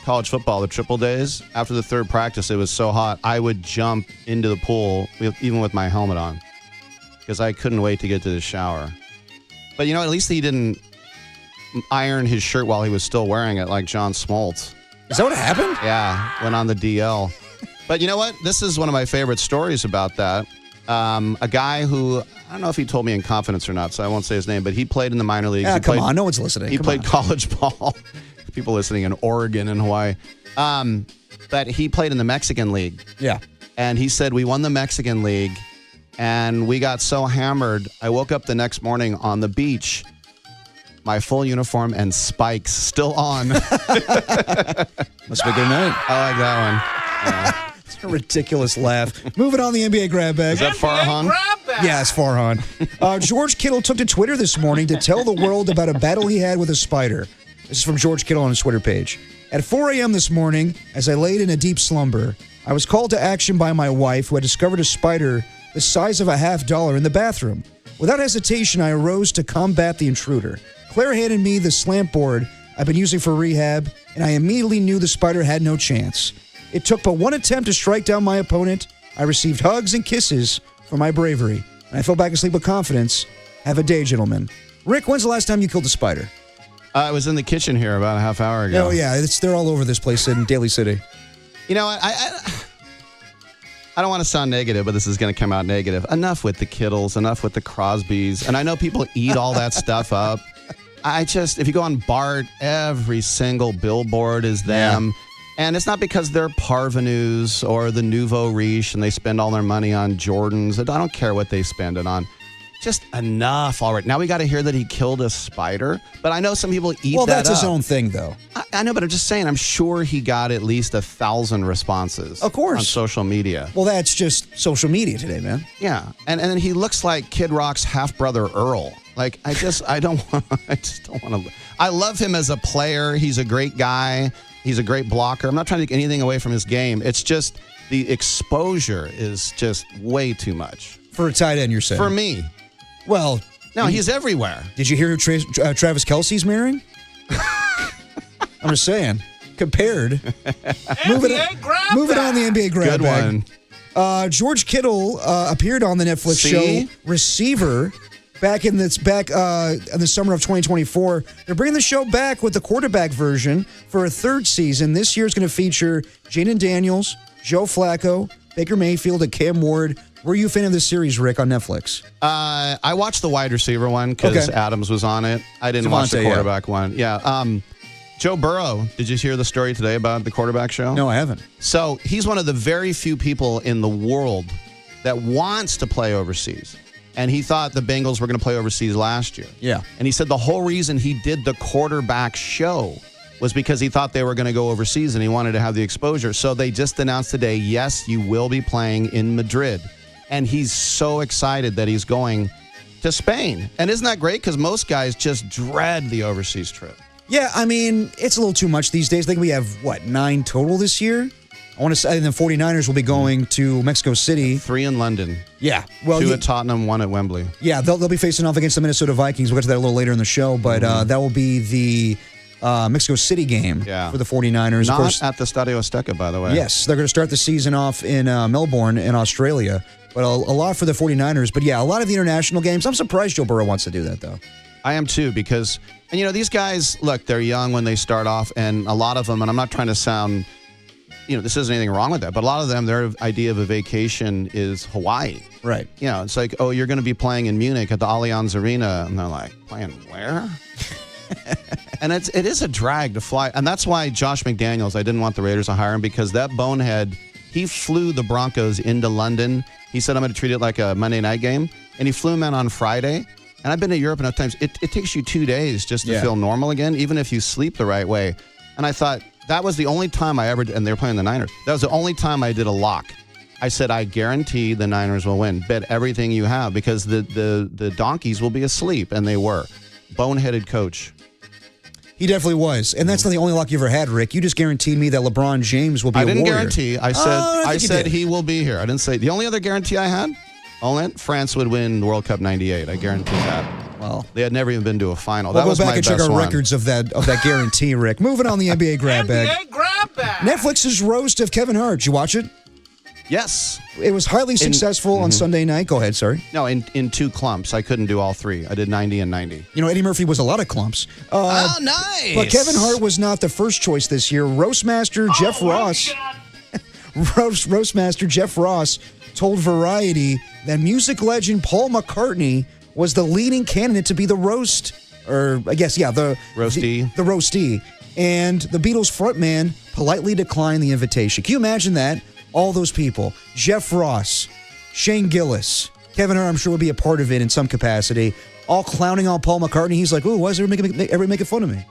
college football, the triple days, after the third practice, it was so hot, I would jump into the pool, even with my helmet on, because I couldn't wait to get to the shower. But, at least he didn't iron his shirt while he was still wearing it like John Smoltz. Is that what happened? Yeah, went on the DL. But you know what? This is one of my favorite stories about that. A guy who, I don't know if he told me in confidence or not, so I won't say his name, but he played in the minor leagues. Come on, no one's listening. He played college ball. People listening in Oregon and Hawaii. But he played in the Mexican League. Yeah. And he said, we won the Mexican League, and we got so hammered, I woke up the next morning on the beach, my full uniform and spikes still on. Must be a good night. I like that one. Yeah. A ridiculous laugh. Moving on, the NBA grab bag. Is that Farhan? Yeah, it's Farhan. George Kittle took to Twitter this morning to tell the world about a battle he had with a spider. This is from George Kittle on his Twitter page. At 4 a.m. this morning, as I laid in a deep slumber, I was called to action by my wife, who had discovered a spider the size of a $50 in the bathroom. Without hesitation, I arose to combat the intruder. Claire handed me the slant board I've been using for rehab, and I immediately knew the spider had no chance. It took but one attempt to strike down my opponent. I received hugs and kisses for my bravery, and I fell back asleep with confidence. Have a day, gentlemen. Rick, when's the last time you killed a spider? I was in the kitchen here about a half hour ago. Oh, yeah. They're all over this place in Daly City. You know what? I don't want to sound negative, but this is going to come out negative. Enough with the Kittles, enough with the Crosbys. And I know people eat all that stuff up. If you go on BART, every single billboard is them. Yeah. And it's not because they're parvenus or the nouveau riche and they spend all their money on Jordans. I don't care what they spend it on. Just enough already. Now we got to hear that he killed a spider. But I know some people eat that Well, that's up. his own thing, though. I know, but I'm just saying, I'm sure he got at least 1,000 responses. Of course. On social media. Well, that's just social media today, man. Yeah. And then he looks like Kid Rock's half-brother Earl. Like, I just don't want to. I love him as a player. He's a great guy. He's a great blocker. I'm not trying to take anything away from his game. It's just the exposure is just way too much. For a tight end, you're saying? For me. Well, no, he's everywhere. Did you hear who Travis Kelce's marrying? I'm just saying. Compared. Moving on the NBA grab Good bag. one. George Kittle appeared on the Netflix show Receiver back in the summer of 2024. They're bringing the show back with the quarterback version for a third season. This year is going to feature Jaden Daniels, Joe Flacco, Baker Mayfield, and Cam Ward. Were you a fan of this series, Rick, on Netflix? I watched the wide receiver one because Adams was on it. I didn't watch the quarterback one. Yeah. Joe Burrow, did you hear the story today about the quarterback show? No, I haven't. So he's one of the very few people in the world that wants to play overseas. And he thought the Bengals were going to play overseas last year. Yeah. And he said the whole reason he did the quarterback show was because he thought they were going to go overseas and he wanted to have the exposure. So they just announced today, yes, you will be playing in Madrid. And he's so excited that he's going to Spain. And isn't that great? Because most guys just dread the overseas trip. Yeah, I mean, it's a little too much these days. I think we have, 9 total this year? I want to say the 49ers will be going to Mexico City. 3 in London. Yeah. Well, 2 at Tottenham, 1 at Wembley. Yeah, they'll be facing off against the Minnesota Vikings. We'll get to that a little later in the show. But that will be the Mexico City game for the 49ers. Not of course, at the Stadio Azteca, by the way. Yes, they're going to start the season off in Melbourne in Australia. But a lot for the 49ers. But yeah, a lot of the international games. I'm surprised Joe Burrow wants to do that, though. I am too, because, and these guys, look, they're young when they start off, and a lot of them, and I'm not trying to sound this isn't anything wrong with that, but a lot of them, their idea of a vacation is Hawaii. Right. It's like, oh, you're going to be playing in Munich at the Allianz Arena. And they're like, playing where? And it is a drag to fly. And that's why Josh McDaniels, I didn't want the Raiders to hire him, because that bonehead, he flew the Broncos into London. He said, I'm going to treat it like a Monday night game. And he flew them in on Friday. And I've been to Europe enough times. It takes you 2 days just to feel normal again, even if you sleep the right way. And I thought, that was the only time I ever, and they were playing the Niners. That was the only time I did a lock. I said, I guarantee the Niners will win. Bet everything you have, because the donkeys will be asleep, and they were. Boneheaded coach. He definitely was. And that's not the only lock you ever had, Rick. You just guaranteed me that LeBron James will be a Warrior. I didn't guarantee. I said he will be here. I didn't say. The only other guarantee I had, France would win the World Cup '98. I guarantee that. Well, they had never even been to a final. We'll that was go back my and check best our one. records of that guarantee, Rick. Moving on the NBA grab bag. NBA grab bag. Netflix's roast of Kevin Hart. Did you watch it? Yes. It was highly successful on Sunday night. Go ahead, sorry. No, in 2 clumps. I couldn't do all 3. I did 90 and 90. Eddie Murphy was a lot of clumps. Oh, nice. But Kevin Hart was not the first choice this year. Roastmaster Jeff Ross. Roastmaster Jeff Ross told Variety that music legend Paul McCartney was the leading candidate to be the roast, or I guess, the roastee. The roastee. And the Beatles frontman politely declined the invitation. Can you imagine that? All those people. Jeff Ross, Shane Gillis, Kevin Hart, I'm sure, would be a part of it in some capacity, all clowning on Paul McCartney. He's like, ooh, why is everybody making fun of me?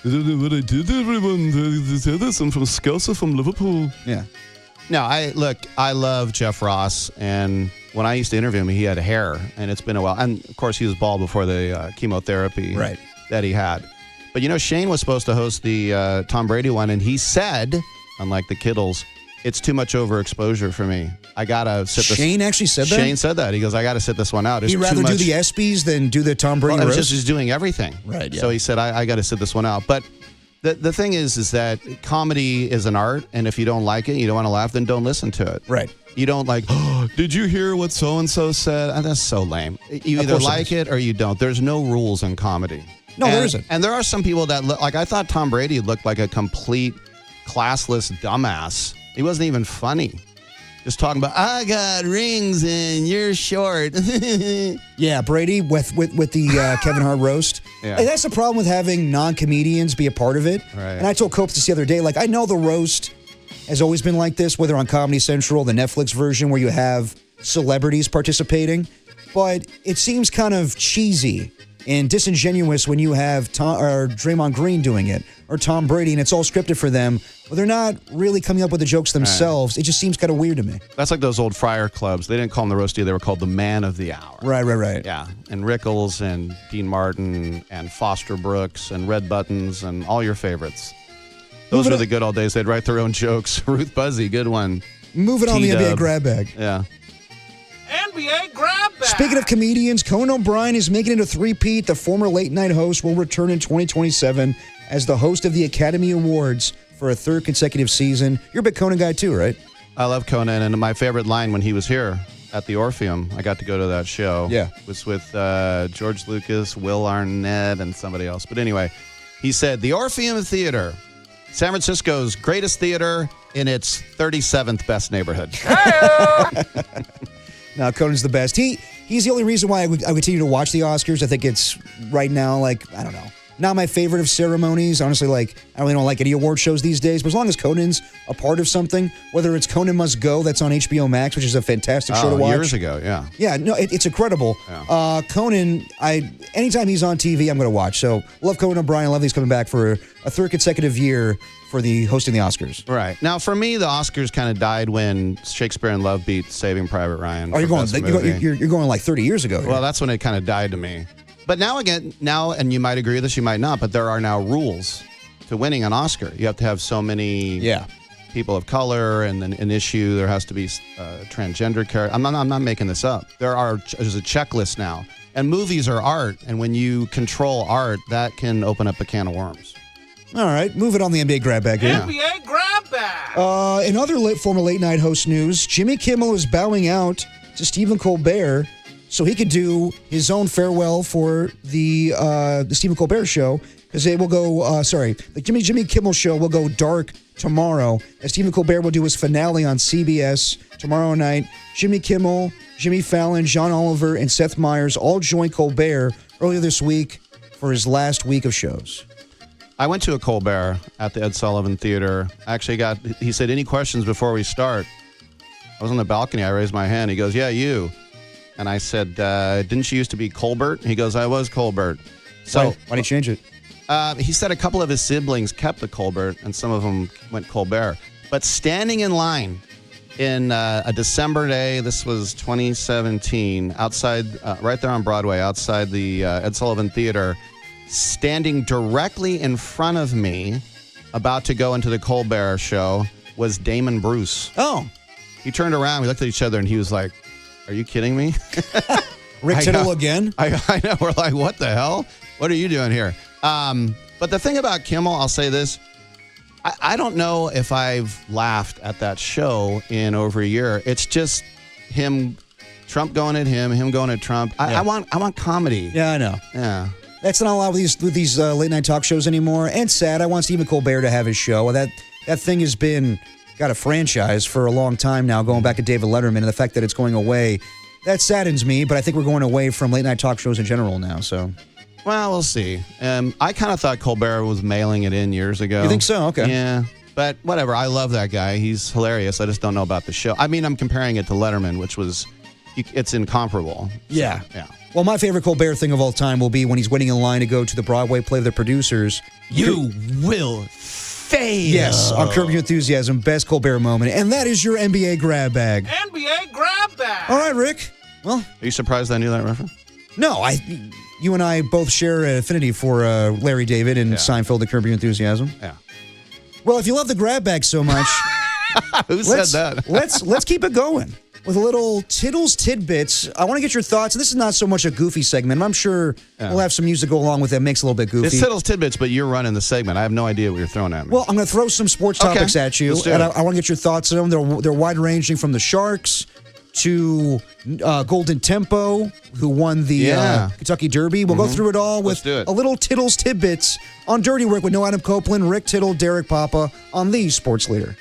What I did, everyone. Say this. I'm from Scotia, from Liverpool. Yeah. No, I love Jeff Ross, and when I used to interview him, he had hair, and it's been a while. And, of course, he was bald before the chemotherapy that he had. But, Shane was supposed to host the Tom Brady one, and he said, unlike the Kittles, it's too much overexposure for me. I got to sit this. Shane actually said that? Shane said that. He goes, I got to sit this one out. He'd rather do the ESPYs than do the Tom Brady roast? He's doing everything. Right, yeah. So he said, I got to sit this one out. But the thing is that comedy is an art, and if you don't like it, you don't want to laugh, then don't listen to it. Right. You don't like, oh, did you hear what so-and-so said? And that's so lame. You either like it or you don't. There's no rules in comedy. No, there isn't. And there are some people that look, like I thought Tom Brady looked like a complete classless dumbass. He wasn't even funny. Just talking about, I got rings and you're short. Yeah, Brady with the Kevin Hart roast. Yeah. And that's the problem with having non-comedians be a part of it. Right. And I told Copes this the other day, I know the roast has always been like this, whether on Comedy Central, the Netflix version where you have celebrities participating, but it seems kind of cheesy and disingenuous when you have Draymond Green doing it or Tom Brady, and it's all scripted for them. Well, they're not really coming up with the jokes themselves. It just seems kind of weird to me. That's like those old Friar clubs. They didn't call them the roastie. They were called the Man of the Hour. Right. Yeah. And Rickles and Dean Martin and Foster Brooks and Red Buttons and all your favorites. Those were the good old days. They'd write their own jokes. Ruth Buzzy, good one. Moving on the NBA grab bag. Yeah. NBA grab bag. Speaking of comedians, Conan O'Brien is making it a three-peat. The former late-night host will return in 2027 as the host of the Academy Awards for a 3rd consecutive season. You're a big Conan guy too, right? I love Conan, and my favorite line when he was here at the Orpheum, I got to go to that show. Yeah. Was with George Lucas, Will Arnett, and somebody else. But anyway, he said, the Orpheum Theater, San Francisco's greatest theater in its 37th best neighborhood. No, Conan's the best. He's the only reason why I continue to watch the Oscars. I think it's right now, I don't know, not my favorite of ceremonies. Honestly, I really don't like any award shows these days. But as long as Conan's a part of something, whether it's Conan Must Go, that's on HBO Max, which is a fantastic show to watch. Years ago, yeah. Yeah, no, it's incredible. Yeah. Conan, anytime he's on TV, I'm going to watch. So love Conan O'Brien. Love that he's coming back for a 3rd consecutive year for the hosting the Oscars. Right. Now, for me, the Oscars kind of died when Shakespeare in Love beat Saving Private Ryan. Oh, you're going like 30 years ago. Well, that's when it kind of died to me. But now, and you might agree with this, you might not, but there are now rules to winning an Oscar. You have to have so many people of color, and then an issue. There has to be transgender character. I'm not making this up. There's a checklist now. And movies are art, and when you control art, that can open up a can of worms. All right, moving on the NBA grab bag here. NBA grab bag. In other former late night host news, Jimmy Kimmel is bowing out to Stephen Colbert so he could do his own farewell for the Stephen Colbert show, because it will go. The Jimmy Kimmel show will go dark tomorrow, as Stephen Colbert will do his finale on CBS tomorrow night. Jimmy Kimmel, Jimmy Fallon, John Oliver, and Seth Meyers all joined Colbert earlier this week for his last week of shows. I went to a Colbert at the Ed Sullivan Theater. He said, any questions before we start? I was on the balcony. I raised my hand. He goes, yeah, you. And I said, didn't you used to be Colbert? He goes, I was Colbert. So why did he change it? He said a couple of his siblings kept the Colbert, and some of them went Colbert. But standing in line in a December day, this was 2017, outside, right there on Broadway, outside the Ed Sullivan Theater, standing directly in front of me, about to go into the Colbert show, was Damon Bruce. Oh. He turned around, we looked at each other, and he was like, are you kidding me? Rick Tittle again? I know. We're like, what the hell? What are you doing here? But the thing about Kimmel, I'll say this. I don't know if I've laughed at that show in over a year. It's just him, Trump going at him going at Trump. I want comedy. Yeah, I know. Yeah. That's not allowed with these late night talk shows anymore. And sad. I want Stephen Colbert to have his show. That thing has got a franchise for a long time now, going back to David Letterman, and the fact that it's going away, that saddens me. But I think we're going away from late night talk shows in general now. So, well, we'll see. I kind of thought Colbert was mailing it in years ago. You think so? Okay. Yeah. But whatever. I love that guy. He's hilarious. I just don't know about the show. I mean, I'm comparing it to Letterman, which was, it's incomparable. Yeah. Yeah. Well, my favorite Colbert thing of all time will be when he's waiting in line to go to the Broadway play of the producers. You will fail. Yes, on Curb Your Enthusiasm, best Colbert moment. And that is your NBA grab bag. NBA grab bag. All right, Rick. Well, are you surprised I knew that reference? No, you and I both share an affinity for Larry David and Seinfeld and Curb Your Enthusiasm. Yeah. Well, if you love the grab bag so much, who said that? let's keep it going with a little Tiddles Tidbits. I want to get your thoughts. This is not so much a goofy segment. I'm sure we'll have some music go along with it. Makes it a little bit goofy. It's Tiddles Tidbits, but you're running the segment. I have no idea what you're throwing at me. Well, I'm going to throw some sports topics at you, and I want to get your thoughts on them. They're wide-ranging, from the Sharks to Golden Tempo, who won the Kentucky Derby. We'll go through it all with a little Tiddles Tidbits on Dirty Work with no Adam Copeland, Rick Tittle, Derek Papa on the Sports Leader.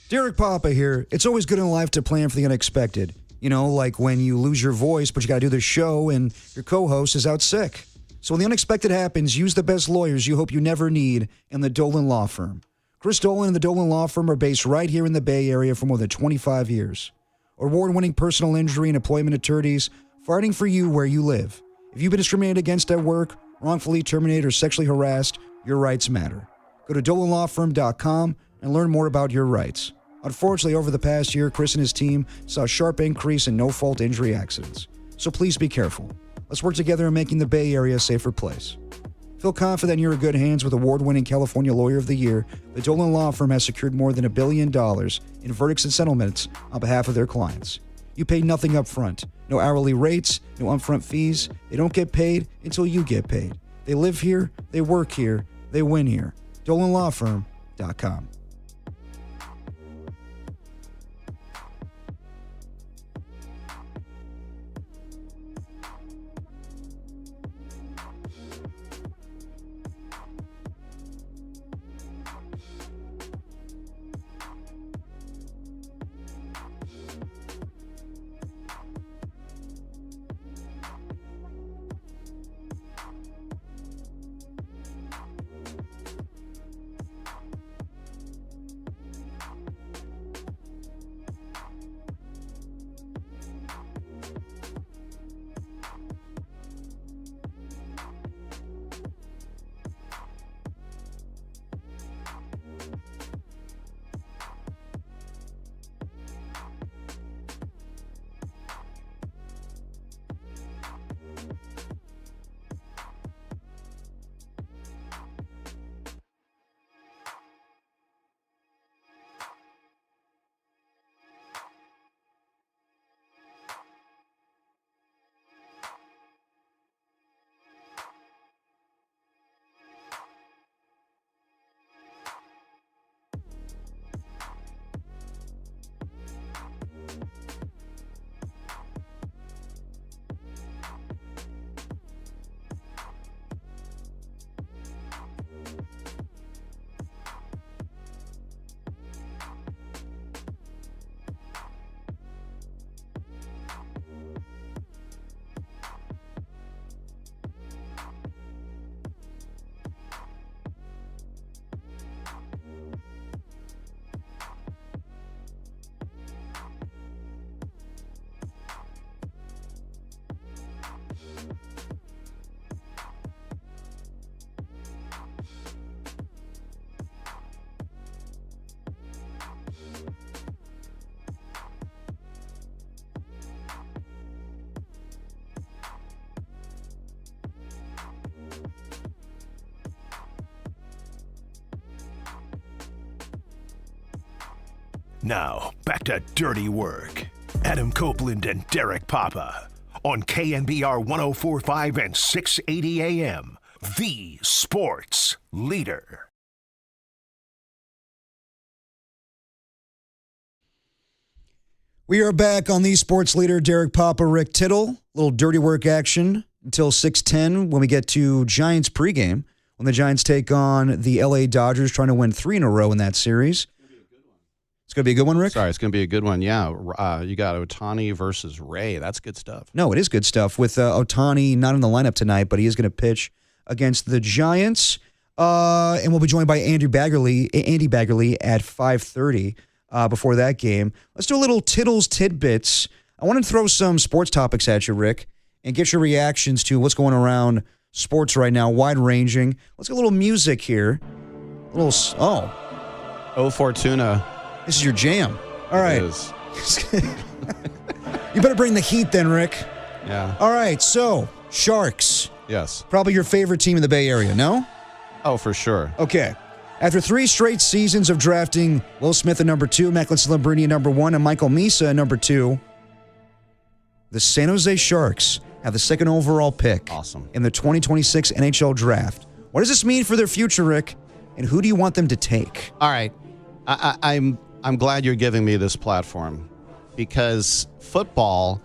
Derek Papa here. It's always good in life to plan for the unexpected. You know, like when you lose your voice, but you got to do the show and your co-host is out sick. So when the unexpected happens, use the best lawyers you hope you never need in the Dolan Law Firm. Chris Dolan and the Dolan Law Firm are based right here in the Bay Area for more than 25 years. Award-winning personal injury and employment attorneys fighting for you where you live. If you've been discriminated against at work, wrongfully terminated, or sexually harassed, your rights matter. Go to DolanLawFirm.com and learn more about your rights. Unfortunately, over the past year, Chris and his team saw a sharp increase in no-fault injury accidents. So please be careful. Let's work together in making the Bay Area a safer place. Feel confident you're in good hands with award-winning California Lawyer of the Year. The Dolan Law Firm has secured more than $1 billion in verdicts and settlements on behalf of their clients. You pay nothing up front. No hourly rates, no upfront fees. They don't get paid until you get paid. They live here, they work here, they win here. DolanLawFirm.com. Now, back to Dirty Work. Adam Copeland and Derek Papa on KNBR 104.5 and 680 AM, the sports leader. We are back on the sports leader, Derek Papa, Rick Tittle. Little Dirty Work action until 6:10 when we get to Giants pregame, when the Giants take on the LA Dodgers, trying to win 3 in a row in that series. It's going to be a good one, Rick? Sorry, it's going to be a good one. Yeah, you got Ohtani versus Ray. That's good stuff. No, it is good stuff with Ohtani not in the lineup tonight, but he is going to pitch against the Giants. And we'll be joined by Andy Baggerly at 5:30 before that game. Let's do a little Tittles Tidbits. I want to throw some sports topics at you, Rick, and get your reactions to what's going around sports right now, wide-ranging. Let's get a little music here. Oh, Fortuna. This is your jam. All right. It is. You better bring the heat then, Rick. Yeah. All right, so Sharks. Yes. Probably your favorite team in the Bay Area, no? Oh, for sure. Okay. After 3 straight seasons of drafting Will Smith at number 2, Macklin Celebrini at number 1, and Michael Misa at number 2, the San Jose Sharks have the 2nd overall pick in the 2026 NHL Draft. What does this mean for their future, Rick? And who do you want them to take? All right. I'm glad you're giving me this platform because football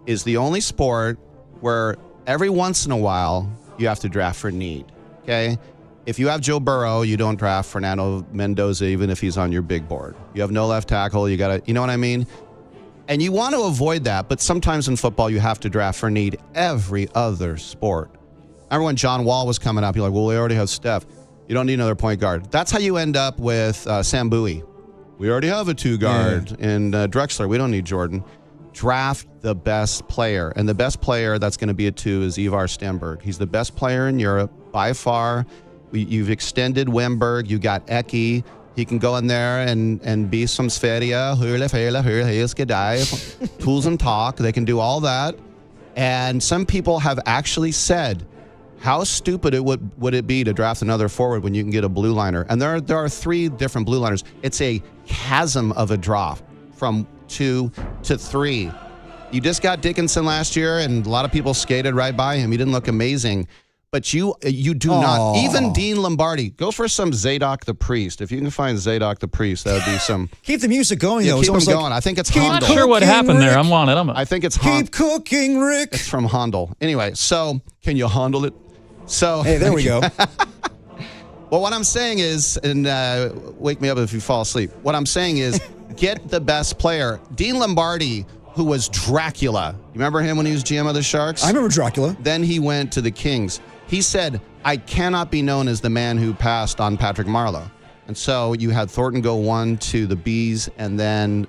is the only sport where every once in a while you have to draft for need, okay? If you have Joe Burrow, you don't draft Fernando Mendoza even if he's on your big board. You have no left tackle, you know what I mean? And you want to avoid that, but sometimes in football you have to draft for need. Every other sport. I remember when John Wall was coming up, you're like, well, we already have Steph. You don't need another point guard. That's how you end up with Sam Bowie. We already have a 2-guard in Drexler. We don't need Jordan. Draft the best player. And the best player that's going to be a 2 is Ivar Stenberg. He's the best player in Europe by far. You've extended Wemberg. You got Eki. He can go in there and be some Sverige. Tools and talk. They can do all that. And some people have actually said, how stupid would it be to draft another forward when you can get a blue liner? And there are 3 different blue liners. It's a chasm of a drop from 2 to 3. You just got Dickinson last year, and a lot of people skated right by him. He didn't look amazing. But you do not. Even Dean Lombardi. Go for some Zadok the Priest. If you can find Zadok the Priest, that would be some. Keep the music going, though. Keep them going. I think it's Handel. I'm not sure what happened there. I'm on it. I think it's Keep cooking, Rick. It's from Handel. Anyway, so can you handle it? So hey, there we go. Well, what I'm saying is, and wake me up if you fall asleep. What I'm saying is, get the best player. Dean Lombardi, who was Dracula. You remember him when he was GM of the Sharks? I remember Dracula. Then he went to the Kings. He said, I cannot be known as the man who passed on Patrick Marleau. And so you had Thornton go 1 to the Bees, and then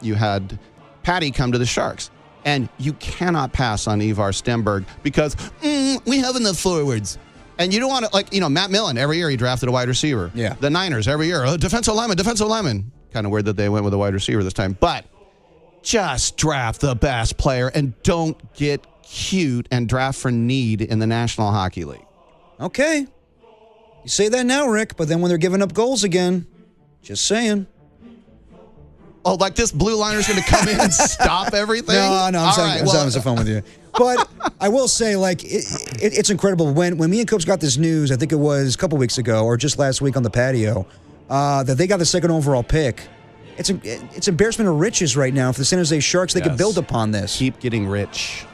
you had Patty come to the Sharks. And you cannot pass on Ivar Stenberg because we have enough forwards. And you don't want to, Matt Millen, every year he drafted a wide receiver. Yeah. The Niners, every year, defensive lineman. Kind of weird that they went with a wide receiver this time. But just draft the best player and don't get cute and draft for need in the National Hockey League. Okay. You say that now, Rick, but then when they're giving up goals again, just saying. Oh, like this blue liner's going to come in and stop everything? No, I'm having some fun with you. But I will say, it's incredible. When me and Coops got this news, I think it was a couple weeks ago or just last week on the patio, that they got the 2nd overall pick. It's embarrassment of riches right now for the San Jose Sharks. They could build upon this. Keep getting rich.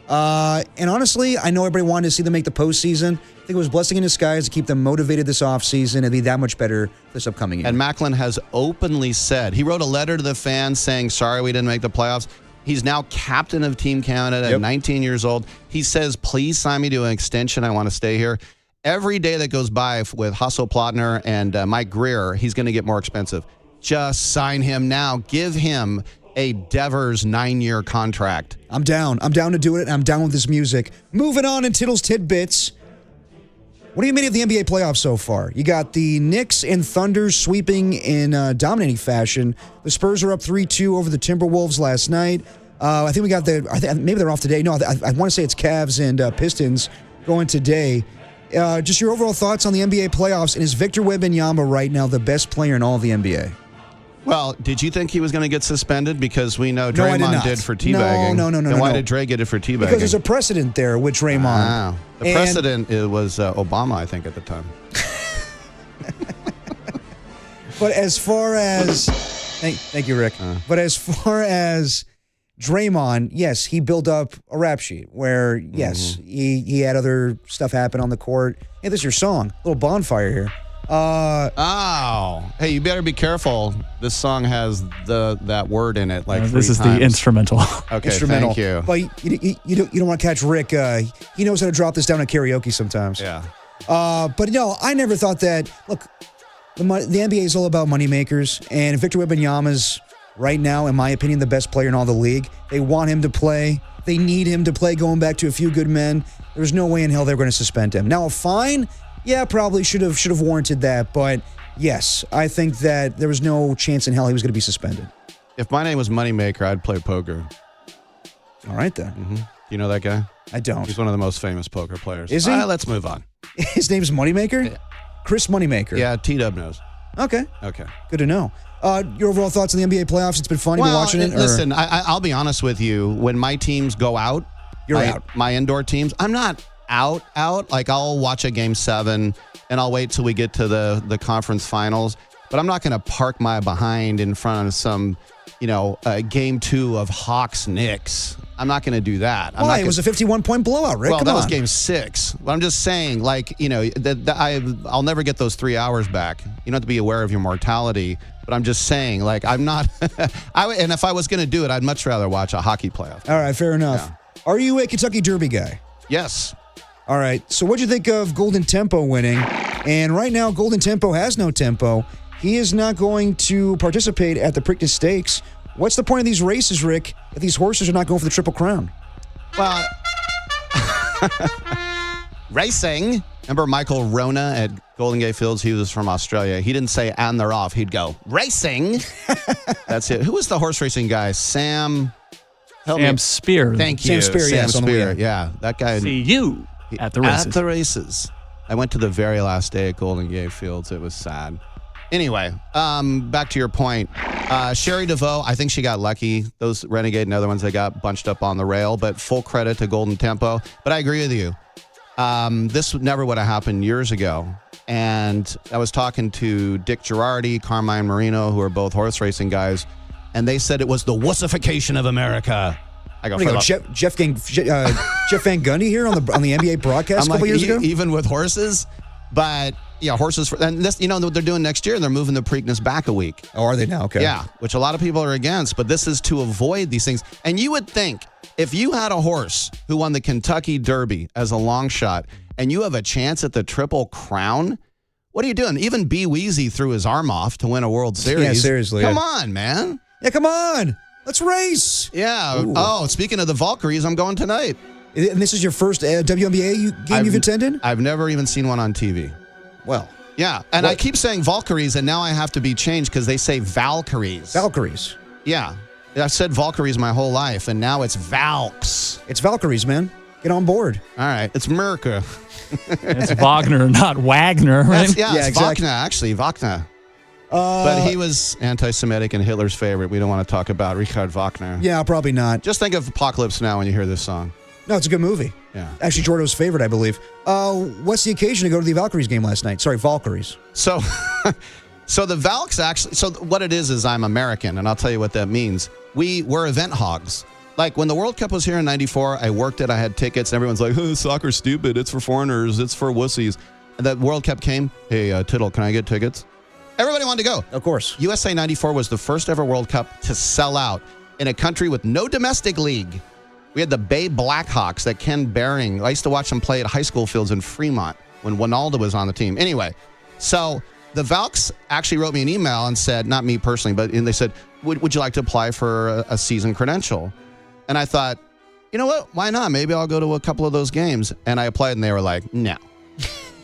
And honestly, I know everybody wanted to see them make the postseason. I think it was a blessing in disguise to keep them motivated this offseason and be that much better this upcoming year. And Macklin has openly said, he wrote a letter to the fans saying, sorry we didn't make the playoffs. He's now captain of Team Canada at 19 years old. He says, please sign me to an extension. I want to stay here. Every day that goes by with Hasse Plattner and Mike Greer, he's going to get more expensive. Just sign him now. Give him a Devers 9-year contract. I'm down. I'm down to do it. I'm down with this music. Moving on in Tittles Tidbits. What do you make of the NBA playoffs so far? You got the Knicks and Thunder sweeping in dominating fashion. The Spurs are up 3-2 over the Timberwolves last night. I think we got maybe they're off today. No, I want to say it's Cavs and Pistons going today. Just your overall thoughts on the NBA playoffs, and is Victor Wembanyama right now the best player in all of the NBA? Well, did you think he was going to get suspended? Because we know No, I did Draymond not. did for teabagging. No. Then why did Dre get it for teabagging? Because there's a precedent there with Draymond. Ah, the And- precedent was Obama, I think, at the time. But as far as thank you, Rick. But as far as Draymond, yes, he built up a rap sheet where yes, he had other stuff happen on the court. Hey, this is your song, little bonfire here. Hey, you better be careful. This song has that word in it like this 3 is times. the instrumental. Okay, Instrumental. thank you. But you don't want to catch Rick. He knows how to drop this down at karaoke sometimes. Yeah. But no, I never thought that. Look, the NBA is all about moneymakers, and Victor Wembanyama's right now, in my opinion, the best player in all the league. They want him to play. They need him to play. Going back to a few good men, there's no way in hell they're going to suspend him. Now, a fine, yeah, probably should have warranted that. But yes, I think that there was no chance in hell he was going to be suspended. If my name was Moneymaker, I'd play poker. All right then. Mm-hmm. You know that guy? I don't. He's one of the most famous poker players. Is he? Let's move on. His name's Moneymaker? Chris Moneymaker. Yeah, T-Dub knows. Okay. Okay. Good to know. Your overall thoughts on the NBA playoffs? It's been fun. You've been watching it? Listen, I'll be honest with you. When my teams go out, You're my, out. My indoor teams, I'm not out. Like, I'll watch a Game 7, and I'll wait till we get to the conference finals. But I'm not going to park my behind in front of some, Game 2 of Hawks-Knicks. I'm not going to do that. Why? It was a 51-point blowout, Rick. Well, Come that on. was Game 6. But I'm just saying, I'll never get those 3 hours back. You don't have to be aware of your mortality. But I'm just saying, I'm not. And if I was going to do it, I'd much rather watch a hockey playoff. All right, fair enough. Are you a Kentucky Derby guy? Yes. All right. So what'd you think of Golden Tempo winning? And right now, Golden Tempo has no tempo. He is not going to participate at the Preakness Stakes. What's the point of these races, Rick, if these horses are not going for the Triple Crown? Well, racing. Remember Michael Rona at Golden Gate Fields? He was from Australia. He didn't say, and they're off. He'd go, racing. That's it. Who was the horse racing guy? Sam Spear. Thank you. Sam Spear, yes, on the wheel. Yeah, that guy. See you at the races. At the races. I went to the very last day at Golden Gate Fields. It was sad. Anyway, back to your point. Sherry DeVoe, I think she got lucky. Those Renegade and other ones, they got bunched up on the rail, but full credit to Golden Tempo. But I agree with you. This never would have happened years ago. And I was talking to Dick Girardi, Carmine Marino, who are both horse racing guys, and they said it was the wussification of America. I go, Jeff Van Gundy here on the NBA broadcast a couple years ago? Even with horses? But yeah, horses. And this, what they're doing next year? They're moving the Preakness back a week. Oh, are they now? Okay. Yeah, which a lot of people are against. But this is to avoid these things. And you would think if you had a horse who won the Kentucky Derby as a long shot, and you have a chance at the Triple Crown, what are you doing? Even B. Weezy threw his arm off to win a World Series. Yeah, seriously. Come on, man. Yeah, come on. Let's race. Yeah. Ooh. Oh, speaking of the Valkyries, I'm going tonight. And this is your first WNBA game you've attended? I've never even seen one on TV. Well. Yeah, and I keep saying Valkyries, and now I have to be changed because they say Valkyries. Valkyries. Yeah. I've said Valkyries my whole life, and now it's Valks. It's Valkyries, man. Get on board. All right. It's Merca. It's Wagner, not Wagner, right? It's exactly. Wagner, actually. Wagner. But he was anti-Semitic and Hitler's favorite. We don't want to talk about Richard Wagner. Yeah, probably not. Just think of Apocalypse Now when you hear this song. No, it's a good movie. Yeah. Actually, Jordo's favorite, I believe. What's the occasion to go to the Valkyries game last night? Sorry, Valkyries. So the Valks actually, so what it is I'm American, and I'll tell you what that means. We're event hogs. Like when the World Cup was here in '94, I worked it, I had tickets, and everyone's like, oh, soccer's stupid, it's for foreigners, it's for wussies. And the World Cup came, hey, Tittle, can I get tickets? Everybody wanted to go. Of course. USA 94 was the first ever World Cup to sell out in a country with no domestic league. We had the Bay Blackhawks that Ken Behring, I used to watch them play at high school fields in Fremont when Winalda was on the team. Anyway, so the Valks actually wrote me an email and said, not me personally, but they said, would you like to apply for a season credential? And I thought, you know what? Why not? Maybe I'll go to a couple of those games. And I applied and they were like, no.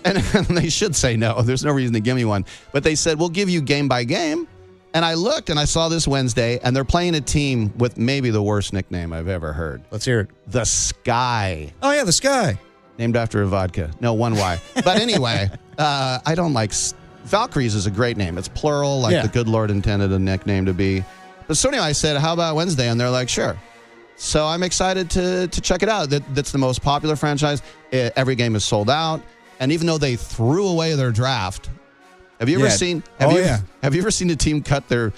And they should say no. There's no reason to give me one. But they said, we'll give you game by game. And I looked and I saw this Wednesday, and they're playing a team with maybe the worst nickname I've ever heard. Let's hear it. The Sky. Oh, yeah, the Sky. Named after a vodka. No, one Y. But anyway, I don't like Valkyries is a great name. It's plural, like Yeah. the good Lord intended a nickname to be. But so anyway, I said, how about Wednesday? And they're like, sure. So I'm excited to check it out. That's the most popular franchise. Every game is sold out. And even though they threw away their draft, have you ever seen? Have you ever seen a team cut their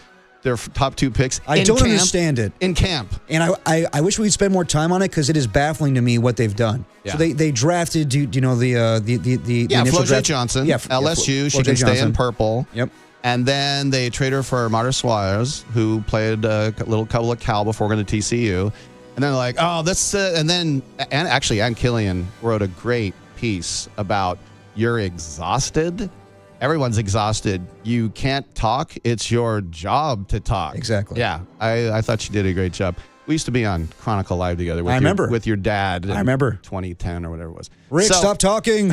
top 2 picks? I don't understand it. In camp. And I wish we'd spend more time on it because it is baffling to me what they've done. Yeah. So they drafted, the initial Flo J. draft. Johnson, Yeah, LSU. Flo She J. can stay Johnson. in purple. Yep. And then they traded her for Marta Suarez, who played a little couple of Cal before going to TCU. And then they're like, oh, that's and then Ann Killian wrote a great piece about you're exhausted. Everyone's exhausted. You can't talk. It's your job to talk. Exactly. Yeah, I thought she did a great job. We used to be on Chronicle Live together. With I remember. with your dad. In I remember 2010 or whatever it was. Rick, stop talking.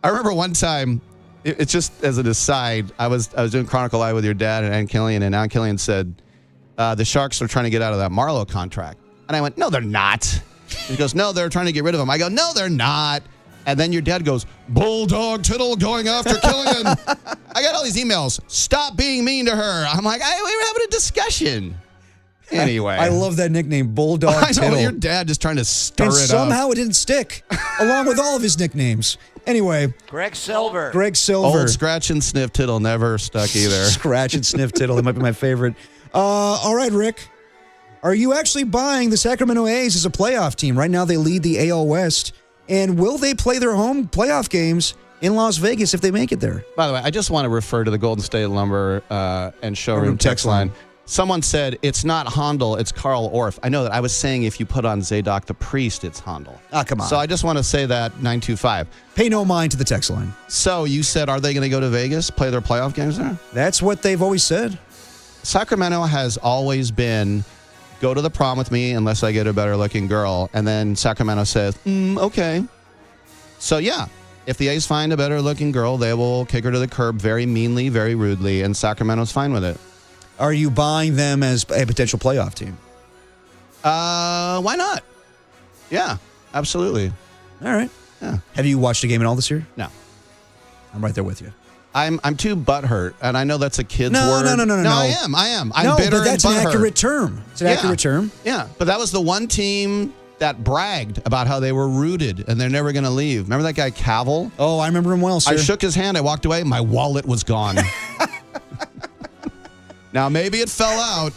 I remember one time. It's just as an aside. I was doing Chronicle Live with your dad and Ann Killian, and Ann Killian said the Sharks are trying to get out of that Marlowe contract, and I went, no, they're not. He goes, no, they're trying to get rid of him. I go, no, they're not. And then your dad goes, Bulldog Tittle going after Killian. I got all these emails. Stop being mean to her. I'm like, we were having a discussion. Anyway. I love that nickname, Bulldog I know, Tittle. your dad just trying to stir And it up. somehow it didn't stick, along with all of his nicknames. Anyway. Greg Silver. Old Scratch and Sniff Tittle never stuck either. Scratch and Sniff Tittle. That might be my favorite. All right, Rick. Are you actually buying the Sacramento A's as a playoff team? Right now they lead the AL West. And will they play their home playoff games in Las Vegas if they make it there? By the way, I just want to refer to the Golden State Lumber and Showroom text line. Someone said, it's not Hondel, it's Carl Orff. I know that. I was saying if you put on Zadok the Priest, it's Hondel. Ah, come on. So I just want to say that, 925. Pay no mind to the text line. So you said, are they going to go to Vegas, play their playoff games there? That's what they've always said. Sacramento has always been, go to the prom with me unless I get a better looking girl. And then Sacramento says, okay. So yeah, if the A's find a better looking girl, they will kick her to the curb very meanly, very rudely, and Sacramento's fine with it. Are you buying them as a potential playoff team? Why not? Yeah, absolutely. All right. Yeah. Have you watched a game at all this year? No. I'm right there with you. I'm too butthurt, and I know that's a kid's No, word. no. I am. I'm bitter but that's and an butthurt. accurate term. It's an accurate term. Yeah, but that was the one team that bragged about how they were rooted and they're never going to leave. Remember that guy Cavill? Oh, I remember him well, sir. I shook his hand. I walked away. My wallet was gone. Now, maybe it fell out,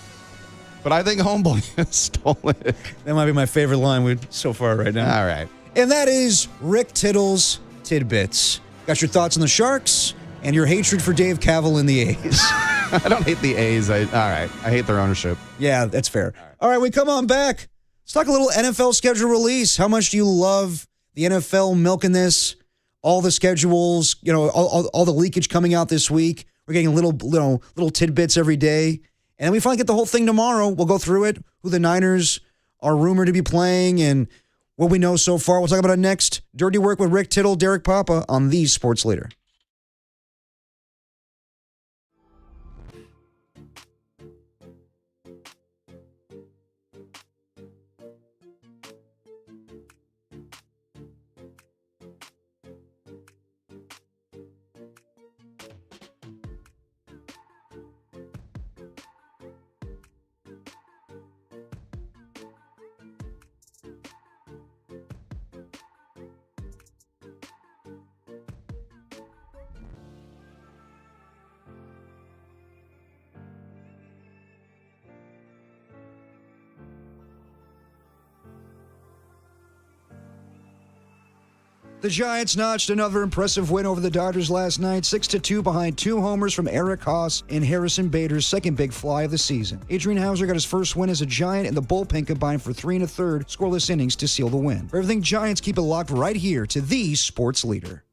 but I think Homeboy stole it. That might be my favorite line so far right now. All right. And that is Rick Tittle's Tidbits. Got your thoughts on the Sharks and your hatred for Dave Cavill and the A's. I don't hate the A's. All right. I hate their ownership. Yeah, that's fair. All right, we come on back. Let's talk a little NFL schedule release. How much do you love the NFL milking this? All the schedules, all the leakage coming out this week. We're getting little tidbits every day. And then we finally get the whole thing tomorrow. We'll go through it, who the Niners are rumored to be playing and what we know so far. We'll talk about it next. Dirty Work with Rick Tittle, Derek Papa on the Sports Leader. The Giants notched another impressive win over the Dodgers last night, 6-2 behind 2 homers from Eric Haase and Harrison Bader's second big fly of the season. Adrian Hauser got his first win as a Giant, and the bullpen combined for 3 1/3 scoreless innings to seal the win. For everything Giants, keep it locked right here to the Sports Leader.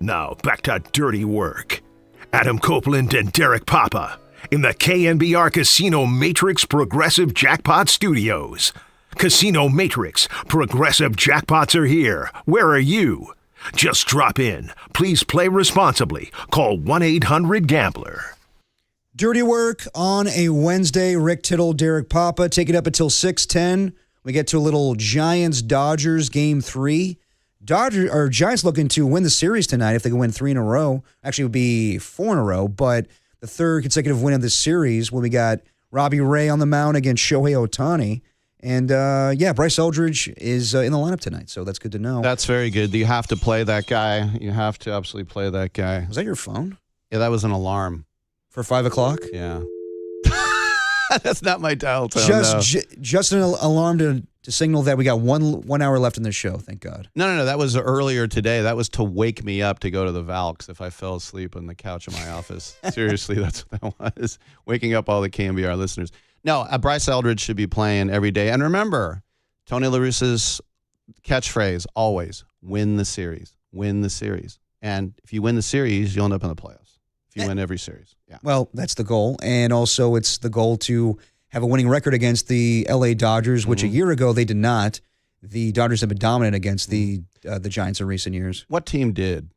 Now back to dirty work. Adam Copeland and Derek Papa in the KNBR Casino Matrix Progressive Jackpot Studios. Casino Matrix Progressive Jackpots are here. Where are you? Just drop in. Please play responsibly. Call 1-800-GAMBLER. Dirty work on a Wednesday. Rick Tittle, Derek Papa. Take it up until 6:10. We get to a little Giants-Dodgers Game 3. Giants looking to win the series tonight if they can win 3 in a row. Actually, it would be 4 in a row, but the third consecutive win of this series when we got Robbie Ray on the mound against Shohei Ohtani. And, Bryce Eldridge is in the lineup tonight, so that's good to know. That's very good. You have to play that guy. You have to absolutely play that guy. Was that your phone? Yeah, that was an alarm. For 5 o'clock? Yeah. That's not my dial tone, Just an alarm to signal that we got one hour left in the show, thank God. No. That was earlier today. That was to wake me up to go to the Valks if I fell asleep on the couch in my office. Seriously, that's what that was. Waking up all the KNBR listeners. No, Bryce Eldridge should be playing every day. And remember, Tony La Russa's catchphrase, always, win the series. Win the series. And if you win the series, you'll end up in the playoffs. If you win every series. Yeah. Well, that's the goal. And also it's the goal to have a winning record against the LA Dodgers, which a year ago they did not. The Dodgers have been dominant against the Giants in recent years. What team did?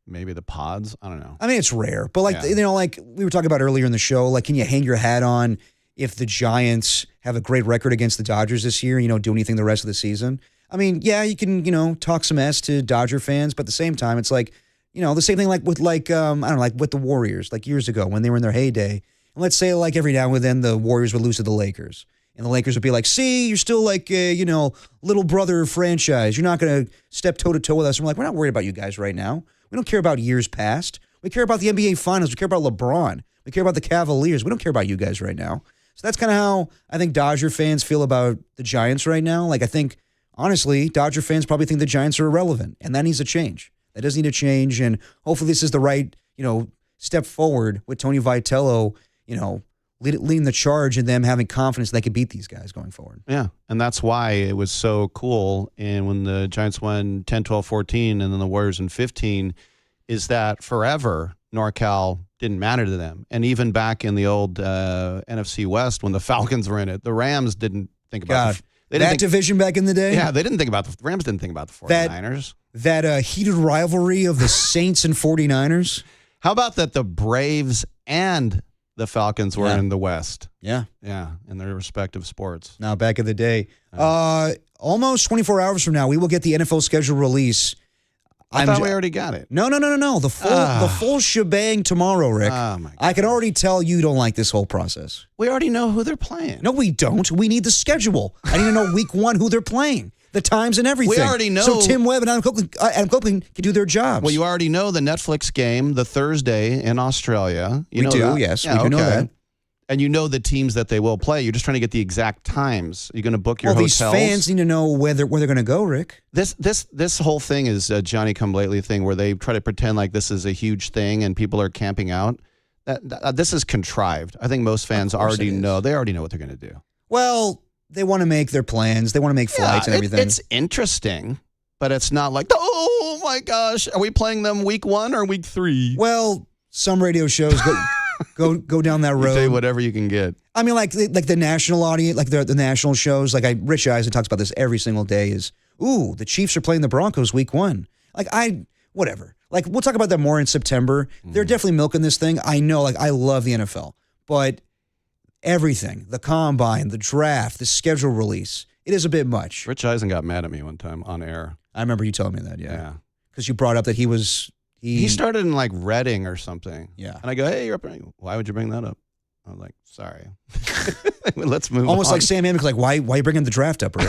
Maybe the Pods? I don't know. I mean, it's rare. But like we were talking about earlier in the show, like, can you hang your hat on if the Giants have a great record against the Dodgers this year and you don't do anything the rest of the season? I mean, yeah, you can, talk some S to Dodger fans, but at the same time, it's like, the same thing with the Warriors, like years ago when they were in their heyday. And let's say like every now and then the Warriors would lose to the Lakers. And the Lakers would be like, see, you're still like, little brother franchise. You're not going to step toe-to-toe with us. And we're like, we're not worried about you guys right now. We don't care about years past. We care about the NBA Finals. We care about LeBron. We care about the Cavaliers. We don't care about you guys right now. So that's kind of how I think Dodger fans feel about the Giants right now. Like, I think, honestly, Dodger fans probably think the Giants are irrelevant, and that needs to change. That does need to change, and hopefully this is the right, step forward with Tony Vitello, leading the charge and them having confidence they could beat these guys going forward. Yeah, and that's why it was so cool. And when the Giants won 10, 12, 14, and then the Warriors in 15, is that forever NorCal didn't matter to them. And even back in the old NFC West when the Falcons were in it, the Rams didn't think about that division back in the day? Yeah, they didn't think about the Rams didn't think about the 49ers. That heated rivalry of the Saints and 49ers. How about that the Braves and the Falcons were in the West? Yeah. Yeah, in their respective sports. Now, back in the day. Almost 24 hours from now, we will get the NFL schedule release. I thought we already got it. No. The full shebang tomorrow, Rick. Oh, my God. I can already tell you don't like this whole process. We already know who they're playing. No, we don't. We need the schedule. I need to know week 1 who they're playing, the times and everything. We already know. So Tim Webb and Adam Copeland can do their jobs. Well, you already know the Netflix game, the Thursday in Australia. We do know that. And you know the teams that they will play. You're just trying to get the exact times. You're going to book your hotels. hotels. These fans need to know where they're going to go, Rick. This whole thing is a Johnny-come-lately thing where they try to pretend like this is a huge thing and people are camping out. This is contrived. I think most fans already know. They already know what they're going to do. Well, they want to make their plans. They want to make flights and everything. It's interesting, but it's not like, oh, my gosh, are we playing them week 1 or week 3? Well, some radio shows go down that road. You say whatever you can get. I mean, like the national audience, like the national shows. Rich Eisen talks about this every single day. Is the Chiefs are playing the Broncos week 1. Whatever. We'll talk about that more in September. They're definitely milking this thing. I know. I love the NFL, but everything, the combine, the draft, the schedule release, it is a bit much. Rich Eisen got mad at me one time on air. I remember you telling me that. Yeah. Because you brought up that he started in Reading or something. Yeah. And I go, hey, you're up there. Why would you bring that up? I'm like, sorry. Let's move on. Almost like Sam Amick, why are you bringing the draft up, Rick?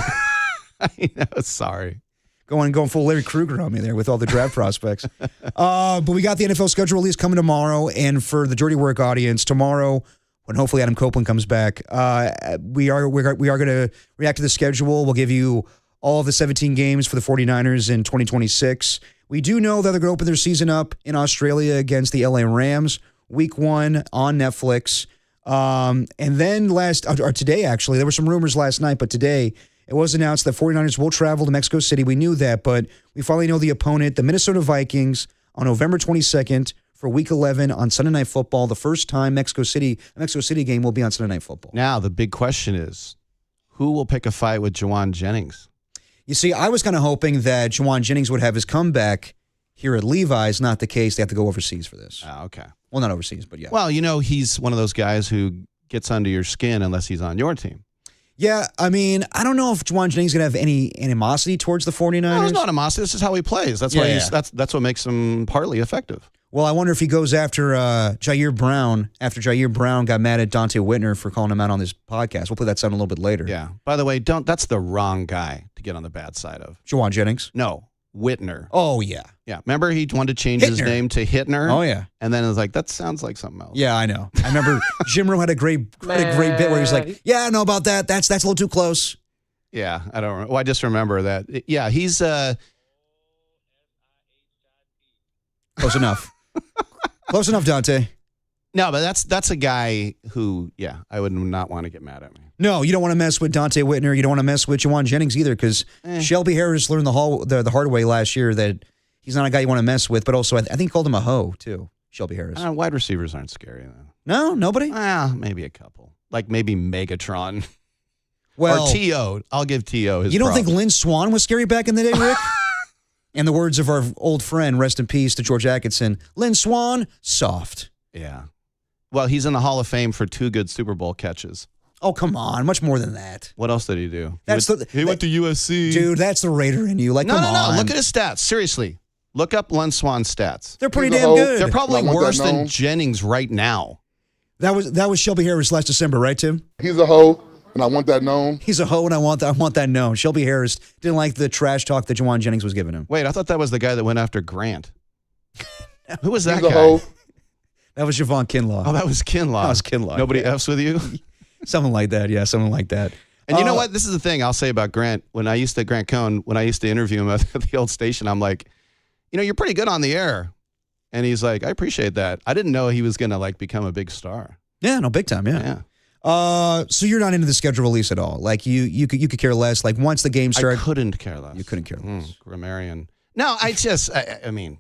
I know, sorry. Going full Larry Kruger on me there with all the draft prospects. But we got the NFL schedule release coming tomorrow. And for the Dirty Work audience, tomorrow, when hopefully Adam Copeland comes back, we are going to react to the schedule. We'll give you all of the 17 games for the 49ers in 2026. We do know that they're going to open their season up in Australia against the LA Rams, week 1 on Netflix. And then today, actually, there were some rumors last night, but today it was announced that 49ers will travel to Mexico City. We knew that, but we finally know the opponent, the Minnesota Vikings, on November 22nd for week 11 on Sunday Night Football. The first time Mexico City game will be on Sunday Night Football. Now, the big question is, who will pick a fight with Juwan Jennings? You see, I was kind of hoping that Juwan Jennings would have his comeback here at Levi's. Not the case. They have to go overseas for this. Okay. Well, not overseas, but yeah. Well, he's one of those guys who gets under your skin unless he's on your team. Yeah, I mean, I don't know if Juwan Jennings is going to have any animosity towards the 49ers. No, there's not animosity. This is how he plays. That's why that's what makes him partly effective. Well, I wonder if he goes after Jair Brown, after Jair Brown got mad at Dante Whitner for calling him out on this podcast. We'll play that sound a little bit later. Yeah. By the way, that's the wrong guy to get on the bad side of. Juwan Jennings? No, Whitner. Oh, yeah. Yeah. Remember he wanted to change his name to Hittner? Oh, yeah. And then it was like, that sounds like something else. Yeah, I know. I remember Jim Rome had a great bit where he was like, yeah, I know about that. That's a little too close. Yeah, I don't. Well, I just remember that. Yeah, he's close enough. Close enough, Dante. No, but that's a guy who, I would not want to get mad at me. No, you don't want to mess with Dante Whitner. You don't want to mess with Juwan Jennings either, because Shelby Harris learned the hard way last year that he's not a guy you want to mess with. But also, I think he called him a hoe too. Shelby Harris. Wide receivers aren't scary though. No, nobody. Maybe a couple. Like maybe Megatron. Well, or T.O. I'll give T.O. his You don't props. think Lynn Swann was scary back in the day, Rick? In the words of our old friend, rest in peace, to George Atkinson, Lynn Swann, soft. Yeah. Well, he's in the Hall of Fame for 2 good Super Bowl catches. Oh, come on. Much more than that. What else did he do? He went to USC. Dude, that's the Raider in you. Come on. No. Look at his stats. Seriously. Look up Lynn Swann's stats. They're pretty damn good. They're probably worse than Jennings right now. That was Shelby Harris last December, right, Tim? He's a hoe, and I want that known. He's a hoe, and I want that known. Shelby Harris didn't like the trash talk that Juwan Jennings was giving him. Wait, I thought that was the guy that went after Grant. Who was that He's guy? A hoe. That was Javon Kinlaw. Oh, that was Kinlaw. That was Kinlaw. Nobody F's with you? Something like that, yeah, something like that. And you know what? This is the thing I'll say about Grant. Grant Cohn, when I used to interview him at the old station, I'm like, you're pretty good on the air. And he's like, I appreciate that. I didn't know he was going to like become a big star. Yeah, no, big time, yeah. So you're not into the schedule release at all? Like you could care less. Like once the game started, I couldn't care less. You couldn't care less. Grammarian. No, I mean,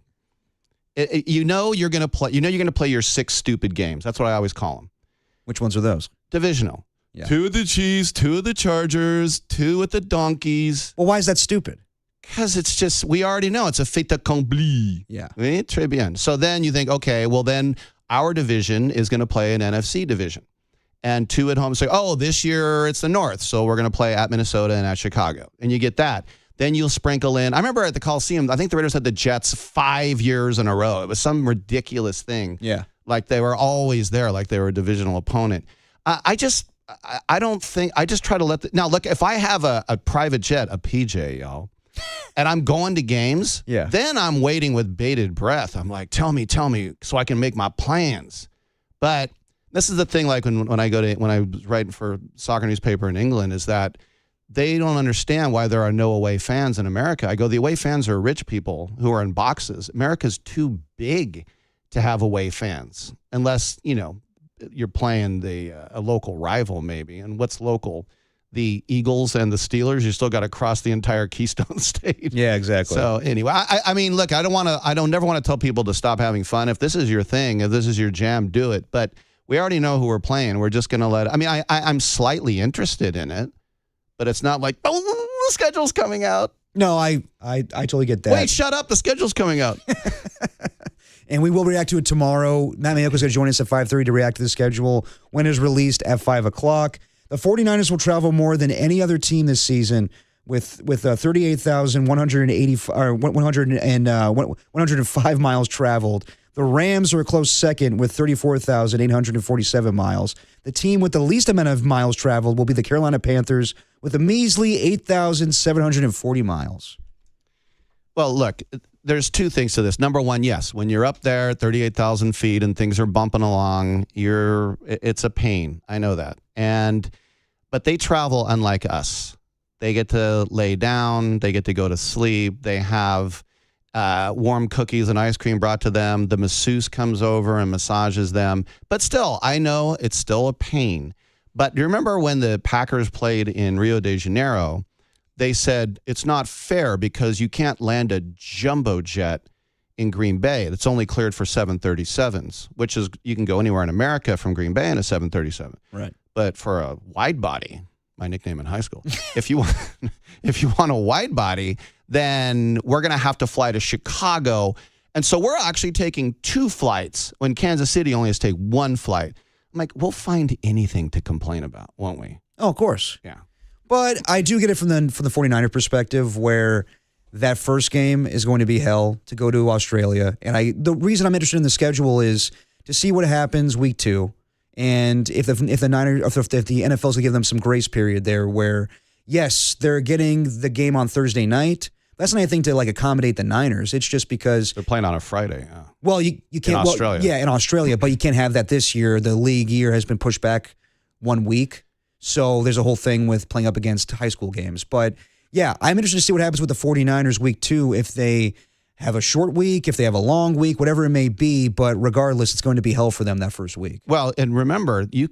you know you're going to play. You know you're going to play your 6 stupid games. That's what I always call them. Which ones are those? Divisional. Yeah. 2 with the Chiefs, 2 with the Chargers, 2 with the Donkeys. Well, why is that stupid? Because it's just, we already know it's a fait accompli. Yeah. Right? Très bien. So then you think, okay, well then our division is going to play an NFC division. And 2 at home. So, this year it's the North. So we're going to play at Minnesota and at Chicago. And you get that. Then you'll sprinkle in. I remember at the Coliseum, I think the Raiders had the Jets 5 years in a row. It was some ridiculous thing. Yeah. Like they were always there, like they were a divisional opponent. I just try to let now look, if I have a private jet, a PJ, y'all, and I'm going to games, then I'm waiting with bated breath. I'm like, tell me, so I can make my plans. But this is the thing, like when I was writing for soccer newspaper in England, is that they don't understand why there are no away fans in America. I go, the away fans are rich people who are in boxes. America's too big to have away fans, unless, you're playing a local rival maybe. And what's local? The Eagles and the Steelers. You still got to cross the entire Keystone State. Yeah, exactly. So anyway, I mean, look, I don't never want to tell people to stop having fun. If this is your thing, if this is your jam, do it. But we already know who we're playing. We're just going to I'm slightly interested in it, but it's not like, the schedule's coming out. No, I totally get that. Wait, shut up. The schedule's coming out. And we will react to it tomorrow. Matt Mayoko's going to join us at 5:30 to react to the schedule when it's released at 5 o'clock. The 49ers will travel more than any other team this season with 105 miles traveled. The Rams are a close second with 34,847 miles. The team with the least amount of miles traveled will be the Carolina Panthers with a measly 8,740 miles. Well, look, there's 2 things to this. Number one, yes, when you're up there at 38,000 feet and things are bumping along, it's a pain. I know that. But they travel unlike us. They get to lay down. They get to go to sleep. They have warm cookies and ice cream brought to them. The masseuse comes over and massages them. But still, I know it's still a pain. But do you remember when the Packers played in Rio de Janeiro? They said it's not fair because you can't land a jumbo jet in Green Bay. That's only cleared for 737s, which is you can go anywhere in America from Green Bay in a 737. Right. But for a wide body, my nickname in high school, if you want a wide body, then we're going to have to fly to Chicago. And so we're actually taking 2 flights when Kansas City only has to take 1 flight. I'm like, we'll find anything to complain about, won't we? Oh, of course. Yeah. But I do get it from the 49er perspective where that first game is going to be hell to go to Australia. And the reason I'm interested in the schedule is to see what happens week 2. And if the NFL is going to give them some grace period there where, yes, they're getting the game on Thursday night. That's not anything to like accommodate the Niners. It's just because they're playing on a Friday. Yeah. Well, you can't. In Australia. Yeah, in Australia, but you can't have that this year. The league year has been pushed back 1 week. So there's a whole thing with playing up against high school games. But yeah, I'm interested to see what happens with the 49ers week 2, if they have a short week, if they have a long week, whatever it may be. But regardless, it's going to be hell for them that first week. Well, and remember, you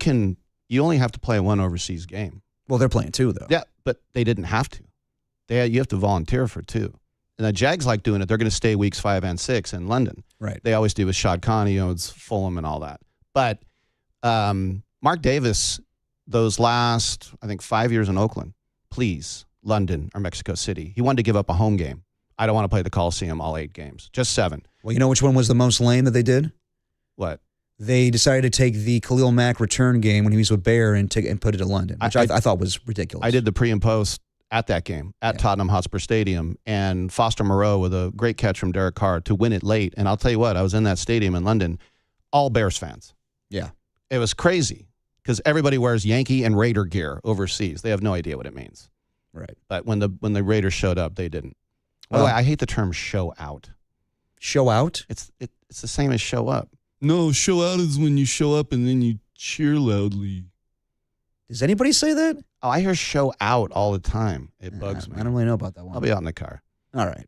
only have to play 1 overseas game. Well, they're playing 2, though. Yeah, but they didn't have to. You have to volunteer for 2. And the Jags like doing it. They're going to stay weeks 5 and 6 in London. Right. They always do with Shad Khan, it's Fulham and all that. But Mark Davis, those last, I think, 5 years in Oakland, please, London or Mexico City. He wanted to give up a home game. I don't want to play the Coliseum all 8 games, just 7. Well, you know which one was the most lame that they did? What? They decided to take the Khalil Mack return game when he was with Bear and put it to London, which I thought was ridiculous. I did the pre and post at that game at Tottenham Hotspur Stadium, and Foster Moreau with a great catch from Derek Carr to win it late. And I'll tell you what, I was in that stadium in London, all Bears fans. Yeah. It was crazy because everybody wears Yankee and Raider gear overseas. They have no idea what it means. Right. But when the Raiders showed up, they didn't. By the way, I hate the term show out. Show out? It's the same as show up. No, show out is when you show up and then you cheer loudly. Does anybody say that? Oh, I hear show out all the time. It bugs me. I don't really know about that one. I'll be out in the car. All right.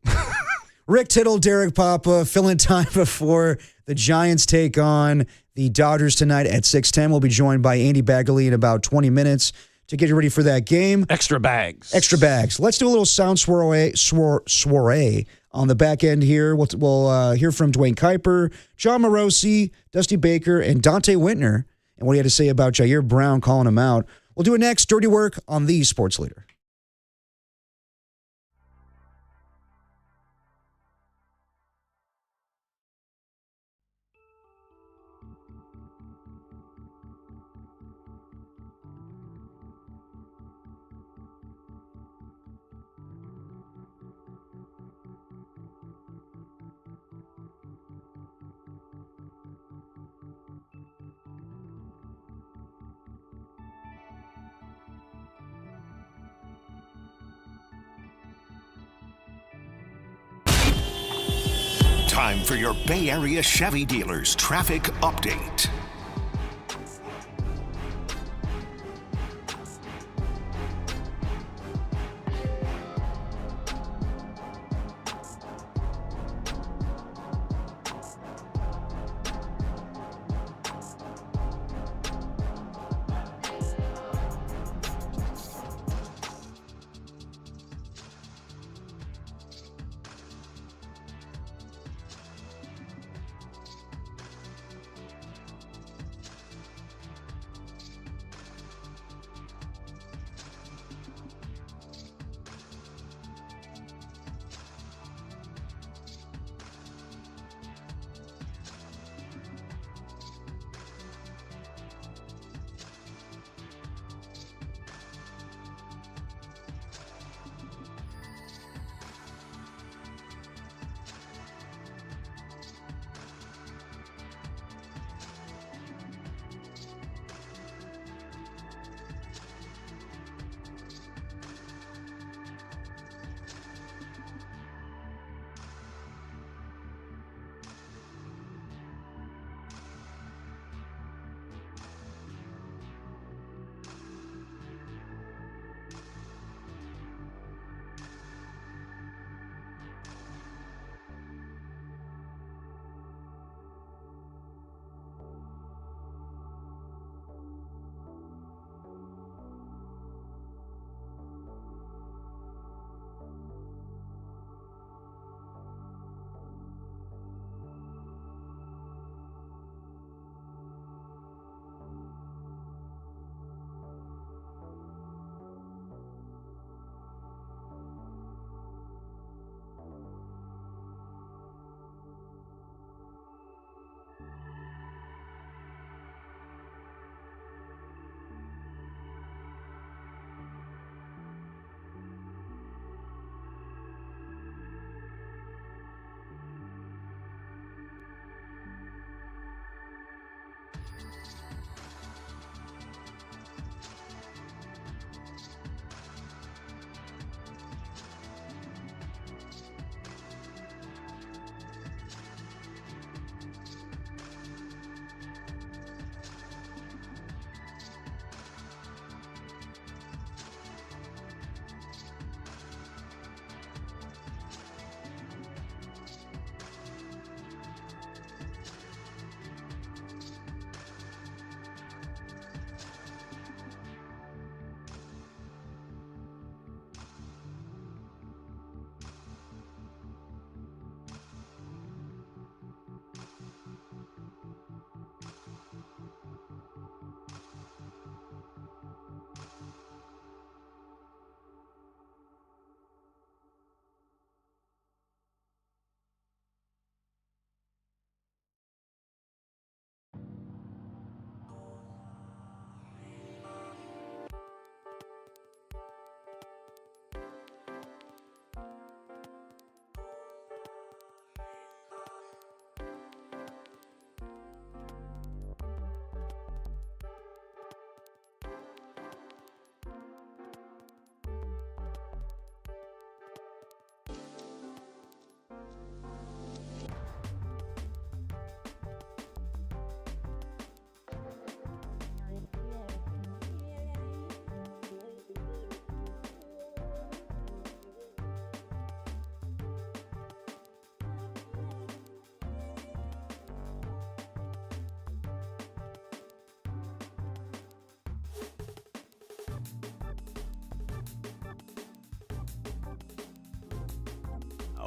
Rick Tittle, Derek Papa, filling time before the Giants take on the Dodgers tonight at 6:10. We'll be joined by Andy Bagley in about 20 minutes to get you ready for that game. Extra bags. Extra bags. Let's do a little sound soiree on the back end here. We'll hear from Dwayne Kuiper, John Morosi, Dusty Baker, and Dante Whitner, and what he had to say about Jair Brown calling him out. We'll do it next. Dirty Work on the Sports Leader. Time for your Bay Area Chevy dealers traffic update.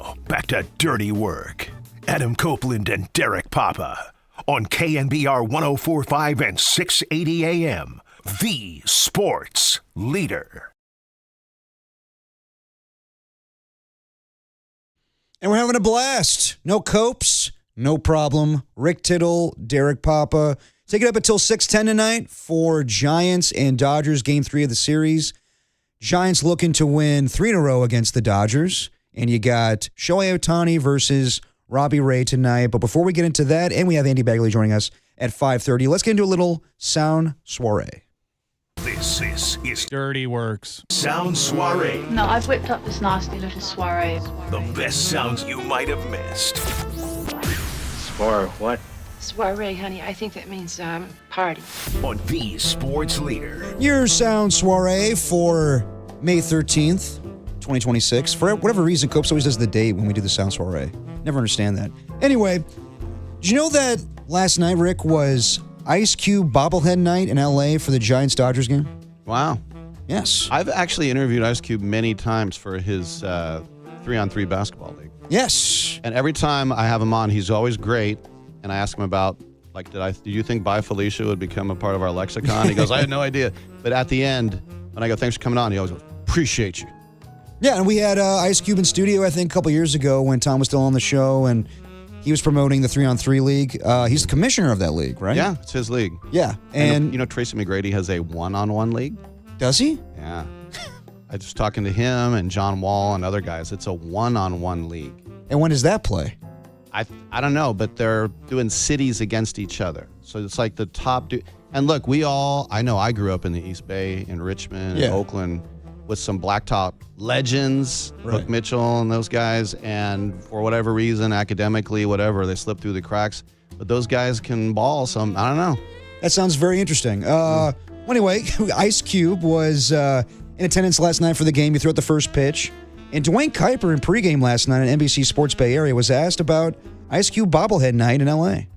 Now, back to Dirty Work. Adam Copeland and Derek Papa on KNBR 104.5 and 680 AM, the sports leader. And we're having a blast. No Copes, no problem. Rick Tittle, Derek Papa. Take it up until 6:10 tonight for Giants and Dodgers, Game 3 of the series. Giants looking to win 3 in a row against the Dodgers. And you got Shohei Ohtani versus Robbie Ray tonight. But before we get into that, and we have Andy Bagley joining us at 5:30, let's get into a little sound soiree. This is Dirty Works. Sound Soiree. No, I've whipped up this nasty little soiree. The best sounds you might have missed. What? Soiree, honey. I think that means party. On the sports leader. Your sound soiree for May 13th, 2026. For whatever reason, Copes always does the date when we do the sound soiree. Never understand that. Anyway, did you know that last night, Rick, was Ice Cube bobblehead night in LA for the Giants-Dodgers game? Wow. Yes. I've actually interviewed Ice Cube many times for his 3-on-3 basketball league. Yes. And every time I have him on, he's always great. And I ask him about, like, do you think Bye Felicia would become a part of our lexicon? He goes, I had no idea. But at the end, when I go, thanks for coming on, he always goes, appreciate you. Yeah, and we had Ice Cube in studio, I think, a couple years ago when Tom was still on the show, and he was promoting the 3-on-3 league. He's the commissioner of that league, right? Yeah, it's his league. Yeah. And you know, Tracy McGrady has a 1-on-1 league? Does he? Yeah. I was talking to him and John Wall and other guys. It's a 1-on-1 league. And when does that play? I don't know, but they're doing cities against each other. So it's like the top and look, I know I grew up in the East Bay, in Richmond, in Oakland, with some blacktop legends, Hook Mitchell and those guys, and for whatever reason, academically, whatever, they slip through the cracks. But those guys can ball, so I don't know. That sounds very interesting. Well, anyway, Ice Cube was in attendance last night for the game. He threw out the first pitch. And Dwayne Kuiper in pregame last night on NBC Sports Bay Area was asked about Ice Cube bobblehead night in L.A.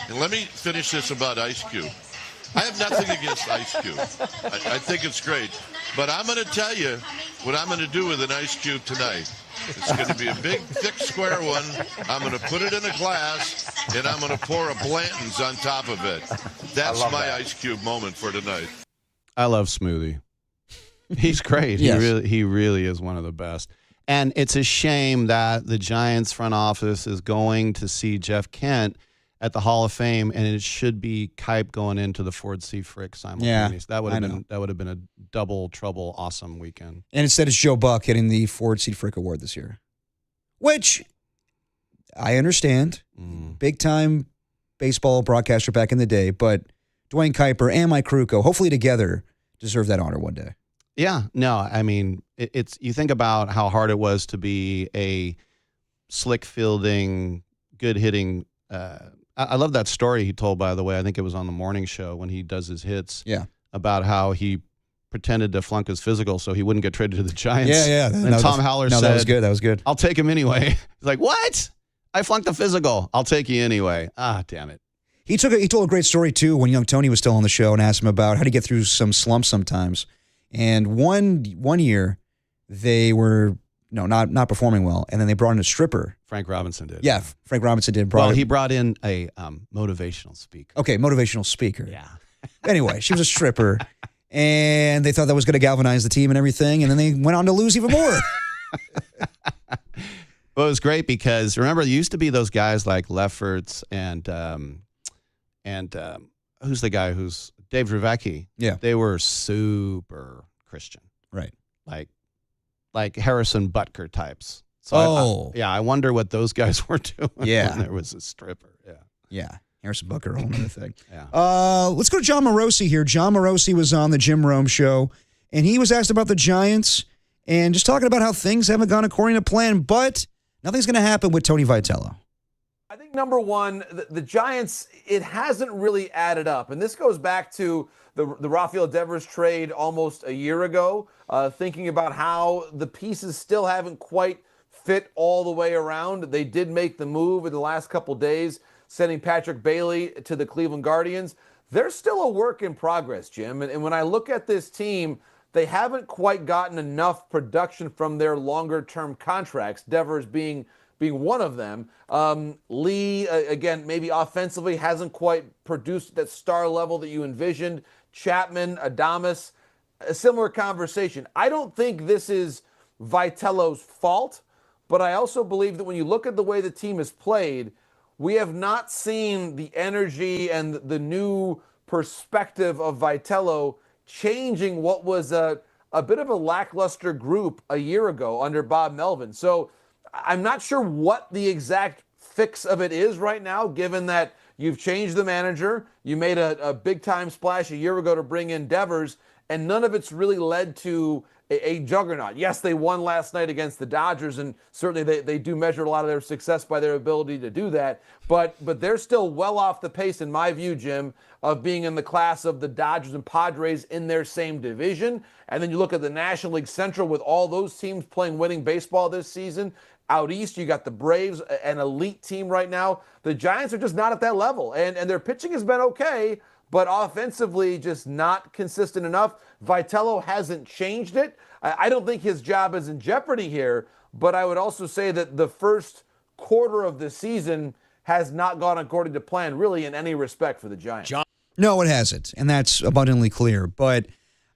And let me finish this about Ice Cube. I have nothing against Ice Cube. I think it's great. But I'm going to tell you what I'm going to do with an Ice Cube tonight. It's going to be a big, thick, square one. I'm going to put it in a glass, and I'm going to pour a Blanton's on top of it. That's my Ice Cube moment for tonight. I love Smoothie. He's great. Yes. He really is one of the best. And it's a shame that the Giants front office is going to see Jeff Kent at the Hall of Fame, and it should be Kipe going into the Ford C. Frick simultaneous. That would have been a double trouble awesome weekend. And instead, it's Joe Buck getting the Ford C. Frick Award this year, which I understand. Big time baseball broadcaster back in the day, but Dwayne Kuiper and Mike Krukow, hopefully together, deserve that honor one day. Yeah, no, I mean, it's you think about how hard it was to be a slick fielding, good hitting. I love that story he told, by the way. I think it was on the morning show when he does his hits. Yeah, about how he pretended to flunk his physical so he wouldn't get traded to the Giants. Yeah. And Tom Haller said, that was good. I'll take him anyway. He's like, what? I flunked the physical. I'll take you anyway. Ah, damn it. He told a great story too when young Tony was still on the show and asked him about how to get through some slumps sometimes. And one year they were not performing well, and then they brought in a stripper. Frank Robinson did. Yeah, Frank Robinson did. He brought in a motivational speaker. Okay, motivational speaker. Yeah. Anyway, she was a stripper, and they thought that was going to galvanize the team and everything, and then they went on to lose even more. Well, it was great because remember, there used to be those guys like Lefferts and who's the guy who's Dave Rivecki. Yeah. They were super Christian. Right. Like Harrison Butker types. So I wonder what those guys were doing when there was a stripper. Yeah. Harrison Butker, a whole other thing. Yeah. Let's go to John Morosi here. John Morosi was on the Jim Rome show, and he was asked about the Giants and just talking about how things haven't gone according to plan, but nothing's going to happen with Tony Vitello. I think number one, the Giants, it hasn't really added up. And this goes back to the Rafael Devers trade almost a year ago, thinking about how the pieces still haven't quite fit all the way around. They did make the move in the last couple days, sending Patrick Bailey to the Cleveland Guardians. They're still a work in progress, Jim. And when I look at this team, they haven't quite gotten enough production from their longer-term contracts, Devers being one of them. Lee, again, maybe offensively hasn't quite produced that star level that you envisioned. Chapman, Adames, a similar conversation. I don't think this is Vitello's fault, but I also believe that when you look at the way the team has played, we have not seen the energy and the new perspective of Vitello changing what was a bit of a lackluster group a year ago under Bob Melvin. So I'm not sure what the exact fix of it is right now, given that you've changed the manager, you made a big-time splash a year ago to bring in Devers, and none of it's really led to a juggernaut. Yes, they won last night against the Dodgers, and certainly they do measure a lot of their success by their ability to do that. But they're still well off the pace, in my view, Jim, of being in the class of the Dodgers and Padres in their same division. And then you look at the National League Central with all those teams playing winning baseball this season. Out east, you got the Braves, an elite team right now. The Giants are just not at that level, and their pitching has been okay, but offensively just not consistent enough. Vitello hasn't changed it. I don't think his job is in jeopardy here, but I would also say that the first quarter of the season has not gone according to plan, really, in any respect for the Giants. No, it hasn't, and that's abundantly clear. But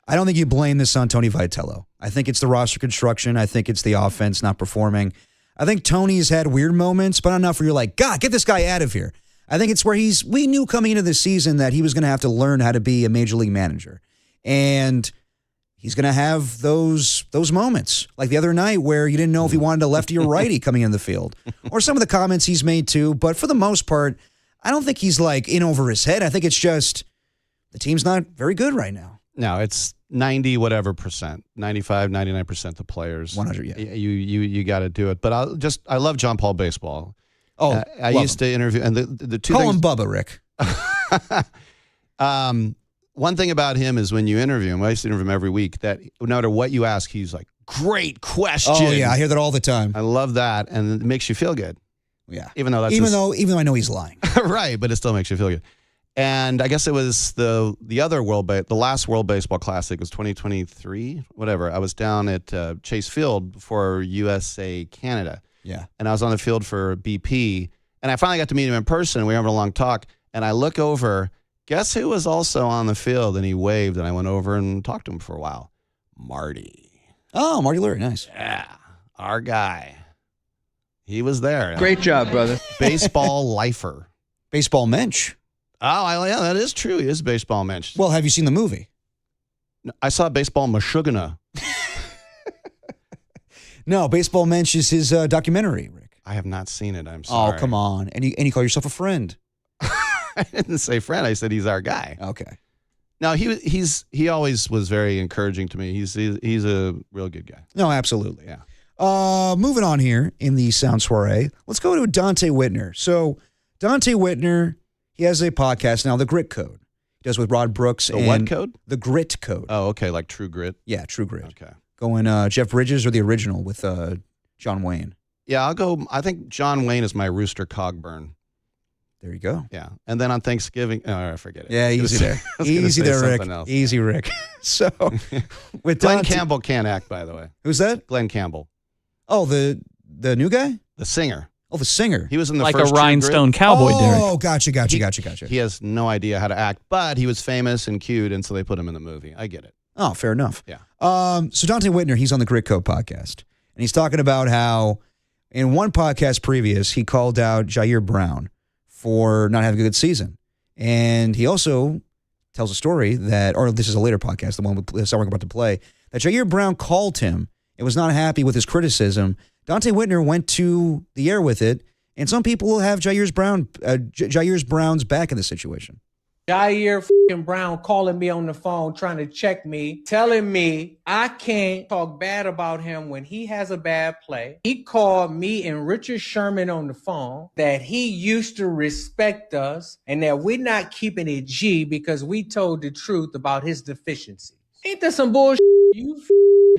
I don't think you blame this on Tony Vitello. I think it's the roster construction. I think it's the offense not performing. I think Tony's had weird moments, but not enough where you're like, God, get this guy out of here. I think it's where we knew coming into this season that he was going to have to learn how to be a major league manager. And he's going to have those moments, like the other night where you didn't know if he wanted a lefty or righty coming in the field, or some of the comments he's made too. But for the most part, I don't think he's like in over his head. I think it's just the team's not very good right now. No, it's 90 whatever percent, 95, 99% the players. 100, yeah. You got to do it. But I love John Paul baseball. Oh, I used to interview, and the two Call things. him Bubba, Rick. One thing about him is when you interview him, I used to interview him every week, that no matter what you ask, he's like, great question. Oh, yeah, I hear that all the time. I love that, and it makes you feel good. Yeah. Even though I know he's lying. Right, but it still makes you feel good. And I guess it was the last World Baseball Classic was 2023, whatever. I was down at Chase Field for USA Canada. Yeah. And I was on the field for BP, and I finally got to meet him in person. We were having a long talk, and I look over. Guess who was also on the field? And he waved, and I went over and talked to him for a while. Marty. Oh, Marty Lurie, nice. Yeah, our guy. He was there. Great job, brother. Baseball lifer. Baseball mensch. Oh, yeah, that is true. He is baseball mensch. Well, have you seen the movie? I saw Baseball Meshuggah. No, Baseball Mensch is his documentary, Rick. I have not seen it. I'm sorry. Oh, come on. And you call yourself a friend. I didn't say friend. I said he's our guy. Okay. No, he always was very encouraging to me. He's a real good guy. No, absolutely. Yeah. Moving on here in the Sound Soiree, let's go to Dante Whitner. So Dante Whitner, he has a podcast now, The Grit Code. He does with Rod Brooks. The what code? The Grit Code. Oh, okay, like True Grit. Yeah, True Grit. Okay. Going Jeff Bridges or the original with John Wayne. Yeah, I'll go. I think John Wayne is my Rooster Cogburn. There you go. Yeah. And then on Thanksgiving, I forget it. Yeah, easy there. Easy there, Rick. Easy, Rick. So, with Glenn Campbell can't act, by the way. Who's that? Glenn Campbell. Oh, the new guy? The singer. Oh, the singer. He was in the like first a rhinestone cowboy, Derek. Oh, gotcha. He has no idea how to act, but he was famous and cute, and so they put him in the movie. I get it. Oh, fair enough. Yeah. So Dante Whitner, he's on the Grit Code podcast, and he's talking about how in one podcast previous, he called out Jair Brown for not having a good season. And he also tells a story that, or this is a later podcast, the one we're about to play, that Jair Brown called him and was not happy with his criticism. Dante Whitner went to the air with it, and some people will have Jair Brown's back in this situation. Jair Brown calling me on the phone, trying to check me, telling me I can't talk bad about him when he has a bad play. He called me and Richard Sherman on the phone that he used to respect us and that we're not keeping it G because we told the truth about his deficiencies. Ain't that some bullshit? You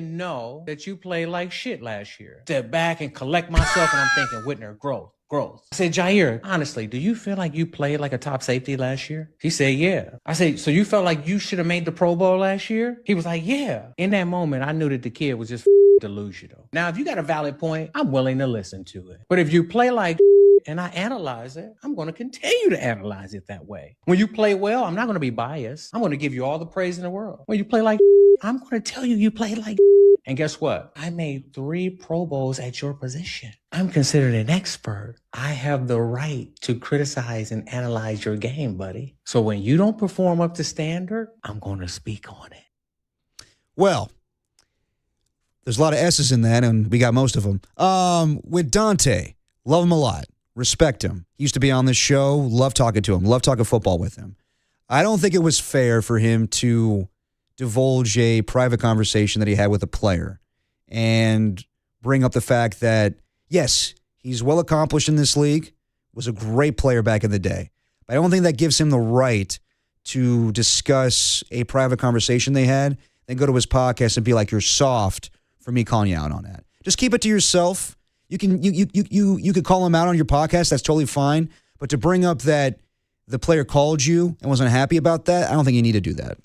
know that you played like shit last year. Step back and collect myself, and I'm thinking, Whitner, growth. growth. I said, Jair, honestly, do you feel like you played like a top safety last year? He said, yeah. I said, so you felt like you should have made the Pro Bowl last year? He was like, yeah. In that moment, I knew that the kid was just delusional. Now, if you got a valid point, I'm willing to listen to it. But if you play like and I analyze it, I'm going to continue to analyze it that way. When you play well, I'm not going to be biased. I'm going to give you all the praise in the world. When you play like I'm going to tell you played like and guess what? I made 3 Pro Bowls at your position. I'm considered an expert. I have the right to criticize and analyze your game, buddy. So when you don't perform up to standard, I'm going to speak on it. Well, there's a lot of S's in that, and we got most of them. With Dante, love him a lot. Respect him. He used to be on this show. Love talking to him. Love talking football with him. I don't think it was fair for him to divulge a private conversation that he had with a player and bring up the fact that, yes, he's well accomplished in this league, was a great player back in the day. But I don't think that gives him the right to discuss a private conversation they had, then go to his podcast and be like, you're soft for me calling you out on that. Just keep it to yourself. You could call him out on your podcast. That's totally fine. But to bring up that the player called you and wasn't happy about that, I don't think you need to do that.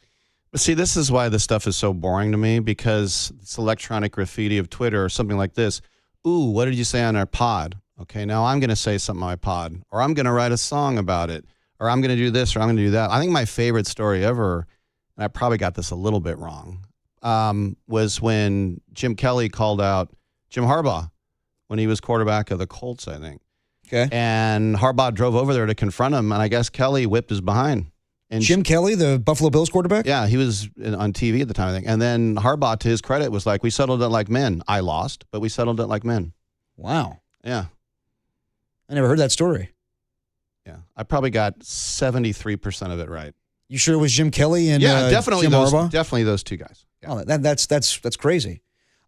But see, this is why this stuff is so boring to me, because it's electronic graffiti of Twitter or something like this. Ooh, what did you say on our pod? Okay, now I'm going to say something on my pod, or I'm going to write a song about it, or I'm going to do this, or I'm going to do that. I think my favorite story ever, and I probably got this a little bit wrong, was when Jim Kelly called out Jim Harbaugh when he was quarterback of the Colts, I think. Okay. And Harbaugh drove over there to confront him, and I guess Kelly whipped his behind. And Jim Kelly, the Buffalo Bills quarterback? Yeah, he was on TV at the time, I think. And then Harbaugh, to his credit, was like, we settled it like men. I lost, but we settled it like men. Wow. Yeah. I never heard that story. Yeah. I probably got 73% of it right. You sure it was Jim Kelly and definitely Jim Harbaugh? Definitely those two guys. Yeah. Oh, that's crazy.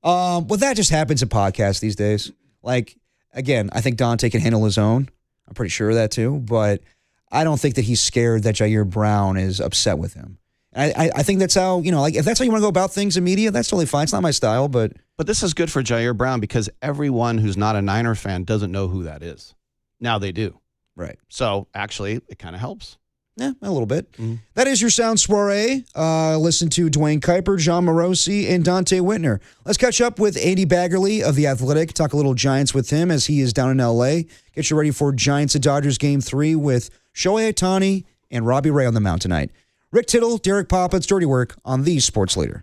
Well, that just happens in podcasts these days. Like, again, I think Dante can handle his own. I'm pretty sure of that too. But I don't think that he's scared that Jair Brown is upset with him. I think that's how, like if that's how you want to go about things in media, that's totally fine. It's not my style, but this is good for Jair Brown because everyone who's not a Niner fan doesn't know who that is. Now they do. Right. So actually, it kind of helps. Yeah, a little bit. Mm-hmm. That is your Sound Soiree. Listen to Dwayne Kuiper, John Morosi, and Dante Whitner. Let's catch up with Andy Baggerly of The Athletic. Talk a little Giants with him as he is down in L.A. Get you ready for Giants and Dodgers Game 3 with Shohei Ohtani and Robbie Ray on the mound tonight. Rick Tittle, Derek Poppett's Dirty Work on the Sports Leader.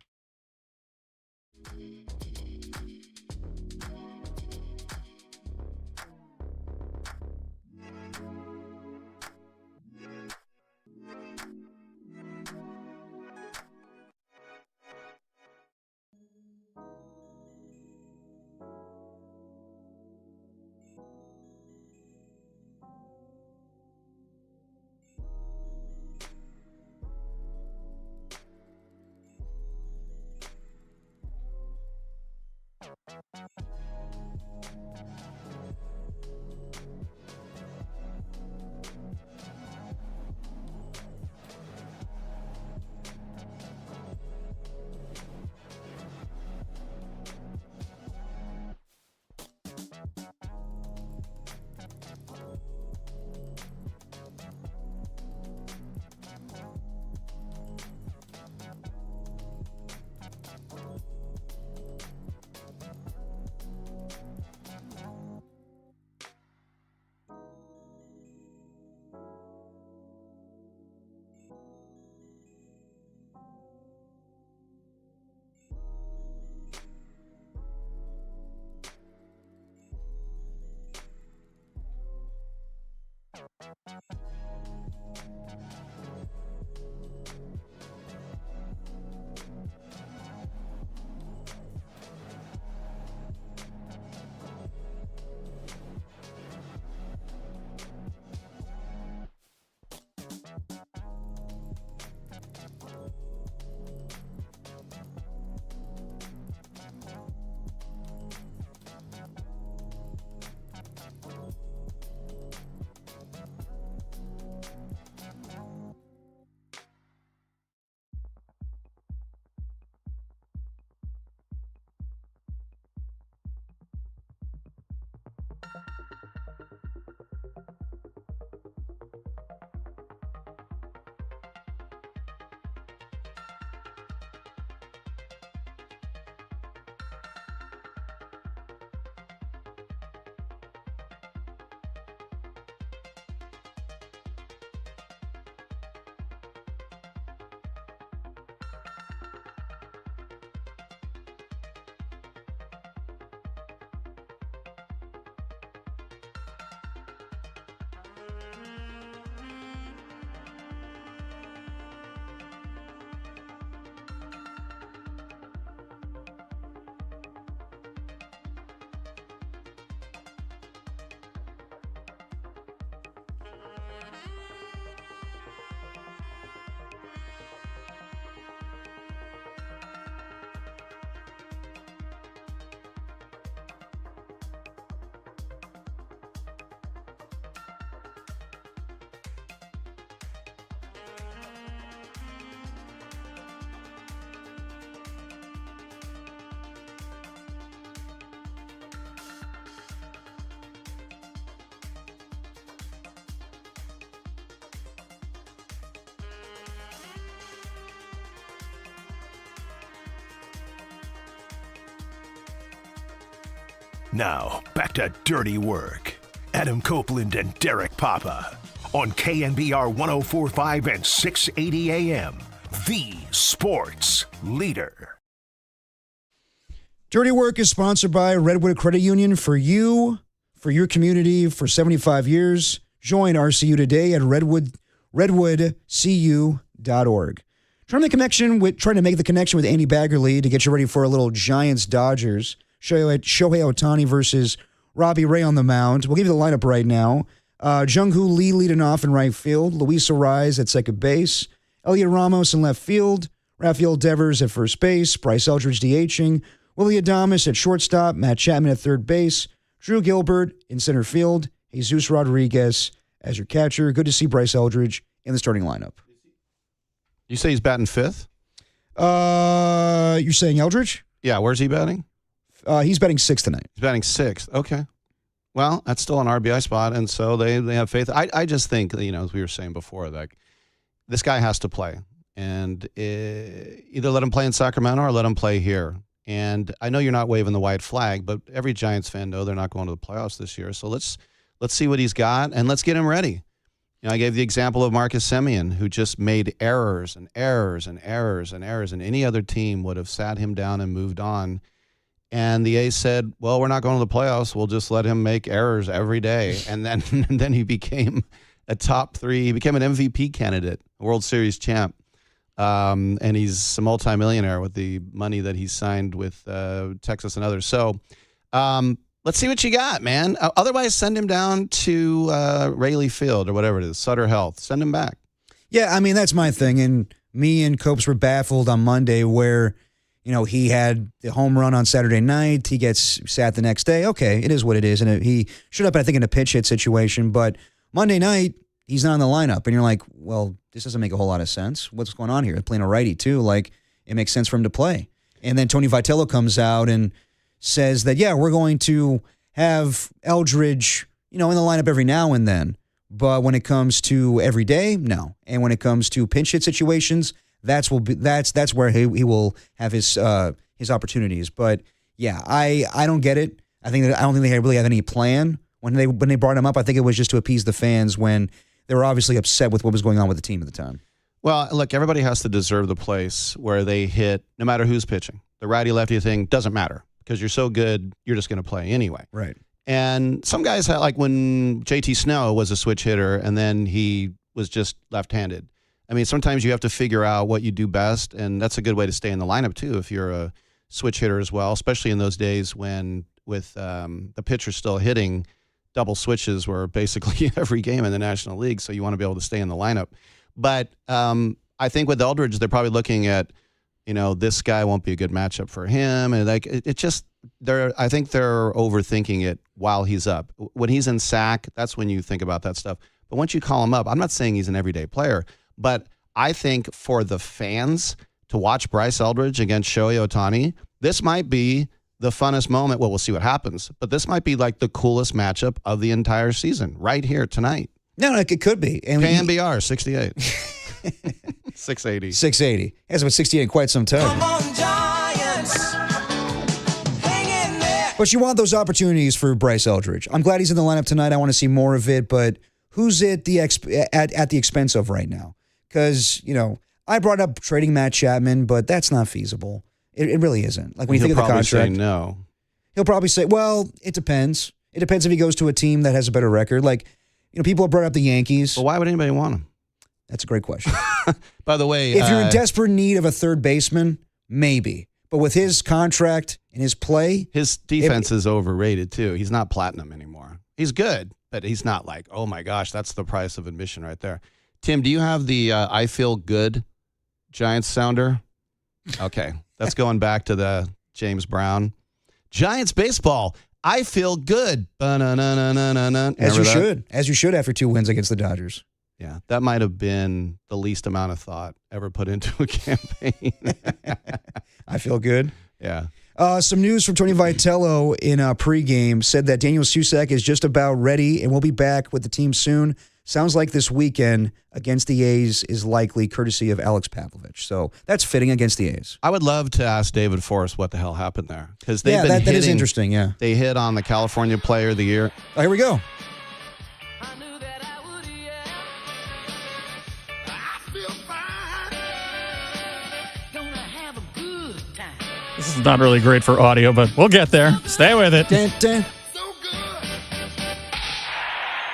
Now, back to Dirty Work. Adam Copeland and Derek Papa on KNBR 104.5 and 680 AM, the sports leader. Dirty Work is sponsored by Redwood Credit Union. For you, for your community, for 75 years. Join RCU today at redwoodcu.org. Trying to make the connection with Andy Baggerly to get you ready for a little Giants-Dodgers. Shohei Ohtani versus Robbie Ray on the mound. We'll give you the lineup right now. Jung-Hoo Lee leading off in right field. Luis Arraez at second base. Elliot Ramos in left field. Rafael Devers at first base. Bryce Eldridge DHing. Willie Adames at shortstop. Matt Chapman at third base. Drew Gilbert in center field. Jesus Rodriguez as your catcher. Good to see Bryce Eldridge in the starting lineup. You say he's batting fifth? You're saying Eldridge? Yeah, where's he batting? He's batting sixth tonight. He's batting sixth. Okay. Well, that's still an RBI spot, and so they have faith. I just think, as we were saying before, that this guy has to play. And either let him play in Sacramento or let him play here. And I know you're not waving the white flag, but every Giants fan knows they're not going to the playoffs this year. So let's see what he's got, and let's get him ready. I gave the example of Marcus Semien, who just made errors and errors and errors and errors, and any other team would have sat him down and moved on. And the A's said, well, we're not going to the playoffs. We'll just let him make errors every day. And then he became a top three. He became an MVP candidate, a World Series champ. And he's a multimillionaire with the money that he signed with Texas and others. So let's see what you got, man. Otherwise, send him down to Rayleigh Field or whatever it is, Sutter Health. Send him back. Yeah, I mean, that's my thing. And me and Copes were baffled on Monday where he had the home run on Saturday night. He gets sat the next day. Okay, it is what it is. And he showed up, I think, in a pitch hit situation. But Monday night, he's not in the lineup. And you're like, well, this doesn't make a whole lot of sense. What's going on here? They're playing a righty, too. Like, it makes sense for him to play. And then Tony Vitello comes out and says that, yeah, we're going to have Eldridge, in the lineup every now and then. But when it comes to every day, no. And when it comes to pinch hit situations, that's where he will have his opportunities. But yeah, I don't get it. I don't think they really have any plan when they brought him up. I think it was just to appease the fans when they were obviously upset with what was going on with the team at the time. Well, look, everybody has to deserve the place where they hit, no matter who's pitching. The righty lefty thing doesn't matter because you're so good, you're just going to play anyway. Right. And some guys had, like when JT Snow was a switch hitter and then he was just left-handed. I mean, sometimes you have to figure out what you do best, and that's a good way to stay in the lineup, too, if you're a switch hitter as well, especially in those days when with the pitcher still hitting, double switches were basically every game in the National League, so you want to be able to stay in the lineup. But I think with Eldridge, they're probably looking at, this guy won't be a good matchup for him, and I think they're overthinking it while he's up. When he's in sack, that's when you think about that stuff. But once you call him up, I'm not saying he's an everyday player, but I think for the fans to watch Bryce Eldridge against Shohei Ohtani, this might be the funnest moment. Well, we'll see what happens, but this might be like the coolest matchup of the entire season right here tonight. No, it could be. And KNBR 68. 680. 680. Hasn't been 68 in quite some time. Come on, Giants. Hang in there. But you want those opportunities for Bryce Eldridge. I'm glad he's in the lineup tonight. I want to see more of it, but who's at the expense of right now? Because, I brought up trading Matt Chapman, but that's not feasible. It really isn't. Like when you think of the contract. He'll probably say no. He'll probably say, well, it depends. It depends if he goes to a team that has a better record. Like, people have brought up the Yankees. Well, why would anybody want him? That's a great question. By the way, if you're in desperate need of a third baseman, maybe. But with his contract and his play, his defense is overrated too. He's not platinum anymore. He's good, but he's not like, oh my gosh, that's the price of admission right there. Tim, do you have the I Feel Good Giants sounder? Okay, that's going back to the James Brown. Giants baseball, I feel good. As you should. As you should after 2 wins against the Dodgers. Yeah, that might have been the least amount of thought ever put into a campaign. I feel good. Yeah. Some news from Tony Vitello in pregame said that Daniel Susac is just about ready and will be back with the team soon. Sounds like this weekend against the A's is likely courtesy of Alex Pavlovich. So that's fitting against the A's. I would love to ask David Forrest what the hell happened there. Because they've been that is interesting, yeah. They hit on the California Player of the Year. Oh, here we go. This is not really great for audio, but we'll get there. Stay with it. Dun, dun.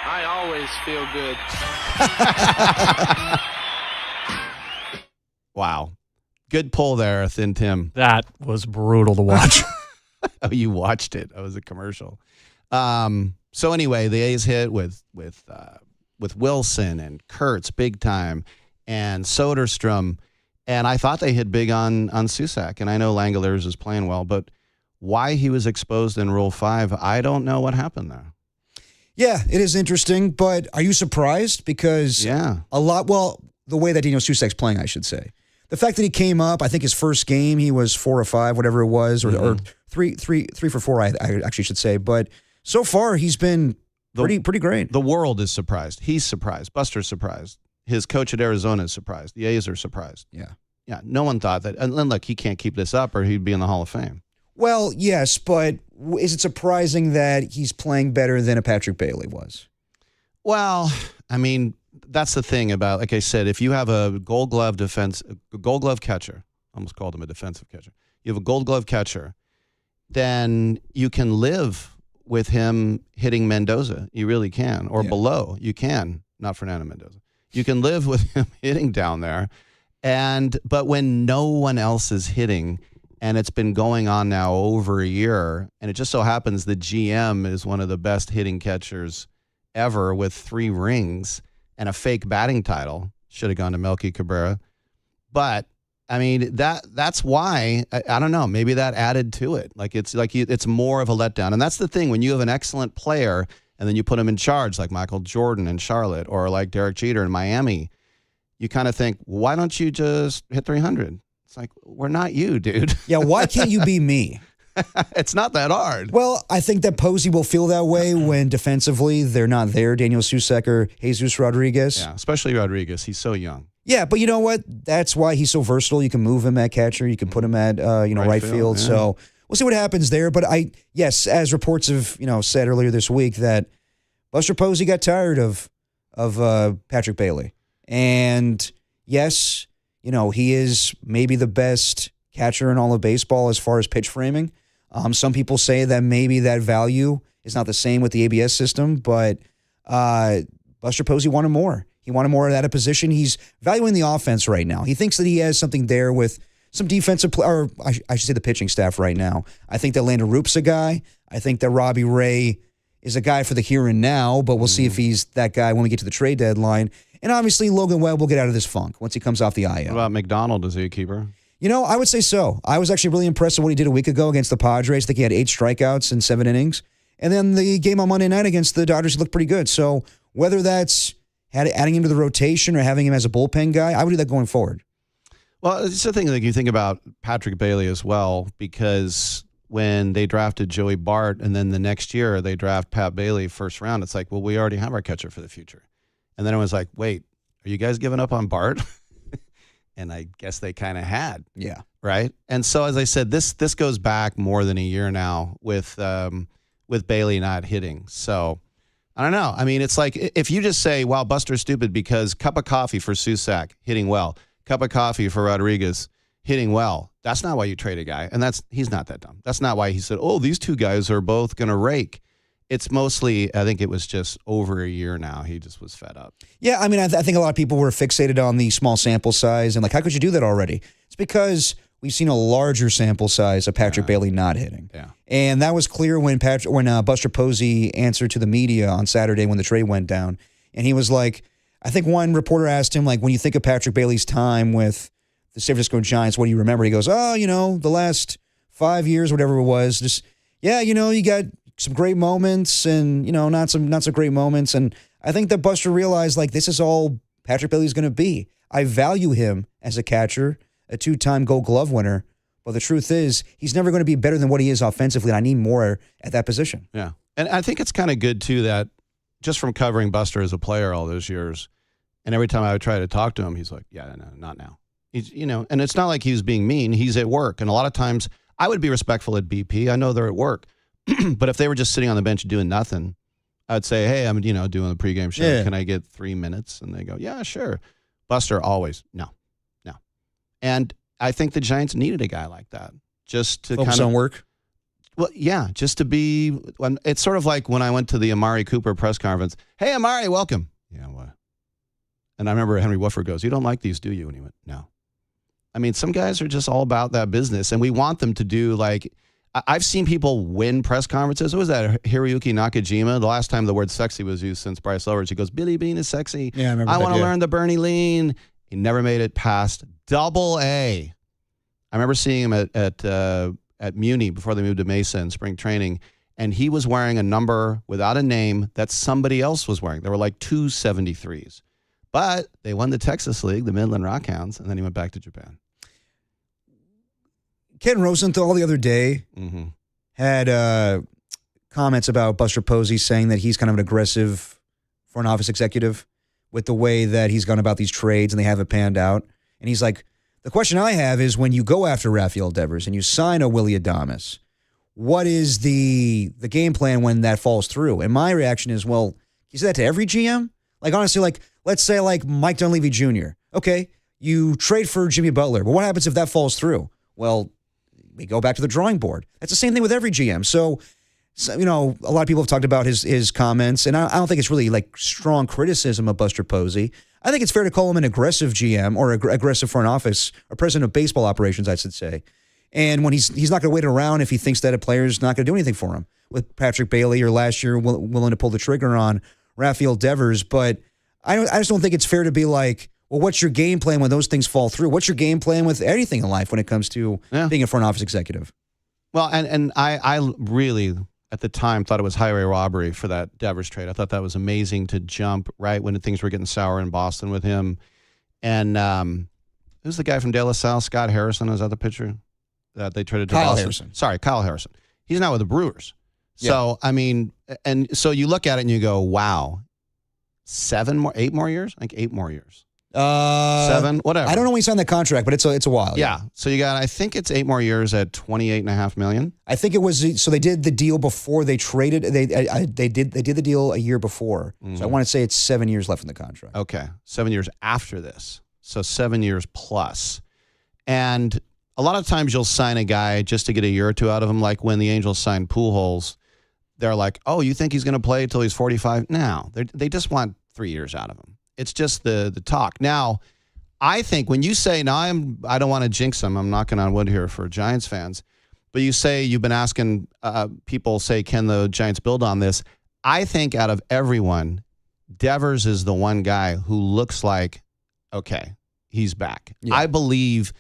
I always feel good. Wow. Good pull there, Thin Tim. That was brutal to watch. Oh, you watched it. That was a commercial. So anyway, the A's hit with Wilson and Kurtz big time and Soderstrom. And I thought they hit big on Susac. And I know Langoliers is playing well, but why he was exposed in Rule 5, I don't know what happened there. Yeah, it is interesting, but are you surprised? Because the way that Daniel Susac's playing, I should say. The fact that he came up, I think his first game, he was 4 or 5, whatever it was, or 3 for 4, I actually should say. But so far, he's been pretty great. The world is surprised. He's surprised. Buster's surprised. His coach at Arizona is surprised. The A's are surprised. Yeah. No one thought that. And look, he can't keep this up or he'd be in the Hall of Fame. Well, yes, but is it surprising that he's playing better than a Patrick Bailey was? Well, I mean, that's the thing about, like I said, if you have a Gold Glove catcher, I almost called him a defensive catcher. You have a Gold Glove catcher, then you can live with him hitting Mendoza. You really can. Or below. You can. Not Fernando Mendoza. You can live with him hitting down there. But when no one else is hitting, and it's been going on now over a year, and it just so happens the GM is one of the best hitting catchers ever with 3 rings and a fake batting title. Should have gone to Melky Cabrera. But, I mean, that's why, I don't know, maybe that added to it. It's more of a letdown. And that's the thing, when you have an excellent player and then you put him in charge like Michael Jordan in Charlotte or like Derek Jeter in Miami, you kind of think, why don't you just hit 300? It's like, we're not you, dude. Yeah, why can't you be me? It's not that hard. Well, I think that Posey will feel that way when defensively they're not there, Daniel Susac or Jesus Rodriguez. Yeah, especially Rodriguez. He's so young. Yeah, but you know what? That's why he's so versatile. You can move him at catcher. You can put him at right field. Yeah. So we'll see what happens there. But yes, as reports have said earlier this week, that Buster Posey got tired of Patrick Bailey. And yes, he is maybe the best catcher in all of baseball as far as pitch framing. Some people say that maybe that value is not the same with the ABS system, but Buster Posey wanted more. He wanted more of that position. He's valuing the offense right now. He thinks that he has something there with some defensive or I should say the pitching staff right now. I think that Landon Roop's a guy. I think that Robbie Ray is a guy for the here and now, but we'll see if he's that guy when we get to the trade deadline. And obviously, Logan Webb will get out of this funk once he comes off the IL. What about McDonald? Is he a keeper? I would say so. I was actually really impressed with what he did a week ago against the Padres. I think he had 8 strikeouts in 7 innings. And then the game on Monday night against the Dodgers, he looked pretty good. So whether that's adding him to the rotation or having him as a bullpen guy, I would do that going forward. Well, it's the thing, like you think about Patrick Bailey as well, because when they drafted Joey Bart and then the next year they draft Pat Bailey first round, it's like, well, we already have our catcher for the future. And then it was like, wait, are you guys giving up on Bart? And I guess they kind of had. Yeah. Right? And so, as I said, this goes back more than a year now with Bailey not hitting. So, I don't know. I mean, it's like if you just say, wow, Buster's stupid because cup of coffee for Susac, hitting well. Cup of coffee for Rodriguez, hitting well. That's not why you trade a guy. And he's not that dumb. That's not why he said, oh, these two guys are both going to rake. It's mostly, I think it was just over a year now. He just was fed up. Yeah, I mean, I think a lot of people were fixated on the small sample size and like, how could you do that already? It's because we've seen a larger sample size of Patrick Bailey not hitting. Yeah. And that was clear when Buster Posey answered to the media on Saturday when the trade went down. And he was like, I think one reporter asked him, like, when you think of Patrick Bailey's time with the San Francisco Giants, what do you remember? He goes, the last 5 years, whatever it was, just, you got some great moments and, not so great moments. And I think that Buster realized, like, this is all Patrick Bailey's going to be. I value him as a catcher, a 2-time Gold Glove winner. But the truth is, he's never going to be better than what he is offensively, and I need more at that position. Yeah. And I think it's kind of good, too, that just from covering Buster as a player all those years, and every time I would try to talk to him, he's like, no, not now. He's, and it's not like he was being mean. He's at work. And a lot of times I would be respectful at BP. I know they're at work. But if they were just sitting on the bench doing nothing, I'd say, hey, I'm, doing the pregame show. Yeah. Can I get 3 minutes? And they go, yeah, sure. Buster always, no. And I think the Giants needed a guy like that just to focus on work. Well, yeah, just to be. It's sort of like when I went to the Amari Cooper press conference. Hey, Amari, welcome. Yeah, what? And I remember Henry Woodford goes, "You don't like these, do you?" And he went, "No." I mean, some guys are just all about that business, and we want them to do like. I've seen people win press conferences. What was that? Hiroyuki Nakajima. The last time the word "sexy" was used since Bryce Lovers, he goes, "Billy Bean is sexy." Yeah, I remember. I want to learn the Bernie Lean. He never made it past Double-A. I remember seeing him at Muni before they moved to Mesa in spring training, and he was wearing a number without a name that somebody else was wearing. There were like 2 73s. But they won the Texas League, the Midland Rockhounds, and then he went back to Japan. Ken Rosenthal the other day had comments about Buster Posey saying that he's kind of an aggressive front office executive with the way that he's gone about these trades and they haven't panned out. And he's like, the question I have is when you go after Rafael Devers and you sign a Willy Adames, what is the game plan when that falls through? And my reaction is, well, you say that to every GM? Like, honestly, like, let's say like Mike Dunleavy Jr. Okay, you trade for Jimmy Butler, but what happens if that falls through? Well, we go back to the drawing board. That's the same thing with every GM. So a lot of people have talked about his comments, and I don't think it's really like strong criticism of Buster Posey. I think it's fair to call him an aggressive GM or aggressive front office or president of baseball operations, I should say. And when he's not going to wait around if he thinks that a player's not going to do anything for him. With Patrick Bailey or last year willing to pull the trigger on Rafael Devers, but I just don't think it's fair to be like, well, what's your game plan when those things fall through? What's your game plan with anything in life when it comes to being a front office executive? Well, and I really, at the time, thought it was highway robbery for that Devers trade. I thought that was amazing to jump right when things were getting sour in Boston with him. And who's the guy from De La Salle? Scott Harrison, is that the pitcher that they traded to Kyle Boston? Harrison. Sorry, Kyle Harrison. He's now with the Brewers. Yeah. So, I mean, and so you look at it and you go, wow, 8 more years? I think 8 more years. 7, whatever. I don't know when he signed that contract, but it's a while. Yeah. So you got, I think it's 8 more years at $28.5 million. I think it was. So they did the deal before they traded. They did the deal a year before. So I want to say it's 7 years left in the contract. Okay, 7 years after this. So 7 years plus. And a lot of times you'll sign a guy just to get a year or two out of him. Like when the Angels signed Pujols, they're like, "Oh, you think he's going to play until he's 45?" No, they just want 3 years out of him. It's just the talk. Now, I think when you say, now I don't want to jinx him. I'm knocking on wood here for Giants fans. But you say you've been asking people, say, can the Giants build on this? I think out of everyone, Devers is the one guy who looks like, okay, he's back. Yeah. I believe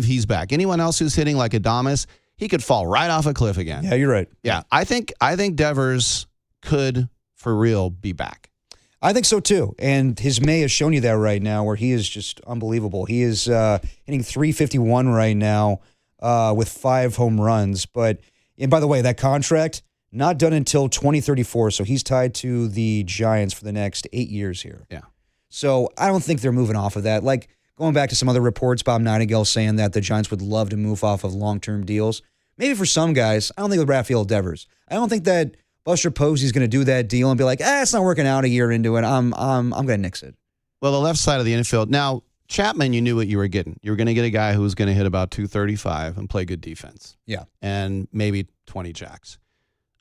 he's back. Anyone else who's hitting like Adames, he could fall right off a cliff again. Yeah, you're right. Yeah, I think Devers could, for real, be back. I think so, too. And his May has shown you that right now, where he is just unbelievable. He is hitting .351 right now with 5 home runs. And by the way, that contract, not done until 2034, so he's tied to the Giants for the next 8 years here. Yeah. So I don't think they're moving off of that. Like, going back to some other reports, Bob Nightingale saying that the Giants would love to move off of long-term deals. Maybe for some guys. I don't think with Rafael Devers. I don't think that Buster Posey's going to do that deal and be like, it's not working out a year into it. I'm going to nix it. Well, the left side of the infield. Now, Chapman, you knew what you were getting. You were going to get a guy who was going to hit about 235 and play good defense. Yeah. And maybe 20 jacks.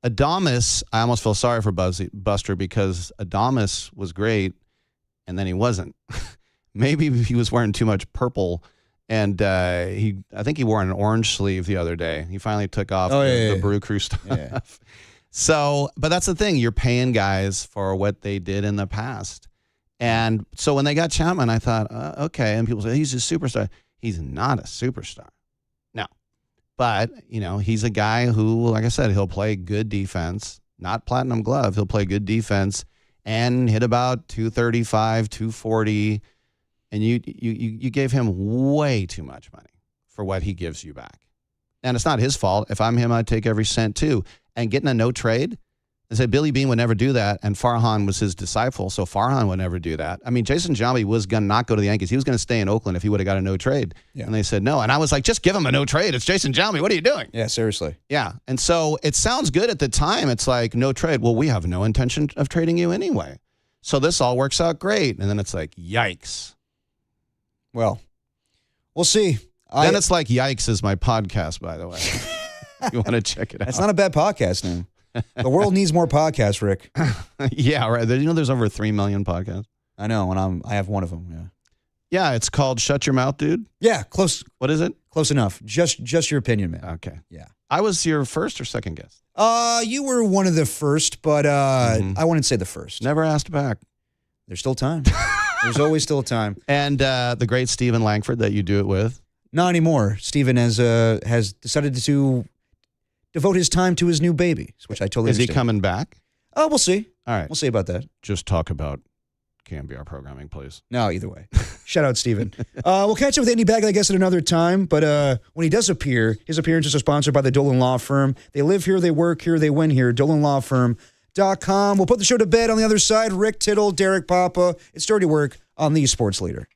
Adames, I almost feel sorry for Buster because Adames was great and then he wasn't. Maybe he was wearing too much purple And I think he wore an orange sleeve the other day. He finally took off the Brew Crew stuff. Yeah. So, but that's the thing. You're paying guys for what they did in the past. And so when they got Chapman, I thought, okay. And people say, he's a superstar. He's not a superstar. No. But, he's a guy who, like I said, he'll play good defense. Not platinum glove. He'll play good defense and hit about 235, 240. And you gave him way too much money for what he gives you back. And it's not his fault. If I'm him, I'd take every cent too. And getting a no trade, I said Billy Beane would never do that, and Farhan was his disciple, so Farhan would never do that. I mean, Jason Giambi was going to not go to the Yankees. He was going to stay in Oakland if he would have got a no trade. Yeah. And they said no. And I was like, just give him a no trade. It's Jason Giambi. What are you doing? Yeah, seriously. Yeah. And so it sounds good at the time. It's like, no trade. Well, we have no intention of trading you anyway. So this all works out great. And then it's like, yikes. Well, we'll see. Then it's like, yikes is my podcast, by the way. You want to check it out. It's not a bad podcast name. The world needs more podcasts, Rick. Yeah, right. There's over 3 million podcasts. I know, and I have one of them. Yeah. Yeah, it's called Shut Your Mouth, Dude. Yeah, close. What is it? Close enough. Just your opinion, man. Okay. Yeah. I was your first or second guest. You were one of the first, but I wouldn't say the first. Never asked back. There's still time. There's always still time. And the great Stephen Langford that you do it with. Not anymore. Stephen has decided to devote his time to his new baby, which I totally understand. Is he coming back? Oh, we'll see. All right. We'll see about that. Just talk about KNBR programming, please. No, either way. Shout out, Stephen. We'll catch up with Andy Bagley, I guess, at another time. But when he does appear, his appearances are sponsored by the Dolan Law Firm. They live here, they work here, they win here. DolanLawFirm.com. We'll put the show to bed on the other side. Rick Tittle, Derek Papa. It's Dirty Work on the Sports Leader.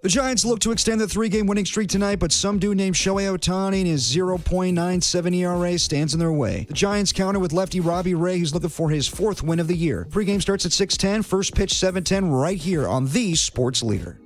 The Giants look to extend the 3-game winning streak tonight, but some dude named Shea and his 0.97 ERA stands in their way. The Giants counter with lefty Robbie Ray, who's looking for his 4th win of the year. Pre-game starts at 6:10, first pitch 7:10, right here on the Sports Leader.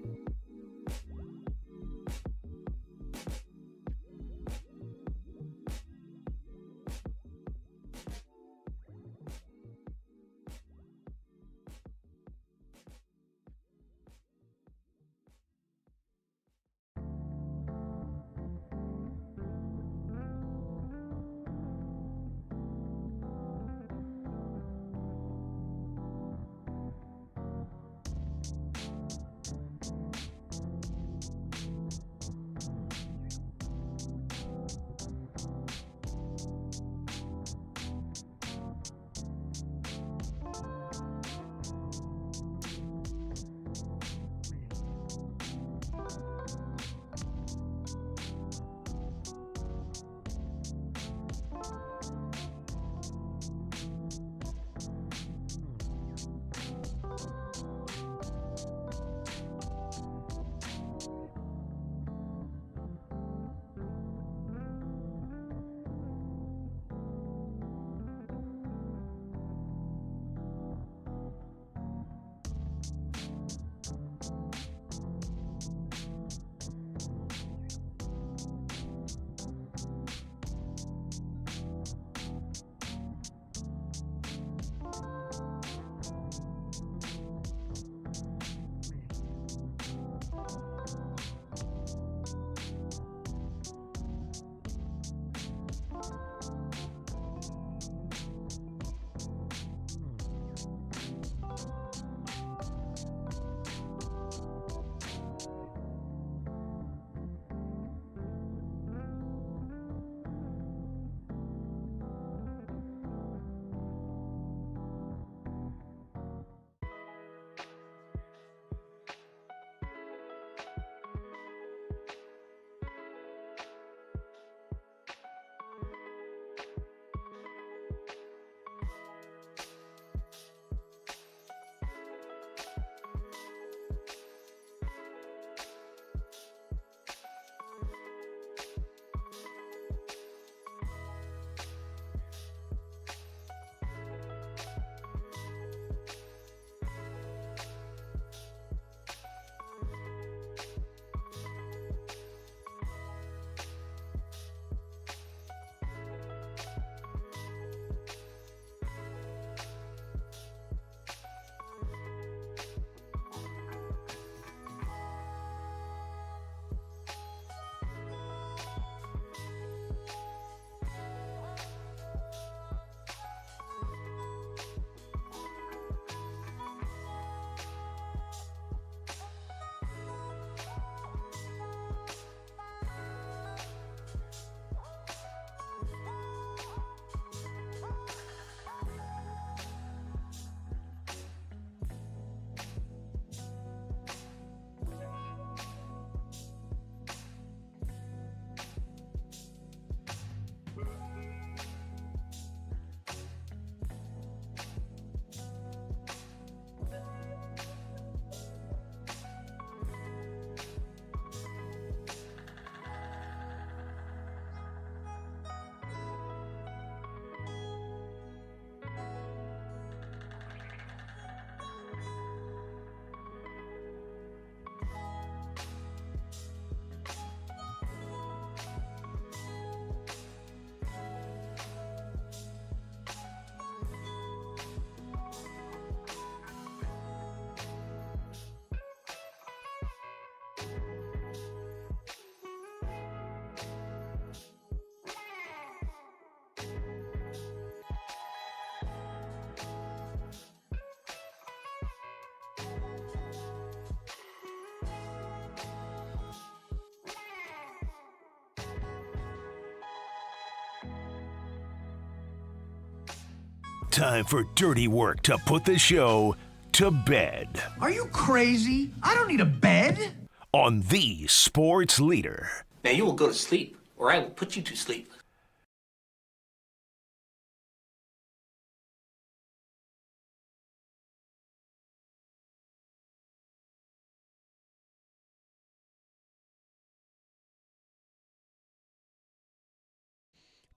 Time for dirty work to put the show to bed. Are you crazy? I don't need a bed. On the Sports Leader. Now you will go to sleep, or I will put you to sleep.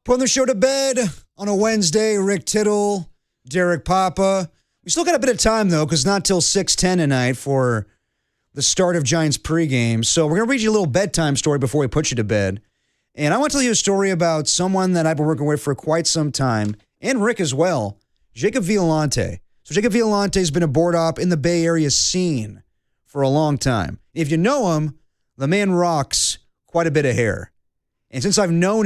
Putting the show to bed on a Wednesday. Rick Tittle, Derek Papa. We still got a bit of time, though, because not till 6:10 tonight for the start of Giants pregame. So we're going to read you a little bedtime story before we put you to bed. And I want to tell you a story about someone that I've been working with for quite some time, and Rick as well, Jacob Violante. So Jacob Violante has been a board op in the Bay Area scene for a long time. If you know him, the man rocks quite a bit of hair. And since I've known him,